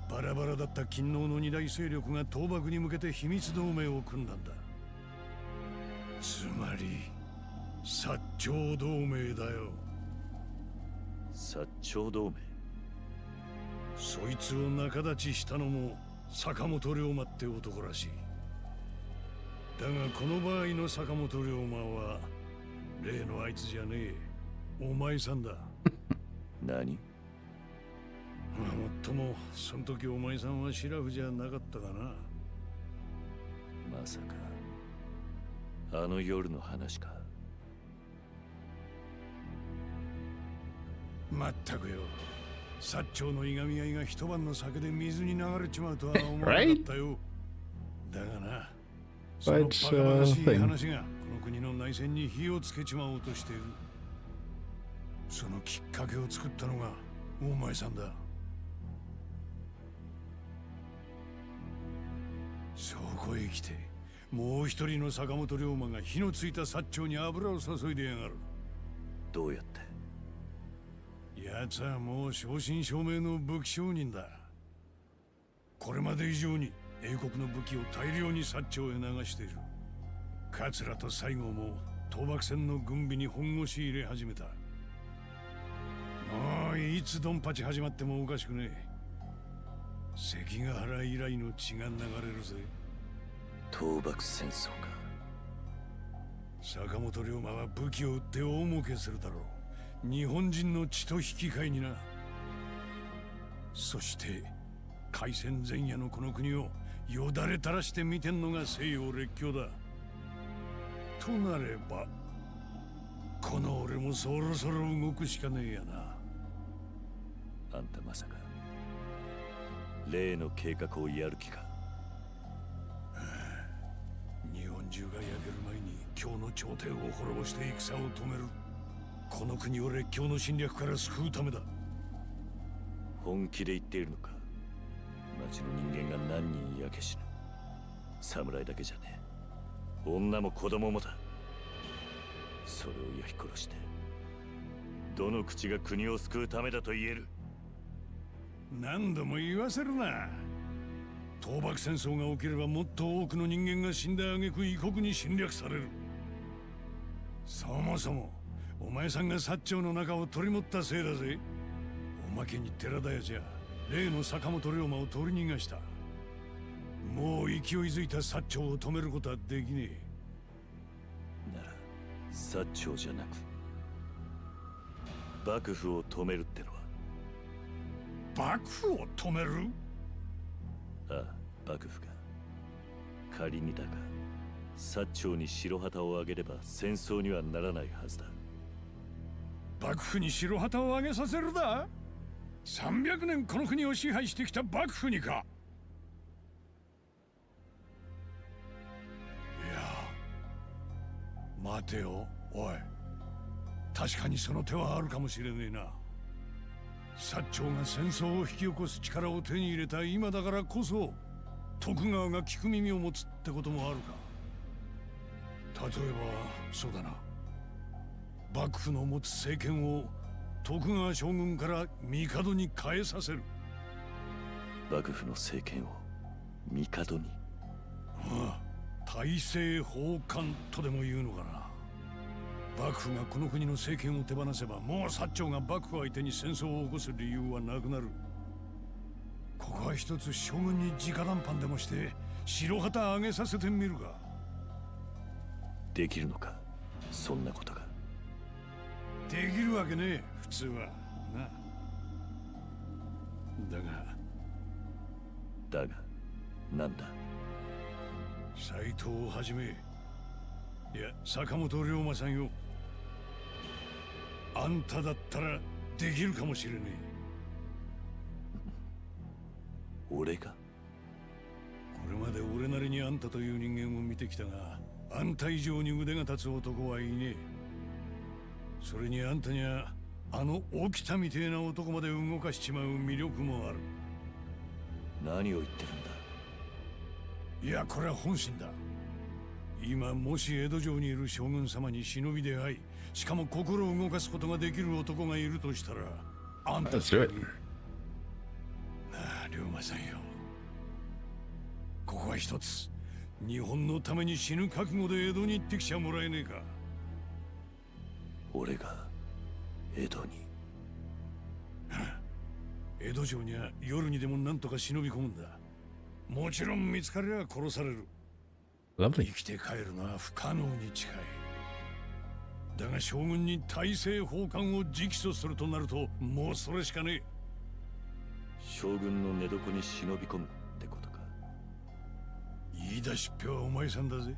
バラバラだった勤王の二大勢力が倒幕に向けて秘密同盟を組んだんだ。つまり薩長同盟だよ。
薩長同盟？
そいつを仲立ちしたのも坂本龍馬って男らしい。だがこの場合の坂本龍馬は例のあいつじゃねえ。お前さんだ。
何？
もっともその時お前さんはシラフじゃなかったかな。
まさかあの夜の話か。
まったくよ、薩長のいがみ合いが一晩の酒で水に流れちまうとは思わなかったよ。だがな、そのバカバカしい話がこの国の内戦に火をつけちまおうとしている。そのきっかけを作ったのがお前さんだ。そこへ来てもう一人の坂本龍馬が火のついた薩長に油を注いでやがる。
どうやって？
奴はもう正真正銘の武器商人だ。これまで以上に英国の武器を大量に薩長へ流している。桂と西郷も倒幕戦の軍備に本腰入れ始めた。もういつドンパチ始まってもおかしくねえ。関ヶ原以来の血が流れるぜ。
倒幕戦争か。
坂本龍馬は武器を売って大儲けするだろう。日本人の血と引き換えにな。そして開戦前夜のこの国をよだれ垂らして見てんのが西洋列強だ。となればこの俺もそろそろ動くしかねえやな。
あんたまさか例の計画をやる気か？
日本中が焼ける前に今日の朝廷を滅ぼして戦を止める。この国を列強の侵略から救うためだ。
本気で言っているのか？町の人間が何人焼け死ぬ。侍だけじゃねえ、女も子供もだ。それを焼き殺してどの口が国を救うためだと言える？
何度も言わせるな。倒幕戦争が起きればもっと多くの人間が死んだ挙句異国に侵略される。そもそもお前さんが薩長の中を取り持ったせいだぜ。おまけに寺田屋じゃ例の坂本龍馬を取り逃がした。もう勢いづいた薩長を止めることはできね
え。なら薩長じゃなく幕府を止めるってのは？
幕府を止める？
ああ、幕府が。仮にだが薩長に白旗を上げれば戦争にはならないはずだ。
幕府に白旗を上げさせるだ？300年この国を支配してきた幕府にか？いや、待てよ、おい。確かにその手はあるかもしれねえな。薩長が戦争を引き起こす力を手に入れた今だからこそ徳川が聞く耳を持つってこともあるか。例えばそうだな、幕府の持つ政権を徳川将軍から帝に変えさせる。
幕府の政権を帝に？
ああ、大政奉還とでも言うのかな。幕府がこの国の政権を手放せばもう薩長が幕府相手に戦争を起こす理由はなくなる。ここは一つ将軍に直談判でもして白旗上げさせてみるか。
できるのか、そんなことが？
できるわけねえ、普通はな。
だがなんだ？
斎藤をはじめ、いや坂本龍馬さんよ、あんただったらできるかもしれねえ。
俺が？
これまで俺なりにあんたという人間を見てきたが、あんた以上に腕が立つ男はいねえ。それにあんたにはあの沖田みてえな男まで動かしちまう魅力もある。
何を言ってるんだ？
いや、これは本心だ。今もし江戸城にいる将軍様に忍びで会い、しかも心を動かすことができる男がいるとしたら、あんたそれに。なあ龍馬さんよ、ここは一つ日本のために死ぬ覚悟で江戸に行ってきちゃもらえねえか。
俺が江戸に？
江戸城には夜にでも何とか忍び込むんだ。もちろん見つかりゃ殺される。生きて帰るのは不可能に近い。だが将軍に大政奉還を直訴するとなると、もうそれしかねえ。
将軍の寝床に忍び込むってことか。
言い出しっぺはお前さんだぜ。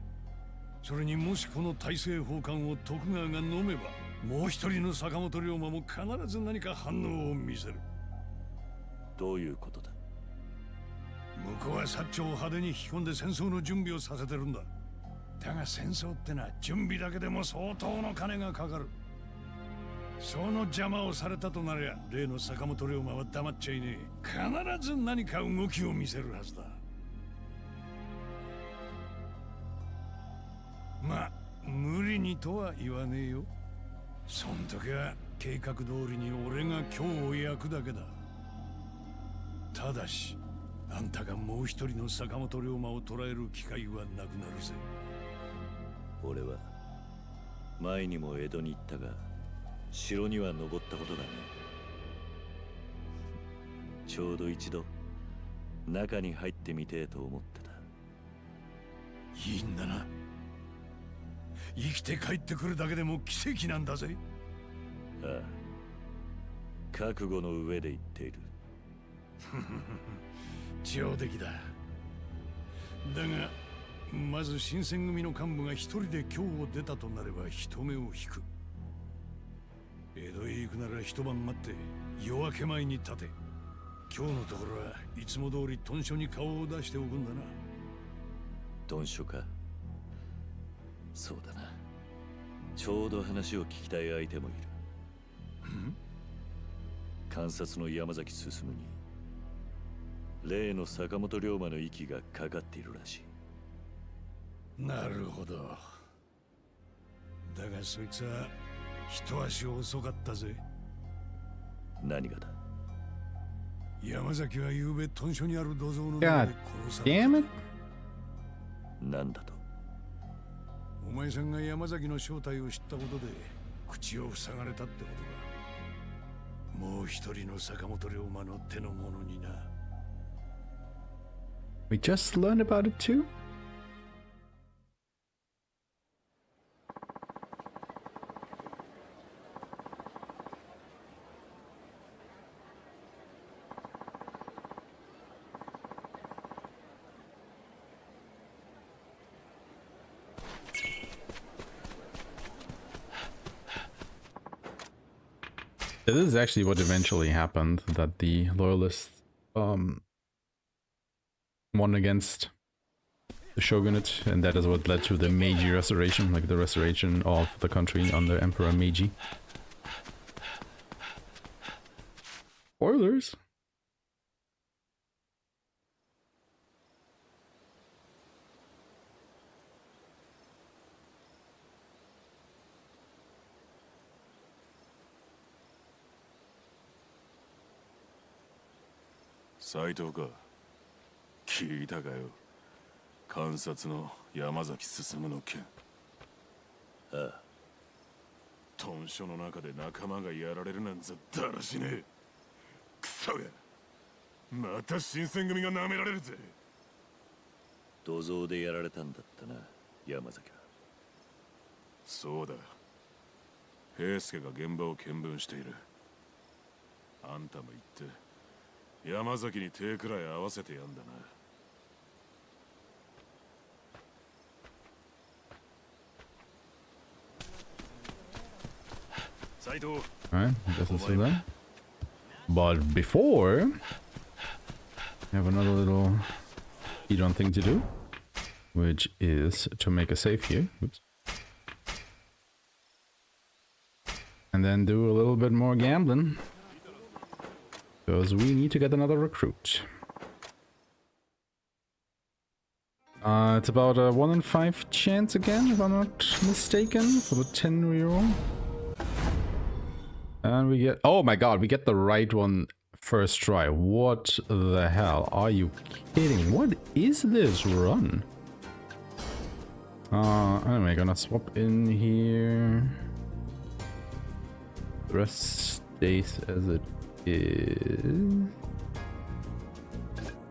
それにもしこの大政奉還を徳川が飲めば、もう一人の坂本龍馬も必ず何か反応を見せる。
どういうことだ。
向こうは薩長を派手に引き込んで戦争の準備をさせてるんだ。だが戦争ってのは準備だけでも相当の金がかかる。その邪魔をされたとなりゃ、例の坂本龍馬は黙っちゃいねえ。必ず何か動きを見せるはずだ。まあ無理にとは言わねえよ。そん時は計画通りに俺が今日を焼くだけだ。ただしあんたがもう一人の坂本龍馬を捕らえる機会はなくなるぜ。
俺は前にも江戸に行ったが、城には登ったことがねえ。ちょうど一度中に入ってみてえと思ってた。
いいんだな。生きて帰ってくるだけでも奇跡なんだぜ。
ああ、覚悟の上で言っている。
上出来だ。だがまず新選組の幹部が一人で京を出たとなれば人目を引く。江戸へ行くなら一晩待って夜明け前に立て。今日のところはいつも通り屯所に顔を出しておくんだな。
屯所か。そうだな。ちょうど話を聞きたい相手もいる。観察の山崎進に例の坂本龍馬の息がかかっているらしい。
なるほど。だがそいつは一足遅かったぜ。
何がだ。
山崎は昨べ屯所にある土蔵の
God
中で殺された。
damn it.
なんだと。
お前さんが山崎の正体を知ったことで口を塞がれたってことか。もう一人の坂本龍馬の手の者にな。
We just learned about it too? This is actually what eventually happened, that the loyalists won against the shogunate, and that is what led to the Meiji restoration, like the restoration of the country under Emperor Meiji. Spoilers.
斎藤か。聞いたかよ。観察の山崎進の件。
ああ。
屯所の中で仲間がやられるなんざだらしねえ。クソが。また新選組が舐められるぜ。
土蔵でやられたんだったな、山崎は。
そうだ。平助が現場を見聞している。あんたも言って。山崎に手くらい合わせてやんだな。
斎藤。Alright, this is for them. But before, I have another little speedrun thing to do, which is to make a save here. Oops. And then do a little bit more gambling. Because we need to get another recruit. It's about a 1 in 5 chance again, if I'm not mistaken, for the 10 reroll. And we get... Oh my god, we get the right one first try. What the hell? Are you kidding? What is this run? Anyway, gonna swap in here. The rest stays as it is.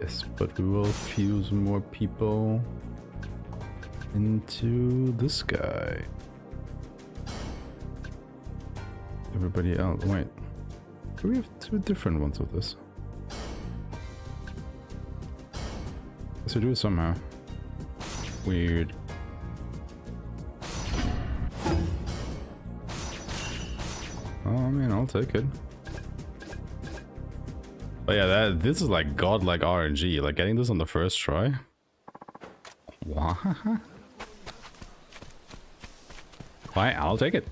Yes, but we will fuse more people into this guy. everybody else. Wait. Do we have two different ones of this? Yes, we do somehow. Weird. Oh man, I'll take it. But yeah, this is like godlike RNG. Like getting this on the first try. What? Fine, I'll take it.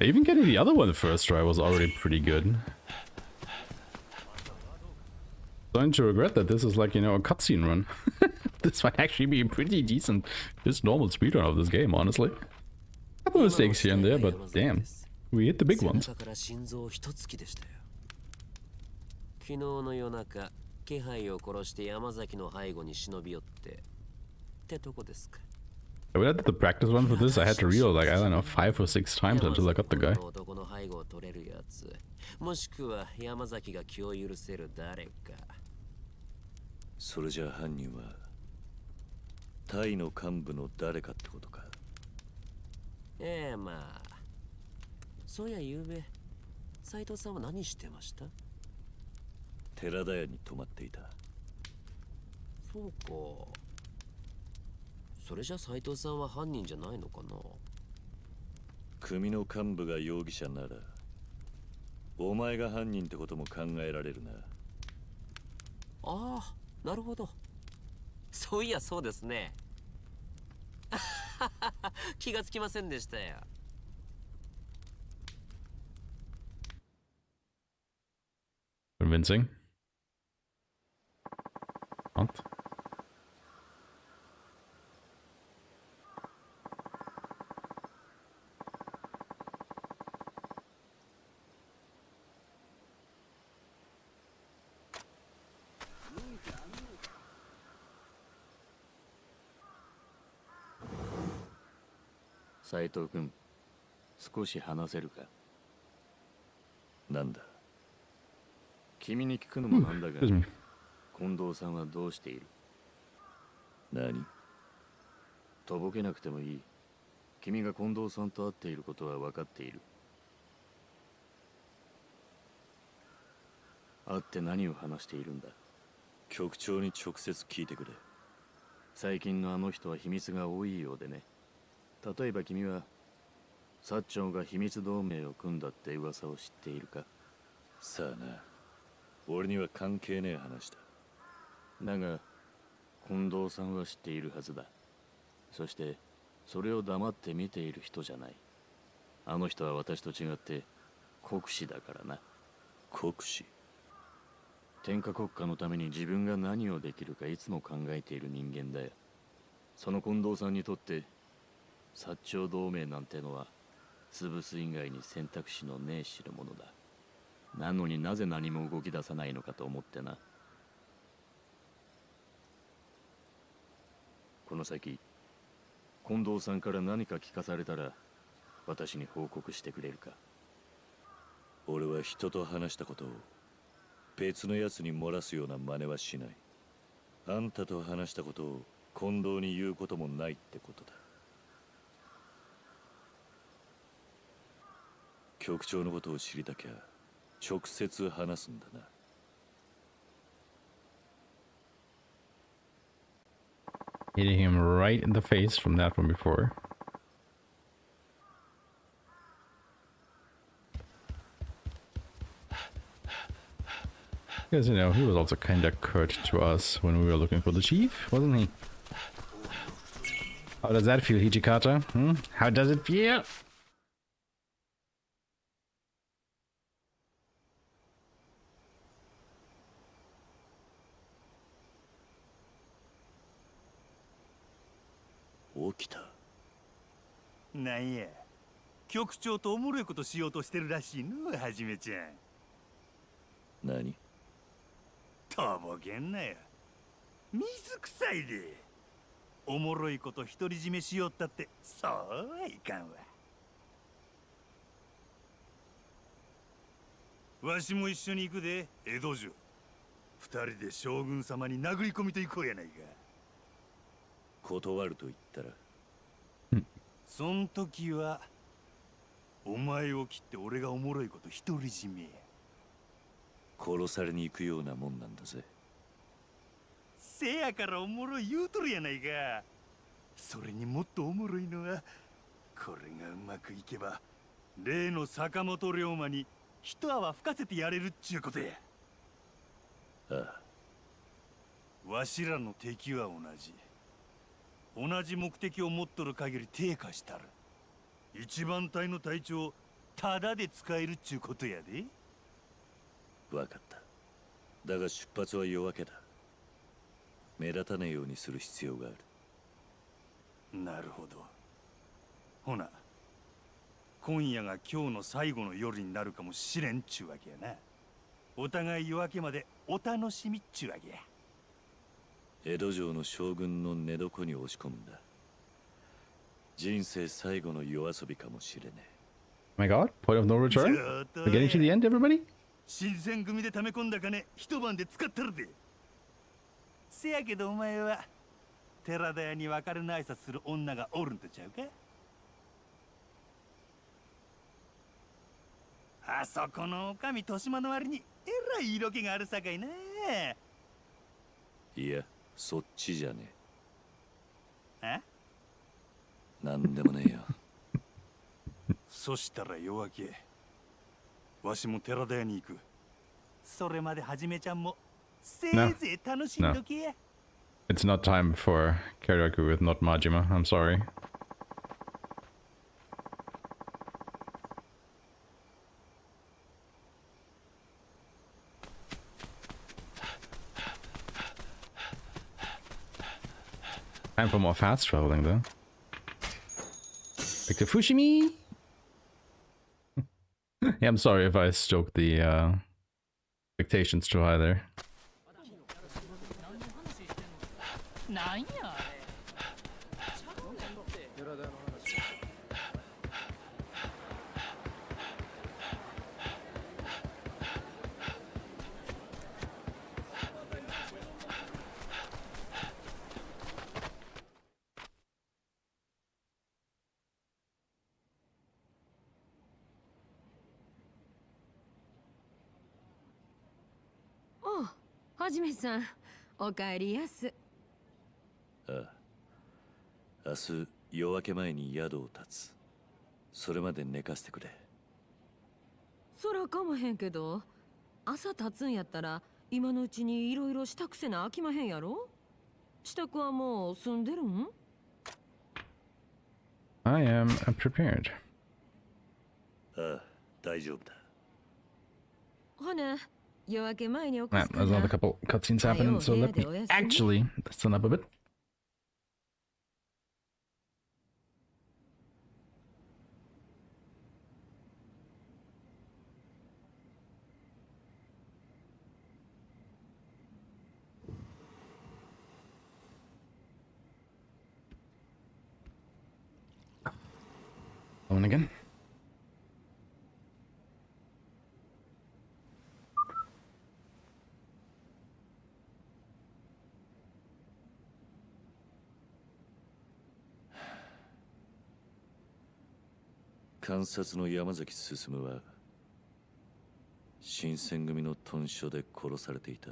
Even getting the other one the first try was already pretty good. Starting to regret that this is like, you know, a cutscene run. This might actually be a pretty decent, just normal speedrun of this game, honestly. A couple of mistakes here and there, but damn. We hit the big ones.
昨日の夜中、気配を殺して山崎の背後に忍び寄ってとこですか。
When I did the practice run for this, I had to reload like, I don't know, 5 or 6 times until I got the guy.
男の背後を取れるやつ、もしくは山崎が気を許せる誰か。
それじゃ犯人はタイの幹部の誰かってことか。
ええ、まあ。そうやゆうべ、斉藤さんは何してました？
寺田屋に泊まっていた。
そうか。それじゃ斉藤さんは犯人じゃないのかな。
組の幹部が容疑者なら、お前が犯人ってことも考えられるな。
ああ、なるほど。そういやそうですね。気がつきませんでしたよ。
Convincing. What?
斉藤君、少し話せるか。
なんだ。
君に聞くのもなんだが、近藤さんはどうしている？
何？
とぼけなくてもいい。君が近藤さんと会っていることは分かっている。会って何を話しているんだ？
局長に直接聞いてくれ。
最近のあの人は秘密が多いようでね。例えば君は薩長が秘密同盟を組んだって噂を知っているか？
さあな。俺には関係ねえ話だ。
だが近藤さんは知っているはずだ。そしてそれを黙って見ている人じゃない。あの人は私と違って国士だからな。
国士？
天下国家のために自分が何をできるかいつも考えている人間だよ。その近藤さんにとって薩長同盟なんてのは潰す以外に選択肢のねえ代物だ。なのになぜ何も動き出さないのかと思ってな。この先近藤さんから何か聞かされたら私に報告してくれるか？
俺は人と話したことを別のやつに漏らすような真似はしない。あんたと話したことを近藤に言うこともないってことだ。局長のことを知りたきゃ直接話すんだな。
Hitting him right in the face from that one before. Because, you know, he was also kinda curt to us when we were looking for the chief, wasn't he? How does that feel, Hijikata? How does it feel?
起きた。
なんや、局長とおもろいことしようとしてるらしいの、はじめちゃん。
何？
とぼけんなよ。水臭いで。おもろいこと独り占めしよったってそうはいかんわ。わしも一緒に行くで、江戸城。二人で将軍様に殴り込みと行こうやないか。
断ると言ったら？
そん時は
お前を切って俺がおもろいこと独り占めや。
殺されに行くようなもんなんだぜ。
せやからおもろい言うとるやないか。それにもっとおもろいのは、これがうまくいけば例の坂本龍馬に一泡吹かせてやれるっちゅうことや。
ああ。
わしらの敵は同じ目的を持っとる限り低下したる。一番隊の隊長タダで使えるっちゅうことやで。
わかった。だが出発は夜明けだ。目立たねえようにする必要がある。
なるほど。ほな、今夜が今日の最後の夜になるかもしれんっちゅうわけやな。お互い夜明けまでお楽しみっちゅうわけや。
江戸城の将軍の寝床に押し込むんだ。人生最後の夜遊びかもしれねえ。
Oh my god, point of no return? We're getting to the end, everybody?
新選組で溜め込んだ金一晩で使ったるで。せやけどお前は寺田屋に別れの挨拶する女がおるんとちゃうか。あそこのおかみ豊島の割にえらい色気があるさかいな。
いや、そっちじゃね
え。
なんでもねえよ。
そしたら夜明け、わしも寺田屋に行く。それまではじめちゃんもせいぜい楽しんどけや。
It's not time for karaoke with not Majima. I'm sorry. Time for more fast traveling, though. Like the Fushimi? Yeah, I'm sorry if I stoked the expectations too high there.
Oh, はじめさん、お帰りやす。
ああ。明日夜明け前に宿を立つ。それまで寝かせてくれ。
そらかまへんけど、朝立つんやったら今のうちにいろいろしたくせな飽きまへんやろ。支度はもう済んでるん？
I am prepared.
ああ、大丈夫だ。
ほな、夜明け前に起こ
Yeah,
すか
there's
な。
another couple cutscenes happening, so let me actually listen up a bit. Going again.
「観察の山崎進は新選組の屯所で殺されていた。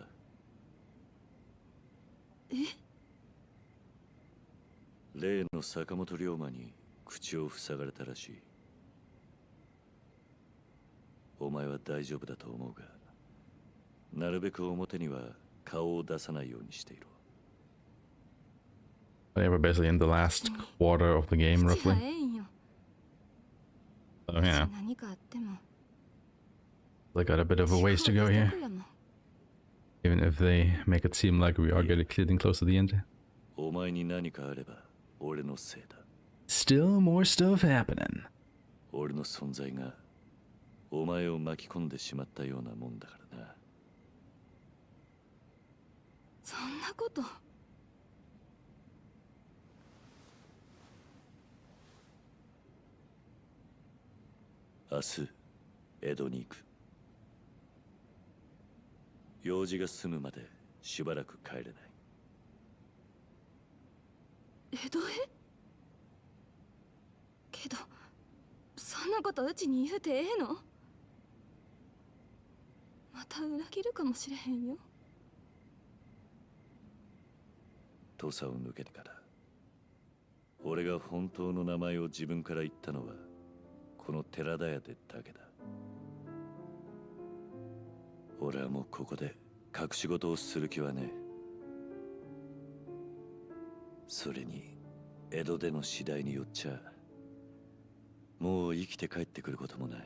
例の坂本龍馬に口を塞がれたらしい。お前は大丈夫だと思うが、なるべく表には顔を出さないようにしていろ。
They were basically in the last quarter of the game, roughly. So yeah, they got a bit of a ways to go here. Even if they make it seem like we are getting close to the end.
お前に何かあれば俺のせいだ。
Still more stuff happening.
俺の存在がお前を巻き込んでしまったようなもんだからな。
そんなこと。
明日江戸に行く。用事が済むまでしばらく帰れない。
江戸へ？けどそんななことうちに言うてええの？また裏切るかもしれへんよ。
土佐を抜けてから俺が本当の名前を自分から言ったのはこの寺田屋でだけだ。俺はもうここで隠し事をする気はねえ。それに江戸での次第によっちゃもう生きて帰ってくることもない。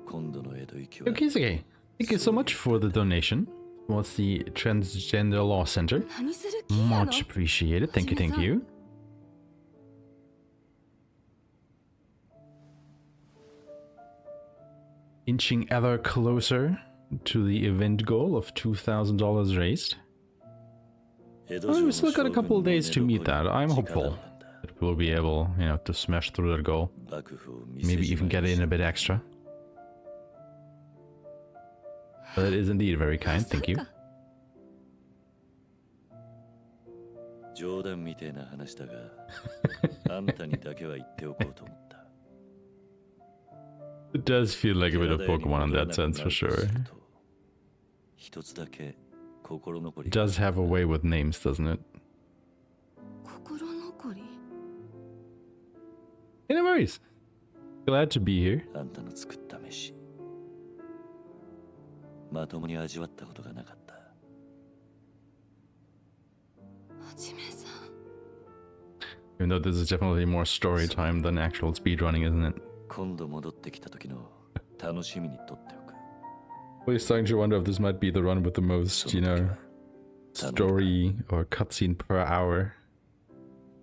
今度の江戸行きは
Okay, thank you so much for the donation. What's the Transgender Law Center? Much appreciated. Thank you, thank you. Inching ever closer to the event goal of $2,000 raised. Oh, we still got a couple of days to meet that. I'm hopeful that we'll be able, you know, to smash through that goal. Maybe even get in a bit extra. That is indeed very kind, thank you.
冗談みたいな話だが、あんたにだけは言っておこうと思った。
It does feel like a bit of Pokemon in that sense, for sure.
一つだけ心残り。
It does have a way with names, doesn't it?
心残り?
Hey, no worries. Glad to be here.
あんたの作った飯、まともに味わったことがなかった。
Even though this is definitely more story time than actual speedrunning, isn't it?
今度戻ってきた時の楽しみにとっておく。
Always starting to wonder if this might be the run with the most, you know, story or cutscene per hour.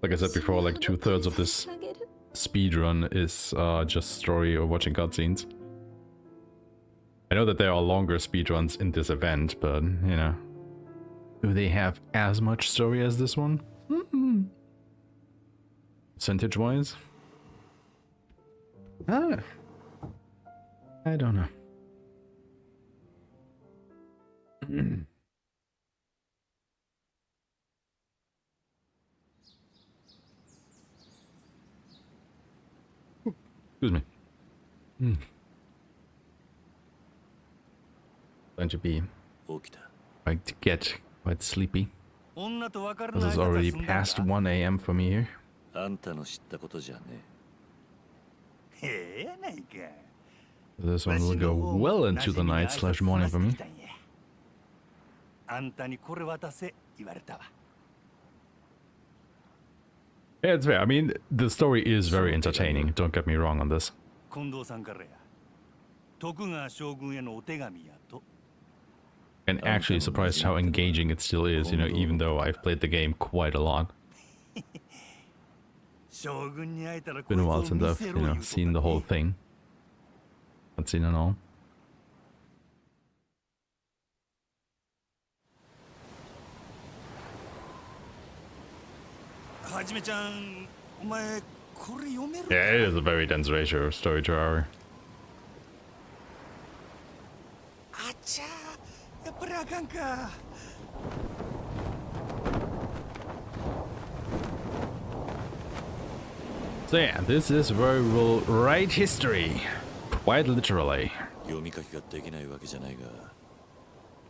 Like I said before, like 2/3 of this speedrun is just story or watching cutscenes. I know that there are longer speedruns in this event, but, you know, do they have as much story as this one? Percentage-wise? I don't know. Excuse me. Going to be going to get quite sleepy. This is already past 1 a.m. for me here.
あんたの知ったことじゃねえ。
ええやないか。
This one will go well into the night/morning for me.
あんたにこれ渡せ言われたわ。
Yeah, it's fair. I mean, the story is very entertaining. Don't get me wrong on this.
近藤さんからや。徳川将軍へのお手紙やと。
And actually surprised how engaging it still is, you know, even though I've played the game quite a lot. Been a while since I've, you know, seen the whole thing. Not seen it all. Yeah, it is a very dense ratio of story to hour.
あっちゃー、やっぱりあかんか。
So yeah, this is where we will write history. Quite literally.
読み書きができないわけじゃないが、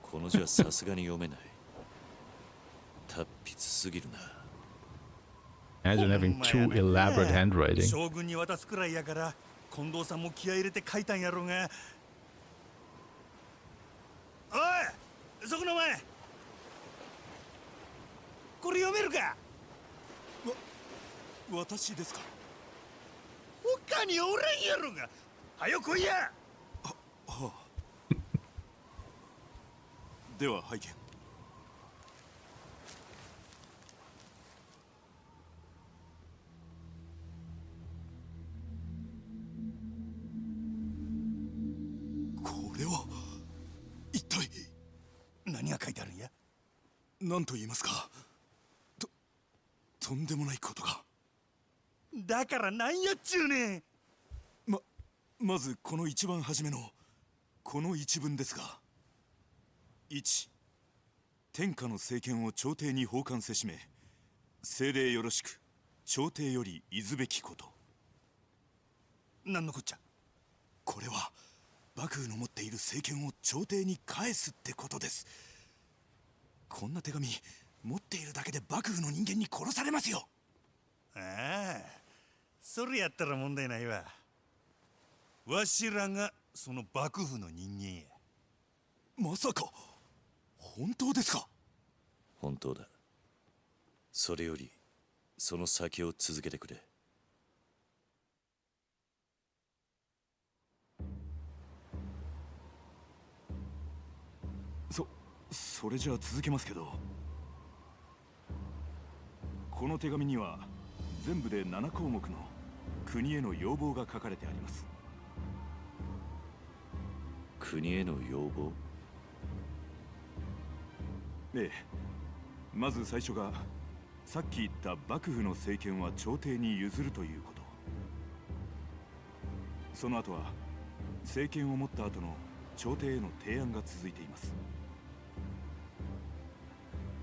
この字はさすがに読めない。達筆すぎるな。
Imagine having too elaborate handwriting.
将軍に渡すくらいやから、近藤さんも気合い入れて書いたんやろうが。おい、そこの前。これ読めるか。私ですか。 他におらんやろが。はよ来いや。はあ。では拝見。これは一体何が書いてあるんや。何と言いますか。とんでもないことが。 だからなんやっちゅうねん。まずこの一番初めのこの一文ですが、1、天下の政権を朝廷に奉還せしめ、
精霊よろしく。朝廷より言ずべきこと。なんのこっちゃ。これは幕府の持っている政権を朝廷に返すってことです。こんな手紙持っているだけで幕府の人間に殺されますよ。ああ、それやったら問題ないわ。わしらがその幕府の人間や。まさか本当ですか？
本当だ。それよりその先を続けてくれ。
それじゃあ続けますけど、この手紙には全部で7項目の国への要望が書かれてあります。
国への要望？
ええ、まず最初がさっき言った幕府の政権は朝廷に譲るということ。その後は政権を持った後の朝廷への提案が続いています。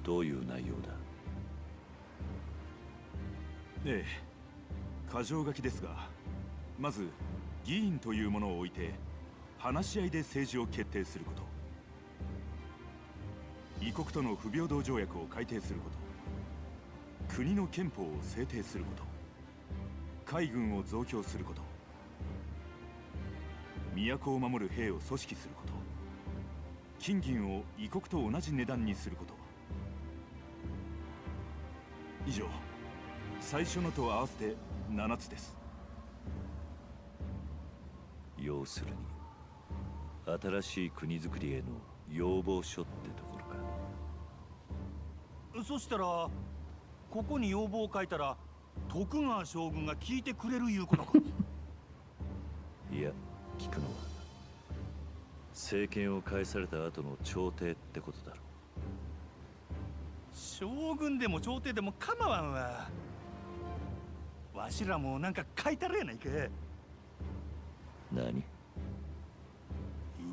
どういう内容だ？
ええ、箇条書きですが、まず議員というものを置いて話し合いで政治を決定すること、異国との不平等条約を改定すること、国の憲法を制定すること、海軍を増強すること、都を守る兵を組織すること、金銀を異国と同じ値段にすること。以上、最初のと合わせて7つです。
要するに新しい国づくりへの要望書ってところか。
そしたらここに要望を書いたら徳川将軍が聞いてくれるいうことか？
いや、聞くのは政権を返された後の朝廷ってことだろ。
将軍でも朝廷でも構わんわ。わしらもなんか書いたらやないか。
何？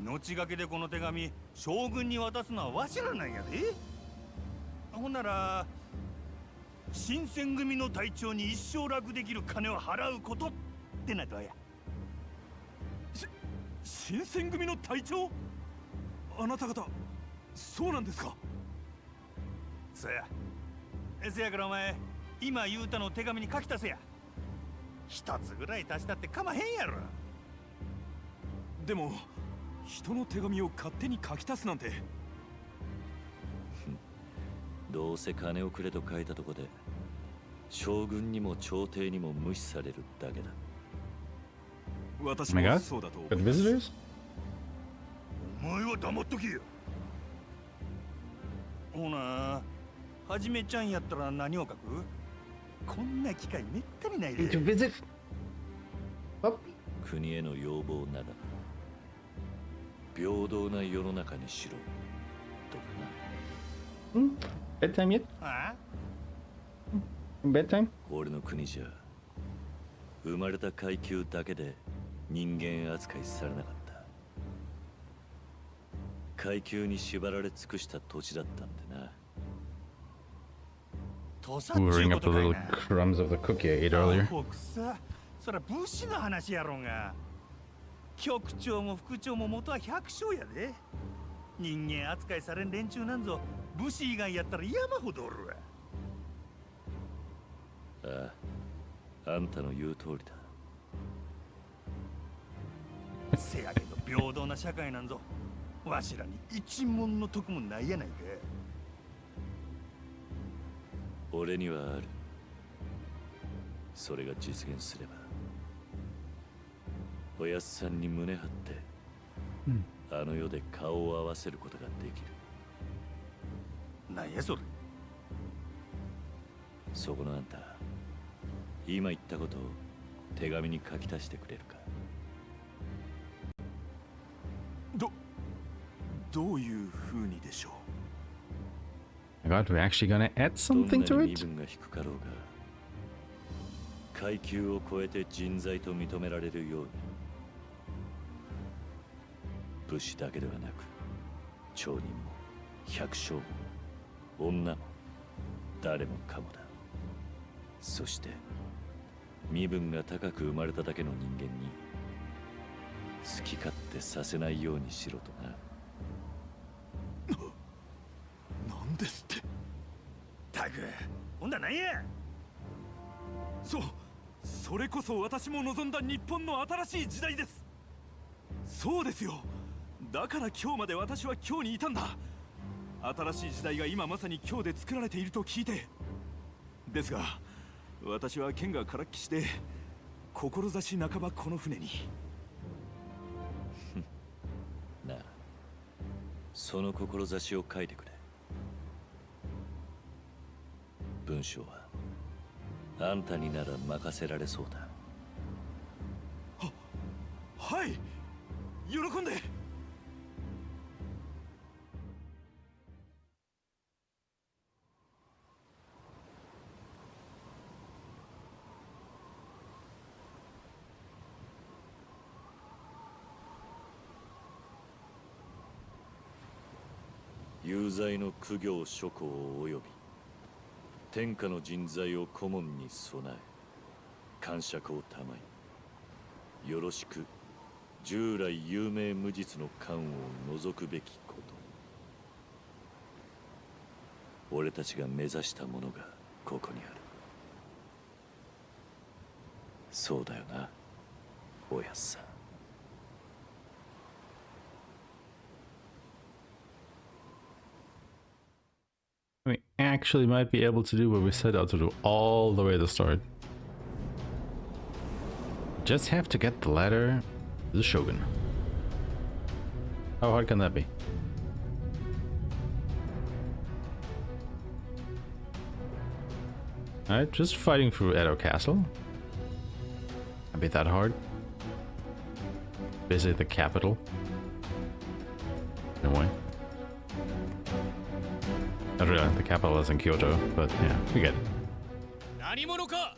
命がけでこの手紙将軍に渡すのはわしらなんやで。ほんなら新選組の隊長に一生楽できる金を払うことってなどうや。
新選組の隊長？あなた方そうなんですか？
そや。せやからお前今言うたの手紙に書き足せや。一つぐらい足したってかまへんやろ。
でも人の手紙を勝手に書き足すなんて。
どうせ金をくれと書いたとこで将軍にも朝廷にも無視されるだけだ。
私もそうだと思います。
お前は黙っときよ。ほなはじめちゃんやったら何を書く？こんな機会めったにないで。
国への要望なら平等な世の中にしろとかな。
Bedtime yet?
あ
Bedtime?
俺の国じゃ生まれた階級だけで人間扱いされなかった。階級に縛られ尽くした土地だったんでな。
Moving up the little crumbs of the cookie I ate earlier.
そら武士の話やろうが。局長も副長も元は百姓やで。人間扱いされん連中なんぞ武士以外やったら山ほどおるわ。
ああ、あんたの言う通りだ。
せやけど平等な社会なんぞわしらに一文の得もないやないか。
俺にはある。それが実現すればおやっさんに胸張って、あの世で顔を合わせることができる。
なんやそれ。
そこのあんた、今言ったことを手紙に書き足してくれるか。
どういう風にでしょう。
My God, we're actually gonna add something to
どんなに
it?
身分が低かろうが階級を超えて人材と認められるように、武士だけではなく町人も百姓も女も誰もかもだ。そして身分が高く生まれただけの人間に好き勝手させないようにしろとな。
なんですって。タグ、ほんだなんや。
それこそ私も望んだ日本の新しい時代です。そうですよ。だから今日まで私は今日にいたんだ。新しい時代が今まさに今日で作られていると聞いて。ですが私は剣がからっきしで志半ばこの船に。
なあ、その志を書いてくれ。文章はあんたになら任せられそうだ。
はい、喜んで。
有罪の苦行諸行及び天下の人材を顧問に備え感釈をたまい、よろしく従来有名無実の官を除くべきこと。俺たちが目指したものがここにある。そうだよな、おやっさん。
We actually might be able to do what we set out to do all the way to the start. Just have to get the ladder to the Shogun. How hard can that be? Alright, just fighting through Edo Castle. Can't be that hard. Visit the capital. No way. Not really, the capital is in Kyoto, but yeah, we get it.
何者か、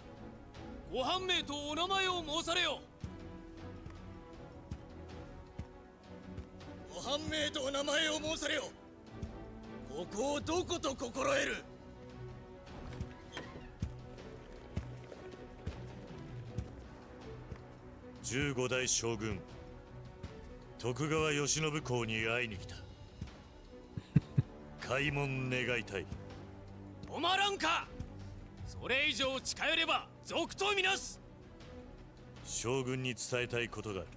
ご判明とお名前を申されよ。
ご判明とお名前を申されよ。ここをどこと心得る。
15代将軍徳川慶喜公に会いに来た。開門願いたい。
止まらんか。それ以上近寄れば賊とみなす。
将軍に伝えたいことがある。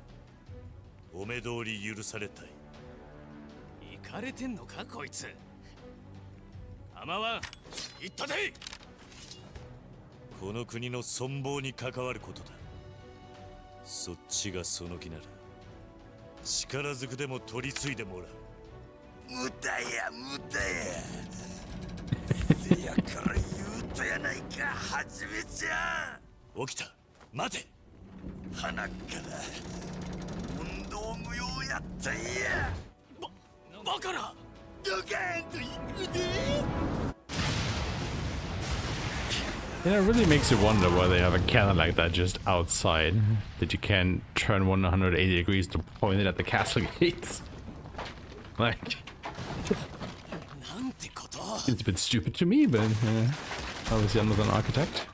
お目通り許されたい。
行かれてんのかこいつ。構わん、言ったで。
この国の存亡に関わることだ。そっちがその気なら力ずくでも取り継いでもらう。
無駄や無駄や。せやから言うとやないか、はじめちゃ
ん。起きた、待て。
鼻から運動無用やったんや。
バカな。
ドカーンと行くで。
Yeah, it really makes you wonder why they have a cannon like that just outside. That you can turn 180 degrees to point it at the castle gates. Like, it's a bit stupid to me, but obviously I'm not an architect.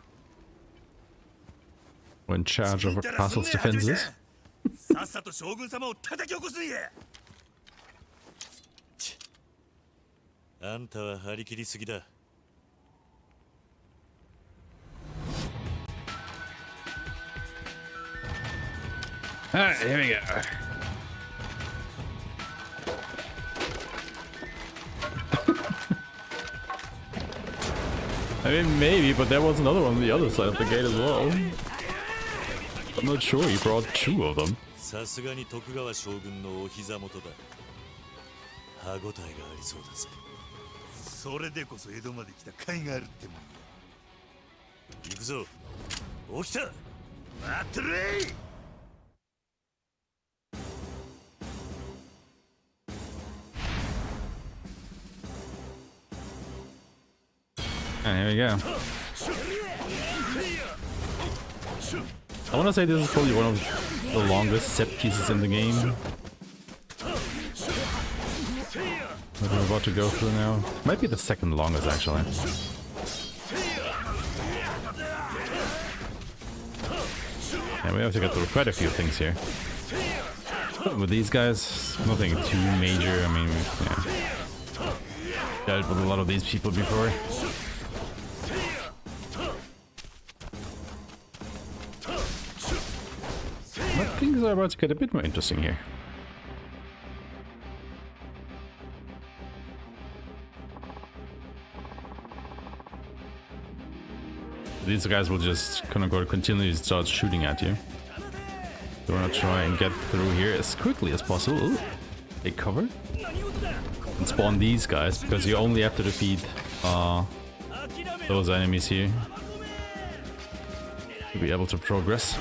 We're in charge of a castle's defenses.
さっさと将軍様を叩き起こすんや。
あんたは張り切りすぎだ。
Alright, here we go. I mean, maybe, but there was another one on the other side of the gate as well. I'm not sure he brought two of them.
さすがに徳川将軍のお膝元だ。歯応えがありそうだぜ。
それでこそ江戸まで来た甲斐があるってもんや。
行くぞ。起きた。
待ってるい。
And here we go. I want to say this is probably one of the longest set pieces in the game that we're about to go through now. Might be the second longest actually. Yeah, we have to get through quite a few things here. With these guys, nothing too major. I mean, yeah, dealt with a lot of these people before. But things are about to get a bit more interesting here. These guys will just kind of go continually start shooting at you. So we're gonna try and get through here as quickly as possible. Ooh, take cover and spawn these guys, because you only have to defeat those enemies here to be able to progress.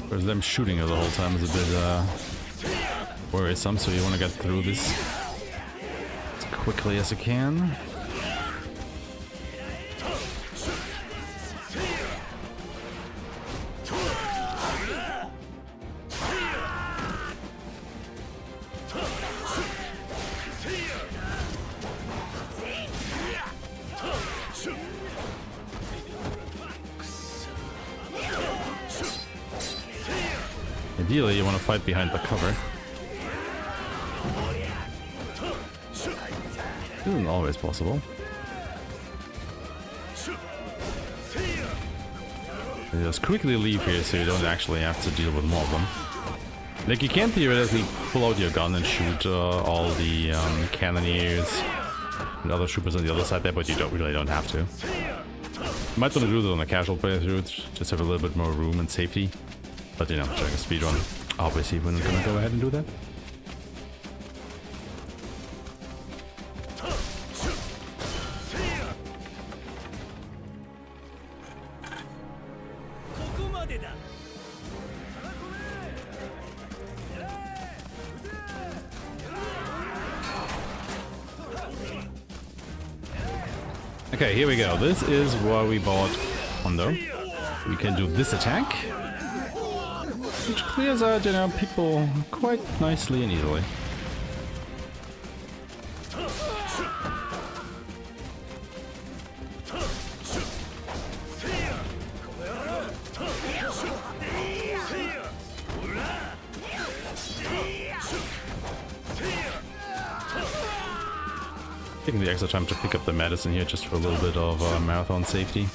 Because them shooting you the whole time is a bit worrisome, so you want to get through this as quickly as you can. Ideally, you want to fight behind the cover. Isn't always possible. You just quickly leave here so you don't actually have to deal with more of them. Like, you can theoretically pull out your gun and shoot all the cannoneers and other troopers on the other side there, but you really don't have to. You might want to do that on a casual playthrough, just have a little bit more room and safety. But you know, during a speedrun, obviously we're not gonna go ahead and do that. Okay, here we go. This is why we bought Hondo. We can do this attack, which clears out, you know, people quite nicely and easily. Taking the extra time to pick up the medicine here just for a little bit of marathon safety.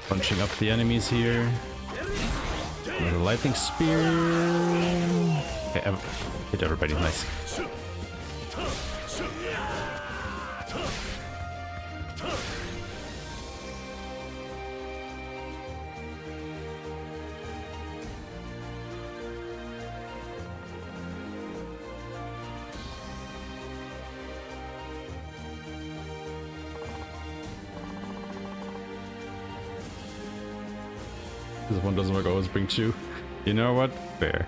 Punching up the enemies here. Another lightning spear. Okay, hit everybody. Nice. This one doesn't work, always bring two. You know what? Fair.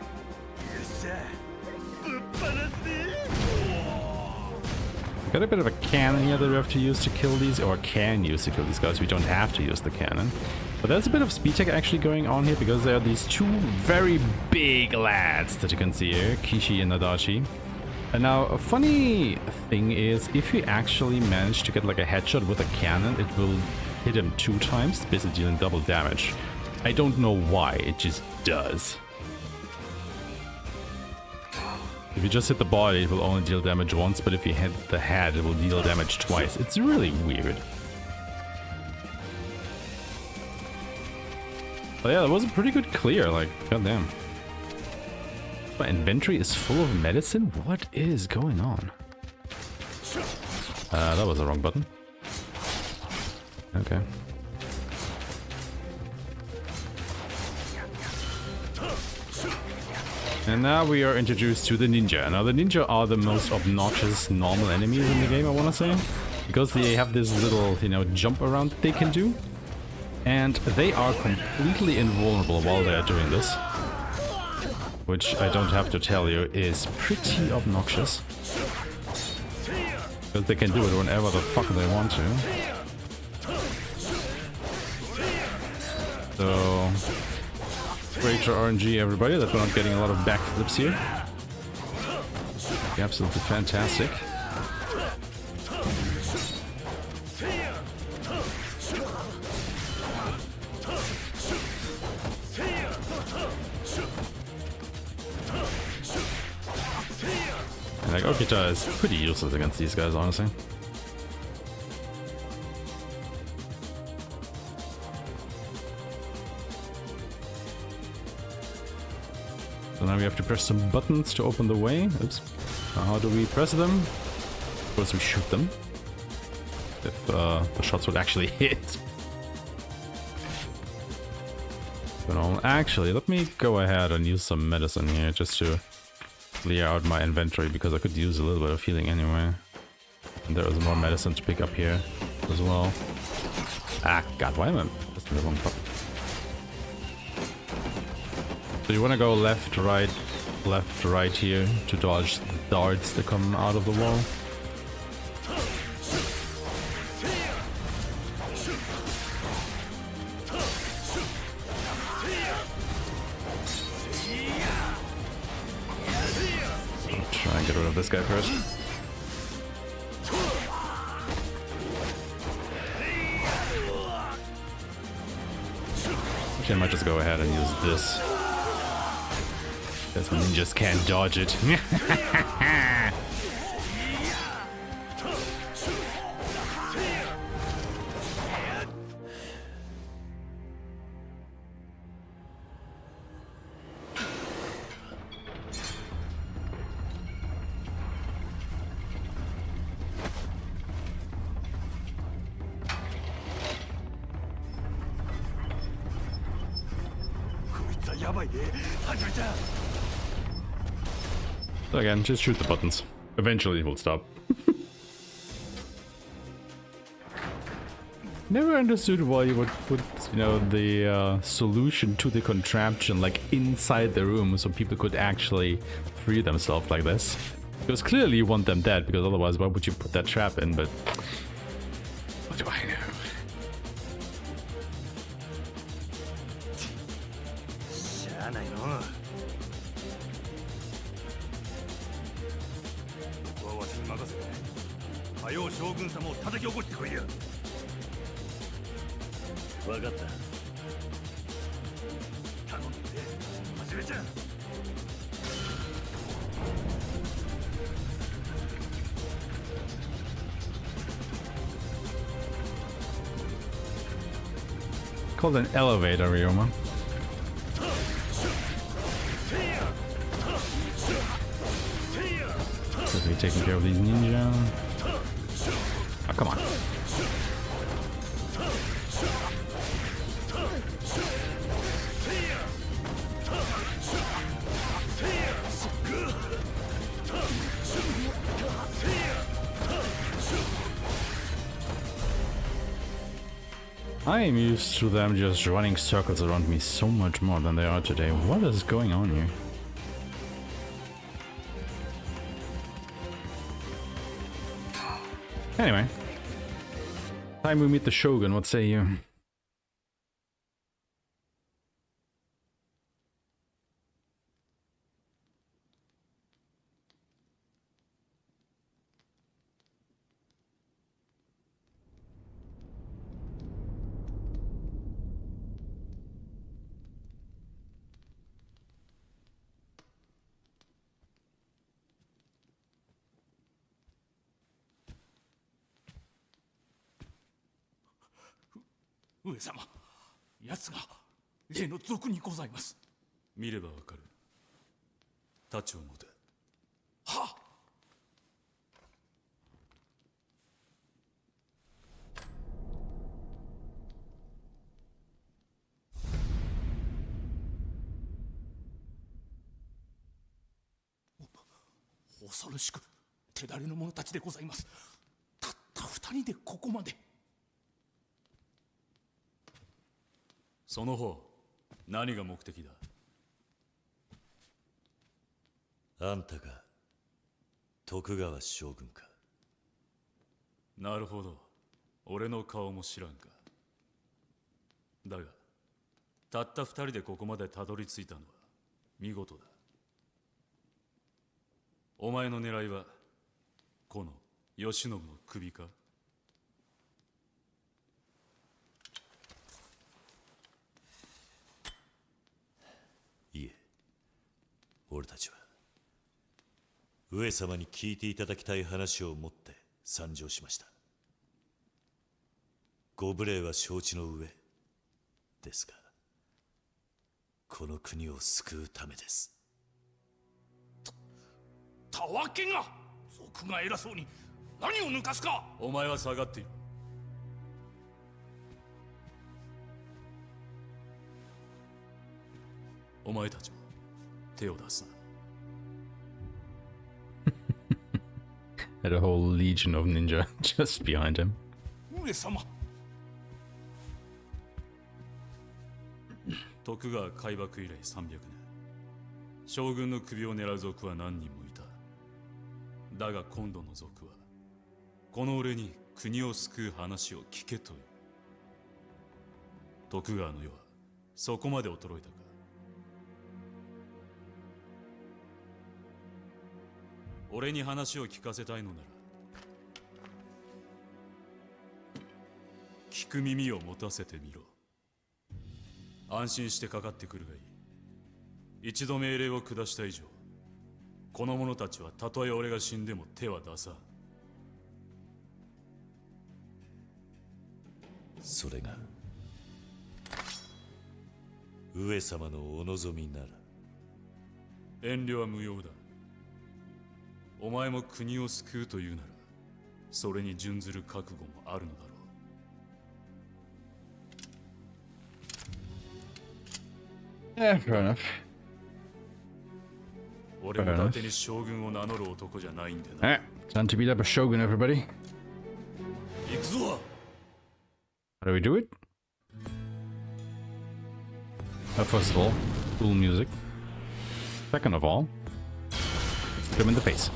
Got a bit of a cannon here that we have to use to kill these, or can use to kill these guys. We don't have to use the cannon. But there's a bit of speed tech actually going on here, because there are these two very big lads that you can see here, Kishi and Nadashi. And now, a funny thing is, if you actually manage to get like a headshot with a cannon, it will hit him 2 times, basically dealing double damage. I don't know why, it just does. If you just hit the body, it will only deal damage once, but if you hit the head, it will deal damage twice. It's really weird. But yeah, that was a pretty good clear, like, goddamn. My inventory is full of medicine? What is going on? That was the wrong button. Okay. And now we are introduced to the ninja. Now the ninja are the most obnoxious normal enemies in the game, I want to say. Because they have this little, you know, jump around that they can do. And they are completely invulnerable while they are doing this. Which I don't have to tell you is pretty obnoxious. Because they can do it whenever the fuck they want to. So... greater RNG everybody, that we're not getting a lot of backflips here. Absolutely fantastic. And like Okita is pretty useless against these guys, honestly. So now we have to press some buttons to open the way. Oops. Now how do we press them? Of course we shoot them. If the shots would actually hit. But actually, let me go ahead and use some medicine here just to clear out my inventory because I could use a little bit of healing anyway. And there is more medicine to pick up here as well. Ah, god, why am I pressing the wrong button? So you want to go left, right here to dodge the darts that come out of the wall. Try and get rid of this guy first. Actually, I might just go ahead and use this. Because ninjas can't dodge it. So again, just shoot the buttons. Eventually it will stop. Never understood why you would put, you know, the solution to the contraption like inside the room so people could actually free themselves like this. Because clearly you want them dead, because otherwise why would you put that trap in, but... what do I know? Called an elevator, Ryoma. So we're taking care of these ninja. Oh, come on. I am used to them just running circles around me so much more than they are today. What is going on here? Anyway. Time we meet the Shogun, what say you?
その方、何が目的だ？
あんたが徳川将軍か。
なるほど。俺の顔も知らんか。だが、たった2人でここまでたどり着いたのは見事だ。お前の狙いはこの慶喜の首か？
いえ、俺たちは上様に聞いていただきたい話を持って参上しました。ご無礼は承知の上ですが、この国を救うためです。
たわけが、賊が偉そうに何を抜かすか。
お前は下がっている。お前たちも手を出すな。
Had a whole legion of ninja just behind him.
上様。
徳川開幕以来300年、将軍の首を狙う賊は何人もいた。だが今度の賊はこの俺に国を救う話を聞けという。徳川の世はそこまで衰えたか。俺に話を聞かせたいのなら、聞く耳を持たせてみろ。安心してかかってくるがいい。一度命令を下した以上、この者たちはたとえ俺が死んでも手は出さん。
それが上様のお望みなら。
遠慮は無用だ。お前も国を救うというなら、それに準ずる覚悟もあるのだろう。
Yeah, fair enough.
俺も勝手に将軍を名乗る男じゃないんでな。
Alright, time to beat up a shogun, everybody.
行くぞ。
How do we do it? First of all, cool music. Second of all, hit him in the face.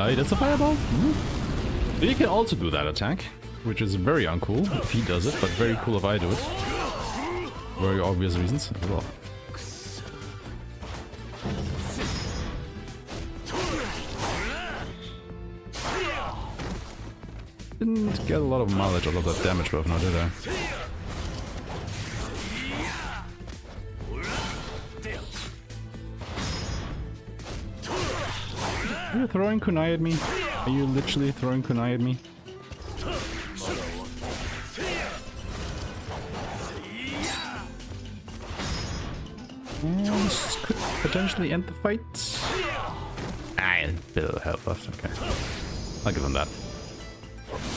He does a fireball? Mm-hmm. You can also do that attack, which is very uncool if he does it, but very cool if I do it. Very obvious reasons as well. Didn't get a lot of mileage out of that damage buff now, did I? Are you throwing kunai at me? Are you literally throwing kunai at me? This could potentially end the fight. Ah, a bit of health left, okay. I'll give them that.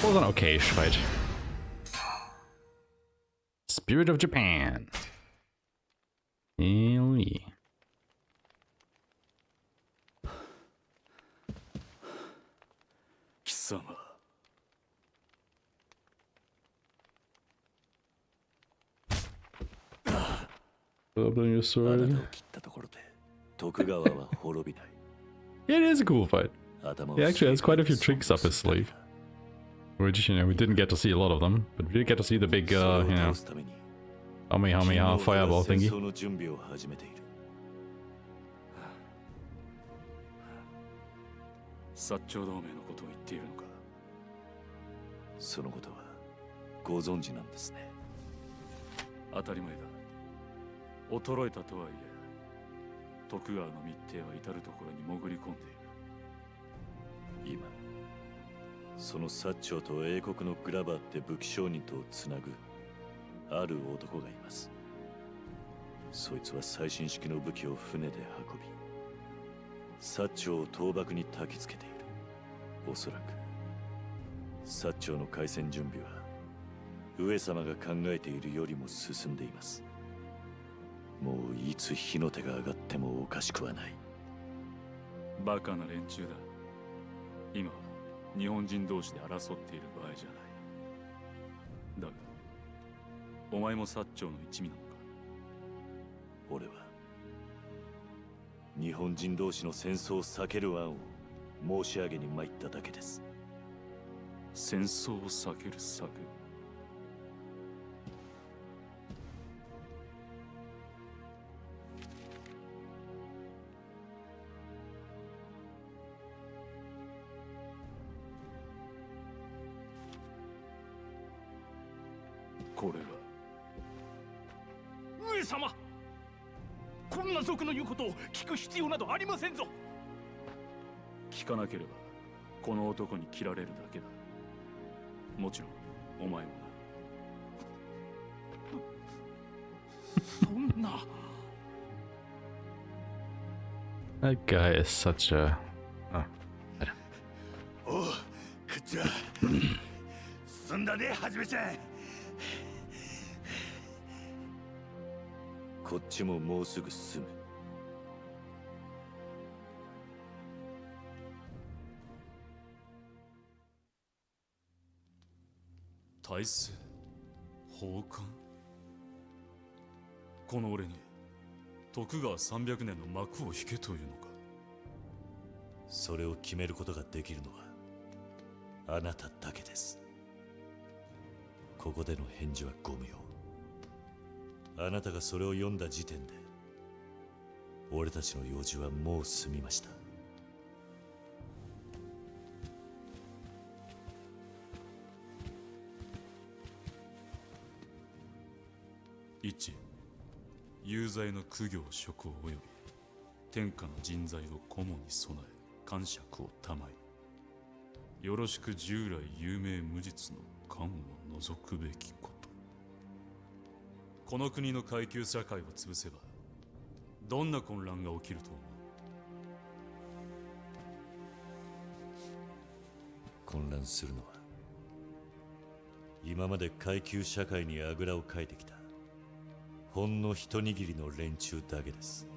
It was an okay-ish fight. Spirit of Japan. Hell yeah. Open your sword. Yeah, it is a cool fight. He actually has quite a few tricks up his sleeve. Which, you know, we didn't get to see a lot of them, but we did get to see the big, you know, Kamehameha fireball thingy.
薩長同盟のことを言っているのか。
そのことはご存知なんですね。
当たり前だ。衰えたとはいえ、徳川の密偵は至る所に潜り込んでいる。
今、その薩長と英国のグラバーって武器商人とをつなぐある男がいます。そいつは最新式の武器を船で運び、薩長を倒幕に焚きつけている。おそらく薩長の開戦準備は上様が考えているよりも進んでいます。もういつ火の手が上がってもおかしくはない。
バカな連中だ。今日本人同士で争っている場合じゃない。だがお前も薩長の一味なのか？
俺は日本人同士の戦争を避ける案を申し上げに参っただけです。
戦争を避ける策？これは
上様、こんな族の言うことを聞く必要などありませんぞ。
聞かなければこの男に切られるだけだ。もちろんお前も
な。そんな。
That guy is such a. Oh.
おう、こっちは。済んだね、はじめちゃん。
こっちももうすぐ済む。
大政奉還？この俺に徳川300年の幕を引けというのか？
それを決めることができるのはあなただけです。ここでの返事はご無用。あなたがそれを読んだ時点で俺たちの用事はもう済みました。
一、有罪の公行職を及び天下の人材を顧問に備え感釈を賜い、よろしく従来有名無実の官を除くべきこと。この国の階級社会を潰せばどんな混乱が起きると思う？
混乱するのは今まで階級社会にあぐらをかいてきたほんの一握りの連中だけです。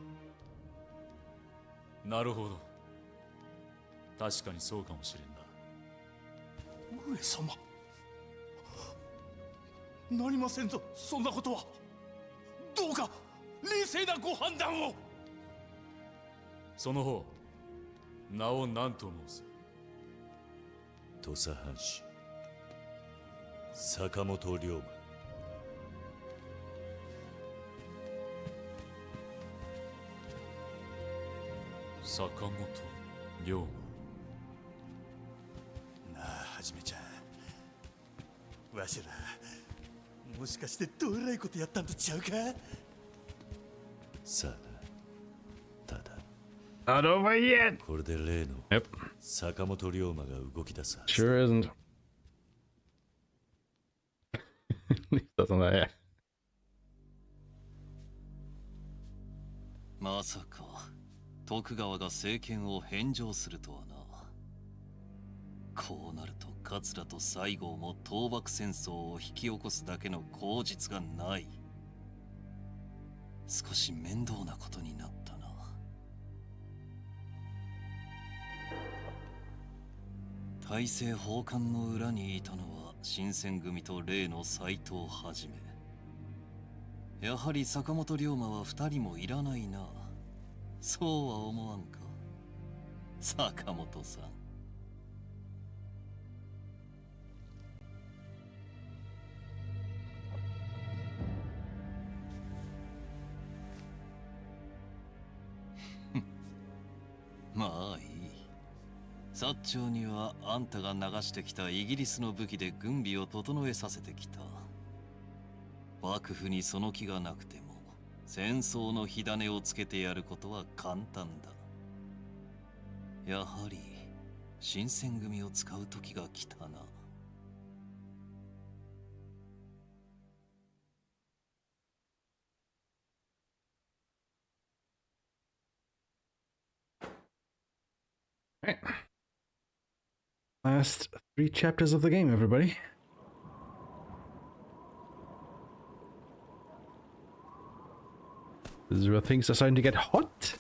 なるほど、確かにそうかもしれんな。
上様、なりませんぞ、そんなことは。どうか冷静なご判断を。
その方、名を何と申す？
土佐藩士坂本龍馬。
坂本龍馬。
なあ、はじめちゃん、わしらもしかしてどえらいことやったんとちゃうか？
さあな、ただ
Not over yet.
これで例の
Yep.
坂本龍馬が動き出すはず。
Sure isn't. Doesn't that?
まさか徳川が政権を返上するとはな。こうなると桂と西郷も倒幕戦争を引き起こすだけの口実がない。少し面倒なことになったな。大政奉還の裏にいたのは新選組と例の斎藤はじめ。やはり坂本龍馬は二人もいらないな。そうは思わんか、坂本さん。まあいい。薩長にはあんたが流してきたイギリスの武器で軍備を整えさせてきた。幕府にその気がなくても戦争の火種をつけてやることは簡単だ。やはり新選組を使う時が来たな。
Right. Last 3 chapters of the game, everybody. This is where things are starting to get hot.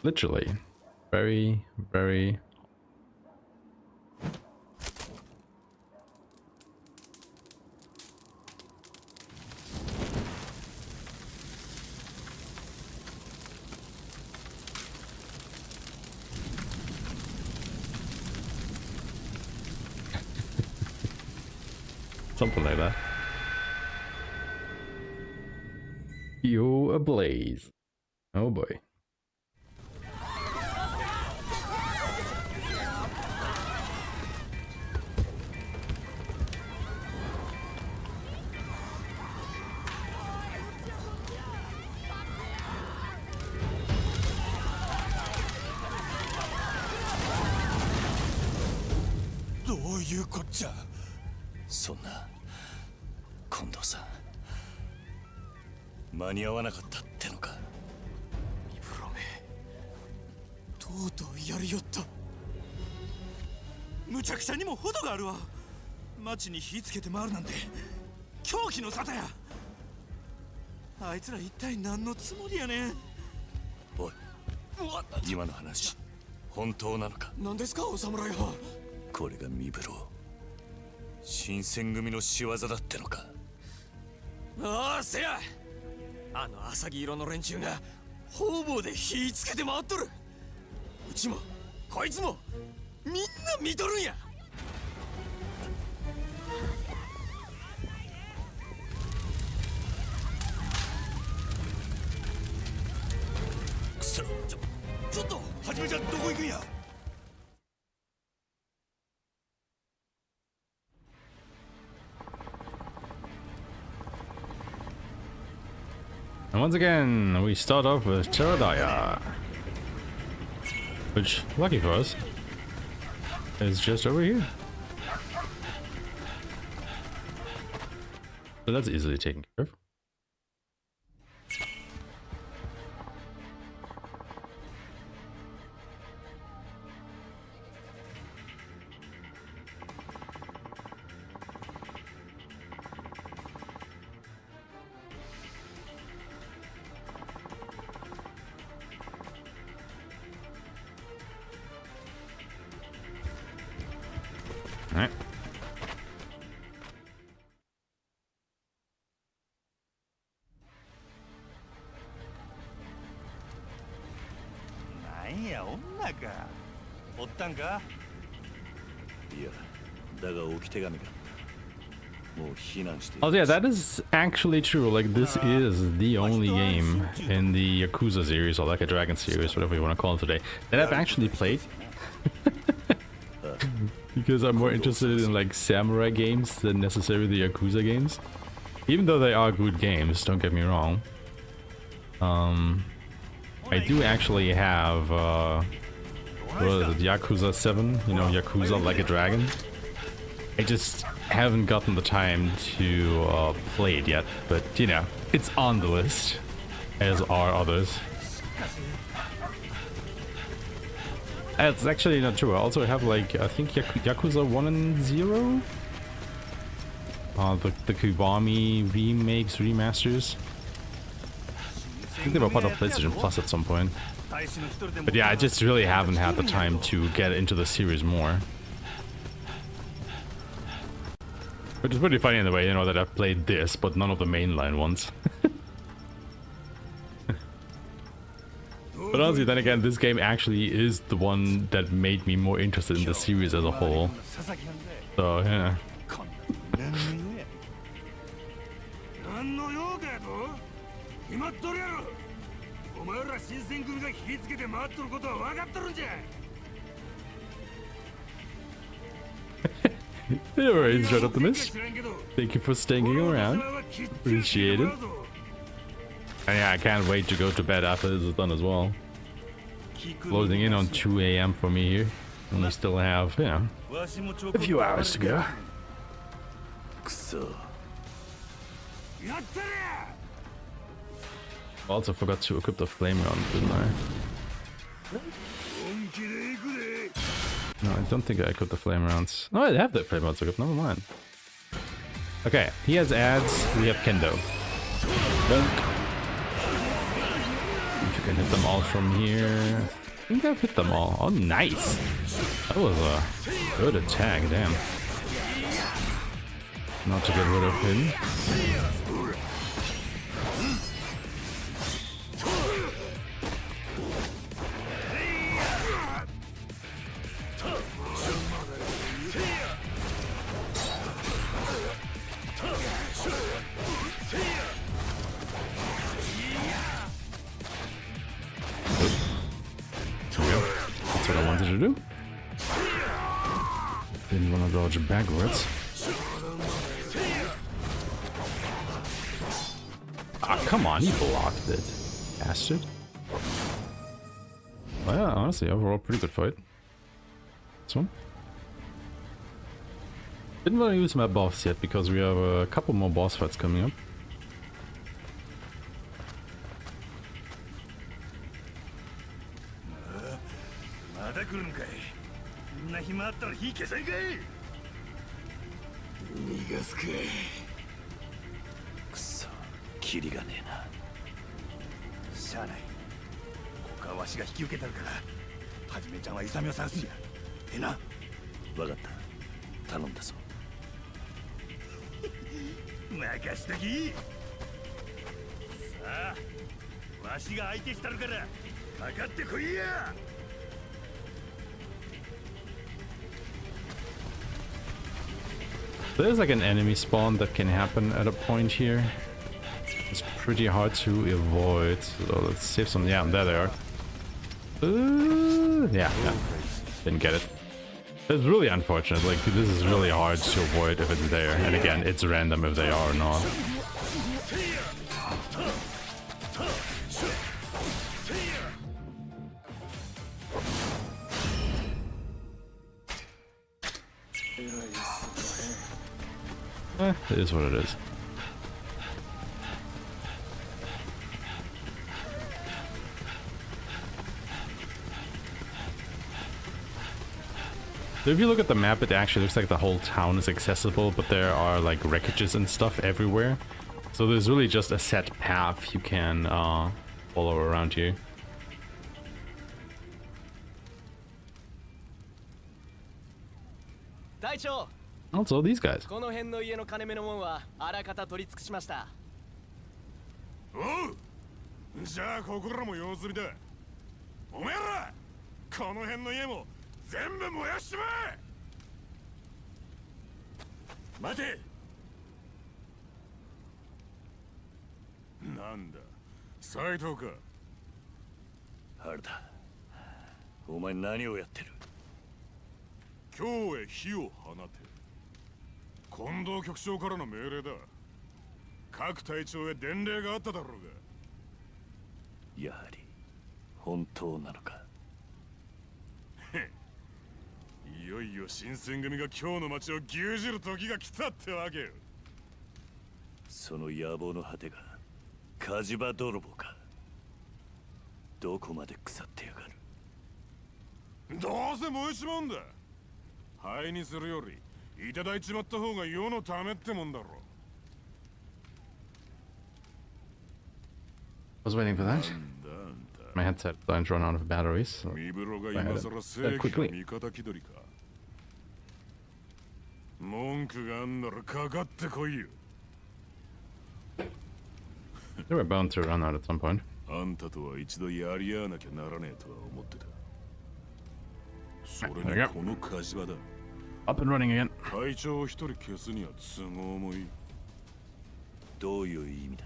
Literally. Very, very... Something like that. Yo, ablaze. Oh boy.
そんな近藤さん間に合わなかったってのか。
三風呂めとうとうやりよった。むちゃくちゃにも程があるわ。町に火つけて回るなんて狂気の沙汰や。あいつら一体何のつもりやねん。
おい、今の話本当なのか。
何ですかお侍は。
これが三風呂新選組の仕業だってのか。
ああ、せや。あの浅黄色の連中が方々で火つけて回っとる。うちもこいつもみんな見とるんや。
くそ、
ちょっとはじめちゃんどこ行くんや。
And once again, we start off with Teradaya, which, lucky for us, is just over here. So that's easily taken care of. Alright. Oh yeah, that is actually true. Like, this is the only game in the Yakuza series, or like a Dragon series, whatever you want to call it today, that I've actually played. Because I'm more interested in like samurai games than necessarily the Yakuza games. Even though they are good games, don't get me wrong. I do actually have what is it, Yakuza 7, you know, Yakuza Like a Dragon. I just haven't gotten the time to play it yet, but you know, it's on the list, as are others. It's actually not true. I also have like, I think Yakuza 1 and 0? The Kiwami remakes, remasters. I think they were part of PlayStation Plus at some point. But yeah, I just really haven't had the time to get into the series more. Which is pretty funny in the way, you know, that I've played this, but none of the mainline ones. But honestly, then again, this game actually is the one that made me more interested in the series as a whole. So, yeah. Alright, Red Optimist. Thank you for staying around. Appreciate it. And yeah, I can't wait to go to bed after this is done as well. Closing in on 2 AM for me here. And we still have, you know, a few hours to go. Also forgot to equip the flame gun, didn't I? No, I don't think I equipped the flame rounds. No, I have the flame rounds equipped, never mind. Okay, he has ads, we have Kendo. Dunk. Can hit them all from here. I think I've hit them all. Oh, nice. That was a good attack, damn. Not to get rid of him. That's what I wanted to do. Didn't want to dodge backwards. Ah, come on, he blocked it. Bastard. Well, yeah, honestly, overall, pretty good fight. This one. Didn't want to use my buffs yet because we have a couple more boss fights coming up. There's like an enemy spawn that can happen at a point here. It's pretty hard to avoid. So let's save some. Yeah, there they are. Yeah. Didn't get it. It's really unfortunate. Like, this is really hard to avoid if it's there. And again, it's random if they are or not. It is what it is. So if you look at the map, it actually looks like the whole town is accessible, but there are like wreckages and stuff everywhere. So there's really just a set path you can follow around here. Also, these guys.
この辺の家の金目のもんはあらかた取り尽くしました。
おう、じゃあここらも用済みだ。お前らこの辺の家も全部燃やしちまえ。待て。なんだ、斎藤か。
原田、お前何をやってる。
今日へ火を放て。近藤局長からの命令だ。各隊長へ伝令があっただろうが。
やはり本当なのか。
いよいよ新選組が今日の町を牛耳る時が来たってわけよ。
その野望の果てが火事場泥棒か。どこまで腐ってやがる。
どうせ燃えちまうんだ。灰にするよりいただいちまった方が世のためってもんだろ。
I was waiting for that. My headset started to run out of batteries, so I had it quickly.
文句があんならかかってこいよ。
They were bound to run out at some point.
あんたとは一度やり合わなきゃならねえとは思ってた。それがこの火事場だ。
Up and running again.
隊長を一人消すには都合もいい。
どういう意味だ。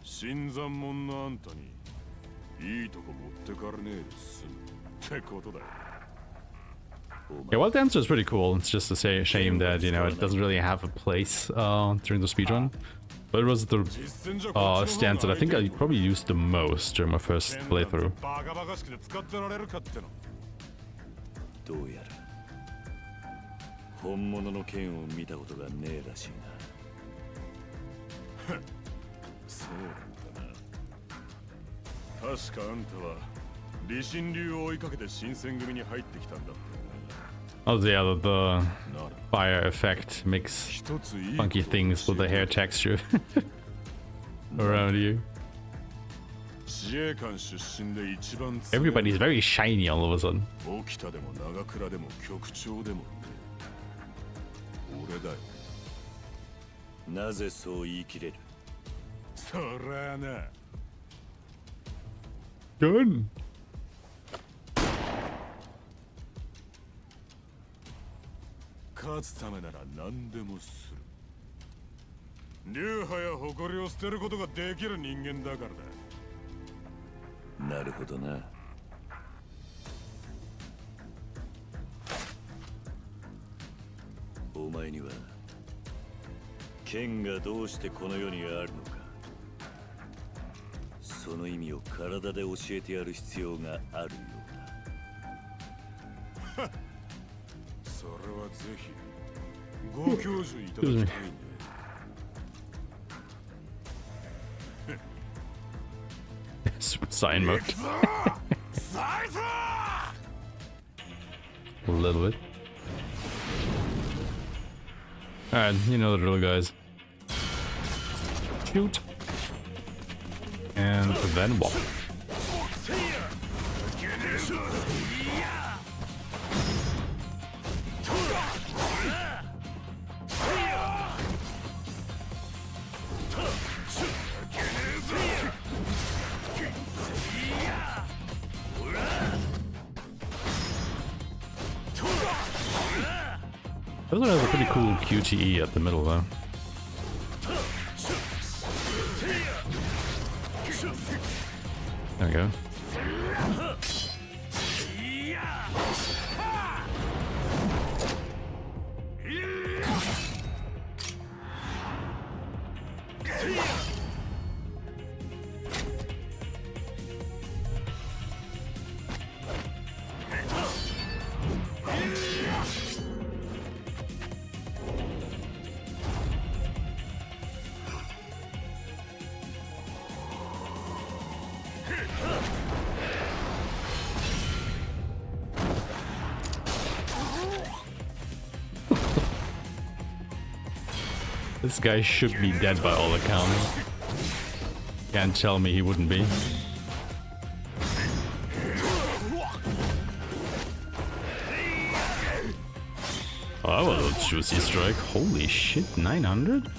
新参者のあんたにいいとこ持ってかれねえですってことだよ。
Yeah, well, the answer is pretty cool. It's just a shame that, you know, it doesn't really have a place during the speedrun. But it was the stance that I think I probably used the most during my first playthrough.
どうやら本物の剣を見たことがねえらしいな。
そうなんだな。確かあんたは李信流を追いかけて新選組に入ってきたんだって。
Oh yeah, the fire effect makes funky things with the hair texture around you. Everybody's very shiny all of a sudden.
起きたでも長倉でも局長でも俺だよ。
なぜそう言い切れる？
そらな。
Gun.
勝つためなら何でもする。流派や誇りを捨てることができる人間だから
だ。なるほどな。お前には剣がどうしてこの世にあるのか、その意味を体で教えてやる必要があるよ
うだ。それはぜひご教授いただきたいね。
Sign mode. A little bit. Alright, you know the drill, guys. Shoot. And then walk. This one has a pretty cool QTE at the middle, though. There we go. This guy should be dead by all accounts. Can't tell me he wouldn't be. Oh, that was a juicy strike. Holy shit, 900?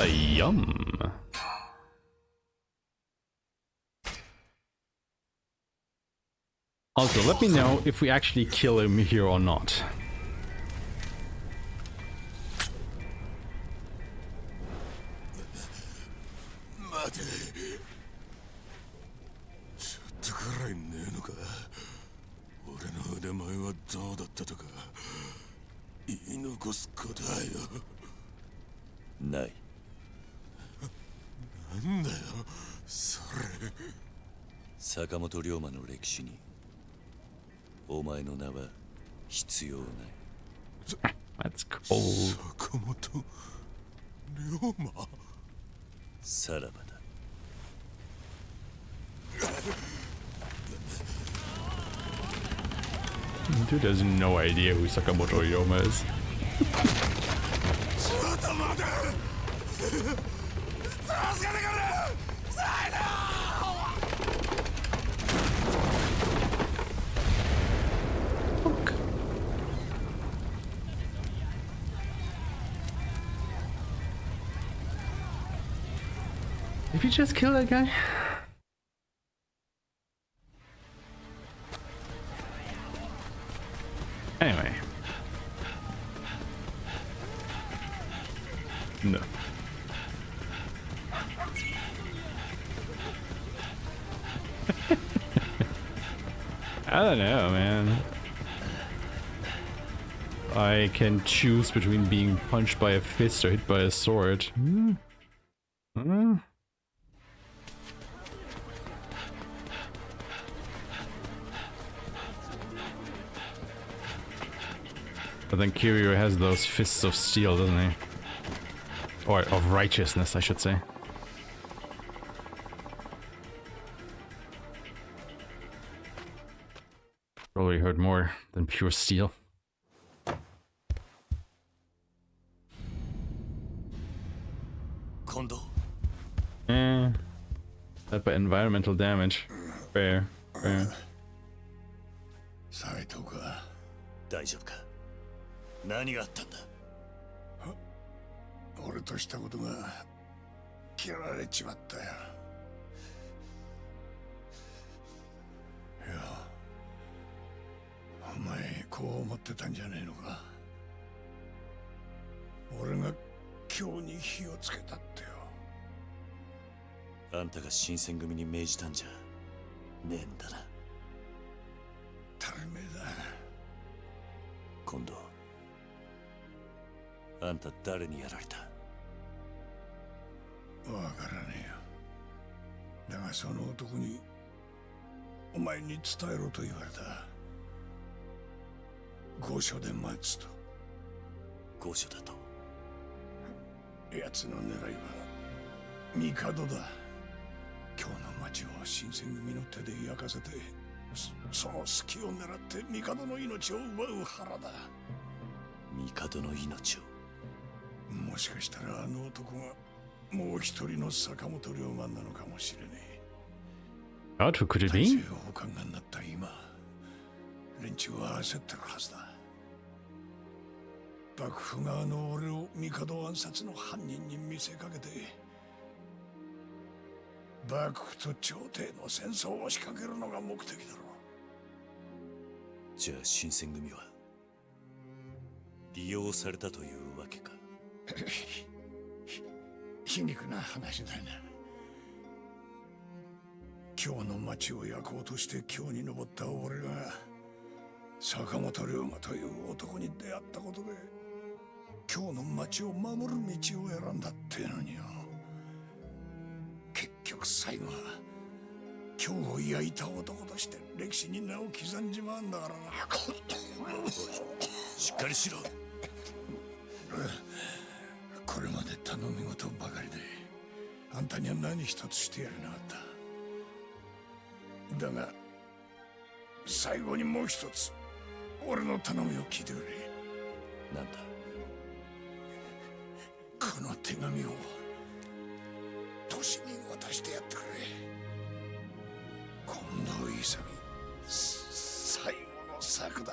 Yum. Also, let me know if we actually kill him here or not.
Nay.
なんだよ、それ。
坂本龍馬の歴史にお前の名は必要ない。
That's cold.
坂本龍馬。
さらばだ。
Dude has no idea who Sakamoto Ryoma is. Fuck. Did you just kill that guy? Anyway. No. I don't know, man. I can choose between being punched by a fist or hit by a sword. But then Kiryu has those fists of steel, doesn't he? Or of righteousness, I should say. Probably hurt more than pure steel. That environmental damage. Fair, fair.
斎藤か。
大丈夫か。何があったんだ。
俺としたことが切られちまったよ。いや、お前こう思ってたんじゃねえのか。俺が今日に火をつけたってよ。
あんたが新選組に命じたんじゃねえんだな。
たるめだ。
今度あんた誰にやられた。
わからねえよ。だがその男にお前に伝えろと言われた。御所で待つと。
御所だと。
奴の狙いは帝だ。今日の町を新選組の手で焼かせて、その隙を狙って帝の命を奪う腹だ。
帝の命を。
もしかしたらあの男がもう一人の坂本龍馬なのかもしれねえ。
God, who could it be?
大政奉還がなった今、連中は焦ってるはずだ。幕府側の俺を帝暗殺の犯人に見せかけて、幕府と朝廷の戦争を仕掛けるのが目的だろう。
じゃあ新選組は利用されたというわけか。
皮肉な話だな。今日の町を焼こうとして今日に登った俺が坂本龍馬という男に出会ったことで今日の町を守る道を選んだってのによ。結局最後は今日を焼いた男として歴史に名を刻んじまうんだからな。
しっかりしろ。
これまで頼み事ばかりであんたには何一つしてやれなかった。だが最後にもう一つ俺の頼みを聞いてくれ。
なんだ。
この手紙を都市に渡してやってくれ。近藤勇最後の策だ。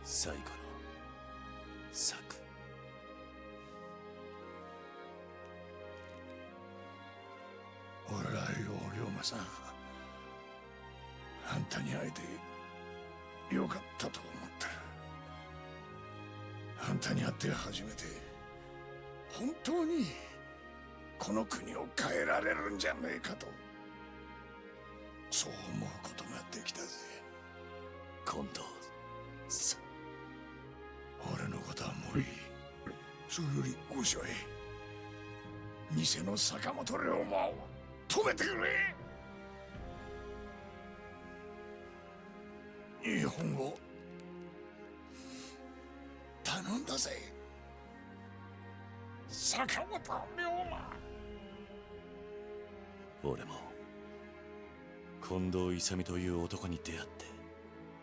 最後の策。
俺はよ、龍馬さん、あんたに会えてよかったと思ってる。あんたに会って初めて本当にこの国を変えられるんじゃねえかと、そう思うことができたぜ。
近藤さん、
俺のことはもういい。それより御所へ偽の坂本龍馬を止めてくれ。日本語頼んだぜ、坂本龍馬。
俺も近藤勇という男に出会って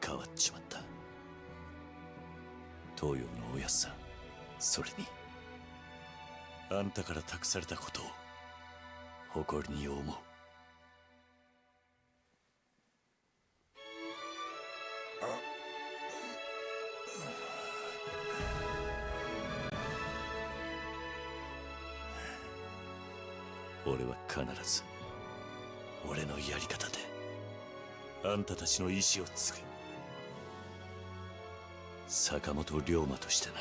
変わっちまった。東洋のおやっさん、それにあんたから託されたことを誇りに思う。俺は必ず俺のやり方であんたたちの意志を継ぐ。坂本龍馬としてな。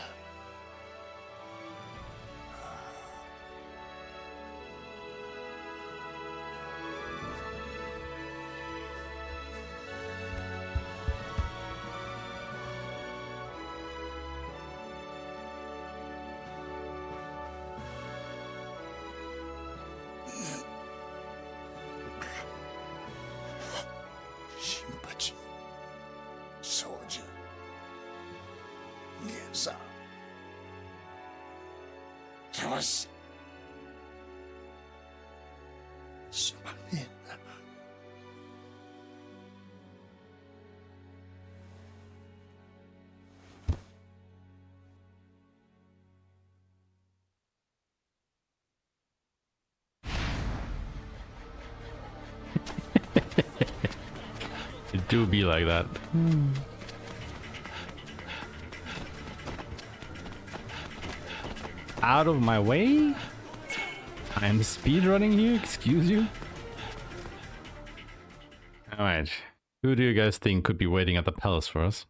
新八、宗樹、源さん、トシ、すまねえな。
It do be like that. Out of my way? I'm speedrunning here, excuse you? Alright. Who do you guys think could be waiting at the palace for us?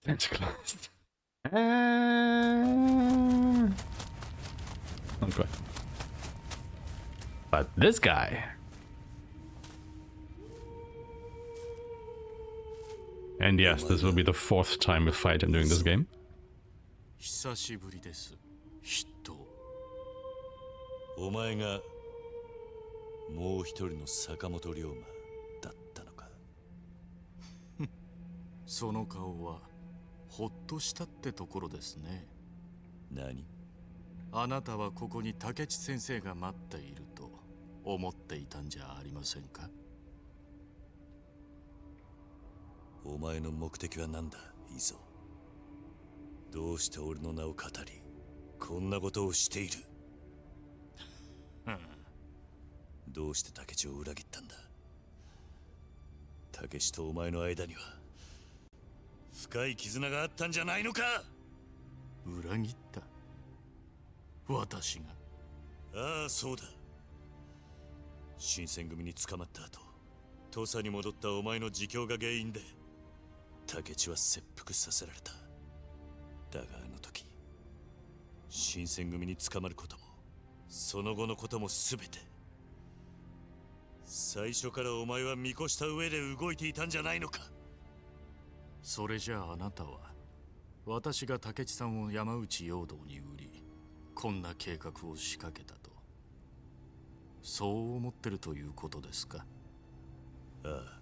It's closed. Okay. But this guy. And yes, this will be the 4th time we fight him during this game.
久しぶりです、筆頭。
お前がもう一人の坂本龍馬だったのか。
その顔はほっとしたってところですね。
何？
あなたはここに竹地先生が待っていると思っていたんじゃありませんか？
お前の目的は何だ、いいぞ。どうして俺の名を語り、こんなことをしている？どうして竹地を裏切ったんだ？竹地とお前の間には深い絆があったんじゃないのか？
裏切った？私が？
ああ、そうだ。新選組に捕まった後、土佐に戻ったお前の自供が原因で竹地は切腹させられた。だがあの時、新選組に捕まることもその後のことも全て最初からお前は見越した上で動いていたんじゃないのか？
それじゃああなたは私が竹地さんを山内陽道に売り、こんな計画を仕掛けたと、そう思ってるということですか？
ああ。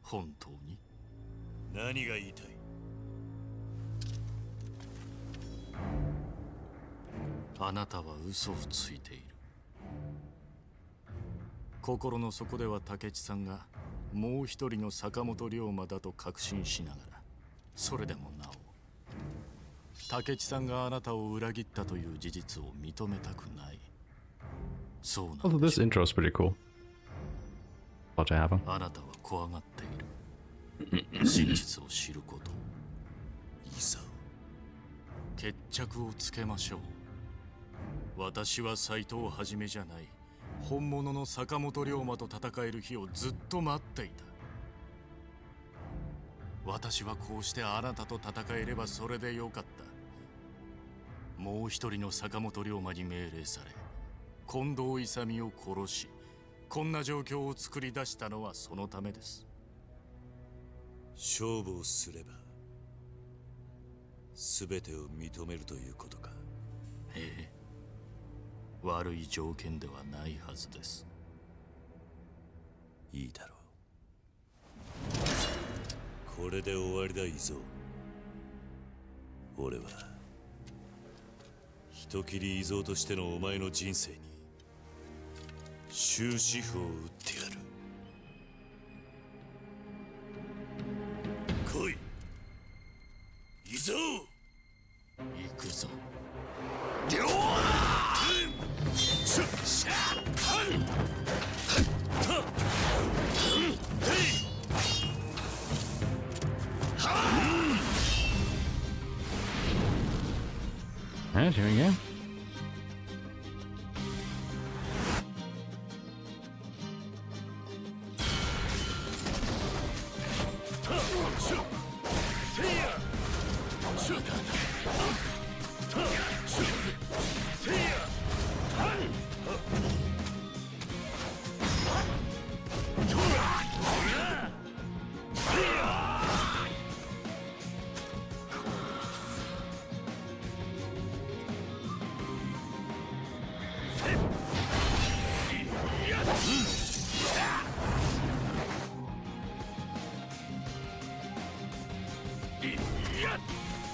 本当に？
何が言いたい？
あなたは嘘をついている。心の底では竹地さんがもう一人の坂本龍馬だと確信しながら、それでもなお竹地さんがあなたを裏切ったという事実を認めたくない。そうなんです。
Although this intro is pretty cool. What happened?
あなたは怖がっている。真実を知ること。
いざ
決着をつけましょう。私は斎藤はじめじゃない。本物の坂本龍馬と戦える日をずっと待っていた。私はこうしてあなたと戦えればそれでよかった。もう一人の坂本龍馬に命令され、近藤勇を殺し、こんな状況を作り出したのはそのためです。
勝負をすれば全てを認めるということか？
ええ、悪い条件ではないはずです。
いいだろう。これで終わりだ、いいぞ。俺は人斬り異蔵としてのお前の人生に終止符を打ってやる。来い、異蔵。
行くぞ。
両
Alright, here we go.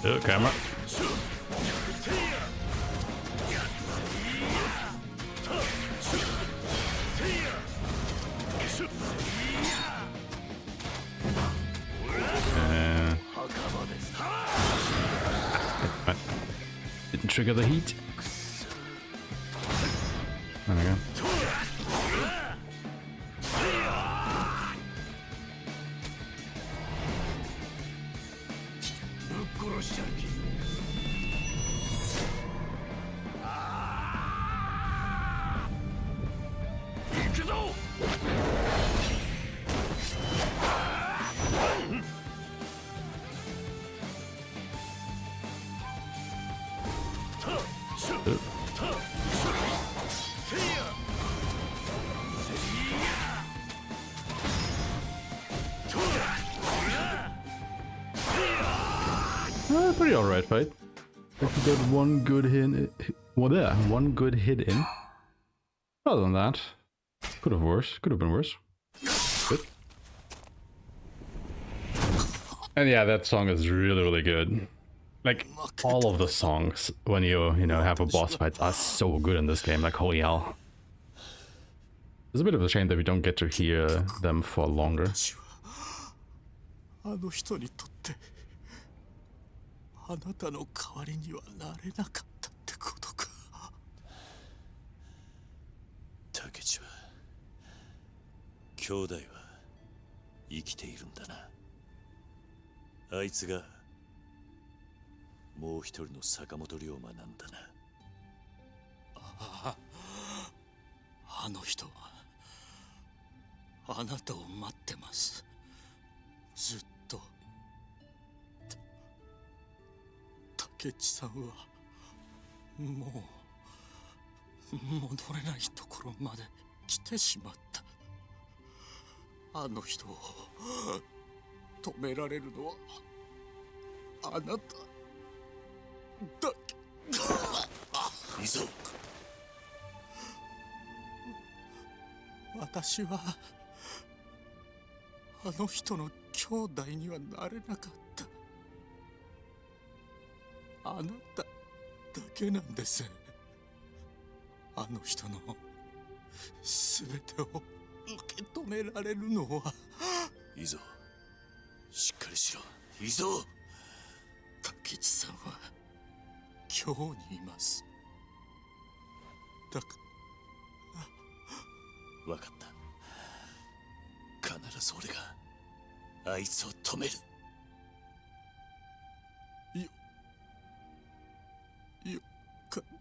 Oh, camera. Didn't trigger the heat. There we go. Pretty alright fight. If you got one good hit, one good hit in. Other than that, could have worse. Could have been worse. Good. And yeah, that song is really good. Like all of the songs when you know have a boss fight are so good in this game. Like holy hell. It's a bit of a shame that we don't get to hear them for longer.
あの人にとってあなたの代わりにはなれなかったってことか。
竹内は兄弟は生きているんだな。あいつがもう一人の坂本龍馬なんだな。
あの人はあなたを待ってます。ずっと。竹内さんはもう戻れないところまで来てしまった。あの人を止められるのはあなただけ。
いいぞ。
私はあの人の兄弟にはなれなかった。あなただけなんです。あの人の全てを受け止められるのは。
いいぞ。しっかりしろ。いいぞ。
竹内さんは今日にいます。だか
わかった。必ず俺があいつを止める。
よかった。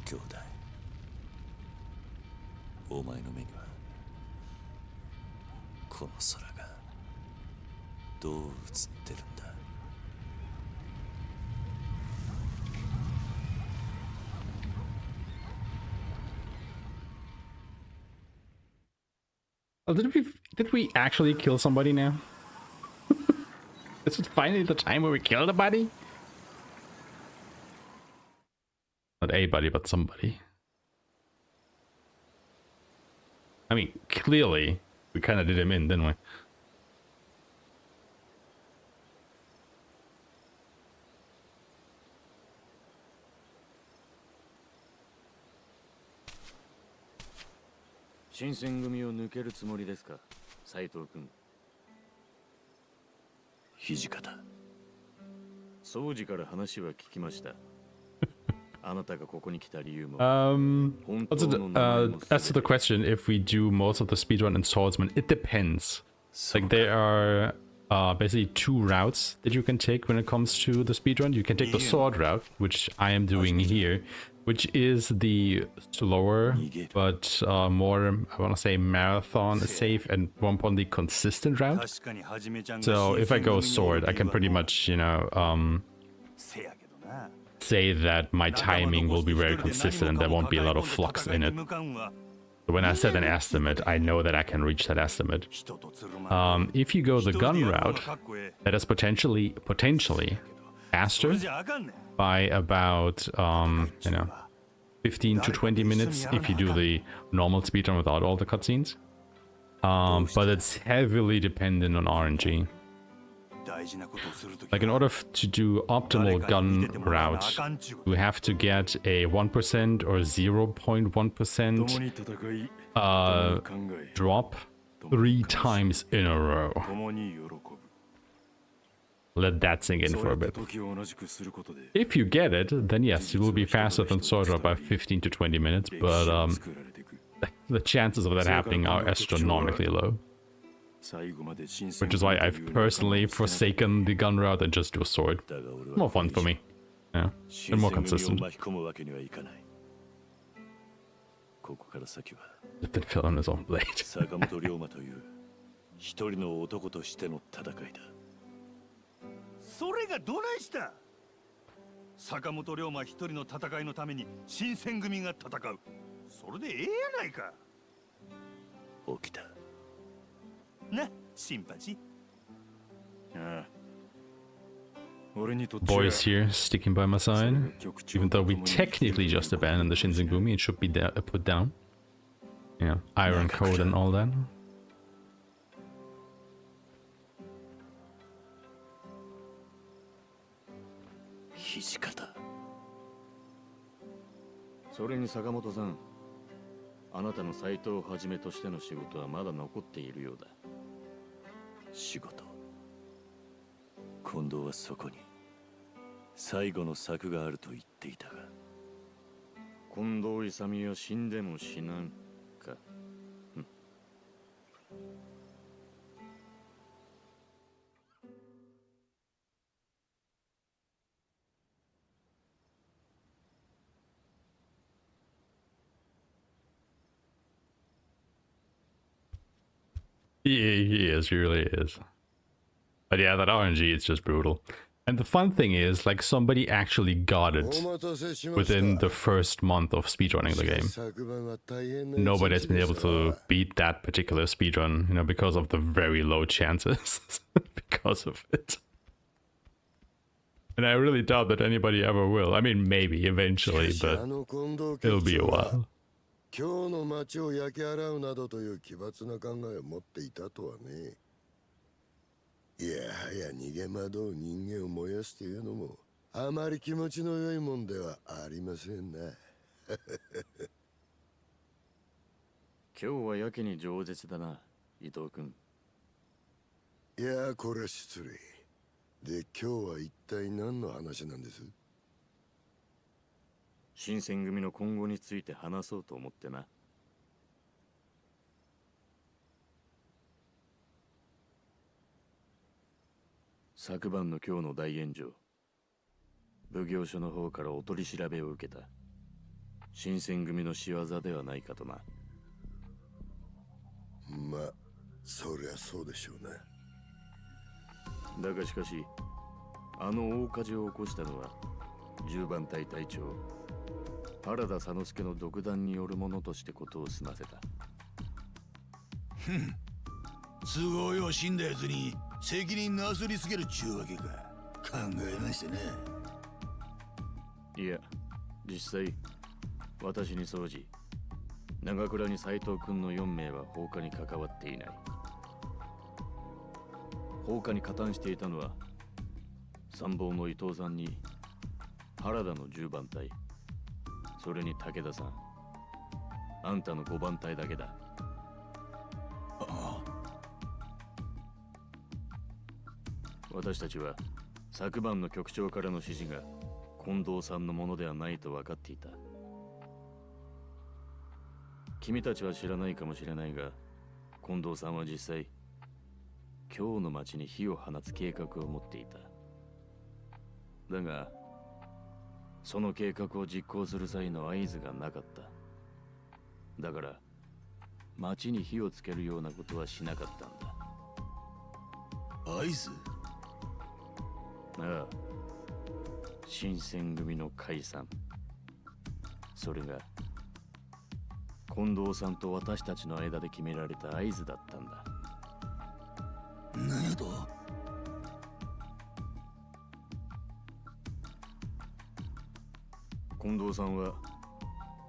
兄弟、お前の目にはこの空がどう映ってるんだ。
Oh, did we actually kill somebody now? Is it finally the time where we killed a buddy? Not a buddy, but somebody. I mean, clearly, we kind of did him in, didn't we?
Shinsen組を抜けるつもりですか、斉藤君。
土方。
掃除から話は聞きました。あなたがここに来た理由も。
As to the question, if we do most of the speedrun in Swordsman, it depends. Like there are basically two routes that you can take when it comes to the speedrun. You can take the sword route, which I am doing here, which is the slower but more, I want to say, marathon safe and more importantly consistent route. So if I go sword, I can pretty much, you know, say that my timing will be very consistent and there won't be a lot of flux in it. So when I set an estimate, I know that I can reach that estimate. If you go the gun route, that is potentially faster by about, you know, 15 to 20 minutes if you do the normal speedrun without all the cutscenes. But it's heavily dependent on RNG. Like in order to do optimal gun route, you have to get a 1% or 0.1% drop 3 times in a row. Let that sink in for a bit. If you get it, then yes, it will be faster than sword drop by 15 to 20 minutes, but the chances of that happening are astronomically low. Which is why I've personally forsaken the gun route and just do a sword. More fun for me. Yeah, and more consistent. Let them fill on his own blade.
それがどないした。坂本龍馬一人の戦いのために新選組が戦う。それでええやないか。起きた。な、新八。ああ。
Boys here sticking by my side, even though we technically just abandoned the Shinsengumi, it should be put down. Yeah, Iron Code and all that.
土方。それに坂本さん、あなたの斎藤をはじめとしての仕事はまだ残っているようだ。
仕事。近藤はそこに最後の策があると言っていたが。
近藤勇は死んでも死なんか。
He is, he really is. But yeah, that RNG, it's just brutal. And the fun thing is, like, somebody actually got it within the first month of speedrunning the game. Nobody has been able to beat that particular speedrun, you know, because of the very low chances because of it. And I really doubt that anybody ever will. I mean, maybe eventually, but it'll be a while.
今日の町を焼き払うなどという奇抜な考えを持っていたとはね。いやはや逃げ惑う人間を燃やすというのもあまり気持ちの良いもんではありませんな。
今日はやけに饒舌だな、伊藤君。
いや、これは失礼。で、今日は一体何の話なんです？
新選組の今後について話そうと思ってな。昨晩の今日の大炎上、奉行所の方からお取り調べを受けた。新選組の仕業ではないかとな。
まあ、そりゃそうでしょうな。
だがしかし、あの大火事を起こしたのは10番隊隊長原田佐之助の独断によるものとしてことを済ませた。
ふん、都合よ死んだやつに責任なすりつけるっちゅうわけか。考えましてね。
いや、実際私に総じ長倉に斎藤君の4名は放火に関わっていない。放火に加担していたのは参謀の伊藤さんに原田の10番隊、それに武田さん、あんたの5番隊だけだ。私たちは昨晩の局長からの指示が近藤さんのものではないと分かっていた。君たちは知らないかもしれないが、近藤さんは実際今日の町に火を放つ計画を持っていた。だがその計画を実行する際の合図がなかった。だから町に火をつけるようなことはしなかったんだ。
合図？
ああ、新選組の解散。それが近藤さんと私たちの間で決められた合図だったんだ。
何やと？
近藤さんは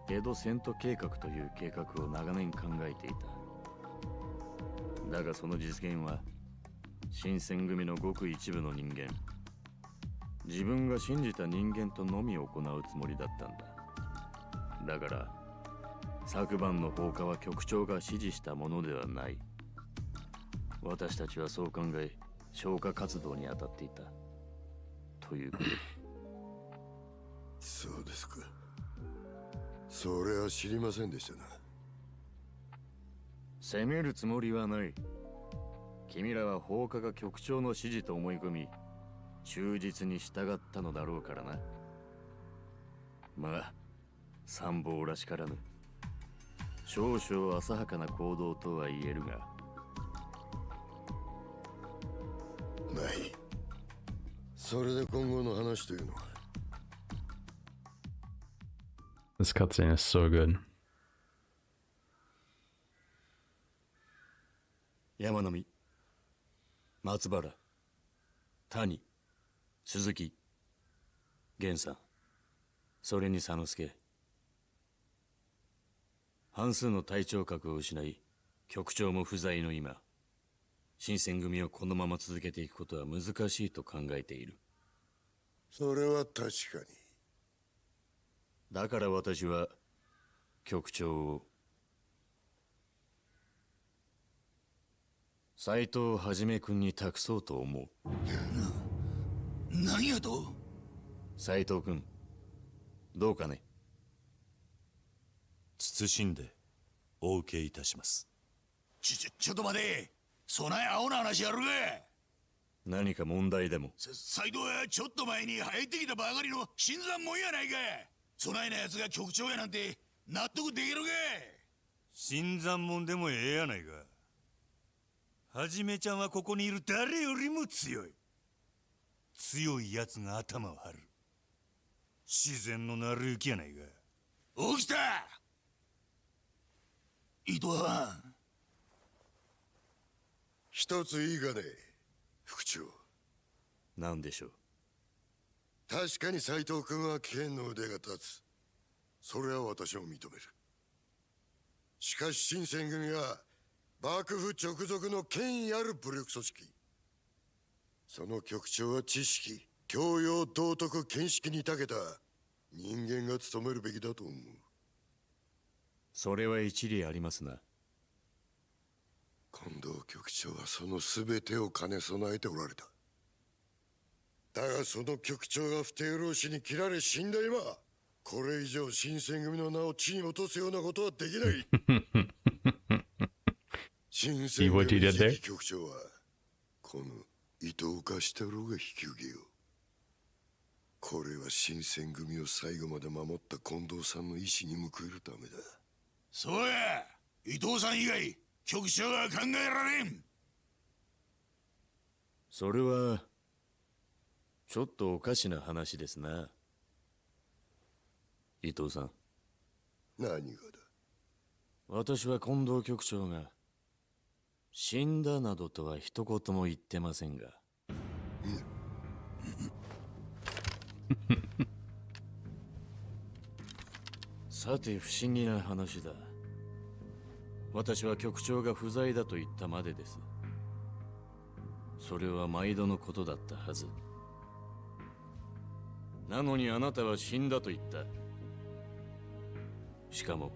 江戸遷都計画という計画を長年考えていた。だがその実現は新選組のごく一部の人間、自分が信じた人間とのみ行うつもりだったんだ。だから昨晩の放火は局長が指示したものではない。私たちはそう考え消火活動に当たっていたということ。
そうですか。それは知りませんでしたな。
責めるつもりはない。君らは放火が局長の指示と思い込み忠実に従ったのだろうからな。まあ参謀らしからぬ少々浅はかな行動とは言えるが。
ない。それで今後の話というのは。
This cutscene is so good.
山並、松原、谷、鈴木、源さん、それに佐之助。半数の隊長格を失い、局長も不在の今、新選組をこのまま続けていくことは難しいと考えている。
それは確かに。
だから私は局長を斎藤はじめ君に託そうと思う。
何やと？
斎藤君、どうかね。
謹んでお受けいたします。
ちょっと待て。そない青な話やるか。
何か問題でも？
斎藤はちょっと前に入ってきたばかりの新参者やないか。そないな奴が局長やなんて納得できるか。
新参者でもええやないか。はじめちゃんはここにいる誰よりも強い。強い奴が頭を張る。自然の成り行きやないか。
起きた。伊藤は
一ついいかね、副長。
何でしょう。
確かに斎藤君は剣の腕が立つ。それは私も認める。しかし新選組は幕府直属の権威ある武力組織。その局長は知識、教養、道徳、見識に長けた人間が務めるべきだと思う。
それは一理ありますな。
近藤局長はその全てを兼ね備えておられた。だがその局長が不逞老師に切られ死んだ今、これ以上新選組の名を地に落とすようなことはできない。新選組次期局長はこの伊藤化したろうが引き受けよう。これは新選組を最後まで守った近藤さんの意志に報えるためだ。
そうや。伊藤さん以外局長は考えられん。
それはちょっとおかしな話ですな。伊藤さん。
何がだ。
私は近藤局長が死んだなどとは一言も言ってませんが。さて不思議な話だ。私は局長が不在だと言ったまでです。それは毎度のことだったはず。なのにあなたは死んだと言った。しかも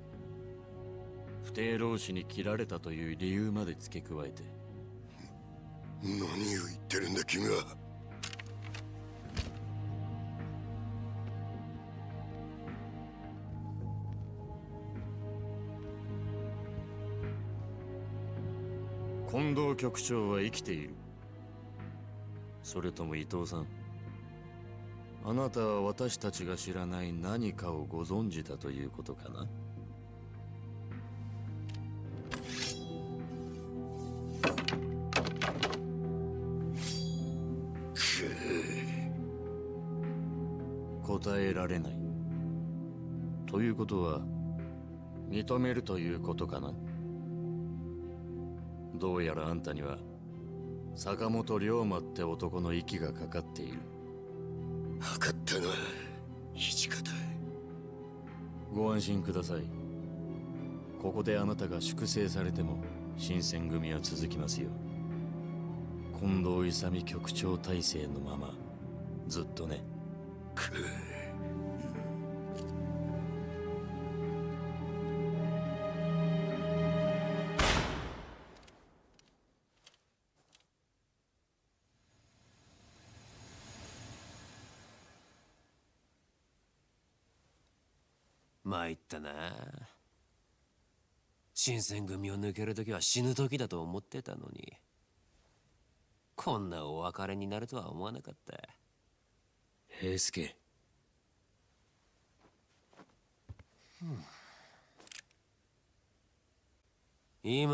不逞老師に切られたという理由まで付け加えて。
何を言ってるんだ君は。
近藤局長は生きている。それとも伊藤さん、あなたは私たちが知らない何かをご存知だということかな。答えられないということは認めるということかな。どうやらあんたには坂本龍馬って男の息がかかっている。
分かったな、土方。
ご安心ください。ここであなたが粛清されても新選組は続きますよ。近藤勇局長体制のままずっとね。
参ったな。新選組を抜ける時は死ぬ時だと思ってたのに、こんなお別れになるとは思わなかった。
平助、
今